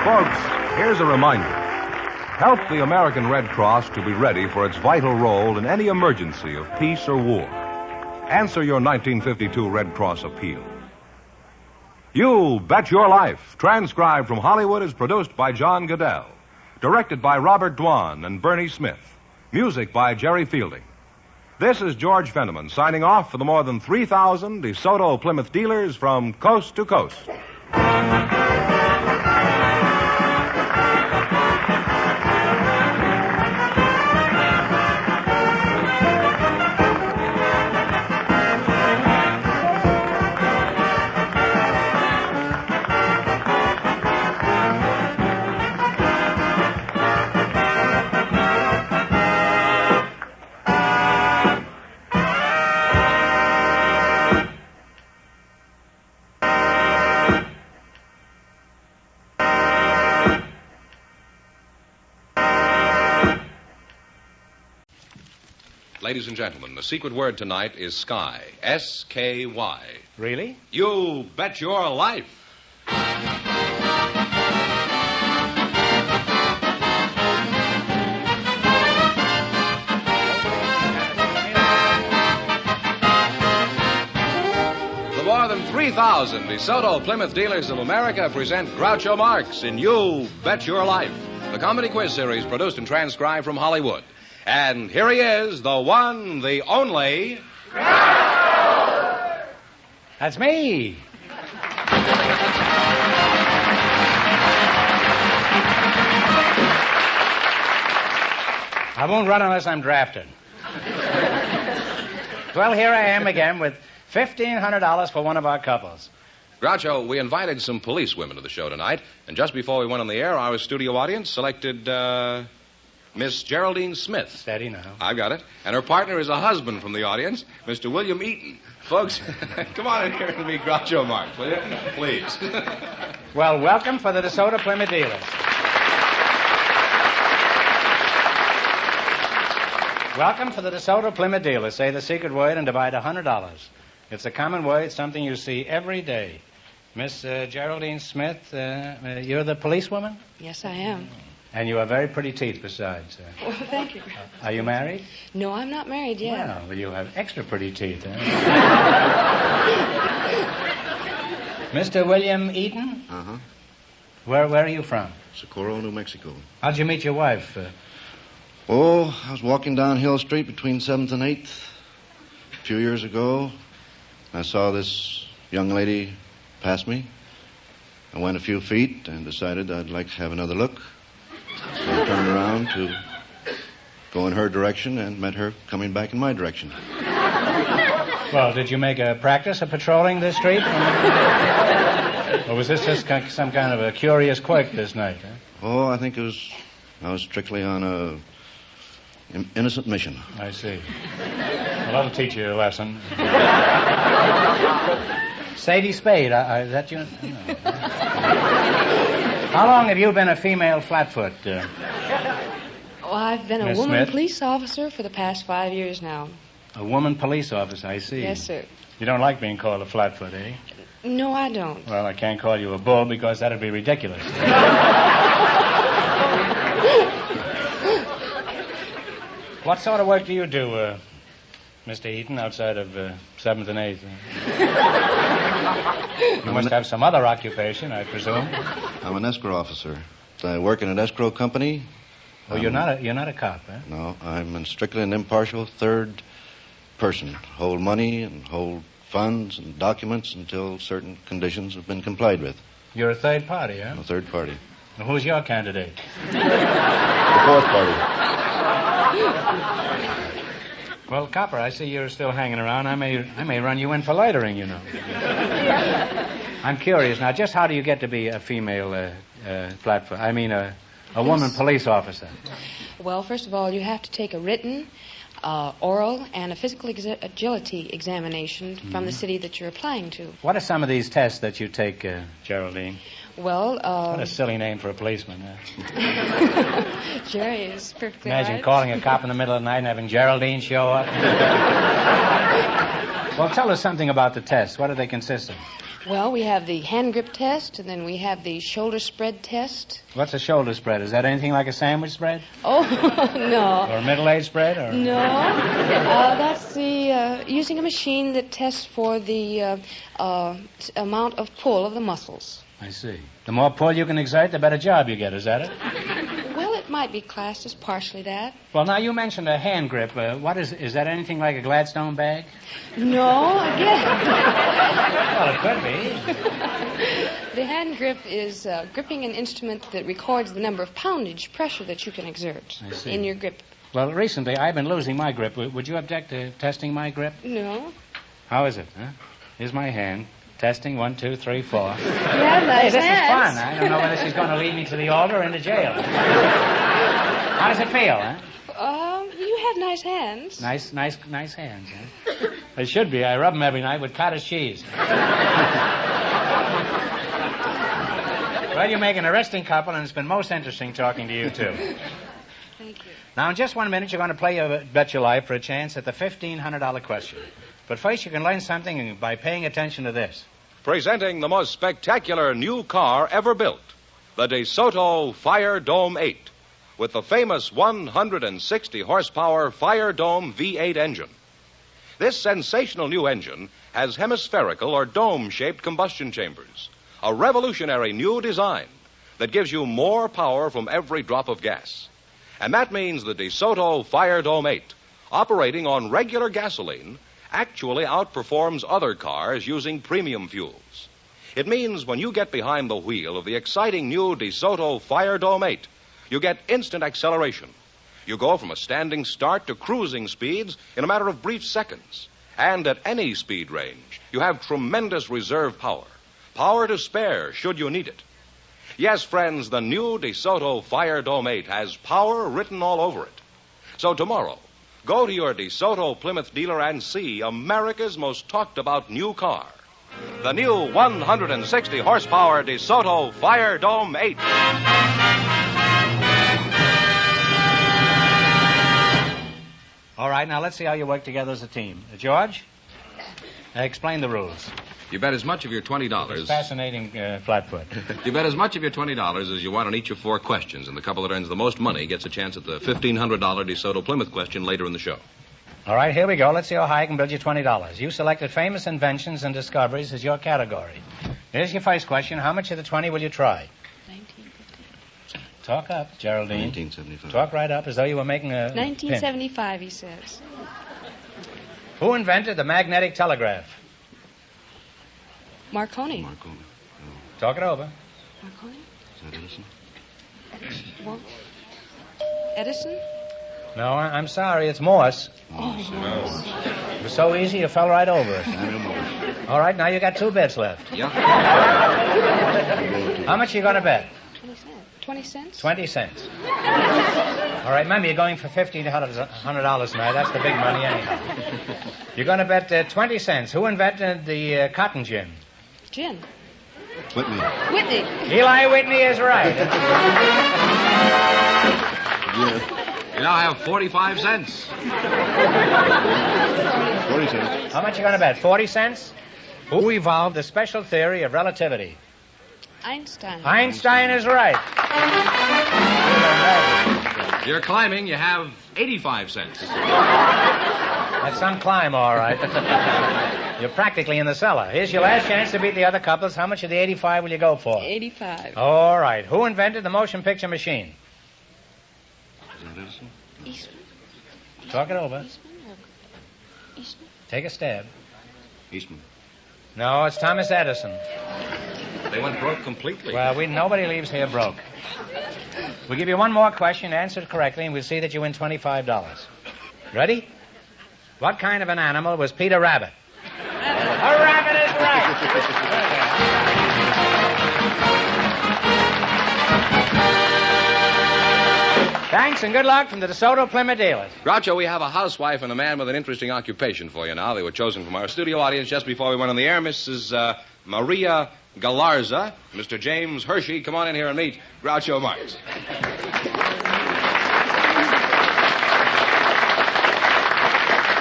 Folks, Here's a reminder. Help the American Red Cross to be ready for its vital role in any emergency of peace or war. Answer your 1952 Red Cross appeal. You Bet Your Life, transcribed from Hollywood, is produced by John Goodell. Directed by Robert Dwan and Bernie Smith. Music by Jerry Fielding. This is George Fenneman signing off for the more than 3,000 DeSoto Plymouth dealers from coast to coast. Ladies and gentlemen, the secret word tonight is sky. S-K-Y. Really? You bet your life. The more than 3,000 DeSoto Plymouth dealers of America present Groucho Marx in You Bet Your Life, the comedy quiz series produced and transcribed from Hollywood. And here he is, the one, the only... That's me. I won't run unless I'm drafted. Well, here I am again with $1,500 for one of our couples. Groucho, we invited some police women to the show tonight, and just before we went on the air, our studio audience selected, Miss Geraldine Smith. Steady now. I've got it. And her partner is a husband from the audience, Mr. William Eaton. Folks, come on in here and meet Groucho Marx, will you? Please. Well, welcome for the DeSoto Plymouth dealers. Welcome for the DeSoto Plymouth dealers. Say the secret word and divide $100. It's a common word, something you see every day. Miss Geraldine Smith, you're the policewoman? Yes, I am. And you have very pretty teeth besides. Well, thank you. Are you married? No, I'm not married yet. Well, you have extra pretty teeth, huh? Mr. William Eaton? Uh-huh. Where are you from? Socorro, New Mexico. How'd you meet your wife? I was walking down Hill Street between 7th and 8th a few years ago. I saw this young lady pass me. I went a few feet and decided I'd like to have another look. So I turned around to go in her direction and met her coming back in my direction. Well, did you make a practice of patrolling this street? Or was this just some kind of a curious quirk this night? Huh? I think I was strictly on a innocent mission. I see. Well, that'll teach you a lesson. Sadie Spade, is that you? No. How long have you been a female flatfoot? Well, I've been a Miss woman Smith? police officer for the past 5 years now. A woman police officer, I see. Yes, sir. You don't like being called a flatfoot, eh? No, I don't. Well, I can't call you a bull because that'd be ridiculous. What sort of work do you do, Mr. Eaton, outside of 7th and 8th? You must have some other occupation, I presume. I'm an escrow officer. I work in an escrow company. Oh, you're not a cop, eh? No, I'm strictly an impartial third person. Hold money and hold funds and documents until certain conditions have been complied with. You're a third party, huh? A third party. Well, who's your candidate? The fourth party. Well, Copper, I see you're still hanging around. I may run you in for loitering, you know. I'm curious now. Just how do you get to be a female flatfoot? I mean, a woman police officer. Well, first of all, you have to take a written, oral, and a physical agility examination from the city that you're applying to. What are some of these tests that you take, Geraldine? Well, What a silly name for a policeman, huh? Jerry is perfectly Imagine right. calling a cop in the middle of the night and having Geraldine show up. Well, tell us something about the tests. What do they consist of? Well, we have the hand grip test, and then we have the shoulder spread test. What's a shoulder spread? Is that anything like a sandwich spread? Oh, no. Or a middle-aged spread? Or... No. That's the using a machine that tests for the amount of pull of the muscles. I see. The more pull you can exert, the better job you get. Is that it? Well, it might be classed as partially that. Well, now, you mentioned a hand grip. What is that anything like a Gladstone bag? No, again. Well, it could be. The hand grip is gripping an instrument that records the number of poundage pressure that you can exert in your grip. Well, recently I've been losing my grip. Would you object to testing my grip? No. How is it? Huh? Here's my hand. Testing, 1, 2, 3, 4. You have nice Hey, this hands. is fun. I don't know whether she's going to lead me to the altar or into jail. How does it feel, huh? You have nice hands. Nice hands, huh? It should be. I rub them every night with cottage cheese. Well, you make an arresting couple, and it's been most interesting talking to you, too. Thank you. Now, in just 1 minute, you're going to play Bet Your Life for a chance at the $1,500 question. But first, you can learn something by paying attention to this. Presenting the most spectacular new car ever built, the DeSoto Fire Dome 8, with the famous 160 horsepower Fire Dome V8 engine. This sensational new engine has hemispherical or dome-shaped combustion chambers, a revolutionary new design that gives you more power from every drop of gas. And that means the DeSoto Fire Dome 8, operating on regular gasoline, actually outperforms other cars using premium fuels. It means when you get behind the wheel of the exciting new DeSoto Fire Dome 8, you get instant acceleration. You go from a standing start to cruising speeds in a matter of brief seconds. And at any speed range, you have tremendous reserve power. Power to spare should you need it. Yes, friends, the new DeSoto Fire Dome 8 has power written all over it. So tomorrow, go to your DeSoto Plymouth dealer and see America's most talked about new car. The new 160 horsepower DeSoto Fire Dome 8. All right, now let's see how you work together as a team. George, explain the rules. You bet as much of your $20. It's fascinating, Flatfoot. You bet as much of your $20 as you want on each of 4 questions, and the couple that earns the most money gets a chance at the $1,500 DeSoto Plymouth question later in the show. All right, here we go. Let's see how high I can build you $20. You selected famous inventions and discoveries as your category. Here's your first question. How much of the 20 will you try? 1950. Talk up, Geraldine. 1975. Talk right up as though you were making a 1975, pin. he says. Who invented the magnetic telegraph? Marconi. Talk it over. Marconi? Is that Edison? Well, Edison? No, I'm sorry. It's Morse. Oh, It was so easy, you fell right over it. All right, now you got 2 bets left. Yeah. How much are you going to bet? 20 cents? 20 cents. All right, remember, you're going for $1,500 tonight. That's the big money anyhow. You're going to bet 20 cents. Who invented the cotton gin? Gin. Whitney. Whitney. Eli Whitney is right. You now have 45 cents. 40 cents. How much you going to bet? 40 cents? Who evolved the special theory of relativity? Einstein. Einstein is right. If you're climbing, you have 85 cents. That's some climb, all right. You're practically in the cellar. Here's your last chance to beat the other couples. How much of the 85 will you go for? 85. All right. Who invented the motion picture machine? Eastman. Talk it over. Eastman. Take a stab. Eastman. No, it's Thomas Edison. They went broke completely. Well, nobody leaves here broke. We'll give you one more question. Answer it correctly, and we'll see that you win $25. Ready? What kind of an animal was Peter Rabbit? A rabbit is right. Thanks and good luck from the DeSoto Plymouth dealers. Groucho, we have a housewife and a man with an interesting occupation for you now. They were chosen from our studio audience just before we went on the air. Mrs. Maria Galarza, Mr. James Hershey. Come on in here and meet Groucho Marx.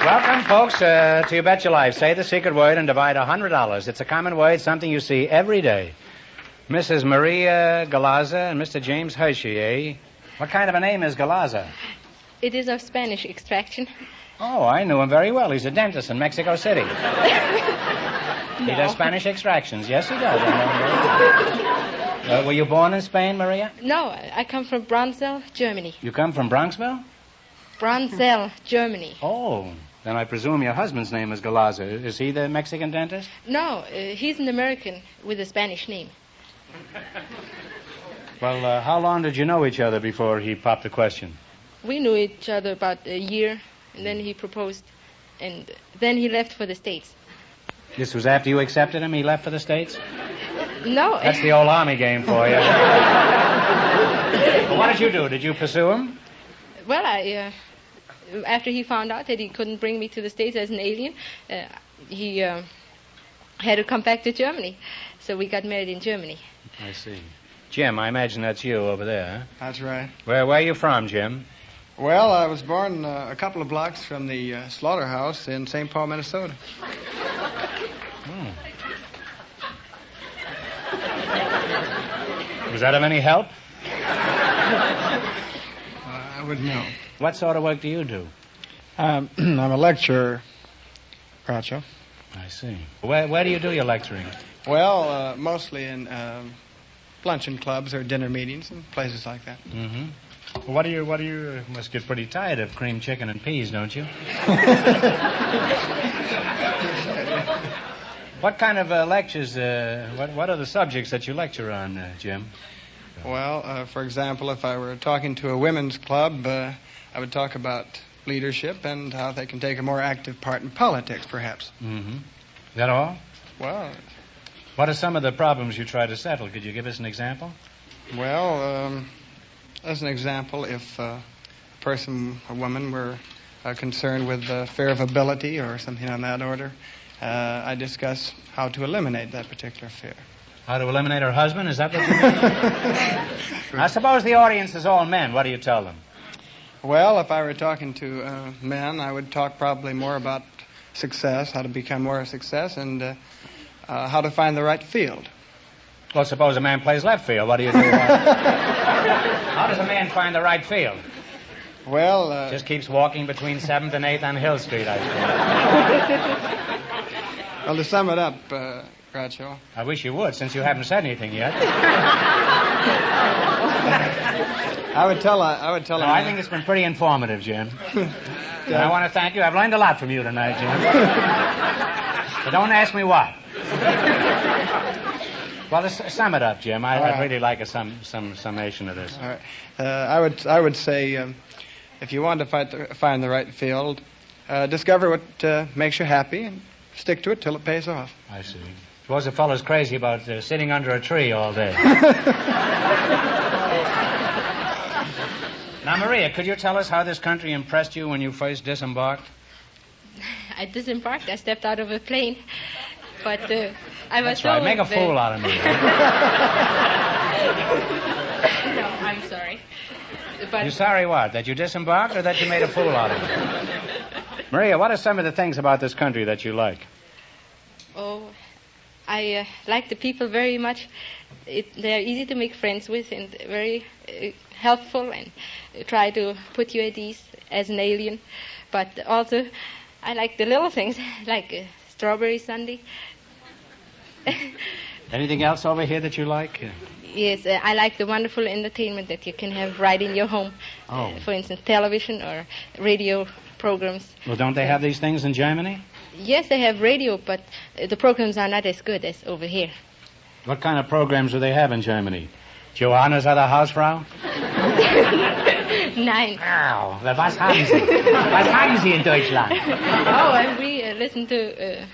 Well, Welcome, folks, to You Bet Your Life. Say the secret word and divide $100. It's a common word, something you see every day. Mrs. Maria Galaza and Mr. James Hershey, eh? What kind of a name is Galaza? It is of Spanish extraction. Oh, I knew him very well. He's a dentist in Mexico City. He does Spanish extractions. Yes, he does. Were you born in Spain, Maria? No, I come from Bronzell, Germany. You come from Bronxville? Bronzell, Germany. Oh, then I presume your husband's name is Galaza. Is he the Mexican dentist? No, he's an American with a Spanish name. Well, how long did you know each other before he popped the question? We knew each other about a year, and then he proposed, and then he left for the States. This was after you accepted him? He left for the States? No. That's the old Army game for you. Well, what did you do? Did you pursue him? Well, after he found out that he couldn't bring me to the States as an alien, he had to come back to Germany. So we got married in Germany. I see. Jim, I imagine that's you over there, huh? That's right. Where are you from, Jim? Well, I was born a couple of blocks from the slaughterhouse in St. Paul, Minnesota. Was that of any help? I wouldn't know. What sort of work do you do? I'm a lecturer, Groucho. I see. Where do you do your lecturing? Well, mostly in luncheon clubs or dinner meetings and places like that. Mm-hmm. Well, what do you must get pretty tired of cream chicken and peas, don't you? What kind of lectures, what are the subjects that you lecture on, Jim? Well, for example, if I were talking to a women's club, I would talk about leadership and how they can take a more active part in politics, perhaps. Mm-hmm. Is that all? Well... What are some of the problems you try to settle? Could you give us an example? Well, as an example, if a woman, were concerned with fear of ability or something on that order, I discuss how to eliminate that particular fear. How to eliminate her husband? Is that what you mean? I suppose the audience is all men. What do you tell them? Well, if I were talking to men, I would talk probably more about success, how to become more a success, and how to find the right field. Well, suppose a man plays left field. What do you do about it? How does a man find the right field? Well... Just keeps walking between 7th and 8th on Hill Street, I suppose. Well, to sum it up, Groucho... I wish you would, since you haven't said anything yet. I would tell him... I think it's been pretty informative, Jim. And I want to thank you. I've learned a lot from you tonight, Jim. But don't ask me what. Well, sum it up, Jim. I'd really like a summation of this. All right. I would say, if you want to find the right field, discover what makes you happy and stick to it till it pays off. I see. Suppose a fellow's crazy about sitting under a tree all day. Now, Maria, could you tell us how this country impressed you when you first disembarked? I disembarked. I stepped out of a plane. But I was That's right. Make a fool out of me. No, I'm sorry. But You're sorry what? That you disembarked or that you made a fool out of me? Maria, what are some of the things about this country that you like? Oh, I like the people very much. They're easy to make friends with and very helpful and try to put you at ease as an alien. But also, I like the little things, like strawberry sundae. Anything else over here that you like? Yes, I like the wonderful entertainment that you can have right in your home. Oh. For instance, television or radio programs. Well, don't they have these things in Germany? Yes, they have radio, but the programs are not as good as over here. What kind of programs do they have in Germany? Johannes at der Hausfrau? Nein. Ow, was haben Sie? Was haben Sie in Deutschland? Oh, and we listen to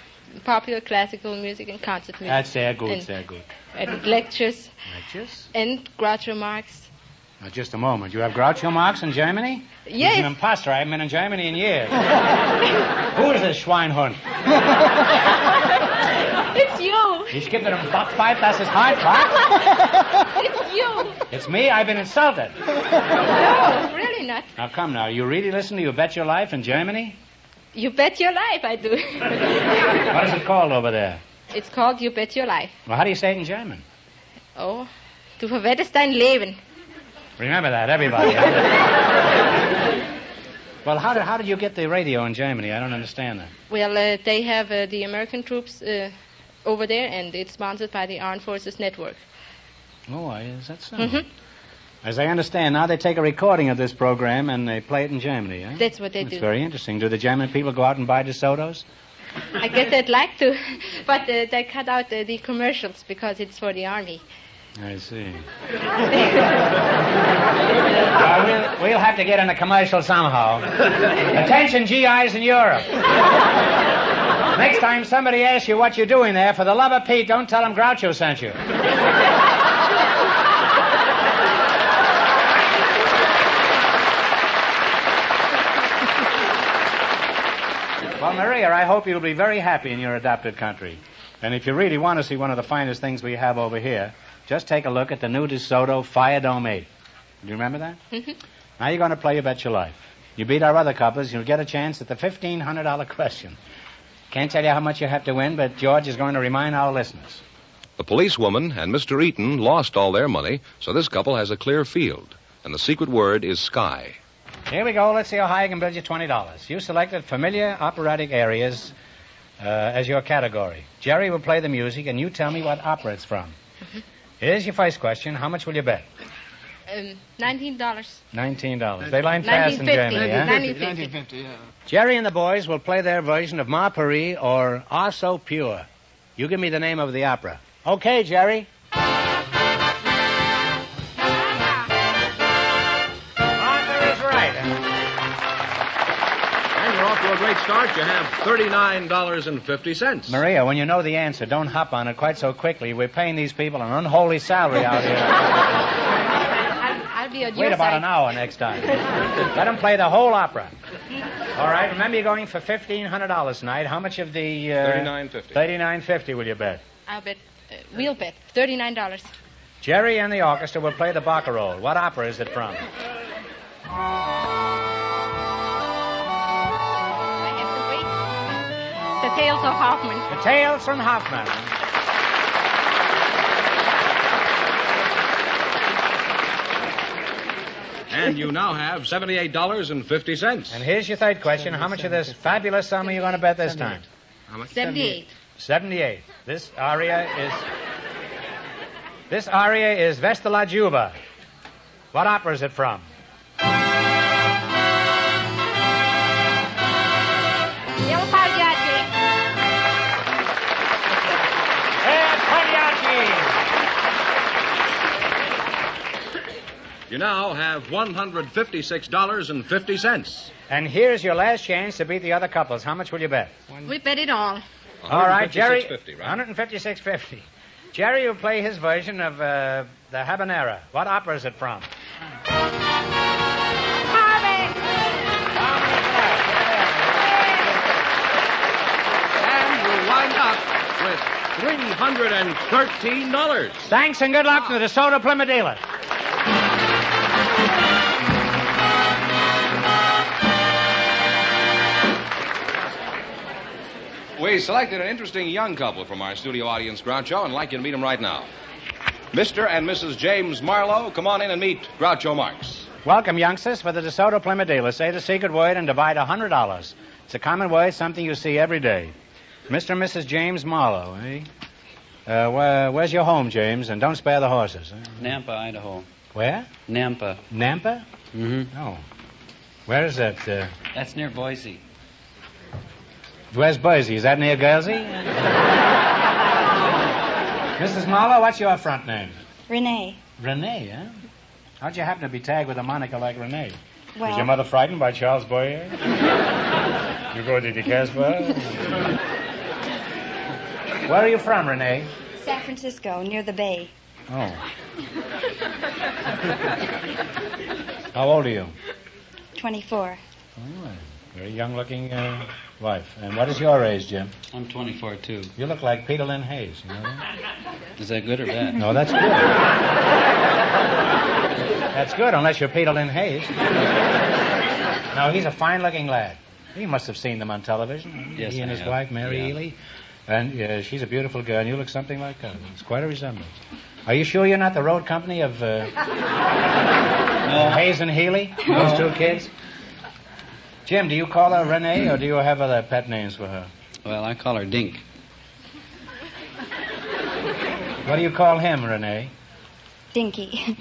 popular classical music and concert music. That's sehr gut, sehr gut. And lectures. Lectures? And Groucho Marx. Now, just a moment. You have Groucho Marx in Germany? Yes. He's an imposter. I haven't been in Germany in years. Who is this Schweinhund? It's you. Ich gebe dir einen Backpfeif, das ist hart, was? It's you. It's me? I've been insulted. No, really not. Now, come now. You really listen to You Bet Your Life in Germany? You Bet Your Life, I do. What is it called over there? It's called You Bet Your Life. Well, how do you say it in German? Oh, du verwettest dein Leben. Remember that, everybody. Well, how did you get the radio in Germany? I don't understand that. Well, they have the American troops over there, and it's sponsored by the Armed Forces Network. Oh, is that so? Mm-hmm. As I understand, now they take a recording of this program and they play it in Germany, eh? That's what they do. It's very interesting. Do the German people go out and buy DeSotos? I guess they'd like to, but they cut out the commercials because it's for the Army. I see. We'll have to get in a commercial somehow. Attention, GIs in Europe. Next time somebody asks you what you're doing there, for the love of Pete, don't tell them Groucho sent you. Well, Maria, I hope you'll be very happy in your adopted country. And if you really want to see one of the finest things we have over here, just take a look at the new DeSoto Fire Dome 8. Do you remember that? Mm-hmm. Now you're going to play You Bet Your Life. You beat our other couples, you'll get a chance at the $1,500 question. Can't tell you how much you have to win, but George is going to remind our listeners. The policewoman and Mr. Eaton lost all their money, so this couple has a clear field. And the secret word is sky. Here we go. Let's see how high I can build you $20. You selected familiar operatic areas as your category. Jerry will play the music, and you tell me what opera it's from. Mm-hmm. Here's your first question. How much will you bet? $19. $19. They line fast in Germany, huh? $19.50. Yeah. Jerry and the boys will play their version of Ma Paris or Ah So Pure. You give me the name of the opera. Okay, Jerry. Off to a great start. You have $39.50. Maria, when you know the answer, don't hop on it quite so quickly. We're paying these people an unholy salary out here. I'll be at your Wait about side. an hour next time. Let them play the whole opera. All right, remember you're going for $1,500 tonight. How much of the... $39.50. $39.50 will you bet? I'll bet. We'll bet. $39. Jerry and the orchestra will play the barcarolle. What opera is it from? The Tales of Hoffman. The Tales from Hoffman. And you now have $78.50. And here's your third question. How much of this fabulous sum are you going to bet this time? How much? 78. 78. This aria is Vesta la Juba. What opera is it from? Il Pagliacci. You now have $156.50. And here's your last chance to beat the other couples. How much will you bet? We bet it all. All right, Jerry. $156.50, right? $156.50. Jerry will play his version of the Habanera. What opera is it from? And we'll wind up with $313. Thanks and good luck to the DeSoto Plymouth dealer. We selected an interesting young couple from our studio audience, Groucho, and I'd like you to meet them right now. Mr. and Mrs. James Marlowe, come on in and meet Groucho Marx. Welcome, youngsters, for the DeSoto Plymouth dealer. Say the secret word and divide $100. It's a common word, something you see every day. Mr. and Mrs. James Marlowe, eh? Where's your home, James? And don't spare the horses. Eh? Nampa, Idaho. Where? Nampa. Nampa? Mm-hmm. Oh. Where is that? That's near Boise. Where's Boise? Is that near Guernsey? Mrs. Marlowe, what's your front name? Renee. Renee, huh? How'd you happen to be tagged with a moniker like Renee? Well- Was your mother frightened by Charles Boyer? You go to the Casbah? Where are you from, Renee? San Francisco, near the bay. Oh. How old are you? 24. Oh, very young-looking wife. And what is your age, Jim? I'm 24, too. You look like Peter Lynn Hayes, you know that? Is that good or bad? No, that's good. That's good, unless you're Peter Lynn Hayes. No, he's a fine-looking lad. You must have seen them on television. Yes, he and I his have. wife, Mary Yeah. Ely. And she's a beautiful girl, and you look something like her. It's quite a resemblance. Are you sure you're not the road company of Hayes and Healy? No. Those two kids? Jim, do you call her Renee, or do you have other pet names for her? Well, I call her Dink. What do you call him, Renee? Dinky.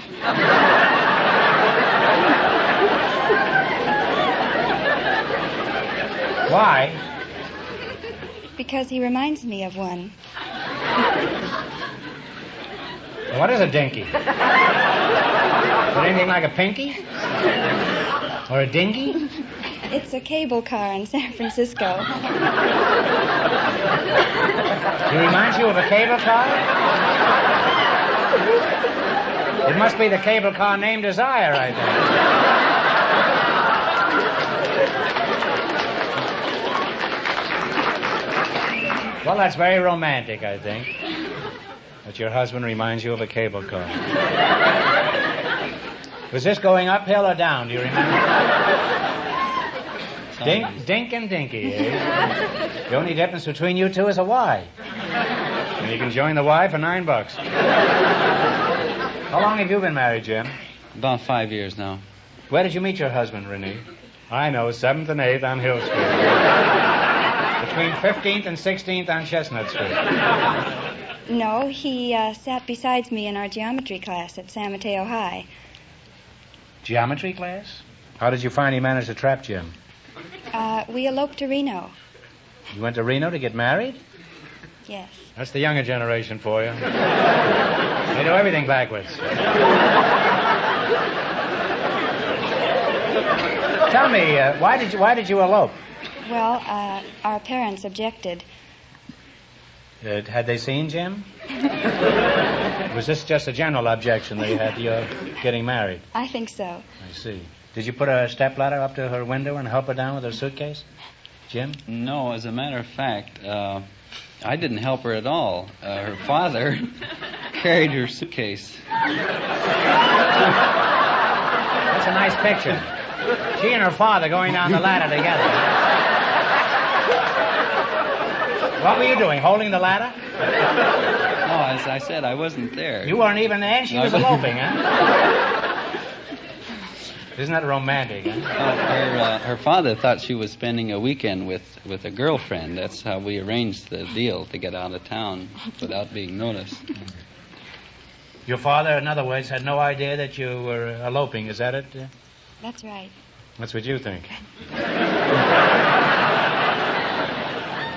Why? Because he reminds me of one. What is a dinky? Is it anything like a pinky? Or a dinghy? It's a cable car in San Francisco. He reminds you of a cable car? It must be the cable car named Desire right there. Well, that's very romantic, I think. That your husband reminds you of a cable car. Was this going uphill or down? Do you remember? Dink and Dinky, eh? The only difference between you two is a Y. And you can join the Y for $9. How long have you been married, Jim? About 5 years now. Where did you meet your husband, Renee? I know, 7th and 8th on Hill Street. Between 15th and 16th on Chestnut Street. No, he sat beside me in our geometry class at San Mateo High. Geometry class? How did you find he managed to trap Jim? We eloped to Reno. You went to Reno to get married? Yes. That's the younger generation for you. They do everything backwards. Tell me, why did you elope? Well, our parents objected. Had they seen Jim? Was this just a general objection they had to your getting married? I think so. I see. Did you put a stepladder up to her window and help her down with her suitcase? Jim? No, as a matter of fact, I didn't help her at all. Her father carried her suitcase. That's a nice picture. She and her father going down the ladder together. What were you doing, holding the ladder? No, as I said, I wasn't there. You weren't even there, and she was eloping, huh? Isn't that romantic, huh? Her father thought she was spending a weekend with a girlfriend. That's how we arranged the deal to get out of town without being noticed. Your father, in other words, had no idea that you were eloping. Is that it? That's right. That's what you think.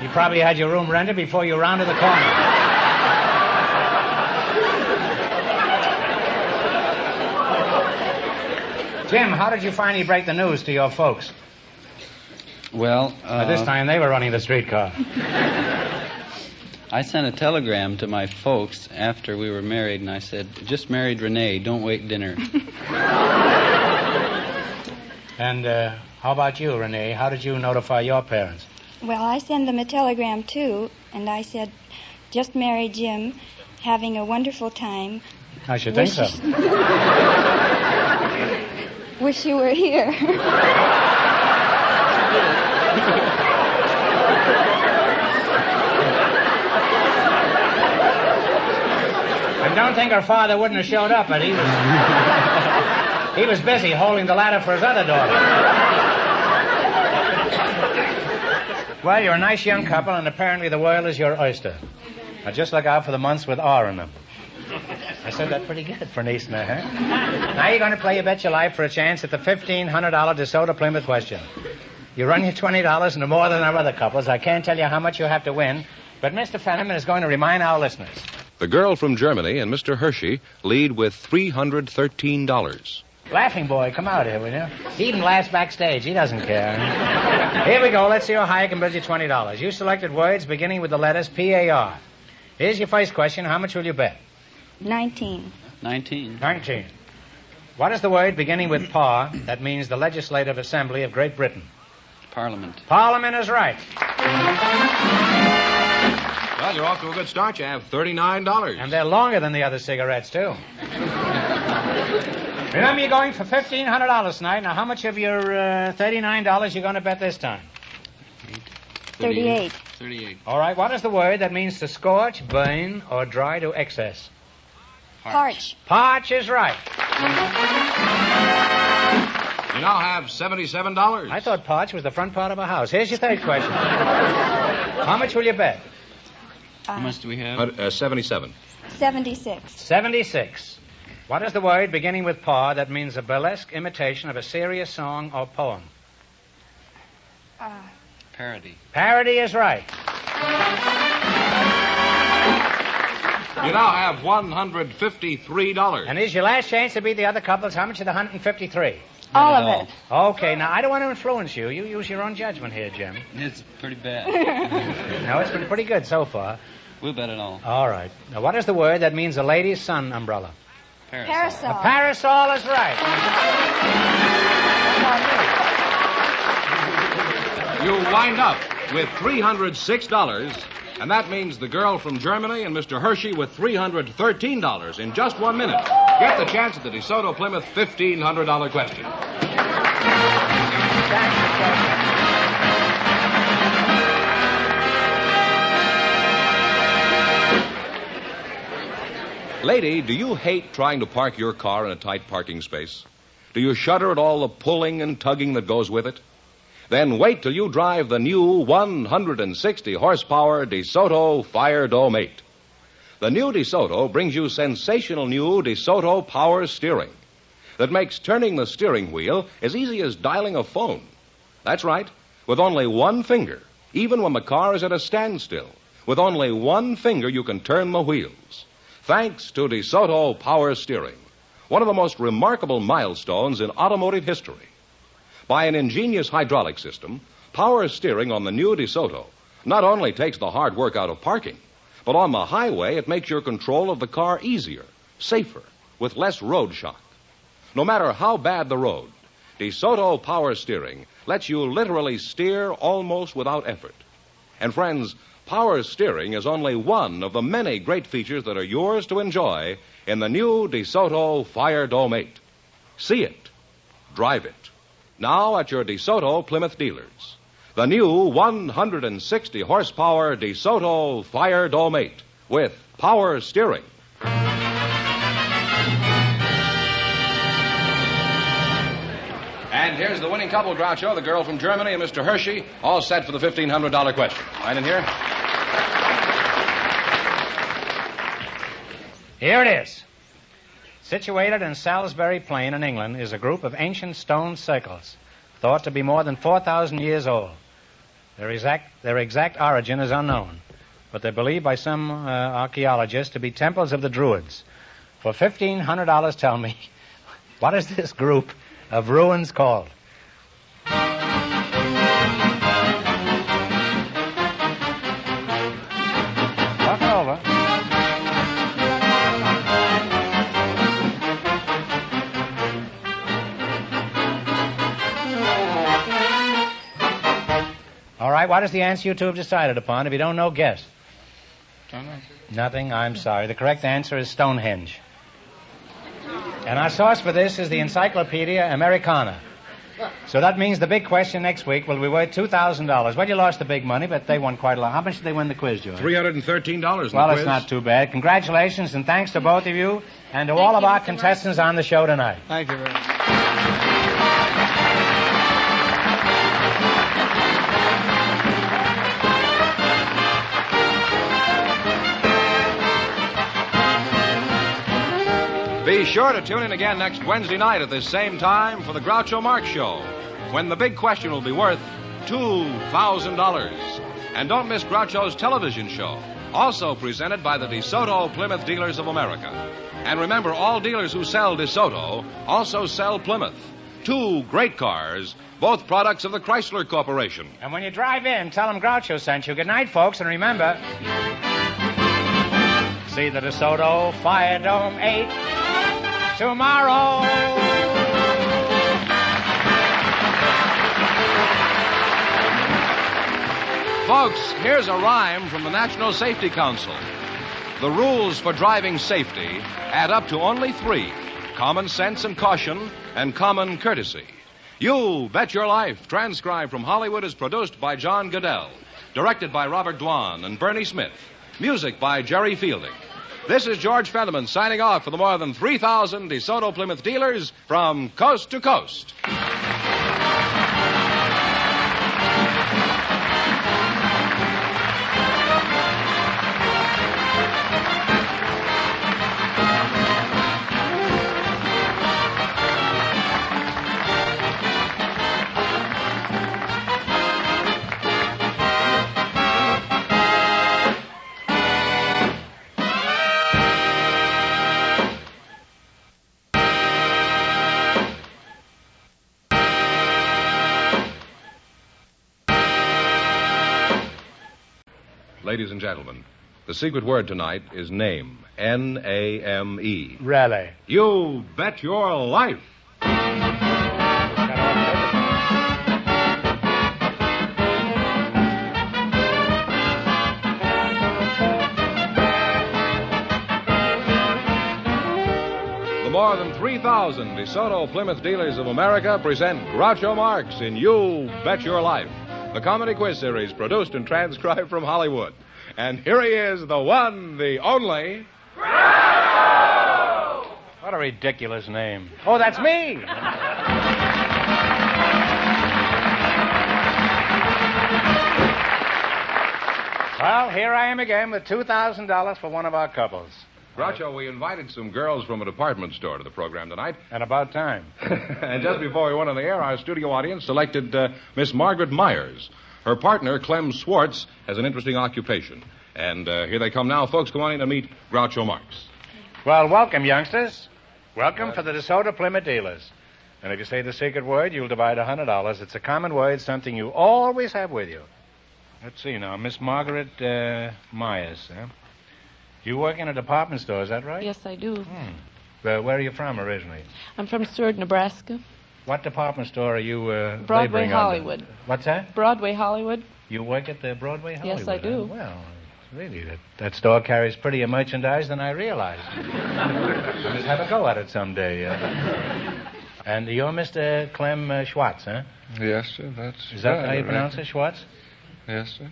You probably had your room rented before you rounded the corner. Jim, how did you finally break the news to your folks? Well, this time they were running the streetcar. I sent a telegram to my folks after we were married, and I said, just married Renee, don't wait dinner. And how about you, Renee? How did you notify your parents? Well, I sent them a telegram, too, and I said, just married Jim, having a wonderful time. I should think so. Wish you were here. I don't think her father wouldn't have showed up, but he was busy holding the ladder for his other daughter. Well, you're a nice young couple, and apparently the world is your oyster. Now, just look out for the months with R in them. I said that pretty good for Neesner, huh? Now you're going to play You Bet Your Life for a chance at the $1,500 DeSoto Plymouth question. You run your $20 into more than our other couples. I can't tell you how much you have to win, but Mr. Fenneman is going to remind our listeners. The girl from Germany and Mr. Hershey lead with $313. Laughing boy, come out here, will you? He even laughs backstage. He doesn't care. Here we go. Let's see how high I can bid you $20. You selected words beginning with the letters P-A-R. Here's your first question. How much will you bet? 19. 19. 19. What is the word beginning with PAR that means the Legislative Assembly of Great Britain? Parliament. Parliament is right. Well, you're off to a good start. You have $39. And they're longer than the other cigarettes, too. Remember, you're going for $1,500 tonight. Now, how much of your $39 you going to bet this time? 38. 38. All right, what is the word that means to scorch, burn, or dry to excess? Parch. Parch is right. You now have $77. I thought parch was the front part of a house. Here's your third question. How much will you bet? How much do we have? 77. 76. 76. What is the word beginning with pa that means a burlesque imitation of a serious song or poem? Parody. Parody is right. You now have $153. And here's your last chance to beat the other couples. How much of the 153? All of it. Okay, now I don't want to influence you. You use your own judgment here, Jim. It's pretty bad. No, it's been pretty good so far. We'll bet it all. All right. Now, what is the word that means a lady's sun umbrella? Parasol. A parasol is right. You wind up with $306, and that means the girl from Germany and Mr. Hershey with $313 in just 1 minute. Get the chance at the DeSoto Plymouth $1,500 question. Lady, do you hate trying to park your car in a tight parking space? Do you shudder at all the pulling and tugging that goes with it? Then wait till you drive the new 160 horsepower DeSoto Fire Dome 8. The new DeSoto brings you sensational new DeSoto power steering that makes turning the steering wheel as easy as dialing a phone. That's right, with only one finger, even when the car is at a standstill. With only one finger, you can turn the wheels. Thanks to DeSoto power steering, one of the most remarkable milestones in automotive history. By an ingenious hydraulic system, power steering on the new DeSoto not only takes the hard work out of parking, but on the highway it makes your control of the car easier, safer, with less road shock. No matter how bad the road, DeSoto power steering lets you literally steer almost without effort. And friends, power steering is only one of the many great features that are yours to enjoy in the new DeSoto Fire Dome 8. See it. Drive it. Now at your DeSoto Plymouth dealers. The new 160 horsepower DeSoto Fire Dome 8 with power steering. And here's the winning couple, Groucho, the girl from Germany and Mr. Hershey, all set for the $1,500 question. Right in here. Here it is. Situated in Salisbury Plain in England is a group of ancient stone circles thought to be more than 4,000 years old. Their exact origin is unknown, but they're believed by some archaeologists to be temples of the Druids. For $1,500, tell me, what is this group of ruins called? Talk it over. All right, what is the answer you two have decided upon? If you don't know, guess. Don't know. Nothing? I'm sorry. The correct answer is Stonehenge. And our source for this is the Encyclopedia Americana. So that means the big question next week will be worth $2,000. Well, you lost the big money, but they won quite a lot. How much did they win the quiz, George? $313 Well, it's not too bad. Congratulations, and thanks to both of you and to all of our contestants on the show tonight. Thank you very much. Be sure to tune in again next Wednesday night at this same time for the Groucho Marx Show, when the big question will be worth $2,000. And don't miss Groucho's television show, also presented by the DeSoto Plymouth Dealers of America. And remember, all dealers who sell DeSoto also sell Plymouth. Two great cars, both products of the Chrysler Corporation. And when you drive in, tell them Groucho sent you. Good night, folks, and remember, see the DeSoto Fire Dome 8 tomorrow. Folks, here's a rhyme from the National Safety Council. The rules for driving safety add up to only 3: common sense and caution, and common courtesy. You Bet Your Life, transcribed from Hollywood, is produced by John Goodell. Directed by Robert Dwan and Bernie Smith. Music by Jerry Fielding. This is George Fenneman signing off for the more than 3,000 DeSoto Plymouth dealers from coast to coast. Ladies and gentlemen, the secret word tonight is name. N-A-M-E. Really? You bet your life. The more than 3,000 DeSoto Plymouth dealers of America present Groucho Marx in You Bet Your Life, the comedy quiz series produced and transcribed from Hollywood. And here he is, the one, the only... What a ridiculous name. Oh, that's me! Well, here I am again with $2,000 for one of our couples. Groucho, we invited some girls from a department store to the program tonight. And about time. And just before we went on the air, our studio audience selected Miss Margaret Myers. Her partner, Clem Swartz, has an interesting occupation. And here they come now. Folks, come on in and meet Groucho Marx. Well, welcome, youngsters. Welcome for the DeSoto Plymouth dealers. And if you say the secret word, you'll divide $100. It's a common word, something you always have with you. Let's see now. Miss Margaret Myers, huh? You work in a department store, is that right? Yes, I do. Where are you from originally? I'm from Seward, Nebraska. What department store are you Broadway laboring Hollywood. under? What's that? Broadway Hollywood. You work at the Broadway Hollywood? Yes, I do. Huh? Well, really, that store carries prettier merchandise than I realized. I must have a go at it someday. And you're Mr. Clem Schwartz, huh? Yes, sir. Is that how you pronounce it, Schwartz? Yes, sir.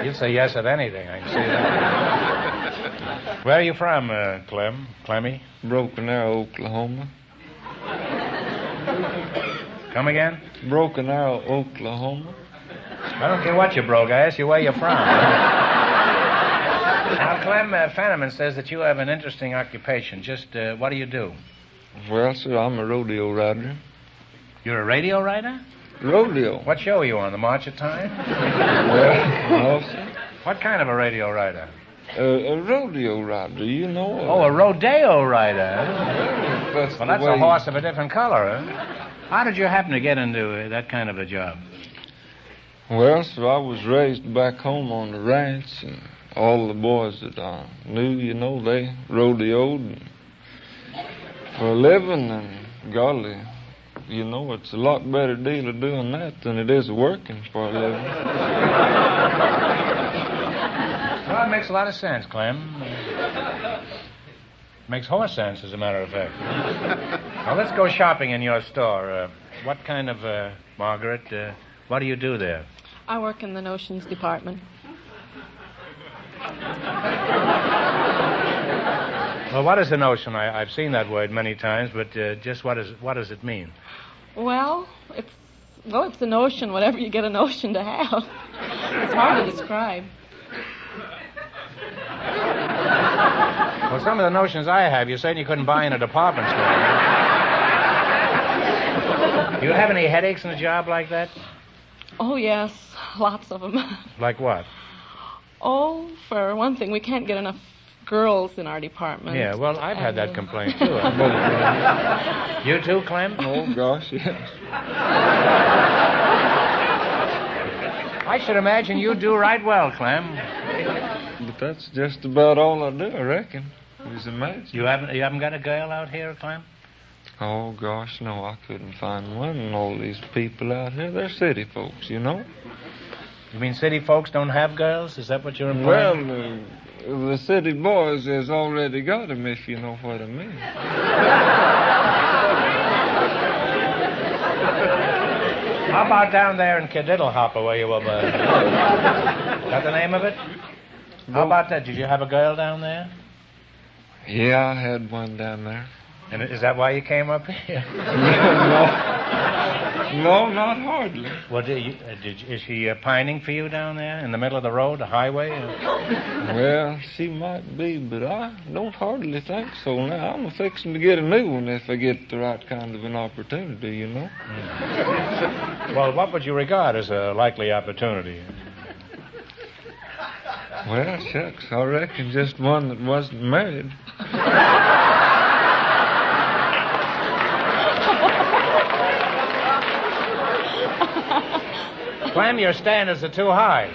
You'll say yes at anything, I can see that. Where are you from, Clem? Clemmy? Broken Arrow, Oklahoma. Come again? Broken Arrow, Oklahoma. I don't care what you broke. I asked you where you're from. Now, Clem, Fenneman says that you have an interesting occupation. Just what do you do? Well, sir, I'm a rodeo rider. You're a radio writer? Rodeo. What show are you on, the March of Time? Well, no, sir. What kind of a radio writer? A rodeo rider, you know. Oh, a rodeo rider. Well, that's way... a horse of a different color, huh? How did you happen to get into that kind of a job? Well, sir, I was raised back home on the ranch, and all the boys that I knew, you know, they rodeoed for a living, and golly, you know, it's a lot better deal of doing that than it is working for a living. Well, it makes a lot of sense, Clem. Makes horse sense, as a matter of fact. Now, let's go shopping in your store. What kind of, Margaret, what do you do there? I work in the notions department. Well, what is a notion? I've seen that word many times, but just what does it mean? Well, it's a notion, whatever you get a notion to have. It's hard to describe. Well, some of the notions I have, you said you couldn't buy in a department store. Do you have any headaches in a job like that? Oh, yes, lots of them. Like what? Oh, for one thing, we can't get enough girls in our department. Yeah, well, I've had that complaint, too. You too, Clem? Oh, gosh, yes. I should imagine you do right well, Clem. But that's just about all I do, I reckon. Just imagine. You haven't got a girl out here, Clem? Oh, gosh, no, I couldn't find one. And all these people out here, they're city folks, you know. You mean city folks don't have girls? Is that what you're implying? Well, the city boys has already got them, if you know what I mean. How about down there in Kadiddlehopper where you were born? Is that the name of it? How about that? Did you have a girl down there? Yeah, I had one down there. And is that why you came up here? No, not hardly. Well, is she pining for you down there in the middle of the road, the highway? Well, she might be, but I don't hardly think so now. I'm fixing to get a new one if I get the right kind of an opportunity, you know. Well, what would you regard as a likely opportunity? Well, shucks, I reckon just one that wasn't married. Clem, your standards are too high.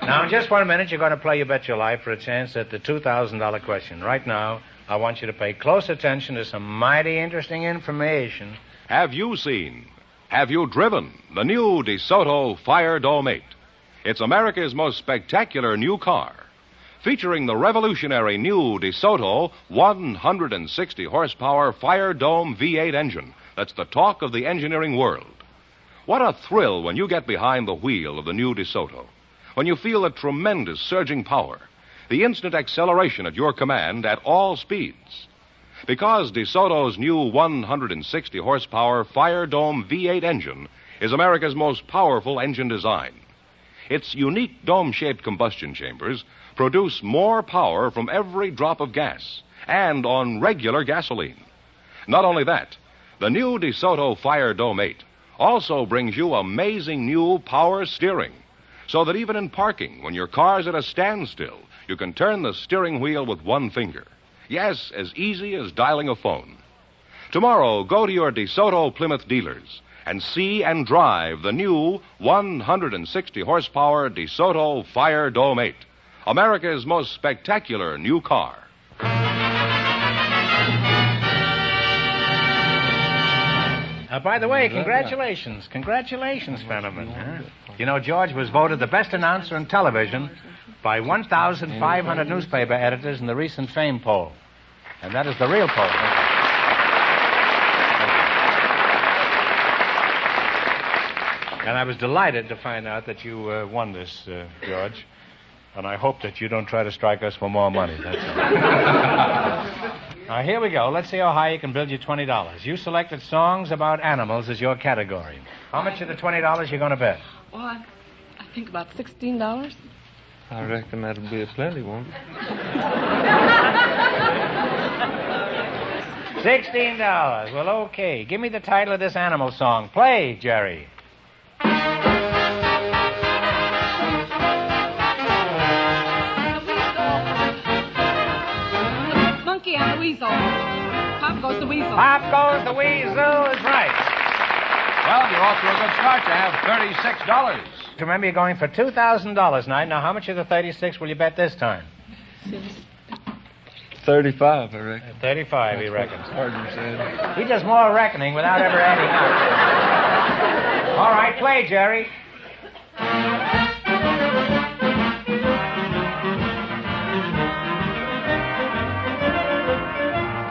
Now, in just 1 minute, you're going to play You Bet Your Life for a chance at the $2,000 question. Right now, I want you to pay close attention to some mighty interesting information. Have you seen, have you driven the new DeSoto Fire Dome 8? It's America's most spectacular new car, featuring the revolutionary new DeSoto 160 horsepower Fire Dome V8 engine that's the talk of the engineering world. What a thrill when you get behind the wheel of the new DeSoto, when you feel the tremendous surging power, the instant acceleration at your command at all speeds. Because DeSoto's new 160 horsepower Fire Dome V8 engine is America's most powerful engine design. Its unique dome-shaped combustion chambers produce more power from every drop of gas and on regular gasoline. Not only that, the new DeSoto Fire Dome 8 also brings you amazing new power steering, so that even in parking, when your car's at a standstill, you can turn the steering wheel with one finger. Yes, as easy as dialing a phone. Tomorrow, go to your DeSoto Plymouth dealers and see and drive the new 160 horsepower DeSoto Fire Dome 8, America's most spectacular new car. By the way, congratulations. Congratulations, Fenneman. Huh? You know, George was voted the best announcer in television by 1,500 newspaper editors in the recent Fame poll. And that is the real poll. And I was delighted to find out that you won this, George. And I hope that you don't try to strike us for more money. That's all. Now, here we go. Let's see how high you can build your $20. You selected songs about animals as your category. How much of the $20 you going to bet? Well, I think about $16. I reckon that'll be a plenty, won't it? $16. Well, okay. Give me the title of this animal song. Play, Jerry. Monkey and the weasel. Pop goes the weasel. Pop goes the weasel is right. Well, you're off to a good start. You have $36. Remember, you're going for $2,000 tonight. Now, how much of the 36 will you bet this time? 35, I reckon. 35, he reckons. Hardin said. He does more reckoning without ever adding up. All right, play, Jerry.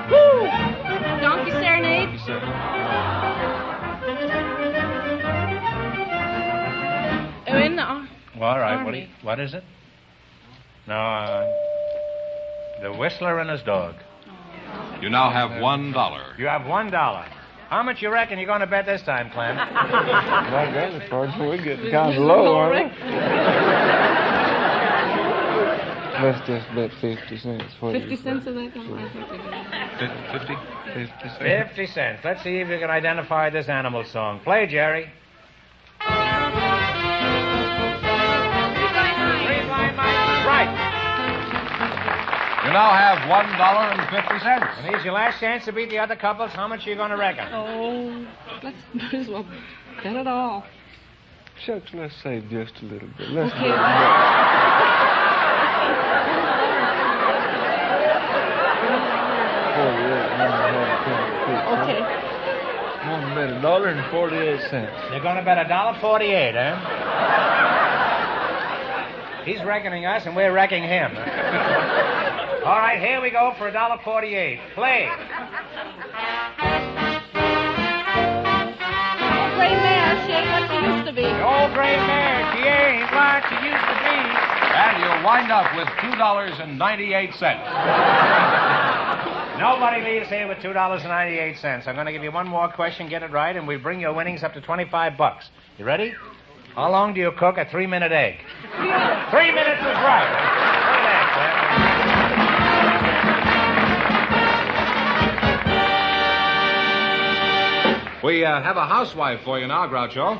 Woo! Donkey Serenade. Well, all right. What is it? No, the Whistler and his dog. You now have $1. You have $1. How much you reckon you're going to bet this time, Clem? My God, Sergeant, we're getting kind of low, aren't we? Let's just bet 50 cents. 50 cents of that? 50 cents. Let's see if you can identify this animal song. Play, Jerry. Right. You now have $1.50. And here's your last chance to beat the other couples. How much are you going to reckon? Oh, let's might as well bet it all. Shucks, let's save just a little bit. Let's Okay. Okay. I'm going to bet $1.48. You're going to bet $1.48, eh? He's reckoning us, and we're wrecking him. All right, here we go for $1.48. Play. Old gray mare, she ain't what she used to be. The old gray mare, she ain't what she used to be. And you'll wind up with $2.98. Nobody leaves here with $2.98. I'm going to give you one more question, get it right, and we bring your winnings up to $25. You ready? How long do you cook a 3-minute egg? 3 minutes is right. We have a housewife for you now, Groucho.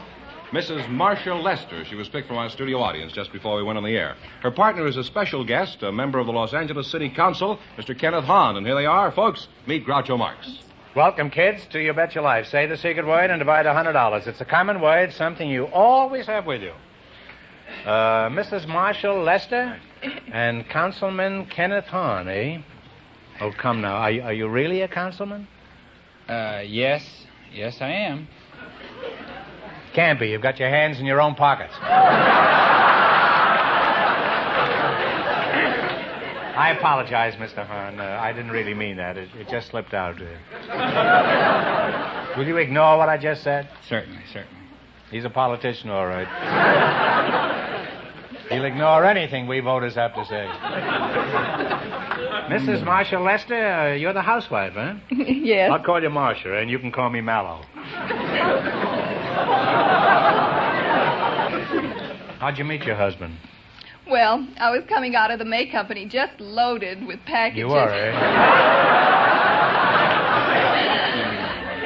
Mrs. Marshall Lester. She was picked from our studio audience just before we went on the air. Her partner is a special guest, a member of the Los Angeles City Council, Mr. Kenneth Hahn. And here they are, folks. Meet Groucho Marx. Welcome, kids, to You Bet Your Life. Say the secret word and divide $100. It's a common word, something you always have with you. Mrs. Marshall Lester and Councilman Kenneth Hahn, eh? Oh, come now. Are you really a councilman? Yes. Yes, I am. Can't be. You've got your hands in your own pockets. I apologize, Mr. Hahn. I didn't really mean that. It just slipped out. Will you ignore what I just said? Certainly, certainly. He's a politician, all right. He'll ignore anything we voters have to say. Mrs. Marshall Lester, you're the housewife, huh? Yes. I'll call you Marcia, and you can call me Mallow. How'd you meet your husband? Well, I was coming out of the May Company just loaded with packages. You were, eh?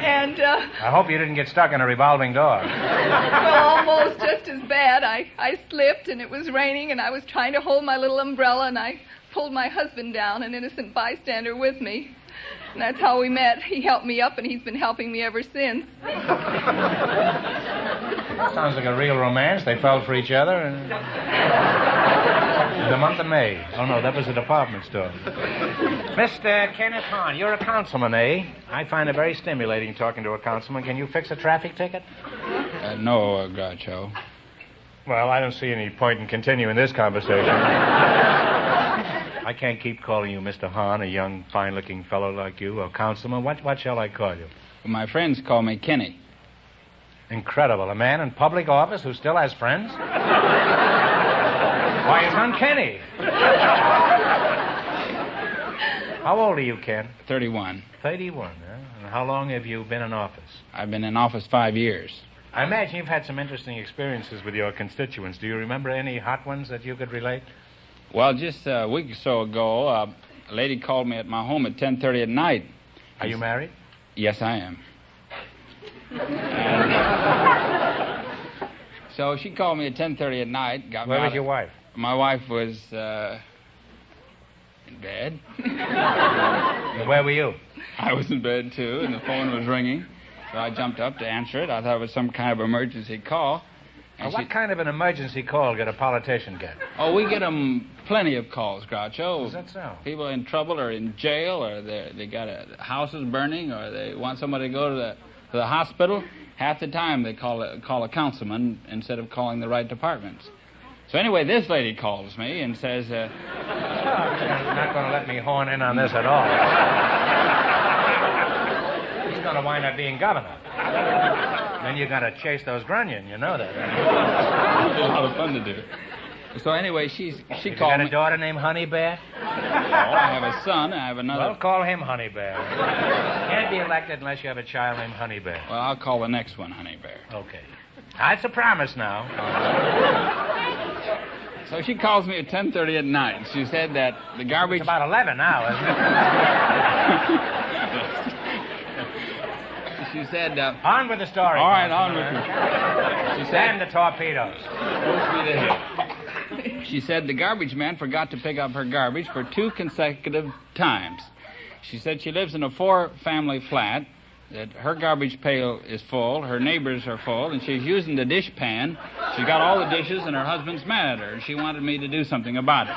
And, I hope you didn't get stuck in a revolving door. well, almost just as bad. I slipped, and it was raining, and I was trying to hold my little umbrella, and I pulled my husband down, an innocent bystander with me. And that's how we met. He helped me up, and he's been helping me ever since. Sounds like a real romance. They fell for each other in the month of May. Oh, no, that was a department store. Mr. Kenneth Hahn, you're a councilman, eh? I find it very stimulating talking to a councilman. Can you fix a traffic ticket? No, Groucho. Well, I don't see any point in continuing this conversation. I can't keep calling you Mr. Hahn, a young, fine-looking fellow like you, a councilman. What shall I call you? Well, my friends call me Kenny. Incredible. A man in public office who still has friends? Why, it's uncanny. How old are you, Ken? 31. 31, huh? And how long have you been in office? I've been in office 5 years. I imagine you've had some interesting experiences with your constituents. Do you remember any hot ones that you could relate? Well, just a week or so ago, a lady called me at my home at 10:30 at night. Are you married? Yes, I am. So she called me at 10:30 at night. Where was your wife? My wife was in bed. And where were you? I was in bed, too, and the phone was ringing. So I jumped up to answer it. I thought it was some kind of emergency call. Now, what kind of an emergency call did a politician get? Oh, we get them plenty of calls, Groucho. Is that so? People in trouble or in jail, or they got a house is burning, or they want somebody to go to the hospital. Half the time they call a councilman instead of calling the right departments. So anyway, this lady calls me and says... You're not going to let me horn in on this at all. He's going to wind up being governor. Then you're going to chase those grunion, you know that. It's a lot of fun to do. So anyway, she called me. You got a daughter named Honey Bear? No, I have a son. I have another. Well, call him Honey Bear. Can't be elected unless you have a child named Honey Bear. Well, I'll call the next one Honey Bear. Okay. That's a promise now. So she calls me at 10:30 at night. She said that the garbage... It's about 11 now, isn't it? She said... on with the story. All right, on with it. She said... And the torpedoes. She said the garbage man forgot to pick up her garbage for 2 consecutive times. She said she lives in a 4-family flat, that her garbage pail is full, her neighbors are full, and she's using the dish pan. She got all the dishes, and her husband's mad at her, and she wanted me to do something about it.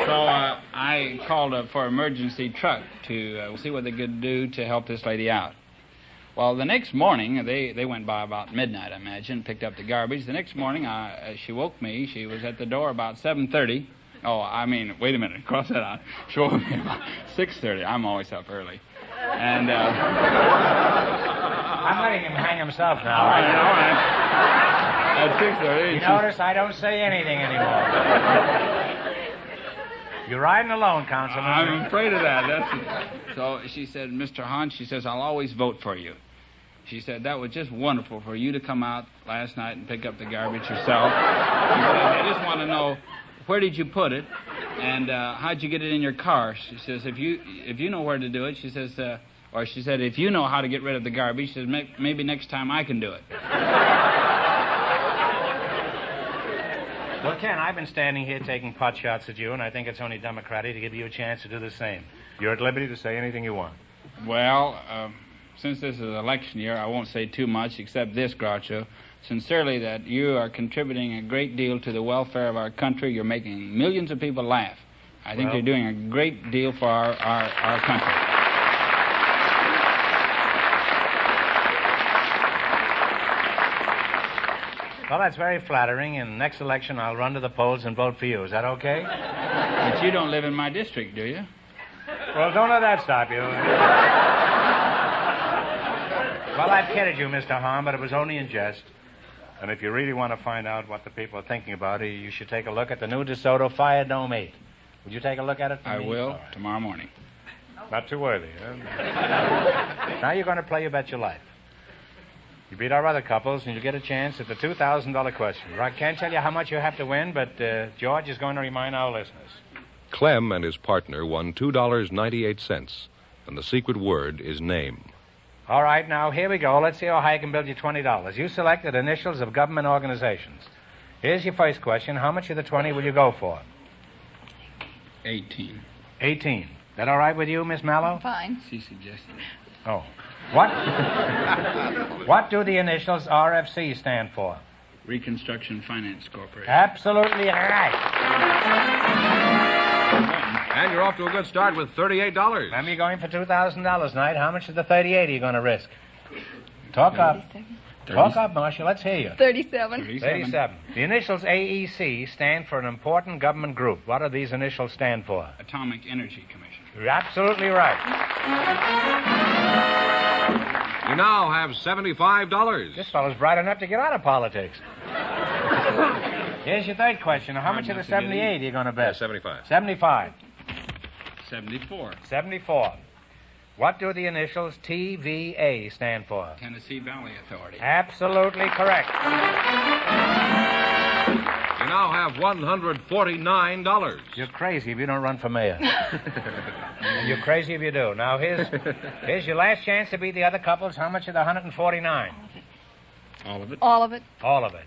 So I called for an emergency truck to see what they could do to help this lady out. Well, the next morning, they went by about midnight, I imagine, picked up the garbage. The next morning, she woke me. She was at the door about 7:30, Oh, I mean, wait a minute. Cross that out. Show me about 6:30. I'm always up early. And, I'm letting him hang himself now. I know. At 6:30. You notice I don't say anything anymore. You're riding alone, Councilman. I'm afraid of that. So she said, Mr. Hahn, she says, I'll always vote for you. She said, that was just wonderful for you to come out last night and pick up the garbage yourself. She said, I just want to know, where did you put it? And how'd you get it in your car? She says, if you know where to do it, she says, or she said, if you know how to get rid of the garbage, she says, maybe next time I can do it. Well, Ken, I've been standing here taking pot shots at you, and I think it's only democratic to give you a chance to do the same. You're at liberty to say anything you want. Well, since this is election year, I won't say too much except this, Groucho. Sincerely, that you are contributing a great deal to the welfare of our country. You're making millions of people laugh. I think you're doing a great deal for our country. Well, that's very flattering. In the next election, I'll run to the polls and vote for you. Is that okay? But you don't live in my district, do you? Well, don't let that stop you. Well, I've kidded you, Mr. Hahn, but it was only in jest. And if you really want to find out what the people are thinking about it, you should take a look at the new DeSoto Fire Dome 8. Would you take a look at it for I me? will, tomorrow morning. Not too early, huh? Now you're going to play You Bet Your Life. You beat our other couples, and you get a chance at the $2,000 question. I can't tell you how much you have to win, but George is going to remind our listeners. Clem and his partner won $2.98, and the secret word is name. All right, now, here we go. Let's see how high I can build you $20. You selected initials of government organizations. Here's your first question. How much of the 20 will you go for? 18. 18. That all right with you, Miss Mallow? Fine. She suggested it. Oh. What do the initials RFC stand for? Reconstruction Finance Corporation. Absolutely right. And you're off to a good start with $38. Let me going for $2,000 tonight. How much of the 38 are you going to risk? Talk up. Talk up, Marcia. Let's hear you. 37. 37. The initials AEC stand for an important government group. What do these initials stand for? Atomic Energy Commission. You're absolutely right. You now have $75. This fellow's bright enough to get out of politics. Here's your third question. How much of the 78 are you going to bet? 75. 75. 74. 74. What do the initials TVA stand for? Tennessee Valley Authority. Absolutely correct. You now have $149. You're crazy if you don't run for mayor. And you're crazy if you do. Now, here's your last chance to beat the other couples. How much of the 149? All of it. All of it. All of it.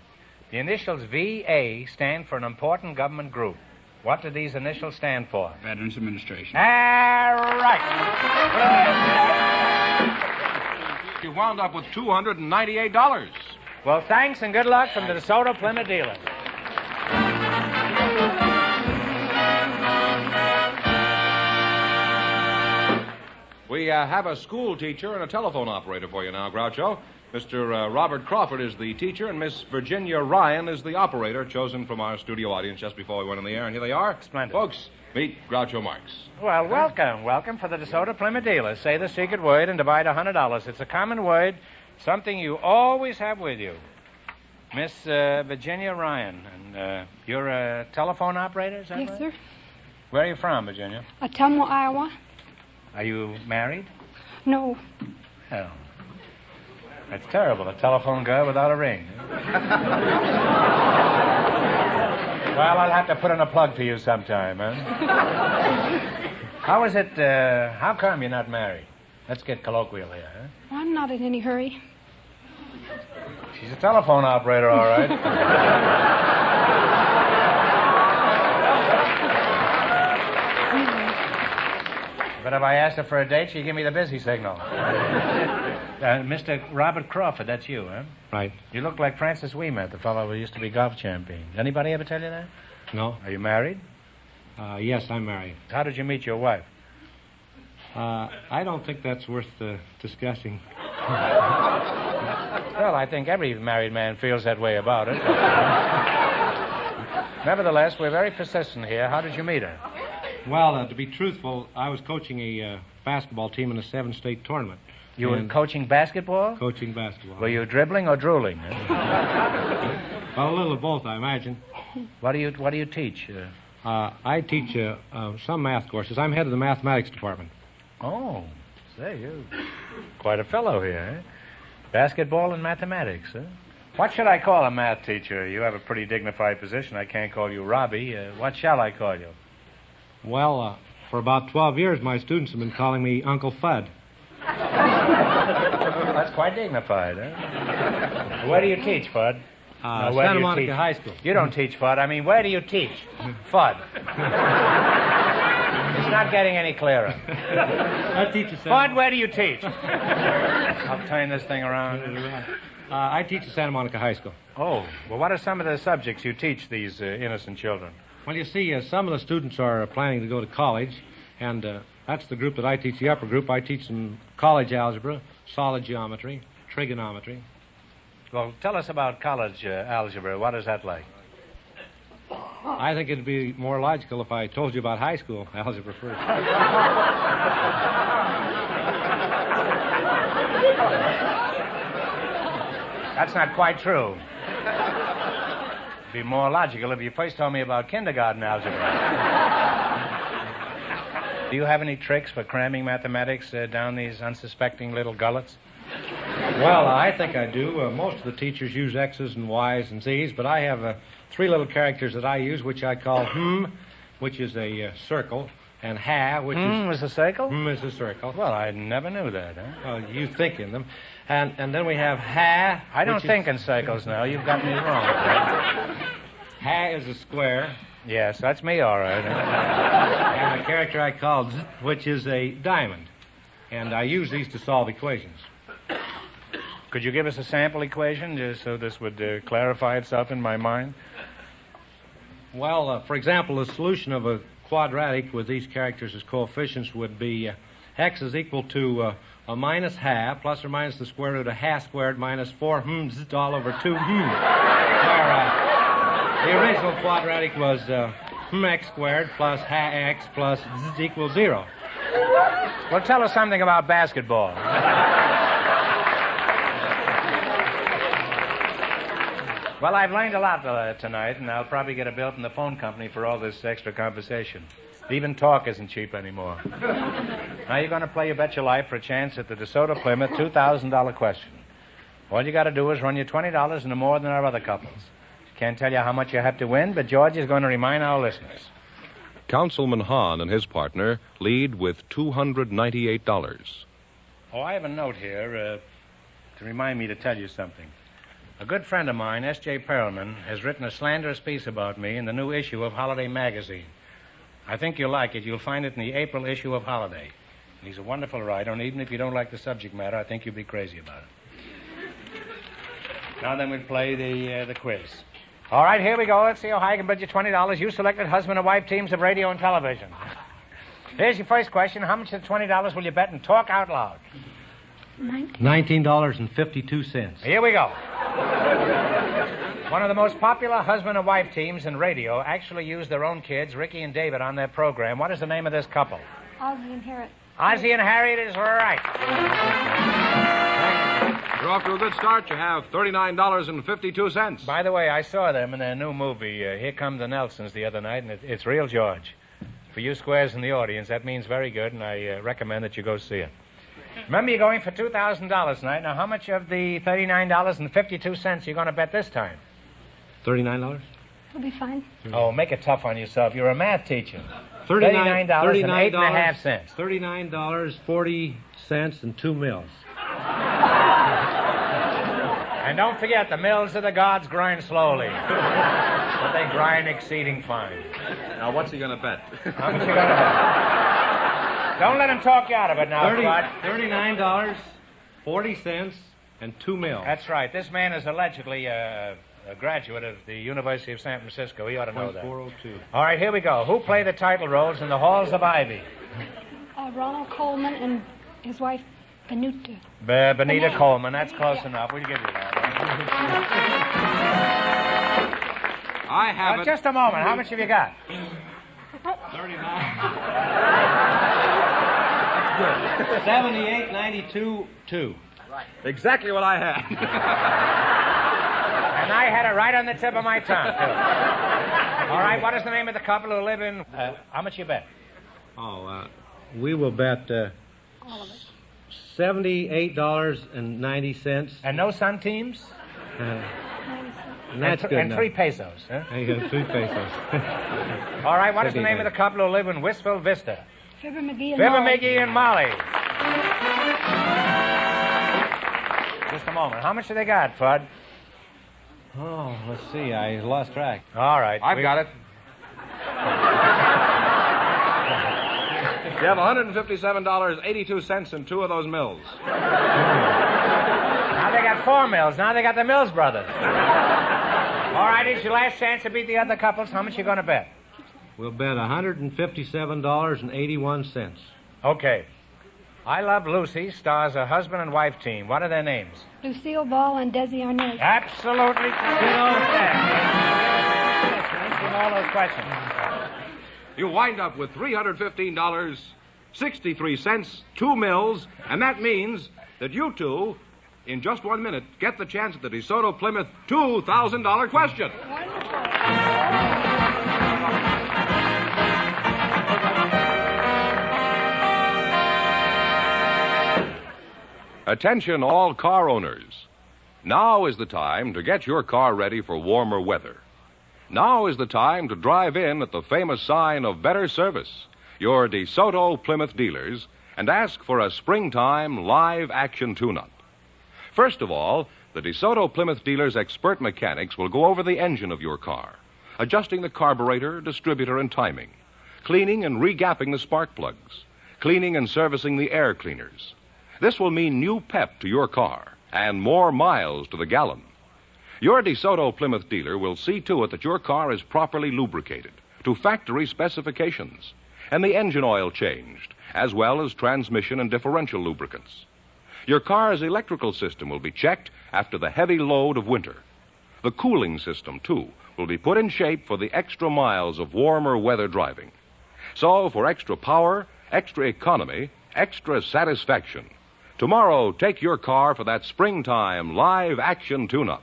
The initials VA stand for an important government group. What do these initials stand for? Veterans Administration. All right. You wound up with $298. Well, thanks and good luck from the DeSoto Plymouth dealers. We have a school teacher and a telephone operator for you now, Groucho. Mr. Robert Crawford is the teacher, and Miss Virginia Ryan is the operator, chosen from our studio audience just before we went on the air. And here they are. Splendid. Folks, meet Groucho Marx. Well, welcome. Welcome for the DeSoto Plymouth dealers. Say the secret word and divide $100. It's a common word, something you always have with you. Miss Virginia Ryan, and you're a telephone operator, is that right? Yes, sir. Where are you from, Virginia? Ottumwa, Iowa. Are you married? No. Oh. That's terrible, a telephone girl without a ring. Well, I'll have to put in a plug for you sometime, huh? How is it, how come you're not married? Let's get colloquial here, huh? I'm not in any hurry. She's a telephone operator, all right. But if I asked her for a date, she'd give me the busy signal. Mr. Robert Crawford, that's you, huh? Right. You look like Francis Ouimet, the fellow who used to be golf champion. Anybody ever tell you that? No. Are you married? Yes, I'm married. How did you meet your wife? I don't think that's worth discussing. Well, I think every married man feels that way about it. Nevertheless, we're very persistent here. How did you meet her? Well, to be truthful, I was coaching a basketball team in a 7-state tournament. You were coaching basketball? Coaching basketball. Were you dribbling or drooling? Well, a little of both, I imagine. What do you teach? I teach some math courses. I'm head of the mathematics department. Oh, say, you're quite a fellow here, eh? Basketball and mathematics, huh? What should I call a math teacher? You have a pretty dignified position. I can't call you Robbie. What shall I call you? Well, for about 12 years, my students have been calling me Uncle Fudd. That's quite dignified, huh? Where do you teach, Fudd? No, where Santa do you Monica teach? High School. You don't teach, Fudd. I mean, where do you teach? Fudd. It's not getting any clearer. I teach at Fudd, where do you teach? I'll turn this thing around. I teach at Santa Monica High School. Oh, well, what are some of the subjects you teach these innocent children? Well, you see, some of the students are planning to go to college, and that's the group that I teach, the upper group. I teach them college algebra, solid geometry, trigonometry. Well, tell us about college algebra. What is that like? I think it'd be more logical if I told you about high school algebra first. That's not quite true. It'd be more logical if you first told me about kindergarten algebra. Do you have any tricks for cramming mathematics down these unsuspecting little gullets? Well, I think I do. Most of the teachers use X's and Y's and Z's, but I have 3 little characters that I use, which I call which is a circle, and ha, which is a circle? Is a circle. Well, I never knew that, huh? Well, you think in them. And then we have ha. I don't think in circles now. You've got me wrong. Ha is a square. Yes, that's me, all right. And a character I call z, which is a diamond. And I use these to solve equations. Could you give us a sample equation just so this would clarify itself in my mind? Well, for example, the solution of a quadratic with these characters as coefficients would be x is equal to a minus ha plus or minus the square root of ha squared minus 4 z all over 2 Where the original quadratic was x squared plus ha x plus z equals 0. Well, tell us something about basketball. Well, I've learned a lot tonight, and I'll probably get a bill from the phone company for all this extra conversation. Even talk isn't cheap anymore. Now you're going to play You Bet Your Life for a chance at the DeSoto Plymouth $2,000 question. All you got to do is run your $20 into more than our other couples. Can't tell you how much you have to win, but George is going to remind our listeners. Councilman Hahn and his partner lead with $298. Oh, I have a note here to remind me to tell you something. A good friend of mine, S.J. Perelman, has written a slanderous piece about me in the new issue of Holiday magazine. I think you'll like it. You'll find it in the April issue of Holiday. He's a wonderful writer, and even if you don't like the subject matter, I think you'll be crazy about it. Now then, we'll play the quiz. All right, here we go. Let's see how high I can bid you $20. You selected husband and wife teams of radio and television. Here's your first question. How much of the $20 will you bet and talk out loud? $19.52. Here we go. One of the most popular husband and wife teams in radio actually used their own kids, Ricky and David, on their program. What is the name of this couple? Ozzie and Harriet. Ozzie and Harriet is right. You're off to a good start. You have $39.52. By the way, I saw them in their new movie, Here Come the Nelsons, the other night, and it's real George. For you squares in the audience, that means very good, and I recommend that you go see it. Remember, you're going for $2,000 tonight. Now, how much of the $39.52 are you going to bet this time? $39? It'll be fine. Oh, make it tough on yourself. You're a math teacher. $39 and 8.5 cents. $39.40 and 2 mils. And don't forget, the mills of the gods grind slowly, but they grind exceeding fine. Now, what's he going to bet? How much you going to bet? Don't let him talk you out of it now, Scott. $39.40 and 2 mils. That's right. This man is allegedly a graduate of the University of San Francisco. He ought to know that. 402. All right, here we go. Who played the title roles in The Halls of Ivy? Ronald Coleman and his wife, Benita. Benita Coleman. That's close enough. We'll give you that. I have it. Just a moment. How much have you got? 78.92.2. Right. Exactly what I had. And I had it right on the tip of my tongue, too. All right, what is the name of the couple who live in... how much you bet? We will bet $78.90. And no sun teams? And that's good and enough. 3 pesos. Huh? I got 3 pesos. All right, what is the name of the couple who live in Wistful Vista? Fibber McGee and Fibber Molly. McGee and Molly. Just a moment. How much have they got, Fudd? Oh, let's see. I lost track. All right. I've got it. You have $157.82 in 2 of those mills. Now they got 4 mills. Now they got the Mills brothers. All right, it's your last chance to beat the other couples. How much you going to bet? We'll bet $157.81. Okay. I Love Lucy stars a husband and wife team. What are their names? Lucille Ball and Desi Arnaz. Absolutely. Answering all those questions. You wind up with $315.63, 2 mills, and that means that you two, in just 1 minute, get the chance at the DeSoto Plymouth $2,000 question. Attention all car owners. Now is the time to get your car ready for warmer weather. Now is the time to drive in at the famous sign of better service, your DeSoto Plymouth dealers, and ask for a springtime live action tune-up. First of all, the DeSoto Plymouth dealers' expert mechanics will go over the engine of your car, adjusting the carburetor, distributor, and timing, cleaning and regapping the spark plugs, cleaning and servicing the air cleaners. This will mean new pep to your car and more miles to the gallon. Your DeSoto Plymouth dealer will see to it that your car is properly lubricated to factory specifications and the engine oil changed, as well as transmission and differential lubricants. Your car's electrical system will be checked after the heavy load of winter. The cooling system, too, will be put in shape for the extra miles of warmer weather driving. So, for extra power, extra economy, extra satisfaction, tomorrow take your car for that springtime live action tune-up.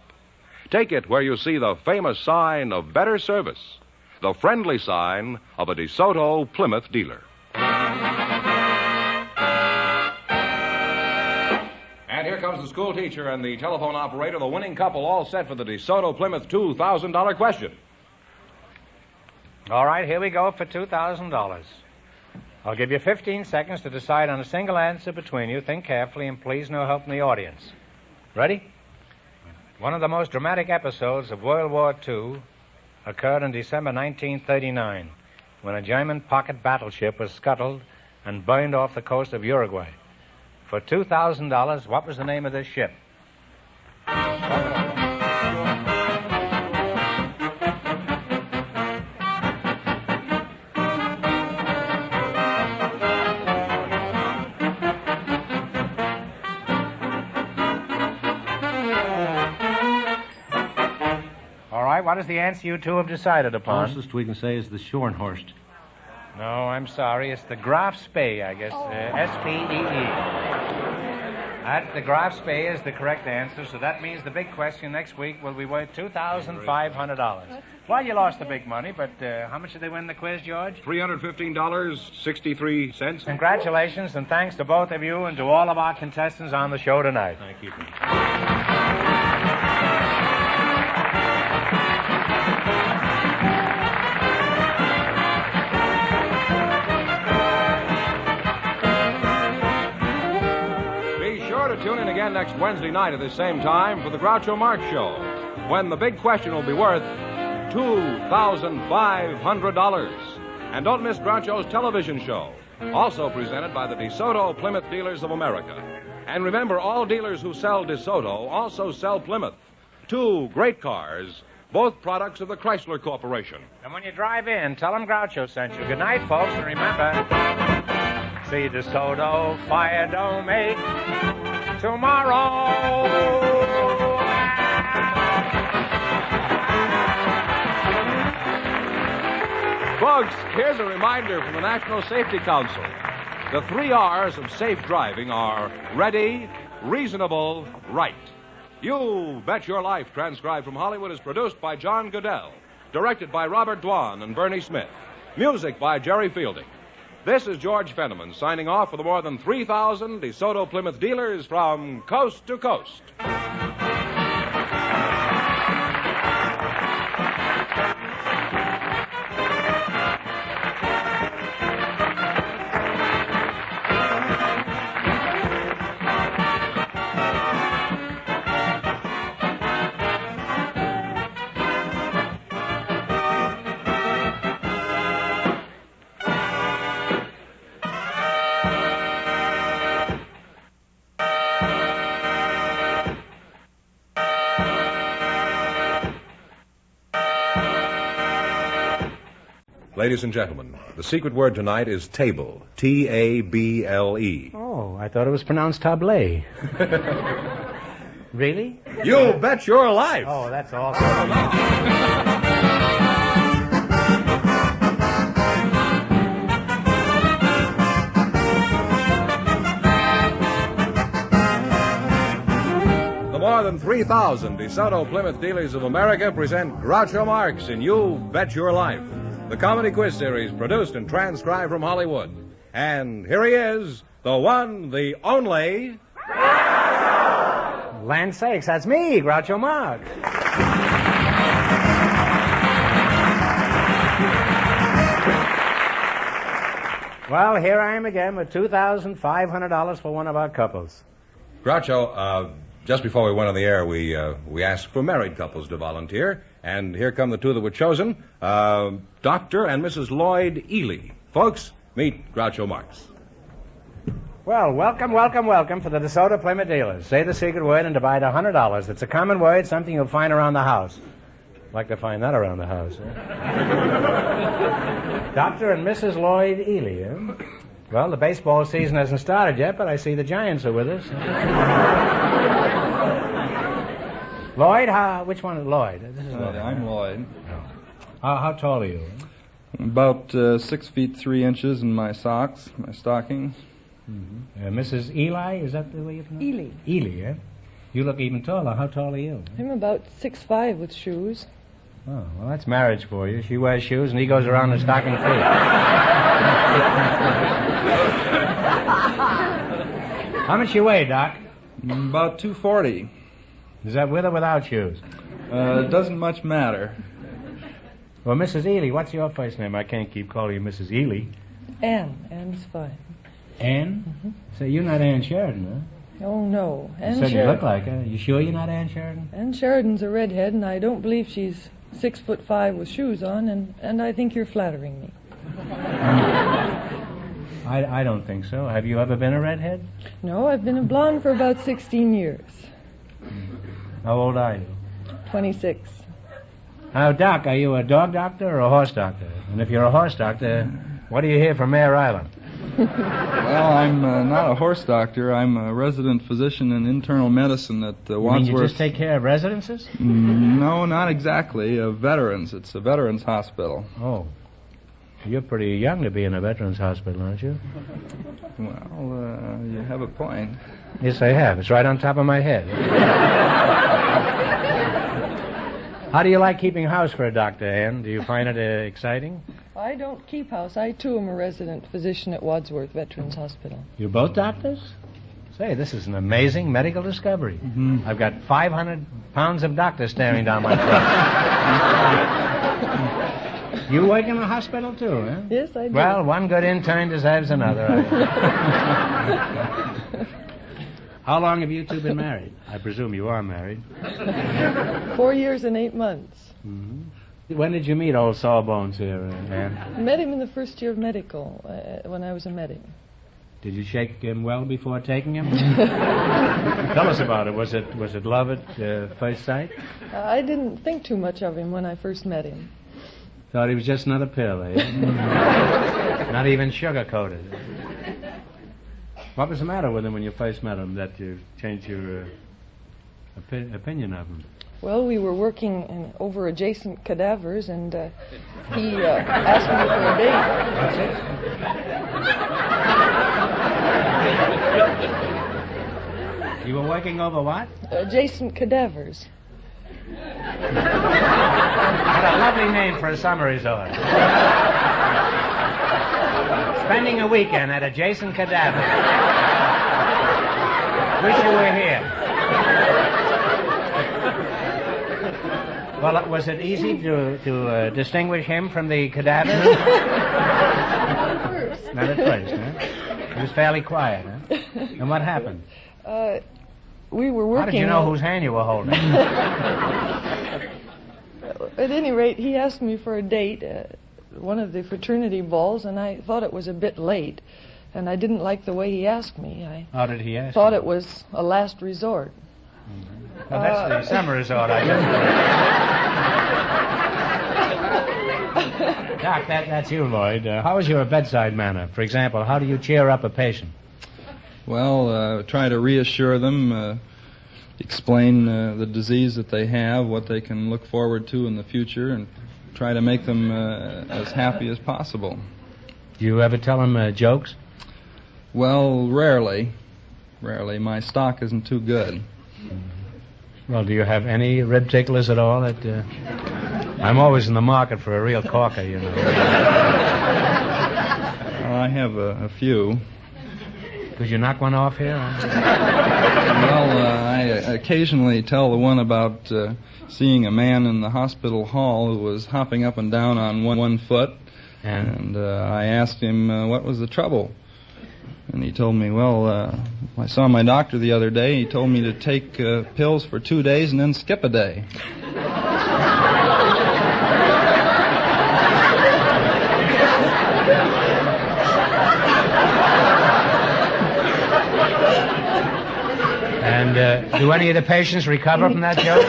Take it where you see the famous sign of better service, the friendly sign of a DeSoto Plymouth dealer. And here comes the school teacher and the telephone operator, the winning couple, all set for the DeSoto Plymouth $2,000 question. All right, here we go for $2,000. I'll give you 15 seconds to decide on a single answer between you. Think carefully, and please no help from the audience. Ready? One of the most dramatic episodes of World War II occurred in December 1939, when a German pocket battleship was scuttled and burned off the coast of Uruguay. For $2,000, what was the name of this ship? What is the answer you two have decided upon? Closest we can say is the Schornhorst. No, I'm sorry. It's the Graf Spee, I guess. S-P-E-E. The Graf Spee is the correct answer, so that means the big question next week will be worth $2,500. Well, you lost the big money, but how much did they win the quiz, George? $315.63. Congratulations, and thanks to both of you and to all of our contestants on the show tonight. Thank you. Tune in again next Wednesday night at the same time for the Groucho Marx Show, when the big question will be worth $2,500. And don't miss Groucho's television show, also presented by the DeSoto Plymouth Dealers of America. And remember, all dealers who sell DeSoto also sell Plymouth. 2 great cars, both products of the Chrysler Corporation. And when you drive in, tell them Groucho sent you. Good night, folks, and remember, see DeSoto fire don't make tomorrow. Folks, here's a reminder from the National Safety Council. The 3 R's of safe driving are ready, reasonable, right. You Bet Your Life, transcribed from Hollywood, is produced by John Goodell, directed by Robert Dwan and Bernie Smith, music by Jerry Fielding. This is George Fenneman signing off for the more than 3,000 DeSoto Plymouth dealers from coast to coast. Ladies and gentlemen, the secret word tonight is table. T-A-B-L-E. Oh, I thought it was pronounced table. Really? You bet your life. Oh, that's awesome. More than 3,000 DeSoto Plymouth dealers of America present Groucho Marx in You Bet Your Life, the comedy quiz series produced and transcribed from Hollywood. And here he is, the one, the only... Land sakes, that's me, Groucho Marx. Well, here I am again with $2,500 for one of our couples. Groucho, just before we went on the air, we asked for married couples to volunteer, and here come the two that were chosen, Dr. and Mrs. Lloyd Ely. Folks, meet Groucho Marx. Well, welcome to the DeSoto Plymouth dealers. Say the secret word and divide $100. It's a common word, something you'll find around the house. I'd like to find that around the house. Dr. and Mrs. Lloyd Ely, eh? Well, the baseball season hasn't started yet, but I see the Giants are with us. Lloyd, which one is Lloyd? This is Lloyd. I'm Lloyd. Oh. How tall are you? About 6 feet 3 inches in my socks, my stockings. Mm-hmm. Mrs. Eli, is that the way you pronounce it? Ely, eh? You look even taller. How tall are you? I'm about 6'5" with shoes. Oh, well, that's marriage for you. She wears shoes and he goes around in stocking feet. How much you weigh, Doc? About 240. Is that with or without shoes? It doesn't much matter. Well, Mrs. Ely, what's your first name? I can't keep calling you Mrs. Ely. Ann. Ann's fine. Ann? Mm-hmm. So you're not Ann Sheridan, huh? Oh, no. Ann Sheridan. You look like her. You sure you're not Ann Sheridan? Ann Sheridan's a redhead, and I don't believe she's 6'5" with shoes on, and I think you're flattering me. I don't think so. Have you ever been a redhead? No, I've been a blonde for about 16 years. How old are you? 26. Now, Doc, are you a dog doctor or a horse doctor? And if you're a horse doctor, what do you hear from Mare Island? Well, I'm not a horse doctor. I'm a resident physician in internal medicine at Wadsworth. You mean you just take care of residences? No, not exactly. Veterans. It's a veterans hospital. Oh. You're pretty young to be in a veterans hospital, aren't you? Well, you have a point. Yes, I have. It's right on top of my head. How do you like keeping house for a doctor, Ann? Do you find it exciting? I don't keep house. I, too, am a resident physician at Wadsworth Veterans Hospital. You're both doctors? Say, this is an amazing medical discovery. Mm-hmm. I've got 500 pounds of doctor staring down my throat. You work in a hospital, too, huh? Yes, I do. Well, one good intern deserves another. How long have you two been married? I presume you are married. 4 years and 8 months. Mm-hmm. When did you meet old Sawbones here, Ann? I met him in the first year of medical, when I was a medic. Did you shake him well before taking him? Tell us about it. Was it love at first sight? I didn't think too much of him when I first met him. Thought he was just another pill, eh? Not even sugar-coated. What was the matter with him when you first met him that you changed your opinion of him? Well, we were working over adjacent cadavers, and he asked me for a date. That's it. You were working over what? Adjacent cadavers. What a lovely name for a summer resort. Spending a weekend at adjacent cadavers. Wish you were here. Well, was it easy to distinguish him from the cadavers? Not at first, huh? He was fairly quiet, huh? And what happened? We were working... How did you know whose hand you were holding? At any rate, he asked me for a date at one of the fraternity balls, and I thought it was a bit late, and I didn't like the way he asked me. How did he ask thought you? It was a last resort. Mm-hmm. Well, that's the summer resort, I guess. Doc, that's you, Lloyd. How is your bedside manner? For example, how do you cheer up a patient? Well, try to reassure them, explain the disease that they have, what they can look forward to in the future, and try to make them as happy as possible. Do you ever tell them jokes? Well, rarely. Rarely. My stock isn't too good. Well, do you have any rib ticklers at all? I'm always in the market for a real corker, you know. Well, I have a few. Could you knock one off here? Well, I occasionally tell the one about seeing a man in the hospital hall who was hopping up and down on one foot. And I asked him what was the trouble. And he told me, well, I saw my doctor the other day. He told me to take pills for 2 days and then skip a day. And do any of the patients recover from that joke?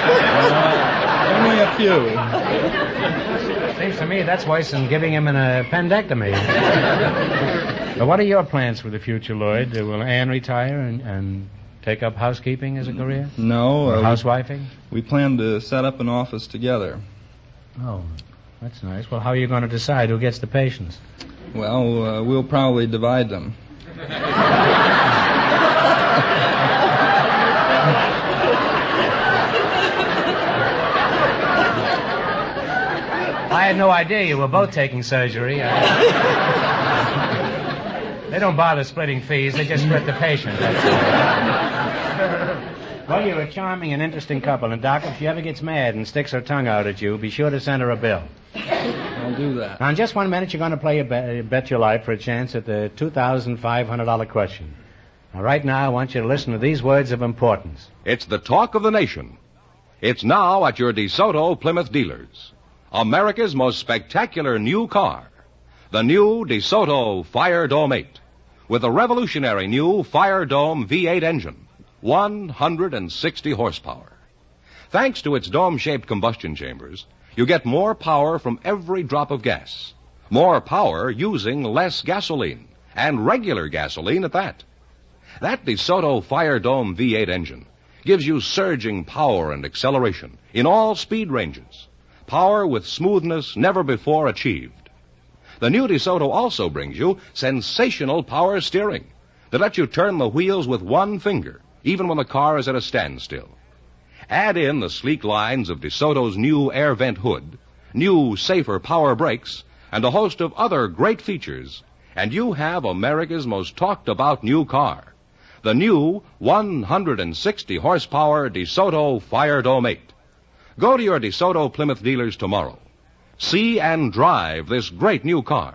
Only a few. Seems to me that's worse than giving him an appendectomy. But what are your plans for the future, Lloyd? Will Anne retire and take up housekeeping as a career? No. Or housewifing? We plan to set up an office together. Oh, that's nice. Well, how are you going to decide who gets the patients? Well, we'll probably divide them. I had no idea you were both taking surgery. They don't bother splitting fees. They just split the patient. Well, you're a charming and interesting couple. And, Doc, if she ever gets mad and sticks her tongue out at you, be sure to send her a bill. I'll do that. Now, in just 1 minute, you're going to play Bet Your Life for a chance at the $2,500 question. Now, right now, I want you to listen to these words of importance. It's the talk of the nation. It's now at your DeSoto Plymouth dealers. America's most spectacular new car. The new DeSoto Fire Dome 8. With a revolutionary new Fire Dome V8 engine. 160 horsepower. Thanks to its dome-shaped combustion chambers, you get more power from every drop of gas. More power using less gasoline. And regular gasoline at that. That DeSoto Fire Dome V8 engine gives you surging power and acceleration in all speed ranges. Power with smoothness never before achieved. The new DeSoto also brings you sensational power steering that lets you turn the wheels with one finger, even when the car is at a standstill. Add in the sleek lines of DeSoto's new air vent hood, new safer power brakes, and a host of other great features, and you have America's most talked about new car. The new 160 horsepower DeSoto Fire Dome 8. Go to your DeSoto Plymouth dealers tomorrow. See and drive this great new car.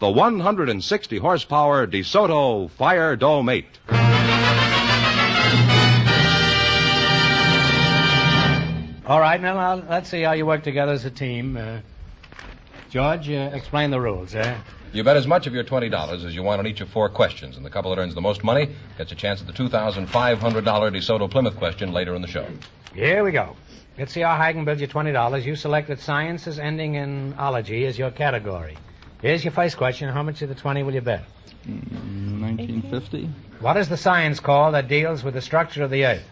The 160 horsepower DeSoto Fire Dome 8. All right, now let's see how you work together as a team. George, explain the rules, You bet as much of your $20 as you want on each of 4 questions, and the couple that earns the most money gets a chance at the $2,500 DeSoto Plymouth question later in the show. Here we go. Let's see how I can build you $20. You selected sciences ending in ology as your category. Here's your first question. How much of the 20 will you bet? 1950. What is the science called that deals with the structure of the Earth?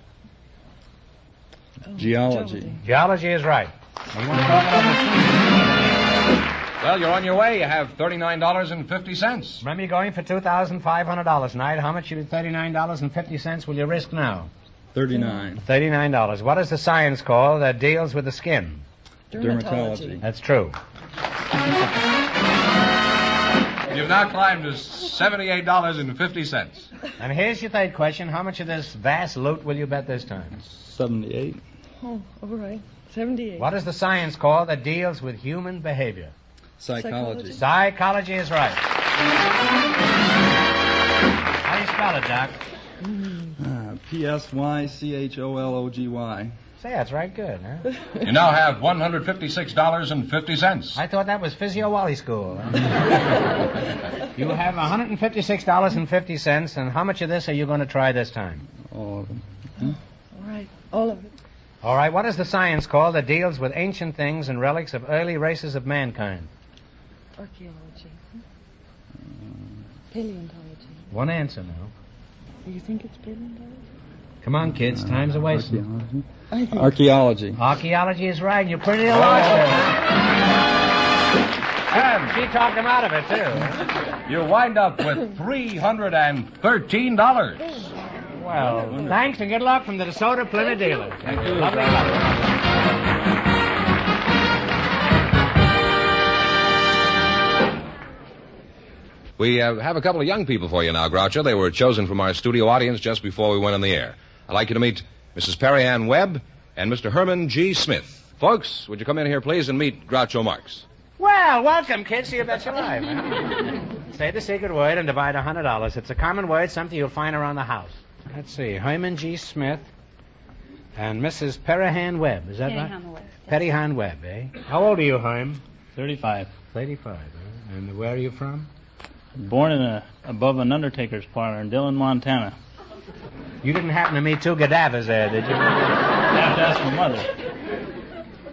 Geology. Geology is right. Well, you're on your way. You have $39.50. Remember, you're going for $2,500 tonight. How much of $39.50 will you risk now? $39. What is the science called that deals with the skin? Dermatology. That's true. You've now climbed to $78.50. And here's your third question. How much of this vast loot will you bet this time? 78. Oh, all right. 78. What is the science called that deals with human behavior? Psychology. Psychology is right. How do you spell it, Doc? P-S-Y-C-H-O-L-O-G-Y. Say, that's right good, huh? You now have $156.50. I thought that was Physio Wally School. You have $156.50, and how much of this are you going to try this time? All of them. All right, all of it. All right, what is the science called that deals with ancient things and relics of early races of mankind? Archaeology. Paleontology. One answer now. Do you think it's paleontology? Come on, kids, time's a wasting. Archaeology. Archaeology is right. You're pretty alive. And she talked him out of it, too. You wind up with $313. Well, thanks and good luck from the DeSoto Plymouth dealer. Thank you. Lovely luck. We have a couple of young people for you now, Groucho. They were chosen from our studio audience just before we went on the air. I'd like you to meet Mrs. Perry Ann Webb and Mr. Herman G. Smith. Folks, would you come in here, please, and meet Groucho Marx? Well, welcome, kids. See you bet your life. Huh? Say the secret word and divide $100. It's a common word, something you'll find around the house. Let's see. Herman G. Smith and Mrs. Perihan Webb. Is that right? Webb. Perihan Webb, eh? How old are you, Herm? 35. 35, huh? And where are you from? Born in above an undertaker's parlor in Dillon, Montana. You didn't happen to meet two Gadavas there, did you? I have to ask my mother.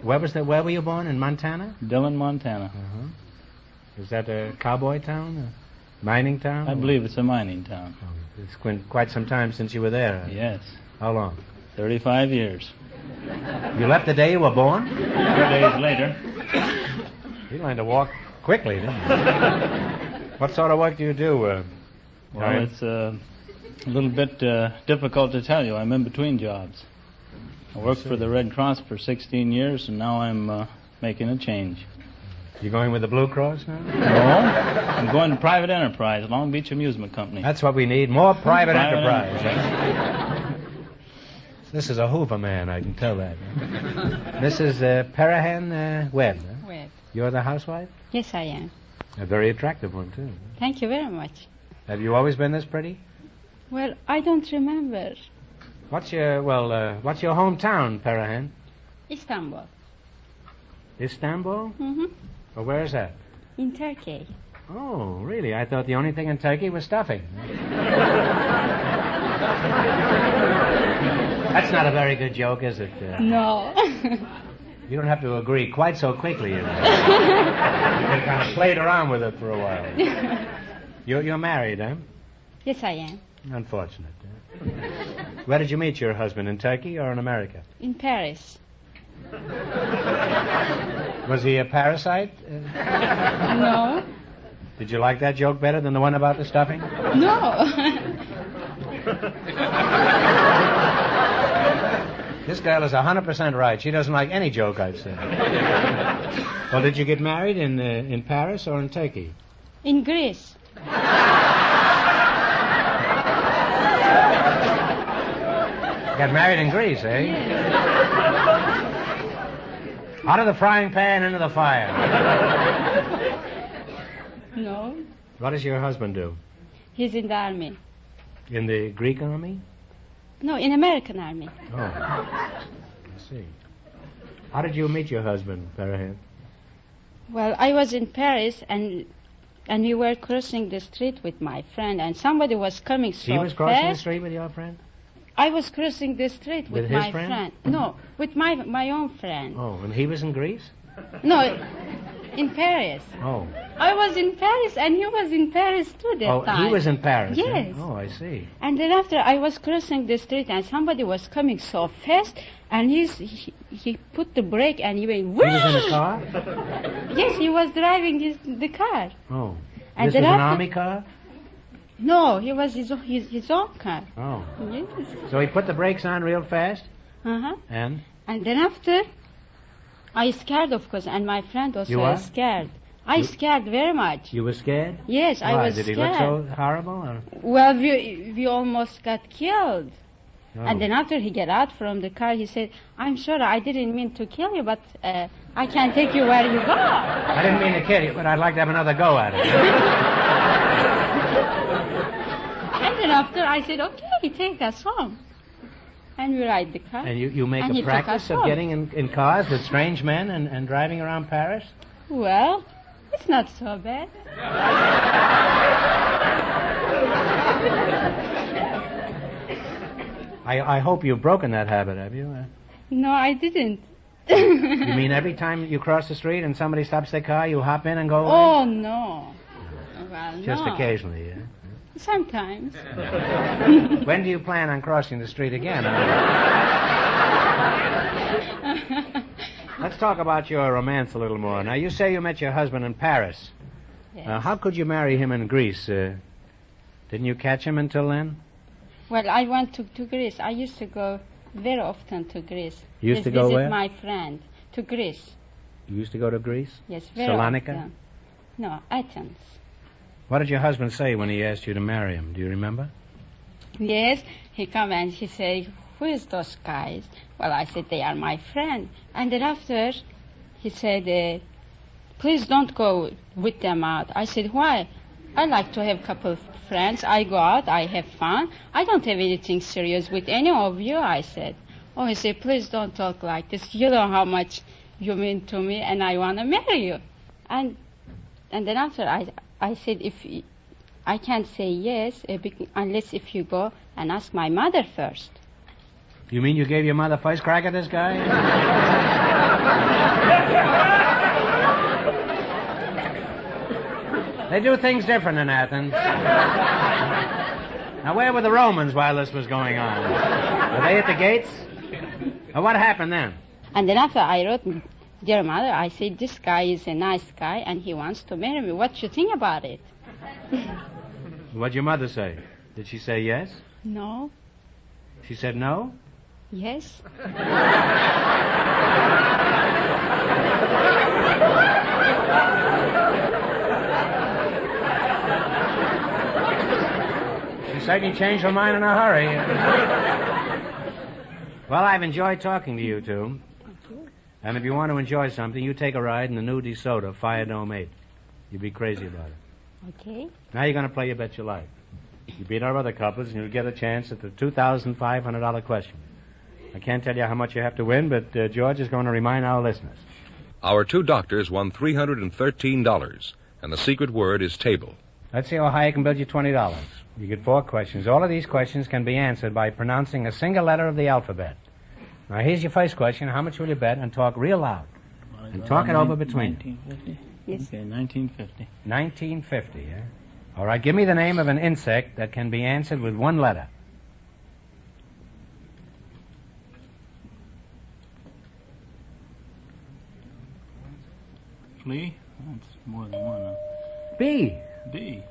Where were you born? In Montana? Dillon, Montana. Uh-huh. Is that a cowboy town? A mining town? I believe it's a mining town. Oh, it's been quite some time since you were there. Yes. How long? 35 years. You left the day you were born? 4 days later. You learned to walk quickly, didn't you? What sort of work do you do? Well, it's a little bit difficult to tell you. I'm in between jobs. I worked for the Red Cross for 16 years, and now I'm making a change. You going with the Blue Cross now? No. I'm going to private enterprise, Long Beach Amusement Company. That's what we need, more private enterprise. This is a Hoover man, I can tell that. Mrs. Perihan Webb. Huh? Webb. You're the housewife? Yes, I am. A very attractive one, too. Thank you very much. Have you always been this pretty? Well, I don't remember. What's your hometown, Perihan? Istanbul. Istanbul? Mm-hmm. Well, where is that? In Turkey. Oh, really? I thought the only thing in Turkey was stuffing. That's not a very good joke, is it? No. You don't have to agree quite so quickly. You can kind of played around with it for a while. You're married, huh? Yes, I am. Unfortunate. Where did you meet your husband, in Turkey or in America? In Paris. Was he a parasite? No. Did you like that joke better than the one about the stuffing? No. This girl is 100% right. She doesn't like any joke I'd say. Well, did you get married in Paris or in Turkey? In Greece. Got married in Greece, eh? Yes. Out of the frying pan into the fire. No. What does your husband do? He's in the army. In the Greek army? No, in American army. Oh, I see. How did you meet your husband, Perihan? Well, I was in Paris, and we were crossing the street with my friend, and somebody was coming so fast. He was crossing the street with your friend? I was crossing the street with his my friend. No, with my own friend. Oh, and he was in Greece? No, In Paris. Oh. I was in Paris, and he was in Paris too that time. Oh, he was in Paris. Yes. Huh? Oh, I see. And then after I was crossing the street, and somebody was coming so fast, and he put the brake, and he went. Whee! He was in a car? Yes, he was driving the car. Oh. And This was then an after- army car? No, he was his own car. Oh. Yes. So he put the brakes on real fast? Uh-huh. And? And then after, I scared, of course, and my friend also You what? scared. I scared very much. You were scared? Yes, I Why? was Did scared. he look so horrible? Or? Well, we almost got killed. Oh. And then after he got out from the car, he said, "I'm sorry, I didn't mean to kill you, but I can take you where you go." I didn't mean to kid you, but I'd like to have another go at it. And then after, I said, "Okay, take us home." And we ride the car. And you make And a he took practice us of home. getting in cars with strange men and driving around Paris? Well, it's not so bad. I hope you've broken that habit, have you? No, I didn't. You mean every time you cross the street and somebody stops their car, you hop in and go away? Oh, no. Well, Just no. occasionally, yeah? Sometimes. When do you plan on crossing the street again? Let's talk about your romance a little more. Now, you say you met your husband in Paris. Yes. How could you marry him in Greece? Didn't you catch him until then? Well, I went to Greece. I used to go very often to Greece. You used to go visit where? my friend to Greece. You used to go to Greece? Yes, very Salonika? often. No, Athens. What did your husband say when he asked you to marry him? Do you remember? Yes, he come and he said, "Who is those guys?" Well, I said, "They are my friend." And then after, he said, "Please don't go with them out." I said, "Why?" "I like to have a couple of friends. I go out, I have fun. I don't have anything serious with any of you," I said. Oh, he said, "Please don't talk like this. You know how much you mean to me, and I want to marry you." And then after, I said, I can't say yes unless if you go and ask my mother first. You mean you gave your mother first crack at this guy? They do things different in Athens. Now, where were the Romans while this was going on? Were they at the gates? Well, what happened then? And then after I wrote, "Dear mother," I said, "This guy is a nice guy and he wants to marry me. What do you think about it?" What'd your mother say? Did she say yes? No. She said no? Yes. She certainly changed her mind in a hurry. Well, I've enjoyed talking to you two. And if you want to enjoy something, you take a ride in the new DeSoto Fire Dome 8. You'll be crazy about it. Okay. Now you're going to play You Bet Your Life. You beat our other couples, and you'll get a chance at the $2,500 question. I can't tell you how much you have to win, but George is going to remind our listeners. Our two doctors won $313, and the secret word is table. Let's see how high I can build you $20. You get 4 questions. All of these questions can be answered by pronouncing a single letter of the alphabet. Now, here's your first question. How much will you bet? And talk real loud. And talk it over between you. 1950? Yes. Okay, 1950. 1950, yeah? All right, give me the name of an insect that can be answered with one letter. Flea? That's more than one. Huh? B. B.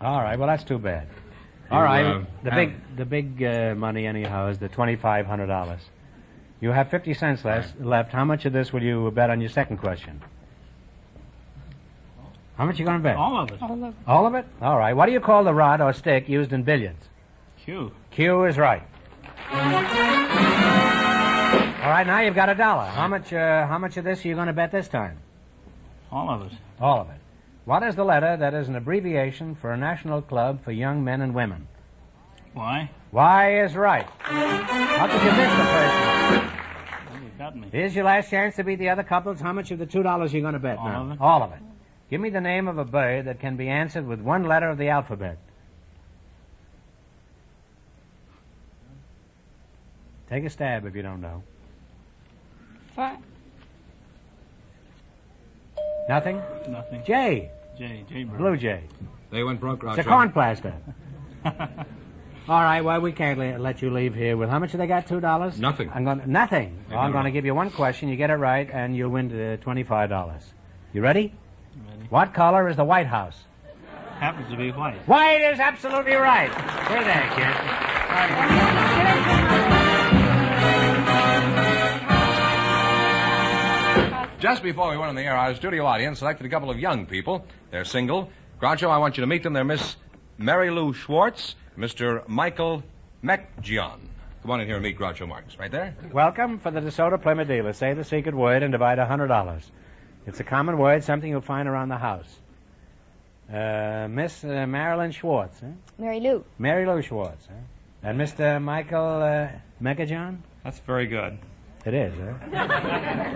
All right, well, that's too bad. You, All right, the big money, anyhow, is the $2,500. You have 50 cents left. How much of this will you bet on your second question? How much are you going to bet? All of it. All of it. All of it? All right. What do you call the rod or stick used in billiards? Q. Q is right. All right, now you've got $1. How much of this are you going to bet this time? All of it. All of it. What is the letter that is an abbreviation for a national club for young men and women? Why? Y is right. How could you miss the first one? Well, you got me. Here's your last chance to beat the other couples. How much of the $2 are you going to bet now? All of it. All of it. Give me the name of a bird that can be answered with one letter of the alphabet. Take a stab if you don't know. Nothing? Nothing. Jay. Jay Blue Jay. They went broke, Groucho. It's a corn plaster. All right, well, we can't let you leave here with... How much have they got, $2? Nothing. Nothing? Well, I'm going to give you one question. You get it right, and you'll win $25. You ready? Ready. What color is the White House? Happens to be white. White is absolutely right. Here there, kid. Just before we went on the air, our studio audience selected a couple of young people. They're single. Groucho, I want you to meet them. They're Miss Mary Lou Schwartz, Mr. Michael Mekjian. Come on in here and meet Groucho Marx. Right there. Welcome for the DeSoto Plymouth dealer. Say the secret word and divide $100. It's a common word, something you'll find around the house. Miss Marilyn Schwartz. Mary Lou. Mary Lou Schwartz. And Mr. Michael Mekjian? That's very good. It is, huh?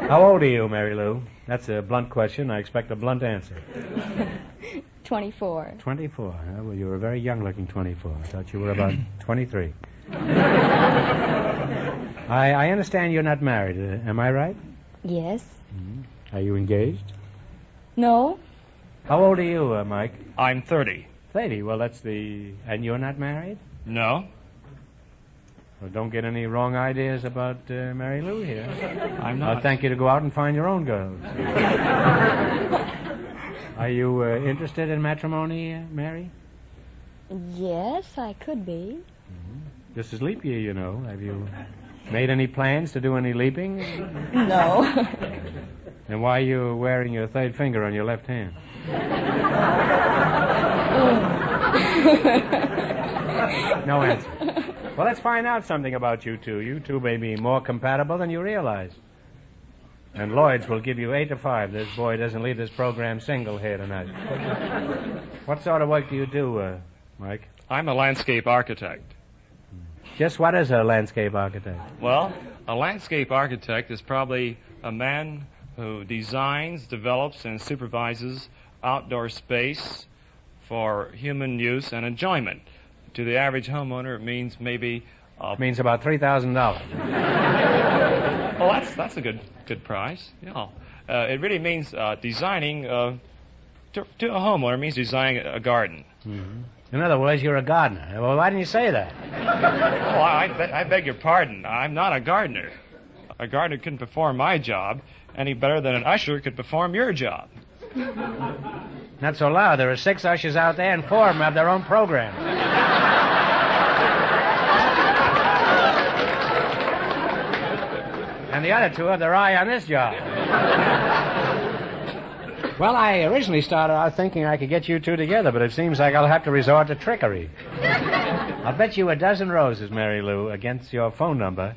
How old are you, Mary Lou? That's a blunt question. I expect a blunt answer. 24. 24. Huh? Well, you were a very young-looking 24. I thought you were about 23. I understand you're not married. Am I right? Yes. Mm-hmm. Are you engaged? No. How old are you, Mike? I'm 30. 30. Well, that's the... And you're not married? No. Well, don't get any wrong ideas about Mary Lou here. I'm not. I'll thank you to go out and find your own girls. Are you interested in matrimony, Mary? Yes, I could be. Mm-hmm. This is leap year, you know. Have you made any plans to do any leaping? No. Then why are you wearing your third finger on your left hand? No answer. Well, let's find out something about you two. You two may be more compatible than you realize. And Lloyd's will give you 8 to 5. This boy doesn't leave this program single here tonight. What sort of work do you do, Mike? I'm a landscape architect. Just what is a landscape architect? Well, a landscape architect is probably a man who designs, develops, and supervises outdoor space for human use and enjoyment. To the average homeowner, it means maybe... It means about $3,000. Well, that's a good price. Yeah. It really means designing... to a homeowner, it means designing a garden. Mm-hmm. In other words, you're a gardener. Well, why didn't you say that? Oh, I beg your pardon. I'm not a gardener. A gardener couldn't perform my job any better than an usher could perform your job. Not so loud. There are 6 ushers out there, and 4 of them have their own program. And the other 2 have their eye on this job. Well, I originally started out thinking I could get you two together, but it seems like I'll have to resort to trickery. I'll bet you a dozen roses, Mary Lou, against your phone number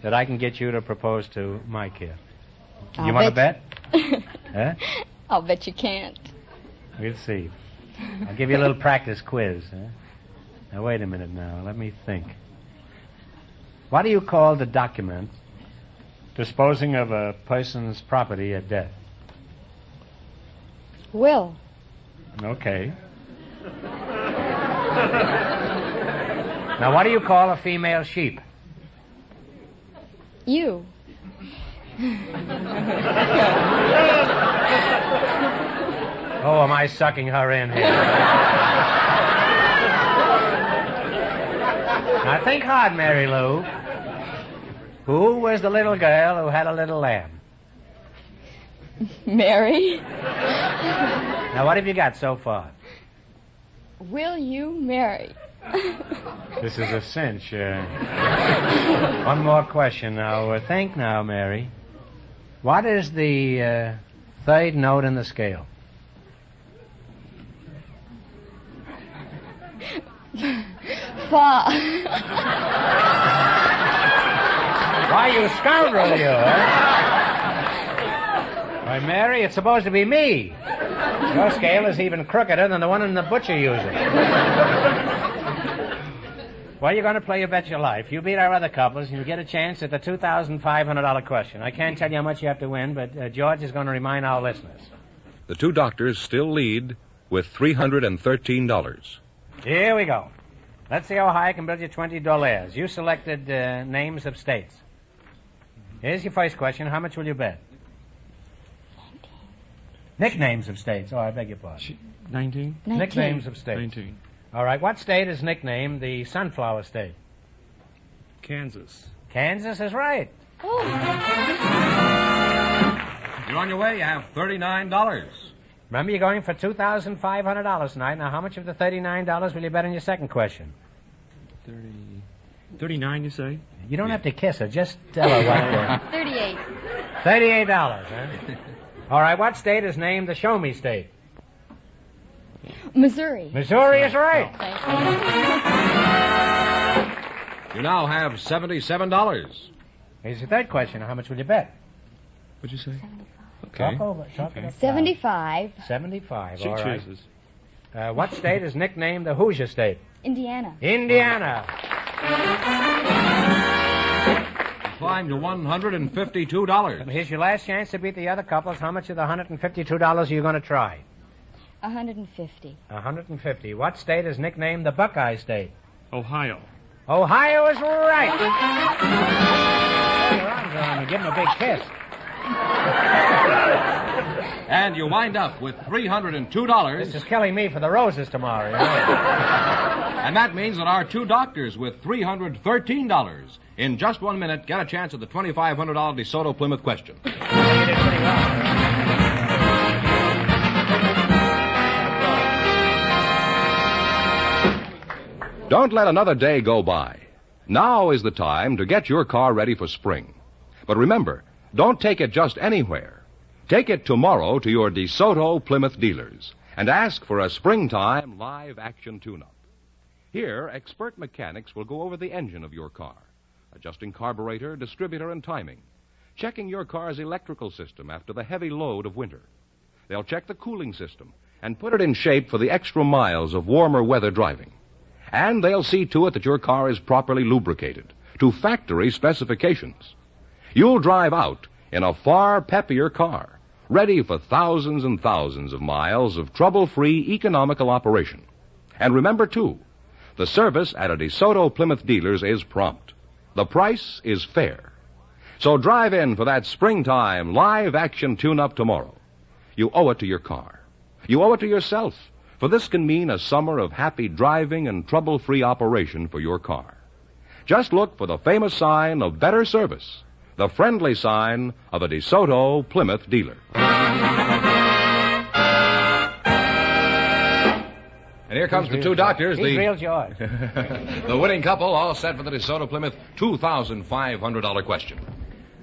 that I can get you to propose to Mike here. You want to bet? Huh? I'll bet you can't. We'll see. I'll give you a little practice quiz. Huh? Now, wait a minute now. Let me think. What do you call the document disposing of a person's property at death? Will. Okay. Now, what do you call a female sheep? You. Oh, am I sucking her in here? Now, think hard, Mary Lou. Who was the little girl who had a little lamb? Mary. Now, what have you got so far? Will you marry? This is a cinch. One more question now. Think now, Mary. What is the third note in the scale? Fa. Why, you scoundrel, you, huh? Why, Mary, it's supposed to be me. Your scale is even crookeder than the one in the butcher uses. Well, you're going to play You Bet Your Life. You beat our other couples, and you get a chance at the $2,500 question. I can't tell you how much you have to win, but George is going to remind our listeners. The two doctors still lead with $313. Here we go. Let's see how high I can build you $20. You selected names of states. Here's your first question. How much will you bet? Nicknames of states. Oh, I beg your pardon. 19? Nicknames of states. 19. All right. What state is nicknamed the Sunflower State? Kansas. Kansas is right. You're on your way. You have $39. Remember, you're going for $2,500 tonight. Now, how much of the $39 will you bet on your second question? 39, you say? You don't have to kiss her. Just tell her what. 38. $38, huh? All right. What state is named the Show Me State? Missouri. Missouri is right. You now have $77. Here's the third question. Now, how much will you bet? What'd you say? Talk over. Talk it up. 75. 75. She All right. chooses. What state is nicknamed the Hoosier State? Indiana. Indiana. You climbed to $152. Here's your last chance to beat the other couples. How much of the $152 are you going to try? 150. 150. What state is nicknamed the Buckeye State? Ohio. Ohio is right. Put your arms around and give him a big kiss. And you wind up with $302. This is killing me for the roses tomorrow. You know? And that means that our two doctors with $313. In just 1 minute, get a chance at the $2,500 DeSoto Plymouth question. You did pretty well. Don't let another day go by. Now is the time to get your car ready for spring. But remember, don't take it just anywhere. Take it tomorrow to your DeSoto Plymouth dealers and ask for a springtime live action tune-up. Here, expert mechanics will go over the engine of your car, adjusting carburetor, distributor, and timing, checking your car's electrical system after the heavy load of winter. They'll check the cooling system and put it in shape for the extra miles of warmer weather driving. And they'll see to it that your car is properly lubricated to factory specifications. You'll drive out in a far peppier car, ready for thousands and thousands of miles of trouble-free economical operation. And remember, too, the service at a DeSoto Plymouth dealers is prompt. The price is fair. So drive in for that springtime live action tune-up tomorrow. You owe it to your car. You owe it to yourself, for this can mean a summer of happy driving and trouble-free operation for your car. Just look for the famous sign of better service, the friendly sign of a DeSoto Plymouth dealer. And here comes the two doctors. He's real joy. The winning couple, all set for the DeSoto Plymouth $2,500 question.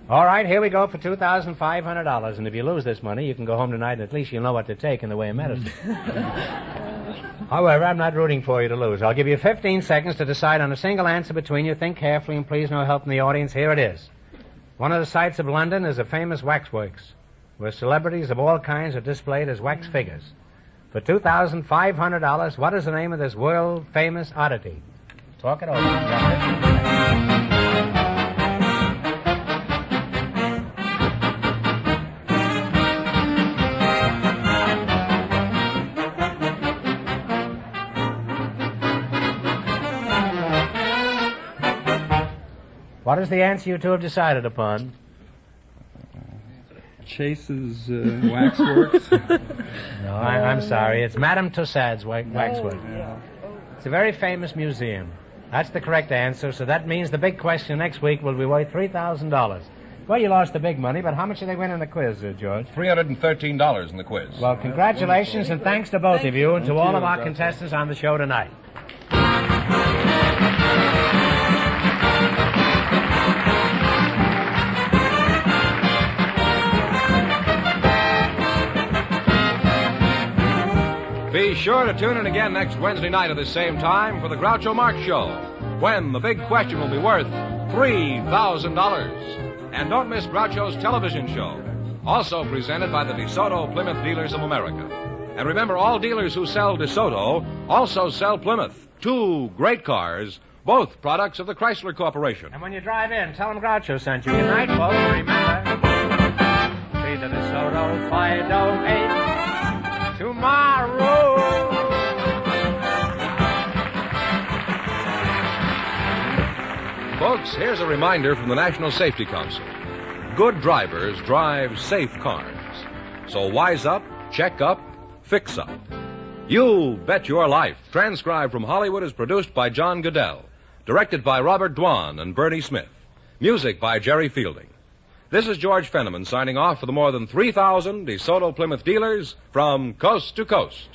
All right, here we go for $2,500. And if you lose this money, you can go home tonight and at least you'll know what to take in the way of medicine. However, I'm not rooting for you to lose. I'll give you 15 seconds to decide on a single answer between you. Think carefully and please no help from the audience. Here it is. One of the sights of London is a famous waxworks, where celebrities of all kinds are displayed as wax figures. For $2,500, what is the name of this world-famous oddity? Talk it over. What is the answer you two have decided upon? Chase's waxworks. No, I'm sorry. It's Madame Tussauds waxwork. Yeah. It's a very famous museum. That's the correct answer, so that means the big question next week will be worth $3,000. Well, you lost the big money, but how much did they win in the quiz, George? $313 in the quiz. Well, congratulations and thanks to both of you and to all of our contestants on the show tonight. Be sure to tune in again next Wednesday night at the same time for the Groucho Marx Show, when the big question will be worth $3,000. And don't miss Groucho's television show, also presented by the DeSoto Plymouth Dealers of America. And remember, all dealers who sell DeSoto also sell Plymouth, two great cars, both products of the Chrysler Corporation. And when you drive in, tell them Groucho sent you. Good night, folks. Remember, see the DeSoto 508 tomorrow. Folks, here's a reminder from the National Safety Council. Good drivers drive safe cars. So wise up, check up, fix up. You Bet Your Life, transcribed from Hollywood, is produced by John Goodell. Directed by Robert Dwan and Bernie Smith. Music by Jerry Fielding. This is George Fenneman signing off for the more than 3,000 DeSoto Plymouth dealers from coast to coast.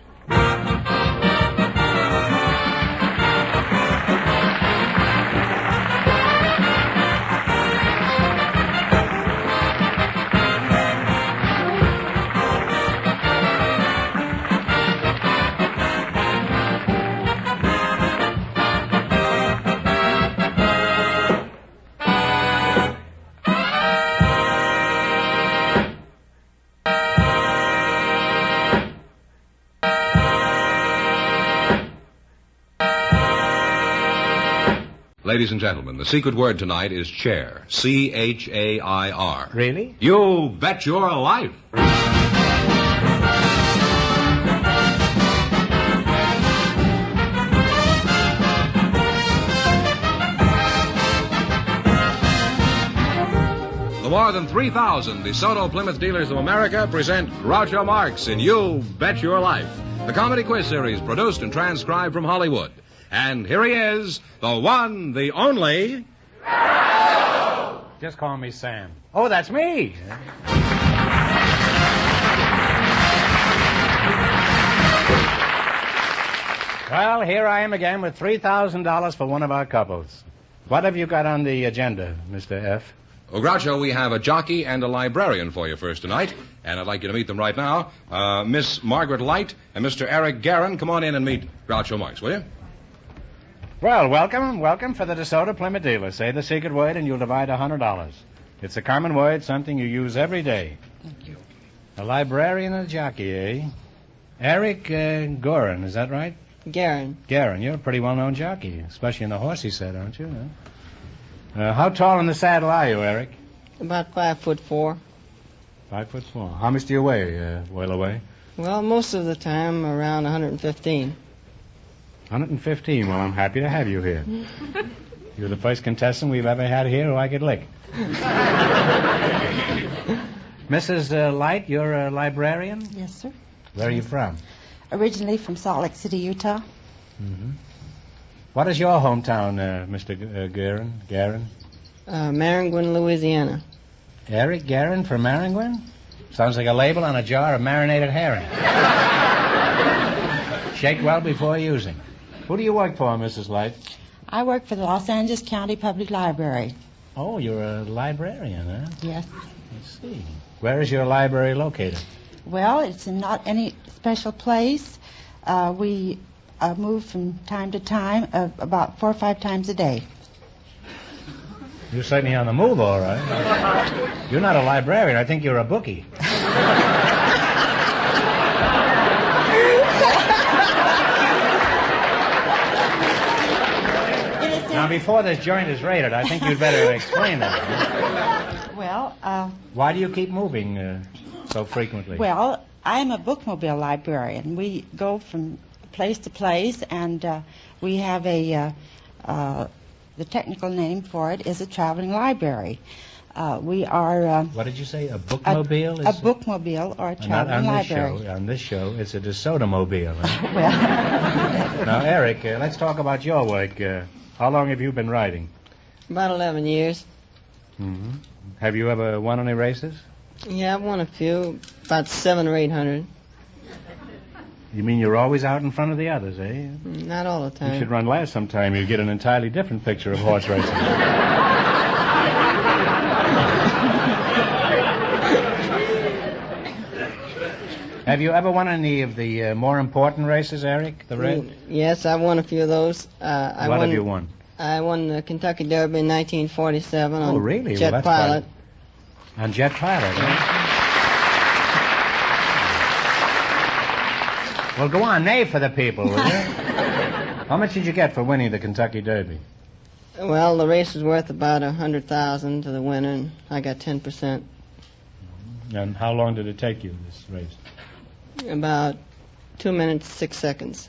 Ladies and gentlemen, the secret word tonight is chair. C-H-A-I-R. Really? You bet your life. The more than 3,000 DeSoto Plymouth dealers of America present Groucho Marx in You Bet Your Life, the comedy quiz series produced and transcribed from Hollywood. And here he is, the one, the only... Just call me Sam. Oh, that's me. Well, here I am again with $3,000 for one of our couples. What have you got on the agenda, Mr. F.? Well, Groucho, we have a jockey and a librarian for you first tonight, and I'd like you to meet them right now. Miss Margaret Light and Mr. Eric Guerin, come on in and meet Groucho Marx, will you? Well, welcome for the DeSoto Plymouth dealer. Say the secret word and you'll divide $100. It's a common word, something you use every day. Thank you. A librarian and a jockey, eh? Eric Guerin, is that right? Guerin. Guerin, you're a pretty well-known jockey, especially in the horsey set, aren't you? How tall in the saddle are you, Eric? About 5'4". 5'4". How much do you weigh, away? Well, most of the time around 115. 115. Well, I'm happy to have you here. You're the first contestant we've ever had here who I could lick. Mrs. Light, you're a librarian? Yes, sir. Where are you from? Originally from Salt Lake City, Utah. Mm-hmm. What is your hometown, Mr. Guerin? Maringouin, Louisiana. Eric Guerin from Maringouin? Sounds like a label on a jar of marinated herring. Shake well before using. Who do you work for, Mrs. Light? I work for the Los Angeles County Public Library. Oh, you're a librarian, huh? Yes. Let's see. Where is your library located? Well, it's in not any special place. We move from time to time, about 4 or 5 times a day. You're certainly on the move, all right. You're not a librarian. I think you're a bookie. Now, before this joint is raided, I think you'd better explain that. Well, why do you keep moving so frequently? Well, I'm a bookmobile librarian. We go from place to place, and we have the technical name for it is a traveling library. We are... what did you say, a bookmobile? A bookmobile or a traveling library. On this show, it's a DeSoto-mobile. Huh? Well... Now, Eric, let's talk about your work. How long have you been riding? About 11 years. Mm-hmm. Have you ever won any races? Yeah, I've won a few, about 700 or 800. You mean you're always out in front of the others, eh? Not all the time. You should run last sometime. You'll get an entirely different picture of horse racing. Have you ever won any of the more important races, Eric? The red? Yes, I've won a few of those. What have you won? I won the Kentucky Derby in 1947 on really? Jet well, Pilot. On Jet Pilot, Well, go on, neigh for the people, will you? How much did you get for winning the Kentucky Derby? Well, the race was worth about $100,000 to the winner, and I got 10%. And how long did it take you, this race? About 2 minutes, 6 seconds.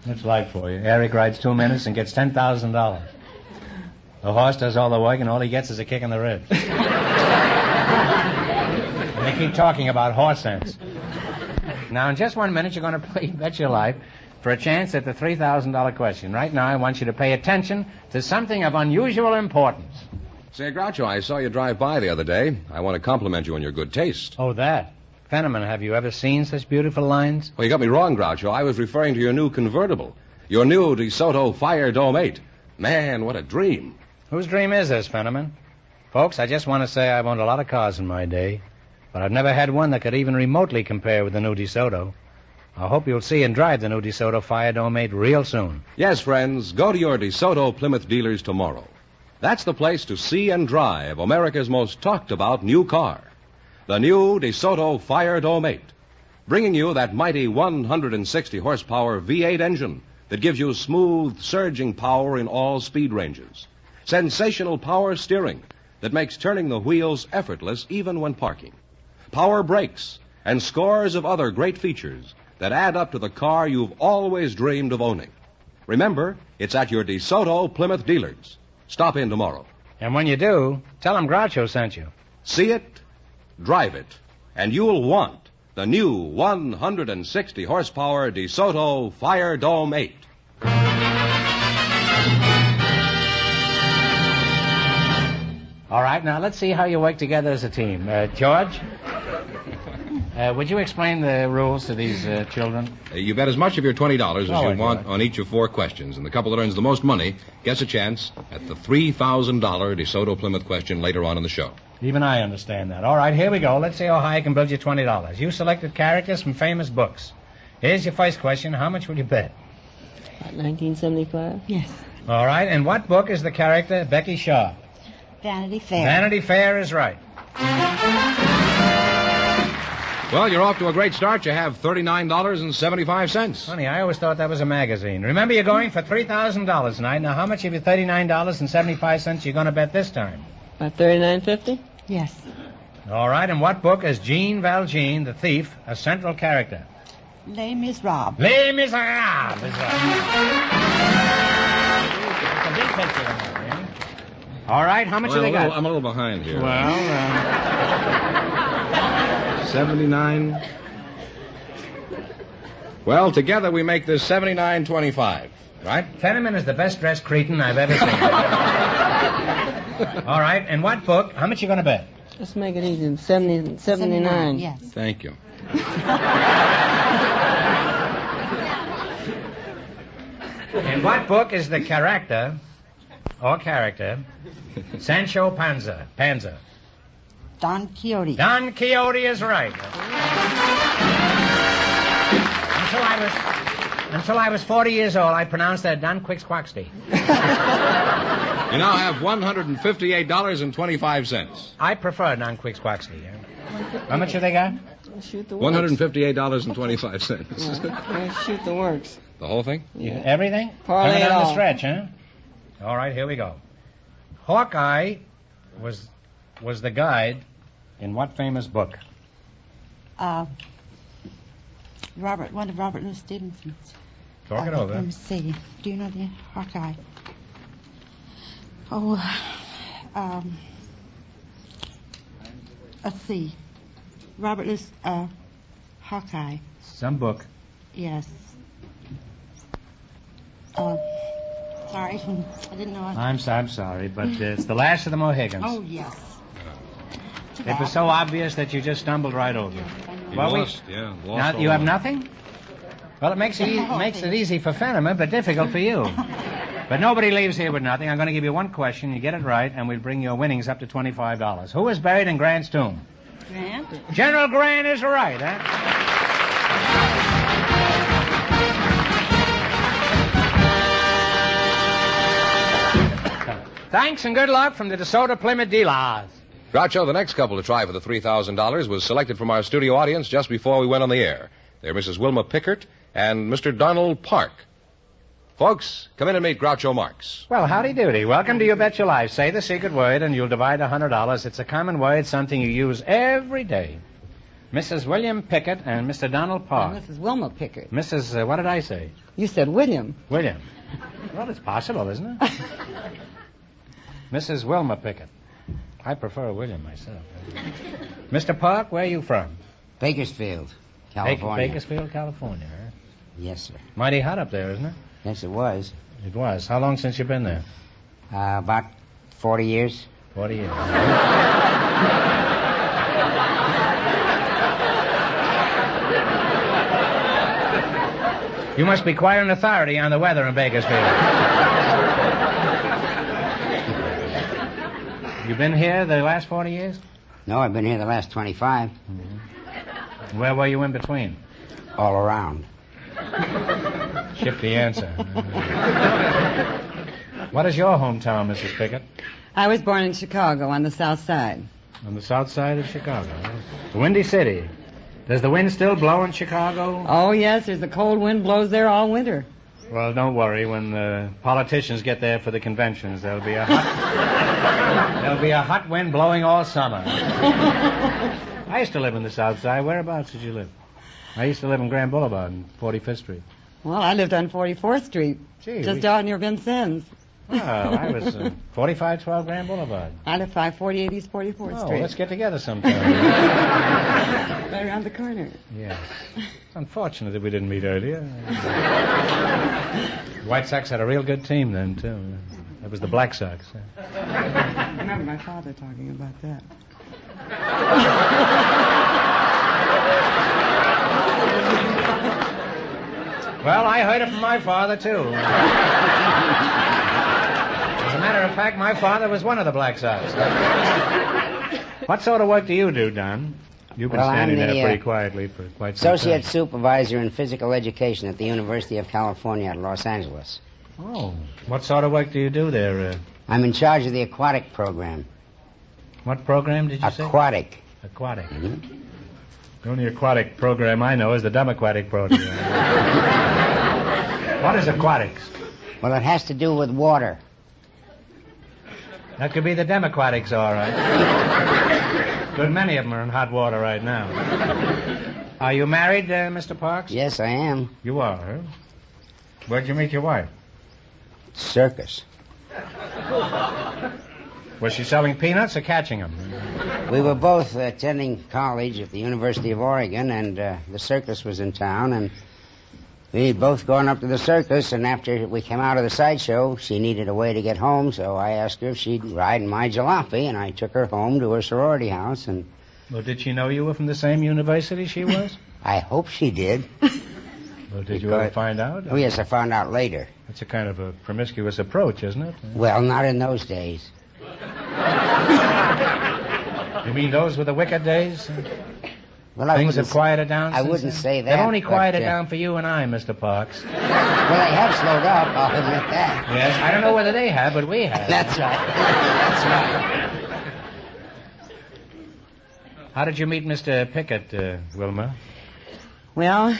That's life for you. Eric rides 2 minutes and gets $10,000. The horse does all the work, and all he gets is a kick in the ribs. And they keep talking about horse sense. Now, in just 1 minute, you're going to play Bet Your Life for a chance at the $3,000 question. Right now, I want you to pay attention to something of unusual importance. Say, Groucho, I saw you drive by the other day. I want to compliment you on your good taste. Oh, that. Fenneman, have you ever seen such beautiful lines? Well, you got me wrong, Groucho. I was referring to your new convertible. Your new DeSoto Fire Dome 8. Man, what a dream. Whose dream is this, Fenneman? Folks, I just want to say I've owned a lot of cars in my day, but I've never had one that could even remotely compare with the new DeSoto. I hope you'll see and drive the new DeSoto Fire Dome 8 real soon. Yes, friends, go to your DeSoto Plymouth dealers tomorrow. That's the place to see and drive America's most talked about new car. The new DeSoto Fire Dome 8. Bringing you that mighty 160 horsepower V8 engine that gives you smooth, surging power in all speed ranges. Sensational power steering that makes turning the wheels effortless even when parking. Power brakes and scores of other great features that add up to the car you've always dreamed of owning. Remember, it's at your DeSoto Plymouth dealers. Stop in tomorrow. And when you do, tell them Groucho sent you. See it, drive it, and you'll want the new 160 horsepower DeSoto Fire Dome 8. All right, now let's see how you work together as a team. George, would you explain the rules to these children? You bet as much of your $20 as you want on each of 4 questions, and the couple that earns the most money gets a chance at the $3,000 DeSoto Plymouth question later on in the show. Even I understand that. All right, here we go. Let's see how high I can build you $20. You selected characters from famous books. Here's your first question. How much would you bet? 1975? Yes. All right, and what book is the character Becky Shaw? Vanity Fair. Vanity Fair is right. Well, you're off to a great start. You have $39.75. Honey, I always thought that was a magazine. Remember, you're going for $3,000 tonight. Now, how much of your $39.75 you going to bet this time? About $39.50? Yes. All right, and what book is Jean Valjean, the thief, a central character? Les Miserables. Les Miserables is right. All right, how much have they got? I'm a little behind here. Well, 79. Well, together we make this $79.25, right? Fenneman is the best-dressed cretin I've ever seen. All right, and what book? How much you going to bet? Let's make it easy. 79. Yes. Thank you. And what book is the character Sancho Panza? Don Quixote. Don Quixote is right. Until I was 40 years old, I pronounced that Don Quixote. You now have $158.25. I prefer Don Quixote. How much have they got? Shoot the works. $158.25. Shoot the works. The whole thing? Yeah. Everything? Parlay Coming it down the all. stretch, huh? All right, here we go. Hawkeye was the guide in what famous book? One of Robert Louis Stevenson's. Talk it over. Let me see. Do you know the Hawkeye? Oh, let's see. Robert Louis, Hawkeye. Some book. Yes. Sorry, I didn't know. I'm sorry, but it's The Last of the Mohegans. Oh, yes. It was so obvious that you just stumbled right over it. Lost Now, you have nothing? Well, it makes it easy for Fenneman, but difficult for you. But nobody leaves here with nothing. I'm going to give you one question. You get it right, and we'll bring your winnings up to $25. Who is buried in Grant's tomb? Grant? General Grant is right, huh? Thanks and good luck from the DeSoto Plymouth dealers. Groucho, the next couple to try for the $3,000 was selected from our studio audience just before we went on the air. They're Mrs. Wilma Pickert and Mr. Donald Park. Folks, come in and meet Groucho Marx. Well, howdy doody. Welcome to You Bet Your Life. Say the secret word and you'll divide $100. It's a common word, something you use every day. Mrs. William Pickett and Mr. Donald Park. Mrs. Wilma Pickett. Mrs. What did I say? You said William. William. Well, it's possible, isn't it? Mrs. Wilma Pickett. I prefer William myself. Mr. Park, where are you from? Bakersfield. California. Bakersfield, California, huh? Yes, sir. Mighty hot up there, isn't it? Yes, it was. It was. How long since you've been there? About 40 years. 40 years. You must be quite an authority on the weather in Bakersfield. You been here the last 40 years? No, I've been here the last 25. Mm-hmm. Where were you in between? All around. Shifty answer. What is your hometown, Mrs. Pickett? I was born in Chicago on the south side. On the south side of Chicago. The Windy City. Does the wind still blow in Chicago? Oh, yes, there's a cold wind blows there all winter. Well, don't worry. When the politicians get there for the conventions, there'll be a hot wind blowing all summer. I used to live in the south side. Whereabouts did you live? I used to live in Grand Boulevard on 45th Street. Well, I lived on 44th Street, just out near Vincennes. Well, I was 4512 Grand Boulevard. I live 548 East 44th Street. Oh, let's get together sometime. Right around the corner. Yes. It's unfortunate that we didn't meet earlier. White Sox had a real good team then, too. It was the Black Sox. I remember my father talking about that. Well, I heard it from my father, too. As a matter of fact, my father was one of the Black Sox. What sort of work do you do, Don? You've been standing there pretty quietly for quite some time. Associate Supervisor in Physical Education at the University of California at Los Angeles. Oh. What sort of work do you do there? I'm in charge of the aquatic program. What program did you say? Aquatic. Aquatic. Mm-hmm. The only aquatic program I know is the Democratic program. What is aquatics? Well, it has to do with water. That could be the Democrats, all right. Good many of them are in hot water right now. Are you married, Mr. Parks? Yes, I am. You are, huh? Where'd you meet your wife? Circus. Was she selling peanuts or catching them? We were both attending college at the University of Oregon, and the circus was in town, and we'd both gone up to the circus, and after we came out of the sideshow, she needed a way to get home, so I asked her if she'd ride in my jalopy, and I took her home to her sorority house, and... Well, did she know you were from the same university she was? I hope she did. Well, did you ever find out? Oh, yes, I found out later. That's a kind of a promiscuous approach, isn't it? Well, not in those days. You mean those were the wicked days? Well, Things have quieted down I since wouldn't then? say that. They've only quieted down for you and I, Mr. Parks. Well, they have slowed up, I'll admit that. Yes, I don't know whether they have, but we have. That's right. That's right. How did you meet Mr. Pickett, Wilma? Well,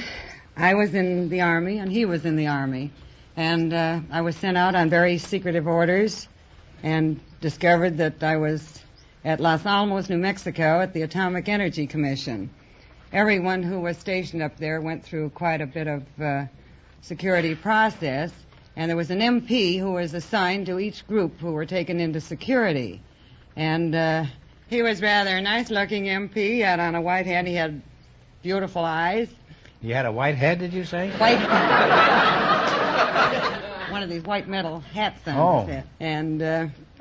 I was in the Army, and he was in the Army. And I was sent out on very secretive orders and discovered that I was at Los Alamos, New Mexico, at the Atomic Energy Commission. Everyone who was stationed up there went through quite a bit of security process, and there was an MP who was assigned to each group who were taken into security. And he was rather a nice-looking MP. He had on a white hat. He had beautiful eyes. He had a white head, did you say? White. One of these white metal hats on his head. And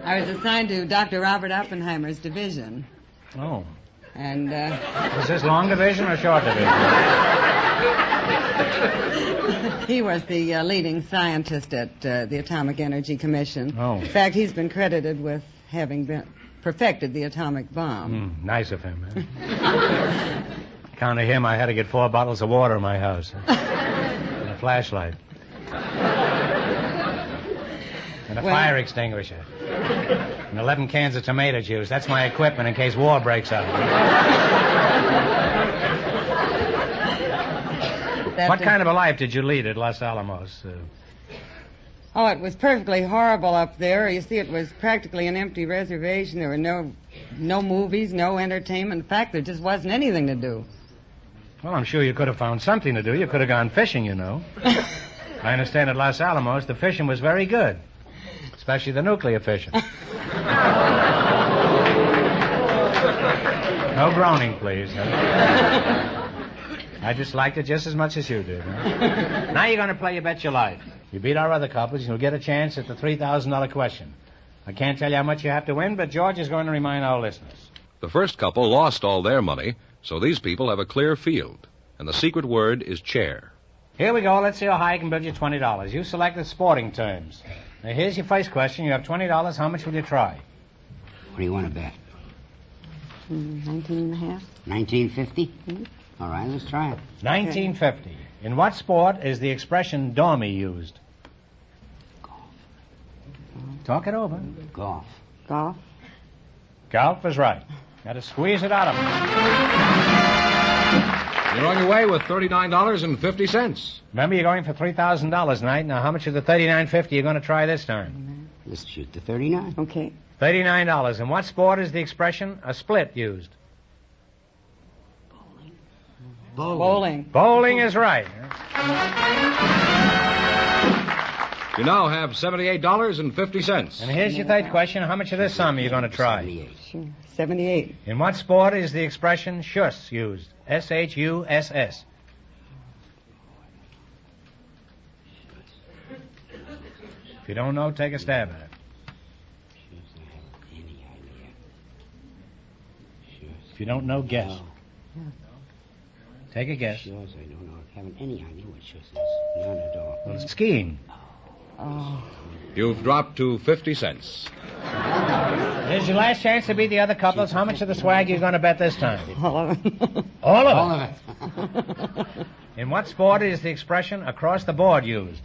I was assigned to Dr. Robert Oppenheimer's division. Oh. And was this long division or short division? He was the leading scientist at the Atomic Energy Commission. Oh. In fact, he's been credited with having perfected the atomic bomb. Nice of him. Account of him, I had to get 4 bottles of water in my house. And a flashlight. And a fire extinguisher. And 11 cans of tomato juice. That's my equipment in case war breaks out. What kind of a life did you lead at Los Alamos? Oh, it was perfectly horrible up there. You see, it was practically an empty reservation. There were no movies, no entertainment. In fact, there just wasn't anything to do. Well, I'm sure you could have found something to do. You could have gone fishing, you know. I understand at Los Alamos the fishing was very good, especially the nuclear fishing. No groaning, please. I just liked it just as much as you did. Huh? Now you're going to play You Bet Your Life. You beat our other couples, you'll get a chance at the $3,000 question. I can't tell you how much you have to win, but George is going to remind our listeners. The first couple lost all their money, so these people have a clear field. And the secret word is chair. Here we go. Let's see how high I can build you $20. You selected sporting terms. Now, here's your first question. You have $20. How much will you try? What do you want to bet? 19 and a half. 1950? All right, let's try it. 1950. In what sport is the expression dormy used? Talk it over. Golf. Golf. Golf is right. Got to squeeze it out of him. You're on your way with $39.50. Remember, you're going for $3,000 tonight. Now, how much of the $39.50 you're going to try this time? Let's shoot the 39. Okay. $39. In what sport is the expression a split used? Bowling. Bowling is right. You now have $78.50. And here's your third question. How much of this sum are you going to try? 78. Sure. 78. In what sport is the expression shuss used? S-H-U-S-S. If you don't know, take a stab at it. If you don't know, guess. Take a guess. Shush, I don't know. I haven't any idea what shush is. None at all. Well, it's skiing. Oh. You've dropped to 50 cents. Here's your last chance to beat the other couples. How much of the swag are you going to bet this time? All of it. All of it? All of it. In what sport is the expression across the board used?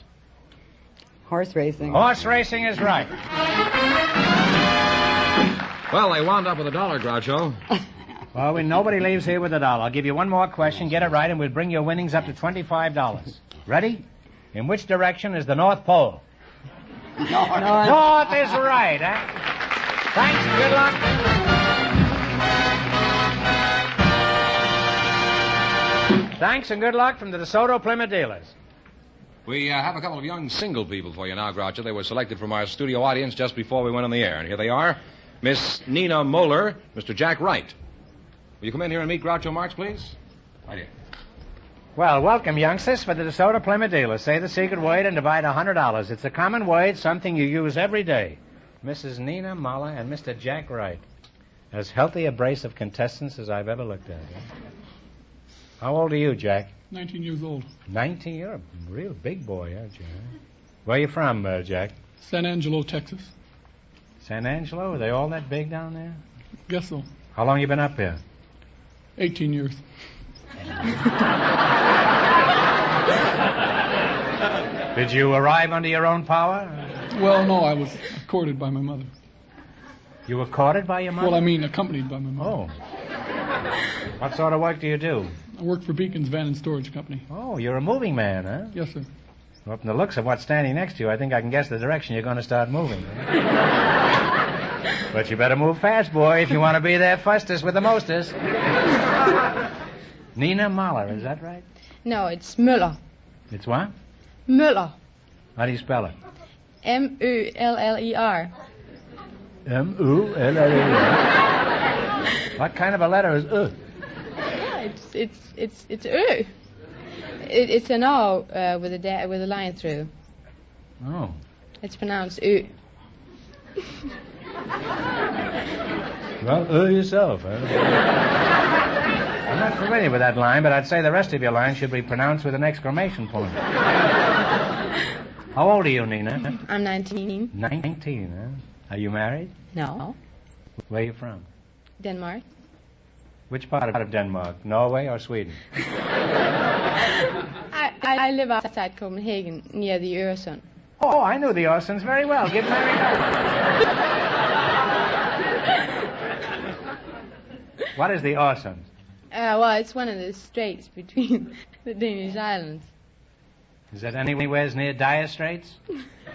Horse racing. Horse racing is right. Well, they wound up with $1, Groucho. Well, nobody leaves here with $1. I'll give you one more question. Get it right, and we'll bring your winnings up to $25. Ready? In which direction is the North Pole? North. North is right, huh? Thanks and good luck. Thanks and good luck from the DeSoto Plymouth dealers. We have a couple of young single people for you now, Groucho. They were selected from our studio audience just before we went on the air. And here they are, Miss Nina Moeller, Mr. Jack Wright. Will you come in here and meet Groucho Marx, please? Right here. Well, welcome, youngsters, for the DeSoto Plymouth dealers. Say the secret word and divide $100. It's a common word, something you use every day. Mrs. Nina Moeller and Mr. Jack Wright. As healthy a brace of contestants as I've ever looked at. How old are you, Jack? 19 years old. 19? You're a real big boy, aren't you? Huh? Where are you from, Jack? San Angelo, Texas. San Angelo? Are they all that big down there? Guess so. How long you been up here? 18 years. Did you arrive under your own power? Well, no, I was courted by my mother. You were courted by your mother? Well, I mean accompanied by my mother. Oh. What sort of work do you do? I work for Beacon's Van and Storage Company. Oh, you're a moving man, huh? Yes, sir. Well, from the looks of what's standing next to you, I think I can guess the direction you're going to start moving. But you better move fast, boy, if you want to be there fastest with the mostest. Nina Moeller, is that right? No, it's Müller. It's what? Müller. How do you spell it? M-U-L-L-E-R. M-U-L-L-E-R. What kind of a letter is It's Ö. It's an O with a line through. Oh. It's pronounced Ö. Well, yourself, huh? I'm not familiar with that line, but I'd say the rest of your line should be pronounced with an exclamation point. How old are you, Nina? I'm 19. 19, huh? Are you married? No. Where are you from? Denmark. Which part of Denmark? Norway or Sweden? I live outside Copenhagen, near the Øresund. Oh, I know the Øresunds very well. Get married up. What is the Øresund? Well, it's one of the straits between the Danish islands. Is that anywhere near Dire Straits?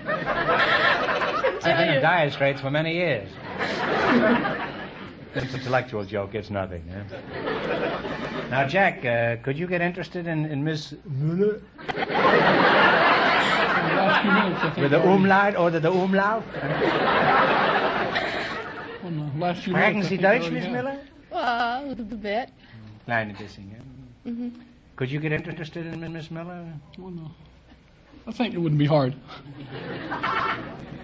I've been in Dire Straits for many years. It's an intellectual joke. It's nothing. Eh? Now, Jack, could you get interested in Miss Müller? With the umlaut or the umlaut? Sprechen Sie Deutsch, Miss Müller? Well, a little bit. Kleine bisschen, yeah. Mm-hmm. Could you get interested in Miss Miller? Oh, no. I think it wouldn't be hard.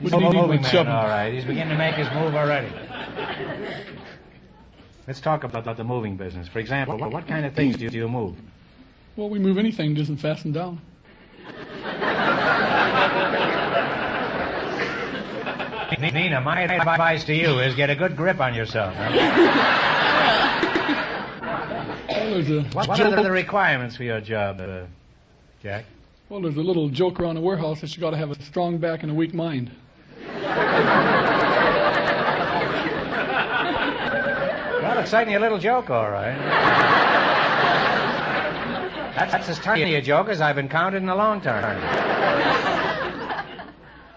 He's a moving man, all right. He's beginning to make his move already. Let's talk about the moving business. For example, what kind of things do you move? Well, we move anything that isn't fastened down. Nina, my advice to you is get a good grip on yourself. Huh? What are the requirements for your job, Jack? Well, there's a little joke around the warehouse that you got to have a strong back and a weak mind. Well, it's certainly a little joke, all right. That's as tiny a joke as I've encountered in a long time.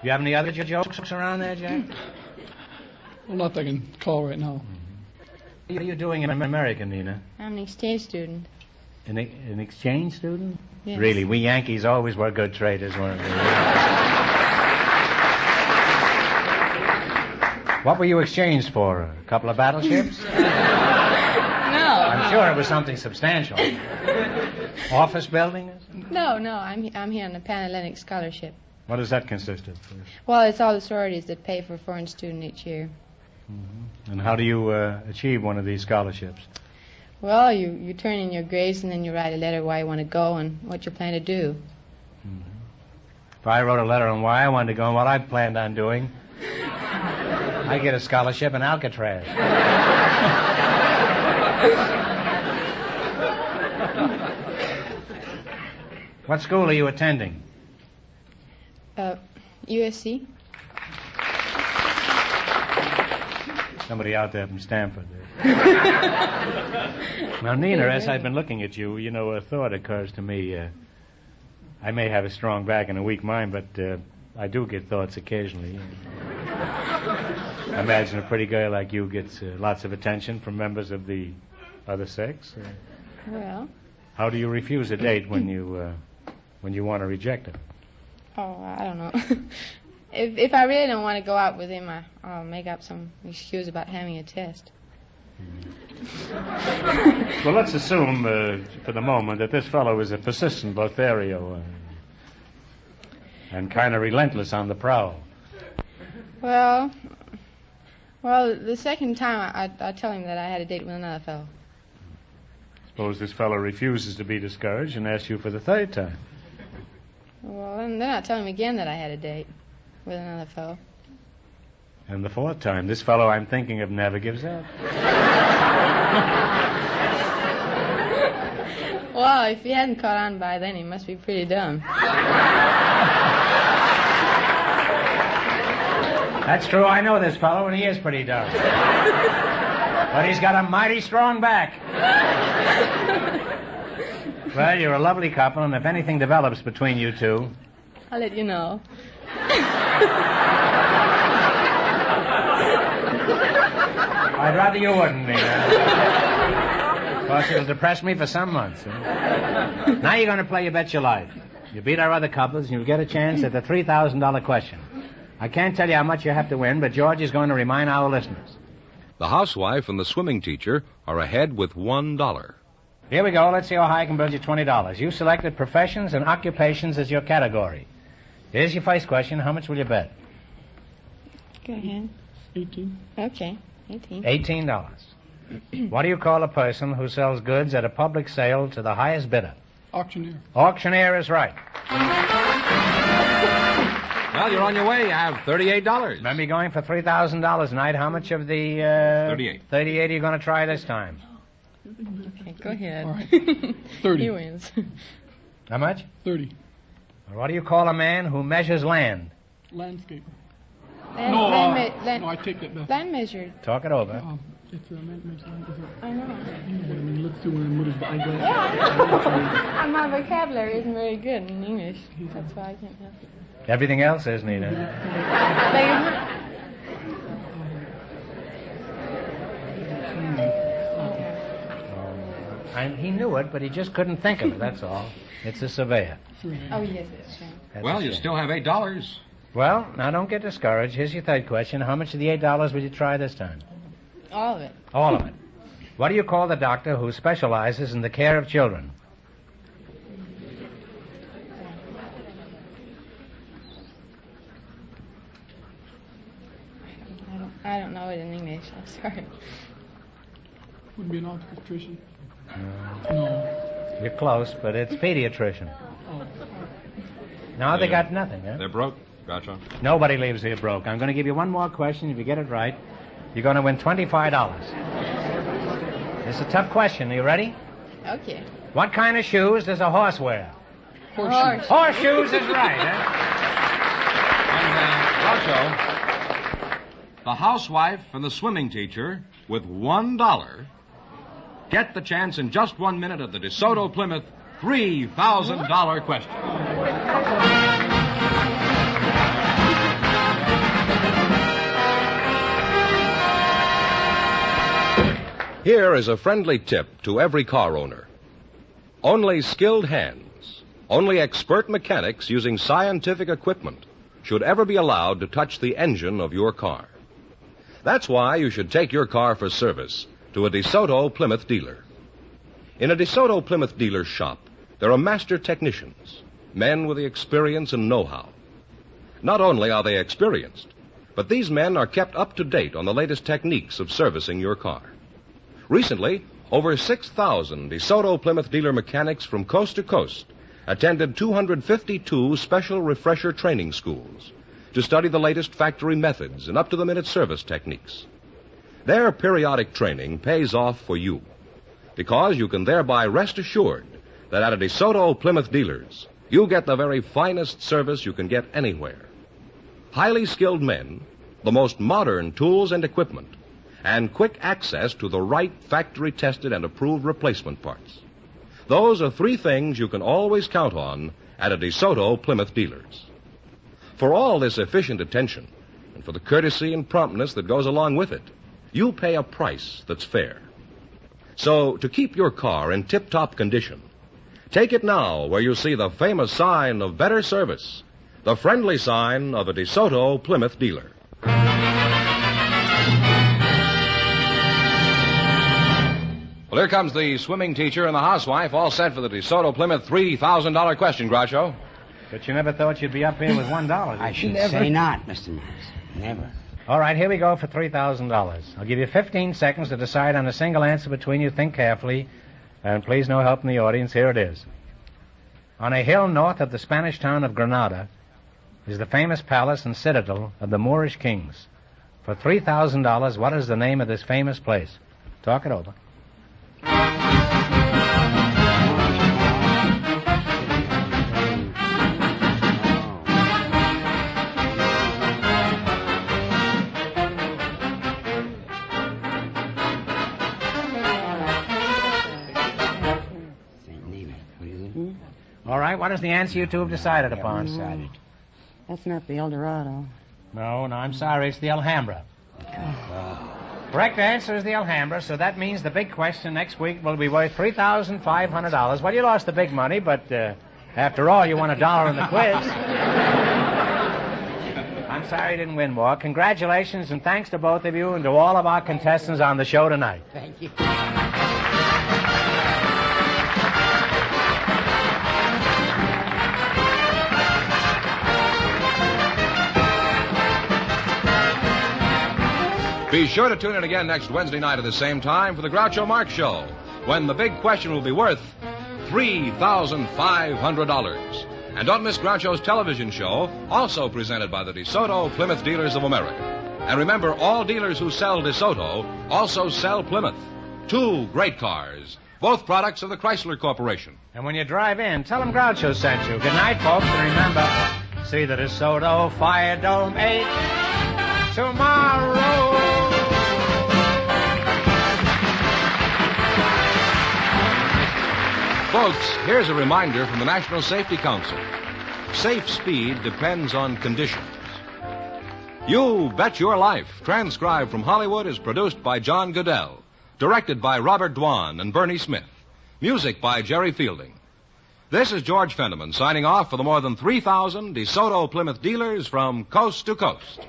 You have any other jokes around there, Jack? Well, not that I can call right now. What are you doing in America, Nina? I'm an exchange student. An exchange student? Yes. Really, we Yankees always were good traders, weren't we? What were you exchanged for? A couple of battleships? No. I'm sure it was something substantial. Office building? No, I'm here on a Pan-Atlantic scholarship. What does that consist of? Well, it's all the sororities that pay for a foreign student each year. Mm-hmm. And how do you achieve one of these scholarships? Well, you turn in your grades and then you write a letter why you want to go and what you plan to do. Mm-hmm. If I wrote a letter on why I wanted to go and what I planned on doing, I get a scholarship in Alcatraz. What school are you attending? USC. Somebody out there from Stanford. Now, Nina, as I've been looking at you, a thought occurs to me. I may have a strong back and a weak mind, but I do get thoughts occasionally. I imagine a pretty girl like you gets lots of attention from members of the other sex. Well. How do you refuse a date when you want to reject it? Oh, I don't know. If I really don't want to go out with him, I'll make up some excuse about having a test. Well, let's assume for the moment that this fellow is a persistent Lothario and kind of relentless on the prowl. Well, the second time I tell him that I had a date with another fellow. Suppose this fellow refuses to be discouraged and asks you for the third time. Well, and then I tell him again that I had a date with another fellow. And the fourth time, this fellow I'm thinking of never gives up. Well, if he hadn't caught on by then, he must be pretty dumb. That's true. I know this fellow, and he is pretty dumb. But he's got a mighty strong back. Well, you're a lovely couple, and if anything develops between you two... I'll let you know. I'd rather you wouldn't, Nina. Of course, it'll depress me for some months. Now you're going to play You Bet Your Life. You beat our other couples, and you'll get a chance at the $3,000 question. I can't tell you how much you have to win, but George is going to remind our listeners. The housewife and the swimming teacher are ahead with $1. Here we go. Let's see how high I can build you $20. You selected professions and occupations as your category. Here's your first question. How much will you bet? Go ahead. 18. Okay, 18. $18. What do you call a person who sells goods at a public sale to the highest bidder? Auctioneer. Auctioneer is right. Well, you're on your way. You have $38. Remember, you're going for $3,000 tonight. How much of the... 38. 38 are you going to try this time? Okay, go ahead. All right. 30. He wins. How much? 30. What do you call a man who measures land? Landscaper. Land no, I take that back. Land measured. Talk it over. It's a land. I know. When look through one of the eyeglasses. Yeah, I know. My vocabulary isn't very good in English. That's why I can't help it. Everything else is, Nina. He knew it, but he just couldn't think of it, that's all. It's a surveyor. Oh, yes, it's right. Well, you still have $8. Well, now don't get discouraged. Here's your third question. How much of the $8 will you try this time? All of it. All of it. What do you call the doctor who specializes in the care of children? I'm sorry. Wouldn't be an obstetrician. No. You're close, but it's pediatrician. Oh. No, they got nothing, huh? They're broke, Groucho. Nobody leaves here broke. I'm going to give you one more question. If you get it right, you're going to win $25. It's a tough question. Are you ready? Okay. What kind of shoes does a horse wear? Horseshoes. Horseshoes is right, huh? Groucho, the housewife and the swimming teacher with $1 get the chance in just 1 minute of the DeSoto Plymouth $3,000 question. Here is a friendly tip to every car owner. Only skilled hands, only expert mechanics using scientific equipment should ever be allowed to touch the engine of your car. That's why you should take your car for service to a DeSoto Plymouth dealer. In a DeSoto Plymouth dealer's shop, there are master technicians, men with the experience and know-how. Not only are they experienced, but these men are kept up to date on the latest techniques of servicing your car. Recently, over 6,000 DeSoto Plymouth dealer mechanics from coast to coast attended 252 special refresher training schools to study the latest factory methods and up-to-the-minute service techniques. Their periodic training pays off for you because you can thereby rest assured that at a DeSoto Plymouth dealers, you get the very finest service you can get anywhere. Highly skilled men, the most modern tools and equipment, and quick access to the right factory-tested and approved replacement parts. Those are three things you can always count on at a DeSoto Plymouth dealers. For all this efficient attention, and for the courtesy and promptness that goes along with it, you pay a price that's fair. So, to keep your car in tip-top condition, take it now where you see the famous sign of better service, the friendly sign of a DeSoto Plymouth dealer. Well, here comes the swimming teacher and the housewife, all set for the DeSoto Plymouth $3,000 question, Groucho. But you never thought you'd be up here with $1. I should say not, Mr. Marx. Never. All right, here we go for $3,000. I'll give you 15 seconds to decide on a single answer between you. Think carefully. And please, no help in the audience. Here it is. On a hill north of the Spanish town of Granada is the famous palace and citadel of the Moorish kings. For $3,000, what is the name of this famous place? Talk it over. All right, what is the answer you two have decided upon? That's not the El Dorado. No, I'm sorry, it's the Alhambra. Correct answer is the Alhambra, so that means the big question next week will be worth $3,500. Well, you lost the big money, but after all, you won $1 in the quiz. I'm sorry you didn't win more. Congratulations, and thanks to both of you and to all of our contestants on the show tonight. Thank you. Be sure to tune in again next Wednesday night at the same time for the Groucho Marx Show, when the big question will be worth $3,500. And don't miss Groucho's television show, also presented by the DeSoto Plymouth Dealers of America. And remember, all dealers who sell DeSoto also sell Plymouth. Two great cars, both products of the Chrysler Corporation. And when you drive in, tell them Groucho sent you. Good night, folks, and remember, see the DeSoto Fire Dome 8 tomorrow. Folks, here's a reminder from the National Safety Council. Safe speed depends on conditions. You Bet Your Life, transcribed from Hollywood, is produced by John Goodell, directed by Robert Dwan and Bernie Smith, music by Jerry Fielding. This is George Fenneman signing off for the more than 3,000 DeSoto Plymouth dealers from coast to coast.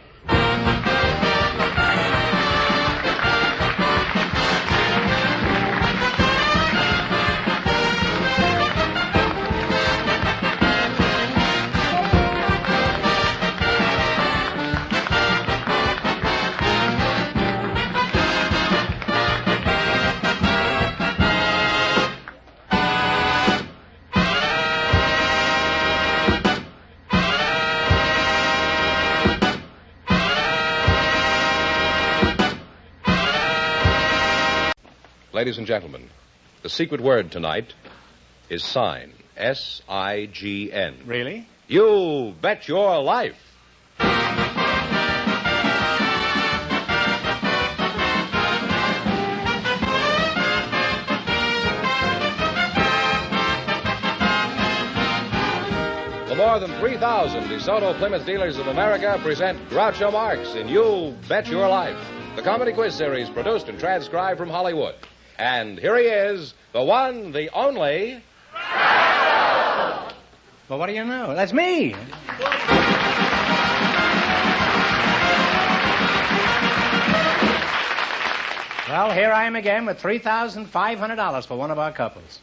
Ladies and gentlemen, the secret word tonight is sign. S-I-G-N. Really? You bet your life. The more than 3,000 DeSoto Plymouth dealers of America present Groucho Marx in You Bet Your Life, the comedy quiz series produced and transcribed from Hollywood. And here he is, the one, the only... Well, what do you know? That's me. Well, here I am again with $3,500 for one of our couples.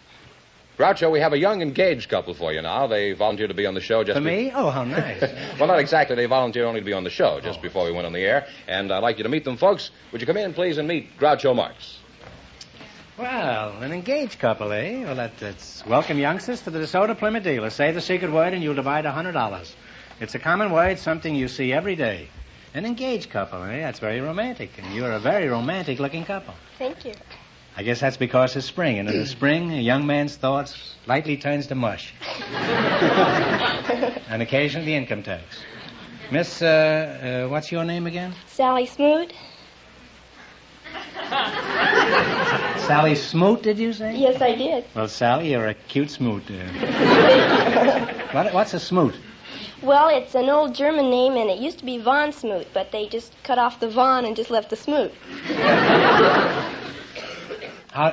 Groucho, we have a young engaged couple for you now. They volunteered to be on the show just... For me? Oh, how nice. Well, not exactly. They volunteered only to be on the show just before we went on the air. And I'd like you to meet them, folks. Would you come in, please, and meet Groucho Marx? Well, an engaged couple, eh? Well, that's welcome, youngsters, to the DeSoto Plymouth dealer. Say the secret word and you'll divide $100. It's a common word, something you see every day. An engaged couple, eh? That's very romantic. And you're a very romantic-looking couple. Thank you. I guess that's because it's spring, and in the spring, a young man's thoughts lightly turns to mush. And occasionally the income tax. Miss, what's your name again? Sally Smoot. Sally Smoot, did you say? Yes, I did. Well, Sally, you're a cute smoot. What's a smoot? Well, it's an old German name, and it used to be Von Smoot, but they just cut off the Von and just left the Smoot.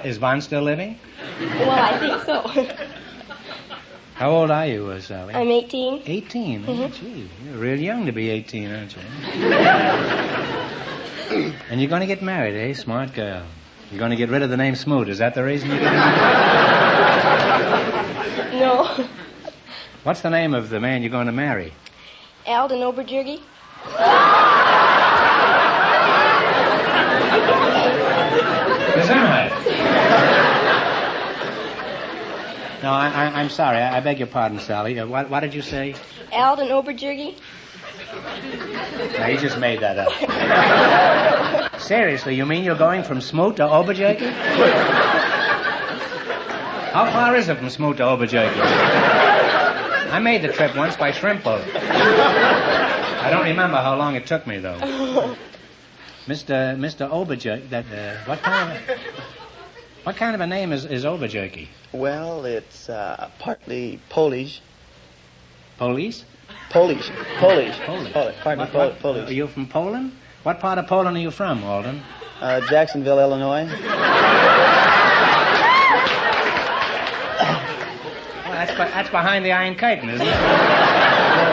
Is Von still living? Well, I think so. How old are you, Sally? I'm 18. 18? Mm-hmm. Oh, gee, you're real young to be 18, aren't you? And you're going to get married, eh? Smart girl. You're going to get rid of the name Smoot. Is that the reason you're getting married? No. What's the name of the man you're going to marry? Alden Oberjurgi. Is that right? No, I'm sorry. I beg your pardon, Sally. What did you say? Alden Oberjurgi. No, you just made that up. Seriously, you mean you're going from Smoot to Oberjurgi? How far is it from Smoot to Oberjurgi? I made the trip once by shrimp boat. I don't remember how long it took me, though. Mr. Oberjurgi, what kind of a name is Oberjurgi? Well, it's partly Polish. Police? Polish. Polish. Partly Polish. Are you from Poland? What part of Poland are you from, Alden? Jacksonville, Illinois. Well, that's behind the Iron Curtain, isn't it? No,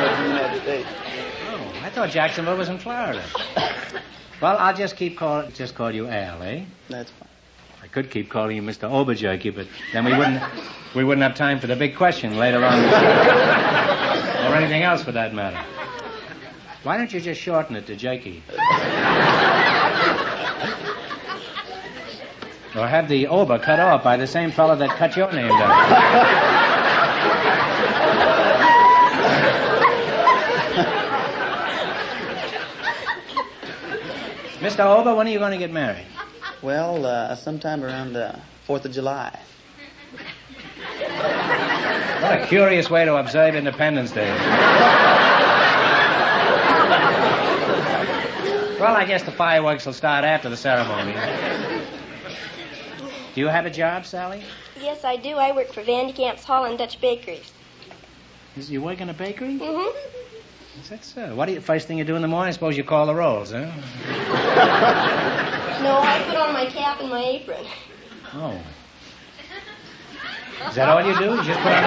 it's in the United States. Oh, I thought Jacksonville was in Florida. Well, I'll just call you Al, eh? That's fine. I could keep calling you Mr. Oberjurgi, but then we wouldn't have time for the big question later on. Or anything else for that matter. Why don't you just shorten it to Jakey? Or have the Ober cut off by the same fellow that cut your name down. Mr. Ober, when are you going to get married? Well, sometime around the 4th of July. What a curious way to observe Independence Day. Well, I guess the fireworks will start after the ceremony. Do you have a job, Sally? Yes, I do. I work for Van de Kamp's Holland Dutch Bakeries. You work in a bakery? Mm-hmm. Is that so? What do you, first thing you do in the morning? I suppose you call the rolls, huh? No, I put on my cap and my apron. Oh. Is that all you do? You just put on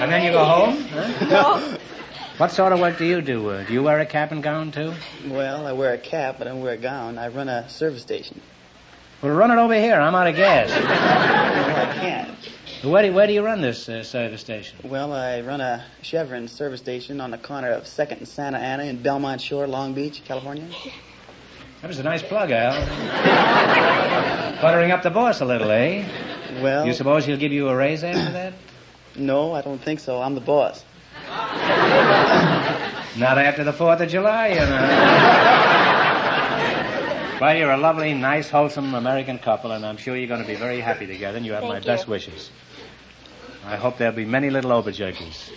and then you go home? Huh? No. What sort of work do you do? Do you wear a cap and gown, too? Well, I wear a cap, but I don't wear a gown. I run a service station. Well, run it over here. I'm out of gas. No, I can't. Where do you run this service station? Well, I run a Chevron service station on the corner of 2nd and Santa Ana in Belmont Shore, Long Beach, California. That was a nice plug, Al. Buttering up the boss a little, eh? Well... You suppose he'll give you a raise after that? No, I don't think so. I'm the boss. Not after the 4th of July, you know. Well, you're a lovely, nice, wholesome American couple, and I'm sure you're going to be very happy together, and you have my best wishes. I hope there'll be many little overjerkies.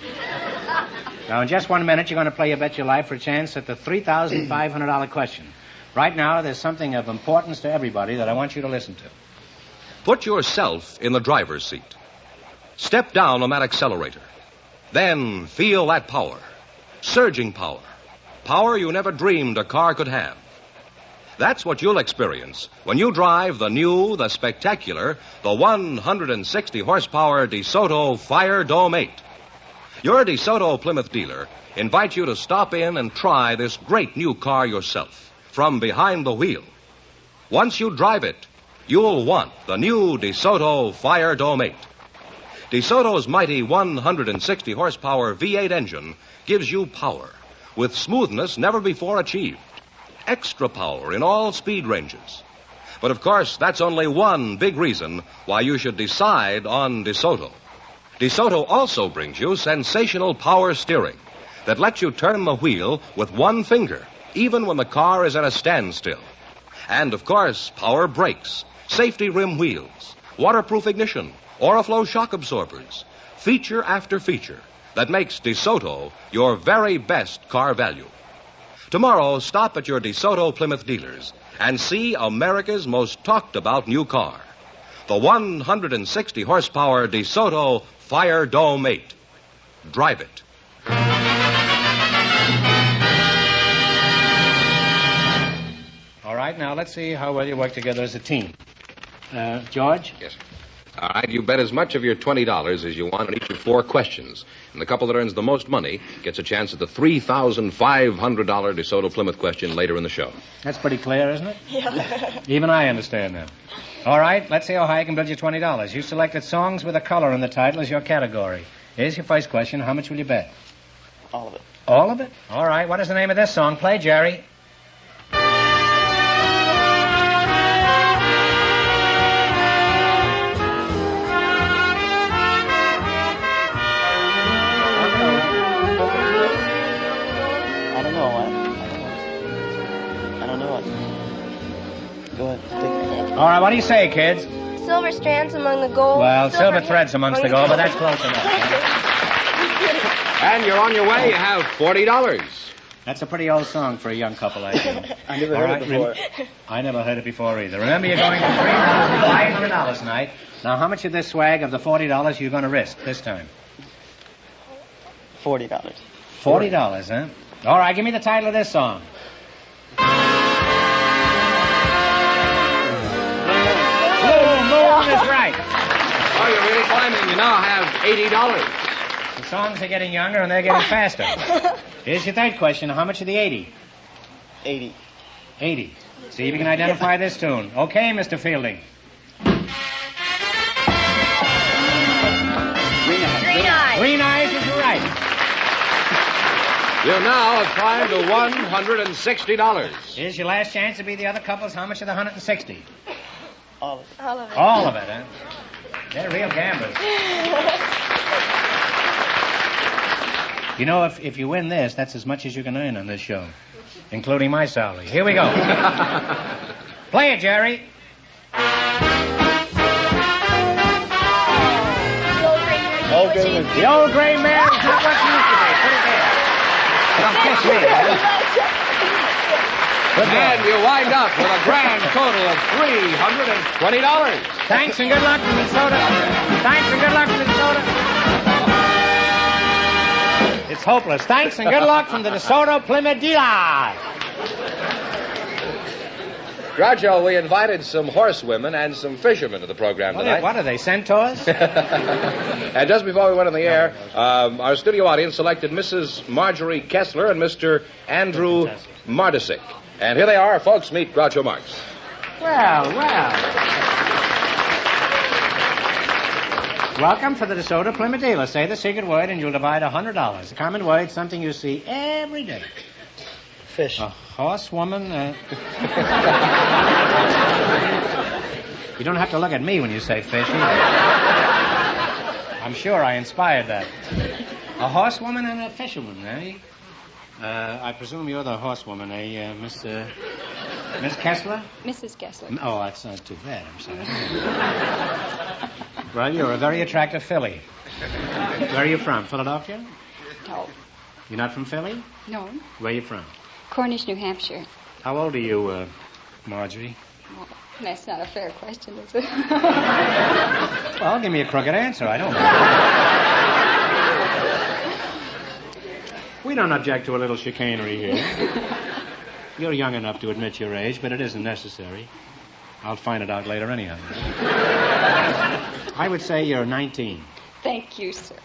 Now, in just 1 minute, you're going to play You Bet Your Life for a chance at the $3,500 question. Right now, there's something of importance to everybody that I want you to listen to. Put yourself in the driver's seat. Step down on that accelerator. Then feel that power. Surging power. Power you never dreamed a car could have. That's what you'll experience when you drive the new, the spectacular, the 160 horsepower DeSoto Fire Dome 8. Your DeSoto Plymouth dealer invites you to stop in and try this great new car yourself from behind the wheel. Once you drive it, you'll want the new DeSoto Fire Dome 8. DeSoto's mighty 160 horsepower V8 engine gives you power with smoothness never before achieved. Extra power in all speed ranges. But of course, that's only one big reason why you should decide on DeSoto. DeSoto also brings you sensational power steering that lets you turn the wheel with one finger, even when the car is at a standstill. And of course, power brakes, safety rim wheels, waterproof ignition, Oriflow shock absorbers, feature after feature that makes DeSoto your very best car value. Tomorrow, stop at your DeSoto Plymouth dealers and see America's most talked about new car, the 160 horsepower DeSoto Fire Dome 8. Drive it. All right, now let's see how well you work together as a team. George? Yes, sir. All right, you bet as much of your $20 as you want on each of 4 questions. And the couple that earns the most money gets a chance at the $3,500 DeSoto Plymouth question later in the show. That's pretty clear, isn't it? Yeah. Even I understand that. All right, let's see how high I can build you $20. You selected songs with a color in the title as your category. Here's your first question. How much will you bet? All of it. All of it? All right, what is the name of this song? Play, Jerry. All right, what do you say, kids? Silver strands among the gold. Well, silver threads amongst the gold, but that's close enough. And you're on your way. You have $40. That's a pretty old song for a young couple, I think. I never heard it before. I never heard it before either. Remember, you're going to $3,500 tonight. Now, how much of this swag of the $40 are you going to risk this time? $40. $40, huh? All right, give me the title of this song. That's right. Oh, you're really climbing. You now have $80. The songs are getting younger and they're getting faster. Here's your third question. How much are the 80? 80. 80. See if you can identify this tune. Okay, Mr. Fielding. Green eyes. Green eyes is right. You now have climbed to $160. Here's your last chance to be the other couples. How much are the 160? All of it. All of it. All of it, huh? They're real gamblers. You know, if you win this, that's as much as you can earn on this show, including my salary. Here we go. Play it, Jerry. The old gray mare is not what she used to be. Put it there. Don't kiss me. And you wind up with a grand total of $320. Thanks and good luck, Minnesota. Thanks and good luck, Minnesota. It's hopeless. Thanks and good luck from the DeSoto Plymouth dealer. Groucho, we invited some horsewomen and some fishermen to the program tonight. What are they, centaurs? And just before we went on the air, our studio audience selected Mrs. Marjorie Kessler and Mr. Andrew Mardisick. And here they are, folks. Meet Groucho Marx. Well. Welcome to the DeSoto Plymouth dealer. Say the secret word and you'll divide $100. The common word, something you see every day. Fish. A horsewoman. You don't have to look at me when you say fish either. I'm sure I inspired that. A horsewoman and a fisherman, eh? I presume you're the horsewoman, eh, Miss... Miss Kessler? Mrs. Kessler. Oh, that's not too bad. I'm sorry. Well, you're a very attractive filly. Where are you from? Philadelphia? No. You're not from Philly? No. Where are you from? Cornish, New Hampshire. How old are you, Marjorie? Well, that's not a fair question, is it? Well, give me a crooked answer. I don't know. We don't object to a little chicanery here. You're young enough to admit your age, but it isn't necessary. I'll find it out later anyhow. I would say you're 19. Thank you, sir.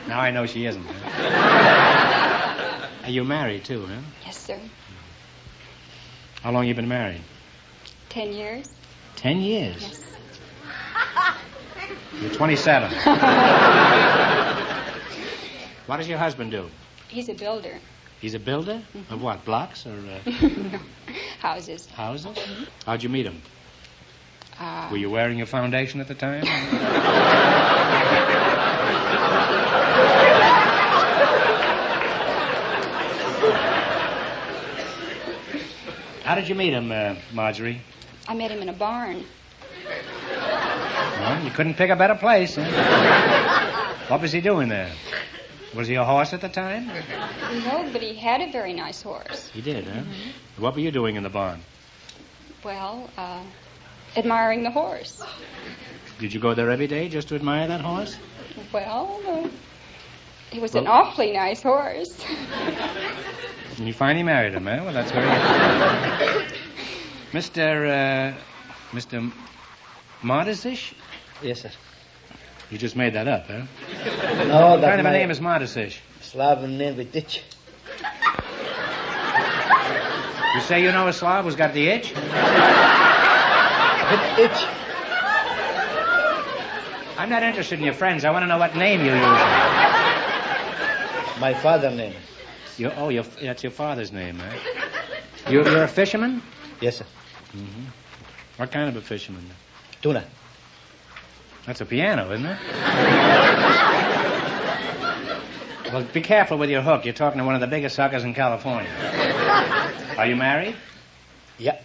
Now I know she isn't. Are you married, too, huh? Yes, sir. How long you been married? 10 years. 10 years? Yes. You're 27. What does your husband do? He's a builder. He's a builder? Mm-hmm. Of what, blocks or... No. Houses. Houses? Mm-hmm. How'd you meet him? Were you wearing your foundation at the time? How did you meet him, Marjorie? I met him in a barn. Well, you couldn't pick a better place, huh? What was he doing there? Was he a horse at the time? No, but he had a very nice horse. He did, huh? Mm-hmm. What were you doing in the barn? Well, admiring the horse. Did you go there every day just to admire that horse? Well, he was an awfully nice horse. And you finally married him, eh? Well, that's very good. Mr. Mardisish? Yes, sir. You just made that up, huh? No, what kind of a name is Mardisish? Slav name with itch. You say you know a Slav who's got the itch? Itch. I'm not interested in your friends. I want to know what name you use. My father's name. That's your father's name, eh? You're a fisherman? Yes, sir. Mm-hmm. What kind of a fisherman? Tuna. That's a piano, isn't it? Well, be careful with your hook. You're talking to one of the biggest suckers in California. Are you married? Yeah.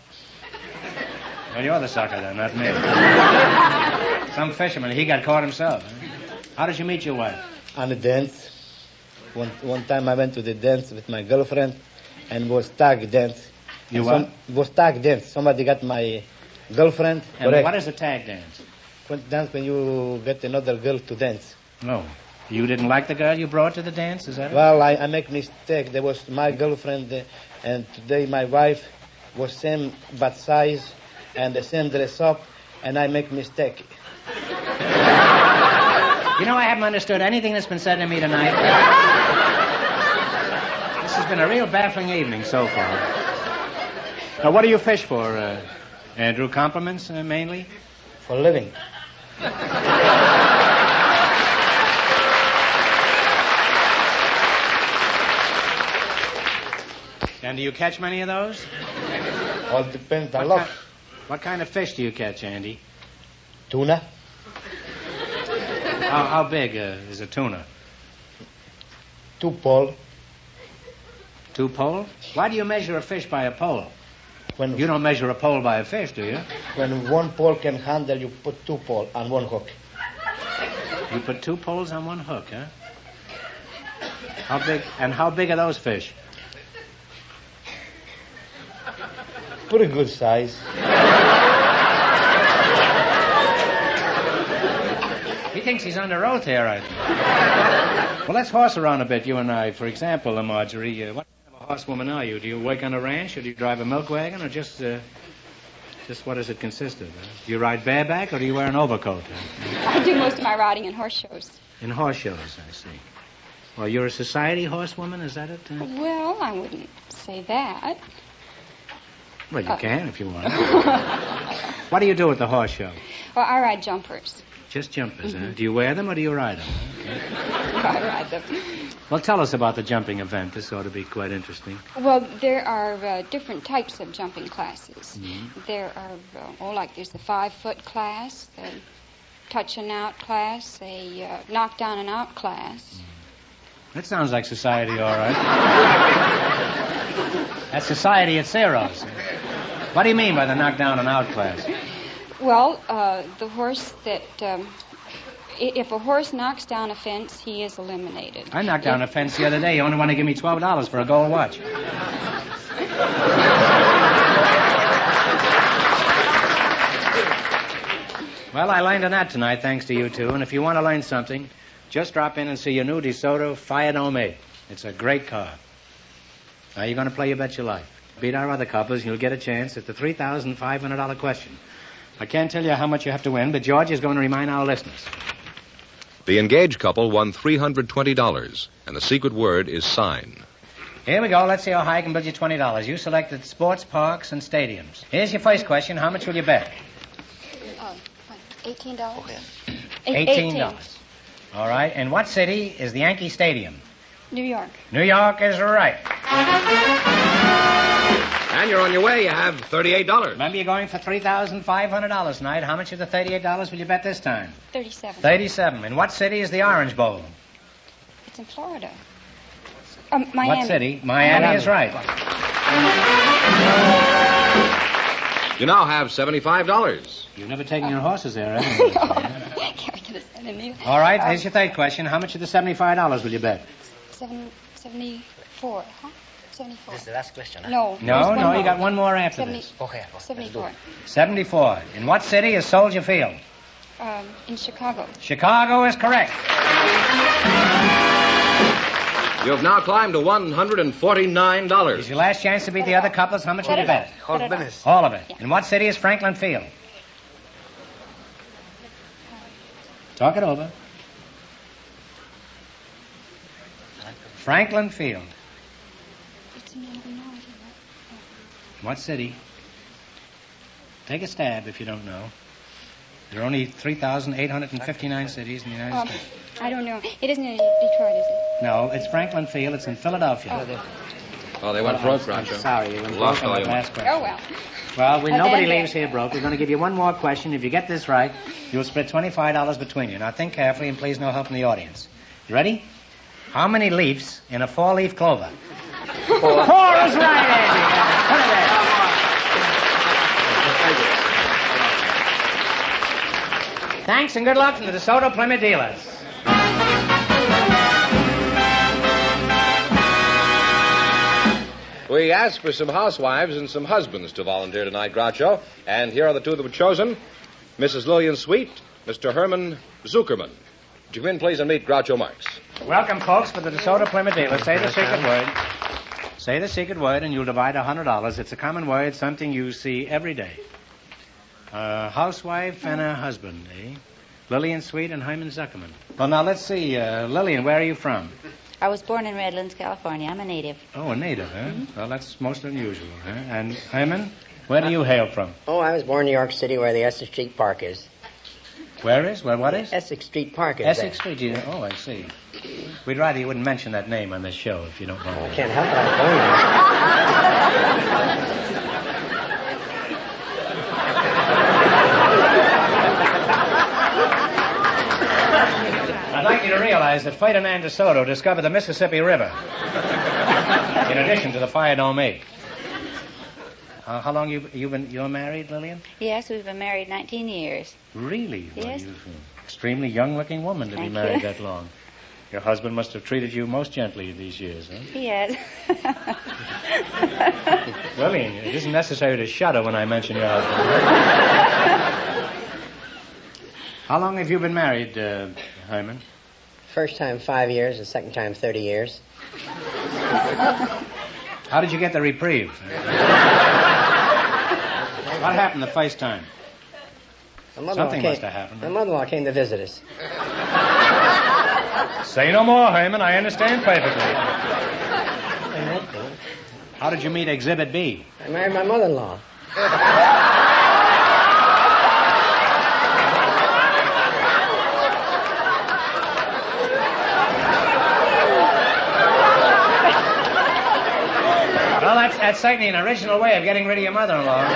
Well, you're the sucker then, not me. Some fisherman. He got caught himself. Huh? How did you meet your wife? On a dance. One time I went to the dance with my girlfriend and was tag dance. You what? Was tag dance. Somebody got my girlfriend. And correct. what is a tag dance? Dance when you get another girl to dance. No. You didn't like the girl you brought to the dance, is that it? Well, I make mistake. There was my girlfriend and today my wife was same but size and the same dress up and I make mistake. You know, I haven't understood anything that's been said to me tonight. This has been a real baffling evening so far. Now, what do you fish for, Andrew? Compliments, mainly? For living. And do you catch many of those? All depends a lot. What kind of fish do you catch, Andy? Tuna. How big is a tuna? 2 pole. 2 pole? Why do you measure a fish by a pole? You don't measure a pole by a fish, do you? When 1 pole can handle, you put 2 pole on 1 hook. You put 2 poles on 1 hook, huh? How big are those fish? Pretty good size. He thinks he's under oath here, I think. Well, let's horse around a bit, you and I. For example, Marjorie, what kind of a horsewoman are you? Do you work on a ranch, or do you drive a milk wagon, or just what does it consist of? Do you ride bareback, or do you wear an overcoat? I do most of my riding in horse shows. In horse shows, I see. Well, you're a society horsewoman, is that it? Well, I wouldn't say that. Well, you can if you want. What do you do at the horse show? Well, I ride jumpers. Just jumpers, huh? Do you wear them or do you ride them? I ride them. Well, tell us about the jumping event. This ought to be quite interesting. Well, there are different types of jumping classes. Mm-hmm. There are, there's the 5-foot class, the touch and out class, a knock down and out class. That sounds like society, all right. That's society at Cero's. What do you mean by the knockdown and out class? Well, the horse that... if a horse knocks down a fence, he is eliminated. I knocked down a fence the other day. You only want to give me $12 for a gold watch. Well, I learned a lot tonight, thanks to you two. And if you want to learn something, just drop in and see your new DeSoto Fire Dome 8. It's a great car. Now, you're going to play You Bet Your Life. Beat our other couples, and you'll get a chance at the $3,500 question. I can't tell you how much you have to win, but George is going to remind our listeners. The engaged couple won $320, and the secret word is sign. Here we go. Let's see how high I can build you $20. You selected sports parks and stadiums. Here's your first question. How much will you bet? $18. $18. All right. In what city is the Yankee Stadium? New York. New York is right. And you're on your way. You have $38. Remember, you're going for $3,500 tonight. How much of the $38 will you bet this time? 37. 37. In what city is the Orange Bowl? It's in Florida. Miami. What city? Miami is right. You now have $75. You've never taken your horses there, have you? All right, here's your third question. How much of the $75 will you bet? 74, huh? 74. This is the last question, huh? No. No, you got one more after 70, this. 74. 74. In what city is Soldier Field? In Chicago. Chicago is correct. You have now climbed to $149. It's your last chance to beat the other couples. How much will you bet? All of it. All of it. In what city is Franklin Field? Talk it over. Franklin Field. What city? Take a stab if you don't know. There are only 3,859 cities in the United States. I don't know. It isn't in Detroit, is it? No, it's Franklin Field. It's in Philadelphia. Oh, they went broke, Groucho. Sorry, you went broke on the last question. Oh, well. Well, nobody leaves here broke. We're going to give you one more question. If you get this right, you'll split $25 between you. Now, think carefully, and please no help from the audience. You ready? How many leaves in a four-leaf clover? Four is right, Andy. Put it there. Thanks and good luck from the DeSoto Plymouth dealers. We asked for some housewives and some husbands to volunteer tonight, Groucho. And here are the two that were chosen. Mrs. Lillian Sweet, Mr. Herman Zuckerman. Would you come in, please, and meet Groucho Marx? Welcome, folks, for the DeSoto Plymouth dealers. Say the secret word. Say the secret word, and you'll divide $100. It's a common word, something you see every day. A housewife and a husband, eh? Lillian Sweet and Herman Zuckerman. Well, now, let's see. Lillian, where are you from? I was born in Redlands, California. I'm a native. Oh, a native, huh? Mm-hmm. Well, that's most unusual, huh? And Herman, where do you hail from? Oh, I was born in New York City where the Essex Street Park is. Where is? Where what is? Essex Street Park is Essex Street. Oh, I see. We'd rather you wouldn't mention that name on this show, if you don't mind. I can't help it. I'd like you to realize that Ferdinand DeSoto discovered the Mississippi River, in addition to the Fire Dome 8. How long you're married, Lillian? Yes, we've been married 19 years. Really? Yes. Well, you're an extremely young-looking woman to be married that long. Your husband must have treated you most gently these years, huh? He has. Lillian, it isn't necessary to shudder when I mention your husband. How long have you been married, Herman? First time 5 years, the second time 30 years. How did you get the reprieve? What happened the first time? Something must have happened. My mother-in-law came to visit us. Say no more, Herman. I understand perfectly. How did you meet Exhibit B? I married my mother-in-law. Well, that's certainly an original way of getting rid of your mother-in-law.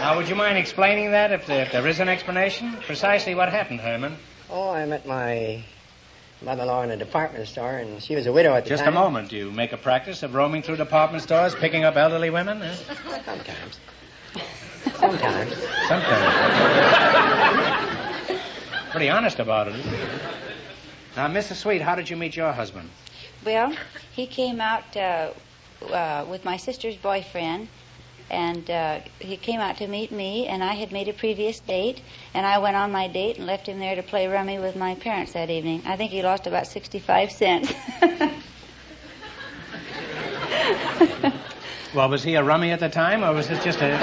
Now, would you mind explaining that, if there is an explanation? Precisely what happened, Herman? Oh, I met my mother-in-law in a department store, and she was a widow at the Just time. a moment. You make a practice of roaming through department stores, picking up elderly women? Eh? Sometimes. Sometimes. Sometimes. Pretty honest about it, isn't it? Now, Mrs. Sweet, how did you meet your husband? Well, he came out with my sister's boyfriend, and he came out to meet me, and I had made a previous date, and I went on my date and left him there to play rummy with my parents that evening. I think he lost about 65 cents. Well, was he a rummy at the time, or was this just a...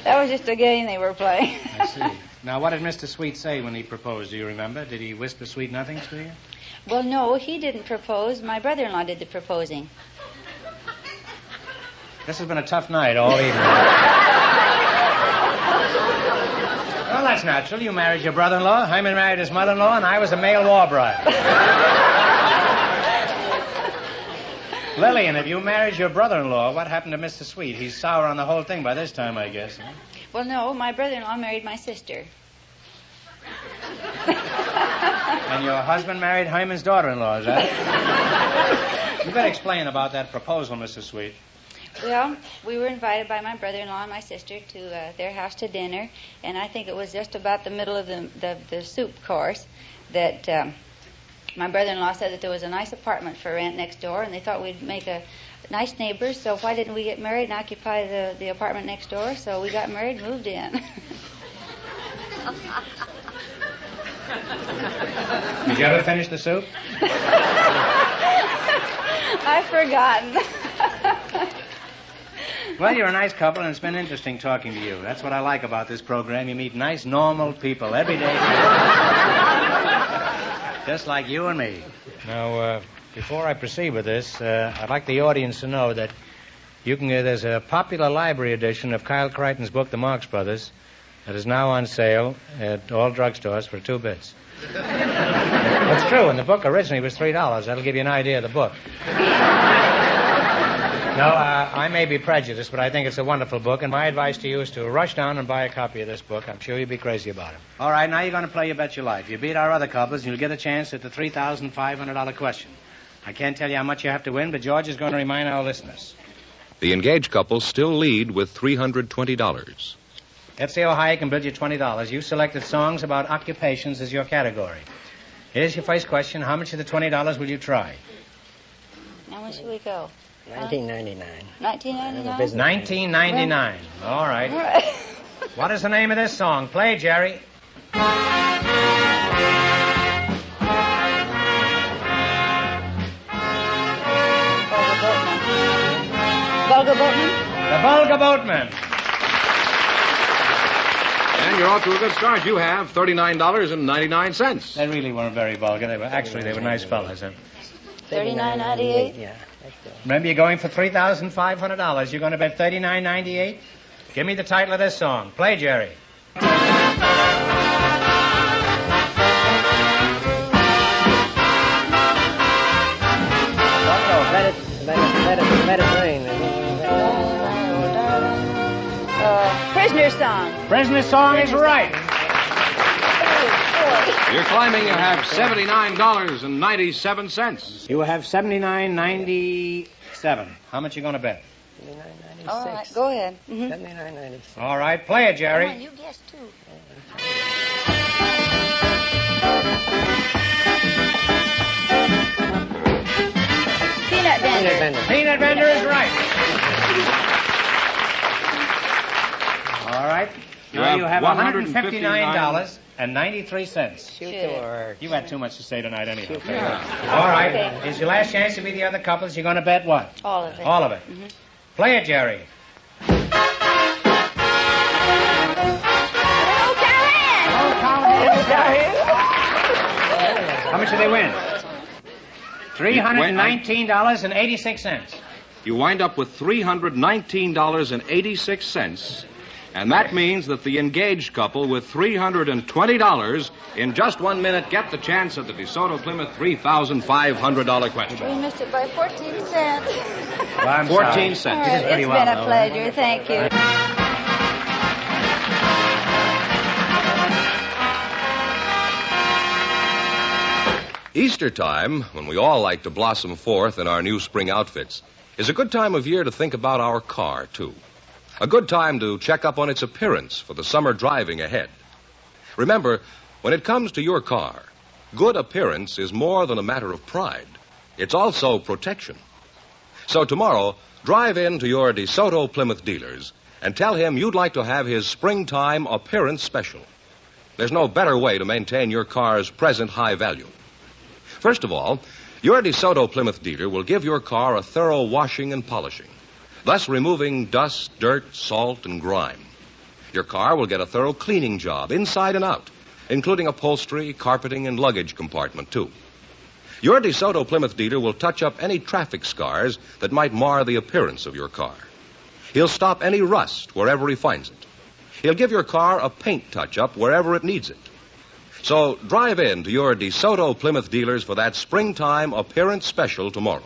That was just a game they were playing. I see. Now, what did Mr. Sweet say when he proposed? Do you remember? Did he whisper sweet nothings to you? Well, no, he didn't propose. My brother-in-law did the proposing. This has been a tough night all evening. Well, that's natural. You married your brother-in-law, Hyman married his mother-in-law, and I was a male war bride. Lillian, if you married your brother-in-law, what happened to Mr. Sweet? He's sour on the whole thing by this time, I guess. Huh? Well, no, my brother-in-law married my sister. And your husband married Hyman's daughter-in-law, is that it? You better explain about that proposal, Mrs. Sweet. Well, we were invited by my brother-in-law and my sister to their house to dinner, and I think it was just about the middle of the soup course that my brother-in-law said that there was a nice apartment for rent next door, and they thought we'd make a nice neighbors, so why didn't we get married and occupy the apartment next door? So we got married and moved in. Did you ever finish the soup? I've forgotten. Well, you're a nice couple, and it's been interesting talking to you. That's what I like about this program. You meet nice, normal people every day. Just like you and me. Now, before I proceed with this, I'd like the audience to know that there's a popular library edition of Kyle Crichton's book, The Marx Brothers, that is now on sale at all drugstores for 2 bits. That's true, and the book originally was $3. That'll give you an idea of the book. Now, I may be prejudiced, but I think it's a wonderful book, and my advice to you is to rush down and buy a copy of this book. I'm sure you'll be crazy about it. All right, now you're going to play You Bet Your Life. You beat our other couples, and you'll get a chance at the $3,500 question. I can't tell you how much you have to win, but George is going to remind our listeners. The engaged couple still lead with $320. Let's see how high I can bid you $20. You selected songs about occupations as your category. Here's your first question. How much of the $20 will you try? How much should we go? $19.99. $19.99? $19.99. All right. What is the name of this song? Play, Jerry. Volga Boatman? The Volga Boatman. And you're off to a good start. You have $39.99. They really weren't very vulgar. They were nice fellas. Huh? $39.98? Yeah. Remember, you're going for $3,500. You're going to bet $39.98? Give me the title of this song. Play, Jerry. Let it rain. Prisoner's Song. Prisoner's Song is right. You're climbing. You have $79.97. You have $79.97. How much are you going to bet? $79.96. All right, go ahead. Mm-hmm. $79.96. All right, play it, Jerry. Come on, you guess, too. Peanut Vendor. Peanut Vendor is right. All right. Now you have $159.93. Shoot the word. You had too much to say tonight anyhow. All right. Okay. It's your last chance to be the other couples. You're going to bet what? All of it. All of it. Mm-hmm. Play it, Jerry. How much did they win? $319.86. You wind up with $319.86. And that means that the engaged couple with $320 in just 1 minute get the chance at the DeSoto Plymouth $3,500 question. We missed it by 14 cents. Well, I'm 14 sorry. cents. It's been a pleasure. Thank you. Easter time, when we all like to blossom forth in our new spring outfits, is a good time of year to think about our car, too. A good time to check up on its appearance for the summer driving ahead. Remember, when it comes to your car, good appearance is more than a matter of pride. It's also protection. So tomorrow, drive in to your DeSoto Plymouth dealers and tell him you'd like to have his springtime appearance special. There's no better way to maintain your car's present high value. First of all, your DeSoto Plymouth dealer will give your car a thorough washing and polishing, thus removing dust, dirt, salt, and grime. Your car will get a thorough cleaning job inside and out, including upholstery, carpeting, and luggage compartment, too. Your DeSoto Plymouth dealer will touch up any traffic scars that might mar the appearance of your car. He'll stop any rust wherever he finds it. He'll give your car a paint touch-up wherever it needs it. So drive in to your DeSoto Plymouth dealers for that springtime appearance special tomorrow.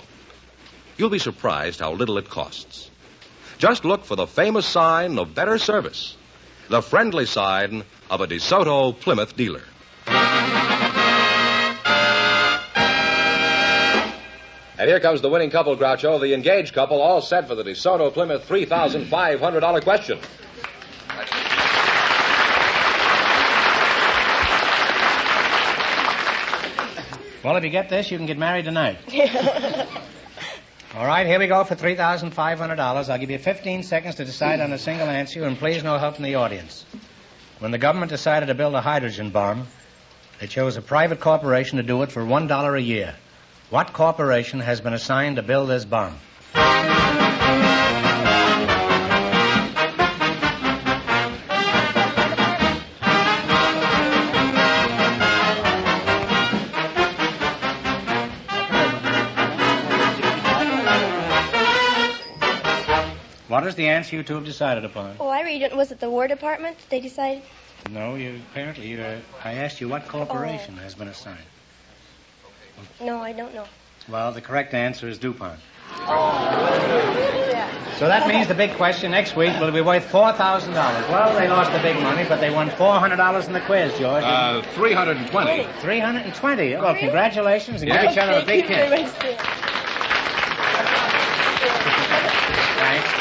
You'll be surprised how little it costs. Just look for the famous sign of better service, the friendly sign of a DeSoto Plymouth dealer. And here comes the winning couple, Groucho, the engaged couple, all set for the DeSoto Plymouth $3,500 question. Well, if you get this, you can get married tonight. All right, here we go for $3,500. I'll give you 15 seconds to decide on a single answer, and please no help from the audience. When the government decided to build a hydrogen bomb, they chose a private corporation to do it for $1 a year. What corporation has been assigned to build this bomb? What is the answer you two have decided upon? Oh, I read it. Was it the War Department they decided? No, I asked you what corporation has been assigned. No, I don't know. Well, the correct answer is DuPont. Yeah. So that means the big question next week will be worth $4,000. Well, they lost the big money, but they won $400 in the quiz, George. 320. 320. Well, congratulations, and give each other a big kiss. Thanks.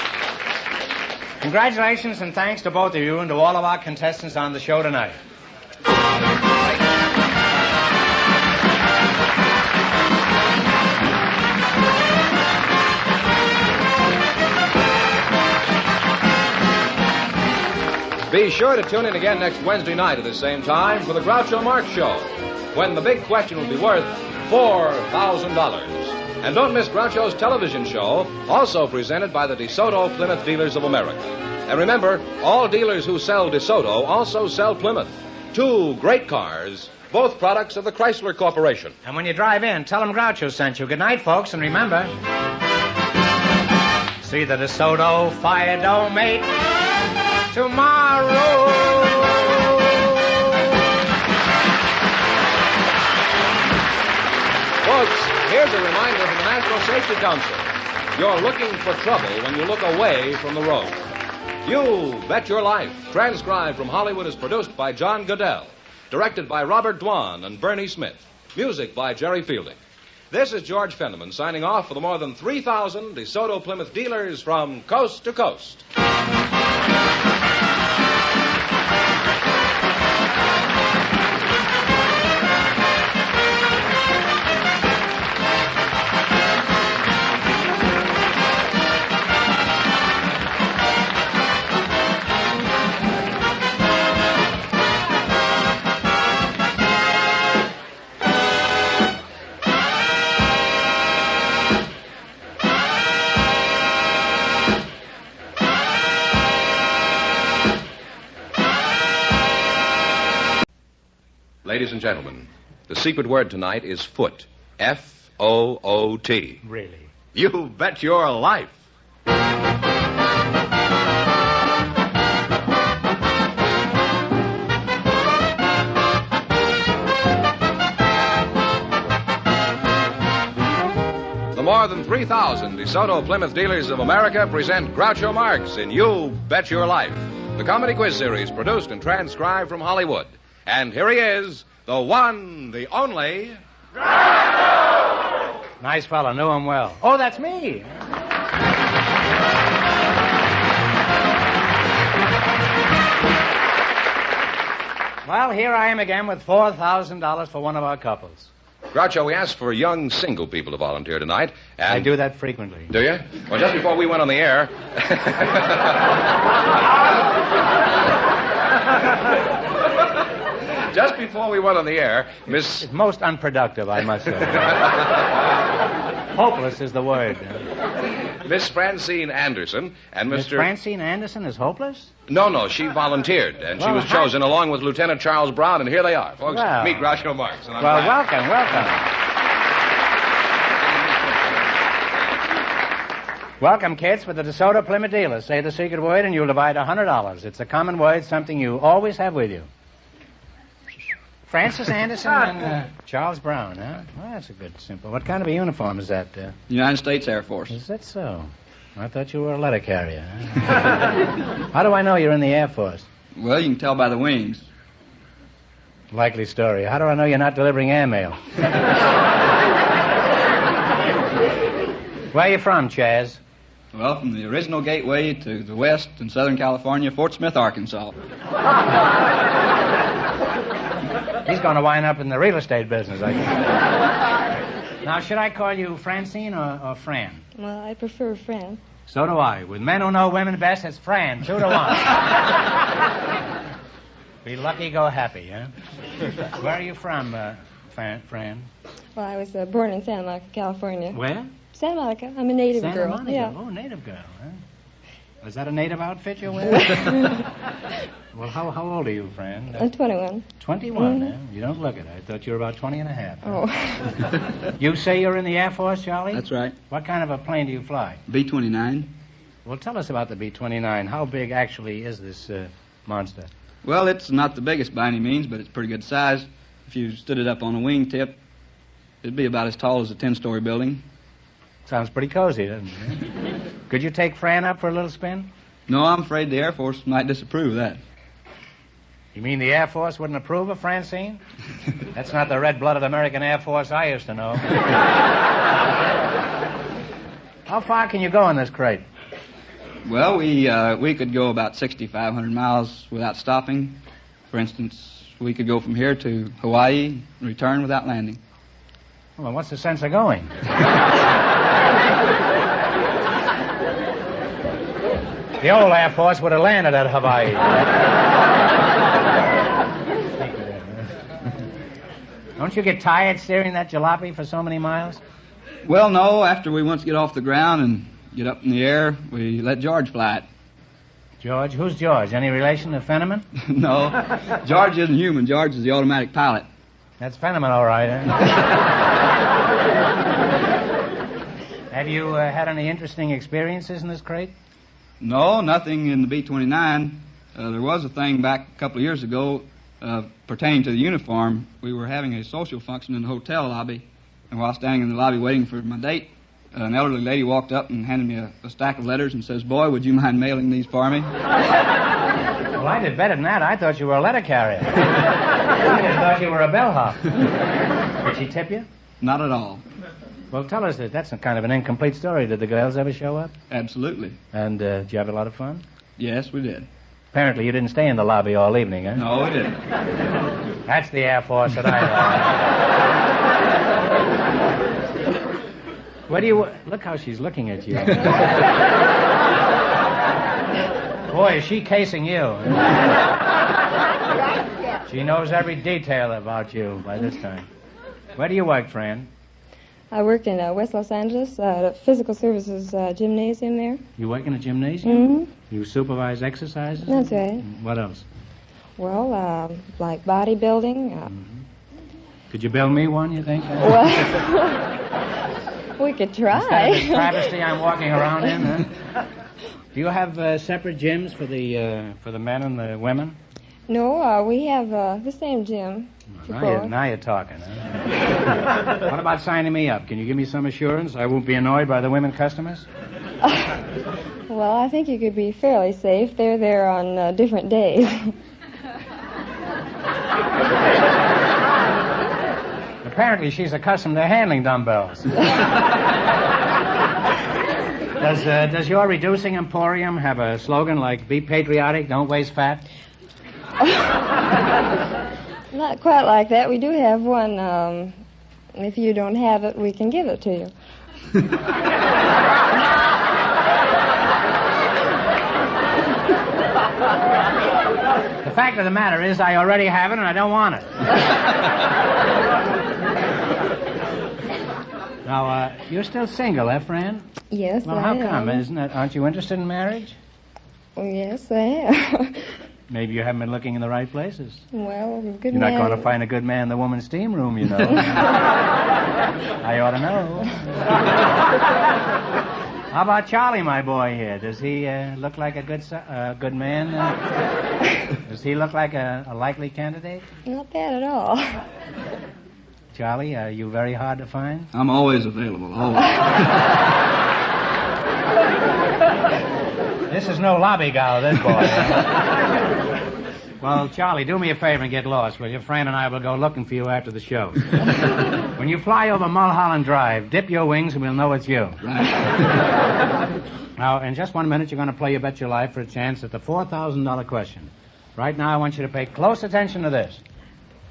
Congratulations and thanks to both of you and to all of our contestants on the show tonight. Be sure to tune in again next Wednesday night at the same time for the Groucho Marx Show, when the big question will be worth $4,000. And don't miss Groucho's television show, also presented by the DeSoto Plymouth Dealers of America. And remember, all dealers who sell DeSoto also sell Plymouth. Two great cars, both products of the Chrysler Corporation. And when you drive in, tell them Groucho sent you. Good night, folks, and remember, see the DeSoto fire don't make tomorrow. Folks, here's a reminder from the National Safety Council. You're looking for trouble when you look away from the road. You Bet Your Life, transcribed from Hollywood, is produced by John Goodell, directed by Robert Dwan and Bernie Smith, music by Jerry Fielding. This is George Fenneman signing off for the more than 3,000 DeSoto Plymouth dealers from coast to coast. Ladies and gentlemen, the secret word tonight is foot. F-O-O-T. Really? You bet your life. The more than 3,000 DeSoto Plymouth Dealers of America present Groucho Marx in You Bet Your Life, the comedy quiz series produced and transcribed from Hollywood. And here he is, the one, the only... Nice fellow, knew him well. Oh, that's me. Well, here I am again with $4,000 for one of our couples. Groucho, we asked for young single people to volunteer tonight. And I do that frequently. Do you? Well, just before we went on the air... Just before we went on the air, Miss... It's most unproductive, I must say. Hopeless is the word. Miss Francine Anderson and Mr... Miss Francine Anderson is hopeless? No, she volunteered, and she was chosen along with Lieutenant Charles Brown, and here they are. Folks, meet Groucho Marx. And I'm glad. Welcome, kids, with the DeSoto Plymouth dealers. Say the secret word and you'll divide $100. It's a common word, something you always have with you. Francis Anderson and Charles Brown, huh? Well, that's a good simple. What kind of a uniform is that? United States Air Force. Is that so? I thought you were a letter carrier. Huh? How do I know you're in the Air Force? Well, you can tell by the wings. Likely story. How do I know you're not delivering airmail? Where are you from, Chaz? Well, from the original gateway to the west in Southern California, Fort Smith, Arkansas. He's going to wind up in the real estate business, I think. Now, should I call you Francine or Fran? Well, I prefer Fran. So do I. With men who know women best, it's Fran, 2 to 1. Be lucky, go happy, huh? Where are you from, Fran? Well, I was born in Santa Monica, California. Where? Santa Monica. I'm a native Santa girl. Monica. Yeah. Oh, native girl, huh? Is that a native outfit you're wearing? Well, how old are you, Fran? I'm 21. 21, huh? You don't look it. I thought you were about 20 and a half. Oh. You say you're in the Air Force, Charlie? That's right. What kind of a plane do you fly? B-29. Well, tell us about the B-29. How big actually is this monster? Well, it's not the biggest by any means, but it's pretty good size. If you stood it up on a wingtip, it'd be about as tall as a 10-story building. Sounds pretty cozy, doesn't it? Could you take Fran up for a little spin? No, I'm afraid the Air Force might disapprove of that. You mean the Air Force wouldn't approve of Francine? That's not the red-blooded American Air Force I used to know. How far can you go in this crate? Well, we could go about 6,500 miles without stopping. For instance, we could go from here to Hawaii and return without landing. Well, what's the sense of going? The old Air Force would have landed at Hawaii. Don't you get tired steering that jalopy for so many miles? Well, no. After we once get off the ground and get up in the air, we let George fly it. George? Who's George? Any relation to Fenneman? No. George isn't human. George is the automatic pilot. That's Fenneman, all right, eh? Have you had any interesting experiences in this crate? No, nothing in the B-29. There was a thing back a couple of years ago pertaining to the uniform. We were having a social function in the hotel lobby, and while standing in the lobby waiting for my date, an elderly lady walked up and handed me a stack of letters and says, "Boy, would you mind mailing these for me?" Well, I did better than that. I thought you were a letter carrier. I just thought you were a bellhop. Did she tip you? Not at all. Well, tell us that. That's a kind of an incomplete story. Did the girls ever show up? Absolutely. And did you have a lot of fun? Yes, we did. Apparently you didn't stay in the lobby all evening, huh? No, we didn't. That's the Air Force that I know. What do you... Look how she's looking at you. Boy, is she casing you. She knows every detail about you by this time. Where do you work, Fran? I work in West Los Angeles, the physical services gymnasium there. You work in a gymnasium? Mm-hmm. You supervise exercises? That's right. What else? Well, like bodybuilding. Could you build me one, you think? Well, we could try. Instead of this travesty I'm walking around in, huh? Do you have separate gyms for the men and the women? No, we have the same gym. Now you're talking, huh? What about signing me up? Can you give me some assurance I won't be annoyed by the women customers? Well, I think you could be fairly safe. They're there on different days. apparently she's accustomed to handling dumbbells. Does your reducing emporium have a slogan like "Be patriotic, don't waste fat"? Not quite like that. We do have one. If you don't have it, we can give it to you. The fact of the matter is I already have it and I don't want it. Now, you're still single, eh, Fran? Yes, Well, I how am. come? Aren't you interested in marriage? Oh, yes, I am. Maybe you haven't been looking in the right places. Well, good You're man. not going to find a good man in the woman's steam room, you know. I ought to know. How about Charlie, my boy here? Does he look like a good man? Does he look like a likely candidate? Not bad at all. Charlie, are you very hard to find? I'm always available, always. This is no lobby gal, this boy. Well, Charlie, do me a favor and get lost, will you? Fran and I will go looking for you after the show. When you fly over Mulholland Drive, dip your wings and we'll know it's you. Right. Now, in just 1 minute, you're going to play You Bet Your Life for a chance at the $4,000 question. Right now, I want you to pay close attention to this.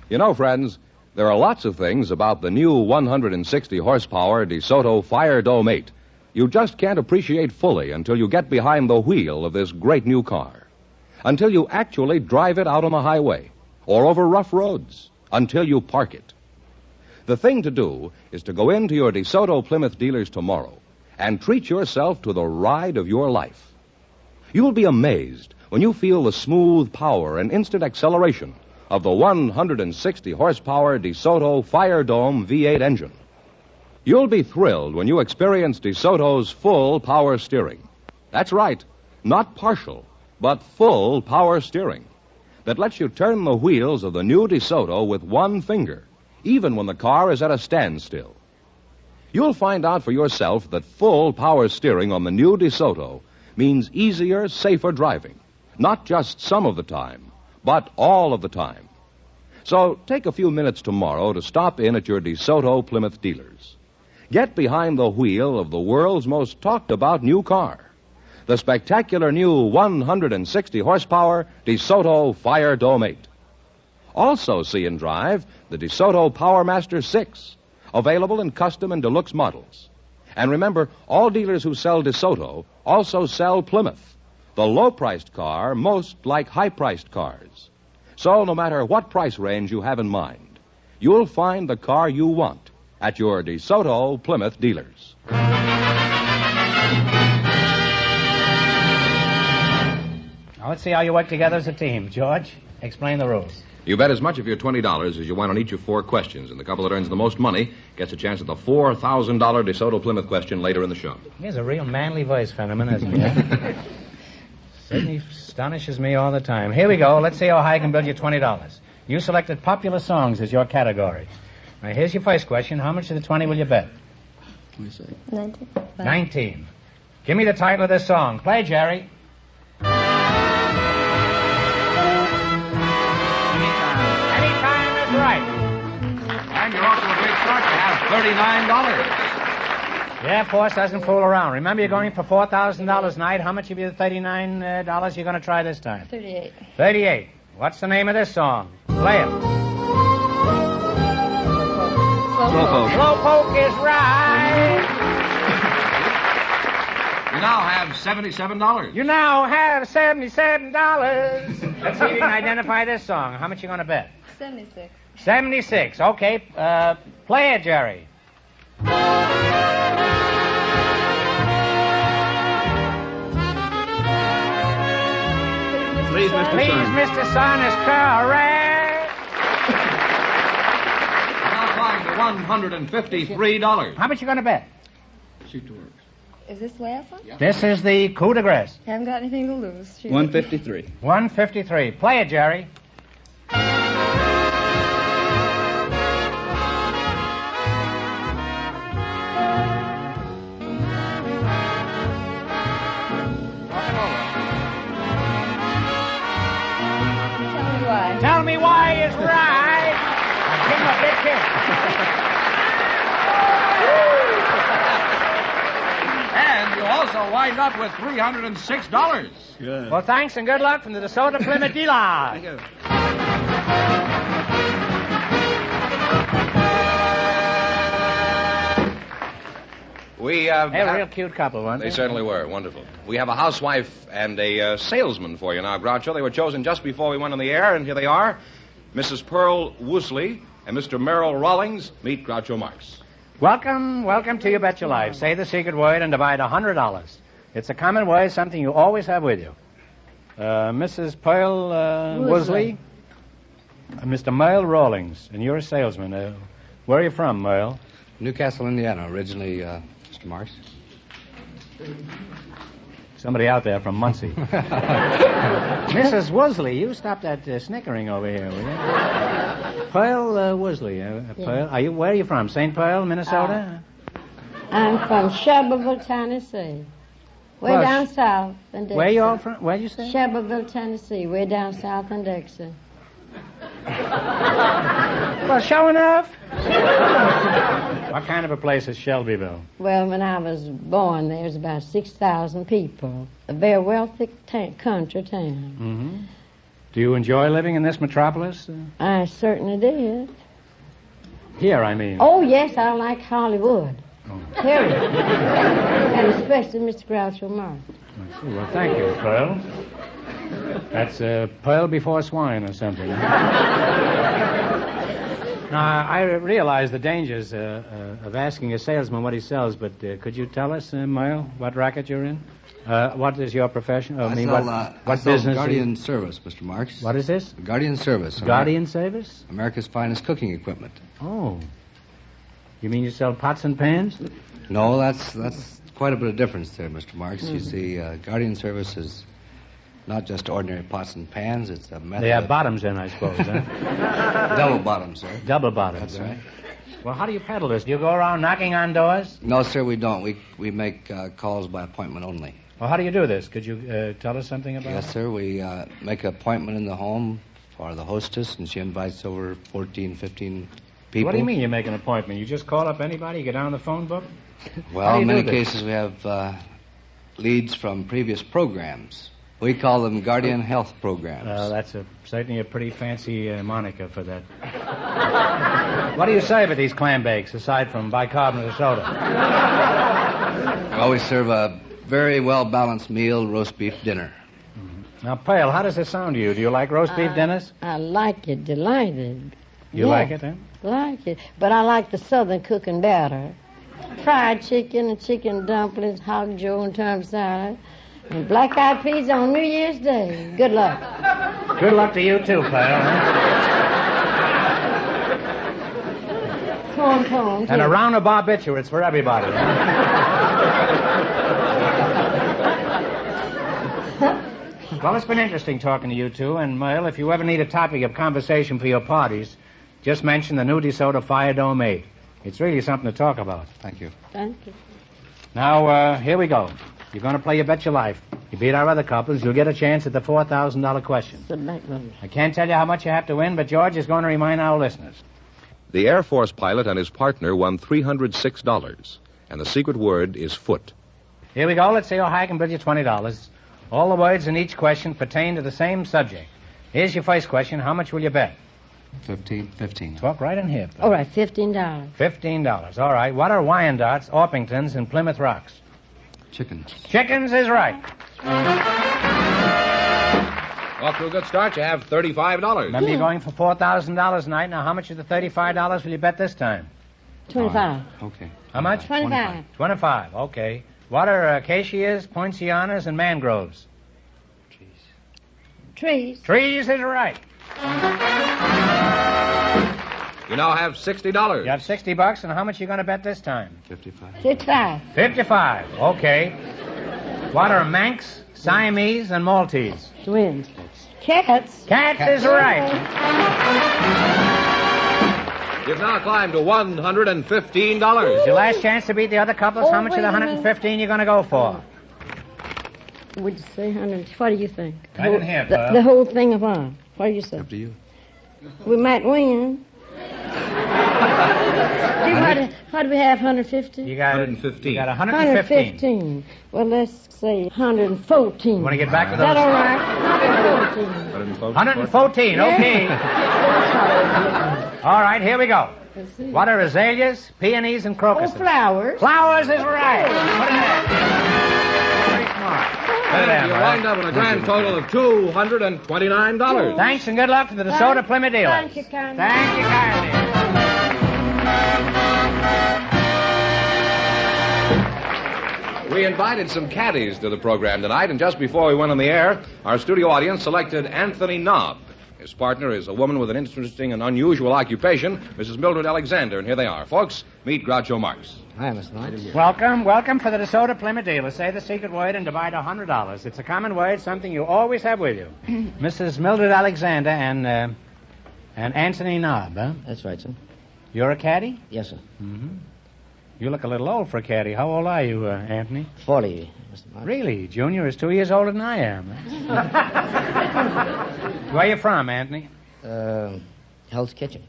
You know, friends, there are lots of things about the new 160 horsepower DeSoto Fire Dome 8 you just can't appreciate fully until you get behind the wheel of this great new car. Until you actually drive it out on the highway or over rough roads. Until you park it. The thing to do is to go into your DeSoto Plymouth dealers tomorrow and treat yourself to the ride of your life. You'll be amazed when you feel the smooth power and instant acceleration of the 160 horsepower DeSoto Fire Dome V8 engine. You'll be thrilled when you experience DeSoto's full power steering. That's right, not partial, but full power steering that lets you turn the wheels of the new DeSoto with one finger, even when the car is at a standstill. You'll find out for yourself that full power steering on the new DeSoto means easier, safer driving, not just some of the time, but all of the time. So take a few minutes tomorrow to stop in at your DeSoto Plymouth dealers. Get behind the wheel of the world's most talked about new car, the spectacular new 160 horsepower DeSoto Fire Dome 8. Also see and drive the DeSoto PowerMaster 6, available in custom and deluxe models. And remember, all dealers who sell DeSoto also sell Plymouth, the low-priced car most like high-priced cars. So no matter what price range you have in mind, you'll find the car you want at your DeSoto Plymouth dealers. Now, let's see how you work together as a team. George, explain the rules. You bet as much of your $20 as you want on each of 4 questions, and the couple that earns the most money gets a chance at the $4,000 DeSoto Plymouth question later in the show. He has a real manly voice, Fenneman, isn't he? Certainly astonishes me all the time. Here we go. Let's see how high I can build you $20. You selected popular songs as your category. Now, here's your first question. How much of the 20 will you bet? 19. 19. Give me the title of this song. Play, Jerry. Anytime is right. And you're off to a great start. You have $39. Yeah, force doesn't fool around. Remember, you're going for $4,000 tonight. How much of your $39 you're going to try this time? 38. 38. What's the name of this song? Play it. Slowpoke. Slowpoke is right. You now have $77. You now have $77. Let's see if you can identify this song. How much you going to bet? 76. 76. Okay. Play it, Jerry. Please, Mr. Please, Sun. Mr. Sun is correct. Now flying to $153. How much you going to bet? Is this last one? This is the coup de grace. Haven't got anything to lose. Shoot. 153. 153. Play it, Jerry. Tell me why. Tell me why is right. Now give him a big kick. wind up with $306. Good. Well, thanks and good luck from the DeSoto Plymouth dealer. Thank you. We They're a real cute couple, weren't They they? certainly were. Wonderful. We have a housewife and a salesman for you now, Groucho. They were chosen just before we went on the air, and here they are. Mrs. Pearl Woosley and Mr. Merrill Rawlings. Meet Groucho Marx. Welcome to You Bet Your Life. Say the secret word and divide $100. It's a common word, something you always have with you. Mrs. Pearl Woosley, Mr. Merle Rawlings, and you're a salesman. Where are you from, Merle? Newcastle, Indiana, originally, Mr. Marx. Somebody out there from Muncie. Mrs. Woosley, you stop that snickering over here, will you? Pearl Woosley. Pearl, where are you from? St. Paul, Minnesota? I'm from Shelbyville, Tennessee. Way Well, down south in Dixie. Where you all from? Where'd you say? Shelbyville, Tennessee. Way down south in Dixie. Well, show enough. What kind of a place is Shelbyville? Well, when I was born, there was about 6,000 people. A very wealthy country town. Mm-hmm. Do you enjoy living in this metropolis? I certainly did. Here, I mean. Oh, yes, I like Hollywood. Period. And especially Mr. Groucho Marx. I see. Well, thank you, Pearl. That's Pearl before swine or something. Now, I realize the dangers of asking a salesman what he sells, but could you tell us, Merle, what racket you're in? What is your profession? I What sell business? Guardian Service, Mr. Marx. What is this? Guardian Service. Guardian Service? America's finest cooking equipment. Oh. You mean you sell pots and pans? No, that's quite a bit of difference there, Mr. Marx. You Mhm. see, Guardian Service is not just ordinary pots and pans. It's a method. They have bottoms in, I suppose, huh? Double bottoms, sir. Double bottoms. That's right. Well, how do you peddle this? Do you go around knocking on doors? No, sir, we don't. We make calls by appointment only. Well, how do you do this? Could you tell us something about Yes, it? sir. We make an appointment in the home for the hostess, and she invites over 14, 15 people. What do you mean you make an appointment? You just call up anybody, you get down the phone book? How Well, do in you many do this? cases we have leads from previous programs. We call them Guardian Health programs. That's certainly a pretty fancy moniker for that. What do you serve at these clam bakes, aside from bicarbonate of soda? We always serve a very well-balanced meal, roast beef dinner. Now, Pearl, how does this sound to you? Do you like roast beef dinners? I like it, delighted. You like it, huh? Like it. But I like the southern cooking better. Fried chicken and chicken dumplings, hog joe and turnip salad, and black-eyed peas on New Year's Day. Good luck. Good luck to you, too, Pearl. Corn pone, too. And a round of barbiturates for everybody. Well, it's been interesting talking to you two, and, Merle, if you ever need a topic of conversation for your parties, just mention the new DeSoto Fire Dome 8. It's really something to talk about. Thank you. Thank you. Now, here we go. You're going to play You Bet Your Life. You beat our other couples, you'll get a chance at the $4,000 question. I can't tell you how much you have to win, but George is going to remind our listeners. The Air Force pilot and his partner won $306, and the secret word is foot. Here we go. Let's see how high I can bid you $20. All the words in each question pertain to the same subject. Here's your first question. How much will you bet? 15. Talk right in here. All right, $15. $15. All right. What are Wyandottes, Orpingtons, and Plymouth Rocks? Chickens. Chickens is right. Off to a good start. You have $35. Remember, you're going for $4,000 tonight. Now, how much of the $35 will you bet this time? 25. Okay. How much? 25. 25. Okay. What are acacias, poincianas, and mangroves? Trees. Trees is right. You now have $60. You have $60, and how much are you going to bet this time? 55. 55. 55. Okay. What are Manx, Siamese, and Maltese? Twins. Cats. Cats is right. You've now climbed to $115. It's your last chance to beat the other couples. Oh, How much of wait the a minute. 115 you going to go for? Would you say 100? What do you think? Right in here, Pearl. The whole thing of on. What do you say? Up to you. We might win. What do we have, 150? You got 115. You got 115. 115. Well, let's say 114. You want to get back to Is those? that all right? 114. 114, okay. All right, here we go. What are azaleas, peonies, and crocuses? Oh, flowers. Flowers is right. Put it there. Very smart. Put it there, You brother. wind up with a grand total of $229. Thanks and good luck to the DeSoto Plymouth dealers. Thank you kindly. Thank you kindly. We invited some caddies to the program tonight, and just before we went on the air, our studio audience selected Anthony Nobb. His partner is a woman with an interesting and unusual occupation, Mrs. Mildred Alexander, and here they are. Folks, meet Groucho Marx. Hi, Mr. Marx. Welcome for the DeSoto Plymouth dealers. Say the secret word and divide $100. It's a common word, something you always have with you. Mrs. Mildred Alexander and Anthony Nobb, huh? That's right, sir. You're a caddy? Yes, sir. Mm-hmm. You look a little old for a caddy. How old are you, Anthony? 40, Mr. Marx. Really? Junior is 2 years older than I am. Where you from, Anthony? Hell's Kitchen.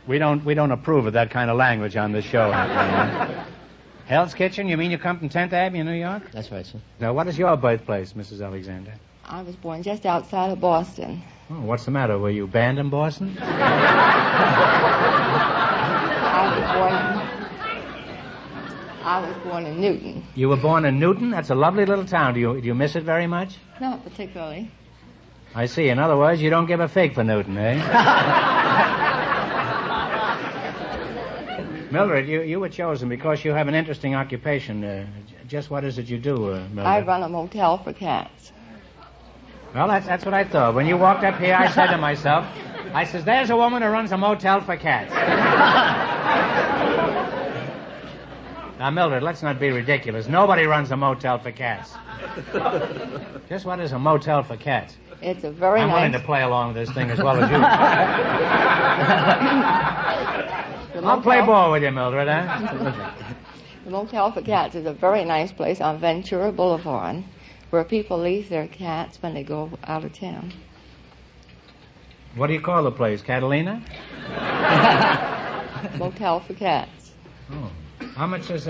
We don't approve of that kind of language on this show, Anthony. Hell's Kitchen? You mean you come from 10th Avenue, New York? That's right, sir. Now, what is your birthplace, Mrs. Alexander? I was born just outside of Boston. Oh, what's the matter? Were you banned in Boston? I was born in Newton. You were born in Newton? That's a lovely little town. Do you miss it very much? Not particularly. I see. In other words, you don't give a fig for Newton, eh? Mildred, you were chosen because you have an interesting occupation. Just what is it you do, Mildred? I run a motel for cats. Well, that's what I thought. When you walked up here, I said to myself, I says, there's a woman who runs a motel for cats. Now, Mildred, let's not be ridiculous. Nobody runs a motel for cats. Just what is a motel for cats? It's a very I'm nice... willing to play along with this thing as well as you. I'll play ball with you, Mildred, huh? The Motel for Cats is a very nice place on Ventura Boulevard where people leave their cats when they go out of town. What do you call the place, Catalina? Motel for Cats. Oh. How much is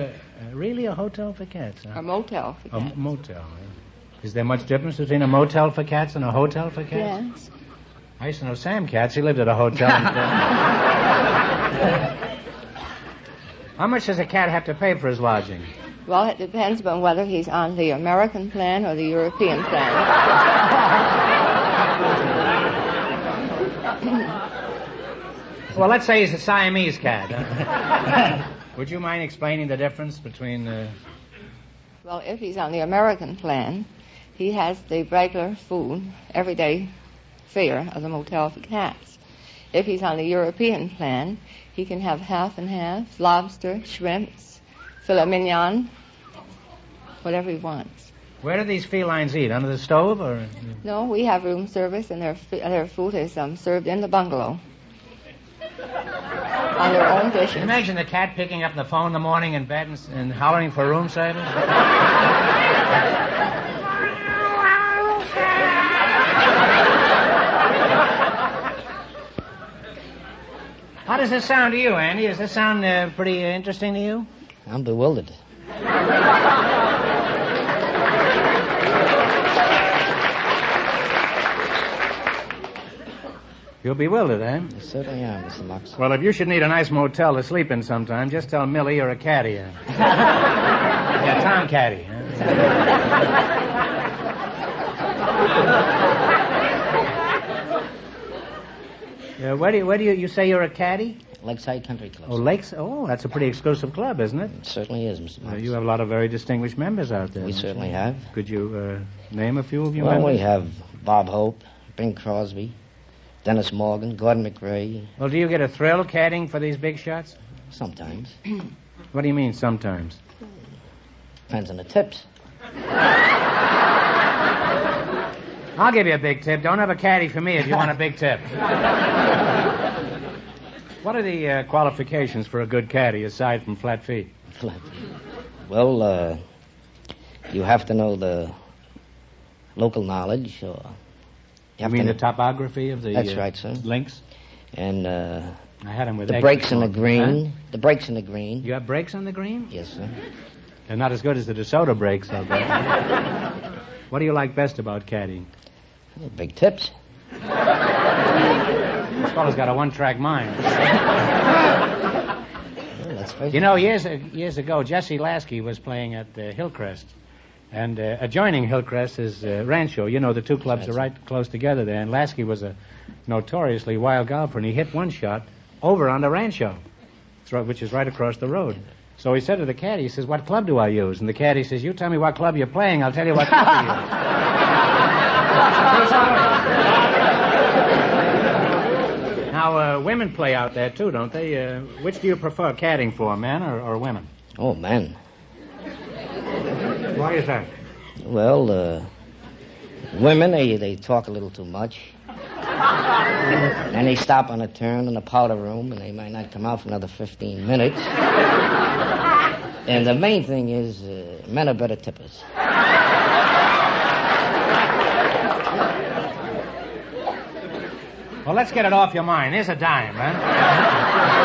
really a hotel for cats? Huh? A motel for cats. A motel, yeah. Is there much difference between a motel for cats and a hotel for cats? Yes. I used to know Sam Katz. He lived at a hotel. How much does a cat have to pay for his lodging? Well, it depends on whether he's on the American plan or the European plan. Well, let's say he's a Siamese cat. Huh? Would you mind explaining the difference between... Well, if he's on the American plan, he has the regular food, everyday fare of the Motel for Cats. If he's on the European plan, he can have half and half, lobster, shrimps, filet mignon, whatever he wants. Where do these felines eat? Under the stove or...? No, we have room service, and their food is served in the bungalow. On their own dishes. Imagine the cat picking up the phone in the morning in bed and hollering for room service. How does this sound to you, Andy? Does this sound pretty interesting to you? I'm bewildered. You're bewildered, eh? I certainly am, Mr. Marx. Well, if you should need a nice motel to sleep in sometime, just tell Millie you're a caddy. Yeah, Tom Caddy. Where do you say you're a caddy? Lakeside Country Club. Oh, Lakes. Oh, that's a pretty exclusive club, isn't it? It certainly is, Mr. Marx. You have a lot of very distinguished members out there. We certainly have. Could you name a few of your Well, members? we have Bob Hope, Bing Crosby, Dennis Morgan, Gordon McRae. Well, do you get a thrill caddying for these big shots? Sometimes. What do you mean, sometimes? Depends on the tips. I'll give you a big tip. Don't have a caddy for me if you want a big tip. What are the qualifications for a good caddy aside from flat feet? Well, you have to know the local knowledge. Or You mean the topography of the That's right, sir. links? And I had them with The extra brakes in the salt. green. Huh? The brakes in the green. You have brakes on the green? Yes, sir. They're not as good as the DeSoto brakes, I'll bet. What do you like best about caddying? Big tips. This fellow's got a one-track mind. Let's face it. You know, years ago, Jesse Lasky was playing at Hillcrest. And adjoining Hillcrest is Rancho. You know, the two clubs are right close together there. And Lasky was a notoriously wild golfer, and he hit one shot over on the Rancho, which is right across the road. So he said to the caddy, he says, "What club do I use?" And the caddy says, "You tell me what club you're playing, I'll tell you what club to use." Now, women play out there, too, don't they? Which do you prefer caddying for, men or women? Oh, men. Why is that? Well, women, they talk a little too much. And they stop on a turn in the powder room, and they might not come out for another 15 minutes. And the main thing is, men are better tippers. Well, let's get it off your mind. Here's a dime, huh?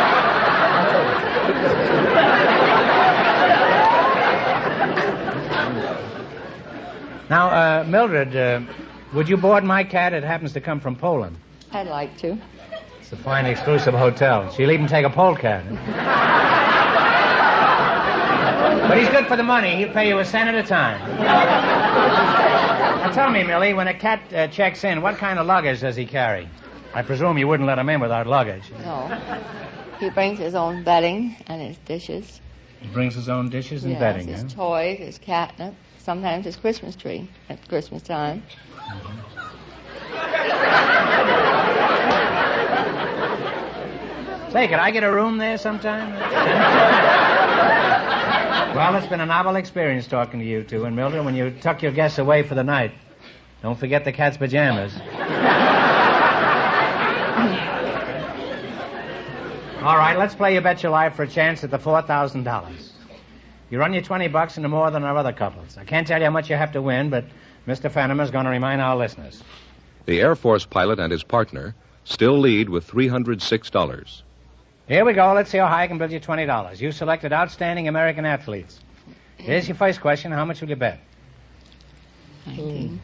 Now, Mildred, would you board my cat? It happens to come from Poland. I'd like to. It's a fine, exclusive hotel. She'll even take a polecat. But he's good for the money. He'll pay you a cent at a time. Now, tell me, Millie, when a cat checks in, what kind of luggage does he carry? I presume you wouldn't let him in without luggage. No. He brings his own bedding and his dishes. He brings his own dishes and Yes, bedding, his huh? toys, his catnip, sometimes his Christmas tree at Christmas time. Say, could I get a room there sometime? Well, it's been a novel experience talking to you two. And Mildred, when you tuck your guests away for the night, don't forget the cat's pajamas. All right, let's play You Bet Your Life for a chance at the $4,000. You run your $20 into more than our other couples. I can't tell you how much you have to win, but Mr. Fenneman's going to remind our listeners. The Air Force pilot and his partner still lead with $306. Here we go. Let's see how high I can build you $20. You selected outstanding American athletes. Here's your first question. How much will you bet? 19.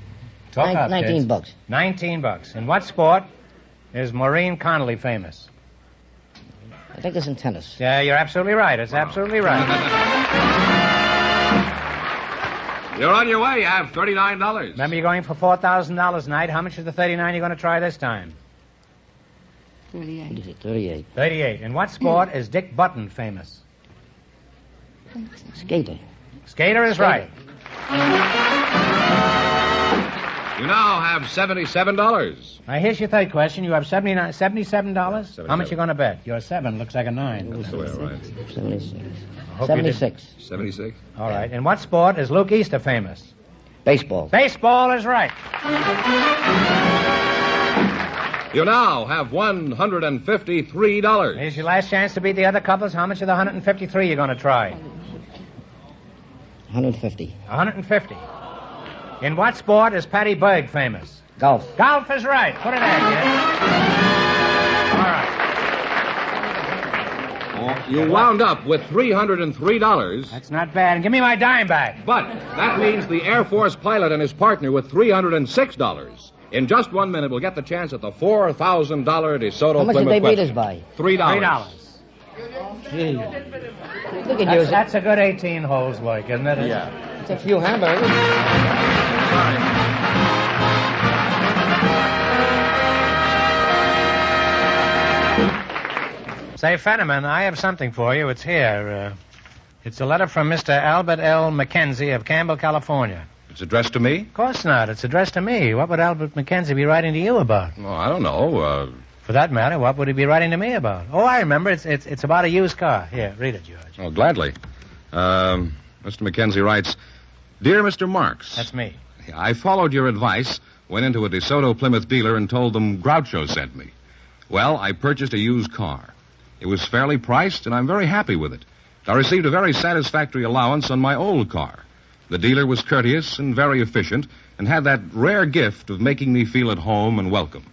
Talk up, kids. $19. $19. In what sport is Maureen Connolly famous? I think it's in tennis. Yeah, you're absolutely right. It's absolutely right. You're on your way. You have $39. Remember, you're going for $4,000 tonight. How much is the 39 you're going to try this time? 38. 38. 38. In what sport is Dick Button famous? Skater. Skater is right. You now have $77. Now, here's your third question. You have $77? How much you going to bet? Your 7 looks like a 9. That's the way, all right. 76. I hope you did- 76. 76. All right. In what sport is Luke Easter famous? Baseball. Baseball is right. You now have $153. Here's your last chance to beat the other couples. How much of the 153 you're going to try? 150. 150. In what sport is Patty Berg famous? Golf. Golf is right. Put it there, kid. All right. You wound up with $303. That's not bad. And give me my dime back. But that leaves the Air Force pilot and his partner with $306. In just 1 minute, we'll get the chance at the $4,000 DeSoto How much did Plymouth they beat question. us by? $3. Gee. Look at you. That's a good 18 holes, like, isn't it? Yeah. It's a few hamburgers. Say, Fenneman, I have something for you. It's here. It's a letter from Mr. Albert L. McKenzie of Campbell, California. It's addressed to me? Of course not. It's addressed to me. What would Albert McKenzie be writing to you about? Oh, I don't know. For that matter, what would he be writing to me about? Oh, I remember. It's about a used car. Here, read it, George. Oh, gladly. Mr. McKenzie writes, Dear Mr. Marx. That's me. I followed your advice, went into a DeSoto Plymouth dealer and told them Groucho sent me. Well, I purchased a used car. It was fairly priced, and I'm very happy with it. I received a very satisfactory allowance on my old car. The dealer was courteous and very efficient and had that rare gift of making me feel at home and welcome.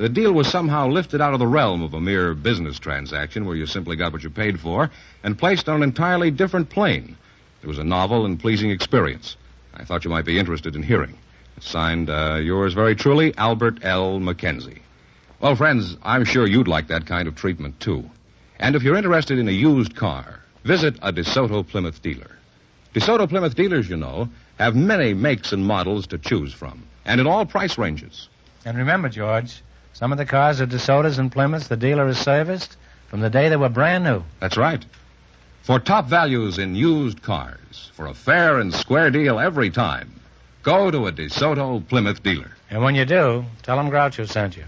The deal was somehow lifted out of the realm of a mere business transaction where you simply got what you paid for and placed on an entirely different plane. It was a novel and pleasing experience. I thought you might be interested in hearing. It's signed, yours very truly, Albert L. Mackenzie. Well, friends, I'm sure you'd like that kind of treatment, too. And if you're interested in a used car, visit a DeSoto Plymouth dealer. DeSoto Plymouth dealers, you know, have many makes and models to choose from, and in all price ranges. And remember, George, some of the cars are DeSoto's and Plymouth's the dealer has serviced from the day they were brand new. That's right. For top values in used cars, for a fair and square deal every time, go to a DeSoto Plymouth dealer. And when you do, tell them Groucho sent you.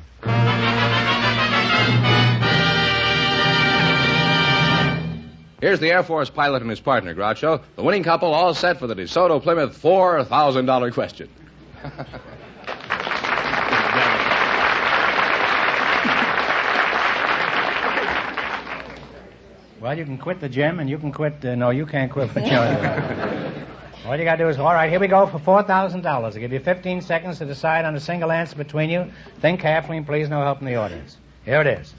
Here's the Air Force pilot and his partner, Groucho. The winning couple all set for the DeSoto Plymouth $4,000 question. Well, you can quit the gym and you can quit... no, you can't quit for children. All you got to do is, all right, here we go for $4,000. I'll give you 15 seconds to decide on a single answer between you. Think carefully and please no help in the audience. Here it is.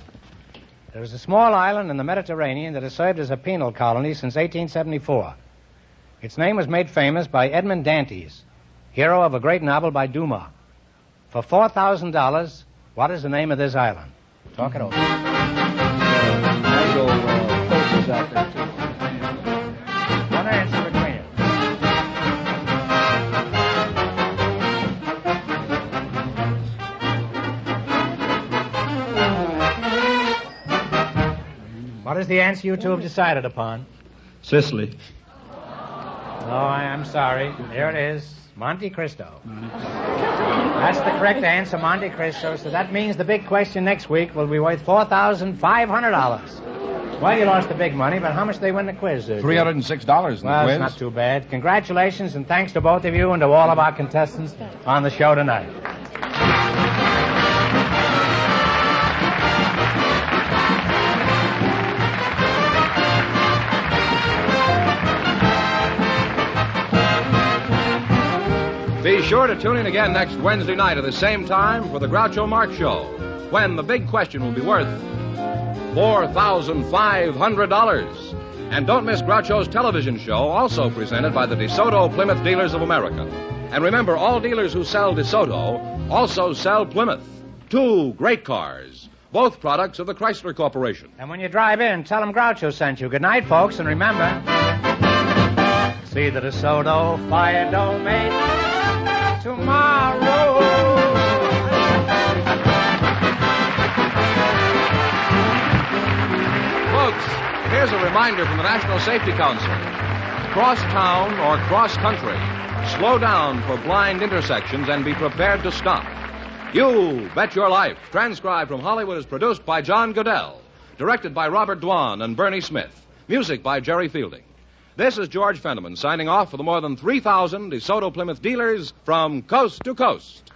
There is a small island in the Mediterranean that has served as a penal colony since 1874. Its name was made famous by Edmond Dantes, hero of a great novel by Dumas. For $4,000, what is the name of this island? Talk it over. One answer between you. What is the answer you two have decided upon? Sicily. No, I'm sorry. Here it is. Monte Cristo. That's the correct answer, Monte Cristo. So that means the big question next week will be worth $4,500. Well, you lost the big money, but how much did they win the quiz? $306 in the quiz. Well, it's not too bad. Congratulations, and thanks to both of you and to all of our contestants on the show tonight. Be sure to tune in again next Wednesday night at the same time for the Groucho Marx Show, when the big question will be worth $4,500. And don't miss Groucho's television show, also presented by the DeSoto Plymouth Dealers of America. And remember, all dealers who sell DeSoto also sell Plymouth. Two great cars, both products of the Chrysler Corporation. And when you drive in, tell them Groucho sent you. Good night, folks, and remember, see the DeSoto fire don't make tomorrow. Folks, here's a reminder from the National Safety Council. Cross town or cross country, slow down for blind intersections and be prepared to stop. You Bet Your Life, transcribed from Hollywood, is produced by John Goodell, directed by Robert Dwan and Bernie Smith, music by Jerry Fielding. This is George Fenneman signing off for the more than 3,000 DeSoto Plymouth dealers from coast to coast.